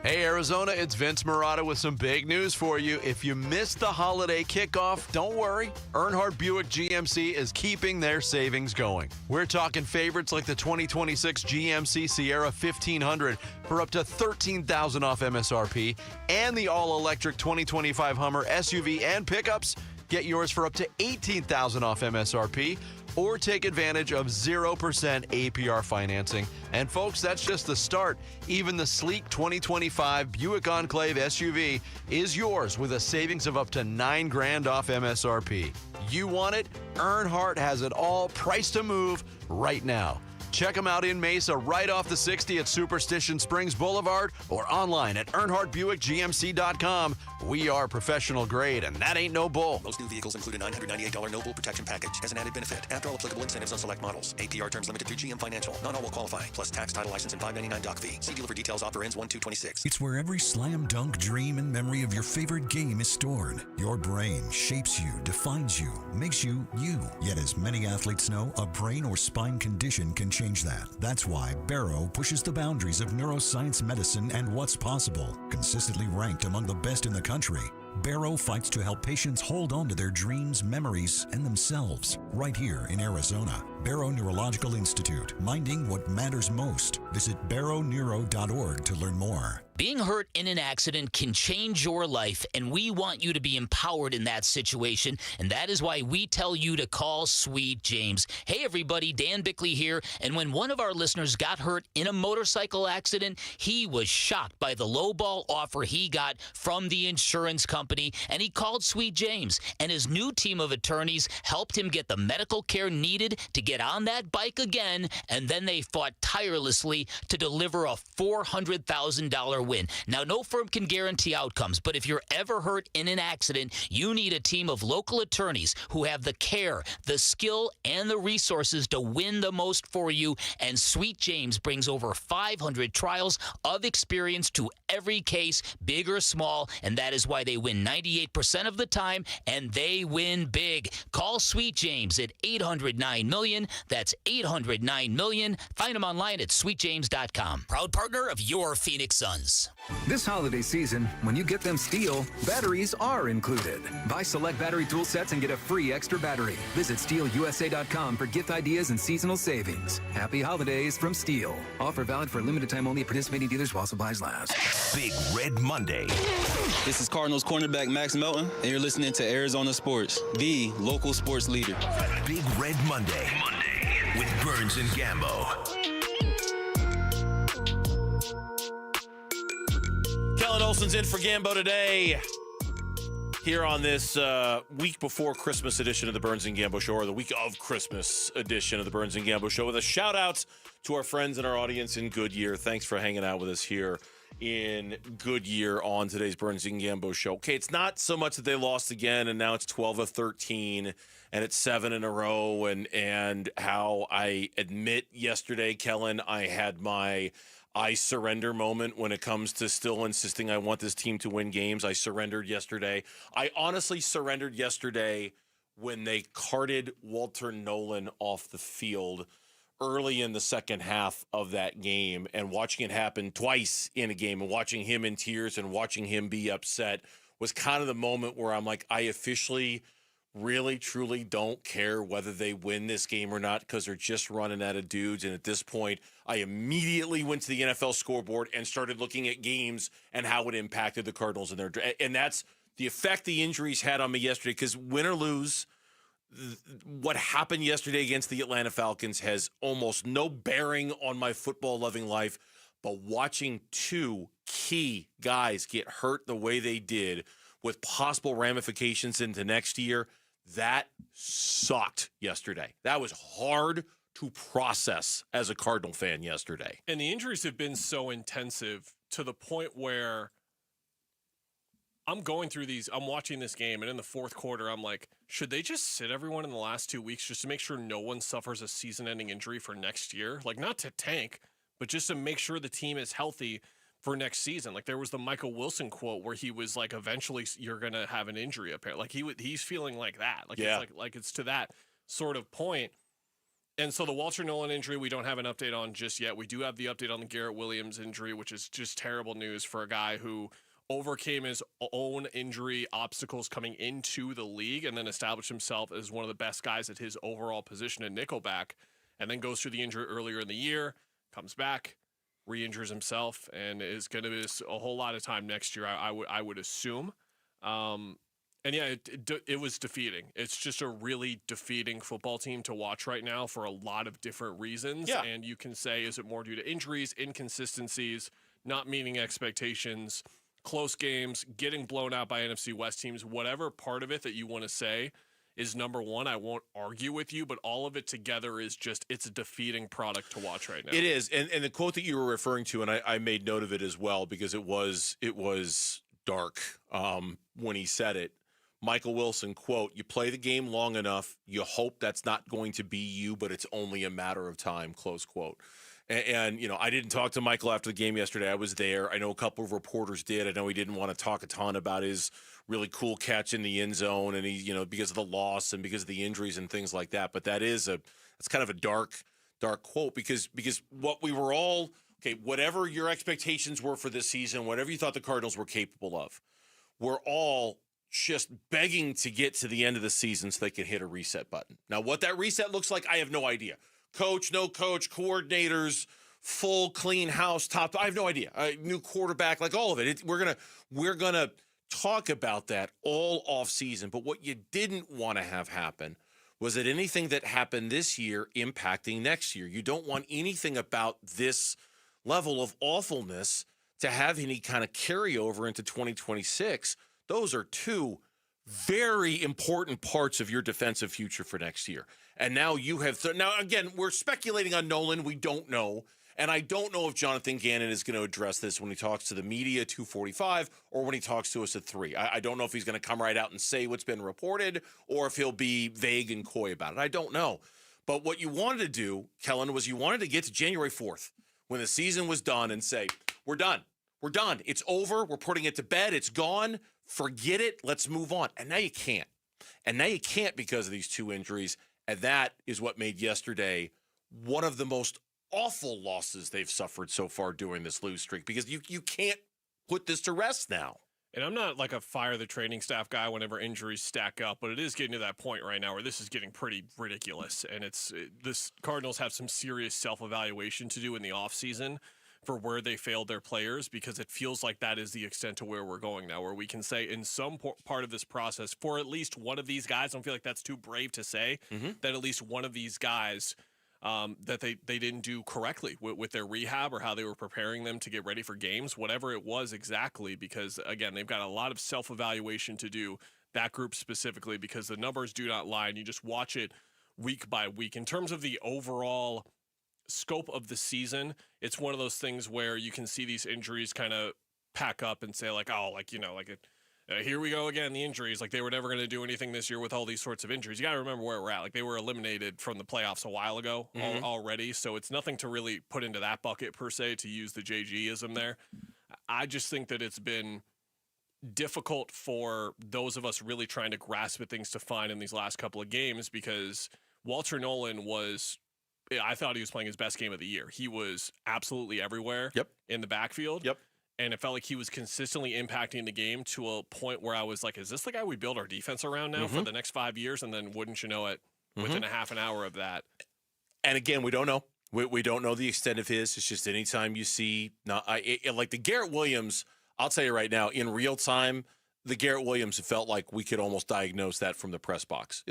Hey, Arizona, it's Vince Marotta with some big news for you. If you missed the holiday kickoff, don't worry. Earnhardt Buick GMC is keeping their savings going. We're talking favorites like the 2026 GMC Sierra 1500 for up to $13,000 off MSRP, and the all-electric 2025 Hummer SUV and pickups. Get yours for up to $18,000 off MSRP, or take advantage of 0% APR financing. And folks, that's just the start. Even the sleek 2025 Buick Enclave SUV is yours with a savings of up to $9,000 off MSRP. You want it? Earnhardt has it all, priced to move right now. Check them out in Mesa, right off the 60 at Superstition Springs Boulevard, or online at EarnhardtBuickGMC.com. We are professional grade, and that ain't no bull. Most new vehicles include a $998 no bull protection package as an added benefit. After all applicable incentives on select models. APR terms limited through GM Financial. Not all will qualify. Plus tax, title, license, and $599 doc fee. See dealer for details. Offer ends 1/2/26. It's where every slam dunk dream and memory of your favorite game is stored. Your brain shapes you, defines you, makes you you. Yet as many athletes know, a brain or spine condition can change that. That's why Barrow pushes the boundaries of neuroscience medicine and what's possible. Consistently ranked among the best in the country, Barrow fights to help patients hold on to their dreams, memories, and themselves. Right here in Arizona. Barrow Neurological Institute, minding what matters most. Visit barrowneuro.org to learn more. Being hurt in an accident can change your life, and we want you to be empowered in that situation, and that is why we tell you to call Sweet James. Hey, everybody, Dan Bickley here, and when one of our listeners got hurt in a motorcycle accident, he was shocked by the lowball offer he got from the insurance company, and he called Sweet James, and his new team of attorneys helped him get the medical care needed to get on that bike again, and then they fought tirelessly to deliver a $400,000 win. Now, no firm can guarantee outcomes, but if you're ever hurt in an accident, you need a team of local attorneys who have the care, the skill, and the resources to win the most for you, and Sweet James brings over 500 trials of experience to every case, big or small, and that is why they win 98% of the time, and they win big. Call Sweet James at 800-9-million. That's 800-9-million. Find them online at sweetjames.com. Proud partner of your Phoenix Suns. This holiday season, when you get them Steel, batteries are included. Buy select battery tool sets and get a free extra battery. Visit SteelUSA.com for gift ideas and seasonal savings. Happy holidays from Steel. Offer valid for a limited time only at participating dealers while supplies last. Big Red Monday. This is Cardinals cornerback Max Melton, and you're listening to Arizona Sports, the local sports leader. Big Red Monday. With Burns and Gambo. Kellen Olson's in for Gambo today. Here on this week before Christmas edition of the Burns and Gambo Show, or the week of Christmas edition of the Burns and Gambo Show, with a shout out to our friends and our audience in Goodyear. Thanks for hanging out with us here in Goodyear on today's Burns and Gambo Show. Okay, it's not so much that they lost again, and now it's 12 of 13, and it's 7 in a row, and how I admit yesterday, Kellen, I had my I surrender moment when it comes to still insisting I want this team to win games. I surrendered yesterday. I honestly surrendered yesterday when they carted Walter Nolan off the field early in the second half of that game, and watching it happen twice in a game and watching him in tears and watching him be upset was kind of the moment where I'm like, I officially really, truly don't care whether they win this game or not, because they're just running out of dudes. And at this point, I immediately went to the NFL scoreboard and started looking at games and how it impacted the Cardinals in their – and that's the effect the injuries had on me yesterday, because win or lose, what happened yesterday against the Atlanta Falcons has almost no bearing on my football-loving life. But watching two key guys get hurt the way they did with possible ramifications into next year – that sucked yesterday. That was hard to process as a Cardinal fan yesterday. And the injuries have been so intensive to the point where I'm going through these, I'm watching this game, and in the fourth quarter, I'm like, should they just sit everyone in the last 2 weeks just to make sure no one suffers a season-ending injury for next year? Like, not to tank, but just to make sure the team is healthy for next season. Like, there was the Michael Wilson quote where he was like, eventually you're going to have an injury apparently. Like, he's feeling like that. Like, it's like it's to that sort of point. And so the Walter Nolan injury, we don't have an update on just yet. We do have the update on the Garrett Williams injury, which is just terrible news for a guy who overcame his own injury obstacles coming into the league and then established himself as one of the best guys at his overall position at nickelback, and then goes through the injury earlier in the year, comes back, re-injures himself, and is going to miss a whole lot of time next year, I would assume. And yeah, it was defeating. It's just a really defeating football team to watch right now for a lot of different reasons. Yeah. And you can say, is it more due to injuries, inconsistencies, not meeting expectations, close games, getting blown out by NFC West teams, whatever part of it that you want to say is number one. I won't argue with you, but all of it together is just, it's a defeating product to watch right now. It is. And the quote that you were referring to, and I made note of it as well because it was dark when he said it. Michael Wilson, quote, "You play the game long enough, you hope that's not going to be you, but it's only a matter of time," close quote. And you know, I didn't talk to Michael after the game yesterday. I was there. I know a couple of reporters did. I know he didn't want to talk a ton about his really cool catch in the end zone, and he, you know, because of the loss and because of the injuries and things like that. But that's kind of a dark quote because what we were all, okay, whatever your expectations were for this season, whatever you thought the Cardinals were capable of, we're all just begging to get to the end of the season so they can hit a reset button. Now, what that reset looks like, I have no idea. Coach, no coach, coordinators, full clean house, top. I have no idea. New quarterback, like all of it. We're gonna talk about that all off season. But what you didn't want to have happen was that anything that happened this year impacting next year. You don't want anything about this level of awfulness to have any kind of carryover into 2026. Those are two very important parts of your defensive future for next year. And now you have now again, we're speculating on Nolan. We don't know. And I don't know if Jonathan Gannon is going to address this when he talks to the media at 2:45 or when he talks to us at 3. I don't know if he's going to come right out and say what's been reported or if he'll be vague and coy about it. I don't know. But what you wanted to do, Kellen, was you wanted to get to January 4th when the season was done and say, we're done. We're done. It's over. We're putting it to bed. It's gone. Forget it. Let's move on. And now you can't. And now you can't because of these two injuries. And that is what made yesterday one of the most awful losses they've suffered so far during this lose streak because you can't put this to rest now. And I'm not like a fire the training staff guy whenever injuries stack up, but it is getting to that point right now where this is getting pretty ridiculous. And this Cardinals have some serious self-evaluation to do in the offseason for where they failed their players, because it feels like that is the extent to where we're going now, where we can say in some part of this process for at least one of these guys, I don't feel like that's too brave to say, that at least one of these guys that they didn't do correctly with their rehab or how they were preparing them to get ready for games, whatever it was exactly, because again, they've got a lot of self-evaluation to do, that group specifically, because the numbers do not lie and you just watch it week by week. In terms of the overall scope of the season, it's one of those things where you can see these injuries kind of pack up and say like, oh, like, you know, like here we go again, the injuries, like they were never going to do anything this year with all these sorts of injuries. You got to remember where we're at. Like they were eliminated from the playoffs a while ago already. So it's nothing to really put into that bucket per se, to use the JG-ism there. I just think that it's been difficult for those of us really trying to grasp at things to find in these last couple of games, because Walter Nolan I thought he was playing his best game of the year. He was absolutely everywhere in the backfield. And it felt like he was consistently impacting the game to a point where I was like, is this the guy we build our defense around now for the next 5 years? And then wouldn't you know it, within a half an hour of that. And again, we don't know. We don't know the extent of his. It's just anytime you see, like the Garrett Williams, I'll tell you right now, in real time, the Garrett Williams felt like we could almost diagnose that from the press box.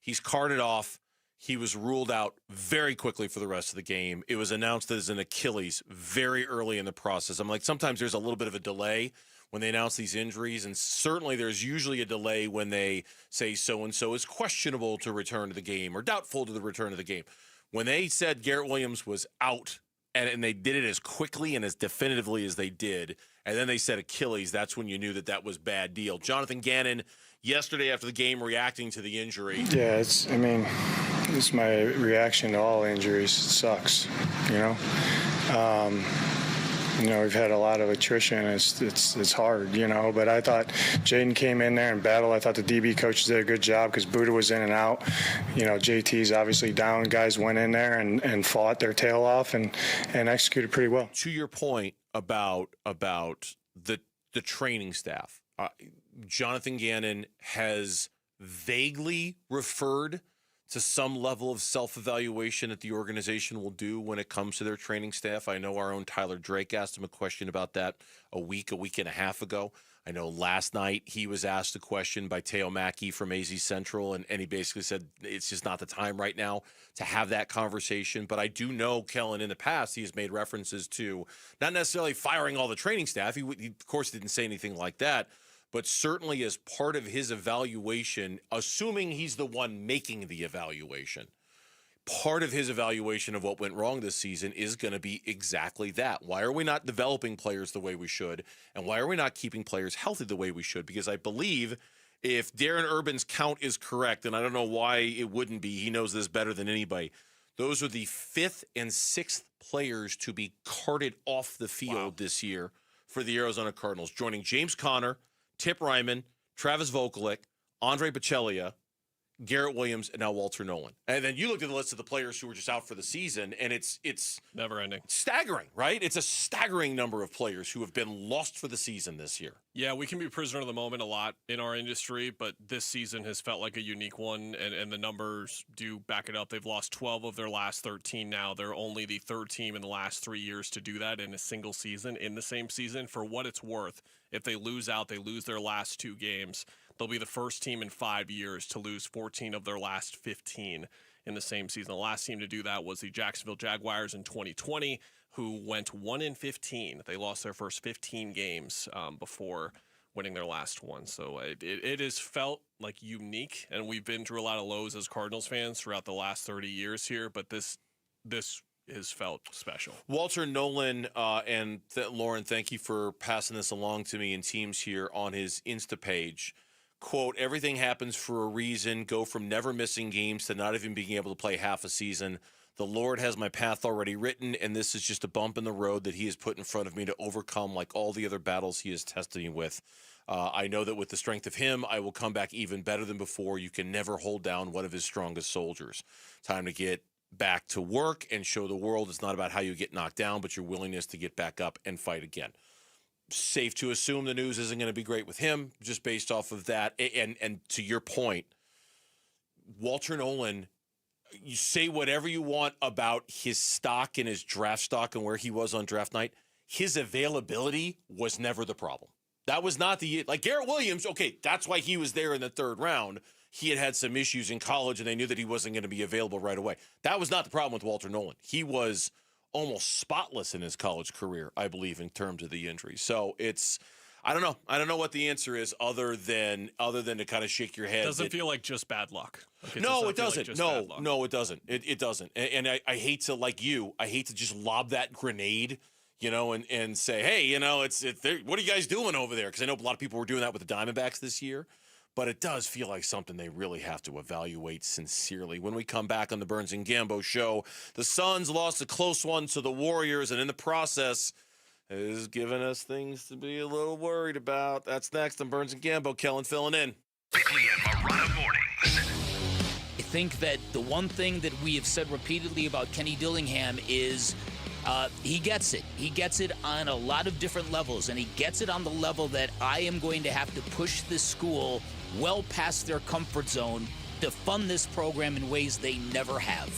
He's carted off. He was ruled out very quickly for the rest of the game. It was announced as an Achilles very early in the process. I'm like, sometimes there's a little bit of a delay when they announce these injuries, and certainly there's usually a delay when they say so-and-so is questionable to return to the game or doubtful to the return of the game. When they said Garrett Williams was out and they did it as quickly and as definitively as they did. And then they said Achilles. That's when you knew that was bad deal. Jonathan Ganon, yesterday after the game, reacting to the injury. Yeah, it's my reaction to all injuries. It sucks, we've had a lot of attrition. It's hard, But I thought Jaden came in there and battled. I thought the DB coaches did a good job because Buddha was in and out. JT's obviously down. Guys went in there and fought their tail off and executed pretty well. To your point about the training staff, Jonathan Ganon has vaguely referred to some level of self-evaluation that the organization will do when it comes to their training staff. I know our own Tyler Drake asked him a question about that a week and a half ago. I know last night he was asked a question by Teo Mackey from AZ Central, and he basically said it's just not the time right now to have that conversation. But I do know, Kellen, in the past, he has made references to not necessarily firing all the training staff. He of course, didn't say anything like that. But certainly as part of his evaluation, assuming he's the one making the evaluation, part of his evaluation of what went wrong this season is going to be exactly that. Why are we not developing players the way we should? And why are we not keeping players healthy the way we should? Because I believe if Darren Urban's count is correct, and I don't know why it wouldn't be, he knows this better than anybody, those are the 5th and 6th players to be carted off the field this year for the Arizona Cardinals, joining James Conner, Tip Ryman, Travis Vokalek, Andre Bocellia, Garrett Williams, and now Walter Nolan. And then you look at the list of the players who were just out for the season, and it's never ending. Staggering, right? It's a staggering number of players who have been lost for the season this year. Yeah, we can be prisoner of the moment a lot in our industry, but this season has felt like a unique one, and the numbers do back it up. They've lost 12 of their last 13 now. They're only the 3rd team in the last 3 years to do that in a single season, in the same season. For what it's worth, if they lose out, they lose their last 2 games. They'll be the first team in 5 years to lose 14 of their last 15 in the same season. The last team to do that was the Jacksonville Jaguars in 2020, who went 1-15. They lost their first 15 games before winning their last one. So it has felt like unique, and we've been through a lot of lows as Cardinals fans throughout the last 30 years here, but this has felt special. Walter Nolan and Lauren, thank you for passing this along to me in teams here on his Insta page. Quote, everything happens for a reason. Go from never missing games to not even being able to play half a season. The Lord has my path already written, and this is just a bump in the road that he has put in front of me to overcome, like all the other battles he has tested me with. I know that with the strength of him, I will come back even better than before. You can never hold down one of his strongest soldiers. Time to get back to work and show the world it's not about how you get knocked down, but your willingness to get back up and fight again. Safe to assume the news isn't going to be great with him, just based off of that. And to your point, Walter Nolan, you say whatever you want about his stock and his draft stock and where he was on draft night. His availability was never the problem. That was not like Garrett Williams. Okay, that's why he was there in the 3rd round. He had some issues in college, and they knew that he wasn't going to be available right away. That was not the problem with Walter Nolan. He was almost spotless in his college career, I believe, in terms of the injury. So I don't know. I don't know what the answer is other than to kind of shake your head. It doesn't feel like just bad luck. No, it doesn't. No, it doesn't. It doesn't. And I hate to, like you, I hate to just lob that grenade, and say, hey, what are you guys doing over there? Because I know a lot of people were doing that with the Diamondbacks this year. But it does feel like something they really have to evaluate sincerely. When we come back on the Burns and Gambo show, the Suns lost a close one to the Warriors, and in the process is giving us things to be a little worried about. That's next on Burns and Gambo. Kellen filling in. Bickley and Marotta mornings. I think that the one thing that we have said repeatedly about Kenny Dillingham is he gets it. He gets it on a lot of different levels, and he gets it on the level that I am going to have to push this school well past their comfort zone to fund this program in ways they never have.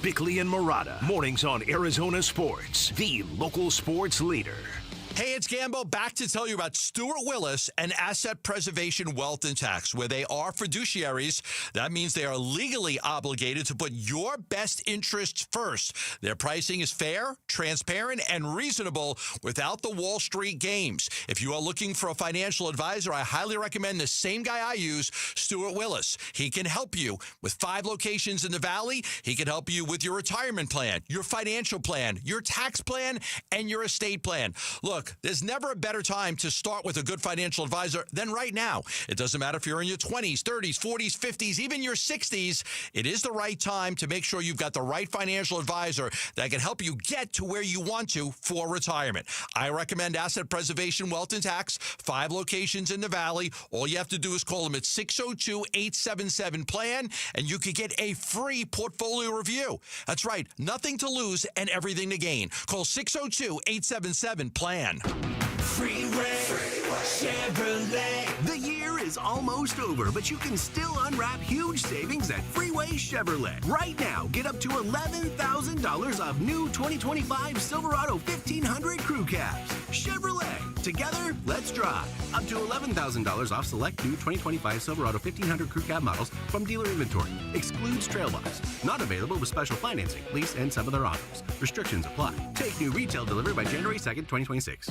Bickley and Marotta, mornings on Arizona Sports, the local sports leader. Hey, it's Gambo, back to tell you about Stuart Willis and Asset Preservation Wealth and Tax, where they are fiduciaries. That means they are legally obligated to put your best interests first. Their pricing is fair, transparent, and reasonable without the Wall Street games. If you are looking for a financial advisor, I highly recommend the same guy I use, Stuart Willis. He can help you with 5 locations in the Valley. He can help you with your retirement plan, your financial plan, your tax plan, and your estate plan. Look, there's never a better time to start with a good financial advisor than right now. It doesn't matter if you're in your 20s, 30s, 40s, 50s, even your 60s. It is the right time to make sure you've got the right financial advisor that can help you get to where you want to for retirement. I recommend Asset Preservation Wealth and Tax, 5 locations in the Valley. All you have to do is call them at 602-877-PLAN, and you could get a free portfolio review. That's right, nothing to lose and everything to gain. Call 602-877-PLAN. Freeway Chevrolet. The year is almost over, but you can still unwrap huge savings at Freeway Chevrolet. Right now, get up to $11,000 off new 2025 Silverado 1500 Crew Cabs. Chevrolet. Together, let's drive. Up to $11,000 off select new 2025 Silverado 1500 Crew Cab models from dealer inventory. Excludes Trailbox. Not available with special financing, lease, and some other offers. Restrictions apply. Take new retail delivery by January 2nd, 2026.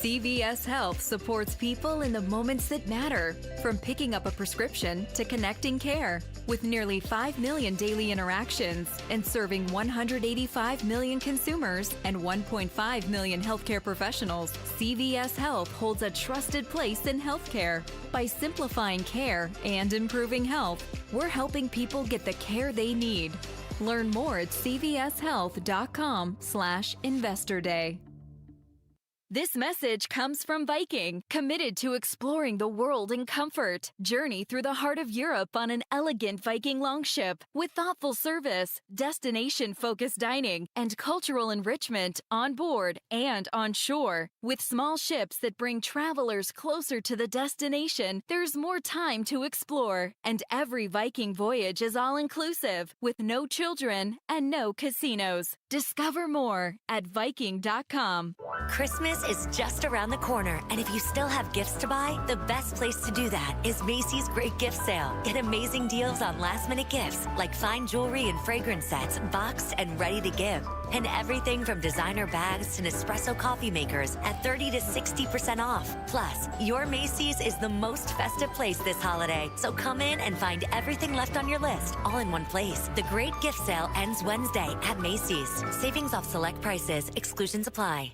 CVS Health supports people in the moments that matter, from picking up a prescription to connecting care. With nearly 5 million daily interactions and serving 185 million consumers and 1.5 million healthcare professionals, CVS Health holds a trusted place in healthcare. By simplifying care and improving health, we're helping people get the care they need. Learn more at cvshealth.com/Investor Day. This message comes from Viking, committed to exploring the world in comfort. Journey through the heart of Europe on an elegant Viking longship with thoughtful service, destination-focused dining, and cultural enrichment on board and on shore. With small ships that bring travelers closer to the destination, there's more time to explore. And every Viking voyage is all-inclusive, with no children and no casinos. Discover more at Viking.com. Christmas is just around the corner, and if you still have gifts to buy, the best place to do that is Macy's Great Gift Sale. Get amazing deals on last-minute gifts like fine jewelry and fragrance sets, boxed and ready to give. And everything from designer bags to Nespresso coffee makers at 30 to 60% off. Plus, your Macy's is the most festive place this holiday, so come in and find everything left on your list all in one place. The Great Gift Sale ends Wednesday at Macy's. Savings off select prices. Exclusions apply.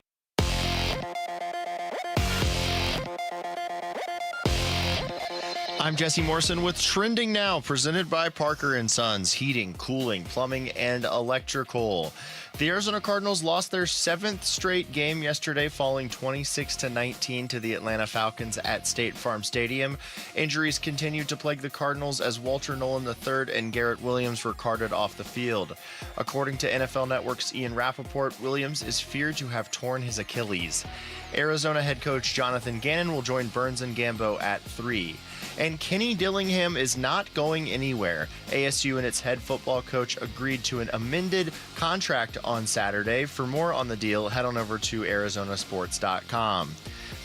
I'm Jesse Morrison with Trending Now, presented by Parker & Sons, heating, cooling, plumbing, and electrical. The Arizona Cardinals lost their 7th straight game yesterday, falling 26-19 to the Atlanta Falcons at State Farm Stadium. Injuries continued to plague the Cardinals as Walter Nolan III and Garrett Williams were carted off the field. According to NFL Network's Ian Rappaport, Williams is feared to have torn his Achilles. Arizona head coach Jonathan Ganon will join Burns and Gambo at 3. And Kenny Dillingham is not going anywhere. ASU and its head football coach agreed to an amended contract on Saturday. For more on the deal, head on over to arizonasports.com.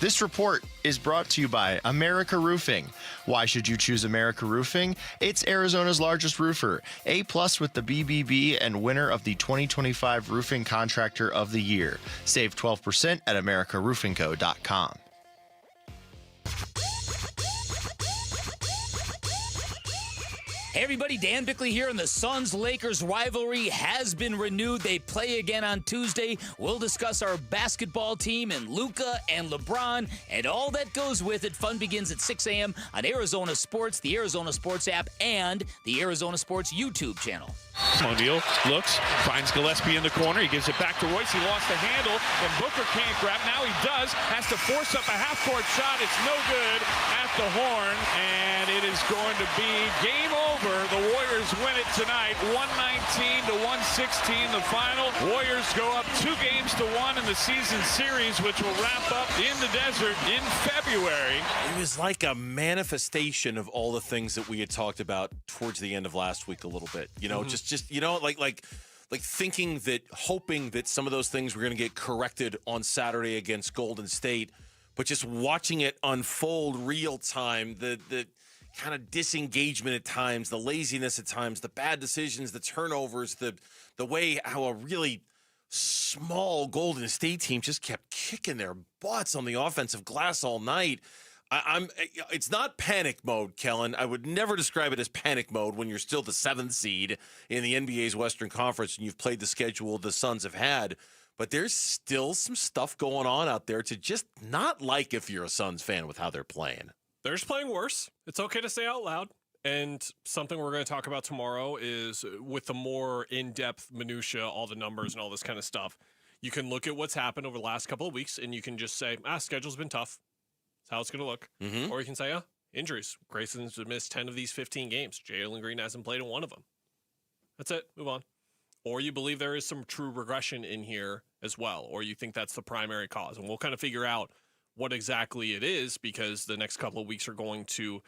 This report is brought to you by America Roofing. Why should you choose America Roofing? It's Arizona's largest roofer, A+ with the BBB and winner of the 2025 Roofing Contractor of the Year. Save 12% at americaroofingco.com. Hey everybody, Dan Bickley here, and the Suns-Lakers rivalry has been renewed. They play again on Tuesday. We'll discuss our basketball team and Luka and LeBron and all that goes with it. Fun begins at 6 a.m. on Arizona Sports, the Arizona Sports app, and the Arizona Sports YouTube channel. O'Neal looks, finds Gillespie in the corner. He gives it back to Royce. He lost the handle, and Booker can't grab. Now he does. Has to force up a half-court shot. It's no good at the horn, and it is going to be game over. The Warriors win it tonight, 119-116 the final. Warriors go up 2-1 in the season series, which will wrap up in the desert in February. It was like a manifestation of all the things that we had talked about towards the end of last week a little bit. You know, just you know, like hoping that some of those things were going to get corrected on Saturday against Golden State, but just watching it unfold real time, the kind of disengagement at times, the laziness at times, the bad decisions, the turnovers, the way how a really small Golden State team just kept kicking their butts on the offensive glass all night. It's not panic mode, Kellen. I would never describe it as panic mode when you're still the 7th seed in the NBA's Western Conference and you've played the schedule the Suns have had. But there's still some stuff going on out there to just not like if you're a Suns fan with how they're playing. They're just playing worse. It's okay to say out loud. And something we're going to talk about tomorrow is with the more in-depth minutia, all the numbers and all this kind of stuff. You can look at what's happened over the last couple of weeks and you can just say, schedule's been tough. That's how it's going to look. Mm-hmm. Or you can say, injuries. Grayson's missed 10 of these 15 games. Jalen Green hasn't played in one of them. That's it. Move on. Or you believe there is some true regression in here as well. Or you think that's the primary cause. And we'll kind of figure out what exactly it is because the next couple of weeks are going to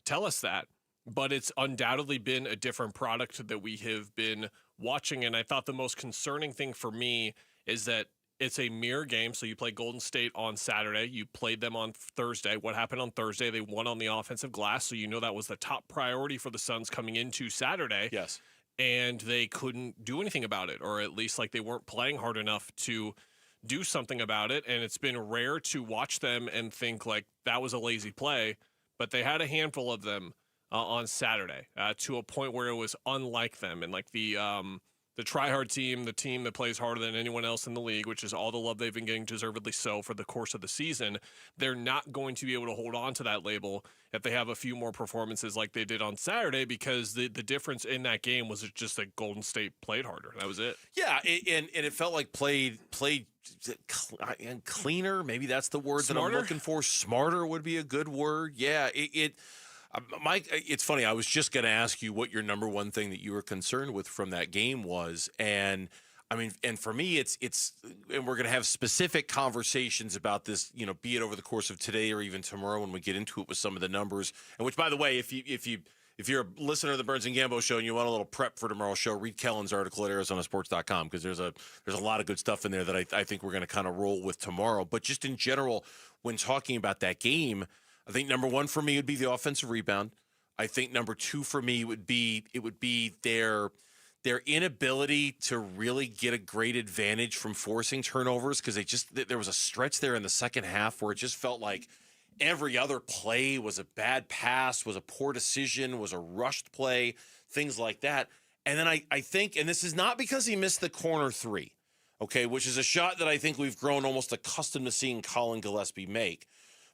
tell us that. But it's undoubtedly been a different product that we have been watching. And I thought the most concerning thing for me is that it's a mirror game. So you play Golden State on Saturday. You played them on Thursday. What happened on Thursday? They won on the offensive glass. So you know that was the top priority for the Suns coming into Saturday. Yes. And they couldn't do anything about it, or at least like they weren't playing hard enough to do something about it. And it's been rare to watch them and think like that was a lazy play. But they had a handful of them on Saturday to a point where it was unlike them. And like the try-hard team, the team that plays harder than anyone else in the league, which is all the love they've been getting, deservedly so, for the course of the season, they're not going to be able to hold on to that label if they have a few more performances like they did on Saturday, because the difference in that game was just that Golden State played harder. That was it. Yeah, and it felt like played cleaner. Maybe that's the word that I'm looking for. Smarter would be a good word. Yeah, Mike, it's funny. I was just going to ask you what your number one thing that you were concerned with from that game was. And I mean, and for me, it's, and we're going to have specific conversations about this, be it over the course of today or even tomorrow when we get into it with some of the numbers. And which, by the way, if you're a listener to the Burns and Gambo show and you want a little prep for tomorrow's show, read Kellen's article at ArizonaSports.com, because there's a lot of good stuff in there that I think we're going to kind of roll with tomorrow. But just in general, when talking about that game, I think number one for me would be the offensive rebound. I think number two for me would be their inability to really get a great advantage from forcing turnovers, because there was a stretch there in the second half where it just felt like every other play was a bad pass, was a poor decision, was a rushed play, things like that. And then I think, and this is not because he missed the corner three, okay, which is a shot that I think we've grown almost accustomed to seeing Colin Gillespie make.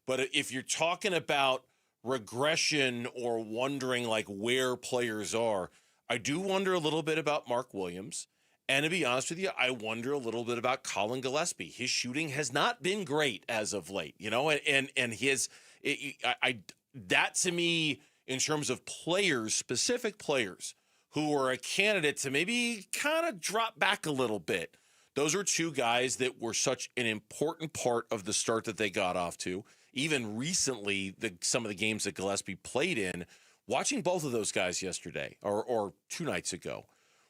But if you're talking about regression or wondering like where players are, I do wonder a little bit about Mark Williams. And to be honest with you, I wonder a little bit about Colin Gillespie. His shooting has not been great as of late, and that to me, in terms of players, specific players who are a candidate to maybe kind of drop back a little bit. Those are two guys that were such an important part of the start that they got off to. Even recently, some of the games that Gillespie played in, watching both of those guys yesterday or 2 nights ago,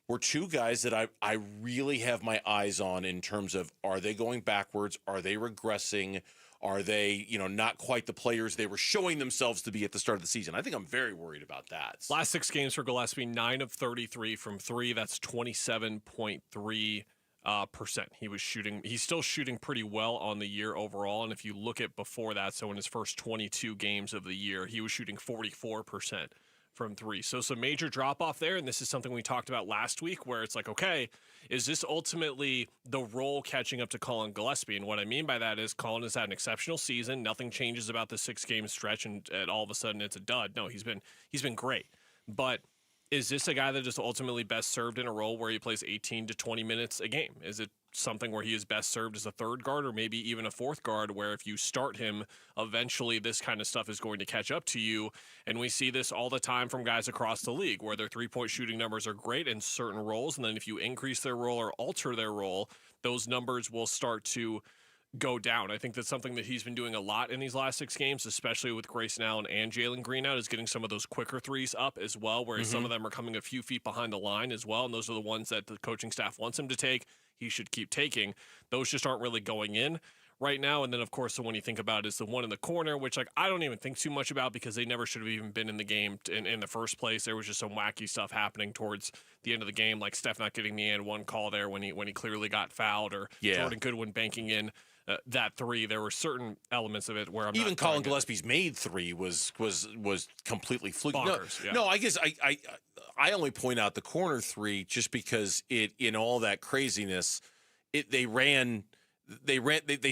were two guys that I really have my eyes on in terms of, are they going backwards? Are they regressing? Are they, not quite the players they were showing themselves to be at the start of the season? I think I'm very worried about that. Last 6 games for Gillespie, 9 of 33 from 3. That's 27.3%. He's still shooting pretty well on the year overall. And if you look at before that, so in his first 22 games of the year, he was shooting 44% from 3. So some major drop off there. And this is something we talked about last week, where it's like, okay, is this ultimately the role catching up to Colin Gillespie? And what I mean by that is Colin has had an exceptional season. Nothing changes about the 6-game stretch and all of a sudden it's a dud. No, he's been great. But is this a guy that is ultimately best served in a role where he plays 18 to 20 minutes a game? Is it something where he is best served as a third guard or maybe even a fourth guard, where if you start him, eventually this kind of stuff is going to catch up to you? And we see this all the time from guys across the league, where their three-point shooting numbers are great in certain roles, and then if you increase their role or alter their role, those numbers will start to go down. I think that's something that he's been doing a lot in these last 6 games, especially with Grayson Allen and Jalen Green out, is getting some of those quicker threes up as well, whereas some of them are coming a few feet behind the line as well, and those are the ones that the coaching staff wants him to take. He should keep taking. Those just aren't really going in right now. And then, of course, the one you think about is the one in the corner, which I don't even think too much about because they never should have even been in the game in the first place. There was just some wacky stuff happening towards the end of the game, like Steph not getting the and one call there when he clearly got fouled, or Jordan Goodwin banking in that 3. There were certain elements of it where I'm even Colin Gillespie's made 3 was completely fluky. No, I guess I only point out the corner 3 just because in all that craziness, they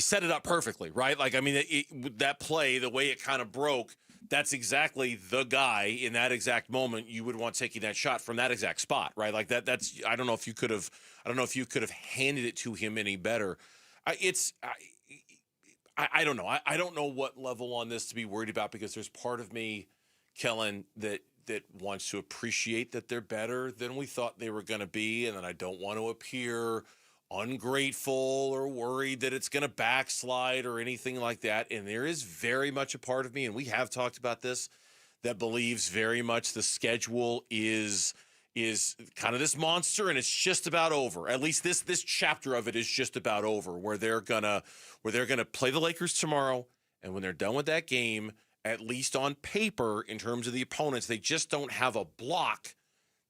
set it up perfectly, right? Like, I mean, that play, the way it kind of broke, that's exactly the guy in that exact moment you would want taking that shot from that exact spot, right? Like that's I don't know if you could have handed it to him any better. I don't know. I don't know what level on this to be worried about, because there's part of me, Kellen, that wants to appreciate that they're better than we thought they were going to be, and then I don't want to appear ungrateful or worried that it's going to backslide or anything like that. And there is very much a part of me, and we have talked about this, that believes very much the schedule is kind of this monster, and it's just about over. At least this chapter of it is just about over, where they're gonna play the Lakers tomorrow, and when they're done with that game, at least on paper, in terms of the opponents, they just don't have a block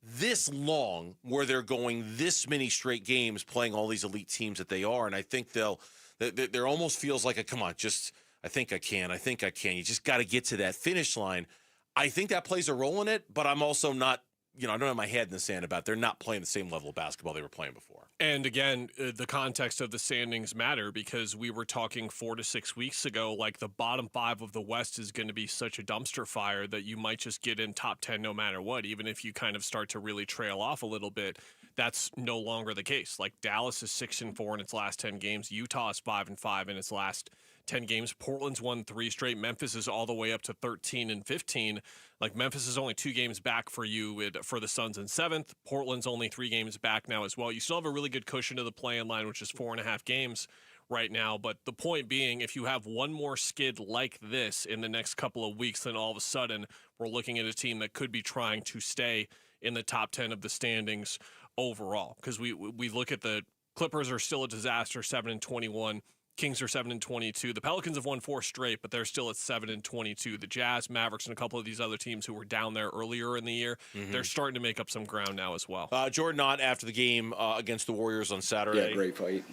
this long where they're going this many straight games playing all these elite teams that they are. And I think there almost feels like come on, just I think I can. You just got to get to that finish line. I think that plays a role in it, but I'm also not, I don't have my head in the sand about they're not playing the same level of basketball they were playing before. And again, the context of the standings matter, because we were talking 4 to 6 weeks ago, like the bottom 5 of the West is going to be such a dumpster fire that you might just get in top 10 no matter what, even if you kind of start to really trail off a little bit. That's no longer the case. Like Dallas is 6-4 in its last 10 games. Utah is 5-5 in its last 10 games. Portland's won 3 straight. Memphis is all the way up to 13-15. Like Memphis is only 2 games back for you for the Suns in 7th. Portland's only 3 games back now as well. You still have a really good cushion to the play-in line, which is 4.5 games right now. But the point being, if you have one more skid like this in the next couple of weeks, then all of a sudden we're looking at a team that could be trying to stay in the top 10 of the standings overall. Because we look at the Clippers are still a disaster, 7-21. Kings are 7-22. The Pelicans have won 4 straight, but they're still at 7-22. The Jazz, Mavericks, and a couple of these other teams who were down there earlier in the year, they're starting to make up some ground now as well. Jordan Ott, after the game against the Warriors on Saturday. Yeah, great fight.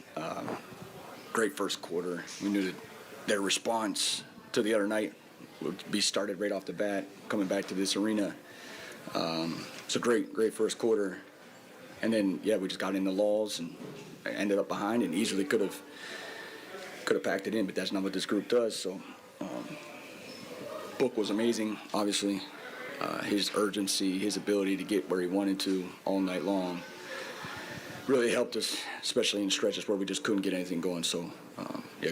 Great first quarter. We knew that their response to the other night would be started right off the bat, coming back to this arena. It's a great first quarter. And then, we just got in the lulls and ended up behind and easily could have packed it in, but that's not what this group does. So Book was amazing, obviously. His urgency, his ability to get where he wanted to all night long really helped us, especially in stretches where we just couldn't get anything going. So,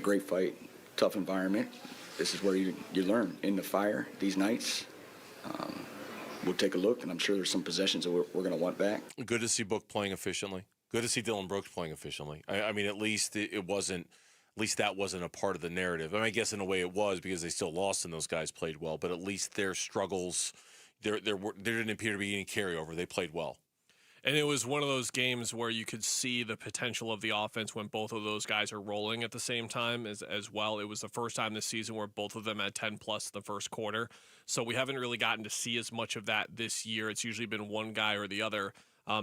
great fight, tough environment. This is where you learn, in the fire these nights. We'll take a look, and I'm sure there's some possessions that we're going to want back. Good to see Book playing efficiently. Good to see Dylan Brooks playing efficiently. I mean, at least it wasn't. At least that wasn't a part of the narrative. I mean, I guess in a way it was, because they still lost and those guys played well. But at least their struggles, there didn't appear to be any carryover. They played well. And it was one of those games where you could see the potential of the offense when both of those guys are rolling at the same time as well. It was the first time this season where both of them had 10-plus in the first quarter. So we haven't really gotten to see as much of that this year. It's usually been one guy or the other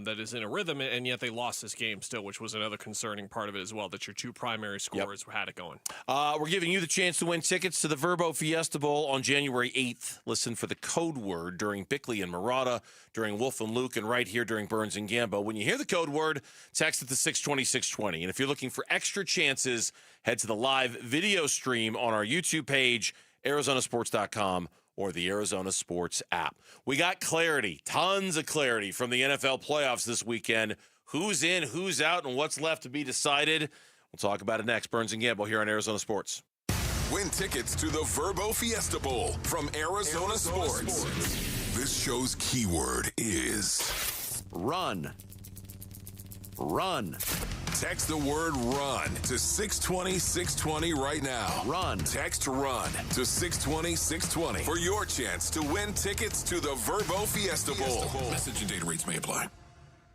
that is in a rhythm, and yet they lost this game still, which was another concerning part of it as well, that your 2 primary scorers had it going. We're giving you the chance to win tickets to the Verbo Fiesta Bowl on January 8th. Listen for the code word during Bickley and Murata, during Wolf and Luke, and right here during Burns and Gambo. When you hear the code word, text it to 620-620. And if you're looking for extra chances, head to the live video stream on our YouTube page, ArizonaSports.com, or the Arizona Sports app. We got clarity, tons of clarity from the NFL playoffs this weekend. Who's in, who's out, and what's left to be decided. We'll talk about it next. Burns and Gambo here on Arizona Sports. Win tickets to the Verbo Fiesta Bowl from Arizona Sports. This show's keyword is run. Run. Text the word RUN to 620-620 right now. Run. Text RUN to 620-620 for your chance to win tickets to the Verbo Fiesta Bowl. Message and data rates may apply.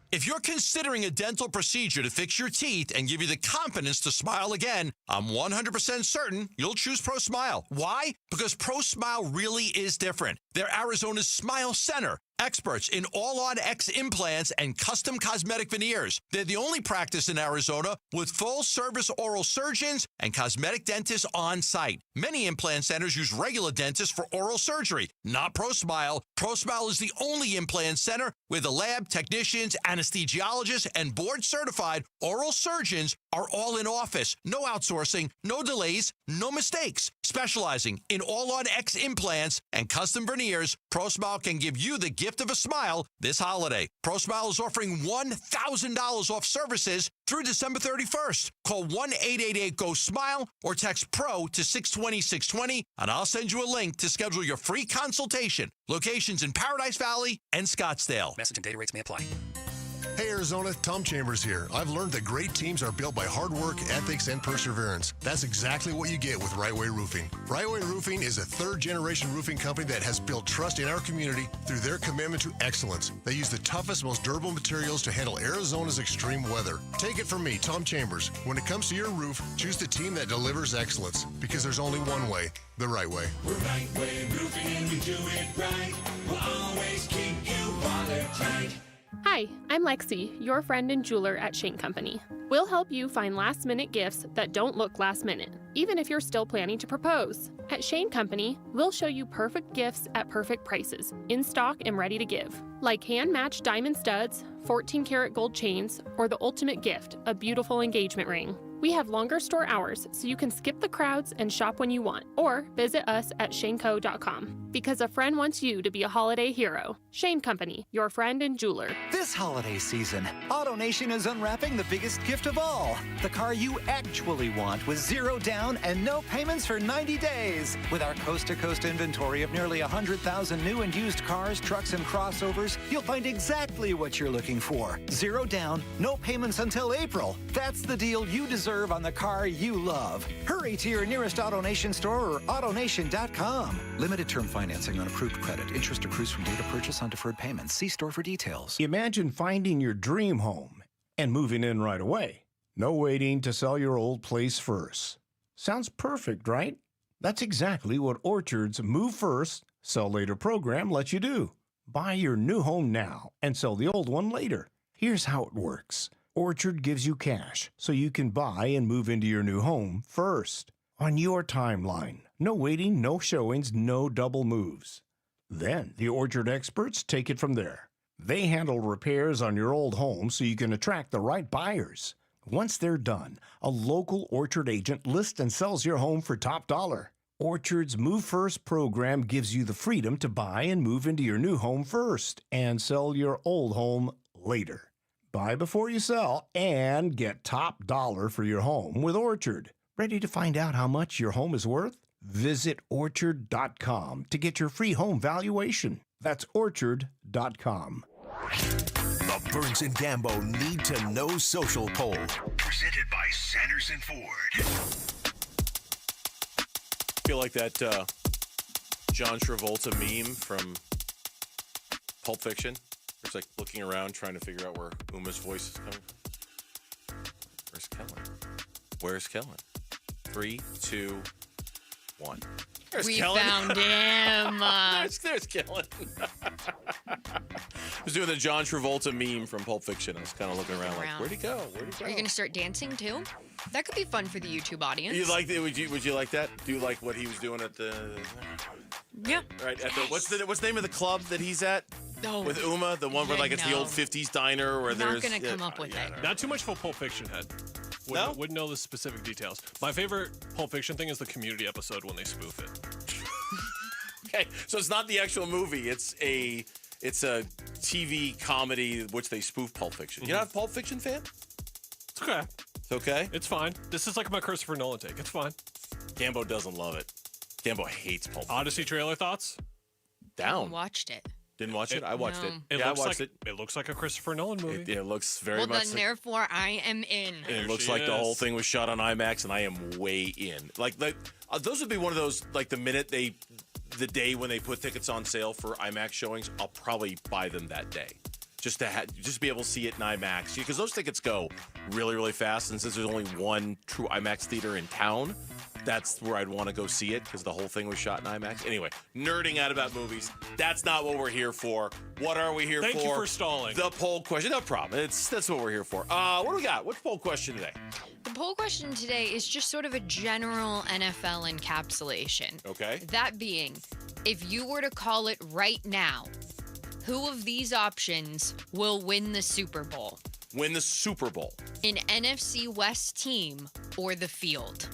If you're considering a dental procedure to fix your teeth and give you the confidence to smile again, I'm 100% certain you'll choose ProSmile. Why? Because ProSmile really is different. They're Arizona's Smile Center. Experts in all-on-X implants and custom cosmetic veneers. They're the only practice in Arizona with full-service oral surgeons and cosmetic dentists on site. Many implant centers use regular dentists for oral surgery, not ProSmile. ProSmile is the only implant center where the lab technicians, anesthesiologists, and board-certified oral surgeons are all in office. No outsourcing, no delays, no mistakes. Specializing in all-on-X implants and custom veneers, ProSmile can give you the gift of a smile this holiday. ProSmile is offering $1,000 off services through December 31st. Call 1-888-GO-SMILE or text PRO to 620-620, and I'll send you a link to schedule your free consultation. Locations in Paradise Valley and Scottsdale. Message and data rates may apply. Hey Arizona, Tom Chambers here. I've learned that great teams are built by hard work, ethics, and perseverance. That's exactly what you get with Right Way Roofing. Right Way Roofing is a third-generation roofing company that has built trust in our community through their commitment to excellence. They use the toughest, most durable materials to handle Arizona's extreme weather. Take it from me, Tom Chambers. When it comes to your roof, choose the team that delivers excellence, because there's only one way, the right way. We're Right Way Roofing and we do it right. We'll always keep you watertight. Hi, I'm Lexi, your friend and jeweler at Shane Company. We'll help you find last-minute gifts that don't look last-minute, even if you're still planning to propose. At Shane Company, we'll show you perfect gifts at perfect prices, in stock and ready to give. Like hand-matched diamond studs, 14-karat gold chains, or the ultimate gift, a beautiful engagement ring. We have longer store hours, so you can skip the crowds and shop when you want, or visit us at shaneco.com. Because a friend wants you to be a holiday hero. Shane Company, your friend and jeweler. This holiday season, AutoNation is unwrapping the biggest gift of all. The car you actually want with zero down and no payments for 90 days. With our coast-to-coast inventory of nearly 100,000 new and used cars, trucks, and crossovers, you'll find exactly what you're looking for. Zero down, no payments until April. That's the deal you deserve on the car you love. Hurry to your nearest AutoNation store or AutoNation.com. Limited term financing on approved credit. Interest accrues from date of purchase on deferred payments. See store for details. Imagine finding your dream home and moving in right away. No waiting to sell your old place first. Sounds perfect, right? That's exactly what Orchard's Move First, Sell Later program lets you do. Buy your new home now and sell the old one later. Here's how it works. Orchard gives you cash so you can buy and move into your new home first, on your timeline. No waiting, no showings, no double moves. Then the Orchard experts take it from there. They handle repairs on your old home so you can attract the right buyers. Once they're done, a local Orchard agent lists and sells your home for top dollar. Orchard's Move First program gives you the freedom to buy and move into your new home first and sell your old home later. Buy before you sell and get top dollar for your home with Orchard. Ready to find out how much your home is worth? Visit Orchard.com to get your free home valuation. That's Orchard.com. The Burns and Gambo Need to Know Social Poll. Presented by Sanderson Ford. I feel like that John Travolta meme from Pulp Fiction. It's like looking around trying to figure out where Uma's voice is coming from. Where's Kellen? Where's Kellen? 3, 2, 1. There's we Kellen. Found him. There's Kellen. I was doing the John Travolta meme from Pulp Fiction. I was kind of looking around like, where'd he go? Where'd he go? Are you going to start dancing too? That could be fun for the YouTube audience. You like that? Would you like that? Do you like what he was doing at the? Yeah. Right at the what's the name of the club that he's at? Oh, with Uma, the one where like it's the old 50s diner where there's. Not gonna come up with it. Not too much for Pulp Fiction head. Wouldn't know the specific details. My favorite Pulp Fiction thing is the Community episode when they spoof it. Okay, so it's not the actual movie. It's a TV comedy which they spoof Pulp Fiction. You're not a Pulp Fiction fan? It's okay. It's okay? It's fine. This is like my Christopher Nolan take. It's fine. Gambo doesn't love it. Gambo hates Pulp Fiction. Odyssey trailer thoughts? Down. Watched it. Didn't watch it? I watched it. It Yeah, I looks watched like, it looks like a Christopher Nolan movie. It looks very Well, much then, like... therefore, I am in. It looks like the whole thing was shot on IMAX, and I am way in. Those would be one of those, like, the day when they put tickets on sale for IMAX showings, I'll probably buy them that day. Just to be able to see it in IMAX. Because those tickets go really, really fast, and since there's only one true IMAX theater in town, that's where I'd want to go see it, because the whole thing was shot in IMAX. Anyway, nerding out about movies. That's not what we're here for. What are we here for? Thank you for stalling. The poll question. No problem. That's what we're here for. What do we got? What's the poll question today? The poll question today is just sort of a general NFL encapsulation. Okay. That being, if you were to call it right now, who of these options will win the Super Bowl? Win the Super Bowl. An NFC West team or the field?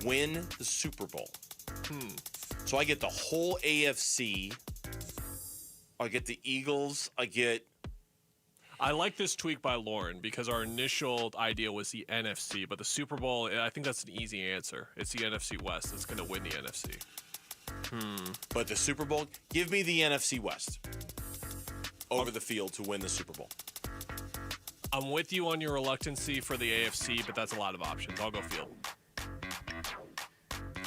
Win the Super Bowl. So I get the whole AFC. I get the Eagles. I like this tweak by Lauren because our initial idea was the NFC, but the Super Bowl, I think that's an easy answer. It's the NFC West that's going to win the NFC. But the Super Bowl, give me the NFC West over the field to win the Super Bowl. I'm with you on your reluctancy for the AFC, but that's a lot of options. I'll go field.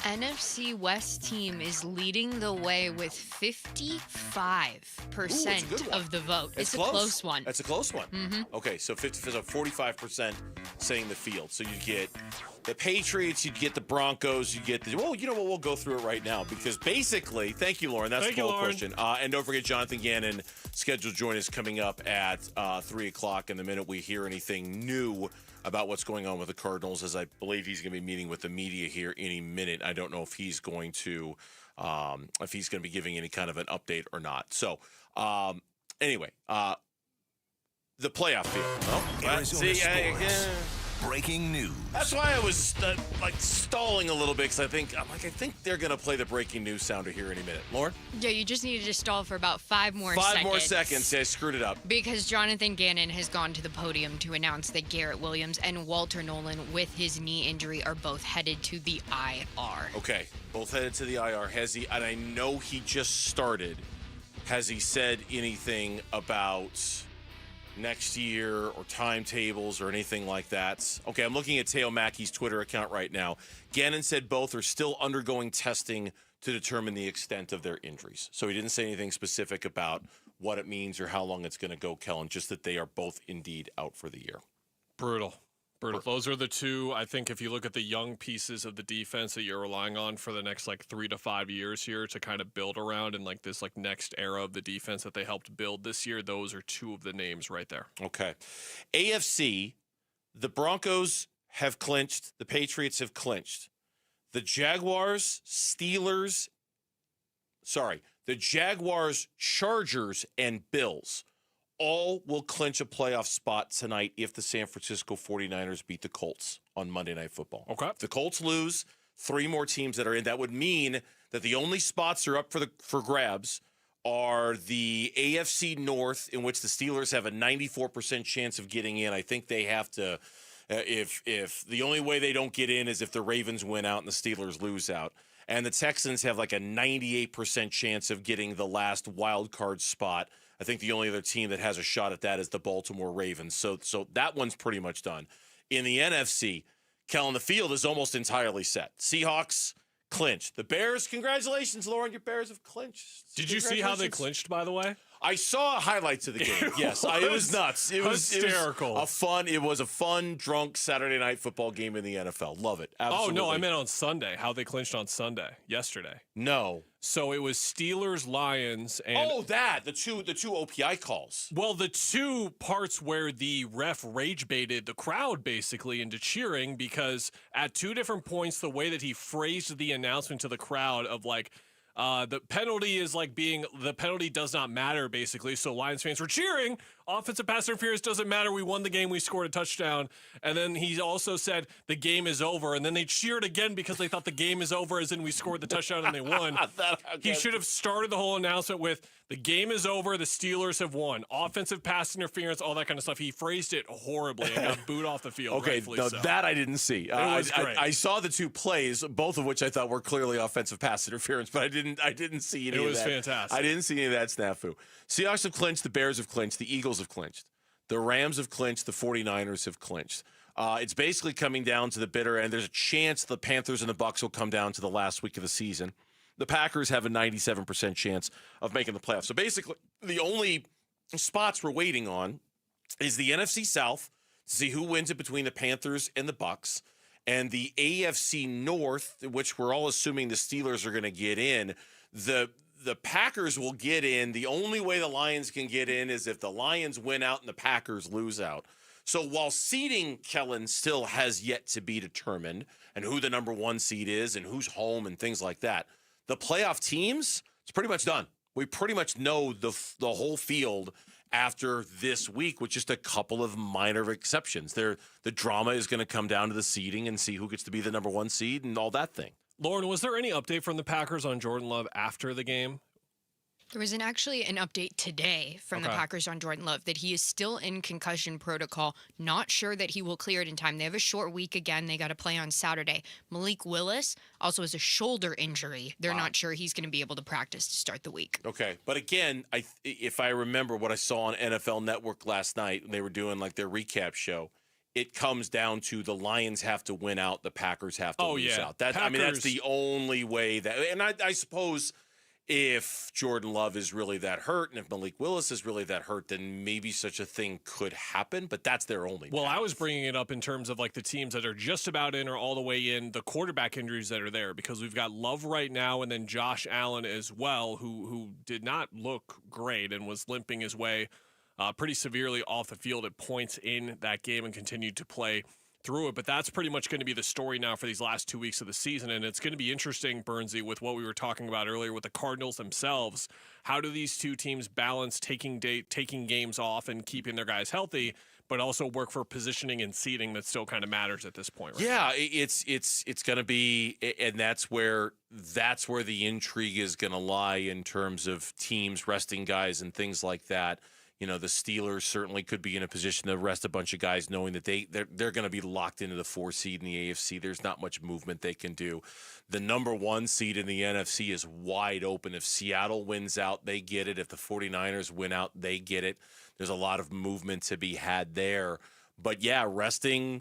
NFC West team is leading the way with 55% of the vote. It's a close one. That's a close one. Mm-hmm. Okay, so 45% saying the field. So you get the Patriots, you get the Broncos, you get the... Well, you know what? We'll go through it right now because basically... Thank you, Lauren. That's the whole question. And don't forget, Jonathan Gannon, scheduled join is coming up at 3 o'clock. And the minute we hear anything new about what's going on with the Cardinals, as I believe he's going to be meeting with the media here any minute. I don't know if he's going to be giving any kind of an update or not. So, anyway, the playoff field. Arizona Sports. Breaking news. That's why I was stalling a little bit because I think they're going to play the breaking news sounder here any minute. Lauren? Yeah, you just needed to stall for about 5 more seconds. 5 more seconds. Yeah, I screwed it up. Because Jonathan Gannon has gone to the podium to announce that Garrett Williams and Walter Nolan, with his knee injury, are both headed to the IR. Okay, both headed to the IR. Has he? And I know he just started. Has he said anything about next year or timetables or anything like that? Okay, I'm looking at Teo Mackey's Twitter account right now. Gannon said both are still undergoing testing to determine the extent of their injuries. So he didn't say anything specific about what it means or how long it's going to go, Kellen, just that they are both indeed out for the year. Brutal. Those are the two, I think, if you look at the young pieces of the defense that you're relying on for the next 3 to 5 years here to kind of build around and this next era of the defense that they helped build this year, those are two of the names right there. Okay. AFC, the Broncos have clinched. The Patriots have clinched. The Jaguars, Chargers, and Bills all will clinch a playoff spot tonight if the San Francisco 49ers beat the Colts on Monday Night Football. Okay. If the Colts lose, 3 more teams that are in. That would mean that the only spots are up for grabs are the AFC North, in which the Steelers have a 94% chance of getting in. I think they have to, if the only way they don't get in is if the Ravens win out and the Steelers lose out. And the Texans have a 98% chance of getting the last wild card spot. I think the only other team that has a shot at that is the Baltimore Ravens. So that one's pretty much done. In the NFC, Kellen, the field is almost entirely set. Seahawks clinched. The Bears, congratulations, Lauren. Your Bears have clinched. Did you see how they clinched, by the way? I saw highlights of the game. Yes, it was nuts. It was hysterical. It was a fun, drunk Saturday night football game in the NFL. Love it. Absolutely. Oh no, I meant on Sunday. How they clinched on Sunday, yesterday. No. So it was Steelers, Lions, and the two OPI calls. Well, the two parts where the ref rage baited the crowd basically into cheering because at 2 different points, the way that he phrased the announcement to the crowd of the penalty is the penalty does not matter, basically. So Lions fans were cheering offensive pass interference doesn't matter. We won the game. We scored a touchdown. And then he also said the game is over. And then they cheered again because they thought the game is over, as in we scored the touchdown and they won. He should have started the whole announcement with the game is over. The Steelers have won. Offensive pass interference, all that kind of stuff. He phrased it horribly and got booed off the field. Okay, no, so. that I didn't see. It was great. I saw the two plays, both of which I thought were clearly offensive pass interference, but I didn't see any of that. It was fantastic. I didn't see any of that snafu. Seahawks have clinched. The Bears have clinched. The Eagles have clinched. The Rams have clinched. The 49ers have clinched. It's basically coming down to the bitter end. There's a chance the Panthers and the Bucs will come down to the last week of the season. The Packers have a 97% chance of making the playoffs. So basically, the only spots we're waiting on is the NFC South to see who wins it between the Panthers and the Bucs, and the AFC North, which we're all assuming the Steelers are going to get in. The Packers will get in. The only way the Lions can get in is if the Lions win out and the Packers lose out. So while seeding, Kellen, still has yet to be determined, and who the number one seed is and who's home and things like that, the playoff teams, it's pretty much done. We pretty much know the whole field after this week, with just a couple of minor exceptions. The drama is going to come down to the seeding and see who gets to be the number one seed and all that thing. Lauren, was there any update from the Packers on Jordan Love after the game? There was actually an update today from the Packers on Jordan Love that he is still in concussion protocol. Not sure that he will clear it in time. They have a short week again. They got to play on Saturday. Malik Willis also has a shoulder injury. They're not sure he's going to be able to practice to start the week. Okay. But again, if I remember what I saw on NFL Network last night, when they were doing like their recap show, it comes down to the Lions have to win out, the Packers have to lose out. That's the only way that, and I suppose if Jordan Love is really that hurt, and if Malik Willis is really that hurt, then maybe such a thing could happen, but that's their only path. I was bringing it up in terms of like the teams that are just about in or all the way in, the quarterback injuries that are there, because we've got Love right now and then Josh Allen as well, who did not look great and was limping his way pretty severely off the field at points in that game and continued to play through it. But that's pretty much going to be the story now for these last 2 weeks of the season. And it's going to be interesting, Bernsey, with what we were talking about earlier with the Cardinals themselves. How do these two teams balance taking games off and keeping their guys healthy, but also work for positioning and seeding that still kind of matters at this point? Right? It's going to be, and that's where the intrigue is going to lie in terms of teams resting guys and things like that. You know, the Steelers certainly could be in a position to rest a bunch of guys knowing that they're going to be locked into the 4 seed in the AFC. There's not much movement they can do. The number 1 seed in the NFC is wide open. If Seattle wins out, they get it. If the 49ers win out, they get it. There's a lot of movement to be had there. But, yeah, resting,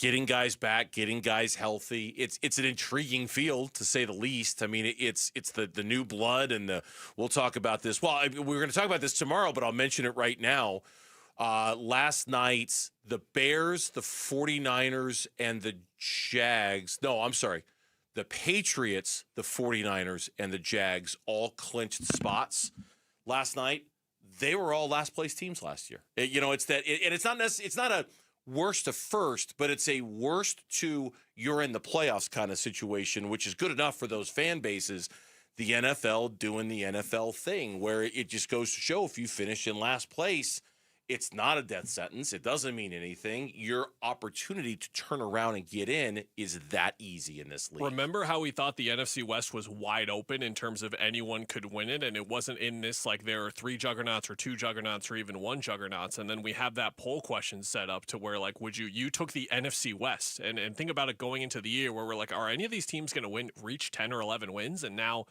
getting guys back, getting guys healthy. It's an intriguing field, to say the least. I mean, it's the new blood, and we'll talk about this. Well, we're going to talk about this tomorrow, but I'll mention it right now. Last night, the Bears, the 49ers, and the Jags. No, I'm sorry. The Patriots, the 49ers, and the Jags all clinched spots last night. They were all last place teams last year. It's not a worst to first, but it's a worst to you're in the playoffs kind of situation, which is good enough for those fan bases. The NFL doing the NFL thing, where it just goes to show if you finish in last place, it's not a death sentence. It doesn't mean anything. Your opportunity to turn around and get in is that easy in this league. Remember how we thought the NFC West was wide open in terms of anyone could win it, and it wasn't in this like there are 3 juggernauts or 2 juggernauts or even 1 juggernauts, and then we have that poll question set up to where like you took the NFC West and think about it going into the year where we're like, are any of these teams going to reach 10 or 11 wins? And now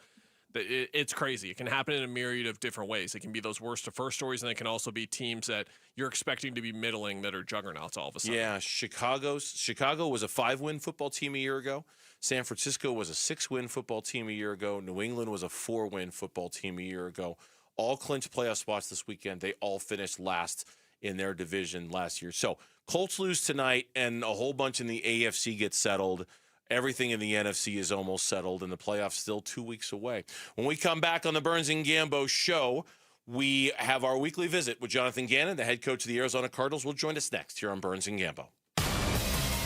it's crazy. It can happen in a myriad of different ways. It can be those worst to first stories, and it can also be teams that you're expecting to be middling that are juggernauts all of a sudden. Yeah, Chicago was a 5-win football team a year ago. San Francisco was a 6-win football team a year ago. New England was a 4-win football team a year ago. All clinched playoff spots this weekend. They all finished last in their division last year. So Colts lose tonight, and a whole bunch in the AFC get settled. Everything in the NFC is almost settled, and the playoffs still 2 weeks away. When we come back on the Burns and Gambo show, we have our weekly visit with Jonathan Gannon, the head coach of the Arizona Cardinals. Will join us next here on Burns and Gambo.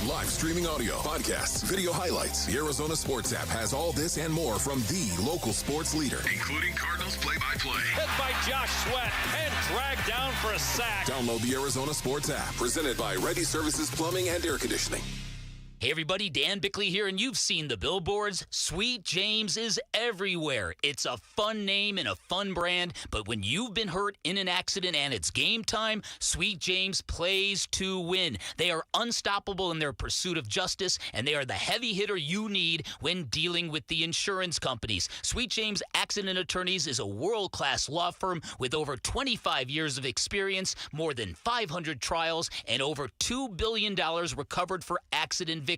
Live streaming audio, podcasts, video highlights. The Arizona Sports app has all this and more from the local sports leader, including Cardinals play-by-play. Hit by Josh Sweat and dragged down for a sack. Download the Arizona Sports app, presented by Ready Services Plumbing and Air Conditioning. Hey everybody, Dan Bickley here, and you've seen the billboards. Sweet James is everywhere. It's a fun name and a fun brand, but when you've been hurt in an accident and it's game time, Sweet James plays to win. They are unstoppable in their pursuit of justice, and they are the heavy hitter you need when dealing with the insurance companies. Sweet James Accident Attorneys is a world-class law firm with over 25 years of experience, more than 500 trials, and over $2 billion recovered for accident victims.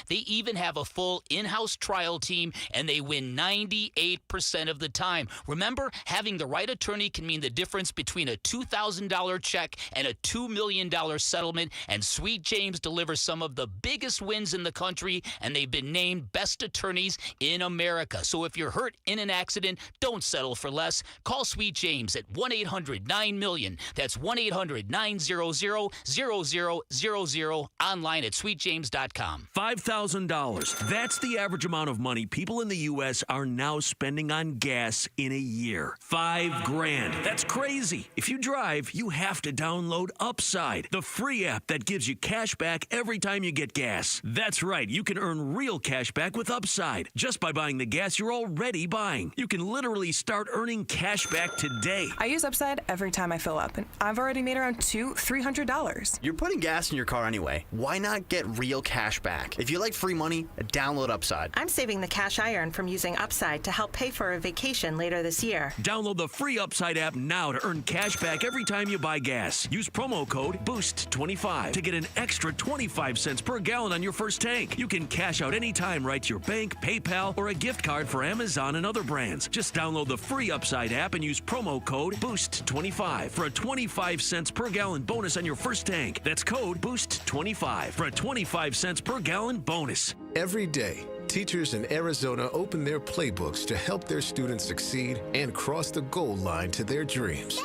They even have a full in-house trial team, and they win 98% of the time. Remember, having the right attorney can mean the difference between a $2,000 check and a $2 million settlement, and Sweet James delivers some of the biggest wins in the country, and they've been named best attorneys in America. So if you're hurt in an accident, don't settle for less. Call Sweet James at 1-800-9-MILLION. That's 1-800-900-0000, online at sweetjames.com. $5,000. That's the average amount of money people in the U.S. are now spending on gas in a year. $5,000. That's crazy. If you drive, you have to download Upside, the free app that gives you cash back every time you get gas. That's right. You can earn real cash back with Upside just by buying the gas you're already buying. You can literally start earning cash back today. I use Upside every time I fill up, and I've already made around $300. You're putting gas in your car anyway. Why not get real cash back? If you like free money, download Upside. I'm saving the cash I earn from using Upside to help pay for a vacation later this year. Download the free Upside app now to earn cash back every time you buy gas. Use promo code BOOST25 to get an extra 25 cents per gallon on your first tank. You can cash out anytime right to your bank, PayPal, or a gift card for Amazon and other brands. Just download the free Upside app and use promo code BOOST25 for a 25 cents per gallon bonus on your first tank. That's code BOOST25 for a 25 cents per gallon bonus. Every day, teachers in Arizona open their playbooks to help their students succeed and cross the goal line to their dreams.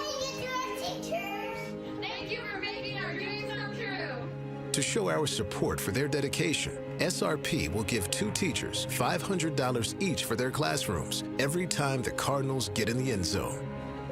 Thank you for making our dreams come true. To show our support for their dedication, SRP will give 2 teachers $500 each for their classrooms every time the Cardinals get in the end zone.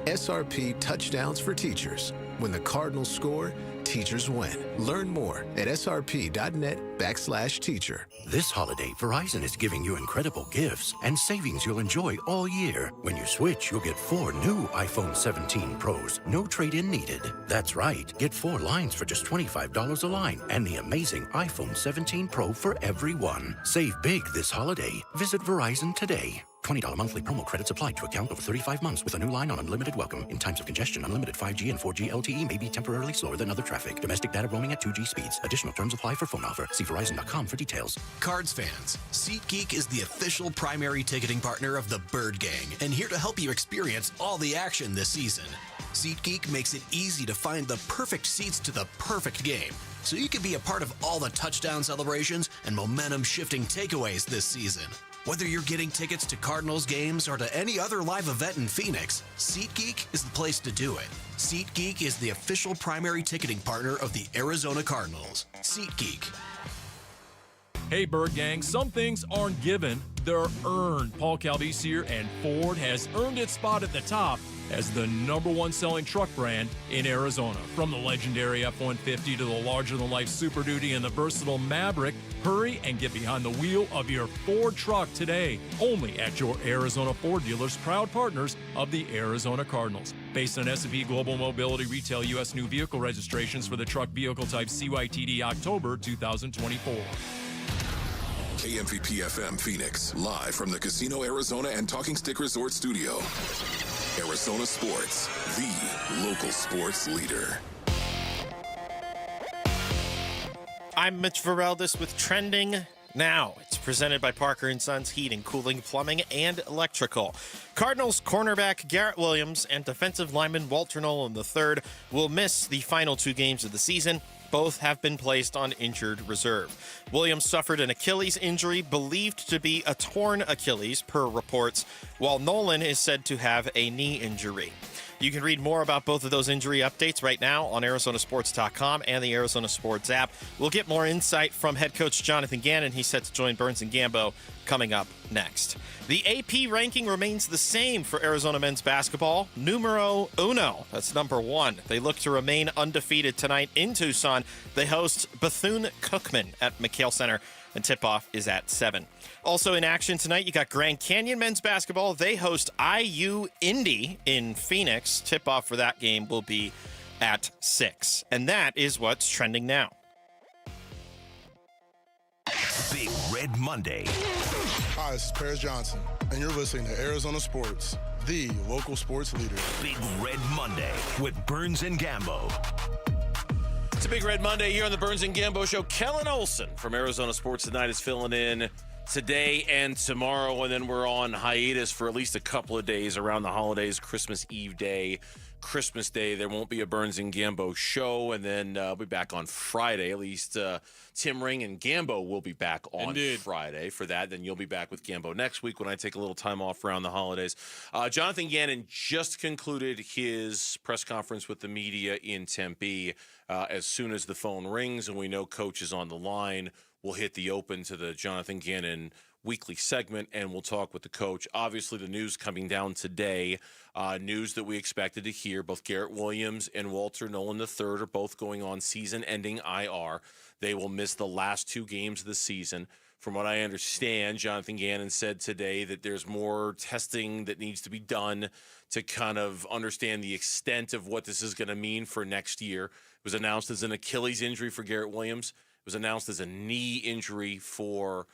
SRP Touchdowns for Teachers. When the Cardinals score, teachers win. Learn more at srp.net/teacher. This holiday, Verizon is giving you incredible gifts and savings you'll enjoy all year. When you switch, you'll get 4 new iPhone 17 Pros. No trade-in needed. That's right. Get 4 lines for just $25 a line and the amazing iPhone 17 Pro for everyone. Save big this holiday. Visit Verizon today. $20 monthly promo credits applied to account over 35 months with a new line on unlimited welcome. In times of congestion, unlimited 5G and 4G LTE may be temporarily slower than other traffic. Domestic data roaming at 2G speeds. Additional terms apply for phone offer. See Verizon.com for details. Cards fans, SeatGeek is the official primary ticketing partner of the Bird Gang and here to help you experience all the action this season. SeatGeek makes it easy to find the perfect seats to the perfect game, so you can be a part of all the touchdown celebrations and momentum-shifting takeaways this season. Whether you're getting tickets to Cardinals games or to any other live event in Phoenix, SeatGeek is the place to do it. SeatGeek is the official primary ticketing partner of the Arizona Cardinals. SeatGeek. Hey, Bird Gang, some things aren't given, they're earned. Paul Calvisier and Ford has earned its spot at the top as the #1 selling truck brand in Arizona. From the legendary F-150 to the larger-than-life Super Duty and the versatile Maverick, hurry and get behind the wheel of your Ford truck today, only at your Arizona Ford dealers, proud partners of the Arizona Cardinals. Based on S&P Global Mobility Retail U.S. new vehicle registrations for the truck vehicle type CYTD October 2024. KMVP FM Phoenix, live from the Casino Arizona and Talking Stick Resort Studio. Arizona Sports, the local sports leader. I'm Mitch Vareldes with Trending Now. It's presented by Parker & Sons Heating, Cooling, Plumbing, and Electrical. Cardinals cornerback Garrett Williams and defensive lineman Walter Nolan III will miss the final 2 games of the season. Both have been placed on injured reserve. Williams suffered an Achilles injury believed to be a torn Achilles, per reports, while Nolan is said to have a knee injury. You can read more about both of those injury updates right now on ArizonaSports.com and the Arizona Sports app. We'll get more insight from head coach Jonathan Gannon. He's set to join Burns and Gambo coming up next. The AP ranking remains the same for Arizona men's basketball. Numero uno. That's number 1. They look to remain undefeated tonight in Tucson. They host Bethune-Cookman at McHale Center, and tip-off is at 7. Also in action tonight, you got Grand Canyon men's basketball. They host IU Indy in Phoenix. Tip-off for that game will be at 6. And that is what's trending now. Big Red Monday. Hi, this is Paris Johnson, and you're listening to Arizona Sports, the local sports leader. Big Red Monday with Burns and Gambo. It's a Big Red Monday here on the Burns and Gambo Show. Kellen Olson from Arizona Sports Tonight is filling in today and tomorrow, and then we're on hiatus for at least a couple of days around the holidays, Christmas Eve day, Christmas Day. There won't be a Burns and Gambo show, and then we'll be back on Friday. At least Tim Ring and Gambo will be back on Friday for that. Then you'll be back with Gambo next week when I take a little time off around the holidays. Jonathan Gannon just concluded his press conference with the media in Tempe. As soon as the phone rings and we know Coach is on the line, we'll hit the open to the Jonathan Gannon weekly segment, and we'll talk with the coach. Obviously, the news coming down today, news that we expected to hear. Both Garrett Williams and Walter Nolan III are both going on season-ending IR. They will miss the last 2 games of the season. From what I understand, Jonathan Gannon said today that there's more testing that needs to be done to kind of understand the extent of what this is going to mean for next year. It was announced as an Achilles injury for Garrett Williams. It was announced as a knee injury for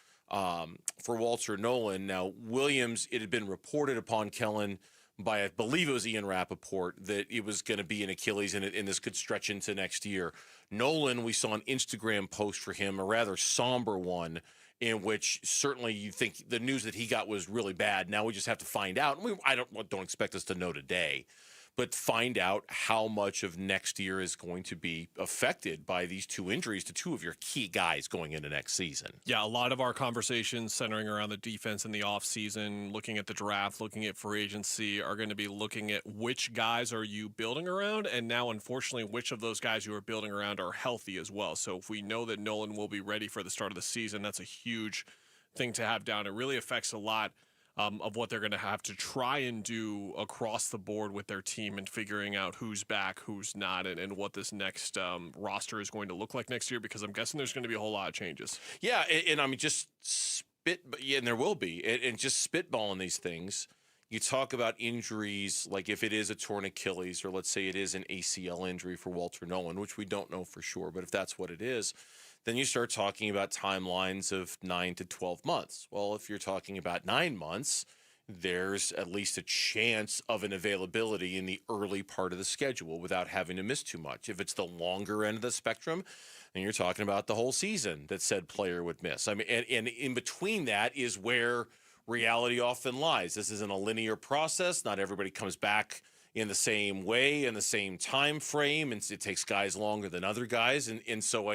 Walter Nolan. Now, Williams, it had been reported upon Kellen by, I believe it was Ian Rappaport, that it was going to be an Achilles and this could stretch into next year. Nolan, we saw an Instagram post for him, a rather somber one, in which certainly you think the news that he got was really bad. Now we just have to find out. I don't expect us to know today, but find out how much of next year is going to be affected by these 2 injuries to 2 of your key guys going into next season. Yeah, a lot of our conversations centering around the defense in the offseason, looking at the draft, looking at free agency, are going to be looking at which guys are you building around, and now, unfortunately, which of those guys you are building around are healthy as well. So if we know that Nolan will be ready for the start of the season, that's a huge thing to have down. It really affects a lot of what they're going to have to try and do across the board with their team and figuring out who's back, who's not, and what this next roster is going to look like next year, because I'm guessing there's going to be a whole lot of changes. Yeah, and I mean, just and there will be, and just spitballing these things. You talk about injuries, like if it is a torn Achilles, or let's say it is an ACL injury for Walter Nolan, which we don't know for sure, but if that's what it is, then you start talking about timelines of 9 to 12 months. Well, if you're talking about 9 months, there's at least a chance of an availability in the early part of the schedule without having to miss too much. If it's the longer end of the spectrum, then you're talking about the whole season that said player would miss. I mean, and in between that is where reality often lies. This isn't a linear process. Not everybody comes back in the same way, in the same time frame, and it takes guys longer than other guys. And so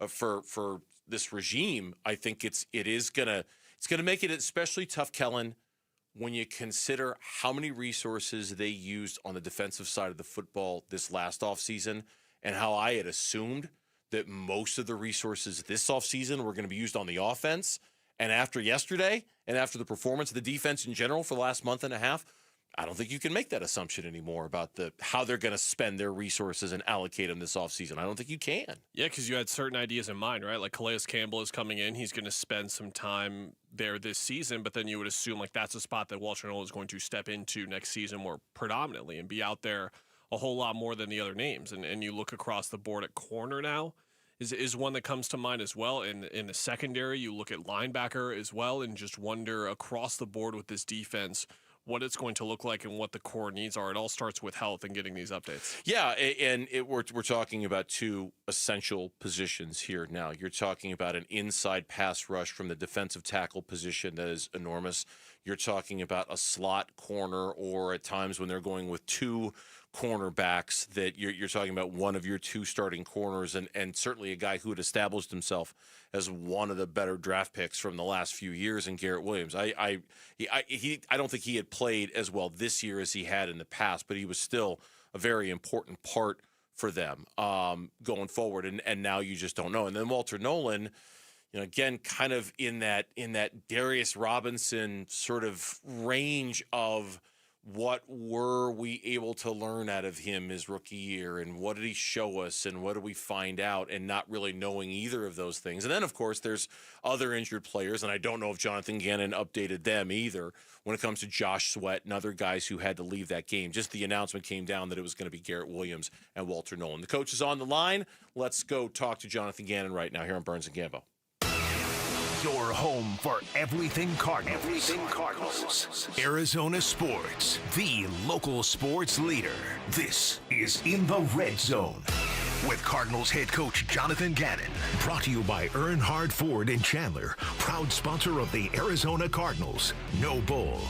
for this regime, I think it's gonna make it especially tough, Kellen, when you consider how many resources they used on the defensive side of the football this last offseason, and how I had assumed that most of the resources this offseason were going to be used on the offense. And after yesterday, and after the performance of the defense in general for the last month and a half, I don't think you can make that assumption anymore about how they're going to spend their resources and allocate them this offseason. I don't think you can. Yeah, because you had certain ideas in mind, right? Like Calais Campbell is coming in. He's going to spend some time there this season, but then you would assume like that's a spot that Walter Nolan is going to step into next season more predominantly and be out there a whole lot more than the other names. And you look across the board at corner now is one that comes to mind as well. In the secondary, you look at linebacker as well and just wonder across the board with this defense what it's going to look like and what the core needs are. It all starts with health and getting these updates. Yeah, and we're talking about 2 essential positions here now. You're talking about an inside pass rush from the defensive tackle position that is enormous. you're talking about a slot corner, or at times when they're going with two cornerbacks, that you're talking about one of your two starting corners, and certainly a guy who had established himself as one of the better draft picks from the last few years in Garrett Williams. I don't think he had played as well this year as he had in the past, but he was still a very important part for them going forward. And now you just don't know. And then Walter Nolan, again, kind of in that Darius Robinson sort of range of what were we able to learn out of him his rookie year, and what did he show us, and what did we find out, and not really knowing either of those things. And then, of course, there's other injured players, and I don't know if Jonathan Gannon updated them either when it comes to Josh Sweat and other guys who had to leave that game. Just the announcement came down that it was going to be Garrett Williams and Walter Nolan. The coach is on the line. Let's go talk to Jonathan Gannon right now here on Burns and Gambo. Your home for everything Cardinals. Everything Cardinals. Arizona Sports, the local sports leader. This is In the Red Zone with Cardinals head coach Jonathan Gannon. Brought to you by Earnhardt Ford in Chandler, proud sponsor of the Arizona Cardinals. No Bull.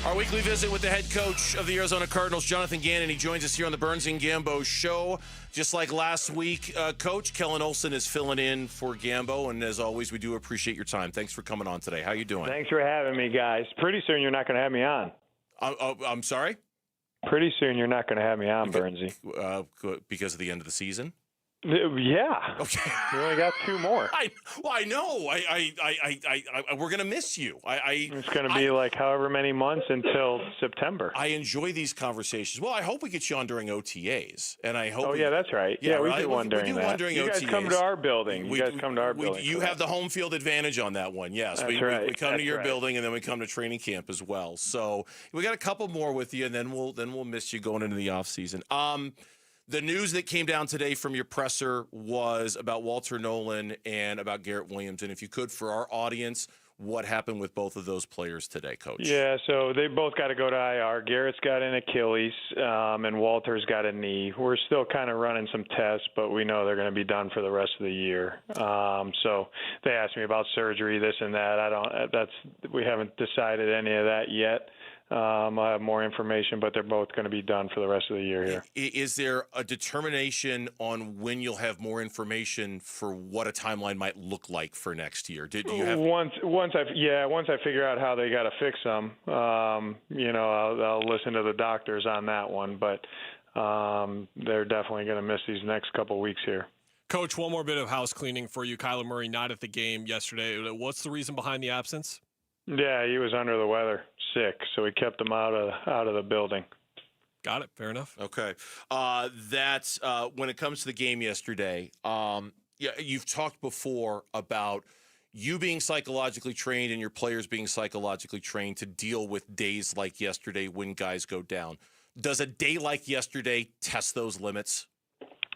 Our weekly visit with the head coach of the Arizona Cardinals, Jonathan Gannon. He joins us here on the Burns and Gambo show. Just like last week, Coach Kellen Olson is filling in for Gambo, and as always, we do appreciate your time. Thanks for coming on today. How you doing? Thanks for having me, guys. Pretty soon you're not going to have me on. I'm sorry? Pretty soon you're not going to have me on, Burnsy. Because of the end of the season? Yeah. Okay. We only got two more. I know. We're gonna miss you. It's gonna be like however many months until September. I enjoy these conversations. Well, I hope we get you on during OTAs, and I hope. Oh yeah, that's right. Yeah, we do one during that. You guys OTAs. come to our building. You have the home field advantage on that one. Yes, that's right. We come to your building, and then we come to training camp as well. So we got a couple more with you, and then we'll miss you going into the off season. The news that came down today from your presser was about Walter Nolan and about Garrett Williams. And if you could, for our audience, what happened with both of those players today, Coach? Yeah, so they both got to go to IR. Garrett's got an Achilles, and Walter's got a knee. We're still kind of running some tests, but we know they're going to be done for the rest of the year. So they asked me about surgery, this and that. We haven't decided any of that yet. I'll have more information, but they're both going to be done for the rest of the year here. Is there a determination on when you'll have more information for what a timeline might look like for next year? Do you have once I figure out how they got to fix them, I'll listen to the doctors on that one. But they're definitely going to miss these next couple weeks here. Coach, one more bit of house cleaning for you. Kyler Murray not at the game yesterday. What's the reason behind the absence? Yeah, he was under the weather, sick, so we kept him out of the building. Got it. Fair enough. Okay. That's when it comes to the game yesterday. You've talked before about you being psychologically trained and your players being psychologically trained to deal with days like yesterday when guys go down. Does a day like yesterday test those limits?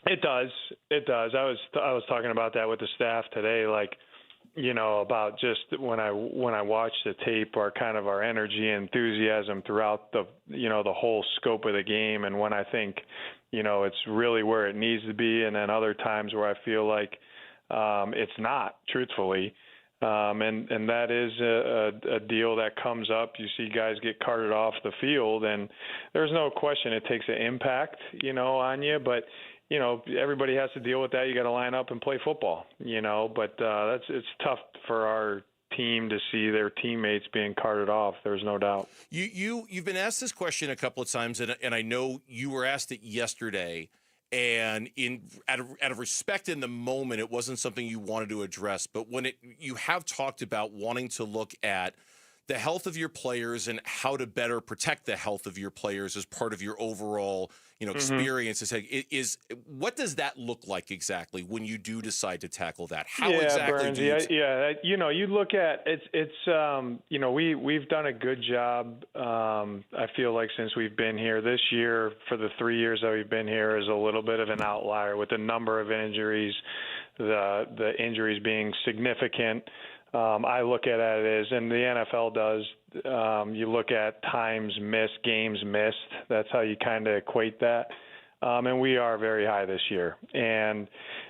It does. I was talking about that with the staff today, about just when I watch the tape, our energy and enthusiasm throughout the whole scope of the game, and when I think it's really where it needs to be, and then other times where I feel like it's not, truthfully, and that is a deal that comes up. You see guys get carted off the field, and there's no question it takes an impact on you, but everybody has to deal with that. You got to line up and play football, but it's tough for our team to see their teammates being carted off. There's no doubt. You've been asked this question a couple of times, and I know you were asked it yesterday, and out of respect in the moment, it wasn't something you wanted to address, but when you have talked about wanting to look at the health of your players and how to better protect the health of your players as part of your overall, experience. Is what does that look like exactly when you do decide to tackle that? How exactly Burns, do you? you look at we've done a good job. I feel like since we've been here this year, for the 3 years that we've been here, is a little bit of an outlier with the number of injuries, the injuries being significant. I look at it as, and the NFL does, you look at times missed, games missed. That's how you kind of equate that. And we are very high this year. And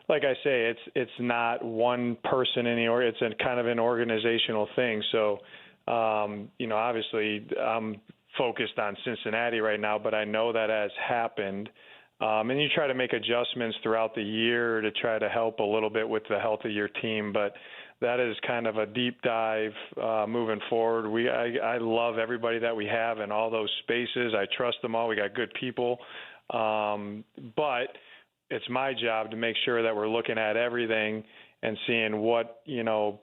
like I say, it's not one person it's a kind of an organizational thing. So Obviously I'm focused on Cincinnati right now, but I know that has happened. And you try to make adjustments throughout the year to try to help a little bit with the health of your team, but that is kind of a deep dive moving forward. I love everybody that we have in all those spaces. I trust them all. We got good people. But it's my job to make sure that we're looking at everything and seeing what,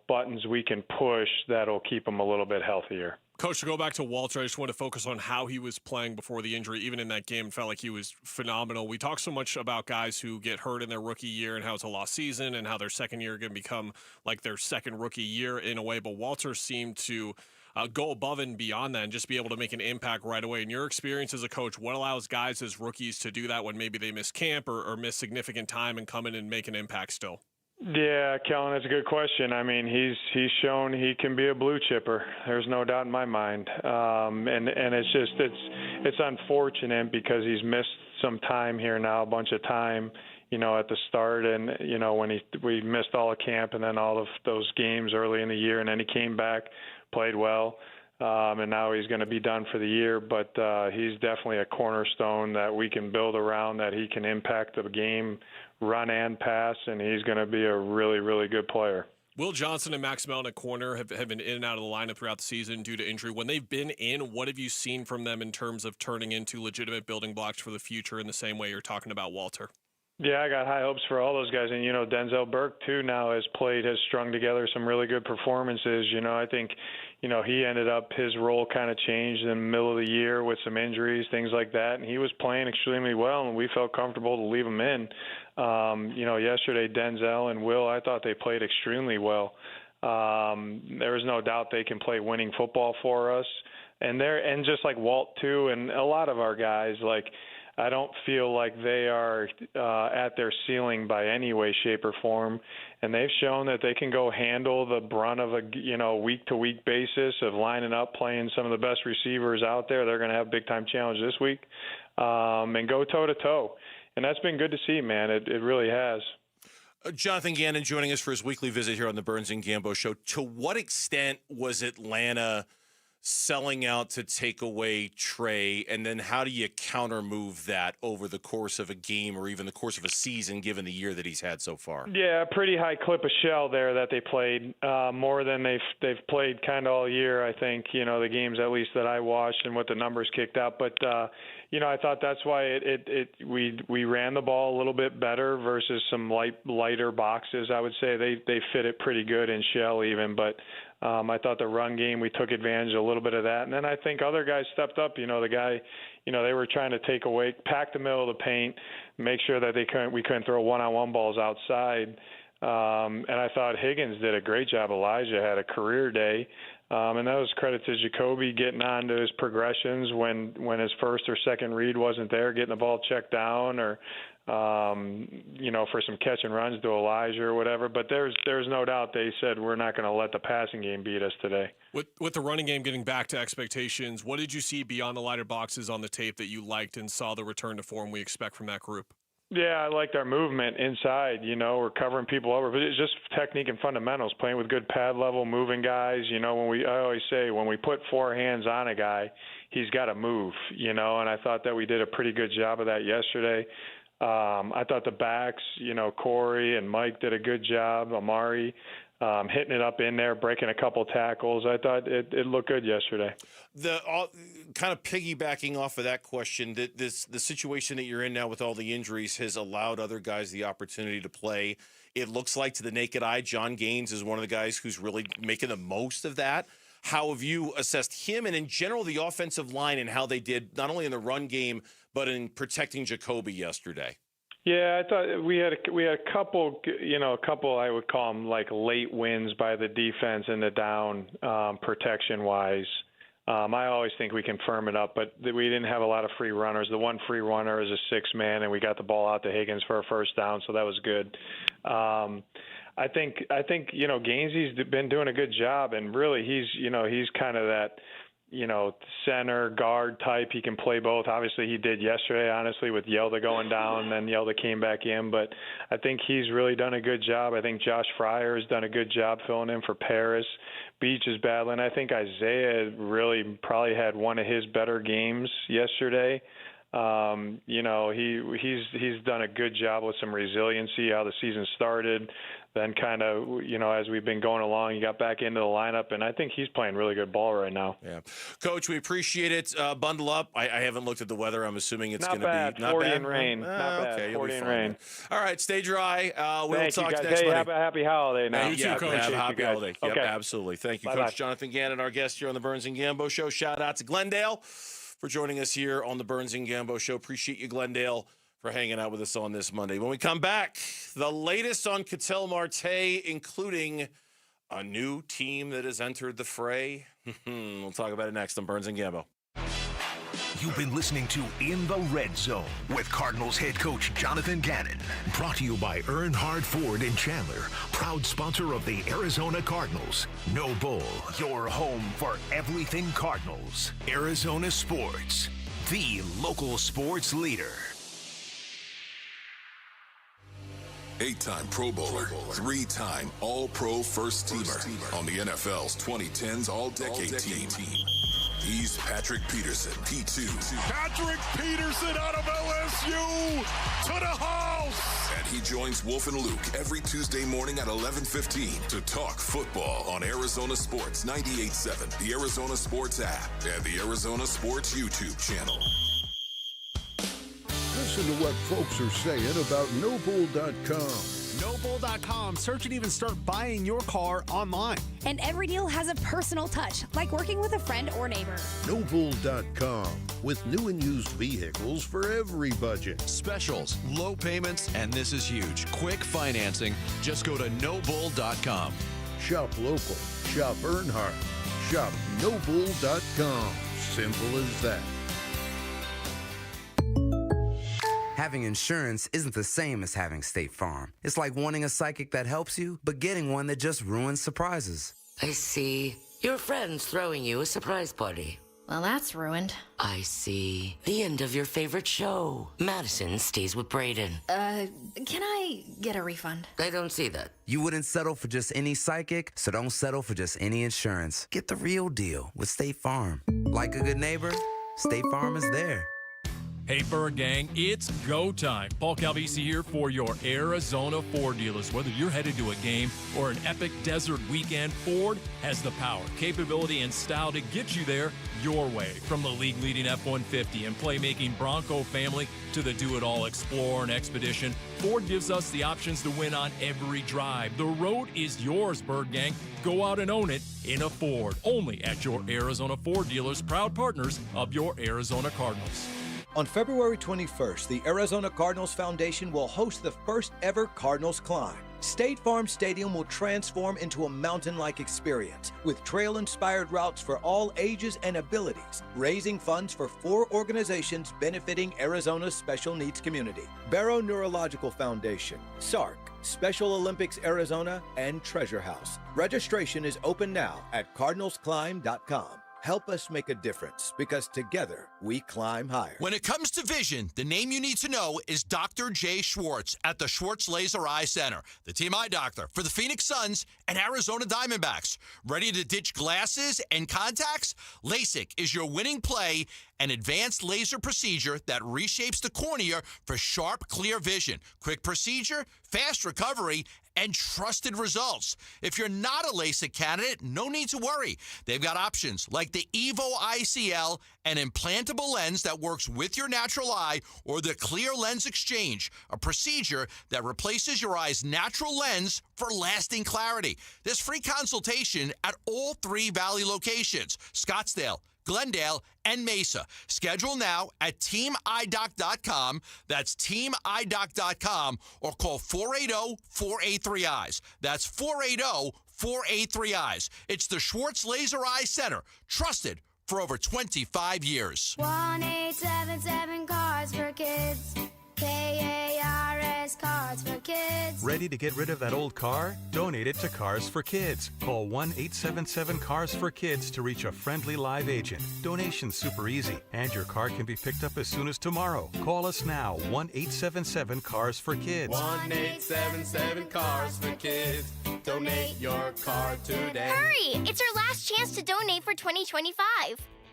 buttons we can push that'll keep them a little bit healthier. Coach, to go back to Walter, I just want to focus on how he was playing before the injury. Even in that game, it felt like he was phenomenal. We talk so much about guys who get hurt in their rookie year and how it's a lost season and how their second year can become like their second rookie year in a way. But Walter seemed to go above and beyond that and just be able to make an impact right away. In your experience as a coach, what allows guys as rookies to do that when maybe they miss camp or miss significant time and come in and make an impact still? Yeah, Kellen, that's a good question. I mean, he's shown he can be a blue chipper. There's no doubt in my mind. And it's unfortunate because he's missed some time here now, a bunch of time, at the start, and when we missed all of camp and then all of those games early in the year, and then he came back, played well, and now he's going to be done for the year. But he's definitely a cornerstone that we can build around, that he can impact the game, run and pass, and he's going to be a really, really good player. Will Johnson and Max Melton at corner have been in and out of the lineup throughout the season due to injury. When they've been in, what have you seen from them in terms of turning into legitimate building blocks for the future in the same way you're talking about Walter? Yeah, I got high hopes for all those guys. And, Denzel Burke, too, now has strung together some really good performances. I think, he ended up, his role kind of changed in the middle of the year with some injuries, things like that. And he was playing extremely well, and we felt comfortable to leave him in. Yesterday, Denzel and Will, I thought they played extremely well. There was no doubt they can play winning football for us. And just like Walt, too, and a lot of our guys, I don't feel like they are at their ceiling by any way, shape, or form. And they've shown that they can go handle the brunt of a week-to-week basis of lining up, playing some of the best receivers out there. They're going to have a big-time challenge this week and go toe-to-toe. And that's been good to see, man. It really has. Jonathan Gannon joining us for his weekly visit here on the Burns and Gambo Show. To what extent was Atlanta selling out to take away Trey, and then how do you counter-move that over the course of a game or even the course of a season, given the year that he's had so far? Yeah, pretty high clip of shell there that they played, more than they've played kind of all year, I think, the games at least that I watched and what the numbers kicked out. But, I thought that's why we ran the ball a little bit better versus some lighter boxes. I would say they fit it pretty good in shell even, but I thought the run game, we took advantage a little bit of that. And then I think other guys stepped up. The guy, they were trying to take away, pack the middle of the paint, make sure that we couldn't throw one-on-one balls outside. And I thought Higgins did a great job. Elijah had a career day. And that was credit to Jacoby getting on to his progressions when his first or second read wasn't there, getting the ball checked down or, for some catch and runs to Elijah or whatever. But there's no doubt they said we're not going to let the passing game beat us today. With the running game getting back to expectations, what did you see beyond the lighter boxes on the tape that you liked and saw the return to form we expect from that group? Yeah, I liked our movement inside. We're covering people over, but it's just technique and fundamentals, playing with good pad level, moving guys. I always say when we put four hands on a guy, he's got to move, and I thought that we did a pretty good job of that yesterday. I thought the backs, Corey and Mike did a good job, Amari, hitting it up in there, breaking a couple tackles. I thought it looked good yesterday. Kind of piggybacking off of that question, the situation that you're in now with all the injuries has allowed other guys the opportunity to play. It looks like to the naked eye, John Gaines is one of the guys who's really making the most of that. How have you assessed him and in general the offensive line and how they did not only in the run game but in protecting Jacoby yesterday? Yeah, I thought we had a couple I would call them like late wins by the defense in the down protection wise. I always think we can firm it up, but we didn't have a lot of free runners. The one free runner is a 6-man, and we got the ball out to Higgins for a first down, so that was good. I think Gainesy's been doing a good job, and really he's kind of that center, guard type. He can play both. Obviously, he did yesterday, honestly, with Yelda going down, then Yelda came back in. But I think he's really done a good job. I think Josh Fryer has done a good job filling in for Paris. Beach is battling. I think Isaiah really probably had one of his better games yesterday. He's done a good job with some resiliency, how the season started. Then kind of, as we've been going along, he got back into the lineup, and I think he's playing really good ball right now. Yeah. Coach, we appreciate it. Bundle up. I haven't looked at the weather. I'm assuming it's going to be not 40 bad. And rain. Not bad. Okay, 40 and rain. All right, stay dry. We'll Thank talk you guys. next Monday. Have a happy holiday now. You too, Coach. Have a happy holiday. Okay. Yep, absolutely. Thank you, Bye-bye. Coach Jonathan Gannon, our guest here on the Burns and Gambo Show. Shout out to Glendale for joining us here on the Burns and Gambo Show. Appreciate you, Glendale, for hanging out with us on this Monday. When we come back, the latest on Ketel Marte, including a new team that has entered the fray. We'll talk about it next on Burns and Gambo. You've been listening to In the Red Zone with Cardinals head coach Jonathan Gannon. Brought to you by Earnhardt Ford in Chandler, proud sponsor of the Arizona Cardinals. No Bull, your home for everything Cardinals. Arizona Sports, the local sports leader. 8-time Pro Bowler, 3-time All-Pro First Teamer on the NFL's 2010s All-Decade Team. He's Patrick Peterson, P2. Patrick Peterson out of LSU to the house. And he joins Wolf and Luke every Tuesday morning at 11:15 to talk football on Arizona Sports 98.7, the Arizona Sports app, and the Arizona Sports YouTube channel. Listen to what folks are saying about NoBull.com. NoBull.com. Search and even start buying your car online. And every deal has a personal touch, like working with a friend or neighbor. NoBull.com. With new and used vehicles for every budget. Specials, low payments, and this is huge. Quick financing. Just go to NoBull.com. Shop local. Shop Earnhardt. Shop NoBull.com. Simple as that. Having insurance isn't the same as having State Farm. It's like wanting a psychic that helps you, but getting one that just ruins surprises. I see. Your friend's throwing you a surprise party. Well, that's ruined. I see. The end of your favorite show. Madison stays with Braden. Can I get a refund? I don't see that. You wouldn't settle for just any psychic, so don't settle for just any insurance. Get the real deal with State Farm. Like a good neighbor, State Farm is there. Hey, Bird Gang, it's go time. Paul Calvisi here for your Arizona Ford dealers. Whether you're headed to a game or an epic desert weekend, Ford has the power, capability, and style to get you there your way. From the league-leading F-150 and playmaking Bronco family to the do-it-all Explorer and Expedition, Ford gives us the options to win on every drive. The road is yours, Bird Gang. Go out and own it in a Ford. Only at your Arizona Ford dealers, proud partners of your Arizona Cardinals. On February 21st, the Arizona Cardinals Foundation will host the first ever Cardinals Climb. State Farm Stadium will transform into a mountain-like experience with trail-inspired routes for all ages and abilities, raising funds for 4 organizations benefiting Arizona's special needs community: Barrow Neurological Foundation, SARC, Special Olympics Arizona, and Treasure House. Registration is open now at cardinalsclimb.com. Help us make a difference, because together we climb higher. When it comes to vision, the name you need to know is Dr. Jay Schwartz at the Schwartz Laser Eye Center, the team eye doctor for the Phoenix Suns and Arizona Diamondbacks. Ready to ditch glasses and contacts? LASIK is your winning play, an advanced laser procedure that reshapes the cornea for sharp, clear vision. Quick procedure, fast recovery, and trusted results. If you're not a LASIK candidate, no need to worry. They've got options like the Evo ICL, an implantable lens that works with your natural eye, or the Clear Lens Exchange, a procedure that replaces your eye's natural lens for lasting clarity. There's free consultation at all 3 Valley locations: Scottsdale, Glendale, and Mesa. Schedule now at teamidoc.com. That's teamidoc.com, or call 480-483-EYES. That's 480-483-EYES. It's the Schwartz Laser Eye Center, trusted for over 25 years. 1-877 Cars for Kids. KARS Cards for Kids. Ready to get rid of that old car? Donate it to Cars for Kids. Call 1-877-CARS-FOR-KIDS to reach a friendly live agent. Donation's super easy, and your car can be picked up as soon as tomorrow. Call us now, 1-877-CARS-FOR-KIDS. 1-877-CARS-FOR-KIDS. Donate your car today. Hurry! It's our last chance to donate for 2025.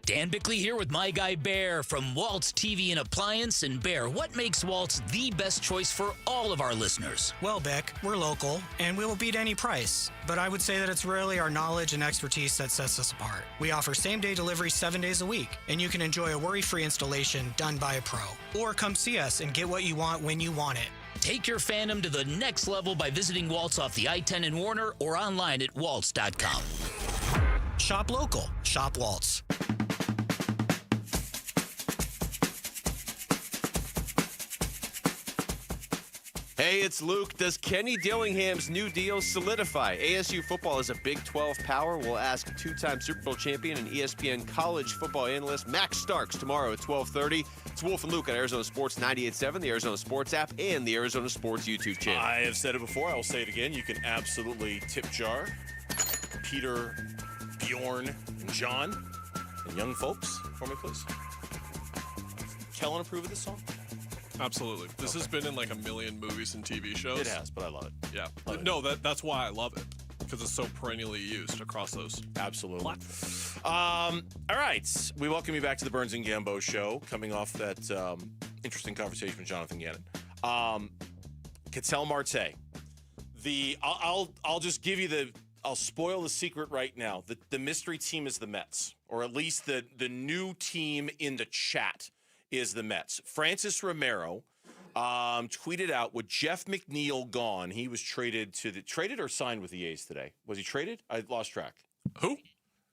Dan Bickley here with my guy Bear from Waltz TV and Appliance. And Bear, what makes Waltz the best choice for all of our listeners? Well, Beck, we're local, and we will beat any price. But I would say that it's really our knowledge and expertise that sets us apart. We offer same-day delivery 7 days a week, and you can enjoy a worry-free installation done by a pro. Or come see us and get what you want when you want it. Take your fandom to the next level by visiting Waltz off the I-10 in Warner or online at waltz.com. Shop local. Shop Waltz. Hey, it's Luke. Does Kenny Dillingham's new deal solidify? ASU football is a Big 12 power. We'll ask two-time Super Bowl champion and ESPN college football analyst Max Starks tomorrow at 12:30. It's Wolf and Luke on Arizona Sports 98.7, the Arizona Sports app, and the Arizona Sports YouTube channel. I have said it before. I will say it again. You can absolutely tip jar Peter, Bjorn, and John, and young folks for me, please. Kellen approve of this song? Absolutely. This has been in like a million movies and TV shows. It has, but I love it. Yeah. Love it. No, that's why I love it, because it's so perennially used across those. Absolutely. All right. We welcome you back to the Burns and Gambo show, coming off that interesting conversation with Jonathan Gannon. Ketel Marte. I'll just give you I'll spoil the secret right now. The mystery team is the Mets, or at least the new team in the chat is the Mets. Francis Romero tweeted out, with Jeff McNeil gone, he was traded or signed with the A's today. Was he traded? I lost track. Who?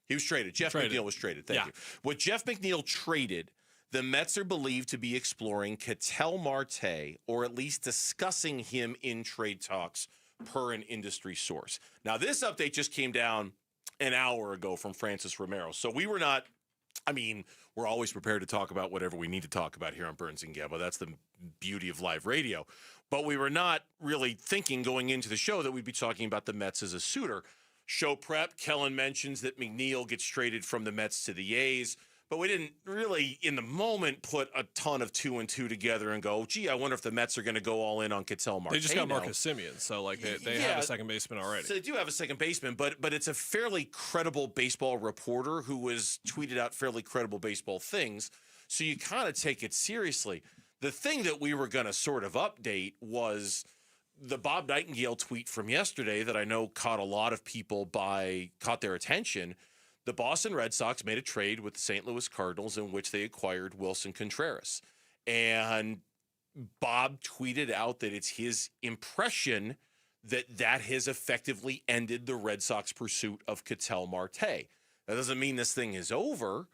He was traded. Jeff McNeil was traded. Thank you. With Jeff McNeil traded, the Mets are believed to be exploring Ketel Marte, or at least discussing him in trade talks, per an industry source. Now, this update just came down an hour ago from Francis Romero. So we were not, we're always prepared to talk about whatever we need to talk about here on Burns and Gambo. That's the beauty of live radio. But we were not really thinking going into the show that we'd be talking about the Mets as a suitor. Show prep, Kellen mentions that McNeil gets traded from the Mets to the A's. But we didn't really, in the moment, put a ton of 2 and 2 together and go, gee, I wonder if the Mets are going to go all in on Ketel Marte. They just got Marcus Semien, so they have a second baseman already. So they do have a second baseman, but it's a fairly credible baseball reporter who has tweeted out fairly credible baseball things. So you kind of take it seriously. The thing that we were going to sort of update was the Bob Nightingale tweet from yesterday that I know caught a lot of people caught their attention. The Boston Red Sox made a trade with the St. Louis Cardinals in which they acquired Wilson Contreras. And Bob tweeted out that it's his impression that has effectively ended the Red Sox pursuit of Ketel Marte. That doesn't mean this thing is over,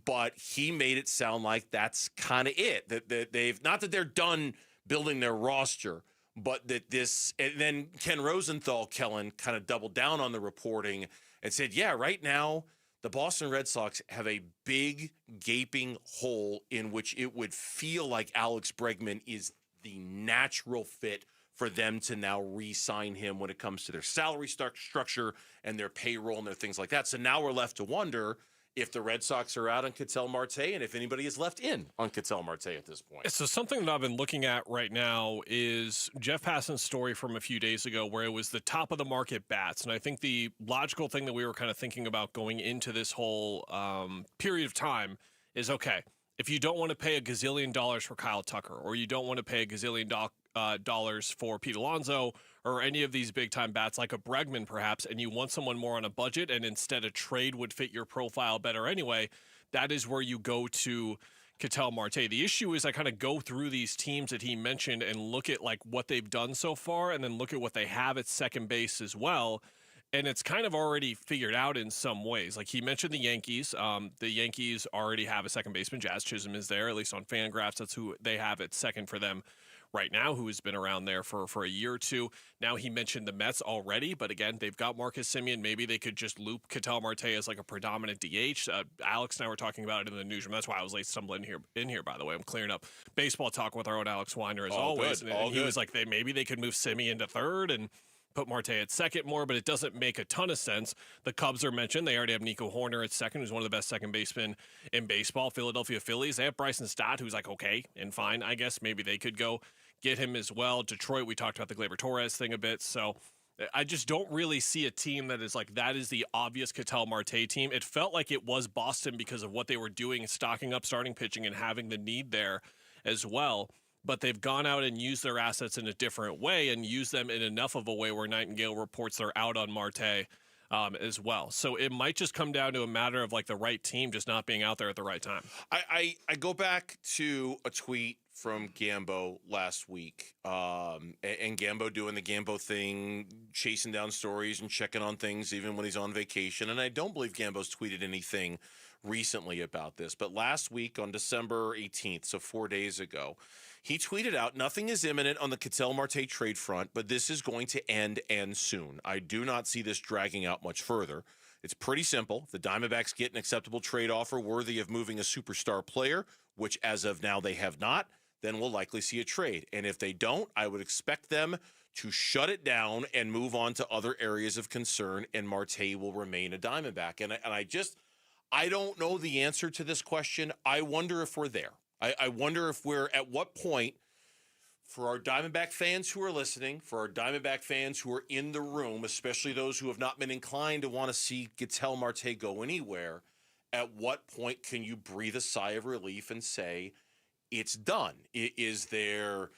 but he made it sound like that's kind of it. That they've, not that they're done building their roster, but that this, and then Ken Rosenthal, Kellen, kind of doubled down on the reporting and said, yeah, right now, the Boston Red Sox have a big, gaping hole in which it would feel like Alex Bregman is the natural fit for them to now re-sign him when it comes to their salary structure and their payroll and their things like that. So now we're left to wonder if the Red Sox are out on Ketel Marte and if anybody is left in on Ketel Marte at this point. So something that I've been looking at right now is Jeff Passan's story from a few days ago where it was the top of the market bats. And I think the logical thing that we were kind of thinking about going into this whole period of time is, okay, if you don't want to pay $1 gazillion for Kyle Tucker, or you don't want to pay $1 gazillion dollars for Pete Alonso, or any of these big-time bats like a Bregman perhaps, and you want someone more on a budget and instead a trade would fit your profile better anyway, that is where you go to Ketel Marte. The issue is I kind of go through these teams that he mentioned and look at like what they've done so far and then look at what they have at second base as well. And it's kind of already figured out in some ways. Like he mentioned the Yankees. The Yankees already have a second baseman. Jazz Chisholm is there, at least on Fangraphs. That's who they have at second for them right now who has been around there for a year or two. Now he mentioned the Mets already, but again, they've got Marcus Semien. Maybe they could just loop Ketel Marte as like a predominant DH. Alex and I were talking about it in the newsroom. That's why I was late stumbling in here, by the way. I'm clearing up baseball talk with our own Alex Weiner as always. Good. And he was like, maybe they could move Semien to third and put Marte at second more, but it doesn't make a ton of sense. The Cubs are mentioned. They already have Nico Horner at second, who's one of the best second basemen in baseball. Philadelphia Phillies, they have Bryson Stott, who's like okay and fine, I guess. Maybe they could go get him as well. Detroit, we talked about the Gleyber Torres thing a bit, so I just don't really see a team that is like, that is the obvious Ketel Marte team. It felt like it was Boston because of what they were doing, stocking up starting pitching and having the need there as well. But they've gone out and used their assets in a different way and used them in enough of a way where Nightingale reports they're out on Marte as well. So it might just come down to a matter of like the right team just not being out there at the right time. I go back to a tweet from Gambo last week, and Gambo doing the Gambo thing, chasing down stories and checking on things even when he's on vacation. And I don't believe Gambo's tweeted anything recently about this, but last week on December 18th, so 4 days ago, he tweeted out, nothing is imminent on the Ketel Marte trade front, but this is going to end and soon. I do not see this dragging out much further. It's pretty simple. If the Diamondbacks get an acceptable trade offer worthy of moving a superstar player, which as of now they have not, then we'll likely see a trade. And if they don't, I would expect them to shut it down and move on to other areas of concern, and Marte will remain a Diamondback. And I don't know the answer to this question. I wonder if we're there. I wonder if we're at what point, for our Diamondback fans who are listening, for our Diamondback fans who are in the room, especially those who have not been inclined to want to see Ketel Marte go anywhere, at what point can you breathe a sigh of relief and say, it's done? Is there,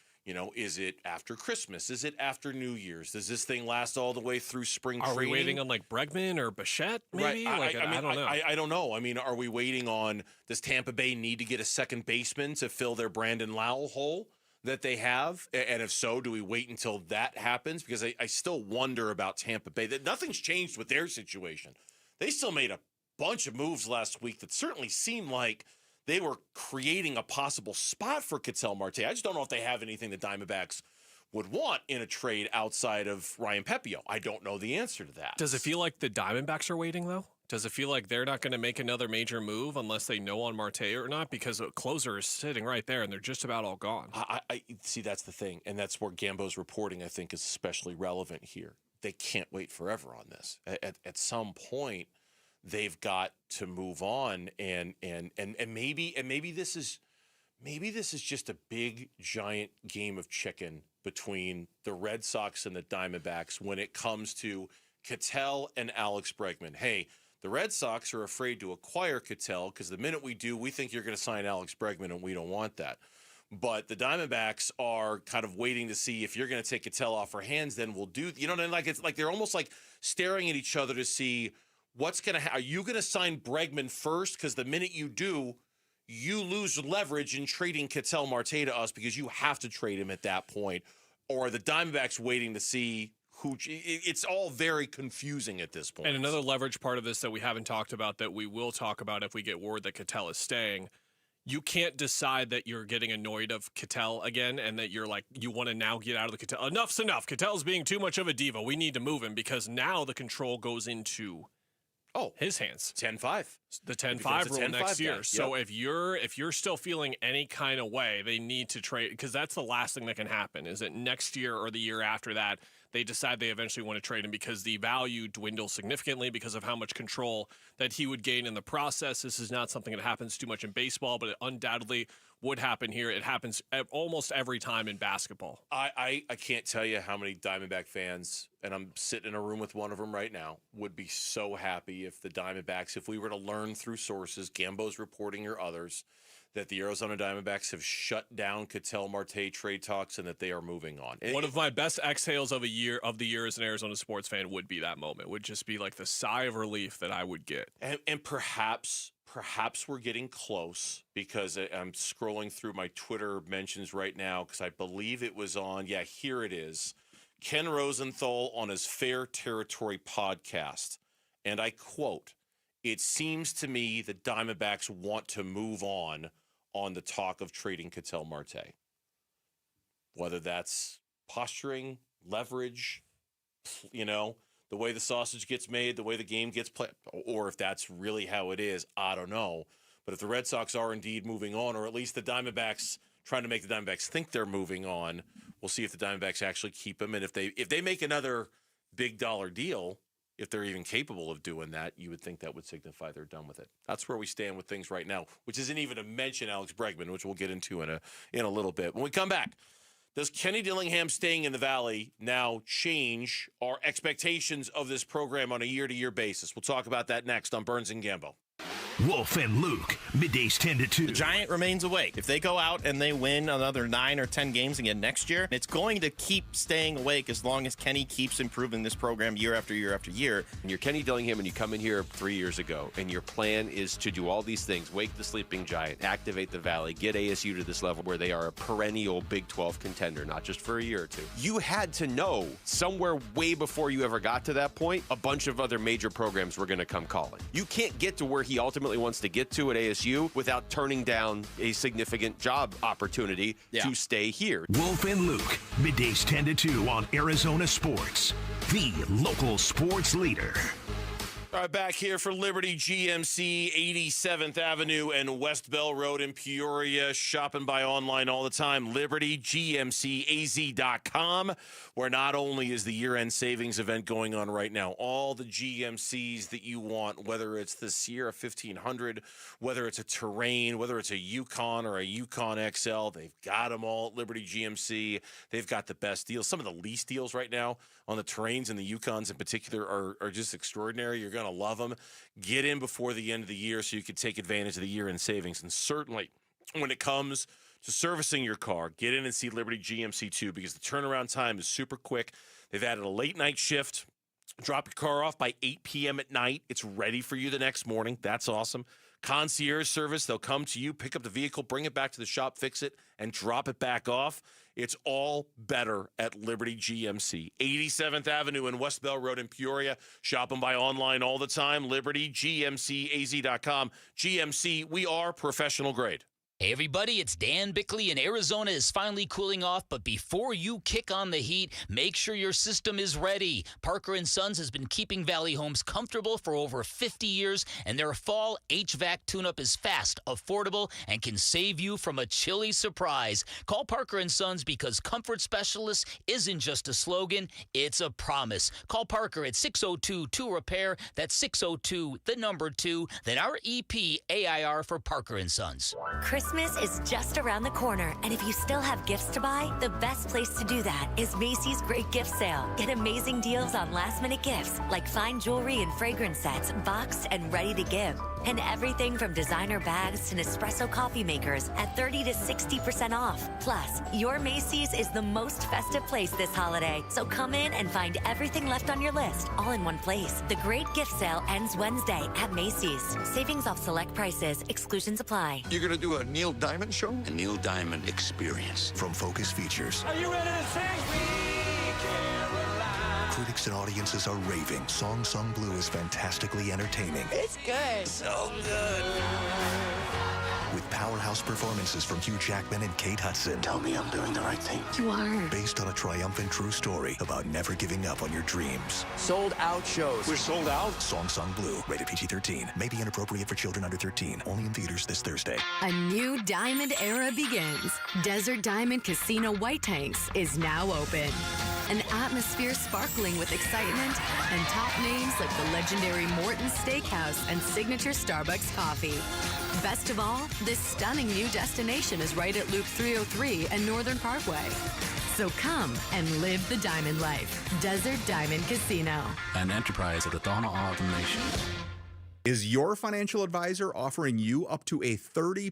is it after Christmas? Is it after New Year's? Does this thing last all the way through spring training? Are we waiting on like Bregman or Bichette maybe? Right. I don't know. I don't know. I mean, are we waiting on, does Tampa Bay need to get a second baseman to fill their Brandon Lowell hole that they have? And if so, do we wait until that happens? Because I still wonder about Tampa Bay. That nothing's changed with their situation. They still made a bunch of moves last week that certainly seemed like they were creating a possible spot for Ketel Marte. I just don't know if they have anything the Diamondbacks would want in a trade outside of Ryan Pepio. I don't know the answer to that. Does it feel like the Diamondbacks are waiting, though? Does it feel like they're not going to make another major move unless they know on Marte or not? Because a closer is sitting right there, and they're just about all gone. I see, that's the thing, and that's where Gambo's reporting, I think, is especially relevant here. They can't wait forever on this. At some point, they've got to move on, and maybe this is just a big giant game of chicken between the Red Sox and the Diamondbacks when it comes to Ketel and Alex Bregman. Hey, the Red Sox are afraid to acquire Ketel because the minute we do, we think you're going to sign Alex Bregman, and we don't want that. But the Diamondbacks are kind of waiting to see if you're going to take Ketel off our hands, then we'll do. It's like they're almost like staring at each other to see what's going to. Are you going to sign Bregman first? Because the minute you do, you lose leverage in trading Ketel Marte to us because you have to trade him at that point. Or are the Diamondbacks waiting to see who? It's all very confusing at this point. And another leverage part of this that we haven't talked about that we will talk about if we get word that Ketel is staying. You can't decide that you're getting annoyed of Ketel again and that you're like, you want to now get out of the Ketel. Enough's enough. Ketel's being too much of a diva. We need to move him because now the control goes into his hands. 10-5. The 10-5 rule next year. Guy. So if you're still feeling any kind of way, they need to trade, because that's the last thing that can happen is that next year or the year after that, they decide they eventually want to trade him because the value dwindles significantly because of how much control that he would gain in the process. This is not something that happens too much in baseball, but it undoubtedly would happen here. It happens almost every time in basketball. I can't tell you how many Diamondback fans, and I'm sitting in a room with one of them right now, would be so happy if the Diamondbacks, if we were to learn through sources, Gambo's reporting or others, that the Arizona Diamondbacks have shut down Ketel Marte trade talks and that they are moving on. One of my best exhales of the year as an Arizona sports fan would be that moment. Would just be like the sigh of relief that I would get. And perhaps we're getting close because I'm scrolling through my Twitter mentions right now because I believe it was on, here it is, Ken Rosenthal on his Fair Territory podcast. And I quote, "It seems to me the Diamondbacks want to move on the talk of trading Ketel Marte." whether that's posturing, leverage, the way the sausage gets made, the way the game gets played, or if that's really how it is, I don't know. But if the Red Sox are indeed moving on, or at least the Diamondbacks trying to make the Diamondbacks think they're moving on, we'll see if the Diamondbacks actually keep him. And if they make another big dollar deal, if they're even capable of doing that, you would think that would signify they're done with it. That's where we stand with things right now, which isn't even to mention Alex Bregman, which we'll get into in a little bit. When we come back, does Kenny Dillingham staying in the Valley now change our expectations of this program on a year-to-year basis? We'll talk about that next on Burns and Gambo. Wolf and Luke, middays 10 to 2. The Giant remains awake. If they go out and they win another 9 or 10 games again next year, it's going to keep staying awake as long as Kenny keeps improving this program year after year after year. And you're Kenny Dillingham and you come in here 3 years ago and your plan is to do all these things, wake the sleeping Giant, activate the Valley, get ASU to this level where they are a perennial Big 12 contender, not just for a year or two. You had to know somewhere way before you ever got to that point, a bunch of other major programs were going to come calling. You can't get to where he ultimately wants to get to at ASU without turning down a significant job opportunity to stay here. Wolf and Luke, middays 10 to 2 on Arizona Sports, the local sports leader. All right, back here for Liberty GMC, 87th Avenue and West Bell Road in Peoria. Shopping by online all the time. LibertyGMCAZ.com, where not only is the year-end savings event going on right now, all the GMCs that you want, whether it's the Sierra 1500, whether it's a Terrain, whether it's a Yukon or a Yukon XL, they've got them all at Liberty GMC. They've got the best deals. Some of the least deals right now on the Terrains and the Yukons in particular are just extraordinary. You're going to love them. Get in before the end of the year so you can take advantage of the year-end savings. And certainly when it comes to servicing your car, get in and see Liberty GMC too, because the turnaround time is super quick. They've added a late night shift. Drop your car off by 8 p.m. at night. It's ready for you the next morning. That's awesome. Concierge service. They'll come to you, pick up the vehicle, bring it back to the shop, fix it, and drop it back off. It's all better at Liberty GMC. 87th Avenue and West Bell Road in Peoria. Shop them by online all the time. LibertyGMCAZ.com. GMC, we are professional grade. Hey everybody, it's Dan Bickley, and Arizona is finally cooling off, but before you kick on the heat, make sure your system is ready. Parker & Sons has been keeping Valley homes comfortable for over 50 years, and their fall HVAC tune-up is fast, affordable, and can save you from a chilly surprise. Call Parker & Sons because comfort specialist isn't just a slogan, it's a promise. Call Parker at 602-2-REPAIR, that's 602-2, then our EP AIR for Parker & Sons. Christmas is just around the corner, and if you still have gifts to buy, the best place to do that is Macy's Great Gift Sale. Get amazing deals on last-minute gifts like fine jewelry and fragrance sets, boxed and ready to give. And everything from designer bags to Nespresso coffee makers at 30 to 60% off. Plus, your Macy's is the most festive place this holiday, so come in and find everything left on your list all in one place. The Great Gift Sale ends Wednesday at Macy's. Savings off select prices. Exclusions apply. You're going to do a Neil Diamond show? A Neil Diamond experience from Focus Features. Are you ready to sing? Critics and audiences are raving. Song Sung Blue is fantastically entertaining. It's good. So good. With powerhouse performances from Hugh Jackman and Kate Hudson. Tell me I'm doing the right thing. You are. Based on a triumphant true story about never giving up on your dreams. Sold out shows. We're sold out? Song Sung Blue, rated PG-13. May be inappropriate for children under 13. Only in theaters this Thursday. A new diamond era begins. Desert Diamond Casino White Tanks is now open. An atmosphere sparkling with excitement and top names like the legendary Morton's Steakhouse and signature Starbucks coffee. Best of all, this stunning new destination is right at Loop 303 and Northern Parkway. So come and live the diamond life. Desert Diamond Casino. An enterprise of the Donna Automation. Is your financial advisor offering you up to a 30%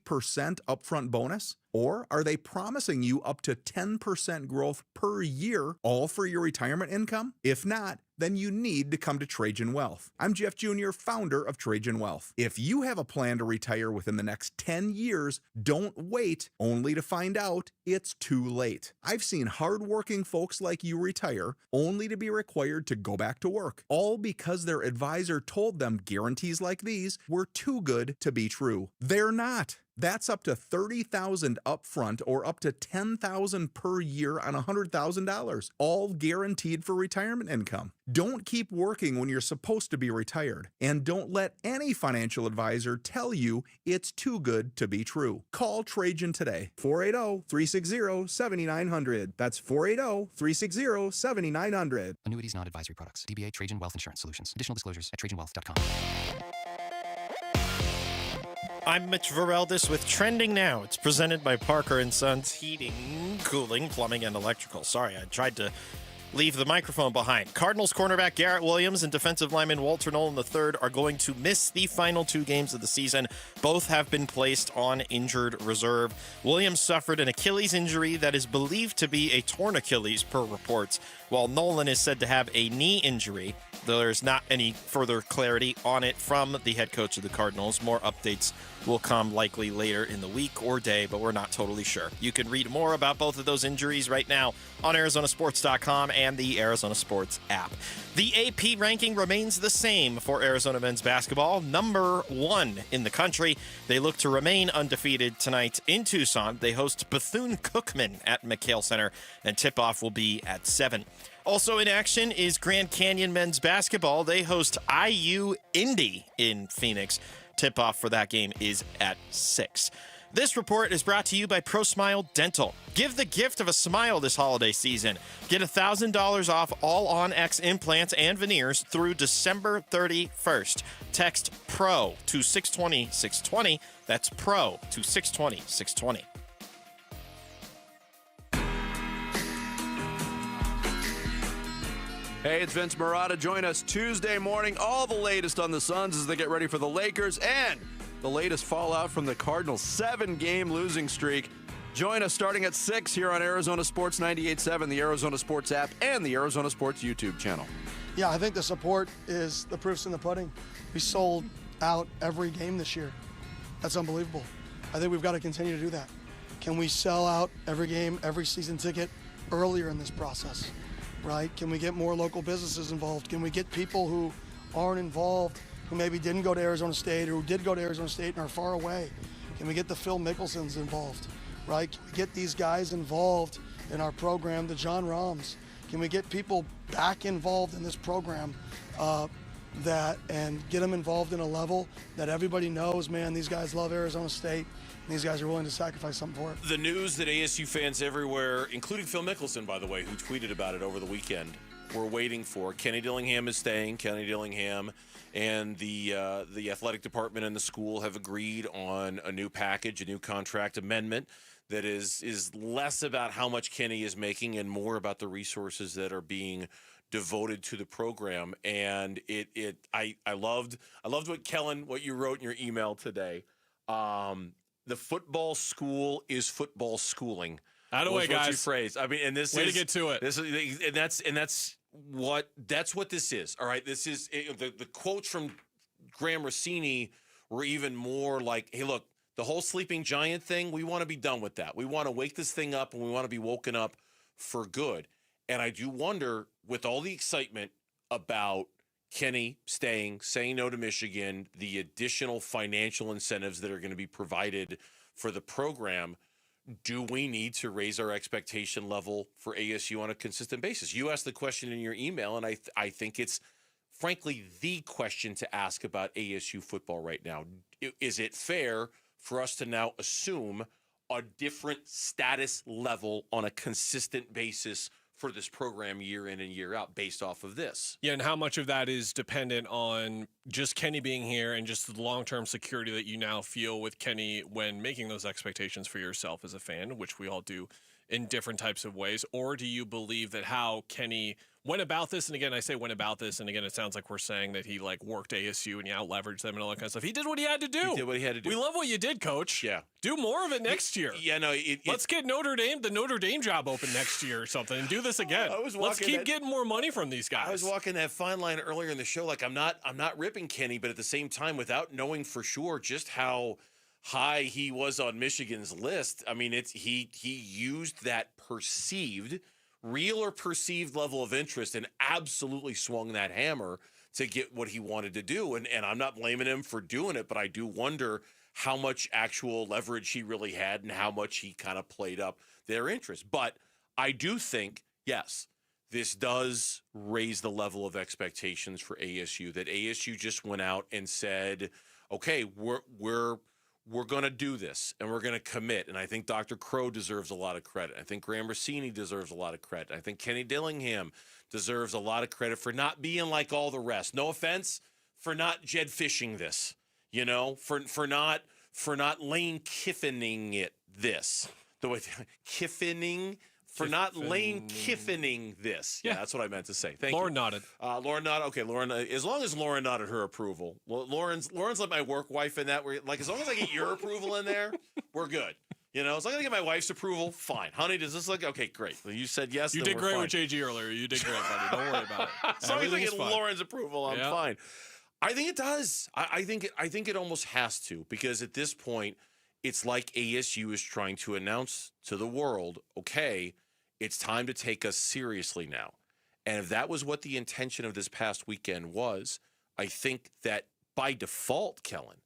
upfront bonus? Or are they promising you up to 10% growth per year, all for your retirement income? If not, then you need to come to Trajan Wealth. I'm Jeff Jr., founder of Trajan Wealth. If you have a plan to retire within the next 10 years, don't wait only to find out it's too late. I've seen hardworking folks like you retire only to be required to go back to work, all because their advisor told them guarantees like these were too good to be true. They're not. That's up to $30,000 upfront or up to $10,000 per year on $100,000, all guaranteed for retirement income. Don't keep working when you're supposed to be retired, and don't let any financial advisor tell you it's too good to be true. Call Trajan today, 480-360-7900. That's 480-360-7900. Annuities not advisory products. DBA Trajan Wealth Insurance Solutions. Additional disclosures at trajanwealth.com. I'm Mitch Vareldis with Trending Now. It's presented by Parker & Sons Heating, Cooling, Plumbing, and Electrical. Sorry, I tried to leave the microphone behind. Cardinals cornerback Garrett Williams and defensive lineman Walter Nolan III are going to miss the final 2 games of the season. Both have been placed on injured reserve. Williams suffered an Achilles injury that is believed to be a torn Achilles per reports, while Nolan is said to have a knee injury. There's not any further clarity on it from the head coach of the Cardinals. More updates will come likely later in the week or day, but we're not totally sure. You can read more about both of those injuries right now on ArizonaSports.com and the Arizona Sports app. The AP ranking remains the same for Arizona men's basketball, number 1 in the country. They look to remain undefeated tonight in Tucson. They host Bethune-Cookman at McHale Center, and tip-off will be at 7. Also in action is Grand Canyon men's basketball. They host IU Indy in Phoenix. Tip-off for that game is at 6. This report is brought to you by ProSmile Dental. Give the gift of a smile this holiday season. Get $1,000 off all On-X implants and veneers through December 31st. Text PRO to 620-620. That's PRO to 620-620. Hey, it's Vince Marotta. Join us Tuesday morning. All the latest on the Suns as they get ready for the Lakers and the latest fallout from the Cardinals' 7-game losing streak. Join us starting at 6 here on Arizona Sports 98.7, the Arizona Sports app, and the Arizona Sports YouTube channel. Yeah, I think the support is the proof's in the pudding. We sold out every game this year. That's unbelievable. I think we've got to continue to do that. Can we sell out every game, every season ticket earlier in this process? Right? Can we get more local businesses involved? Can we get people who aren't involved, who maybe didn't go to Arizona State or who did go to Arizona State and are far away? Can we get the Phil Mickelsons involved? Right? Can we get these guys involved in our program, the John Rahms? Can we get people back involved in this program and get them involved in a level that everybody knows, man, these guys love Arizona State. These guys are willing to sacrifice something for it. The news that ASU fans everywhere, including Phil Mickelson, by the way, who tweeted about it over the weekend, were waiting for. Kenny Dillingham is staying. Kenny Dillingham and the athletic department and the school have agreed on a new package, a new contract amendment that is less about how much Kenny is making and more about the resources that are being devoted to the program. And I loved what Kellen, what you wrote in your email today. The football school is football schooling. Out of the way, guys. You phrase. I mean, and this way is to get to it. This is, and that's what this is. All right, this is the quotes from Graham Rossini were even more like, "Hey, look, the whole sleeping giant thing. We want to be done with that. We want to wake this thing up, and we want to be woken up for good." And I do wonder, with all the excitement about Kenny saying no to Michigan, the additional financial incentives that are going to be provided for the program, do we need to raise our expectation level for ASU on a consistent basis? You asked the question in your email, and I think it's, frankly, the question to ask about ASU football right now. Is it fair for us to now assume a different status level on a consistent basis for this program year in and year out based off of this? Yeah, and how much of that is dependent on just Kenny being here and just the long-term security that you now feel with Kenny when making those expectations for yourself as a fan, which we all do in different types of ways? Or do you believe that how Kenny went about this, and again, I say went about this, and again, it sounds like we're saying that he worked ASU and he out-leveraged them and all that kind of stuff. He did what he had to do. He did what he had to do. We love what you did, Coach. Yeah. Do more of it next year. Yeah, no. Let's get the Notre Dame job open next year or something and do this again. Let's keep getting more money from these guys. I was walking that fine line earlier in the show. I'm not ripping Kenny, but at the same time, without knowing for sure just how high he was on Michigan's list. I mean, he used that real or perceived level of interest and absolutely swung that hammer to get what he wanted to do. And I'm not blaming him for doing it, but I do wonder how much actual leverage he really had and how much he kind of played up their interest. But I do think, yes, this does raise the level of expectations for ASU, that ASU just went out and said, okay, we're going to do this and we're going to commit. And I think Dr. Crow deserves a lot of credit. I think Graham Rossini deserves a lot of credit. I think Kenny Dillingham deserves a lot of credit for not being like all the rest. No offense, for not Jed fishing this, you know, for not Lane Kiffining it this. The way Kiffining. For not Lane Kiffining this. Yeah, that's what I meant to say. Thank Lauren you. nodded. Lauren nodded. Okay, Lauren. As long as Lauren nodded her approval. Lauren's like my work wife in that. Like, as long as I get your approval in there, we're good. You know, as long as I get my wife's approval, fine. Honey, does this look okay? Great. Well, you said yes. You then did we're great fine. with JG earlier. You did great, buddy. Don't worry about it. As long as I get fine. Lauren's approval, I'm fine. I think it does. I think it almost has to, because at this point, it's like ASU is trying to announce to the world, okay, it's time to take us seriously now. And if that was what the intention of this past weekend was, I think that by default, Kellen,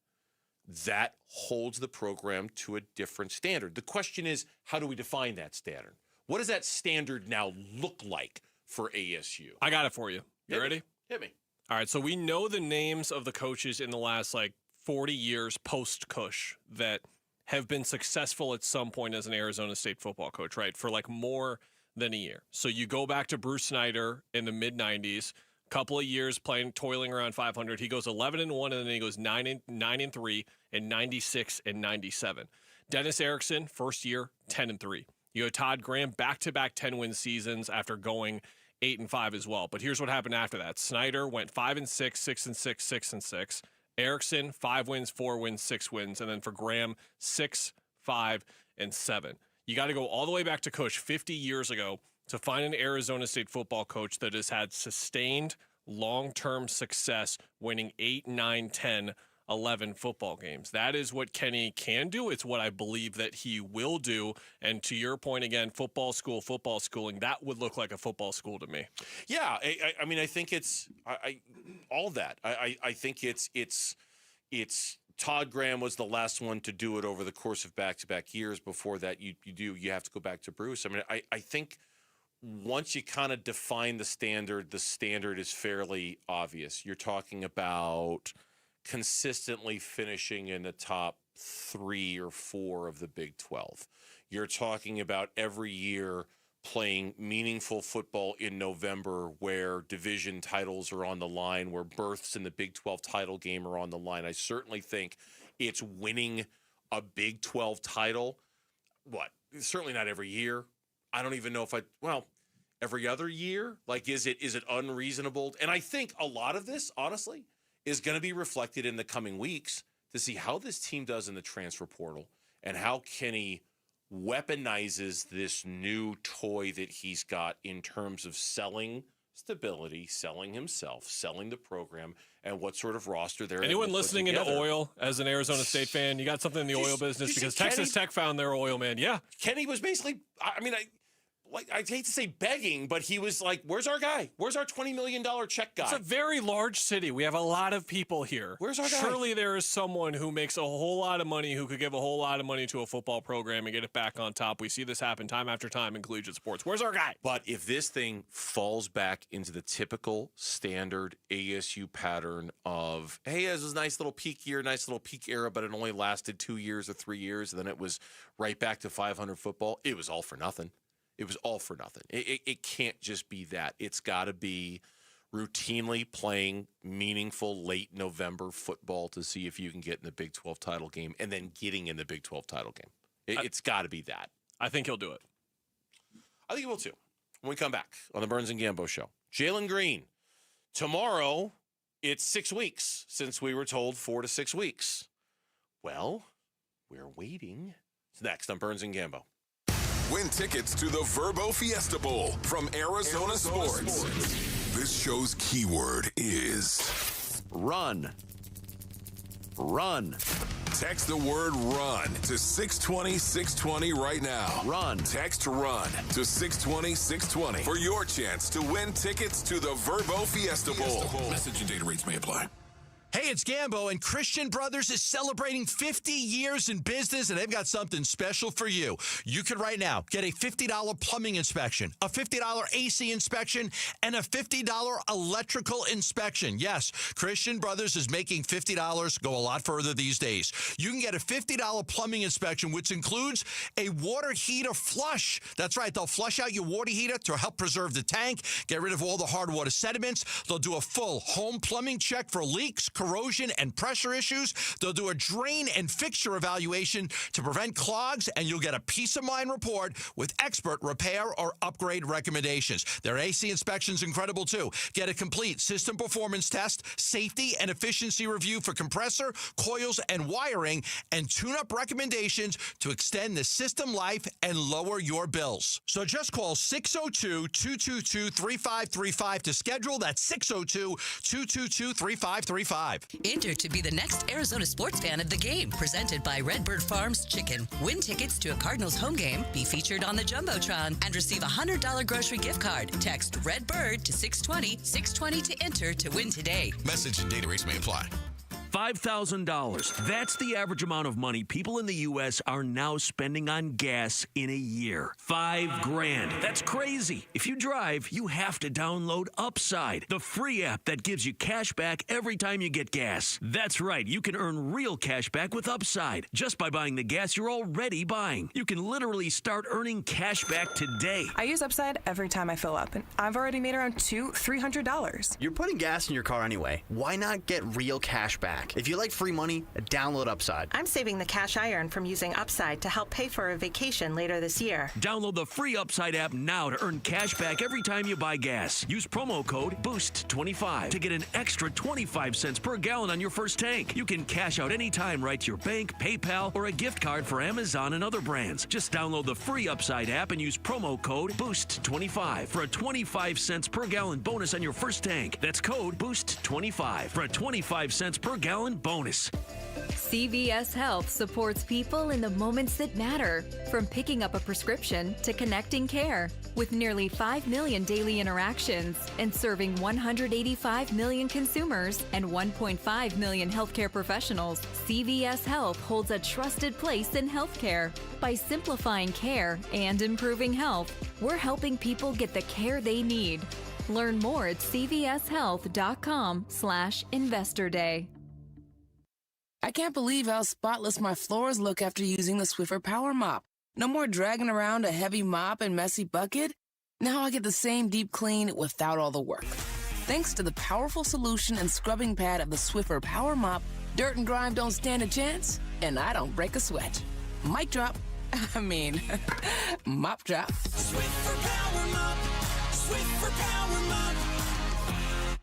that holds the program to a different standard. The question is, how do we define that standard? What does that standard now look like for ASU? I got it for you. You ready? Hit me. All right, so we know the names of the coaches in the last 40 years post-Cush that have been successful at some point as an Arizona State football coach, right? For more than a year. So you go back to Bruce Snyder in the mid-90s, couple of years toiling around 500. He goes 11-1, and then he goes 9-3 in 96 and 97. Dennis Erickson, first year, 10-3. You go Todd Graham, back-to-back 10-win seasons after going 8-5 as well. But here's what happened after that. Snyder went 5-6, 6-6, 6-6. Erickson, 5 wins, 4 wins, 6 wins. And then for Graham, 6, 5, and 7. You got to go all the way back to Cush 50 years ago to find an Arizona State football coach that has had sustained long-term success winning 8, 9, 10, 11 football games. That is what Kenny can do. It's what I believe that he will do. And to your point again, football schooling, that would look like a football school to me. Yeah, I mean, I think it's all that. I think it's Todd Graham was the last one to do it over the course of back-to-back years. Before that, you have to go back to Bruce. I mean, I think once you kind of define the standard is fairly obvious. You're talking about consistently finishing in the top 3 or 4 of the Big 12. You're talking about every year playing meaningful football in November where division titles are on the line, where berths in the Big 12 title game are on the line. I certainly think it's winning a Big 12 title. Certainly not every year. I don't even know if every other year? Is it unreasonable? And I think a lot of this, honestly, is going to be reflected in the coming weeks to see how this team does in the transfer portal and how Kenny weaponizes this new toy that he's got in terms of selling stability, selling himself, selling the program, and what sort of roster they're Anyone listening into oil as an Arizona State fan, you got something in the oil business because Texas Tech found their oil man. Yeah. Kenny was basically, I hate to say begging, but he was like, where's our guy? Where's our $20 million check guy? It's a very large city. We have a lot of people here. Where's our guy? Surely there is someone who makes a whole lot of money who could give a whole lot of money to a football program and get it back on top. We see this happen time after time in collegiate sports. Where's our guy? But if this thing falls back into the typical standard ASU pattern of, hey, it was a nice little peak year, nice little peak era, but it only lasted 2 years or 3 years, and then it was right back to 500 football, it was all for nothing. It was all for nothing. It can't just be that. It's got to be routinely playing meaningful late November football to see if you can get in the Big 12 title game and then getting in the Big 12 title game. It's got to be that. I think he'll do it. I think he will too. When we come back on the Burns and Gambo Show. Jalen Green. Tomorrow, it's 6 weeks since we were told 4 to 6 weeks. Well, we're waiting. It's next on Burns and Gambo. Win tickets to the Verbo Fiesta Bowl from Arizona Sports. This show's keyword is run. Run. Text the word run to 620-620 right now. Run. Text run to 620-620 for your chance to win tickets to the Verbo Fiesta Bowl. Message and data rates may apply. Hey, it's Gambo, and Christian Brothers is celebrating 50 years in business, and they've got something special for you. You can right now get a $50 plumbing inspection, a $50 AC inspection, and a $50 electrical inspection. Yes, Christian Brothers is making $50 go a lot further these days. You can get a $50 plumbing inspection, which includes a water heater flush. That's right, they'll flush out your water heater to help preserve the tank, get rid of all the hard water sediments. They'll do a full home plumbing check for leaks, corrosion, and pressure issues. They'll do a drain and fixture evaluation to prevent clogs, and you'll get a peace of mind report with expert repair or upgrade recommendations. Their AC inspection's incredible too. Get a complete system performance test, safety and efficiency review for compressor, coils, and wiring, and tune-up recommendations to extend the system life and lower your bills. So just call 602-222-3535 to schedule. That's 602-222-3535. Enter to be the next Arizona sports fan of the game, presented by Redbird Farms Chicken. Win tickets to a Cardinals home game, be featured on the Jumbotron, and receive a $100 grocery gift card. Text Redbird to 620-620 to enter to win today. Message and data rates may apply. $5,000. That's the average amount of money people in the U.S. are now spending on gas in a year. $5,000. That's crazy. If you drive, you have to download Upside, the free app that gives you cash back every time you get gas. That's right. You can earn real cash back with Upside just by buying the gas you're already buying. You can literally start earning cash back today. I use Upside every time I fill up, and I've already made around $200-$300. You're putting gas in your car anyway. Why not get real cash back? If you like free money, download Upside. I'm saving the cash I earn from using Upside to help pay for a vacation later this year. Download the free Upside app now to earn cash back every time you buy gas. Use promo code BOOST25 to get an extra 25 cents per gallon on your first tank. You can cash out anytime right to your bank, PayPal, or a gift card for Amazon and other brands. Just download the free Upside app and use promo code BOOST25 for a 25 cents per gallon bonus on your first tank. That's code BOOST25 for a 25 cents per gallon bonus. CVS Health supports people in the moments that matter, from picking up a prescription to connecting care. With nearly 5 million daily interactions and serving 185 million consumers and 1.5 million healthcare professionals, CVS Health holds a trusted place in healthcare. By simplifying care and improving health, we're helping people get the care they need. Learn more at cvshealth.com/Investor Day. I can't believe how spotless my floors look after using the Swiffer Power Mop. No more dragging around a heavy mop and messy bucket. Now I get the same deep clean without all the work. Thanks to the powerful solution and scrubbing pad of the Swiffer Power Mop, dirt and grime don't stand a chance, and I don't break a sweat. Mic drop. Mop drop. Swiffer Power Mop. Swiffer Power Mop.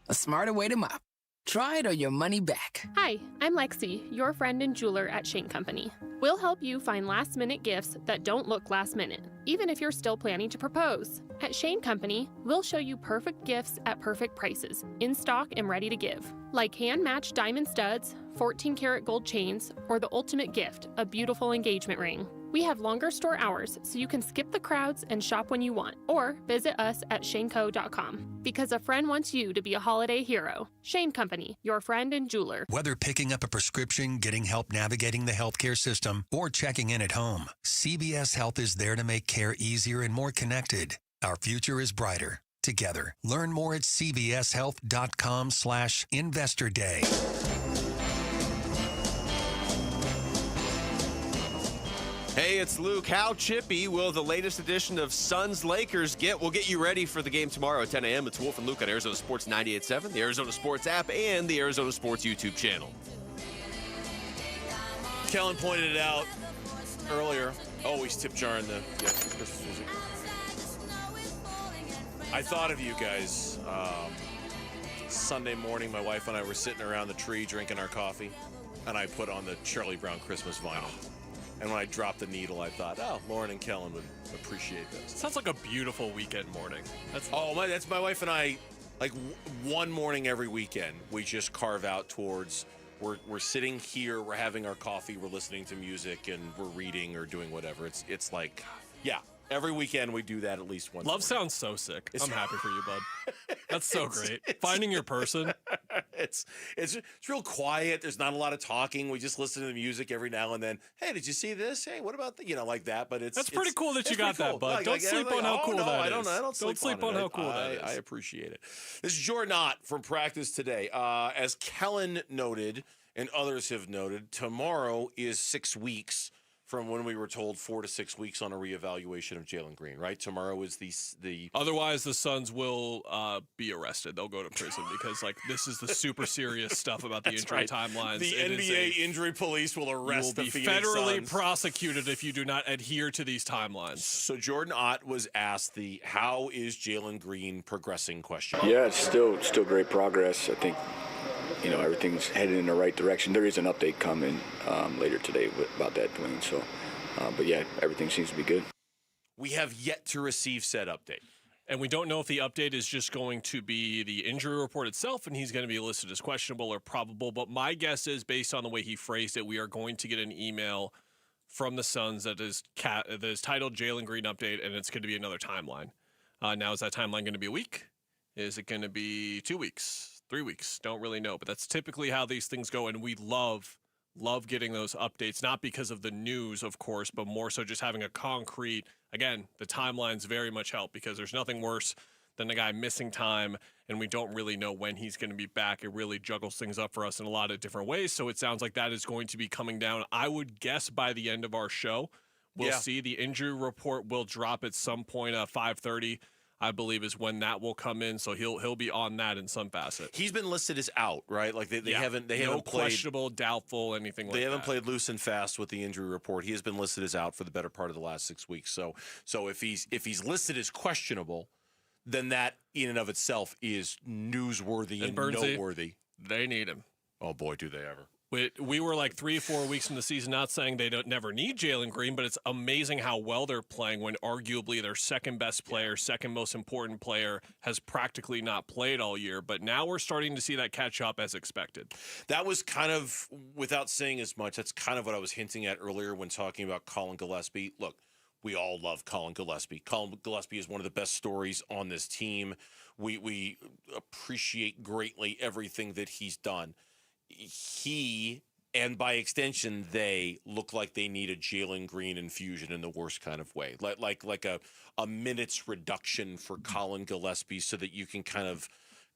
A smarter way to mop. Try it or your money back. Hi, I'm Lexi, your friend and jeweler at Shane Company. We'll help you find last-minute gifts that don't look last-minute, even if you're still planning to propose. At Shane Company, we'll show you perfect gifts at perfect prices, in stock and ready to give. Like hand-matched diamond studs, 14-karat gold chains, or the ultimate gift, a beautiful engagement ring. We have longer store hours, so you can skip the crowds and shop when you want, or visit us at shaneco.com. Because a friend wants you to be a holiday hero. Shane Company, your friend and jeweler. Whether picking up a prescription, getting help navigating the healthcare system, or checking in at home, CVS Health is there to make care easier and more connected. Our future is brighter together. Learn more at cvshealth.com/Investor Day. Hey, it's Luke. How chippy will the latest edition of Suns Lakers get? We'll get you ready for the game tomorrow at 10 a.m. It's Wolf and Luke on Arizona Sports 98.7, the Arizona Sports app, and the Arizona Sports YouTube channel. Kellen pointed it out earlier. Always tip jar in the Christmas music. I thought of you guys. Sunday morning, my wife and I were sitting around the tree drinking our coffee, and I put on the Charlie Brown Christmas vinyl. And when I dropped the needle, I thought, oh, Lauren and Kellen would appreciate this. Sounds like a beautiful weekend morning. That's my wife and I, like one morning every weekend, we just carve out towards, we're sitting here, we're having our coffee, we're listening to music, and we're reading or doing whatever. It's like, yeah, every weekend we do that at least once. Love sounds so sick. I'm happy for you, bud. That's so great. Finding your person. It's real quiet. There's not a lot of talking. We just listen to the music every now and then. Hey, did you see this? Hey, what about like that? But that's pretty cool that you got that, bud. Don't sleep on how cool that is. I don't sleep on how cool that is. I appreciate it. This is Jordan Ott from practice today. As Kellen noted and others have noted, tomorrow is 6 weeks from when we were told 4 to 6 weeks on a reevaluation of Jalen Green, right? Tomorrow is the Otherwise, the Suns will be arrested. They'll go to prison because, this is the super serious stuff about the injury timelines. The NBA injury police will arrest the Phoenix federally Suns. Prosecuted if you do not adhere to these timelines. So Jordan Ott was asked the "How is Jalen Green progressing?" question. Yeah, it's still great progress. I think everything's headed in the right direction. There is an update coming later today about that, Dwayne. So, but yeah, everything seems to be good. We have yet to receive said update. And we don't know if the update is just going to be the injury report itself and he's going to be listed as questionable or probable. But my guess is, based on the way he phrased it, we are going to get an email from the Suns that is titled Jalen Green Update, and it's going to be another timeline. Now, is that timeline going to be a week? Is it going to be 2 weeks? 3 weeks, don't really know, but that's typically how these things go, and we love getting those updates, not because of the news, of course, but more so just having a concrete, again, the timelines very much help because there's nothing worse than a guy missing time, and we don't really know when he's going to be back. It really juggles things up for us in a lot of different ways, so it sounds like that is going to be coming down. I would guess by the end of our show, we'll see the injury report will drop at some point at 5:30. I believe is when that will come in, so he'll be on that in some facet. He's been listed as out, right? Like they haven't played questionable, doubtful, anything like that. They haven't played loose and fast with the injury report. He has been listed as out for the better part of the last 6 weeks. So if he's listed as questionable, then that in and of itself is newsworthy and noteworthy. They need him. Oh boy, do they ever. We were like 3 or 4 weeks in the season, not saying they never need Jalen Green, but it's amazing how well they're playing when arguably their second best player, second most important player, has practically not played all year. But now we're starting to see that catch up as expected. That was kind of, without saying as much, that's kind of what I was hinting at earlier when talking about Colin Gillespie. Look, we all love Colin Gillespie. Colin Gillespie is one of the best stories on this team. We appreciate greatly everything that he's done. He, and by extension, they look like they need a Jalen Green infusion in the worst kind of way, like a minutes reduction for Colin Gillespie, so that you can kind of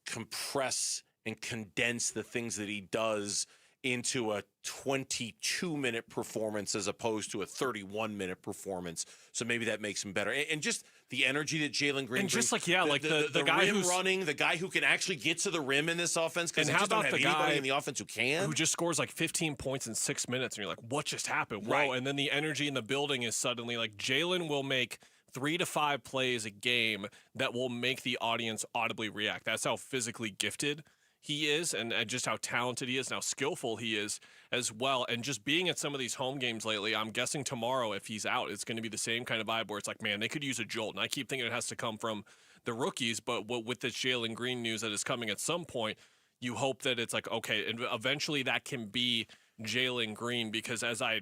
compress and condense the things that he does into a 22-minute performance as opposed to a 31-minute performance. So maybe that makes him better. And just the energy that Jalen Green brings. And just the guy rim running, the guy who can actually get to the rim in this offense, because how just don't about have the anybody guy in the offense who can. Who just scores like 15 points in 6 minutes, and you're like, what just happened? Whoa. Right. And then the energy in the building is suddenly like Jalen will make 3 to 5 plays a game that will make the audience audibly react. That's how physically gifted he is, and just how talented he is, and how skillful he is as well. And just being at some of these home games lately, I'm guessing tomorrow, if he's out, it's going to be the same kind of vibe where it's like, man, they could use a jolt. And I keep thinking it has to come from the rookies, but with this Jalen Green news that is coming at some point, you hope that it's like, okay, and eventually that can be Jalen Green, because as I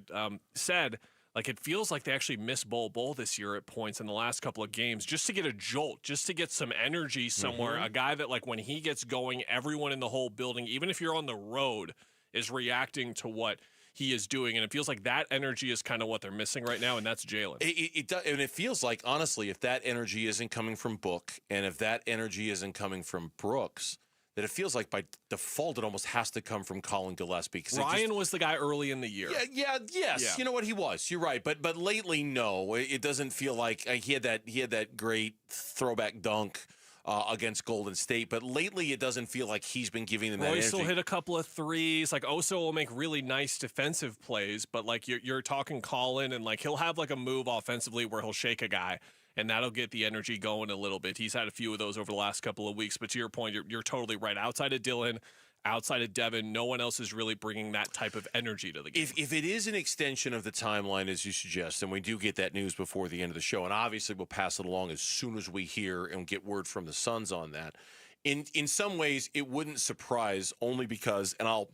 said, like, it feels like they actually missed Bol this year at points in the last couple of games, just to get a jolt, just to get some energy somewhere. A guy that, like, when he gets going, everyone in the whole building, even if you're on the road, is reacting to what he is doing. And it feels like that energy is kind of what they're missing right now, and that's Jalen. It does, and it feels like, honestly, if that energy isn't coming from Book, and if that energy isn't coming from Brooks, that it feels like by default it almost has to come from Colin Gillespie. Ryan was the guy early in the year. Yes. You know what, he was. You're right, but lately, no, it doesn't feel like he had that great throwback dunk against Golden State, but lately it doesn't feel like he's been giving them that energy. Royce will hit a couple of threes. Like, Oso will make really nice defensive plays, but like you're talking Colin, and like he'll have like a move offensively where he'll shake a guy, and that'll get the energy going a little bit. He's had a few of those over the last couple of weeks, but to your point, you're totally right. Outside of Dylan, outside of Devin, no one else is really bringing that type of energy to the game. If it is an extension of the timeline, as you suggest, and we do get that news before the end of the show, and obviously we'll pass it along as soon as we hear and get word from the Suns on that, in some ways it wouldn't surprise, only because, and I'll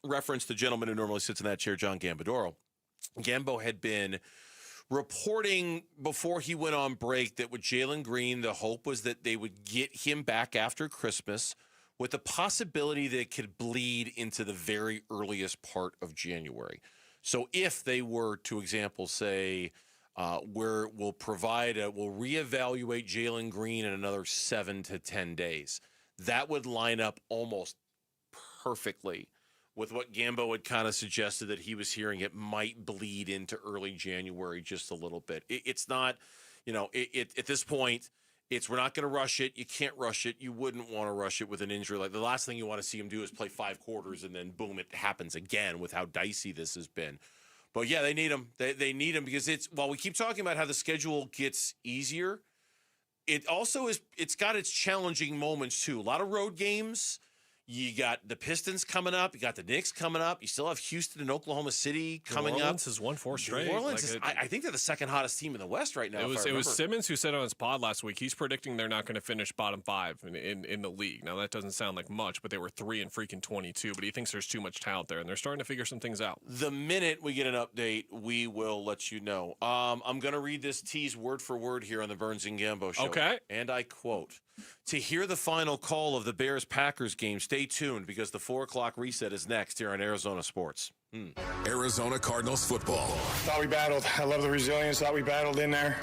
reference the gentleman who normally sits in that chair, John Gambadoro. Gambo had been reporting before he went on break that with Jalen Green, the hope was that they would get him back after Christmas with the possibility that it could bleed into the very earliest part of January. So if they were, to example, say, we'll reevaluate Jalen Green in another 7 to 10 days, that would line up almost perfectly with what Gambo had kind of suggested that he was hearing. It might bleed into early January just a little bit. It's not, at this point, we're not going to rush it. You can't rush it. You wouldn't want to rush it with an injury. Like the last thing you want to see him do is play 5 quarters and then boom, it happens again with how dicey this has been. But yeah, they need him. They need him because while we keep talking about how the schedule gets easier, it also it's got its challenging moments too. A lot of road games. You got the Pistons coming up. You got the Knicks coming up. You still have Houston and Oklahoma City coming up. New Orleans has won 4 straight. New Orleans I think they're the second hottest team in the West right now. It was Simmons who said on his pod last week, he's predicting they're not going to finish bottom 5 in the league. Now, that doesn't sound like much, but they were 3 and freaking 22. But he thinks there's too much talent there, and they're starting to figure some things out. The minute we get an update, we will let you know. I'm going to read this tease word for word here on the Burns and Gambo show. Okay. And I quote, "To hear the final call of the Bears-Packers game, stay tuned because the 4 o'clock reset is next here on Arizona Sports." Arizona Cardinals football. Thought we battled. I love the resilience. Thought we battled in there.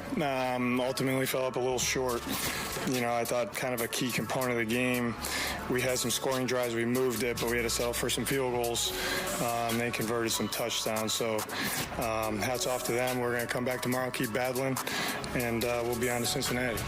Ultimately fell up a little short. I thought kind of a key component of the game. We had some scoring drives. We moved it, but we had to settle for some field goals. They converted some touchdowns. So hats off to them. We're going to come back tomorrow, keep battling, and we'll be on to Cincinnati.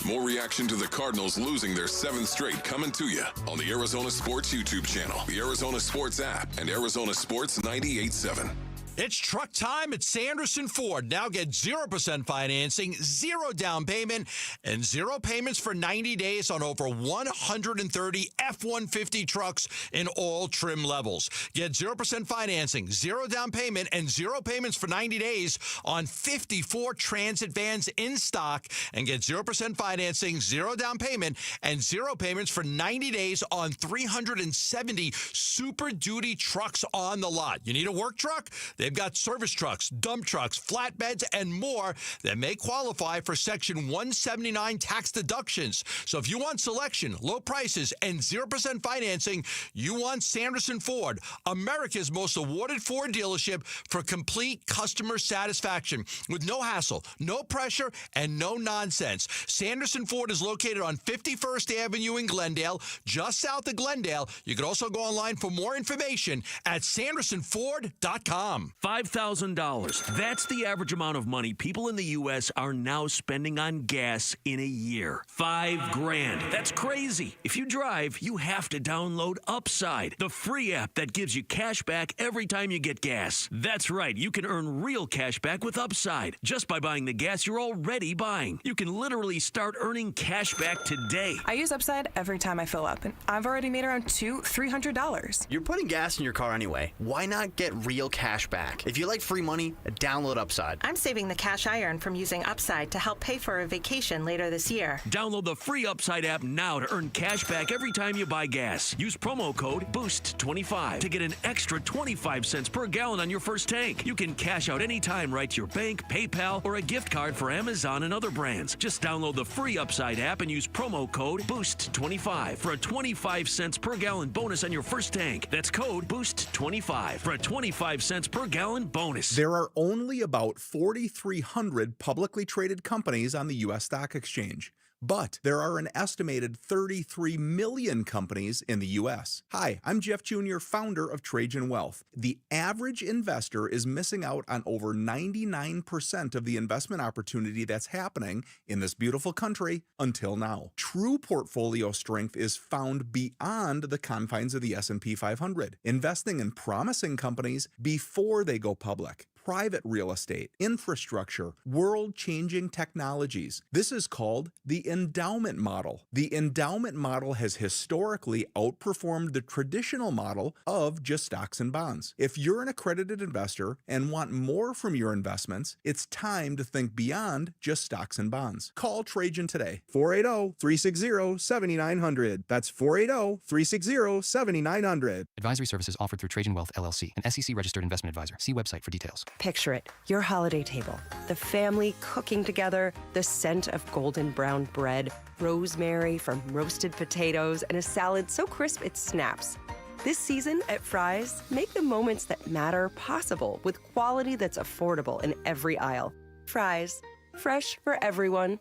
More reaction to the Cardinals losing their 7th straight coming to you on the Arizona Sports YouTube channel, the Arizona Sports app, and Arizona Sports 98.7. It's truck time at Sanderson Ford. Now get 0% financing, 0 down payment, and 0 payments for 90 days on over 130 F-150 trucks in all trim levels. Get 0% financing, 0 down payment, and 0 payments for 90 days on 54 Transit vans in stock. And get 0% financing, 0 down payment, and 0 payments for 90 days on 370 Super Duty trucks on the lot. You need a work truck? They've got service trucks, dump trucks, flatbeds, and more that may qualify for Section 179 tax deductions. So if you want selection, low prices, and 0% financing, you want Sanderson Ford, America's most awarded Ford dealership for complete customer satisfaction with no hassle, no pressure, and no nonsense. Sanderson Ford is located on 51st Avenue in Glendale, just south of Glendale. You can also go online for more information at sandersonford.com. $5,000. That's the average amount of money people in the U.S. are now spending on gas in a year. $5,000. That's crazy. If you drive, you have to download Upside, the free app that gives you cash back every time you get gas. That's right. You can earn real cash back with Upside just by buying the gas you're already buying. You can literally start earning cash back today. I use Upside every time I fill up, and I've already made around $300. You're putting gas in your car anyway. Why not get real cash back? If you like free money, download Upside. I'm saving the cash I earn from using Upside to help pay for a vacation later this year. Download the free Upside app now to earn cash back every time you buy gas. Use promo code BOOST25 to get an extra 25 cents per gallon on your first tank. You can cash out anytime right to your bank, PayPal, or a gift card for Amazon and other brands. Just download the free Upside app and use promo code BOOST25 for a 25 cents per gallon bonus on your first tank. That's code BOOST25 for a 25 cents per gallon bonus. There are only about 4,300 publicly traded companies on the U.S. stock exchange, but there are an estimated 33 million companies in the U.S. Hi, I'm Jeff Jr., founder of Trajan Wealth. The average investor is missing out on over 99% of the investment opportunity that's happening in this beautiful country until now. True portfolio strength is found beyond the confines of the S&P 500, investing in promising companies before they go public. Private real estate, infrastructure, world-changing technologies. This is called the endowment model. The endowment model has historically outperformed the traditional model of just stocks and bonds. If you're an accredited investor and want more from your investments, it's time to think beyond just stocks and bonds. Call Trajan today. 480-360-7900. That's 480-360-7900. Advisory services offered through Trajan Wealth, LLC, an SEC-registered investment advisor. See website for details. Picture it, your holiday table, the family cooking together, the scent of golden brown bread, rosemary from roasted potatoes, and a salad so crisp it snaps. This season at Fry's, make the moments that matter possible with quality that's affordable in every aisle. Fry's, fresh for everyone.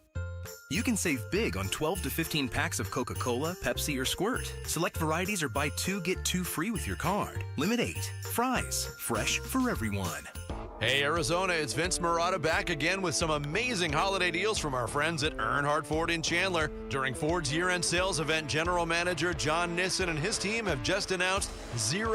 You can save big on 12 to 15 packs of Coca-Cola, Pepsi, or Squirt. Select varieties or buy 2, get 2 free with your card. Limit 8. Fry's, fresh for everyone. Hey, Arizona, it's Vince Marotta back again with some amazing holiday deals from our friends at Earnhardt Ford in Chandler. During Ford's year-end sales event, General Manager John Nissen and his team have just announced 000.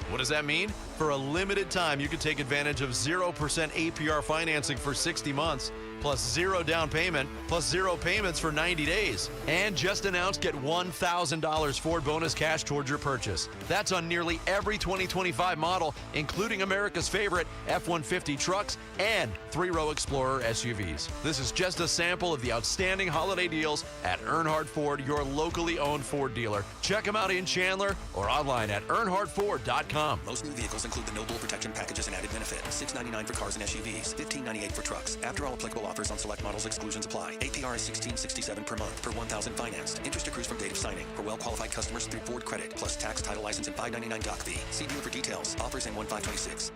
What does that mean? For a limited time, you can take advantage of 0% APR financing for 60 months. Plus 0 down payment, plus 0 payments for 90 days. And just announced, get $1,000 Ford bonus cash towards your purchase. That's on nearly every 2025 model, including America's favorite F-150 trucks and 3-row Explorer SUVs. This is just a sample of the outstanding holiday deals at Earnhardt Ford, your locally owned Ford dealer. Check them out in Chandler or online at earnhardtford.com. Most new vehicles include the No Bull Protection packages and added benefit. $699 for cars and SUVs, $1598 for trucks. After all applicable offers on select models, exclusions apply. APR is $1667 per month per $1,000 financed. Interest accrues from date of signing for well-qualified customers through Ford Credit, plus tax, title, license, and $599 doc fee. See dealer for details. Offers in 1/5/26.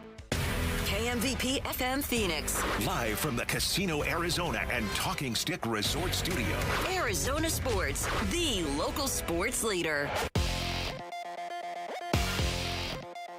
KMVP FM Phoenix. Live from the Casino Arizona and Talking Stick Resort Studio. Arizona Sports, the local sports leader.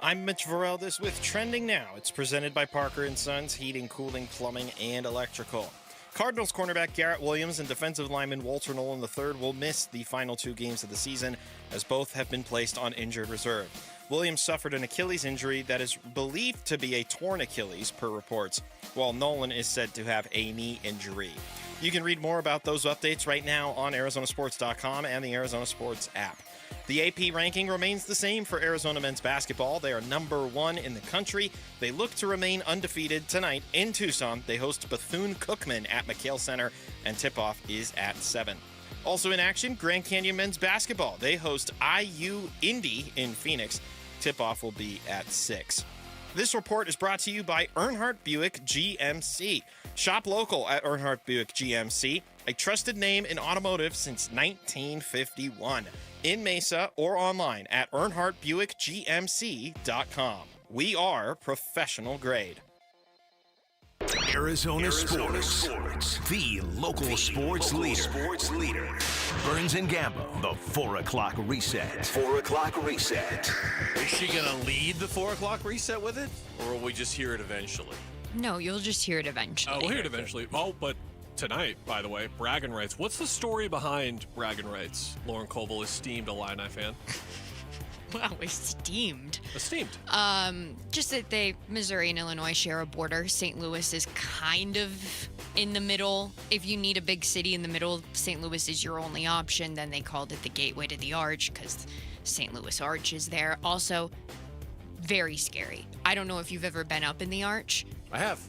I'm Mitch Vareldes with Trending Now. It's presented by Parker & Sons Heating, Cooling, Plumbing, and Electrical. Cardinals cornerback Garrett Williams and defensive lineman Walter Nolan III will miss the final 2 games of the season, as both have been placed on injured reserve. Williams suffered an Achilles injury that is believed to be a torn Achilles, per reports, while Nolan is said to have a knee injury. You can read more about those updates right now on ArizonaSports.com and the Arizona Sports app. The AP ranking remains the same for Arizona men's basketball. They are number 1 in the country. They look to remain undefeated tonight in Tucson. They host Bethune-Cookman at McHale Center, and tip-off is at 7. Also in action, Grand Canyon men's basketball. They host IU Indy in Phoenix. Tip-off will be at 6. This report is brought to you by Earnhardt Buick GMC. Shop local at Earnhardt Buick GMC, a trusted name in automotive since 1951. In Mesa or online at EarnhardtBuickGMC.com. We are professional grade. Arizona Sports, the local sports leader. Burns and Gambo, the 4 o'clock reset. 4 o'clock reset. Is she going to lead the 4 o'clock reset with it? Or will we just hear it eventually? No, you'll just hear it eventually. We'll hear it eventually. Oh, but tonight, by the way, bragging rights. What's the story behind bragging rights? Lauren Koval, esteemed Illini fan. Wow, esteemed. Esteemed. Just that Missouri and Illinois share a border. St. Louis is kind of in the middle. If you need a big city in the middle, St. Louis is your only option. Then they called it the Gateway to the Arch because St. Louis Arch is there. Also, very scary. I don't know if you've ever been up in the Arch. I have.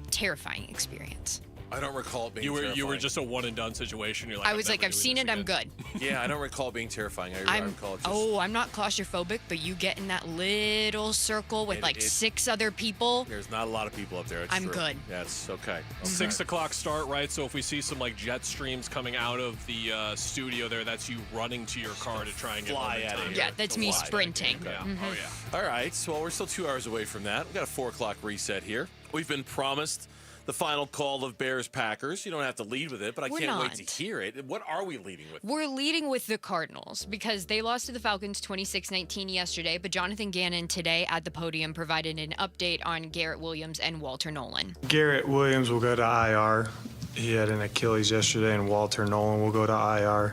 Terrifying experience. I don't recall it being terrifying. You were just a one-and-done situation. You're like, I was like, I've seen it, I'm good. Yeah, I don't recall it being terrifying. I recall it just... I'm not claustrophobic, but you get in that little circle with 6 other people. There's not a lot of people up there. It's I'm true. good. Yeah, it's okay. 6 o'clock start, right? So if we see some jet streams coming out of the studio there, that's you running to your car to try and get fly out of here. Yeah, that's me sprinting. Okay. Mm-hmm. Oh, yeah. All right, so we're still 2 hours away from that. We've got a 4 o'clock reset here. We've been promised the final call of Bears-Packers. You don't have to lead with it, but I can't wait to hear it. What are we leading with? We're leading with the Cardinals because they lost to the Falcons 26-19 yesterday, but Jonathan Ganon today at the podium provided an update on Garrett Williams and Walter Nolan. Garrett Williams will go to IR. He had an Achilles yesterday, and Walter Nolan will go to IR.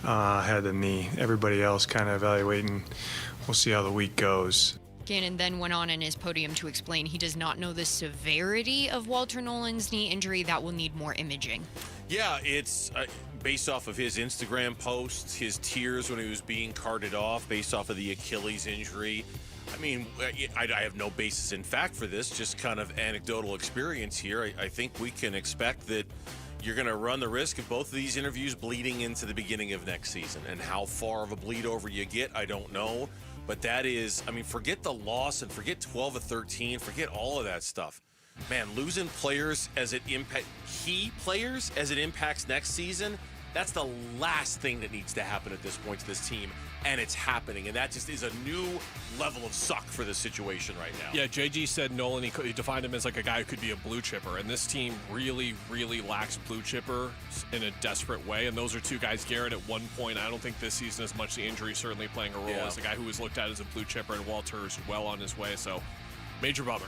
Had the knee. Everybody else kind of evaluating. We'll see how the week goes. Gannon then went on in his podium to explain he does not know the severity of Walter Nolan's knee injury. That will need more imaging. Yeah, it's based off of his Instagram posts, his tears when he was being carted off, based off of the Achilles injury. I mean, I have no basis in fact for this, just kind of anecdotal experience here. I think we can expect that you're going to run the risk of both of these interviews bleeding into the beginning of next season. And how far of a bleed over you get, I don't know. But that is, I mean, forget the loss and forget 12 of 13, forget all of that stuff. Man, losing players as it key players as it impacts next season, that's the last thing that needs to happen at this point to this team, and it's happening, and that just is a new level of suck for this situation right now. Yeah, JG said Nolan, he defined him as like a guy who could be a blue chipper, and this team really, really lacks blue chippers in a desperate way, and those are two guys. Garrett, at one point, I don't think this season as much the injury certainly playing a role as a guy who was looked at as a blue chipper, and Walter's well on his way, so major bummer.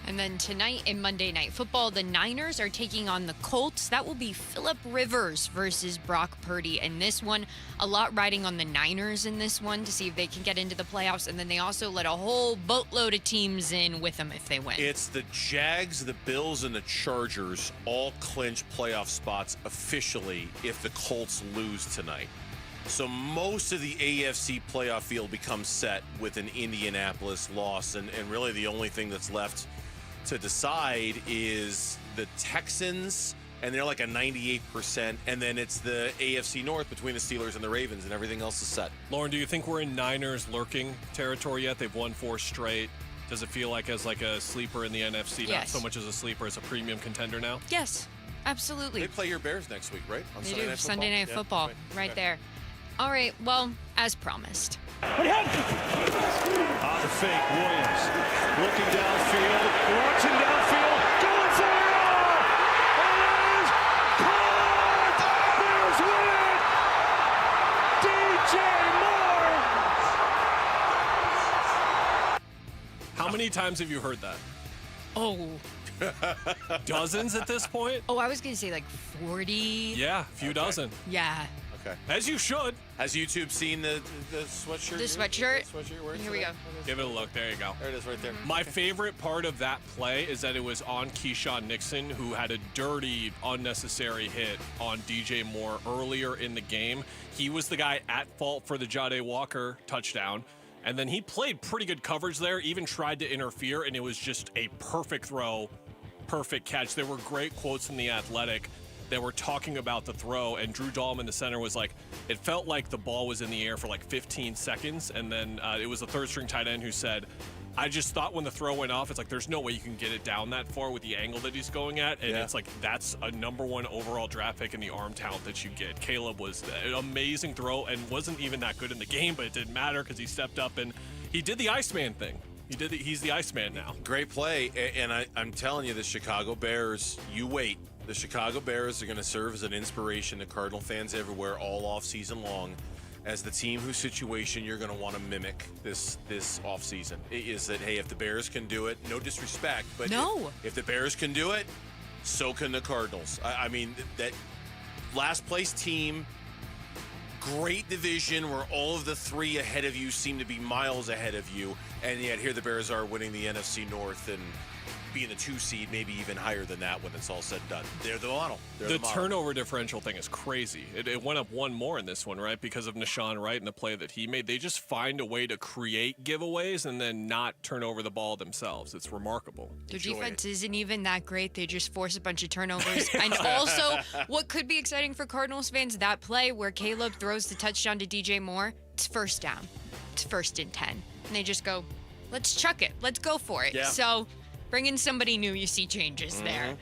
And then tonight in Monday Night Football, the Niners are taking on the Colts. That will be Phillip Rivers versus Brock Purdy. And this one, a lot riding on the Niners in this one to see if they can get into the playoffs. And then they also let a whole boatload of teams in with them if they win. It's the Jags, the Bills, and the Chargers all clinch playoff spots officially if the Colts lose tonight. So most of the AFC playoff field becomes set with an Indianapolis loss. And really the only thing that's left to decide is the Texans, and they're like a 98%, and then it's the AFC North between the Steelers and the Ravens, and everything else is set. Lauren, do you think we're in Niners lurking territory yet? They've won 4 straight. Does it feel like as like a sleeper in the NFC? Yes. Not so much as a sleeper, as a premium contender now? Yes, absolutely. They play your Bears next week, right? On They Sunday do, Night Sunday Night Football, right there. All right, well, as promised. On the fake, Williams looking downfield, launching downfield, going for it all! And it is caught! Bears win! DJ Moore! How many times have you heard that? Oh. Dozens at this point? Oh, I was going to say like 40. Yeah, a few dozen. Yeah. Okay. As you should. Has YouTube seen the sweatshirt? The sweatshirt? Here we go. Give it a look. There you go. There it is right there. My favorite part of that play is that it was on Keyshawn Nixon, who had a dirty, unnecessary hit on DJ Moore earlier in the game. He was the guy at fault for the Jade Walker touchdown. And then he played pretty good coverage there, even tried to interfere, and it was just a perfect throw, perfect catch. There were great quotes from The Athletic that were talking about the throw, and Drew Dahlman, the center, was like, it felt like the ball was in the air for like 15 seconds, and then it was the third-string tight end who said, I just thought when the throw went off, it's like there's no way you can get it down that far with the angle that he's going at, and it's like that's a #1 overall draft pick in the arm talent that you get. Caleb was an amazing throw and wasn't even that good in the game, but it didn't matter because he stepped up and he did the Iceman thing. He's the Iceman now. Great play, and I'm telling you, the Chicago Bears, you wait. The Chicago Bears are going to serve as an inspiration to Cardinal fans everywhere all offseason long as the team whose situation you're going to want to mimic this offseason. Is that, hey, if the Bears can do it, no disrespect, but if the Bears can do it, so can the Cardinals. I mean, that last place team, great division where all of the 3 ahead of you seem to be miles ahead of you, and yet here the Bears are winning the NFC North and being the 2 seed, maybe even higher than that when it's all said and done. They're the model. The turnover differential thing is crazy. It went up 1 more in this one, right? Because of Nashawn Wright and the play that he made. They just find a way to create giveaways and then not turn over the ball themselves. It's remarkable. Their defense isn't even that great. They just force a bunch of turnovers. And also, what could be exciting for Cardinals fans, that play where Caleb throws the touchdown to DJ Moore, it's first down. It's 1st and 10. And they just go, let's chuck it. Let's go for it. Yeah. So bring in somebody new, you see changes there.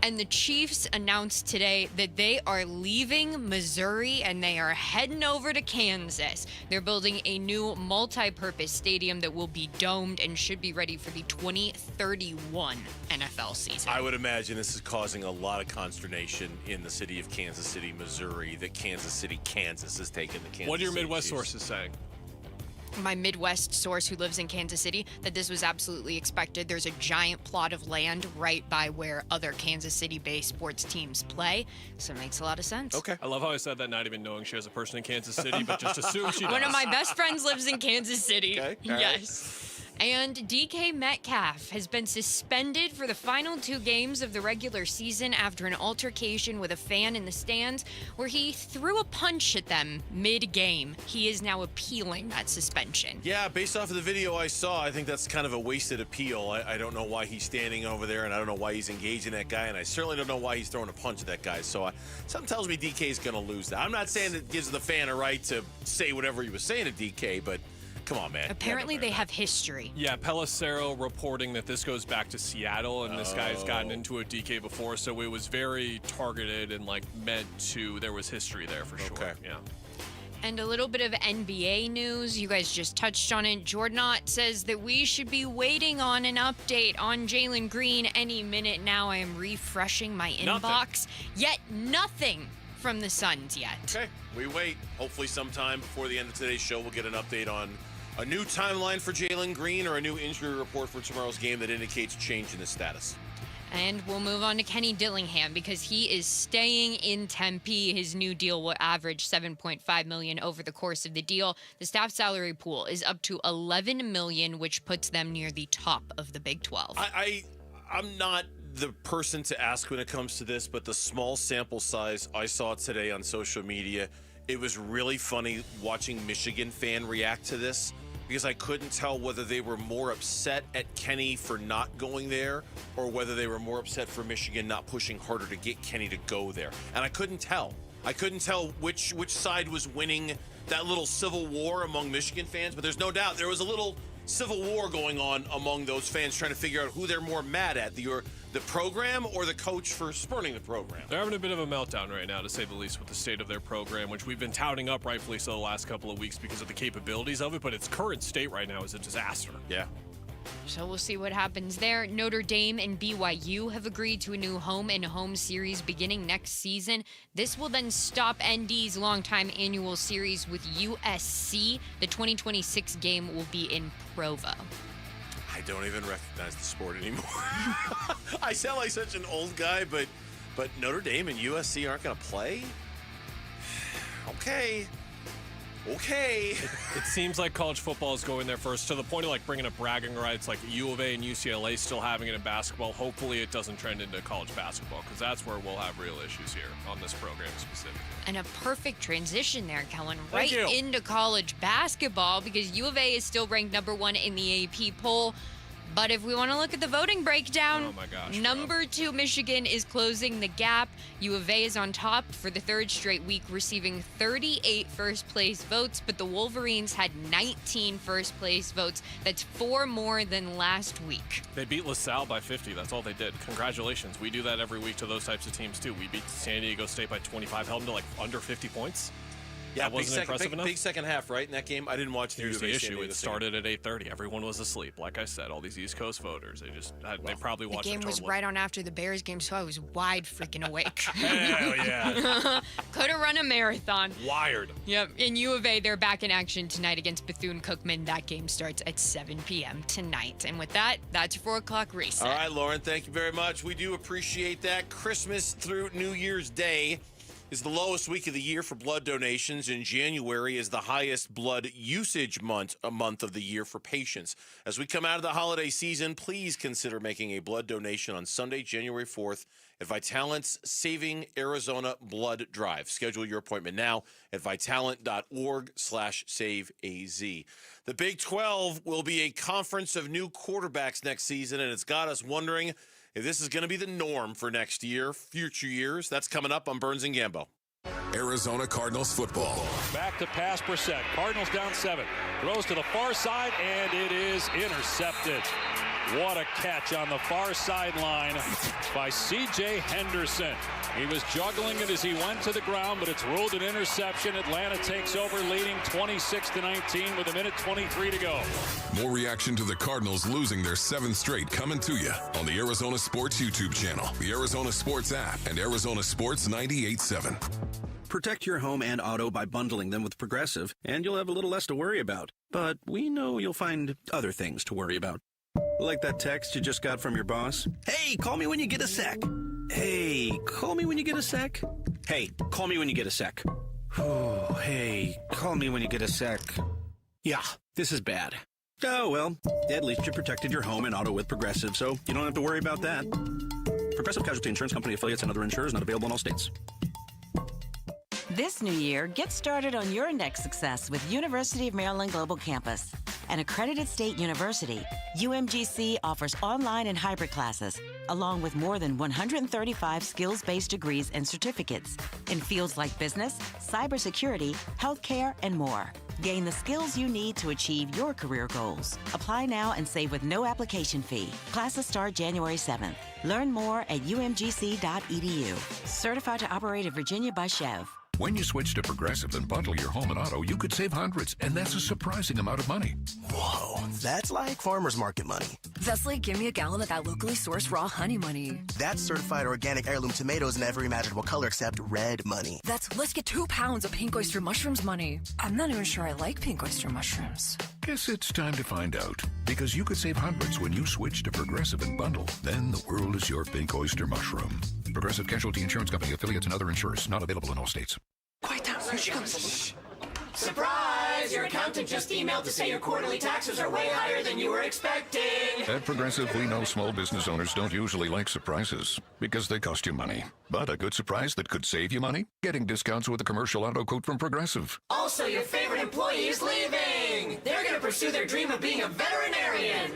And the Chiefs announced today that they are leaving Missouri and they are heading over to Kansas. They're building a new multi-purpose stadium that will be domed and should be ready for the 2031 NFL season. I would imagine this is causing a lot of consternation in the city of Kansas City, Missouri, that Kansas City, Kansas is taking the Kansas What are your City Midwest Chiefs. sources saying? My Midwest source who lives in Kansas City, that this was absolutely expected. There's a giant plot of land right by where other Kansas City-based sports teams play, so it makes a lot of sense. Okay. I love how I said that not even knowing she has a person in Kansas City, but just assume she does. One of my best friends lives in Kansas City. Okay. Yes. And DK Metcalf has been suspended for the final 2 games of the regular season after an altercation with a fan in the stands where he threw a punch at them mid-game. He is now appealing that suspension. Yeah, based off of the video I saw, I think that's kind of a wasted appeal. I don't know why he's standing over there, and I don't know why he's engaging that guy, and I certainly don't know why he's throwing a punch at that guy. So something tells me DK's going to lose that. I'm not saying it gives the fan a right to say whatever he was saying to DK, but Come on, man. Apparently they have history. Yeah, Pelissero reporting that this goes back to Seattle, and this guy's gotten into a DK before, so it was very targeted and meant to. There was history there for sure. Yeah. And a little bit of NBA news. You guys just touched on it. Jordanot says that we should be waiting on an update on Jalen Green any minute now. I am refreshing my inbox. Yet nothing from the Suns yet. Okay, we wait. Hopefully sometime before the end of today's show, we'll get an update on a new timeline for Jalen Green or a new injury report for tomorrow's game that indicates change in the status. And we'll move on to Kenny Dillingham because he is staying in Tempe. His new deal will average $7.5 million over the course of the deal. The staff salary pool is up to $11 million, which puts them near the top of the Big 12. I'm not the person to ask when it comes to this, but the small sample size I saw today on social media, it was really funny watching Michigan fan react to this, because I couldn't tell whether they were more upset at Kenny for not going there or whether they were more upset for Michigan not pushing harder to get Kenny to go there. And I couldn't tell. I couldn't tell which side was winning that little civil war among Michigan fans, but there's no doubt there was a little civil war going on among those fans trying to figure out who they're more mad at, the program or the coach for spurning the program. They're having a bit of a meltdown right now, to say the least, with the state of their program, which we've been touting up rightfully so the last couple of weeks because of the capabilities of it, but its current state right now is a disaster. Yeah. So we'll see what happens there. Notre Dame and BYU have agreed to a new home-and-home series beginning next season. This will then stop ND's longtime annual series with USC. The 2026 game will be in Provo. I don't even recognize the sport anymore. I sound like such an old guy, but Notre Dame and USC aren't going to play? Okay. It seems like college football is going there first, to the point of bringing up bragging rights, like U of A and UCLA still having it in basketball. Hopefully it doesn't trend into college basketball, because that's where we'll have real issues here on this program specifically. And a perfect transition there, Kellen, Thank you. into college basketball, because U of A is still ranked number 1 in the AP poll. But if we want to look at the voting breakdown, oh my gosh, number 2 Michigan is closing the gap. U of A is on top for the 3rd straight week, receiving 38 first-place votes, but the Wolverines had 19 first-place votes. That's 4 more than last week. They beat LaSalle by 50. That's all they did. Congratulations. We do that every week to those types of teams, too. We beat San Diego State by 25, held them to under 50 points. Yeah, that wasn't impressive enough. Big second half, right, in that game? I didn't watch the Here's the issue. It It started at 8:30. Everyone was asleep. Like I said, all these East Coast voters, they probably watched the game was total. right on after the Bears game, so I was wide freaking awake. Hell yeah. Could have run a marathon. Wired. Yep. In U of A, they're back in action tonight against Bethune-Cookman. That game starts at 7 p.m. tonight. And with that, that's 4 o'clock reset. All right, Lauren, thank you very much. We do appreciate that. Christmas through New Year's Day is the lowest week of the year for blood donations, and January is the highest blood usage month of the year for patients. As we come out of the holiday season, please consider making a blood donation on Sunday, January 4th at Vitalent's Saving Arizona Blood Drive. Schedule your appointment now at vitalent.org/saveaz. The Big 12 will be a conference of new quarterbacks next season, and it's got us wondering if this is going to be the norm for next year, future years. That's coming up on Burns and Gambo. Arizona Cardinals football. Back to pass Brissett. Cardinals down 7. Throws to the far side, and it is intercepted. What a catch on the far sideline by C.J. Henderson. He was juggling it as he went to the ground, but it's ruled an interception. Atlanta takes over, leading 26-19 with 1:23 to go. More reaction to the Cardinals losing their 7th straight coming to you on the Arizona Sports YouTube channel, the Arizona Sports app, and Arizona Sports 98.7. Protect your home and auto by bundling them with Progressive, and you'll have a little less to worry about. But we know you'll find other things to worry about. Like that text you just got from your boss. Hey, call me when you get a sec. Hey, call me when you get a sec. Hey, call me when you get a sec. Oh, hey, call me when you get a sec. Yeah, this is bad. Oh, well, at least you protected your home and auto with Progressive, so you don't have to worry about that. Progressive Casualty Insurance Company affiliates and other insurers not available in all states. This new year, get started on your next success with University of Maryland Global Campus. An accredited state university, UMGC offers online and hybrid classes, along with more than 135 skills-based degrees and certificates in fields like business, cybersecurity, healthcare, and more. Gain the skills you need to achieve your career goals. Apply now and save with no application fee. Classes start January 7th. Learn more at umgc.edu. Certified to operate in Virginia by Chev. When you switch to Progressive and bundle your home and auto, you could save hundreds, and that's a surprising amount of money. Whoa, that's like farmer's market money. That's like give me a gallon of that locally sourced raw honey money. That's certified organic heirloom tomatoes in every imaginable color except red money. That's let's get 2 pounds of pink oyster mushrooms money. I'm not even sure I like pink oyster mushrooms. Guess it's time to find out, because you could save hundreds when you switch to Progressive and bundle. Then the world is your pink oyster mushroom. Progressive Casualty Insurance Company, affiliates, and other insurers. Not available in all states. Quiet down, here she comes. Surprise! Your accountant just emailed to say your quarterly taxes are way higher than you were expecting. At Progressive, we know small business owners don't usually like surprises because they cost you money. But a good surprise that could save you money? Getting discounts with a commercial auto quote from Progressive. Also, your favorite employee is leaving. They're going to pursue their dream of being a veterinarian.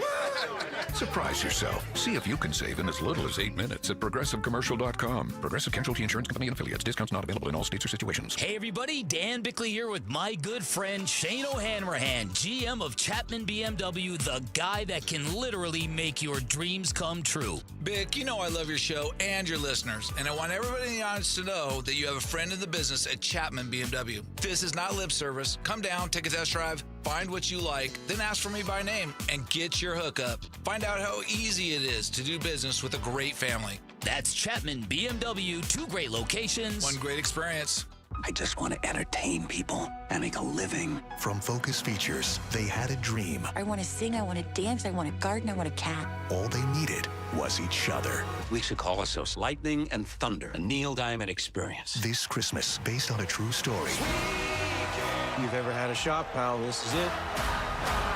Surprise yourself. See if you can save in as little as 8 minutes at ProgressiveCommercial.com. Progressive Casualty Insurance Company and affiliates. Discounts not available in all states or situations. Hey everybody, Dan Bickley here with my good friend Shane O'Hanrahan, GM of Chapman BMW, the guy that can literally make your dreams come true. Bick, you know I love your show and your listeners, and I want everybody in the audience to know that you have a friend in the business at Chapman BMW. This is not lip service. Come down, take a test drive, find what you like, then ask for me by name and get your hookup. Find out how easy it is to do business with a great family. That's Chapman BMW, 2 great locations. 1 great experience. I just want to entertain people and make a living. From Focus Features, they had a dream. I want to sing, I want to dance, I want to garden, I want a cat. All they needed was each other. We should call ourselves Lightning and Thunder, a Neil Diamond experience. This Christmas, based on a true story. If you've ever had a shot, pal, this is it.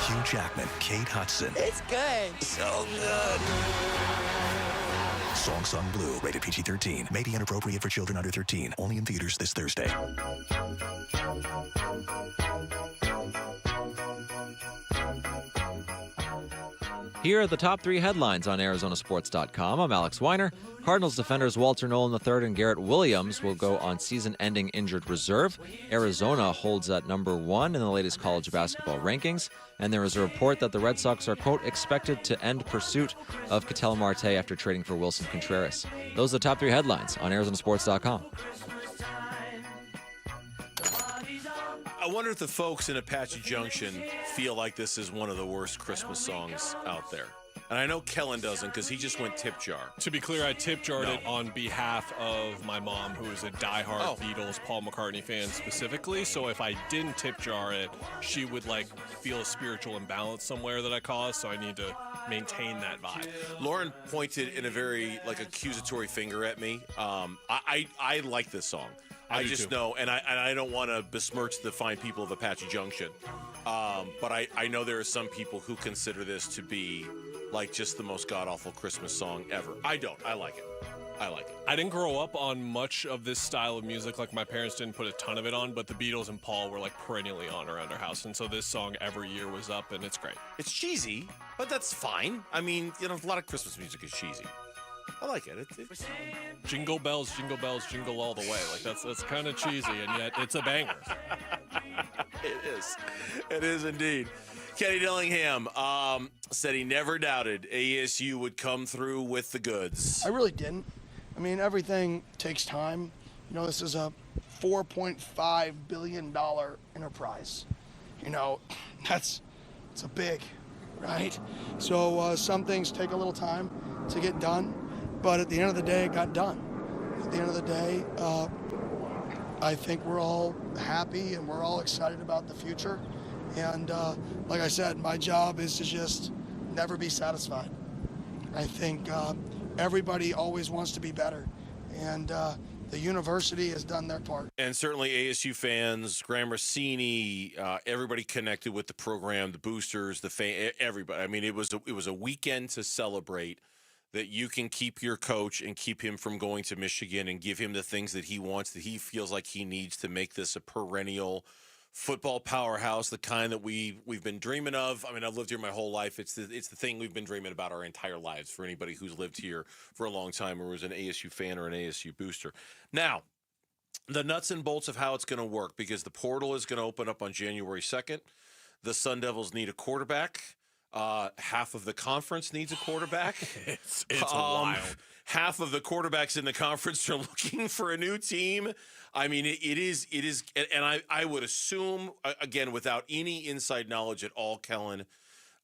Hugh Jackman, Kate Hudson. It's good. So good. Song Sung Blue, rated PG-13. May be inappropriate for children under 13. Only in theaters this Thursday. Here are the top 3 headlines on ArizonaSports.com. I'm Alex Weiner. Cardinals defenders Walter Nolan III and Garrett Williams will go on season-ending injured reserve. Arizona holds at number 1 in the latest college basketball rankings. And there is a report that the Red Sox are, quote, expected to end pursuit of Ketel Marte after trading for Wilson Contreras. Those are the top 3 headlines on ArizonaSports.com. I wonder if the folks in Apache Junction feel like this is one of the worst Christmas songs out there. And I know Kellen doesn't because he just went tip jar. To be clear, I tip jarred it on behalf of my mom, who is a diehard Beatles, Paul McCartney fan specifically. So if I didn't tip jar it, she would feel a spiritual imbalance somewhere that I caused. So I need to maintain that vibe. Lauren pointed in a very accusatory finger at me. I like this song. I just know, and I don't want to besmirch the fine people of Apache Junction, but I know there are some people who consider this to be just the most god-awful Christmas song ever. I don't. I like it. I didn't grow up on much of this style of music. My parents didn't put a ton of it on, but the Beatles and Paul were perennially on around our house, and so this song every year was up, and it's great. It's cheesy, but that's fine. I mean, a lot of Christmas music is cheesy. I like it. It's jingle bells, jingle all the way. That's kind of cheesy, and yet it's a banger. It is indeed. Kenny Dillingham said he never doubted ASU would come through with the goods. I really didn't. I mean, everything takes time. This is a $4.5 billion enterprise. It's a big, right? So some things take a little time to get done, but at the end of the day, it got done. At the end of the day, I think we're all happy and we're all excited about the future. And like I said, my job is to just never be satisfied. I think everybody always wants to be better. And the university has done their part. And certainly ASU fans, Graham Rossini, everybody connected with the program, the boosters, everybody. I mean, it was a weekend to celebrate that you can keep your coach and keep him from going to Michigan and give him the things that he wants, that he feels like he needs to make this a perennial football powerhouse, the kind that we've been dreaming of. I mean, I've lived here my whole life. It's the thing we've been dreaming about our entire lives for anybody who's lived here for a long time or was an ASU fan or an ASU booster. Now, the nuts and bolts of how it's going to work, because the portal is going to open up on January 2nd. The Sun Devils need a quarterback. Half of the conference needs a quarterback. It's wild. Half of the quarterbacks in the conference are looking for a new team. I mean, it is, and I would assume, again, without any inside knowledge at all, Kellen,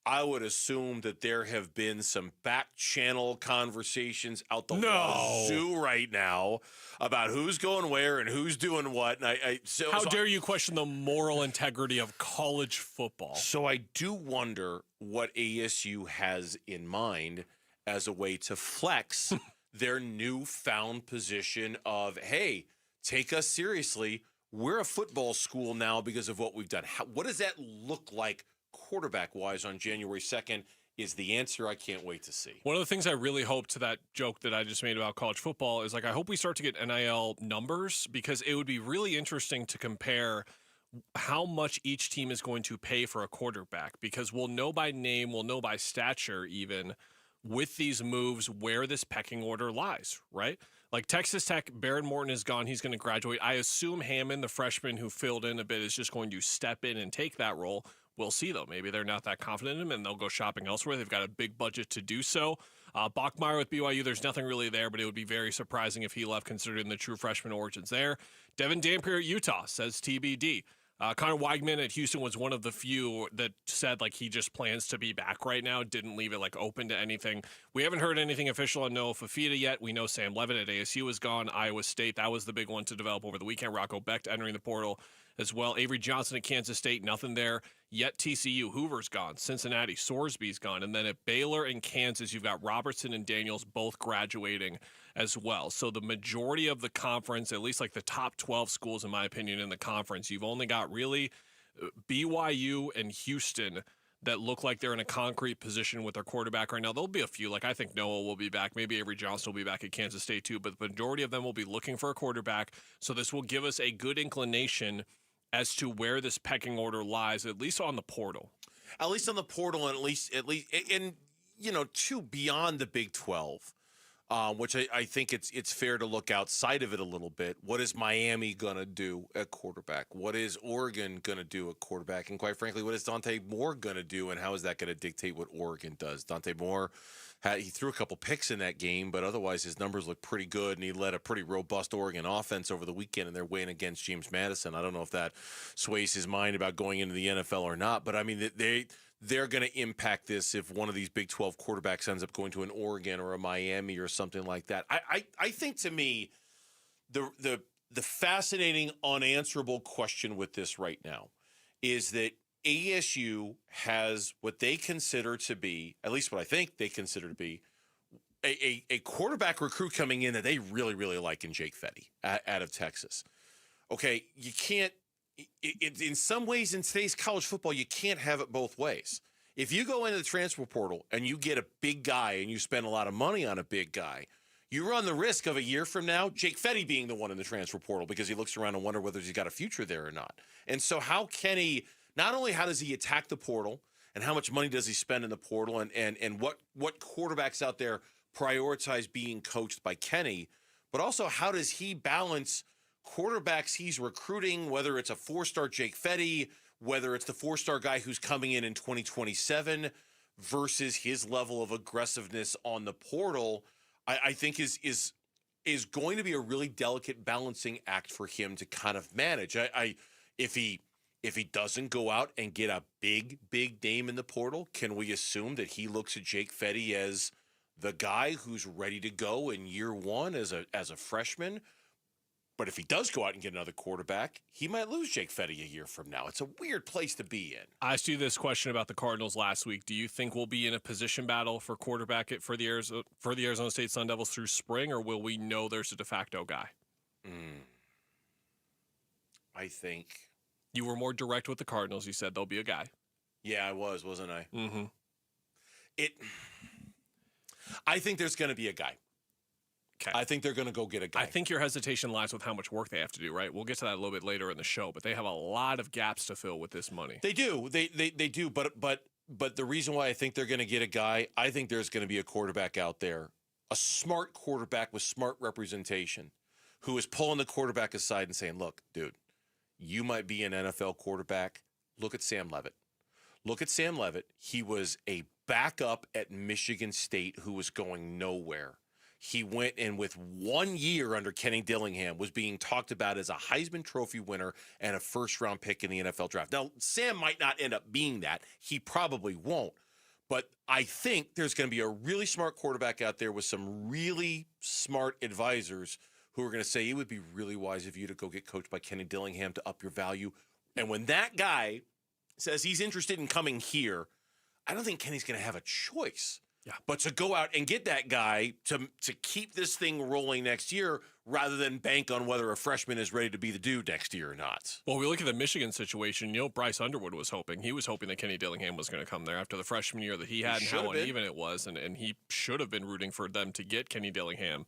I would assume that there have been some back channel conversations out the wazoo right now about who's going where and who's doing what. And How dare you question the moral integrity of college football? So I do wonder what ASU has in mind as a way to flex their newfound position of, hey, take us seriously. We're a football school now because of what we've done. What does that look like quarterback-wise on January 2nd is the answer I can't wait to see. One of the things I really hope to that joke that I just made about college football is, like, I hope we start to get NIL numbers, because it would be really interesting to compare how much each team is going to pay for a quarterback, because we'll know by name, we'll know by stature even with these moves where this pecking order lies, right? Like Texas Tech, Baron Morton is gone. He's going to graduate. I assume Hammond, the freshman who filled in a bit, is just going to step in and take that role. We'll see, though. Maybe they're not that confident in him, and they'll go shopping elsewhere. They've got a big budget to do so. Bachmeier with BYU, there's nothing really there, but it would be very surprising if he left, considering the true freshman origins there. Devin Dampier at Utah says TBD. Connor Weigman at Houston was one of the few that said, like, he just plans to be back right now, didn't leave it, like, open to anything. We haven't heard anything official on Noah Fafita yet. We know Sam Levitt at ASU is gone. Iowa State, that was the big one to develop over the weekend. Rocco Becht entering the portal as well. Avery Johnson at Kansas State, nothing there. Yet TCU, Hoover's gone. Cincinnati, Sorsby's gone. And then at Baylor and Kansas, you've got Robertson and Daniels both graduating as well. So the majority of the conference, at least like the top 12 schools, in my opinion, in the conference, you've only got really BYU and Houston that look like they're in a concrete position with their quarterback right now. There'll be a few, like I think Noah will be back. Maybe Avery Johnson will be back at Kansas State too, but the majority of them will be looking for a quarterback. So this will give us a good inclination as to where this pecking order lies, at least on the portal. At least on the portal, and at least, and you know, two beyond the Big 12, which I think it's fair to look outside of it a little bit. What is Miami gonna do at quarterback? What is Oregon gonna do at quarterback? And quite frankly, what is Dante Moore gonna do? And how is that gonna dictate what Oregon does? Dante Moore, he threw a couple picks in that game, but otherwise his numbers look pretty good, and he led a pretty robust Oregon offense over the weekend in their win against James Madison. I don't know if that sways his mind about going into the NFL or not, but I mean, they're going to impact this if one of these Big 12 quarterbacks ends up going to an Oregon or a Miami or something like that. I think, to me, the fascinating, unanswerable question with this right now is that ASU has what they consider to be, at least what I think they consider to be, a quarterback recruit coming in that they really, really like in Jake Fetty out of Texas. Okay, you can't, in some ways in today's college football, you can't have it both ways. If you go into the transfer portal and you get a big guy and you spend a lot of money on a big guy, you run the risk of a year from now, Jake Fetty being the one in the transfer portal because he looks around and wonder whether he's got a future there or not. And so how can he, not only how does he attack the portal and how much money does he spend in the portal, and what quarterbacks out there prioritize being coached by Kenny, but also how does he balance quarterbacks he's recruiting, whether it's a four-star Jake Fetty, whether it's the four-star guy who's coming in 2027 versus his level of aggressiveness on the portal, I think is going to be a really delicate balancing act for him to kind of manage. If he doesn't go out and get a big name in the portal, can we assume that he looks at Jake Fetty as the guy who's ready to go in year one as a freshman? But if he does go out and get another quarterback, he might lose Jake Fetty a year from now. It's a weird place to be in. I asked you this question about the Cardinals last week. Do you think we'll be in a position battle for quarterback for the Arizona State Sun Devils through spring, or will we know there's a de facto guy? I think you were more direct with the Cardinals. You said there'll be a guy. Yeah, I wasn't I? Mm-hmm. I think there's going to be a guy. Okay. I think they're going to go get a guy. I think your hesitation lies with how much work they have to do, right? We'll get to that a little bit later in the show, but they have a lot of gaps to fill with this money. They do. They do. But the reason why I think they're going to get a guy, I think there's going to be a quarterback out there, a smart quarterback with smart representation, who is pulling the quarterback aside and saying, look, dude, you might be an NFL quarterback. Look at Sam Levitt. Look at Sam Levitt. He was a backup at Michigan State who was going nowhere. He went in with 1 year under Kenny Dillingham, was being talked about as a Heisman Trophy winner and a first-round pick in the NFL draft. Now, Sam might not end up being that. He probably won't. But I think there's going to be a really smart quarterback out there with some really smart advisors who are going to say it would be really wise of you to go get coached by Kenny Dillingham to up your value. And when that guy says he's interested in coming here, I don't think Kenny's going to have a choice. Yeah. But to go out and get that guy to keep this thing rolling next year rather than bank on whether a freshman is ready to be the dude next year or not. Well, we look at the Michigan situation. Bryce Underwood was hoping. He was hoping that Kenny Dillingham was going to come there after the freshman year that he had and how uneven it was. And he should have been rooting for them to get Kenny Dillingham.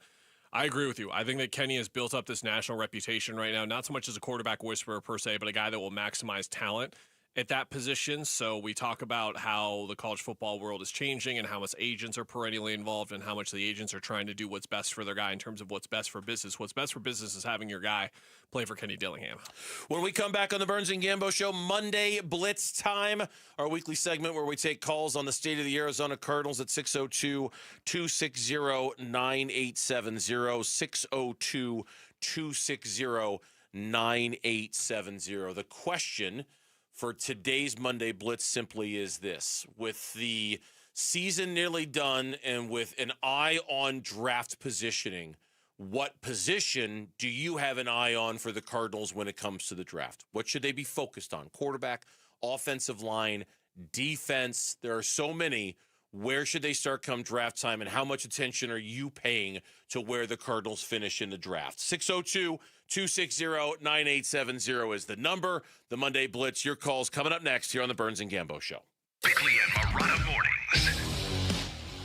I agree with you. I think that Kenny has built up this national reputation right now, not so much as a quarterback whisperer per se, but a guy that will maximize talent at that position. So we talk about how the college football world is changing and how much agents are perennially involved and how much the agents are trying to do what's best for their guy in terms of what's best for business. What's best for business is having your guy play for Kenny Dillingham. When we come back on the Burns and Gambo Show, Monday Blitz Time, our weekly segment where we take calls on the state of the Arizona Cardinals at 602-260-9870, 602-260-9870. The question for today's Monday Blitz simply is this. With the season nearly done and with an eye on draft positioning, what position do you have an eye on for the Cardinals when it comes to the draft? What should they be focused on? Quarterback, offensive line, defense. There are so many. Where should they start come draft time, and how much attention are you paying to where the Cardinals finish in the draft? 602-260-9870 is the number. The Monday Blitz, your calls coming up next here on the Burns and Gambo Show. Bickley and Marotta mornings.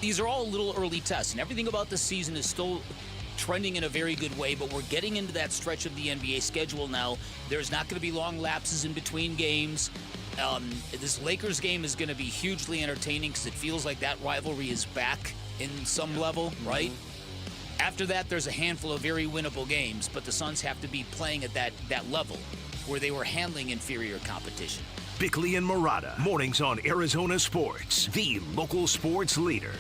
These are all a little early tests, and everything about the season is still trending in a very good way, but we're getting into that stretch of the NBA schedule now. There's not going to be long lapses in between games. This Lakers game is going to be hugely entertaining because it feels like that rivalry is back in some level, right? After that, there's a handful of very winnable games, but the Suns have to be playing at that level where they were handling inferior competition. Bickley and Marotta, mornings on Arizona Sports, the local sports leader.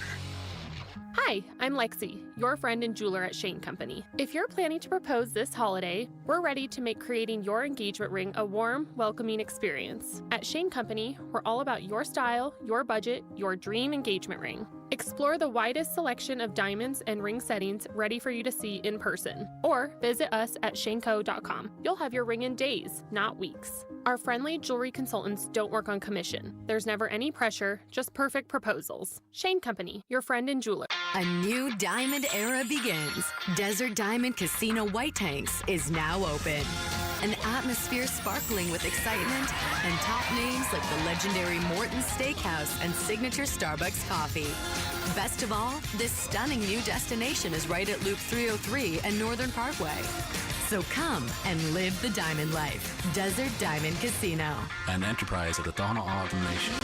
Hi, I'm Lexi, your friend and jeweler at Shane Company. If you're planning to propose this holiday, we're ready to make creating your engagement ring a warm, welcoming experience. At Shane Company, we're all about your style, your budget, your dream engagement ring. Explore the widest selection of diamonds and ring settings ready for you to see in person, or visit us at shaneco.com. You'll have your ring in days, not weeks. Our friendly jewelry consultants don't work on commission. There's never any pressure, just perfect proposals. Shane Company, your friend and jeweler. A new diamond era begins. Desert Diamond Casino White Tanks is now open. An atmosphere sparkling with excitement and top names like the legendary Morton's Steakhouse and signature Starbucks coffee. Best of all, this stunning new destination is right at Loop 303 and Northern Parkway. So come and live the diamond life. Desert Diamond Casino. An enterprise of the Donna Autumn Nation.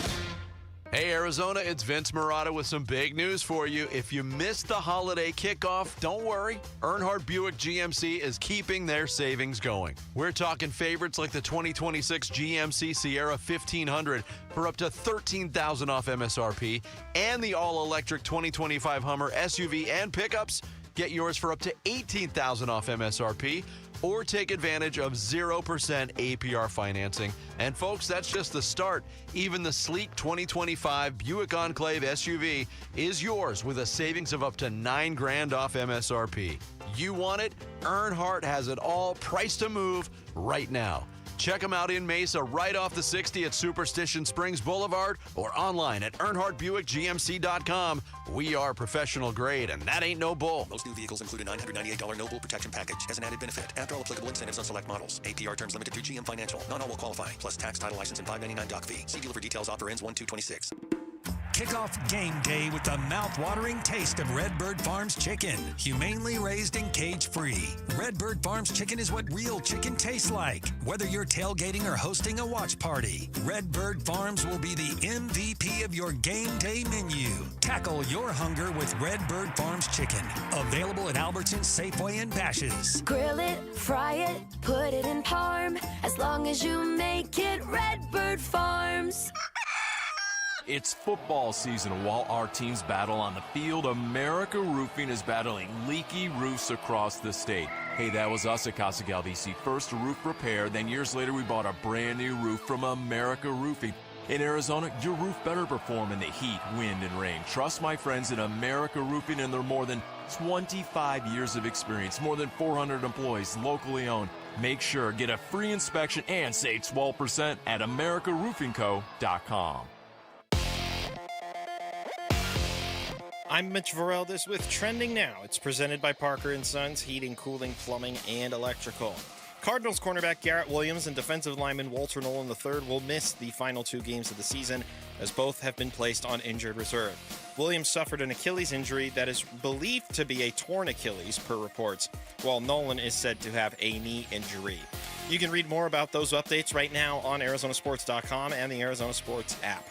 Hey, Arizona, it's Vince Marotta with some big news for you. If you missed the holiday kickoff, don't worry. Earnhardt Buick GMC is keeping their savings going. We're talking favorites like the 2026 GMC Sierra 1500 for up to $13,000 off MSRP, and the all-electric 2025 Hummer SUV and pickups. Get yours for up to $18,000 off MSRP, or take advantage of 0% APR financing. And folks, that's just the start. Even the sleek 2025 Buick Enclave SUV is yours with a savings of up to $9,000 off MSRP. You want it? Earnhardt has it all, priced to move right now. Check them out in Mesa, right off the 60 at Superstition Springs Boulevard, or online at EarnhardtBuickGMC.com. We are professional grade, and that ain't no bull. Most new vehicles include a $998 no bull protection package as an added benefit. After all applicable incentives on select models. APR terms limited through GM Financial. Not all will qualify. Plus tax, title, license, and $599 doc fee. See dealer for details. Offer ends 1/2/26. Kick off game day with the mouth-watering taste of Redbird Farms chicken. Humanely raised and cage-free. Redbird Farms chicken is what real chicken tastes like. Whether you're tailgating or hosting a watch party, Redbird Farms will be the MVP of your game day menu. Tackle your hunger with Redbird Farms chicken. Available at Albertsons, Safeway, and Bash's'. Grill it, fry it, put it in parm. As long as you make it Redbird Farms. It's football season. While our teams battle on the field, America Roofing is battling leaky roofs across the state. Hey, that was us at Casa Galvisi. First roof repair, then years later we bought a brand new roof from America Roofing. In Arizona, your roof better perform in the heat, wind, and rain. Trust my friends at America Roofing and their more than 25 years of experience, more than 400 employees, locally owned. Make sure, get a free inspection and save 12% at AmericaRoofingCo.com. I'm Mitch Vareldes with Trending Now. It's presented by Parker & Sons Heating, Cooling, Plumbing, and Electrical. Cardinals cornerback Garrett Williams and defensive lineman Walter Nolan III will miss the final 2 games of the season, as both have been placed on injured reserve. Williams suffered an Achilles injury that is believed to be a torn Achilles, per reports, while Nolan is said to have a knee injury. You can read more about those updates right now on ArizonaSports.com and the Arizona Sports app.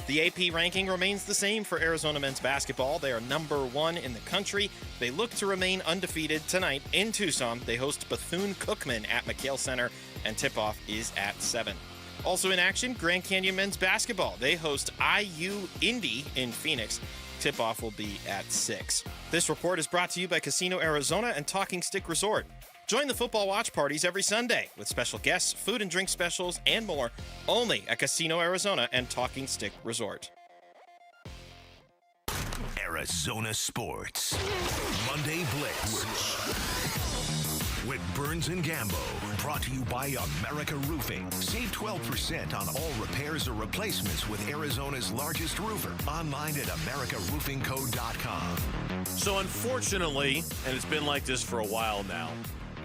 The AP ranking remains the same for Arizona men's basketball. They are number 1 in the country. They look to remain undefeated tonight in Tucson. They host Bethune-Cookman at McHale Center, and tip-off is at 7. Also in action, Grand Canyon men's basketball. They host IU Indy in Phoenix. Tip-off will be at 6. This report is brought to you by Casino Arizona and Talking Stick Resort. Join the football watch parties every Sunday with special guests, food and drink specials, and more, only at Casino Arizona and Talking Stick Resort. Arizona Sports. Monday Blitz. With Burns and Gambo. Brought to you by America Roofing. Save 12% on all repairs or replacements with Arizona's largest roofer. Online at AmericaRoofingCo.com. So unfortunately, and it's been like this for a while now,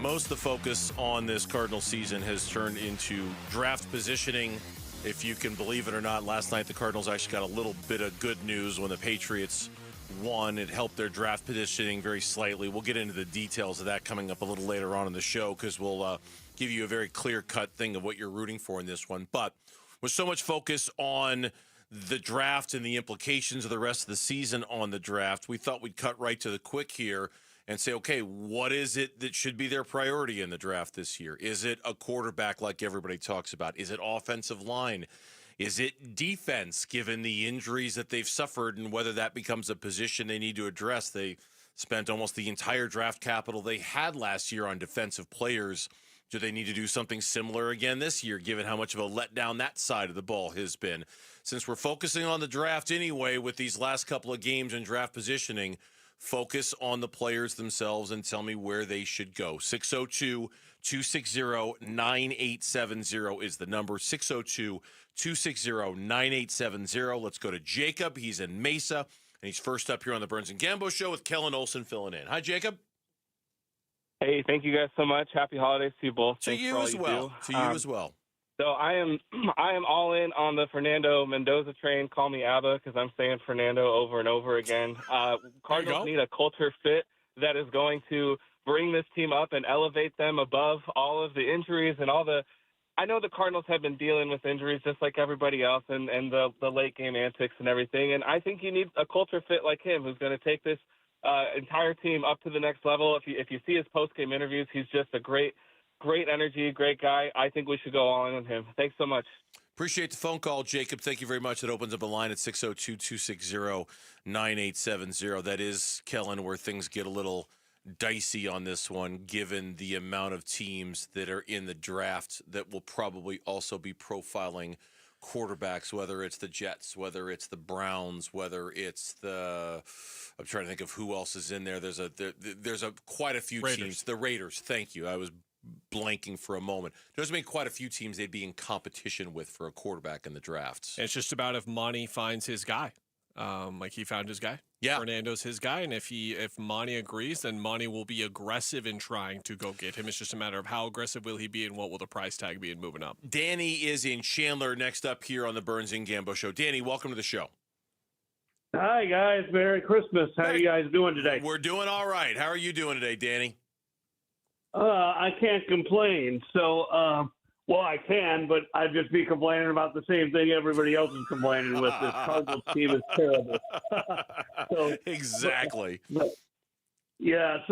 most of the focus on this Cardinal season has turned into draft positioning. If you can believe it or not, last night the Cardinals actually got a little bit of good news when the Patriots won. It helped their draft positioning very slightly. We'll get into the details of that coming up a little later on in the show, because we'll give you a very clear-cut thing of what you're rooting for in this one. But with so much focus on the draft and the implications of the rest of the season on the draft, we thought we'd cut right to the quick here and say, okay, what is it that should be their priority in the draft this year? Is it a quarterback like everybody talks about? Is it offensive line? Is it defense, given the injuries that they've suffered and whether that becomes a position they need to address? They spent almost the entire draft capital they had last year on defensive players. Do they need to do something similar again this year, given how much of a letdown that side of the ball has been? Since we're focusing on the draft anyway with these last couple of games and draft positioning, focus on the players themselves and tell me where they should go. 602-260-9870 is the number. 602-260-9870. Let's go to Jacob. He's in Mesa, and he's first up here on the Burns and Gambo Show with Kellen Olson filling in. Hi, Jacob. Hey, thank you guys so much. Happy holidays to you both. To you as well. To you as well. So I am all in on the Fernando Mendoza train. Call me Abba, because I'm saying Fernando over and over again. Cardinals need a culture fit that is going to bring this team up and elevate them above all of the injuries and all the. I know the Cardinals have been dealing with injuries just like everybody else, and the late game antics and everything. And I think you need a culture fit like him, who's going to take this entire team up to the next level. If you see his post game interviews, he's just a great energy, great guy. I think we should go all in on him. Thanks so much. Appreciate the phone call, Jacob. Thank you very much. It opens up a line at 602-260-9870. That is, Kellen, where things get a little dicey on this one, given the amount of teams that are in the draft that will probably also be profiling quarterbacks, whether it's the Jets, whether it's the Browns, whether it's the I'm trying to think of who else is in there. There's quite a few teams. The Raiders. Thank you. I was blanking for a moment. There's been quite a few teams they'd be in competition with for a quarterback in the drafts. It's just about if Monty finds his guy. Like he found his guy. Yeah. Fernando's his guy. And if Monty agrees, then Monty will be aggressive in trying to go get him. It's just a matter of how aggressive will he be and what will the price tag be in moving up. Danny is in Chandler next up here on the Burns and Gambo Show. Danny, welcome to the show. Hi, guys. Merry Christmas. How are you guys doing today? We're doing all right. How are you doing today, Danny? I can't complain. So, well, I can, but I'd just be complaining about the same thing everybody else is complaining with. This Cardinals team is terrible. So, exactly. But it's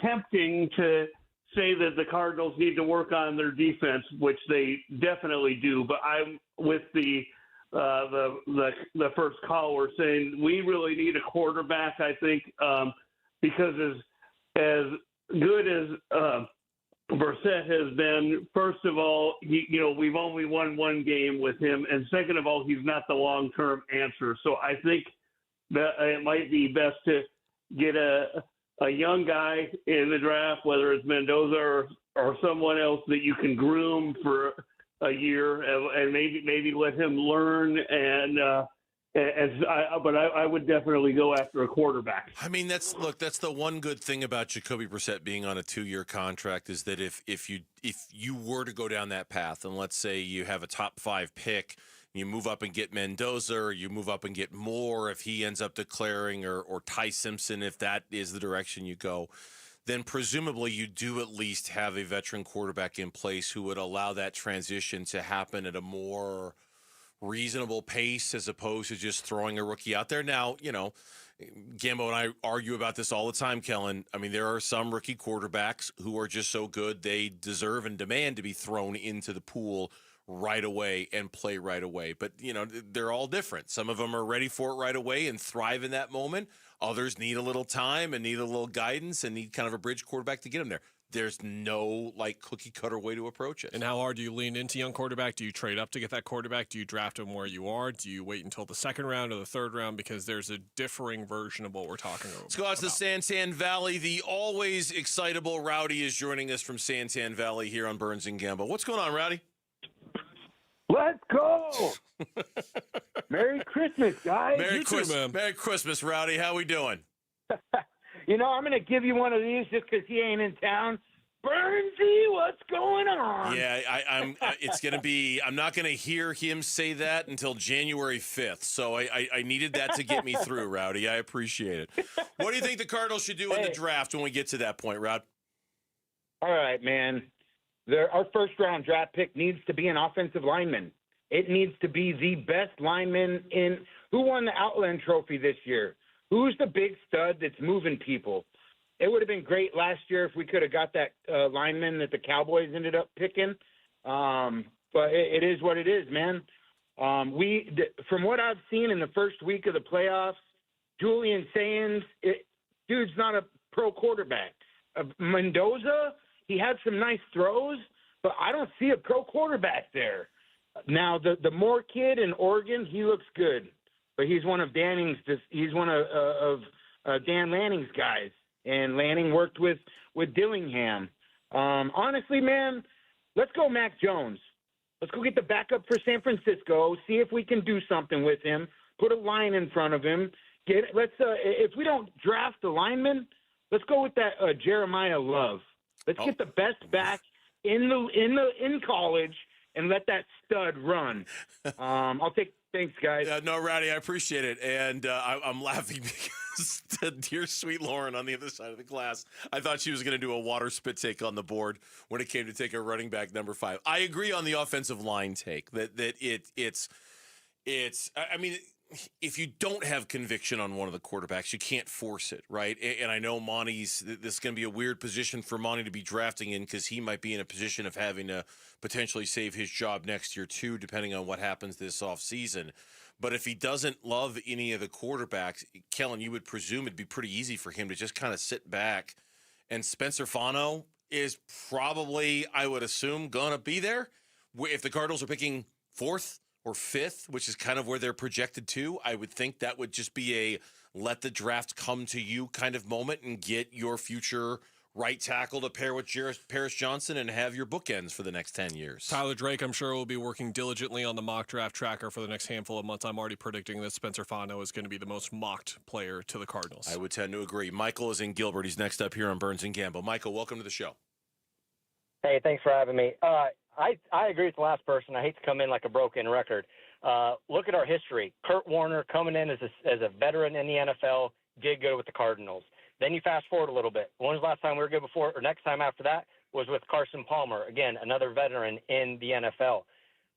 tempting to say that the Cardinals need to work on their defense, which they definitely do. But I'm with the first caller saying we really need a quarterback. I think because as good as Brissett has been, first of all, we've only won one game with him, and second of all, he's not the long-term answer. So I think that it might be best to get a young guy in the draft, whether it's Mendoza or someone else that you can groom for a year and maybe let him learn. But I would definitely go after a quarterback. I mean, that's the one good thing about Jacoby Brissett being on a 2-year contract is that if you were to go down that path, and let's say you have a top 5 pick, you move up and get Mendoza, or you move up and get Moore if he ends up declaring, or Ty Simpson if that is the direction you go, then presumably you do at least have a veteran quarterback in place who would allow that transition to happen at a more reasonable pace as opposed to just throwing a rookie out there. Now, Gambo and I argue about this all the time, Kellen. I mean, there are some rookie quarterbacks who are just so good they deserve and demand to be thrown into the pool right away and play right away. But, they're all different. Some of them are ready for it right away and thrive in that moment. Others need a little time and need a little guidance and need kind of a bridge quarterback to get them there. There's no cookie cutter way to approach it. And how hard do you lean into young quarterback? Do you trade up to get that quarterback? Do you draft him where you are? Do you wait until the second round or the third round? Because there's a differing version of what we're talking about. Let's go out to the Santan Valley. The always excitable Rowdy is joining us from Santan Valley here on Burns and Gamble. What's going on, Rowdy? Let's go! Merry Christmas, guys. Merry Christmas, Merry Christmas, Rowdy. How we doing? I'm going to give you one of these just because he ain't in town. Burnsy, what's going on? Yeah, it's going to be. I'm not going to hear him say that until January 5th. So I needed that to get me through, Rowdy. I appreciate it. What do you think the Cardinals should do in the draft when we get to that point, Rod? All right, man. Our first-round draft pick needs to be an offensive lineman. It needs to be the best lineman in – who won the Outland Trophy this year? Who's the big stud that's moving people? It would have been great last year if we could have got that lineman that the Cowboys ended up picking. But it is what it is, man. From what I've seen in the first week of the playoffs, Julian Sands, dude's not a pro quarterback. Mendoza – he had some nice throws, but I don't see a pro quarterback there. Now, the Moore kid in Oregon, he looks good, but he's one of Dan Lanning's guys, and Lanning worked with Dillingham. Honestly, man, let's go Mac Jones. Let's go get the backup for San Francisco, see if we can do something with him, put a line in front of him. If we don't draft the lineman, let's go with that Jeremiah Love. Let's get the best back in college and let that stud run. Thanks, guys. No, Rowdy, I appreciate it, and I'm laughing because dear sweet Lauren on the other side of the glass, I thought she was going to do a water spit take on the board when it came to take a running back number 5. I agree on the offensive line take that it's. I mean, if you don't have conviction on one of the quarterbacks, you can't force it, right? And I know this is going to be a weird position for Monty to be drafting in because he might be in a position of having to potentially save his job next year too, depending on what happens this offseason. But if he doesn't love any of the quarterbacks, Kellen, you would presume it'd be pretty easy for him to just kind of sit back. And Spencer Fano is probably, I would assume, going to be there. If the Cardinals are picking 4th, or 5th, which is kind of where they're projected to, I would think that would just be a let the draft come to you kind of moment and get your future right tackle to pair with Paris Johnson and have your bookends for the next 10 years. Tyler Drake, I'm sure, will be working diligently on the mock draft tracker for the next handful of months. I'm already predicting that Spencer Fano is going to be the most mocked player to the Cardinals. I would tend to agree. Michael is in Gilbert. He's next up here on Burns and Gamble. Michael, welcome to the show. Hey, thanks for having me. I agree with the last person. I hate to come in like a broken record, Look at our history. Kurt Warner coming in as a veteran in the NFL, did good with the Cardinals. Then you fast forward a little bit. When was the last time we were good before, or next time after that was with Carson Palmer, again, another veteran in the NFL.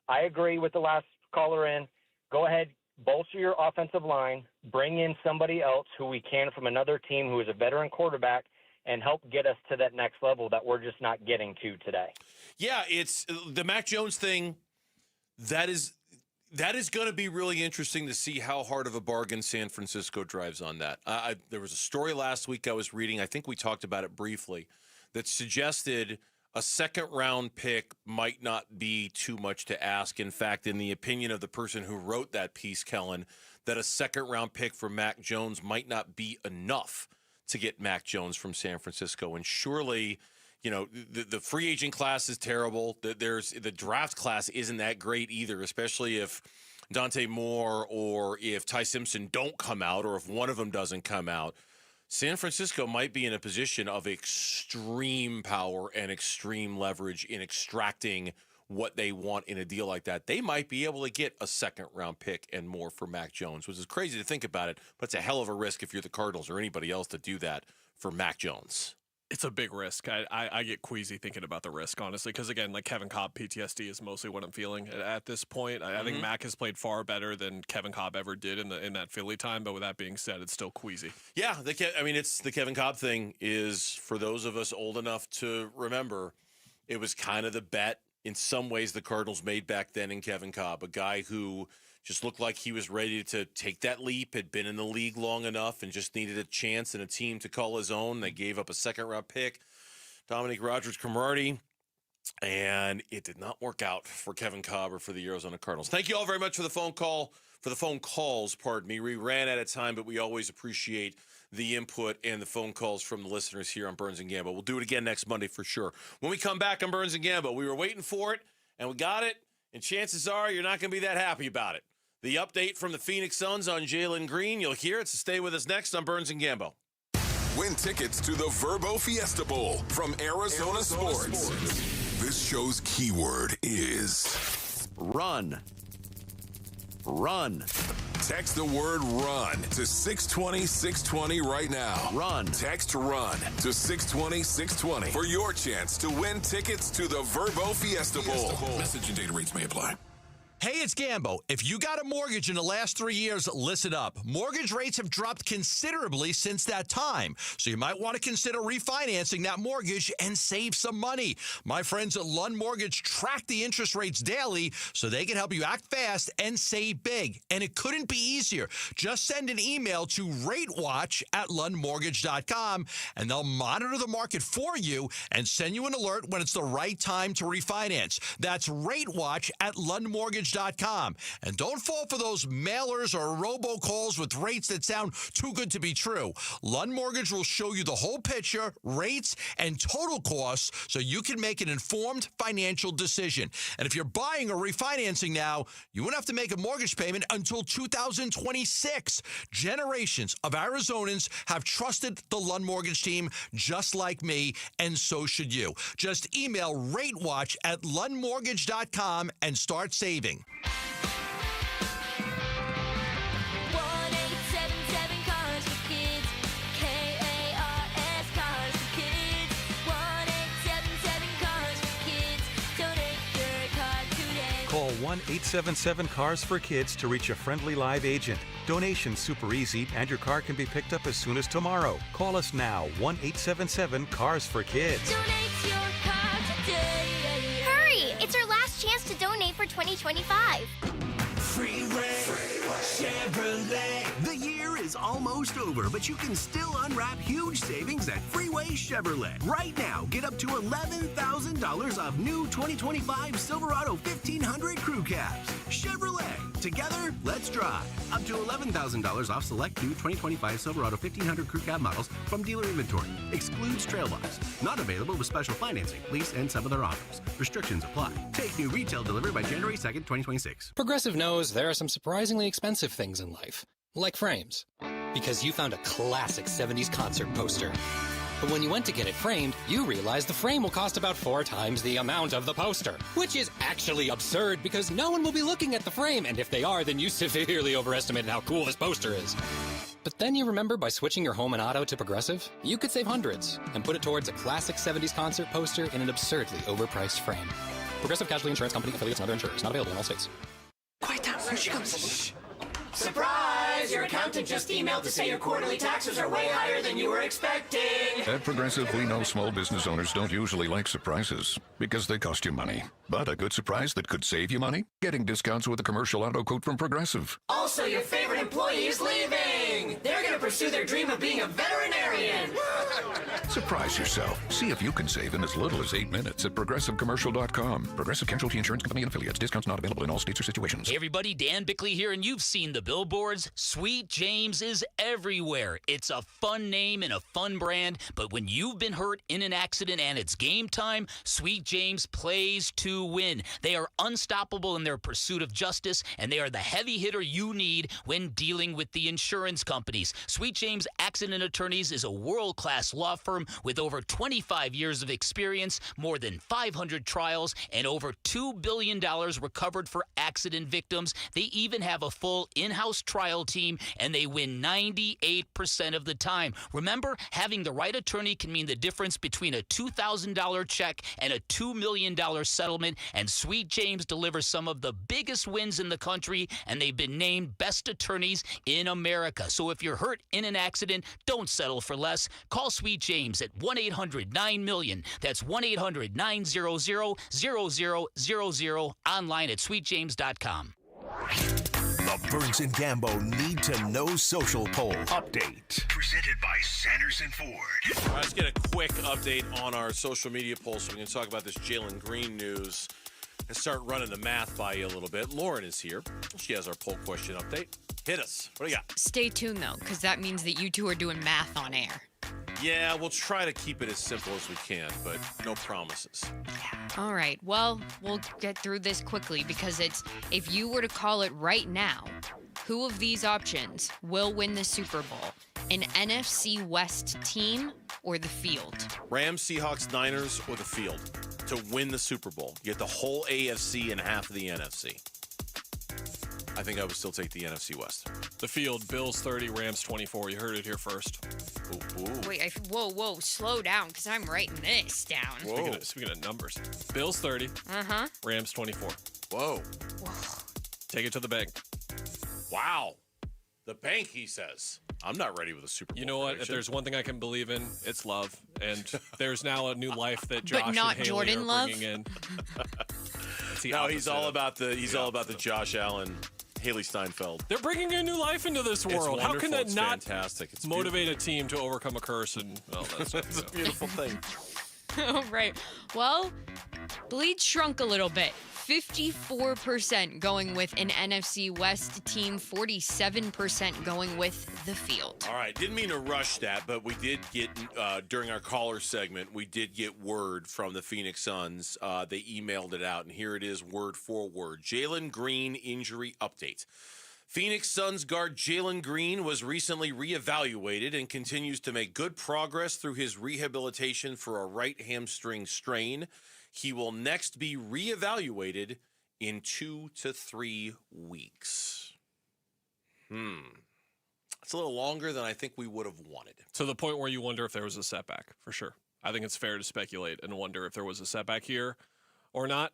I agree with the last caller in. Go ahead, bolster your offensive line, bring in somebody else who we can from another team who is a veteran quarterback, and help get us to that next level that we're just not getting to today. Yeah, it's the Mac Jones thing. That is going to be really interesting to see how hard of a bargain San Francisco drives on that. There was a story last week I was reading, I think we talked about it briefly, that suggested a second-round pick might not be too much to ask. In fact, in the opinion of the person who wrote that piece, Kellen, that a second-round pick for Mac Jones might not be enough to get Mac Jones from San Francisco. And surely, you know, the free agent class is terrible. The draft class isn't that great either, especially if Dante Moore or if Ty Simpson don't come out, or if one of them doesn't come out. San Francisco might be in a position of extreme power and extreme leverage in extracting what they want in a deal like that. They might be able to get a second-round pick and more for Mac Jones, which is crazy to think about it, but it's a hell of a risk if you're the Cardinals or anybody else to do that for Mac Jones. It's a big risk. I get queasy thinking about the risk, honestly, because, again, like Kevin Kolb, PTSD is mostly what I'm feeling at this point. I think Mac has played far better than Kevin Kolb ever did in that Philly time, but with that being said, it's still queasy. Yeah, it's the Kevin Kolb thing is, for those of us old enough to remember, it was kind of the bet in some ways the Cardinals made back then in Kevin Kolb, a guy who just looked like he was ready to take that leap, had been in the league long enough and just needed a chance and a team to call his own. They gave up a second-round pick, Dominique Rodgers-Cromartie, and it did not work out for Kevin Kolb or for the Arizona Cardinals. Thank you all very much for the phone calls, pardon me. We ran out of time, but we always appreciate the input and the phone calls from the listeners here on Burns and Gambo. We'll do it again next Monday for sure. When we come back on Burns and Gambo, we were waiting for it, and we got it, and chances are you're not going to be that happy about it. The update from the Phoenix Suns on Jalen Green, you'll hear it, so stay with us next on Burns and Gambo. Win tickets to the Verbo Fiesta Bowl from Arizona Sports. This show's keyword is run. Run. Text the word run to 620-620 right now. Run. Text run to 620-620 for your chance to win tickets to the Verbo Fiesta Bowl. Message and data rates may apply. Hey, it's Gambo. If you got a mortgage in the last 3 years, listen up. Mortgage rates have dropped considerably since that time, so you might want to consider refinancing that mortgage and save some money. My friends at Lund Mortgage track the interest rates daily so they can help you act fast and save big. And it couldn't be easier. Just send an email to ratewatch@lundmortgage.com, and they'll monitor the market for you and send you an alert when it's the right time to refinance. That's ratewatch@lundmortgage.com. And don't fall for those mailers or robocalls with rates that sound too good to be true. Lund Mortgage will show you the whole picture, rates, and total costs so you can make an informed financial decision. And if you're buying or refinancing now, you won't have to make a mortgage payment until 2026. Generations of Arizonans have trusted the Lund Mortgage team just like me, and so should you. Just email ratewatch@lundmortgage.com and start saving. 1-877 Cars for Kids. K-A-R-S Cars for Kids. 1-877 Cars for Kids. Donate your car today. Call 1-877-CARS-FOR-KIDS to reach a friendly live agent. Donation's super easy, and your car can be picked up as soon as tomorrow. Call us now, 1-877-CARS-FOR-KIDS. Donate your car today. Hurry! It's our last chance to donate for 2025. Freeway Chevrolet. The year is almost over, but you can still unwrap huge savings at Freeway Chevrolet. Right now, get up to $11,000 off new 2025 Silverado 1500 Crew Cabs. Chevrolet. Together, let's drive. Up to $11,000 off select new 2025 Silverado 1500 Crew Cab models from dealer inventory. Excludes Trailbox. Not available with special financing, lease, and some other offers. Restrictions apply. Take new retail delivery by January 2nd, 2026. Progressive knows there are some surprisingly expensive things in life, like frames. Because you found a classic 70s concert poster. But when you went to get it framed, you realized the frame will cost about 4 times the amount of the poster. Which is actually absurd because no one will be looking at the frame, and if they are, then you severely overestimated how cool this poster is. But then you remember by switching your home and auto to Progressive, you could save hundreds and put it towards a classic 70s concert poster in an absurdly overpriced frame. Progressive Casualty Insurance Company, affiliates, and other insurers. Not available in all states. Quiet down, here she comes. Surprise! Your accountant just emailed to say your quarterly taxes are way higher than you were expecting. At Progressive, we know small business owners don't usually like surprises because they cost you money. But a good surprise that could save you money? Getting discounts with a commercial auto quote from Progressive. Also, your favorite employee is leaving. They're going to pursue their dream of being a veterinarian. Surprise yourself. See if you can save in as little as 8 minutes at ProgressiveCommercial.com. Progressive Casualty Insurance Company and affiliates. Discounts not available in all states or situations. Hey everybody, Dan Bickley here, and you've seen the billboards. Sweet James is everywhere. It's a fun name and a fun brand, but when you've been hurt in an accident and it's game time, Sweet James plays to win. They are unstoppable in their pursuit of justice, and they are the heavy hitter you need when dealing with the insurance companies. Sweet James Accident Attorneys is a world-class law firm with over 25 years of experience, more than 500 trials, and over $2 billion recovered for accident victims. They even have a full in-house trial team, and they win 98% of the time. Remember, having the right attorney can mean the difference between a $2,000 check and a $2 million settlement, and Sweet James delivers some of the biggest wins in the country, and they've been named best attorneys in America. So if you're hurt in an accident, don't settle for less. Call Sweet James at 1-800-9-MILLION. That's 1-800-900-0000, online at sweetjames.com. The Burns and Gambo Need to Know Social Poll Update. Presented by Sanderson Ford. All right, let's get a quick update on our social media poll so we can talk about this Jalen Green news and start running the math by you a little bit. Lauren is here. She has our poll question update. Hit us. What do you got? Stay tuned, though, because that means that you two are doing math on air. Yeah, we'll try to keep it as simple as we can, but no promises. All right. Well, we'll get through this quickly because it's, if you were to call it right now, who of these options will win the Super Bowl? An NFC West team or the field? Rams, Seahawks, Niners, or the field to win the Super Bowl. You get the whole AFC and half of the NFC. I think I would still take the NFC West. The field, Bills 30, Rams 24. You heard it here first. Ooh. Wait, whoa, slow down, because I'm writing this down. Speaking of numbers, Bills 30, Rams 24. Whoa. Take it to the bank. Wow. The bank, he says. I'm not ready with a Super Bowl. You know what? If there's one thing I can believe in, it's love. And there's now a new life that Josh but not and Haley Jordan are love? bringing in. No, he's all about the Josh Allen, Haley Steinfeld. They're bringing a new life into this world. How can that not fantastic. It's motivate a team to overcome a curse and all that stuff? It's a beautiful thing. All right. Well, bleed shrunk a little bit. 54% going with an NFC West team, 47% going with the field. All right, didn't mean to rush that, but we did get, during our caller segment, we did get word from the Phoenix Suns. They emailed it out, and here it is word for word. Jalen Green injury update. Phoenix Suns guard Jalen Green was recently reevaluated and continues to make good progress through his rehabilitation for a right hamstring strain. He will next be reevaluated in 2 to 3 weeks. It's a little longer than I think we would have wanted. To the point where you wonder if there was a setback, for sure. I think it's fair to speculate and wonder if there was a setback here or not.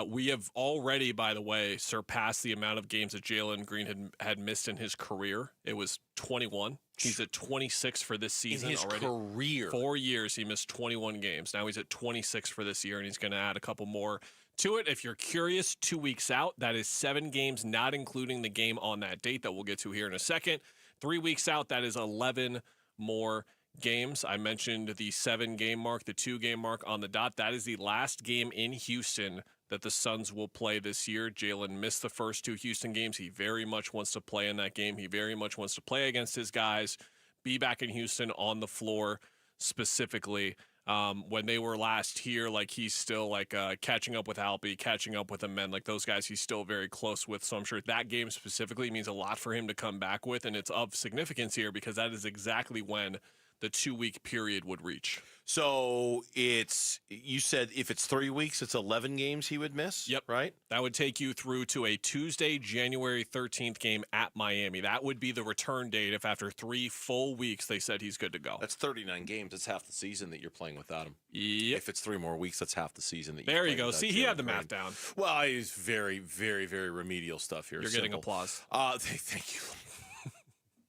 We have already, by the way, surpassed the amount of games that Jalen Green had missed in his career. It was 21. He's at 26 for this season already. In his career. 4 years, he missed 21 games. Now he's at 26 for this year, and he's going to add a couple more to it. If you're curious, 2 weeks out, that is 7 games, not including the game on that date that we'll get to here in a second. 3 weeks out, that is 11 more games. I mentioned the 7-game mark, the 2-game mark on the dot. That is the last game in Houston that the Suns will play this year. Jalen missed the first 2 Houston games. He very much wants to play in that game. He very much wants to play against his guys, be back in Houston on the floor specifically. When they were last here, like he's still like catching up with Alpi, catching up with the men, like those guys he's still very close with. So I'm sure that game specifically means a lot for him to come back with, and it's of significance here because that is exactly when the 2-week period would reach. So you said if it's 3 weeks, it's 11 games he would miss? Yep. Right? That would take you through to a Tuesday, January 13th game at Miami. That would be the return date if after 3 full weeks they said he's good to go. That's 39 games. That's half the season that you're playing without him. Yep. If it's 3 more weeks, that's half the season that There you go. See, he had the math down. Well, it's very, very, very remedial stuff here. You're getting applause. Thank you.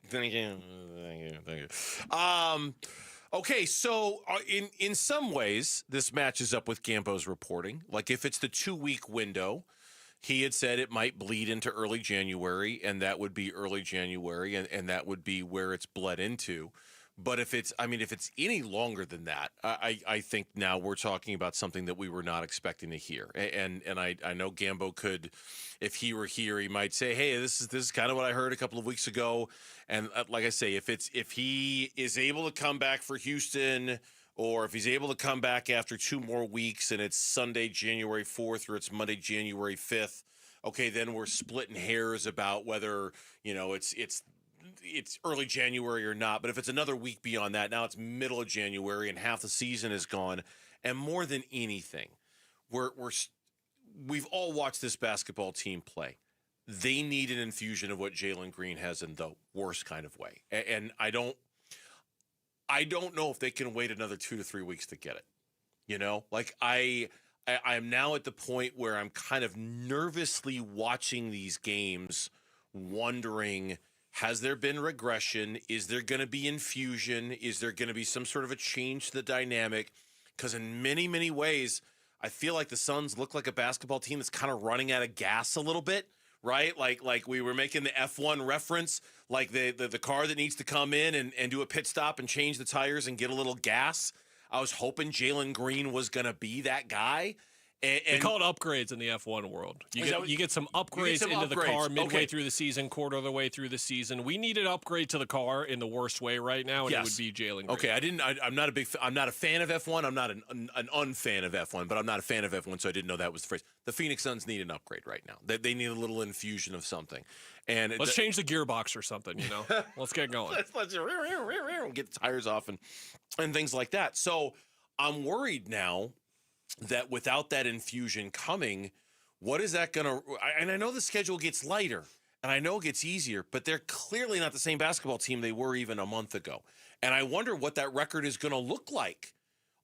Thank you. Okay, so in some ways, this matches up with Gambo's reporting. Like if it's the 2-week window, he had said it might bleed into early January, and that would be early January, and that would be where it's bled into. But if it's any longer than that, I think now we're talking about something that we were not expecting to hear. And I know Gambo could, if he were here, he might say, hey, this is kind of what I heard a couple of weeks ago. And like I say, if he is able to come back for Houston, or if he's able to come back after 2 more weeks and it's Sunday, January 4th, or it's Monday, January 5th, okay, then we're splitting hairs about whether, it's early January or not. But if it's another week beyond that, now it's middle of January and half the season is gone. And more than anything, we've all watched this basketball team play. They need an infusion of what Jalen Green has in the worst kind of way. And I don't know if they can wait another 2 to 3 weeks to get it. Like I'm now at the point where I'm kind of nervously watching these games, wondering, has there been regression? Is there going to be infusion? Is there going to be some sort of a change to the dynamic? Because in many, many ways, I feel like the Suns look like a basketball team that's kind of running out of gas a little bit, right? Like we were making the F1 reference, like the car that needs to come in and do a pit stop and change the tires and get a little gas. I was hoping Jalen Green was going to be that guy. They call it upgrades in the F1 world. You get some upgrades into the car midway through the season, quarter of the way through the season. We need an upgrade to the car in the worst way right now, and it would be Jalen Green. Okay, I'm not a fan of F1. I'm not an unfan of F1, but I'm not a fan of F1, so I didn't know that was the phrase. The Phoenix Suns need an upgrade right now. They need a little infusion of something. And let's change the gearbox or something. Let's get going. let's get the tires off and things like that. So I'm worried now that without that infusion coming, what is that going to – and I know the schedule gets lighter, and I know it gets easier, but they're clearly not the same basketball team they were even a month ago. And I wonder what that record is going to look like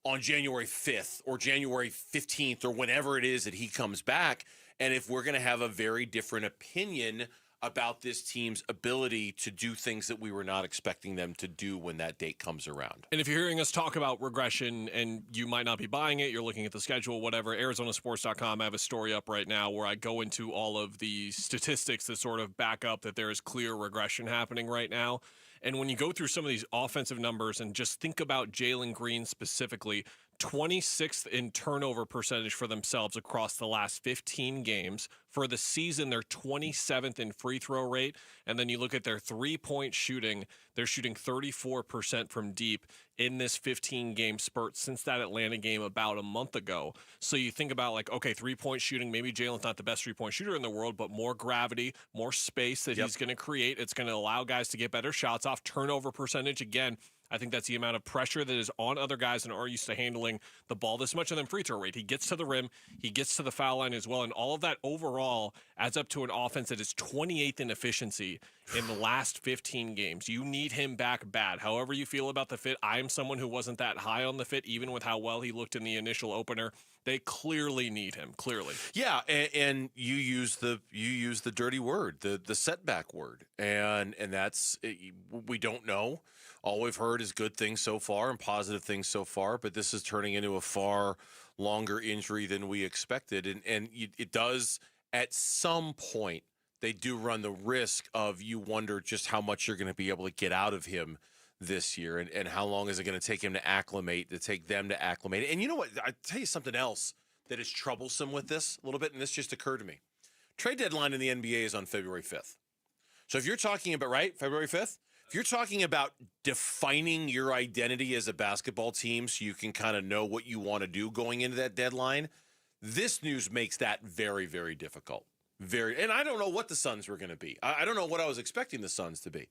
on January 5th or January 15th or whenever it is that he comes back, and if we're going to have a very different opinion about this team's ability to do things that we were not expecting them to do when that date comes around. And if you're hearing us talk about regression and you might not be buying it, you're looking at the schedule, whatever, ArizonaSports.com, I have a story up right now where I go into all of the statistics that sort of back up that there is clear regression happening right now. And when you go through some of these offensive numbers and just think about Jalen Green specifically, 26th in turnover percentage for themselves across the last 15 games. For the season, they're 27th in free throw rate. And then you look at their three-point shooting, they're shooting 34% from deep in this 15-game spurt since that Atlanta game about a month ago. So you think about like, okay, three-point shooting, maybe Jalen's not the best three-point shooter in the world, but more gravity, more space that he's going to create. It's going to allow guys to get better shots off. Turnover percentage, again, I think that's the amount of pressure that is on other guys and are used to handling the ball this much. And then free throw rate. He gets to the rim. He gets to the foul line as well. And all of that overall adds up to an offense that is 28th in efficiency in the last 15 games. You need him back bad. However you feel about the fit, I am someone who wasn't that high on the fit, even with how well he looked in the initial opener. They clearly need him, clearly. Yeah, and you use the dirty word, the setback word. And that's, we don't know. All we've heard is good things so far and positive things so far, but this is turning into a far longer injury than we expected. And it does, at some point, they do run the risk of you wonder just how much you're going to be able to get out of him this year and how long is it going to take him to acclimate, to take them to acclimate. And you know what? I'll tell you something else that is troublesome with this a little bit, and this just occurred to me. Trade deadline in the NBA is on February 5th. So if you're talking about, right, February 5th? If you're talking about defining your identity as a basketball team so you can kind of know what you want to do going into that deadline, this news makes that very, very difficult. And I don't know what the Suns were going to be. I don't know what I was expecting the Suns to be.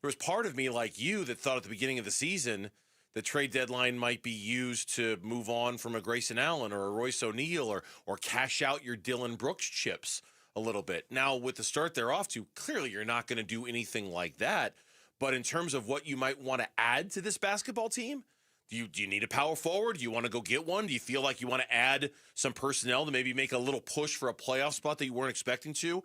there was part of me like you that thought at the beginning of the season the trade deadline might be used to move on from a Grayson Allen or a Royce O'Neal or cash out your Dylan Brooks chips a little bit. Now, with the start they're off to, clearly you're not going to do anything like that. But in terms of what you might want to add to this basketball team, do you need a power forward? Do you want to go get one? Do you feel like you want to add some personnel to maybe make a little push for a playoff spot that you weren't expecting to?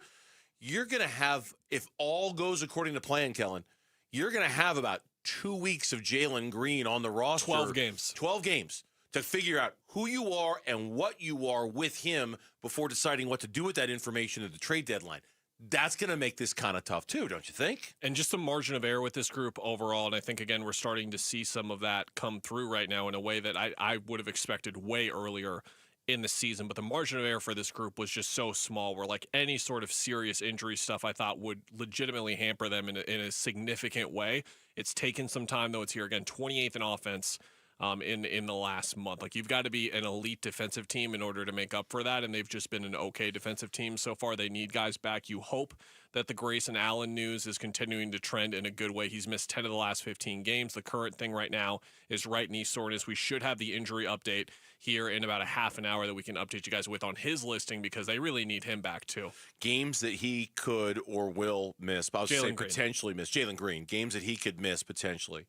You're going to have, if all goes according to plan, Kellen, you're going to have about 2 weeks of Jalen Green on the roster. 12 games. 12 games to figure out who you are and what you are with him before deciding what to do with that information at the trade deadline. That's going to make this kind of tough too, don't you think? And just some margin of error with this group overall. And I think, again, we're starting to see some of that come through right now in a way that I would have expected way earlier in the season. But the margin of error for this group was just so small where like any sort of serious injury stuff I thought would legitimately hamper them in a significant way. It's taken some time, though. It's here again, 28th in offense in the last month. Like, you've got to be an elite defensive team in order to make up for that, and they've just been an okay defensive team so far. They need guys back. You hope that the Grayson Allen news is continuing to trend in a good way. He's missed 10 of the last 15 games. The current thing right now is right knee soreness. We should have the injury update here in about a half an hour that we can update you guys with on his listing because they really need him back too. Games that he could or will miss. I was saying Green. Potentially miss. Jalen Green. Games that he could miss potentially.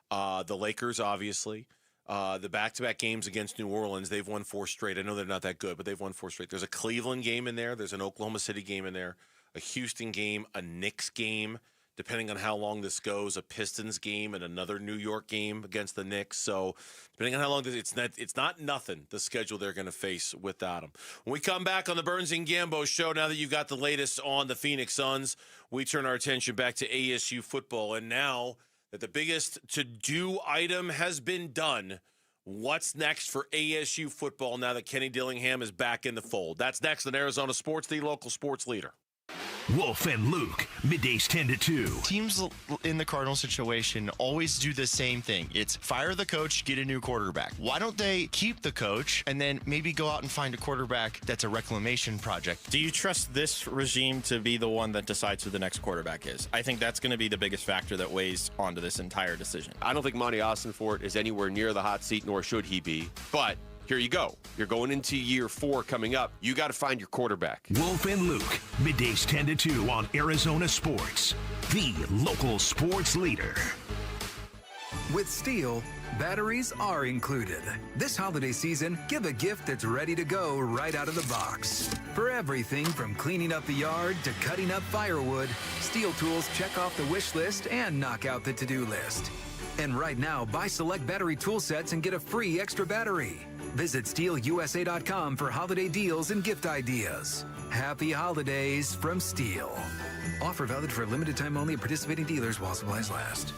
The Lakers, obviously. The back-to-back games against New Orleans, they've won 4 straight. I know they're not that good, but they've won 4 straight. There's a Cleveland game in there. There's an Oklahoma City game in there. A Houston game, a Knicks game, depending on how long this goes, a Pistons game, and another New York game against the Knicks. So depending on how long this, it's not nothing, the schedule they're going to face without them. When we come back on the Burns and Gambo show, now that you've got the latest on the Phoenix Suns, we turn our attention back to ASU football. And now that the biggest to-do item has been done, what's next for ASU football now that Kenny Dillingham is back in the fold? That's next on Arizona Sports, the local sports leader. Wolf and Luke, middays 10 to 2. Teams in the Cardinals situation always do the same thing. It's fire the coach, get a new quarterback. Why don't they keep the coach and then maybe go out and find a quarterback that's a reclamation project? Do you trust this regime to be the one that decides who the next quarterback is? I think that's going to be the biggest factor that weighs onto this entire decision. I don't think Monty Austinfort is anywhere near the hot seat, nor should he be. But here you go. You're going into year 4 coming up. You got to find your quarterback. Wolf and Luke, middays 10 to 2 on Arizona Sports, the local sports leader. With Steel, batteries are included. This holiday season, give a gift that's ready to go right out of the box. For everything from cleaning up the yard to cutting up firewood, Steel tools check off the wish list and knock out the to-do list. And right now, buy select battery tool sets and get a free extra battery. Visit SteelUSA.com for holiday deals and gift ideas. Happy holidays from Steel. Offer valid for a limited time only at participating dealers while supplies last.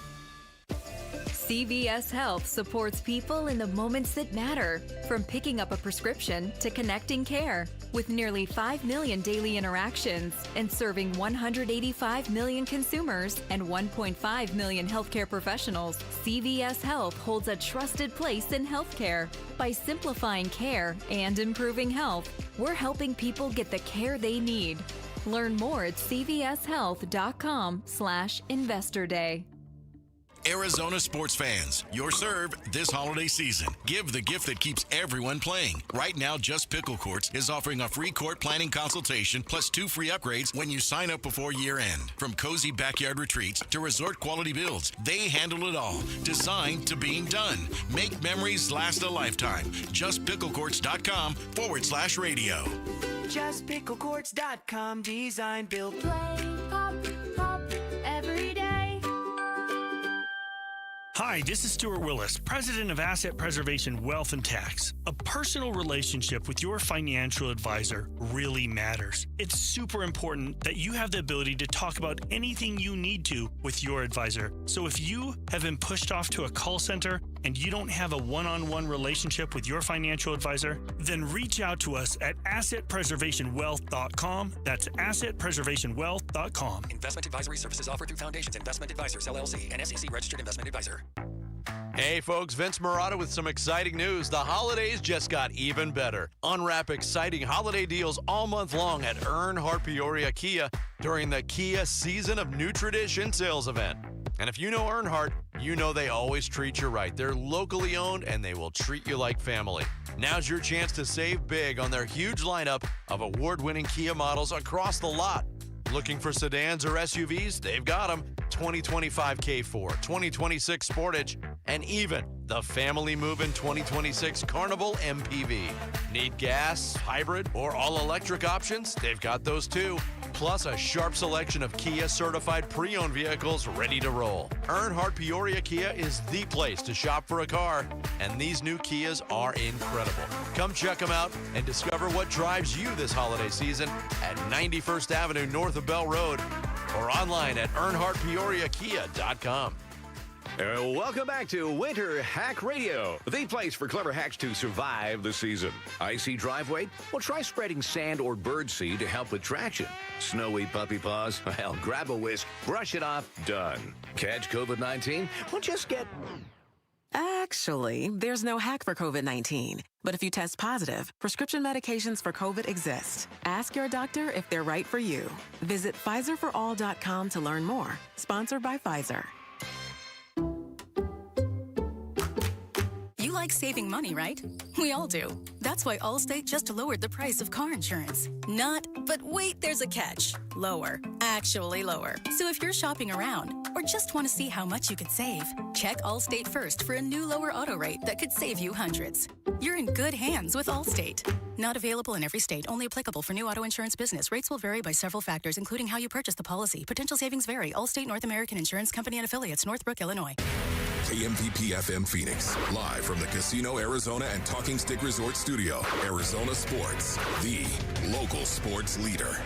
CVS Health supports people in the moments that matter, from picking up a prescription to connecting care. With nearly 5 million daily interactions and serving 185 million consumers and 1.5 million healthcare professionals, CVS Health holds a trusted place in healthcare. By simplifying care and improving health, we're helping people get the care they need. Learn more at cvshealth.com/Investor Day. Arizona sports fans, your serve this holiday season. Give the gift that keeps everyone playing. Right now, Just Pickle Courts is offering a free court planning consultation plus 2 free upgrades when you sign up before year end. From cozy backyard retreats to resort quality builds, they handle it all. Designed to being done. Make memories last a lifetime. JustPickleCourts.com/radio. JustPickleCourts.com. Design, build, Play, pop, pop, every day. Hi, this is Stuart Willis, President of Asset Preservation Wealth and Tax. A personal relationship with your financial advisor really matters. It's super important that you have the ability to talk about anything you need to with your advisor. So if you have been pushed off to a call center and you don't have a one-on-one relationship with your financial advisor, then reach out to us at assetpreservationwealth.com. That's assetpreservationwealth.com. Investment advisory services offered through Foundations Investment Advisors, LLC, an SEC-registered investment advisor. Hey folks, Vince Murata with some exciting news. The holidays just got even better. Unwrap exciting holiday deals all month long at Earnhardt Peoria Kia during the Kia Season of New Tradition sales event. And if you know Earnhardt, you know they always treat you right. They're locally owned, and they will treat you like family. Now's your chance to save big on their huge lineup of award-winning Kia models across the lot. Looking for sedans or SUVs? They've got them. 2025 K4, 2026 Sportage, and even the family-moving 2026 Carnival MPV. Need gas, hybrid, or all-electric options? They've got those too. Plus a sharp selection of Kia-certified pre-owned vehicles ready to roll. Earnhardt Peoria Kia is the place to shop for a car, and these new Kias are incredible. Come check them out and discover what drives you this holiday season at 91st Avenue north of Bell Road or online at earnhardtpeoriakia.com. Welcome back to Winter Hack Radio, the place for clever hacks to survive the season. Icy driveway? Well, try spreading sand or birdseed to help with traction. Snowy puppy paws? Well, grab a whisk, brush it off, done. Catch COVID-19? Well, just get... Actually, there's no hack for COVID-19. But if you test positive, prescription medications for COVID exist. Ask your doctor if they're right for you. Visit PfizerForAll.com to learn more. Sponsored by Pfizer. You like saving money, right? We all do. That's why Allstate just lowered the price of car insurance. Not, but wait, there's a catch. Lower. Actually lower. So if you're shopping around or just want to see how much you could save, check Allstate first for a new lower auto rate that could save you hundreds. You're in good hands with Allstate. Not available in every state. Only applicable for new auto insurance business. Rates will vary by several factors, including how you purchase the policy. Potential savings vary. Allstate North American Insurance Company and Affiliates, Northbrook, Illinois. KMVP FM Phoenix, live from the Casino Arizona and Talking Stick Resort Studio. Arizona Sports, the local sports leader.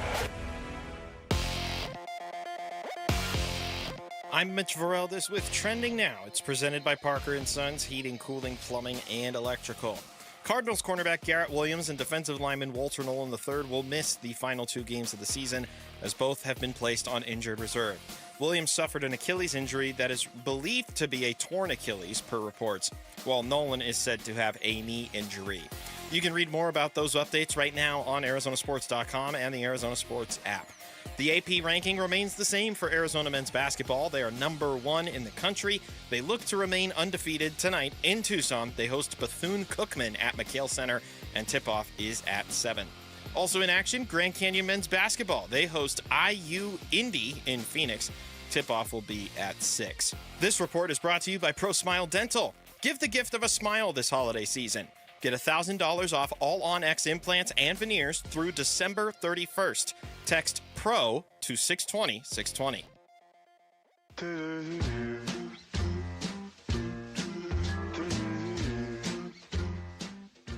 I'm Mitch Vareldis with Trending Now. It's presented by Parker & Sons Heating, Cooling, Plumbing, and Electrical. Cardinals cornerback Garrett Williams and defensive lineman Walter Nolan III will miss the final 2 games of the season, as both have been placed on injured reserve. Williams suffered an Achilles injury that is believed to be a torn Achilles, per reports, while Nolan is said to have a knee injury. You can read more about those updates right now on ArizonaSports.com and the Arizona Sports app. The AP ranking remains the same for Arizona men's basketball. They are number 1 in the country. They look to remain undefeated tonight in Tucson. They host Bethune-Cookman at McHale Center, and tip-off is at 7. Also in action, Grand Canyon men's basketball. They host IU Indy in Phoenix. Tip-off will be at 6. This report is brought to you by ProSmile Dental. Give the gift of a smile this holiday season. Get $1,000 off all On-X implants and veneers through December 31st. Text PRO to 620-620.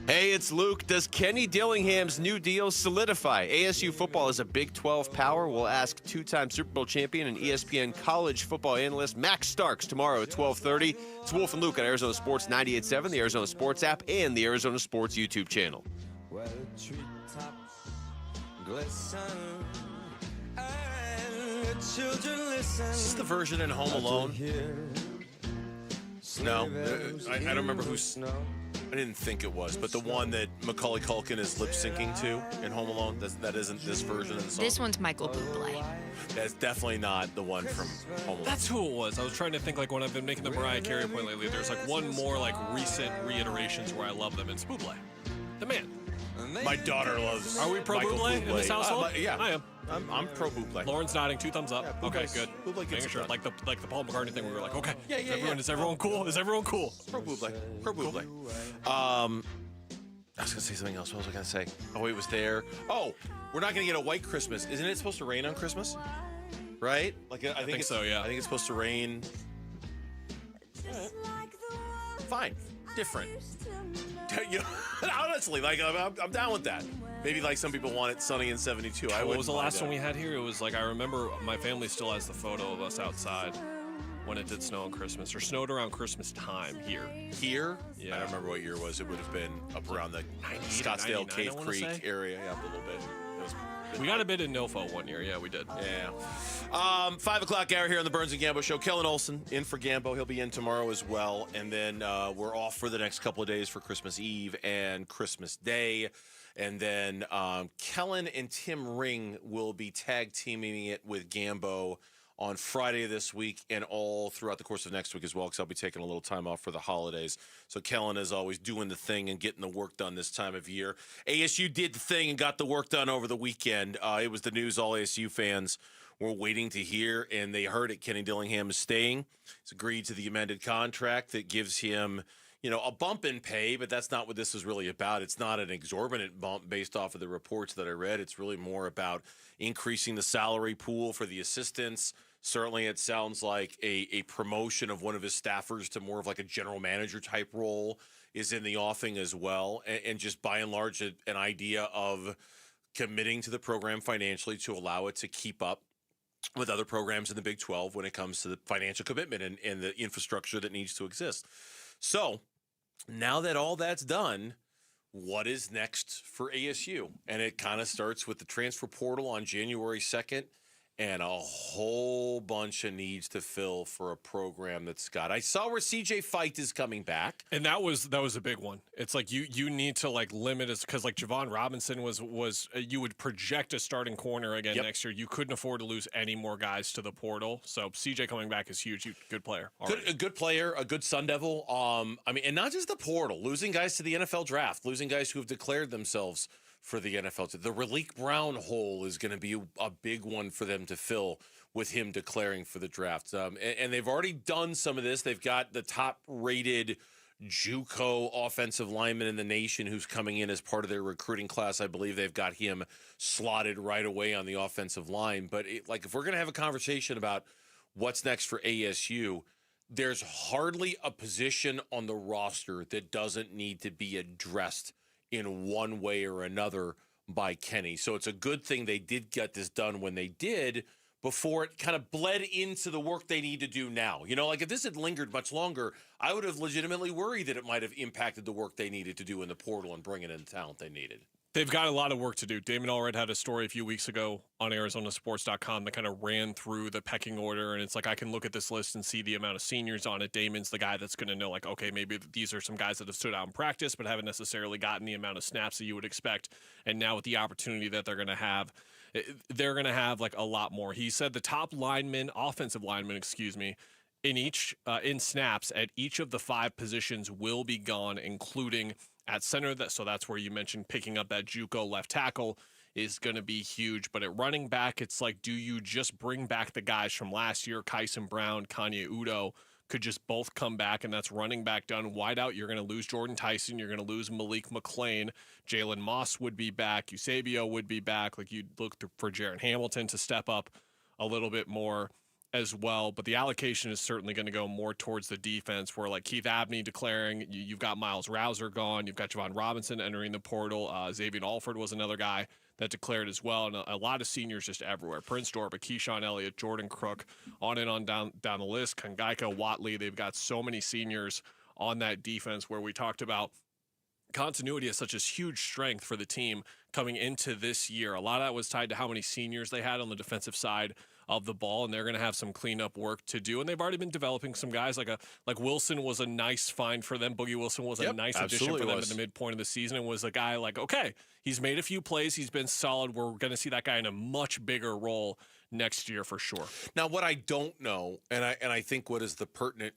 Hey, it's Luke. Does Kenny Dillingham's new deal solidify ASU football as a Big 12 power? We'll ask 2-time Super Bowl champion and ESPN college football analyst Max Starks tomorrow at 12:30. It's Wolf and Luke on Arizona Sports 98.7, the Arizona Sports app, and the Arizona Sports YouTube channel. Where the treetops glisten and the children listen. Is this the version in Home Alone? No, I don't remember who's. I didn't think it was, but the one that Macaulay Culkin is lip syncing to in Home Alone, that isn't this version of the song. This one's Michael Bublé. That's definitely not the one from Home Alone. That's who it was. I was trying to think, like, when I've been making the Mariah Carey point lately, there's like one more like recent reiterations where I love them. It's Bublé, the man. My daughter loves. Are we pro Michael Bublé in this household? Yeah, I am. I'm pro Bublé. Lauren's nodding, 2 thumbs up. Yeah, okay, Bublé's- good. Bublé gets Making it sure, done. like the Paul McCartney thing, we were like, okay. Yeah. Is everyone cool? Is everyone cool? Pro Bublé. Pro Bublé. I was gonna say something else. What was I gonna say? Oh, it was there. Oh, we're not gonna get a white Christmas. Isn't it supposed to rain on Christmas? Right? Like I think so. Yeah. I think it's supposed to rain. Fine. Different. You know, honestly, like I'm down with that. Maybe like some people want it sunny and 72. What was the last one we had here? It was like, I remember my family still has the photo of us outside when it did snow on Christmas, or snowed around Christmas time here. Here? Yeah. I don't remember what year it was. It would have been up around the 98 or Scottsdale 99, Cave I wanna Creek say. area. Yeah, a little bit. It was We got a bit in NoFo one year. Yeah, we did. Yeah. 5 o'clock hour here on the Burns and Gambo Show. Kellen Olson in for Gambo. He'll be in tomorrow as well. And then we're off for the next couple of days for Christmas Eve and Christmas Day. And then Kellen and Tim Ring will be tag teaming it with Gambo on Friday of this week and all throughout the course of next week as well, because I'll be taking a little time off for the holidays. So Kellen is always doing the thing and getting the work done this time of year. ASU did the thing and got the work done over the weekend. It was the news all ASU fans were waiting to hear, and they heard it. Kenny Dillingham is staying. He's agreed to the amended contract that gives him, a bump in pay, but that's not what this is really about. It's not an exorbitant bump based off of the reports that I read. It's really more about increasing the salary pool for the assistants. Certainly, it sounds like a promotion of one of his staffers to more of like a general manager type role is in the offing as well. And just by and large, an idea of committing to the program financially to allow it to keep up with other programs in the Big 12 when it comes to the financial commitment and the infrastructure that needs to exist. So now that all that's done, what is next for ASU? And it kind of starts with the transfer portal on January 2nd and a whole bunch of needs to fill for a program that's got. I saw where CJ Fight is coming back, and that was a big one. It's like you need to like limit it, because like Javon Robinson was you would project a starting corner again next year. You couldn't afford to lose any more guys to the portal. So CJ coming back is huge. Good player, a good player, a good Sun Devil. And not just the portal, losing guys to the NFL draft, losing guys who have declared themselves for the NFL. The Raleek Brown hole is going to be a big one for them to fill with him declaring for the draft. And they've already done some of this. They've got the top-rated JUCO offensive lineman in the nation who's coming in as part of their recruiting class. I believe they've got him slotted right away on the offensive line. But if we're going to have a conversation about what's next for ASU, there's hardly a position on the roster that doesn't need to be addressed in one way or another by Kenny. So it's a good thing they did get this done when they did, before it kind of bled into the work they need to do now. If this had lingered much longer, I would have legitimately worried that it might have impacted the work they needed to do in the portal and bringing in the talent they needed. They've got a lot of work to do. Damon Allred had a story a few weeks ago on ArizonaSports.com that kind of ran through the pecking order, and it's like I can look at this list and see the amount of seniors on it. Damon's the guy that's going to know, like, okay, maybe these are some guys that have stood out in practice but haven't necessarily gotten the amount of snaps that you would expect. And now with the opportunity that they're going to have like a lot more. He said the top offensive linemen, in snaps at each of the 5 positions will be gone, including at center. So that's where you mentioned picking up that JUCO left tackle is going to be huge. But at running back, it's like, do you just bring back the guys from last year? Kyson Brown, Kanye Udo could just both come back, and that's running back done. Wide out, you're going to lose Jordan Tyson. You're going to lose Malik McClain. Jalen Moss would be back. Eusebio would be back. Like, you'd look for Jaron Hamilton to step up a little bit more as well. But the allocation is certainly going to go more towards the defense, where like Keith Abney declaring, you've got Miles Rouser gone. You've got Javon Robinson entering the portal. Xavier Alford was another guy that declared as well. And a lot of seniors just everywhere. Prince Dorba, Keyshawn Elliott, Jordan Crook, on and on down the list. Kangaika, Watley. They've got so many seniors on that defense, where we talked about continuity is such a huge strength for the team coming into this year. A lot of that was tied to how many seniors they had on the defensive side of the ball, and they're going to have some cleanup work to do. And they've already been developing some guys like Wilson was a nice find for them. Boogie Wilson was a nice addition for them at the midpoint of the season, and was a guy like, okay, he's made a few plays, he's been solid. We're going to see that guy in a much bigger role next year for sure. Now, what I don't know, and I think what is the pertinent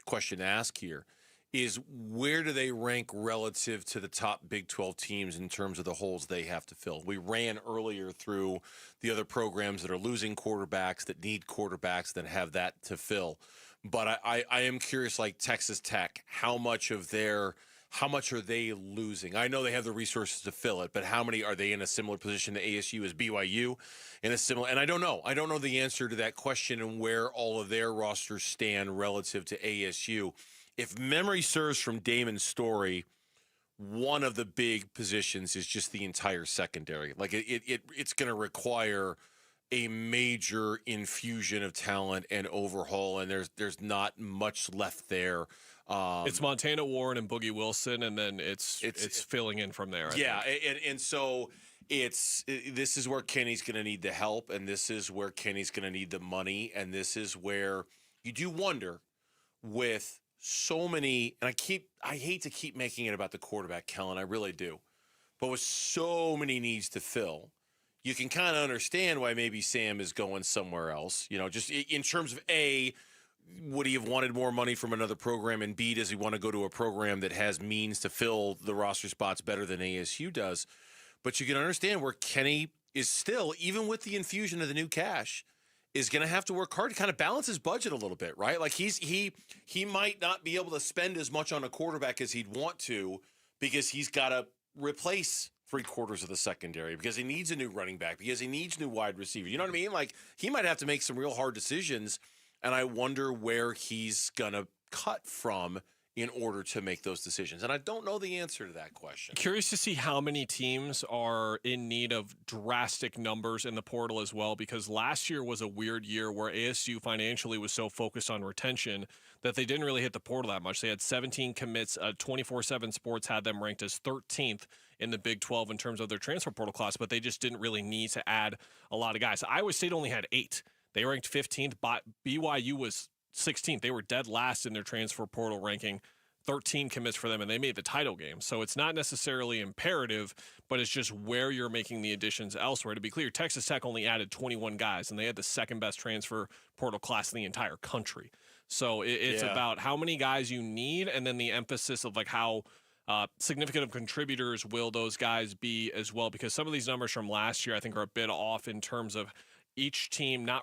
question to ask here, is where do they rank relative to the top Big 12 teams in terms of the holes they have to fill? We ran earlier through the other programs that are losing quarterbacks, that need quarterbacks, that have that to fill. But I am curious, like Texas Tech, how much are they losing? I know they have the resources to fill it, but how many are they in a similar position to ASU as BYU? And I don't know. I don't know the answer to that question and where all of their rosters stand relative to ASU. If memory serves from Damon's story, one of the big positions is just the entire secondary. Like it's going to require a major infusion of talent and overhaul, and there's not much left there. It's Montana Warren and Boogie Wilson, and then it's filling in from there. I think. And so this is where Kenny's going to need the help, and this is where Kenny's going to need the money, and this is where you do wonder with so many, and I hate to keep making it about the quarterback, Kellen, I really do. But with so many needs to fill, you can kind of understand why maybe Sam is going somewhere else. Just in terms of would he have wanted more money from another program? And B, does he want to go to a program that has means to fill the roster spots better than ASU does? But you can understand where Kenny is still, even with the infusion of the new cash, is going to have to work hard to kind of balance his budget a little bit, right? Like he might not be able to spend as much on a quarterback as he'd want to because he's got to replace 3/4 of the secondary, because he needs a new running back, because he needs new wide receiver. You know what I mean? Like, he might have to make some real hard decisions. And I wonder where he's going to cut from in order to make those decisions. And I don't know the answer to that question. Curious to see how many teams are in need of drastic numbers in the portal as well, because last year was a weird year where ASU financially was so focused on retention that they didn't really hit the portal that much. They had 17 commits. 24/7 Sports had them ranked as 13th in the Big 12 in terms of their transfer portal class, but they just didn't really need to add a lot of guys. Iowa State only had 8. They ranked 15th. BYU was 16th. They were dead last in their transfer portal ranking. 13 commits for them, and they made the title game. So it's not necessarily imperative, but it's just where you're making the additions elsewhere. To be clear, Texas Tech only added 21 guys, and they had the second best transfer portal class in the entire country. So it's about how many guys you need, and then the emphasis of like how significant of contributors will those guys be as well, because some of these numbers from last year I think are a bit off in terms of each team, not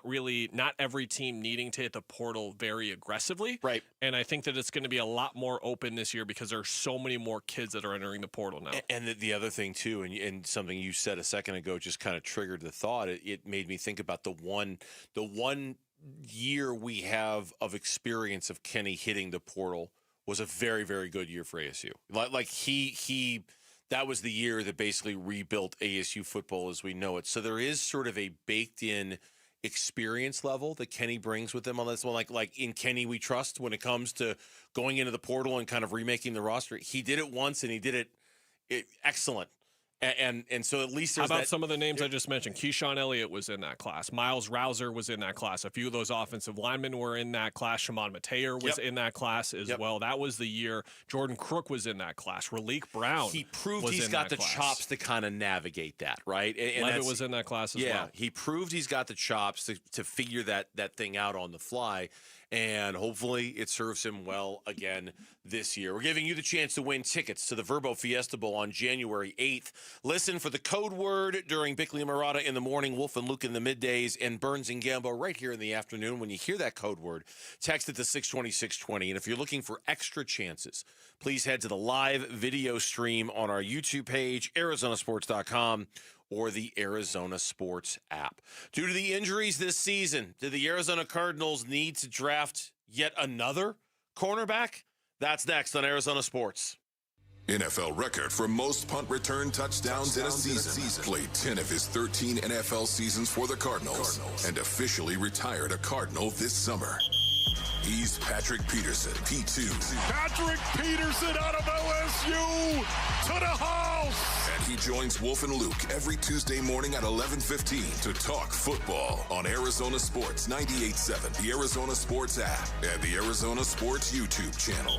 every team needing to hit the portal very aggressively. Right. And I think that it's going to be a lot more open this year because there's so many more kids that are entering the portal now. And the other thing, too, and something you said a second ago just kind of triggered the thought. It made me think about the one year we have of experience of Kenny hitting the portal was a very, very good year for ASU. Like he that was the year that basically rebuilt ASU football as we know it. So there is sort of a baked-in experience level that Kenny brings with him on this one. Like in Kenny we trust when it comes to going into the portal and kind of remaking the roster. He did it once, and he did it excellent. And so at least how there's about some of the names I just mentioned? Keyshawn Elliott was in that class. Miles Rouser was in that class. A few of those offensive linemen were in that class. Shimon Mateer was in that class as well. That was the year. Jordan Crook was in that class. Raleek Brown. He proved he's got the chops to kind of navigate that, right? And Levitt was in that class as well. Yeah, he proved he's got the chops to figure that thing out on the fly. And hopefully it serves him well again this year. We're giving you the chance to win tickets to the Verbo Fiesta Bowl on January 8th. Listen for the code word during Bickley and Murata in the morning, Wolf and Luke in the middays, and Burns and Gambo right here in the afternoon. When you hear that code word, text it to 620-620. And if you're looking for extra chances, please head to the live video stream on our YouTube page, ArizonaSports.com, or the Arizona Sports app. Due to the injuries this season, do the Arizona Cardinals need to draft yet another cornerback? That's next on Arizona Sports. NFL record for most punt return touchdowns in a season. Played 10 of his 13 NFL seasons for the Cardinals and officially retired a Cardinal this summer. He's Patrick Peterson, P2. Patrick Peterson out of LSU to the house. And he joins Wolf and Luke every Tuesday morning at 11:15 to talk football on Arizona Sports 98.7, the Arizona Sports app, and the Arizona Sports YouTube channel.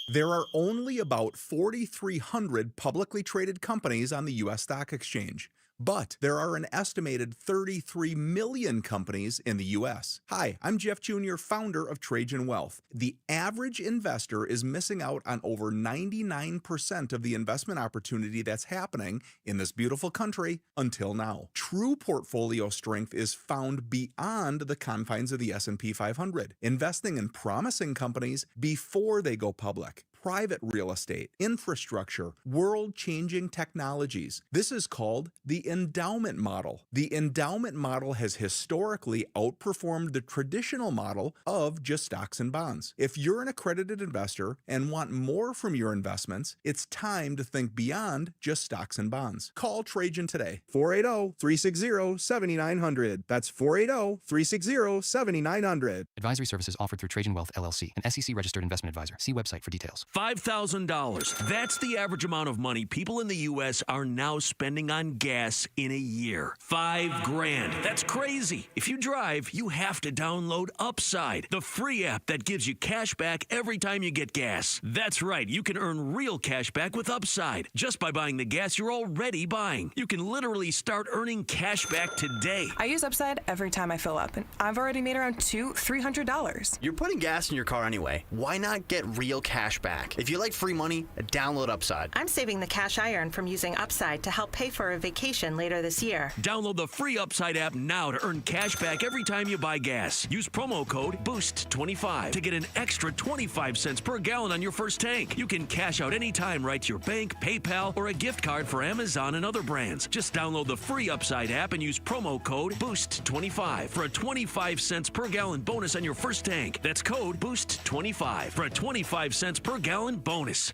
There are only about 4,300 publicly traded companies on the U.S. Stock Exchange. But there are an estimated 33 million companies in the U.S. Hi, I'm Jeff Jr., founder of Trajan Wealth. The average investor is missing out on over 99% of the investment opportunity that's happening in this beautiful country until now. True portfolio strength is found beyond the confines of the S&P 500, investing in promising companies before they go public. Private real estate, infrastructure, world-changing technologies. This is called the endowment model. The endowment model has historically outperformed the traditional model of just stocks and bonds. If you're an accredited investor and want more from your investments, it's time to think beyond just stocks and bonds. Call Trajan today. 480-360-7900. That's 480-360-7900. Advisory services offered through Trajan Wealth, LLC, an SEC-registered investment advisor. See website for details. $5,000. That's the average amount of money people in the U.S. are now spending on gas in a year. $5,000. That's crazy. If you drive, you have to download Upside, the free app that gives you cash back every time you get gas. That's right. You can earn real cash back with Upside just by buying the gas you're already buying. You can literally start earning cash back today. I use Upside every time I fill up, and I've already made around $200-$300. You're putting gas in your car anyway. Why not get real cash back? If you like free money, download Upside. I'm saving the cash I earn from using Upside to help pay for a vacation later this year. Download the free Upside app now to earn cash back every time you buy gas. Use promo code BOOST25 to get an extra 25 cents per gallon on your first tank. You can cash out anytime right to your bank, PayPal, or a gift card for Amazon and other brands. Just download the free Upside app and use promo code BOOST25 for a 25 cents per gallon bonus on your first tank. That's code BOOST25 for a 25 cents per gallon bonus.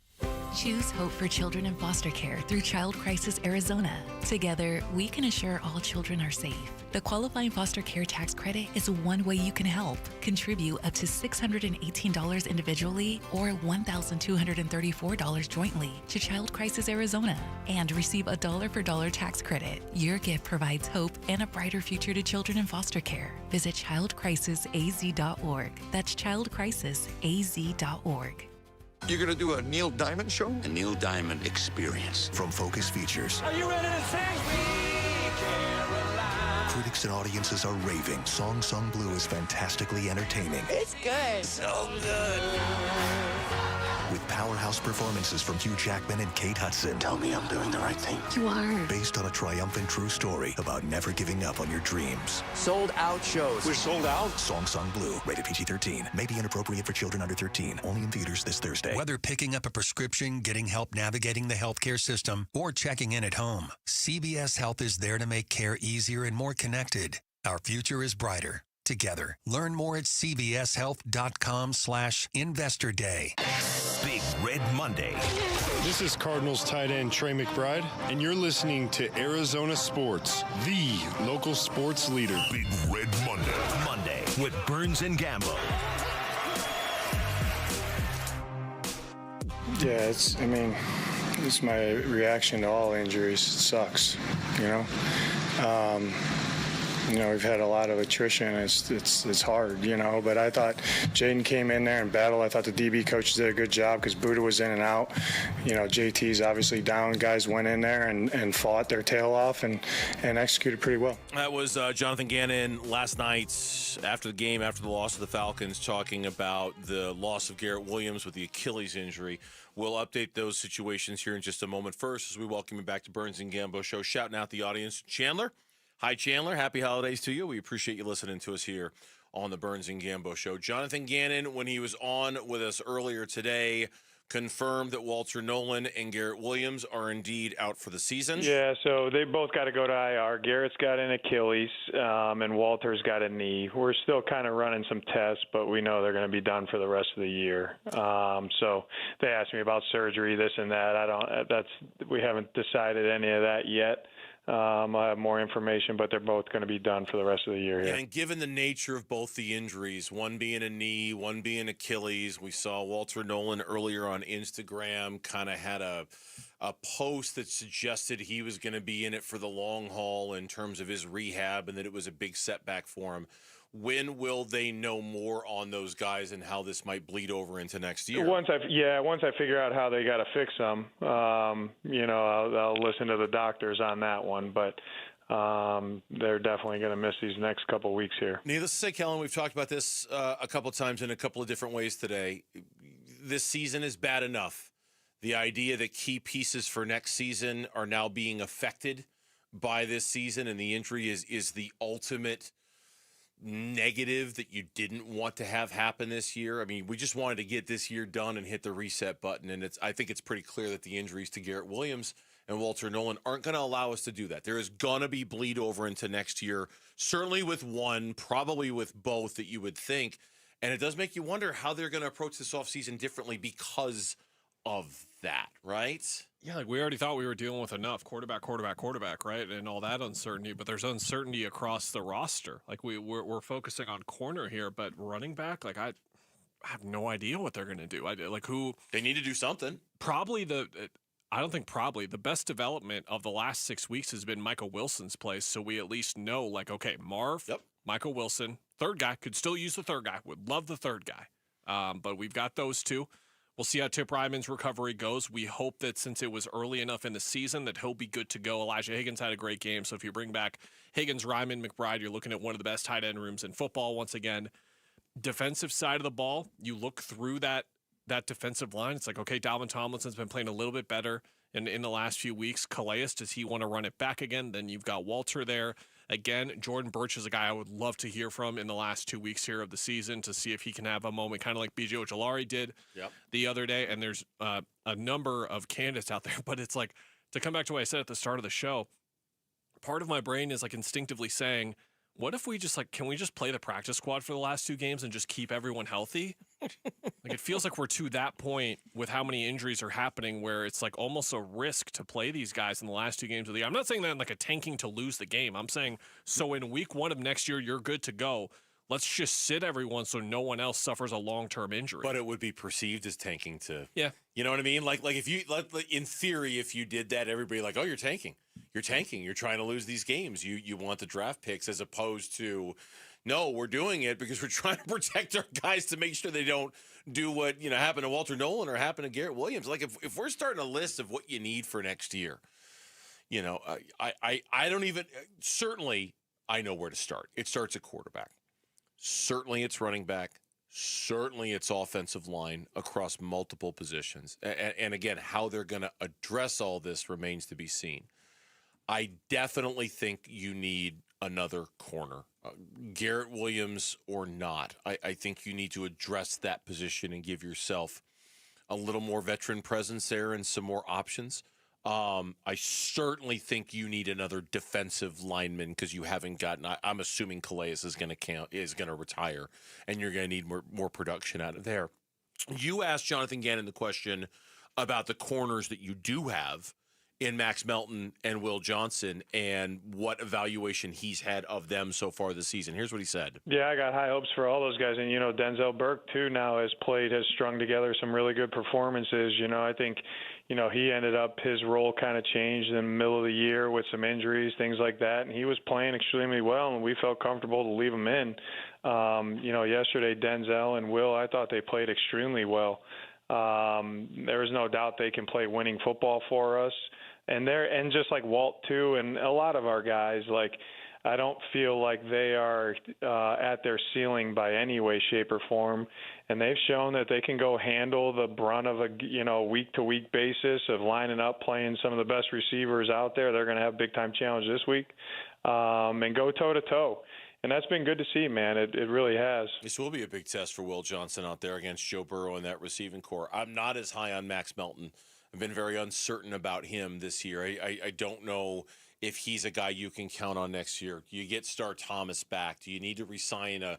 Choose hope for children in foster care through Child Crisis Arizona. Together, we can assure all children are safe. The qualifying foster care tax credit is one way you can help. Contribute up to $618 individually or $1,234 jointly to Child Crisis Arizona and receive a dollar-for-dollar tax credit. Your gift provides hope and a brighter future to children in foster care. Visit childcrisisaz.org. That's childcrisisaz.org. You're going to do a Neil Diamond show? A Neil Diamond experience from Focus Features. Are you ready to sing? Critics and audiences are raving. Song Sung Blue is fantastically entertaining. It's good. So good. With powerhouse performances from Hugh Jackman and Kate Hudson. Tell me I'm doing the right thing. You are. Based on a triumphant true story about never giving up on your dreams. Sold out shows. We're sold out? Song Sung Blue, rated PG-13. May be inappropriate for children under 13. Only in theaters this Thursday. Whether picking up a prescription, getting help navigating the healthcare system, or checking in at home, CVS Health is there to make care easier and more connected. Our future is brighter together. Learn more at cvshealth.com/Investor Day. Big Red Monday. This is Cardinals tight end Trey McBride, and you're listening to Arizona Sports, the local sports leader. Big Red Monday. Monday with Burns and Gambo. Yeah, it's my reaction to all injuries. It sucks, we've had a lot of attrition. It's hard, but I thought Jaden came in there and battled. I thought the DB coaches did a good job because Buddha was in and out. JT's obviously down. Guys went in there and fought their tail off and executed pretty well. That was Jonathan Ganon last night after the game, after the loss of the Falcons, talking about the loss of Garrett Williams with the Achilles injury. We'll update those situations here in just a moment. First, as we welcome you back to Burns and Gambo Show, shouting out the audience. Chandler. Hi, Chandler. Happy holidays to you. We appreciate you listening to us here on the Burns and Gambo Show. Jonathan Ganon, when he was on with us earlier today, confirmed that Walter Nolan and Garrett Williams are indeed out for the season. Yeah, so they both got to go to IR. Garrett's got an Achilles, and Walter's got a knee. We're still kind of running some tests, but we know they're going to be done for the rest of the year. So they asked me about surgery, this and that. We haven't decided any of that yet. I'll have more information, but they're both going to be done for the rest of the year here. And given the nature of both the injuries, one being a knee, one being Achilles, we saw Walter Nolan earlier on Instagram kind of had a post that suggested he was going to be in it for the long haul in terms of his rehab and that it was a big setback for him. When will they know more on those guys and how this might bleed over into next year? Once I figure out how they got to fix them, I'll listen to the doctors on that one. But they're definitely going to miss these next couple weeks here. Needless to say, Kellen, we've talked about this a couple times in a couple of different ways today. This season is bad enough. The idea that key pieces for next season are now being affected by this season and the injury is the ultimate negative that you didn't want to have happen this year. I mean, we just wanted to get this year done and hit the reset button, and I think it's pretty clear that the injuries to Garrett Williams and Walter Nolan aren't going to allow us to do that. There is going to be bleed over into next year, certainly with one, probably with both that you would think, and it does make you wonder how they're going to approach this offseason differently because of that, right? Yeah, like we already thought we were dealing with enough quarterback, right? And all that uncertainty, but there's uncertainty across the roster. Like we're focusing on corner here, but running back, have no idea what they're going to do. They need to do something. I don't think the best development of the last 6 weeks has been Michael Wilson's place. So we at least know, like, okay, Marv, Michael Wilson, third guy, could still use the third guy. Would love the third guy. But we've got those two. We'll see how Tip Ryman's recovery goes. We hope that since it was early enough in the season that he'll be good to go. Elijah Higgins had a great game. So if you bring back Higgins, Ryman, McBride, you're looking at one of the best tight end rooms in football once again. Defensive side of the ball, you look through that defensive line. It's like, okay, Dalvin Tomlinson's been playing a little bit better in the last few weeks. Calais, does he want to run it back again? Then you've got Walter there. Again, Jordan Birch is a guy I would love to hear from in the last 2 weeks here of the season to see if he can have a moment, kind of like B.J. Ojolari did the other day. And there's a number of candidates out there. But it's like, to come back to what I said at the start of the show, part of my brain is like instinctively saying, what if we just can we just play the practice squad for the last 2 games and just keep everyone healthy? Like, it feels like we're to that point with how many injuries are happening where it's like almost a risk to play these guys in the last 2 games of the year. I'm not saying that in like a tanking to lose the game. I'm saying, so in week 1 of next year, you're good to go. Let's just sit everyone so no one else suffers a long-term injury. But it would be perceived as tanking to, yeah. You know what I mean? Like if you, in theory, if you did that, everybody like, oh, you're tanking. You're tanking. You're trying to lose these games. You want the draft picks, as opposed to, no, we're doing it because we're trying to protect our guys to make sure they don't do what happened to Walter Nolan or happened to Garrett Williams. Like if we're starting a list of what you need for next year, I don't even, certainly I know where to start. It starts at quarterback. Certainly it's running back. Certainly it's offensive line across multiple positions. And again, how they're going to address all this remains to be seen. I definitely think you need another corner, Garrett Williams or not. I think you need to address that position and give yourself a little more veteran presence there and some more options. I certainly think you need another defensive lineman because you haven't gotten. I'm assuming Calais is going to retire, and you're going to need more production out of there. You asked Jonathan Gannon the question about the corners that you do have in Max Melton and Will Johnson and what evaluation he's had of them so far this season. Here's what he said. Yeah, I got high hopes for all those guys. And, Denzel Burke, too, now has strung together some really good performances. I think, he ended up, his role kind of changed in the middle of the year with some injuries, things like that. And he was playing extremely well, and we felt comfortable to leave him in. Yesterday, Denzel and Will, I thought they played extremely well. There is no doubt they can play winning football for us. And just like Walt too, and a lot of our guys, I don't feel like they are at their ceiling by any way, shape, or form. And they've shown that they can go handle the brunt of a week-to-week basis of lining up, playing some of the best receivers out there. They're going to have a big-time challenge this week, and go toe-to-toe. And that's been good to see, man. It really has. This will be a big test for Will Johnson out there against Joe Burrow and that receiving core. I'm not as high on Max Melton. I've been very uncertain about him this year. I don't know if he's a guy you can count on next year. Do you get Star Thomas back? Do you need to sign a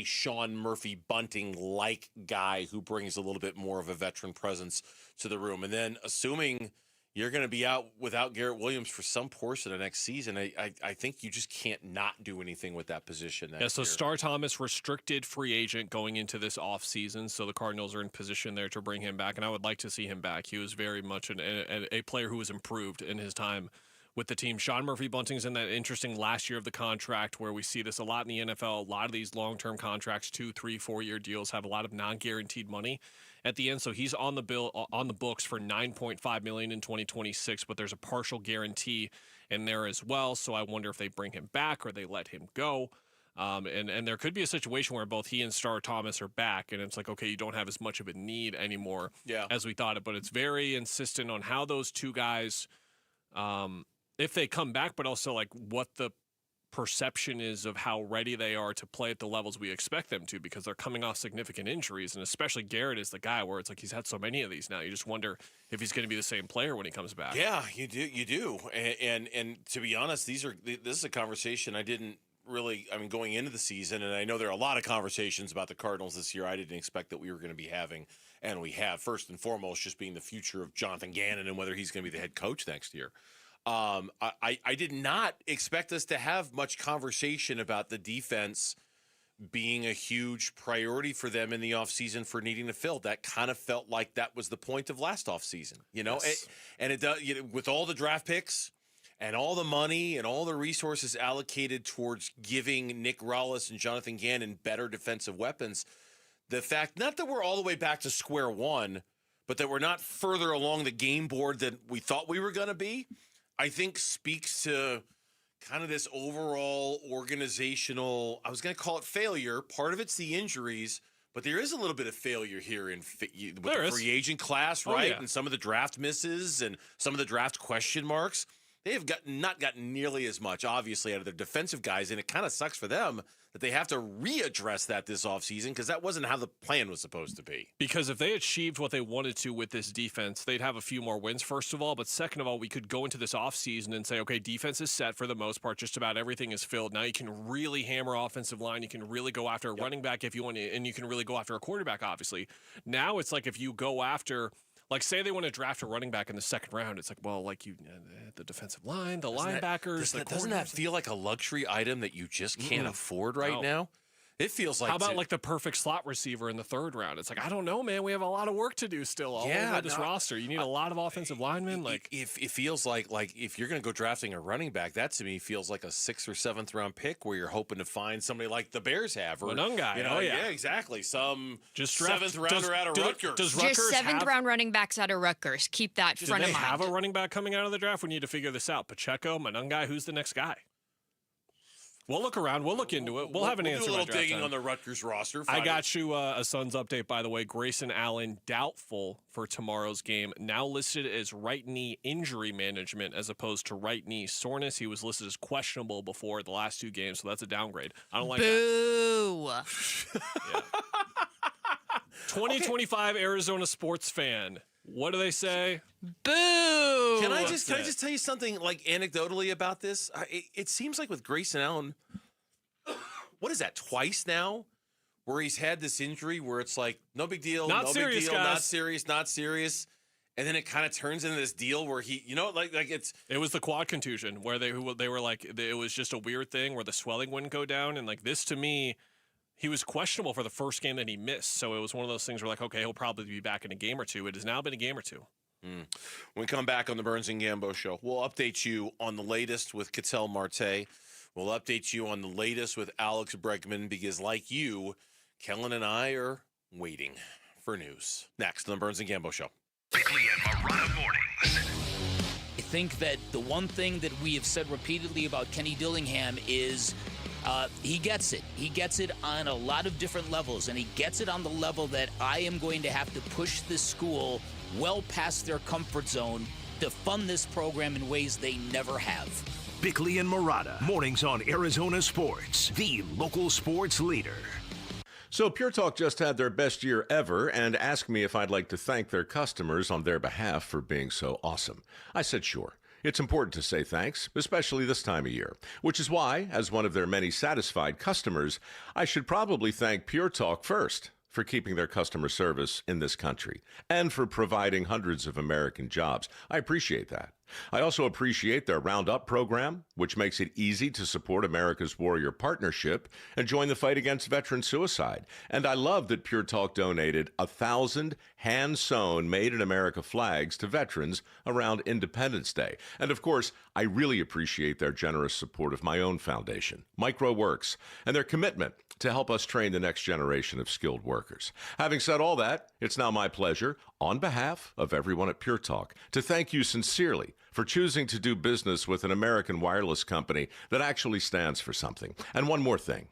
Sean Murphy Bunting-like guy who brings a little bit more of a veteran presence to the room? And then assuming you're going to be out without Garrett Williams for some portion of next season, I think you just can't not do anything with that position next year. Star Thomas, restricted free agent going into this offseason, so the Cardinals are in position there to bring him back, and I would like to see him back. He was very much a player who was improved in his time with the team. Sean Murphy Bunting's in that interesting last year of the contract where we see this a lot in the NFL. A lot of these long-term contracts, 2, 3, 4-year deals, have a lot of non-guaranteed money at the end. So he's on the books for $9.5 million in 2026, but there's a partial guarantee in there as well. So I wonder if they bring him back or they let him go. And there could be a situation where both he and Star Thomas are back, and it's like, okay, you don't have as much of a need anymore as we thought it. But it's very insistent on how those two guys, if they come back, but also like what the perception is of how ready they are to play at the levels we expect them to, because they're coming off significant injuries. And especially Garrett is the guy where it's like he's had so many of these now. You just wonder if he's going to be the same player when he comes back. Yeah, you do. And to be honest, this is a conversation going into the season, and I know there are a lot of conversations about the Cardinals this year I didn't expect that we were going to be having, and we have. First and foremost, just being the future of Jonathan Gannon and whether he's going to be the head coach next year. I did not expect us to have much conversation about the defense being a huge priority for them in the offseason for needing to fill. That kind of felt like that was the point of last offseason, Yes. And it does, with all the draft picks and all the money and all the resources allocated towards giving Nick Rallis and Jonathan Gannon better defensive weapons, the fact, not that we're all the way back to square one, but that we're not further along the game board than we thought we were going to be, I think speaks to kind of this overall organizational, I was going to call it failure. Part of it's the injuries, but there is a little bit of failure here with the free agent class, right? And some of the draft misses and some of the draft question marks. They have not gotten nearly as much, obviously, out of their defensive guys, and it kind of sucks for them that they have to readdress that this offseason because that wasn't how the plan was supposed to be. Because if they achieved what they wanted to with this defense, they'd have a few more wins, first of all. But second of all, we could go into this offseason and say, okay, defense is set for the most part. Just about everything is filled. Now you can really hammer offensive line. You can really go after a running back if you want to, and you can really go after a quarterback, obviously. Now it's like if you go after... Like, say they want to draft a running back in the second round. It's like, well, like the defensive line, the linebackers. Doesn't that feel like a luxury item that you just can't afford right now? It feels like. How about like the perfect slot receiver in the third round? It's like, I don't know, man. We have a lot of work to do still all over this roster. You need a lot of offensive linemen. Like, if it feels like if you're going to go drafting a running back, that to me feels like a 6th or 7th round pick where you're hoping to find somebody like the Bears have, or Manungai. Yeah, exactly. Some just 7th rounder out of Rutgers. Just 7th round running backs out of Rutgers. Keep that front of mind. Do they have a running back coming out of the draft? We need to figure this out. Pacheco, Manungai, who's the next guy? We'll look around. We'll look into it. We'll have an answer. Do a little by draft digging time. on the Rutgers roster. I got you a Suns update, by the way. Grayson Allen doubtful for tomorrow's game. Now listed as right knee injury management as opposed to right knee soreness. He was listed as questionable before the last 2 games, so that's a downgrade. I don't like that. 2025 Arizona sports fan. What do they say? Boo! Can I just tell you something like anecdotally about this? It seems like with Grayson Allen, what is that, twice now, where he's had this injury where it's like no big deal, Not no serious, big deal, guys. not serious, and then it kind of turns into this deal where he, it was the quad contusion where they were like it was just a weird thing where the swelling wouldn't go down, and like this to me. He was questionable for the first game that he missed, so it was one of those things where, like, okay, he'll probably be back in a game or two. It has now been a game or two. When we come back on the Burns and Gambo Show, we'll update you on the latest with Ketel Marte. We'll update you on the latest with Alex Bregman because, like you, Kellen and I are waiting for news. Next on the Burns and Gambo Show. Bickley and Marotta mornings. I think that the one thing that we have said repeatedly about Kenny Dillingham is he gets it. He gets it on a lot of different levels, and he gets it on the level that I am going to have to push this school well past their comfort zone to fund this program in ways they never have. Bickley and Marotta, mornings on Arizona Sports, the local sports leader. So Pure Talk just had their best year ever and asked me if I'd like to thank their customers on their behalf for being so awesome. I said sure. It's important to say thanks, especially this time of year, which is why, as one of their many satisfied customers, I should probably thank Pure Talk first for keeping their customer service in this country and for providing hundreds of American jobs. I appreciate that. I also appreciate their Roundup program, which makes it easy to support America's Warrior Partnership and join the fight against veteran suicide. And I love that Pure Talk donated 1,000 hand-sewn Made in America flags to veterans around Independence Day. And of course, I really appreciate their generous support of my own foundation, MicroWorks, and their commitment to help us train the next generation of skilled workers. Having said all that, it's now my pleasure, on behalf of everyone at Pure Talk, to thank you sincerely for choosing to do business with an American wireless company that actually stands for something. And one more thing.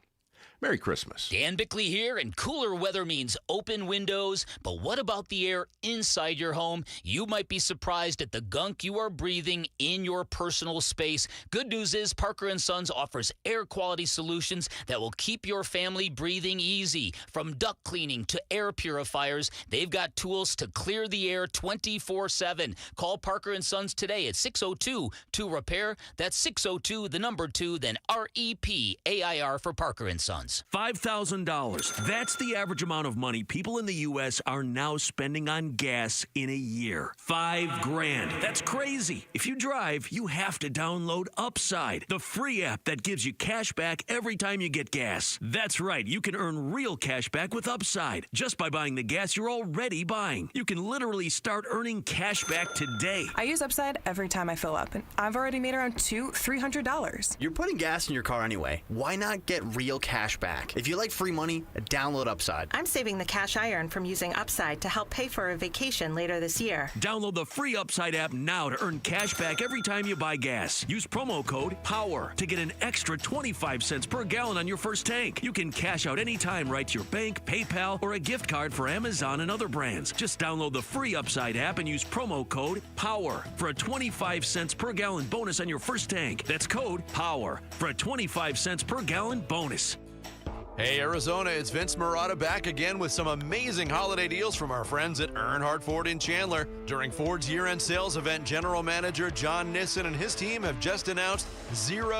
Merry Christmas. Dan Bickley here, and cooler weather means open windows. But what about the air inside your home? You might be surprised at the gunk you are breathing in your personal space. Good news is Parker & Sons offers air quality solutions that will keep your family breathing easy. From duct cleaning to air purifiers, they've got tools to clear the air 24/7. Call Parker & Sons today at 602-2-REPAIR. That's 602, the number 2, then REPAIR for Parker & Sons. gallons. $5,000. That's the average amount of money people in the U.S. are now spending on gas in a year. $5,000. That's crazy. If you drive, you have to download Upside, the free app that gives you cash back every time you get gas. That's right. You can earn real cash back with Upside just by buying the gas you're already buying. You can literally start earning cash back today. I use Upside every time I fill up, and I've already made around $300. You're putting gas in your car anyway. Why not get real cash back? If you like free money, download Upside. I'm saving the cash I earn from using Upside to help pay for a vacation later this year. Download the free Upside app now to earn cash back every time you buy gas. Use promo code POWER to get an extra 25 cents per gallon on your first tank. You can cash out anytime right to your bank, PayPal, or a gift card for Amazon and other brands. Just download the free Upside app and use promo code POWER for a 25 cents per gallon bonus on your first tank. That's code POWER for a 25 cents per gallon bonus. Hey, Arizona, it's Vince Marotta back again with some amazing holiday deals from our friends at Earnhardt Ford in Chandler. During Ford's year-end sales event, General Manager John Nissen and his team have just announced 000.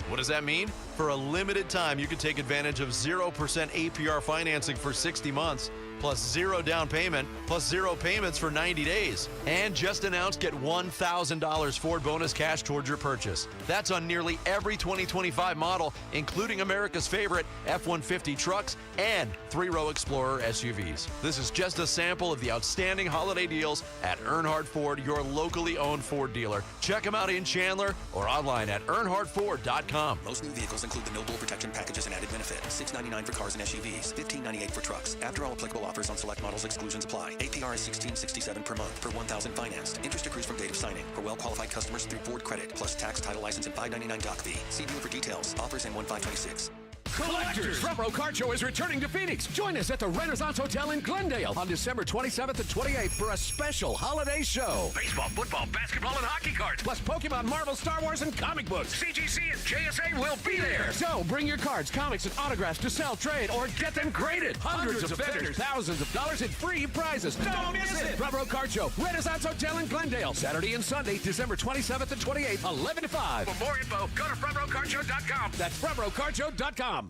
What does that mean? For a limited time, you can take advantage of 0% APR financing for 60 months. Plus 0 down payment, plus 0 payments for 90 days. And just announced, get $1,000 Ford bonus cash towards your purchase. That's on nearly every 2025 model, including America's favorite F-150 trucks and 3-row Explorer SUVs. This is just a sample of the outstanding holiday deals at Earnhardt Ford, your locally owned Ford dealer. Check them out in Chandler or online at earnhardtford.com. Most new vehicles include the no bull protection packages and added benefit. $699 for cars and SUVs, $1598 for trucks. After all applicable offers on select models, exclusions apply. APR is $1,667 per month per $1,000 financed. Interest accrues from date of signing for well-qualified customers through Ford Credit, plus tax, title, license, and $599 doc fee. See dealer for details. Offers in 1/5/26. Collectors! Front Row Card Show is returning to Phoenix. Join us at the Renaissance Hotel in Glendale on December 27th and 28th for a special holiday show. Baseball, football, basketball, and hockey cards. Plus Pokemon, Marvel, Star Wars, and comic books. CGC and JSA will be there. So bring your cards, comics, and autographs to sell, trade, or get them graded. Hundreds of vendors, thousands of dollars in free prizes. Don't miss it! Front Row Card Show, Renaissance Hotel in Glendale. Saturday and Sunday, December 27th and 28th, 11 to 5. For more info, go to frontrowcardshow.com. That's frontrowcardshow.com.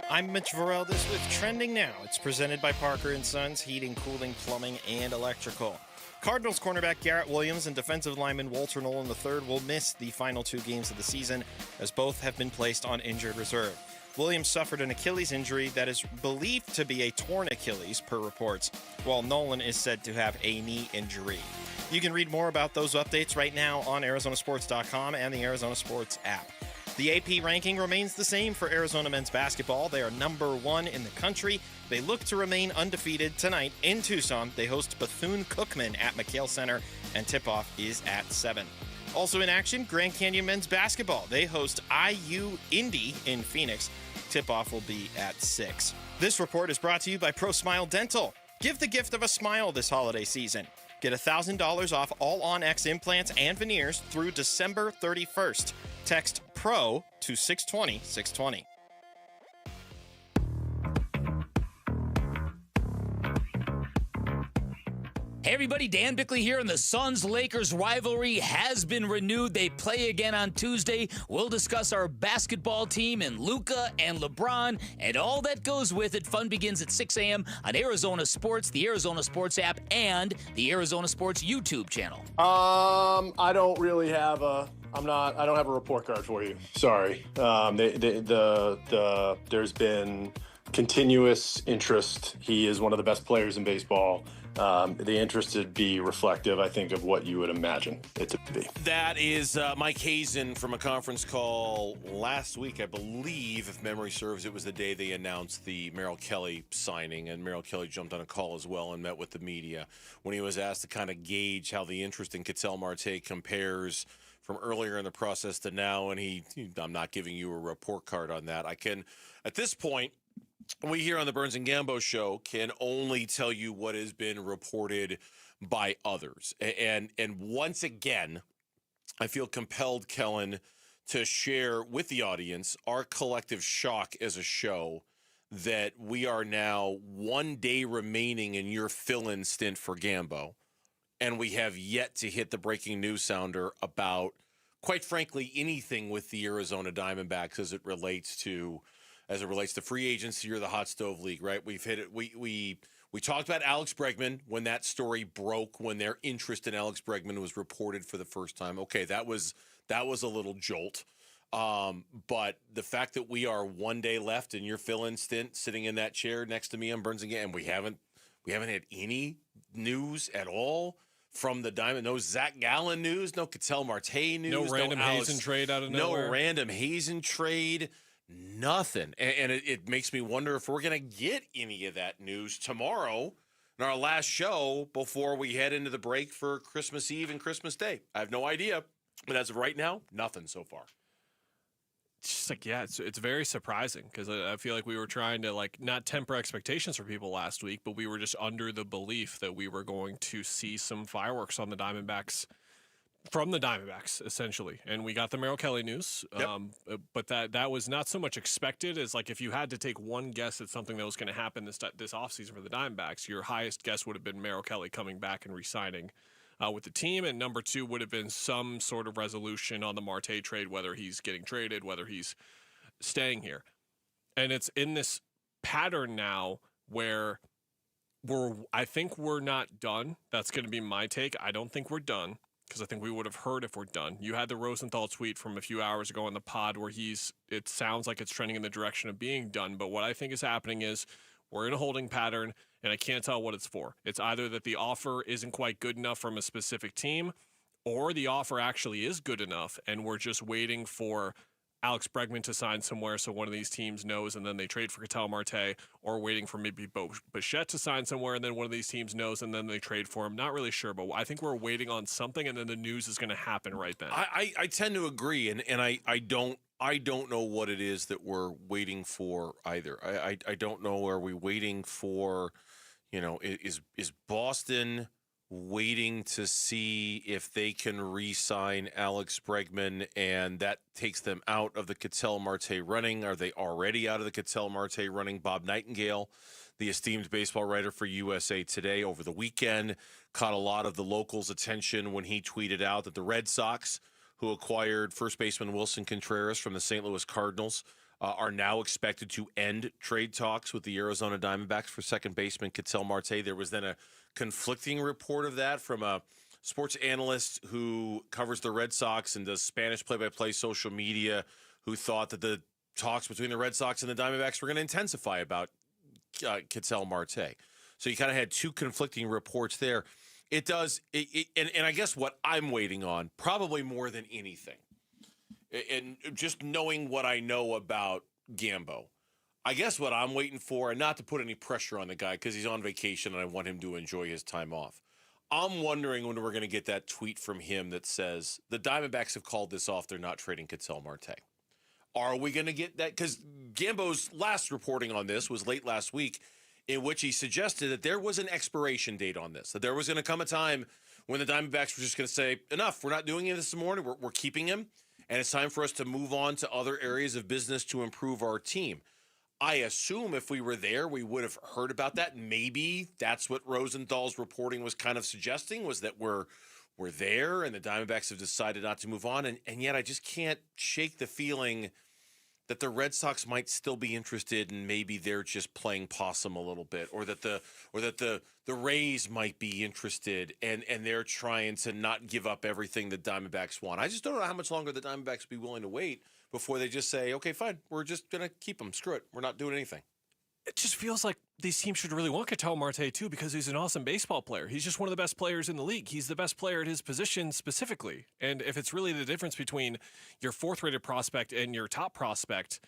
I'm Mitch Varel. This with Trending Now. It's presented by Parker & Sons Heating, Cooling, Plumbing, and Electrical. Cardinals cornerback Garrett Williams and defensive lineman Walter Nolan III will miss the final 2 games of the season, as both have been placed on injured reserve. Williams suffered an Achilles injury that is believed to be a torn Achilles, per reports, while Nolan is said to have a knee injury. You can read more about those updates right now on ArizonaSports.com and the Arizona Sports app. The AP ranking remains the same for Arizona men's basketball. They are number 1 in the country. They look to remain undefeated tonight in Tucson. They host Bethune-Cookman at McHale Center, and tip-off is at 7. Also in action, Grand Canyon men's basketball. They host IU Indy in Phoenix. Tip-off will be at 6. This report is brought to you by ProSmile Dental. Give the gift of a smile this holiday season. Get $1,000 off all On-X implants and veneers through December 31st. Text PRO to 620-620. Hey everybody, Dan Bickley here, and the Suns-Lakers rivalry has been renewed. They play again on Tuesday. We'll discuss our basketball team and Luka and LeBron and all that goes with it. Fun begins at 6 a.m. on Arizona Sports, the Arizona Sports app, and the Arizona Sports YouTube channel. I don't really have a... I don't have a report card for you. Sorry. There's been continuous interest. He is one of the best players in baseball. The interest would be reflective, I think, of what you would imagine it to be. That is Mike Hazen from a conference call last week, I believe, if memory serves. It was the day they announced the Merrill Kelly signing, and Merrill Kelly jumped on a call as well and met with the media when he was asked to kind of gauge how the interest in Ketel Marte compares from earlier in the process to now, and I'm not giving you a report card on that. I can, at this point, we here on the Burns and Gambo show can only tell you what has been reported by others. And once again, I feel compelled, Kellen, to share with the audience our collective shock as a show that we are now 1 day remaining in your fill-in stint for Gambo, and we have yet to hit the breaking news sounder about quite frankly, anything with the Arizona Diamondbacks as it relates to free agency or the hot stove league, right? We've hit it. We talked about Alex Bregman when that story broke, when their interest in Alex Bregman was reported for the first time. Okay, that was a little jolt. But the fact that we are one day left and you're Phil Instant sitting in that chair next to me on Burns and Gay, and we haven't had any news at all from the Diamond. No Zach Gallen news, no Ketel Marte news, no random Hazen trade out of nowhere. No random Hazen trade, nothing. And it makes me wonder if we're going to get any of that news tomorrow in our last show before we head into the break for Christmas Eve and Christmas Day. I have no idea. But as of right now, nothing so far. It's just like, yeah, it's very surprising because I feel like we were trying to like not temper expectations for people last week, but we were just under the belief that we were going to see some fireworks on the Diamondbacks from the Diamondbacks essentially. And we got the Merrill Kelly news, but that was not so much expected as like if you had to take one guess at something that was going to happen this offseason for the Diamondbacks, your highest guess would have been Merrill Kelly coming back and re-signing with the team, and number two would have been some sort of resolution on the Marte trade, whether he's getting traded, whether he's staying here. And it's in this pattern now where I think we're not done. That's going to be my take. I don't think we're done because I think we would have heard if we're done. You had the Rosenthal tweet from a few hours ago on the pod where it sounds like it's trending in the direction of being done. But what I think is happening is we're in a holding pattern, and I can't tell what it's for. It's either that the offer isn't quite good enough from a specific team, or the offer actually is good enough, and we're just waiting for Alex Bregman to sign somewhere so one of these teams knows, and then they trade for Ketel Marte, or waiting for maybe Bichette to sign somewhere, and then one of these teams knows, and then they trade for him. Not really sure, but I think we're waiting on something, and then the news is going to happen right then. I tend to agree, and I don't know what it is that we're waiting for either. I don't know. Are we waiting for, is Boston waiting to see if they can re-sign Alex Bregman and that takes them out of the Ketel Marte running? Are they already out of the Ketel Marte running? Bob Nightingale, the esteemed baseball writer for USA Today over the weekend, caught a lot of the locals' attention when he tweeted out that the Red Sox, who acquired first baseman Wilson Contreras from the St. Louis Cardinals, are now expected to end trade talks with the Arizona Diamondbacks for second baseman Ketel Marte. There was then a conflicting report of that from a sports analyst who covers the Red Sox and does Spanish play-by-play social media, who thought that the talks between the Red Sox and the Diamondbacks were going to intensify about Ketel Marte. So you kind of had two conflicting reports there. It does, and I guess what I'm waiting on, probably more than anything, and just knowing what I know about Gambo, I guess what I'm waiting for, and not to put any pressure on the guy because he's on vacation and I want him to enjoy his time off, I'm wondering when we're going to get that tweet from him that says, the Diamondbacks have called this off, they're not trading Ketel Marte. Are we going to get that? Because Gambo's last reporting on this was late last week, in which he suggested that there was an expiration date on this, that there was going to come a time when the Diamondbacks were just going to say, enough, we're not doing this anymore, we're keeping him, and it's time for us to move on to other areas of business to improve our team. I assume if we were there, we would have heard about that. Maybe that's what Rosenthal's reporting was kind of suggesting, was that we're there and the Diamondbacks have decided not to move on, and yet I just can't shake the feeling that the Red Sox might still be interested, and maybe they're just playing possum a little bit, or that the Rays might be interested, and they're trying to not give up everything the Diamondbacks want. I just don't know how much longer the Diamondbacks would be willing to wait before they just say, okay, fine, we're just gonna keep them. Screw it, we're not doing anything. It just feels like these teams should really want Ketel Marte too, because he's an awesome baseball player. He's just one of the best players in the league. He's the best player at his position specifically. And if it's really the difference between your fourth-rated prospect and your top prospect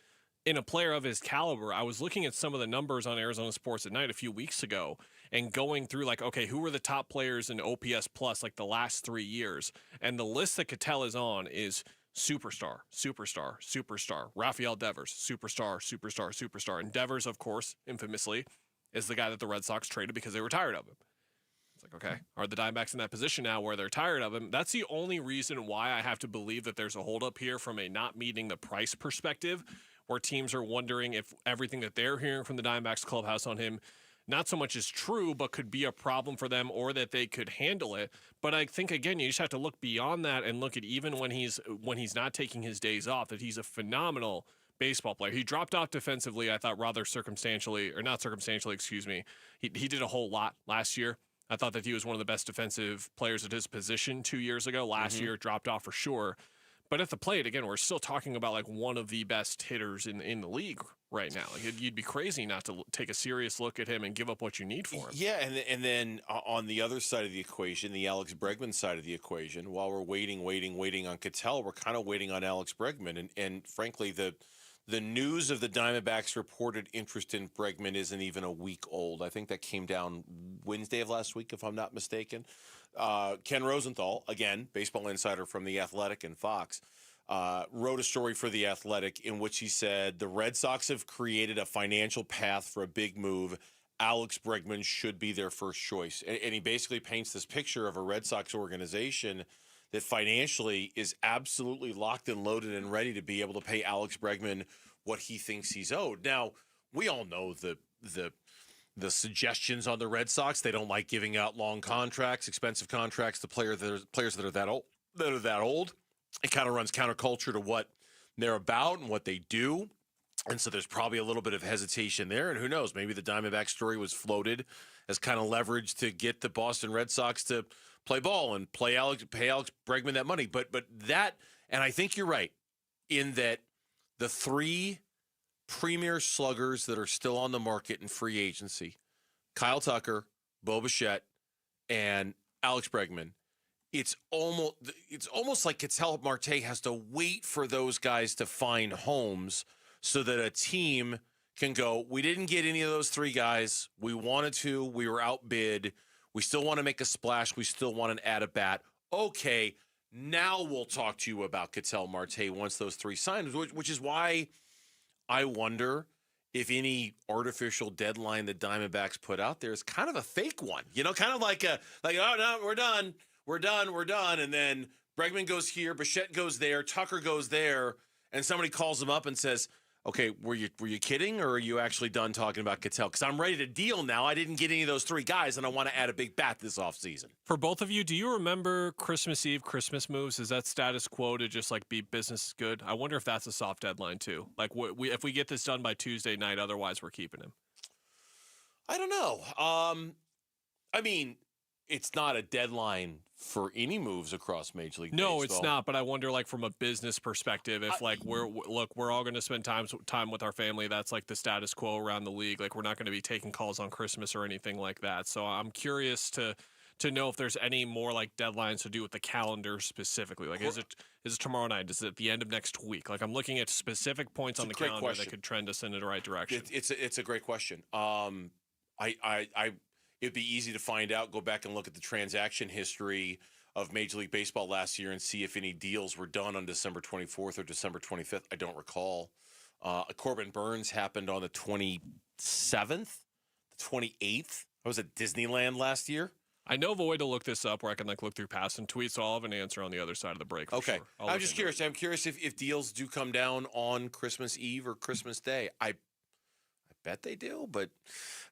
in a player of his caliber, I was looking at some of the numbers on Arizona Sports at Night a few weeks ago and going through like, okay, who were the top players in OPS plus like the last 3 years? And the list that Ketel is on is superstar, superstar, superstar. Rafael Devers, superstar, superstar, superstar. And Devers, of course, infamously, is the guy that the Red Sox traded because they were tired of him. It's like, okay, are the Diamondbacks in that position now where they're tired of him? That's the only reason why I have to believe that there's a holdup here from a not meeting the price perspective, where teams are wondering if everything that they're hearing from the Diamondbacks clubhouse on him not so much is true, but could be a problem for them or that they could handle it. But I think, again, you just have to look beyond that and look at even when he's not taking his days off, that he's a phenomenal baseball player. He dropped off defensively, I thought, rather circumstantially, or not circumstantially, excuse me. He did a whole lot last year. I thought that he was one of the best defensive players at his position 2 years ago. Last year, dropped off for sure. But at the plate, again, we're still talking about like one of the best hitters in the league right now. Like, you'd be crazy not to take a serious look at him and give up what you need for him. Yeah, and then on the other side of the equation, the Alex Bregman side of the equation, while we're waiting on Ketel, we're kind of waiting on Alex Bregman. And frankly, the news of the Diamondbacks' reported interest in Bregman isn't even a week old. I think that came down Wednesday of last week, if I'm not mistaken. Ken Rosenthal, again, baseball insider from The Athletic and Fox, wrote a story for The Athletic in which he said the Red Sox have created a financial path for a big move. Alex Bregman should be their first choice. And he basically paints this picture of a Red Sox organization that financially is absolutely locked and loaded and ready to be able to pay Alex Bregman what he thinks he's owed. Now, we all know the suggestions on the Red Sox. They don't like giving out long contracts, expensive contracts to players that are that old. It kind of runs counterculture to what they're about and what they do. And so there's probably a little bit of hesitation there. And who knows, maybe the Diamondback story was floated as kind of leverage to get the Boston Red Sox to play ball and pay Alex Bregman that money. But that, and I think you're right in that the three premier sluggers that are still on the market in free agency, Kyle Tucker, Bo Bichette, and Alex Bregman, it's almost like Ketel Marte has to wait for those guys to find homes so that a team can go, we didn't get any of those three guys. We wanted to. We were outbid. We still want to make a splash. We still want an at-a-bat. Okay, now we'll talk to you about Ketel Marte once those three sign, which is why I wonder if any artificial deadline the Diamondbacks put out there is kind of a fake one. You know, kind of like oh, no, we're done. And then Bregman goes here, Bichette goes there, Tucker goes there, and somebody calls him up and says, okay, were you kidding, or are you actually done talking about Ketel? Because I'm ready to deal now. I didn't get any of those three guys, and I want to add a big bat this offseason. For both of you, do you remember Christmas Eve, Christmas moves? Is that status quo to just like be business is good? I wonder if that's a soft deadline too. Like if we get this done by Tuesday night, otherwise we're keeping him. I don't know. I mean, it's not a deadline for any moves across Major League Baseball. No, it's not. But I wonder, like, from a business perspective, if we're all going to spend time with our family. That's like the status quo around the league. Like, we're not going to be taking calls on Christmas or anything like that. So I'm curious to know if there's any more like deadlines to do with the calendar specifically. Like, is it tomorrow night? Is it at the end of next week? Like, I'm looking at specific points on the calendar that could trend us in the right direction. It's a great question. It'd be easy to find out, go back and look at the transaction history of Major League Baseball last year and see if any deals were done on December 24th or December 25th. I don't recall. Corbin Burns happened on the 27th, the 28th. I was at Disneyland last year. I know of a way to look this up where I can like look through past and tweets, so I'll have an answer on the other side of the break. Okay. Sure. I'm just curious. I'm curious if deals do come down on Christmas Eve or Christmas Day. I bet they do, but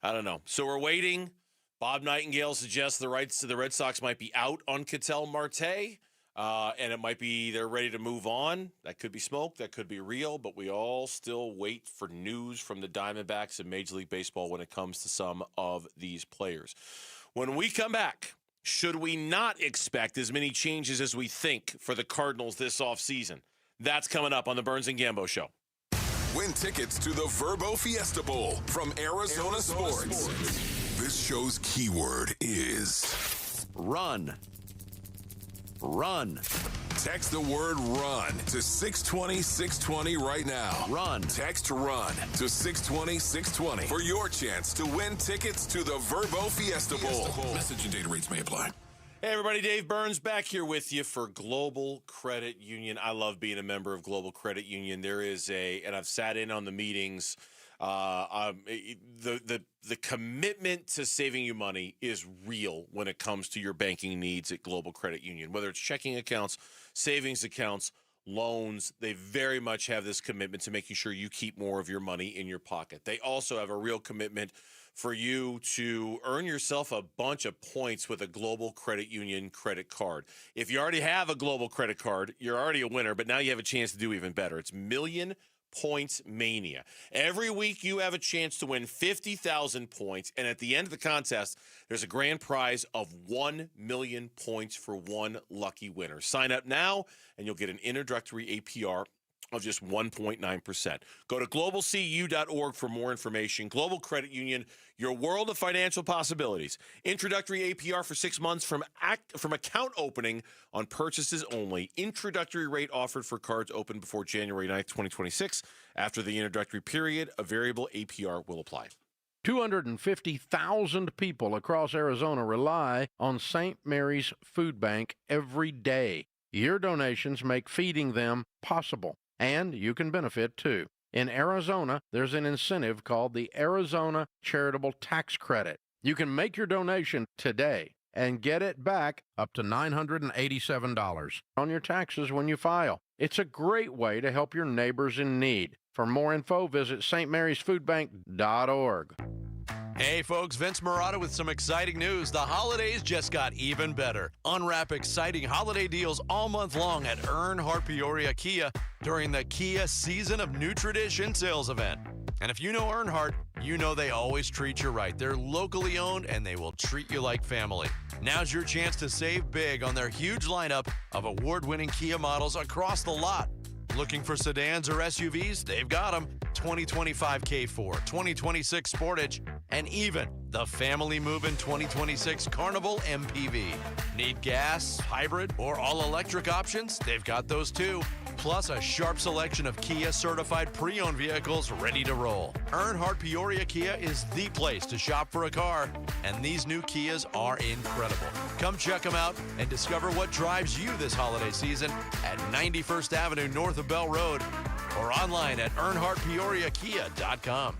I don't know. So we're waiting. Bob Nightingale suggests the Red Sox might be out on Ketel Marte, and it might be they're ready to move on. That could be smoke. That could be real, but we all still wait for news from the Diamondbacks and Major League Baseball when it comes to some of these players. When we come back, should we not expect as many changes as we think for the Cardinals this offseason? That's coming up on the Burns and Gambo Show. Win tickets to the Verbo Fiesta Bowl from Arizona Sports. This show's keyword is run. Run. Text the word run to 620-620 right now. Run. Text run to 620-620 for your chance to win tickets to the Verbo Fiesta Bowl. Message and data rates may apply. Hey, everybody. Dave Burns back here with you for Global Credit Union. I love being a member of Global Credit Union. There is and I've sat in on the meetings. The commitment to saving you money is real when it comes to your banking needs at Global Credit Union. Whether it's checking accounts, savings accounts, loans, they very much have this commitment to making sure you keep more of your money in your pocket. They also have a real commitment for you to earn yourself a bunch of points with a Global Credit Union credit card. If you already have a Global credit card, you're already a winner, but now you have a chance to do even better. It's Million Points Mania. Every week you have a chance to win 50,000 points, and at the end of the contest, there's a grand prize of 1 million points for one lucky winner. Sign up now, and you'll get an introductory APR of just 1.9%. Go to globalcu.org for more information. Global Credit Union, your world of financial possibilities. Introductory APR for 6 months from account opening on purchases only. Introductory rate offered for cards opened before January 9th, 2026. After the introductory period, a variable APR will apply. 250,000 people across Arizona rely on St. Mary's Food Bank every day. Your donations make feeding them possible, and you can benefit too. In Arizona, there's an incentive called the Arizona Charitable Tax Credit. You can make your donation today and get it back up to $987 on your taxes when you file. It's a great way to help your neighbors in need. For more info, visit stmarysfoodbank.org. Hey folks, Vince Marotta with some exciting news. The holidays just got even better. Unwrap exciting holiday deals all month long at Earnhardt Peoria Kia during the Kia Season of New Tradition sales event. And if you know Earnhardt, you know they always treat you right. They're locally owned and they will treat you like family. Now's your chance to save big on their huge lineup of award-winning Kia models across the lot. Looking for sedans or SUVs? They've got them. 2025 K4, 2026 Sportage, and even the family moving 2026 Carnival MPV. Need gas, hybrid, or all-electric options? They've got those too. Plus a sharp selection of Kia certified pre-owned vehicles ready to roll. Earnhardt Peoria Kia is the place to shop for a car, and these new Kias are incredible. Come check them out and discover what drives you this holiday season at 91st Avenue north of Bell Road or online at earnhardtpeoriakia.com.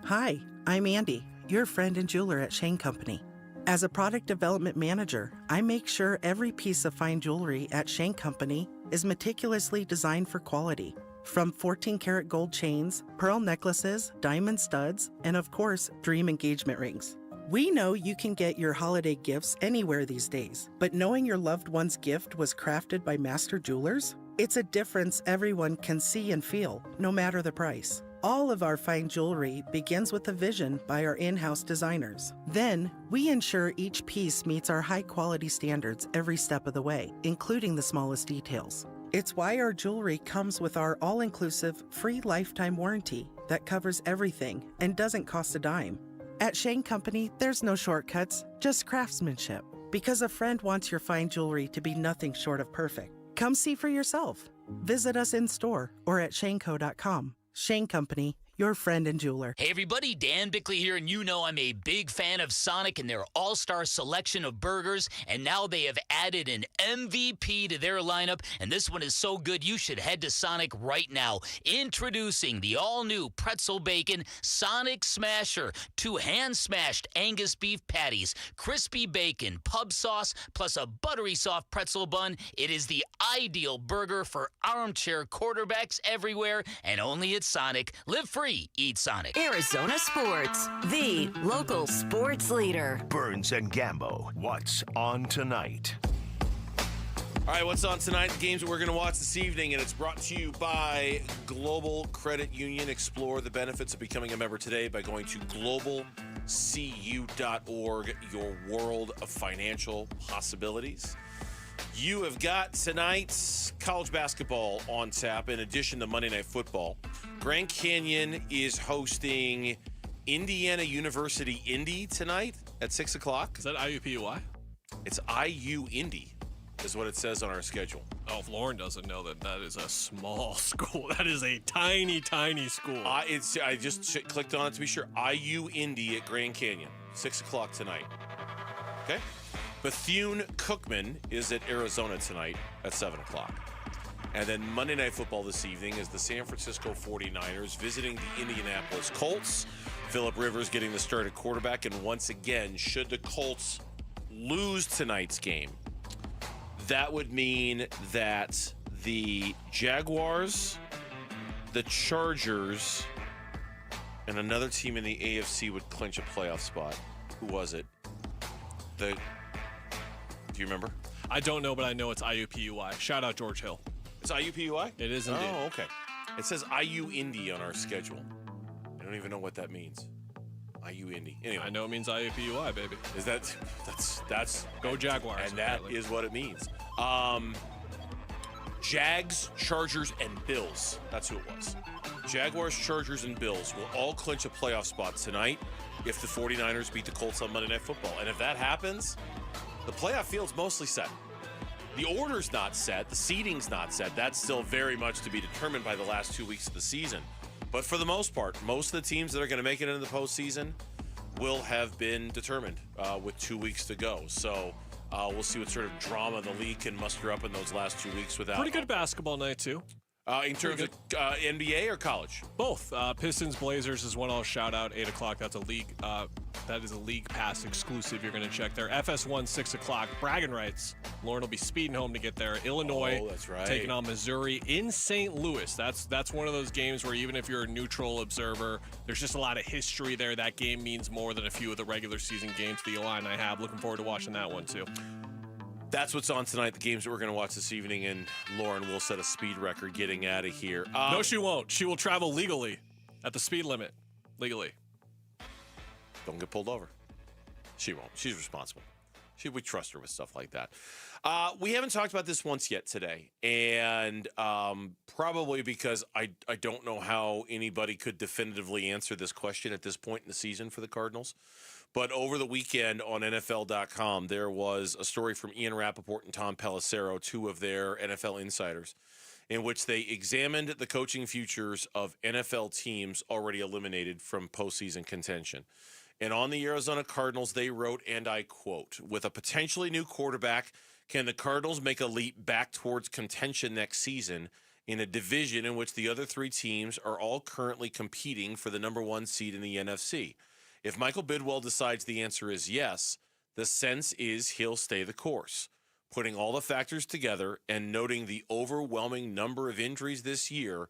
Hi, I'm Andy, your friend and jeweler at Shane Company. As a product development manager, I make sure every piece of fine jewelry at Shane Company is meticulously designed for quality. From 14-karat gold chains, pearl necklaces, diamond studs, and of course, dream engagement rings. We know you can get your holiday gifts anywhere these days, but knowing your loved one's gift was crafted by master jewelers? It's a difference everyone can see and feel, no matter the price. All of our fine jewelry begins with a vision by our in-house designers. Then, we ensure each piece meets our high-quality standards every step of the way, including the smallest details. It's why our jewelry comes with our all-inclusive, free lifetime warranty that covers everything and doesn't cost a dime. At Shane Company, there's no shortcuts, just craftsmanship. Because a friend wants your fine jewelry to be nothing short of perfect. Come see for yourself. Visit us in-store or at shaneco.com. Shane Company, your friend and jeweler. Hey everybody, Dan Bickley here, and you know I'm a big fan of Sonic and their all-star selection of burgers, and now they have added an MVP to their lineup, and this one is so good you should head to Sonic right now. Introducing the all-new Pretzel Bacon Sonic Smasher, 2 hand-smashed Angus beef patties, crispy bacon, pub sauce, plus a buttery soft pretzel bun. It is the ideal burger for armchair quarterbacks everywhere, and only at Sonic. Live free. Eat Sonic. Arizona Sports, the local sports leader. Burns and Gambo, what's on tonight? All right, what's on tonight? The games that we're going to watch this evening, and it's brought to you by Global Credit Union. Explore the benefits of becoming a member today by going to globalcu.org, your world of financial possibilities. You have got tonight's college basketball on tap in addition to Monday Night Football. Grand Canyon is hosting Indiana University Indy tonight at 6 o'clock. Is that IUPUI? It's IU Indy is what it says on our schedule. Oh, if Lauren doesn't know that is a small school. That is a tiny, tiny school. I just clicked on it to be sure. IU Indy at Grand Canyon, 6 o'clock tonight. Okay? Bethune-Cookman is at Arizona tonight at 7 o'clock. And then Monday Night Football this evening is the San Francisco 49ers visiting the Indianapolis Colts. Phillip Rivers getting the start at quarterback. And once again, should the Colts lose tonight's game, that would mean that the Jaguars, the Chargers, and another team in the AFC would clinch a playoff spot. Who was it? Do you remember? I don't know, but I know it's IUPUI. Shout out George Hill. It's IUPUI? It is indeed. Oh, okay. It says IU Indy on our schedule. I don't even know what that means. IU Indy. Anyway, I know it means IUPUI, baby. Is that's go Jaguars? And that apparently is what it means. Jags, Chargers, and Bills. That's who it was. Jaguars, Chargers, and Bills will all clinch a playoff spot tonight if the 49ers beat the Colts on Monday Night Football. And if that happens, the playoff field's mostly set. The order's not set. The seeding's not set. That's still very much to be determined by the last 2 weeks of the season. But for the most part, most of the teams that are going to make it into the postseason will have been determined with 2 weeks to go. So we'll see what sort of drama the league can muster up in those last 2 weeks without. Pretty good basketball night, too. In terms of NBA or college? Both. Pistons Blazers is one I'll shout out. 8 o'clock. That's a league. That is a League Pass exclusive. You're going to check there. FS1 6 o'clock. Bragging rights. Lauren will be speeding home to get there. Illinois that's right. taking on Missouri in St. Louis. That's one of those games where even if you're a neutral observer, there's just a lot of history there. That game means more than a few of the regular season games the Illini have. Looking forward to watching that one too. That's what's on tonight, the games that we're going to watch this evening, and Lauren will set a speed record getting out of here. No, she won't. She will travel legally at the speed limit. Legally. Don't get pulled over. She won't. She's responsible. We trust her with stuff like that. We haven't talked about this once yet today, and probably because I don't know how anybody could definitively answer this question at this point in the season for the Cardinals. But over the weekend on NFL.com, there was a story from Ian Rappaport and Tom Pelissero, two of their NFL insiders, in which they examined the coaching futures of NFL teams already eliminated from postseason contention. And on the Arizona Cardinals, they wrote, and I quote, "With a potentially new quarterback, can the Cardinals make a leap back towards contention next season in a division in which the other three teams are all currently competing for the number one seed in the NFC? If Michael Bidwell decides the answer is yes, the sense is he'll stay the course. Putting all the factors together and noting the overwhelming number of injuries this year,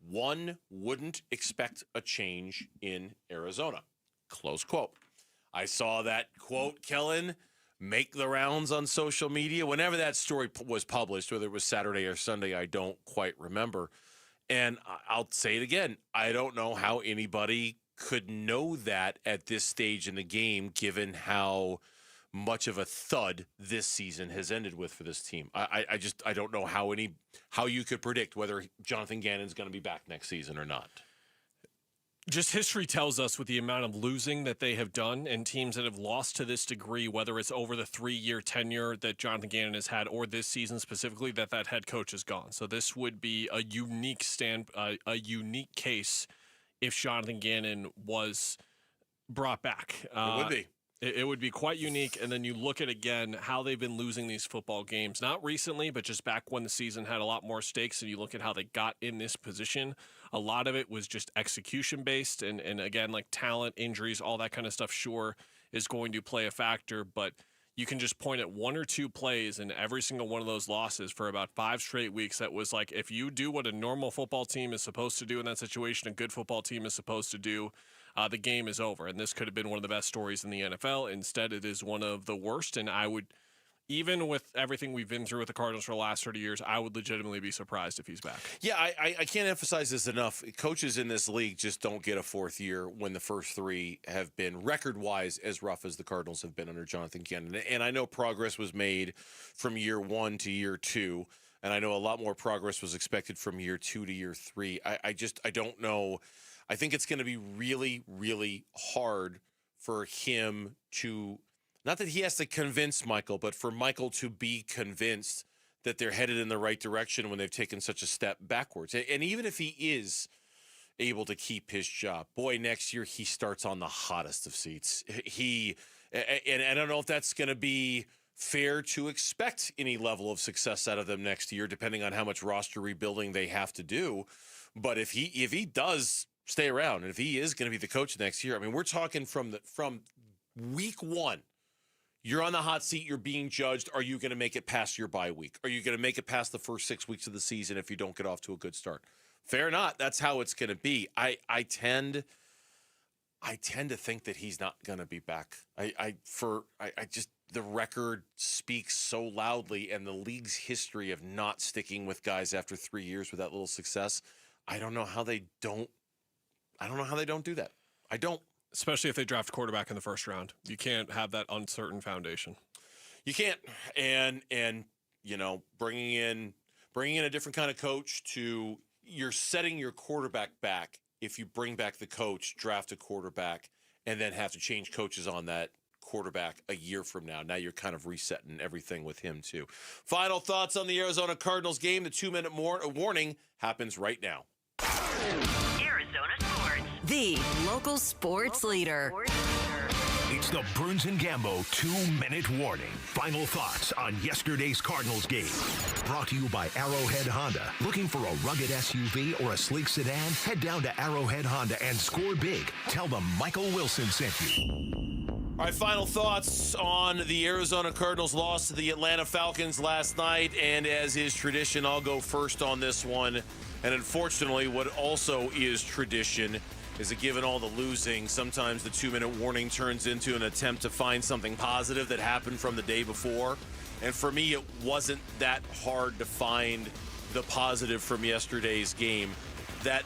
one wouldn't expect a change in Arizona." Close quote. I saw that quote, Kellen, make the rounds on social media. Whenever that story was published, whether it was Saturday or Sunday, I don't quite remember. And I'll say it again. I don't know how anybody could know that at this stage in the game, given how much of a thud this season has ended with for this team. I don't know how you could predict whether Jonathan Gannon's going to be back next season or not. Just history tells us with the amount of losing that they have done and teams that have lost to this degree, whether it's over the 3-year tenure that Jonathan Gannon has had or this season specifically, that head coach is gone. So this would be a unique case if Jonathan Gannon was brought back. It would be. It would be quite unique. And then you look at, again, how they've been losing these football games. Not recently, but just back when the season had a lot more stakes. And you look at how they got in this position. A lot of it was just execution-based. And again, like talent, injuries, all that kind of stuff, sure, is going to play a factor. But you can just point at one or two plays in every single one of those losses for about 5 straight weeks. That was like, if you do what a normal football team is supposed to do in that situation, a good football team is supposed to do, the game is over. And this could have been one of the best stories in the NFL. Instead, it is one of the worst. And I would, even with everything we've been through with the Cardinals for the last 30 years, I would legitimately be surprised if he's back. Yeah, I can't emphasize this enough. Coaches in this league just don't get a fourth year when the first 3 have been record-wise as rough as the Cardinals have been under Jonathan Gannon. And I know progress was made from year 1 to year 2, and I know a lot more progress was expected from year 2 to year 3. I don't know. I think it's going to be really, really hard for him to, not that he has to convince Michael, but for Michael to be convinced that they're headed in the right direction when they've taken such a step backwards. And even if he is able to keep his job, boy, next year he starts on the hottest of seats. And I don't know if that's going to be fair to expect any level of success out of them next year, depending on how much roster rebuilding they have to do. But if he does stay around, and if he is going to be the coach next year, I mean, we're talking from week 1. You're on the hot seat. You're being judged. Are you going to make it past your bye week? Are you going to make it past the first 6 weeks of the season if you don't get off to a good start? Fair or not, that's how it's going to be. I tend I tend to think that he's not going to be back. I just, the record speaks so loudly, and the league's history of not sticking with guys after 3 years with that little success. I don't know how they don't do that. I don't. Especially if they draft quarterback in the first round. You can't have that uncertain foundation. You can't. And you know, bringing in a different kind of coach you're setting your quarterback back if you bring back the coach, draft a quarterback, and then have to change coaches on that quarterback a year from now. Now you're kind of resetting everything with him too. Final thoughts on the Arizona Cardinals game. The 2-minute warning happens right now. Arizona Sports, the local sports leader. It's the Burns and Gambo 2-minute warning. Final thoughts on yesterday's Cardinals game. Brought to you by Arrowhead Honda. Looking for a rugged SUV or a sleek sedan? Head down to Arrowhead Honda and score big. Tell them Michael Wilson sent you. All right, final thoughts on the Arizona Cardinals loss to the Atlanta Falcons last night. And as is tradition, I'll go first on this one. And unfortunately, what also is tradition is that given all the losing, sometimes the 2-minute warning turns into an attempt to find something positive that happened from the day before. And for me, it wasn't that hard to find the positive from yesterday's game. That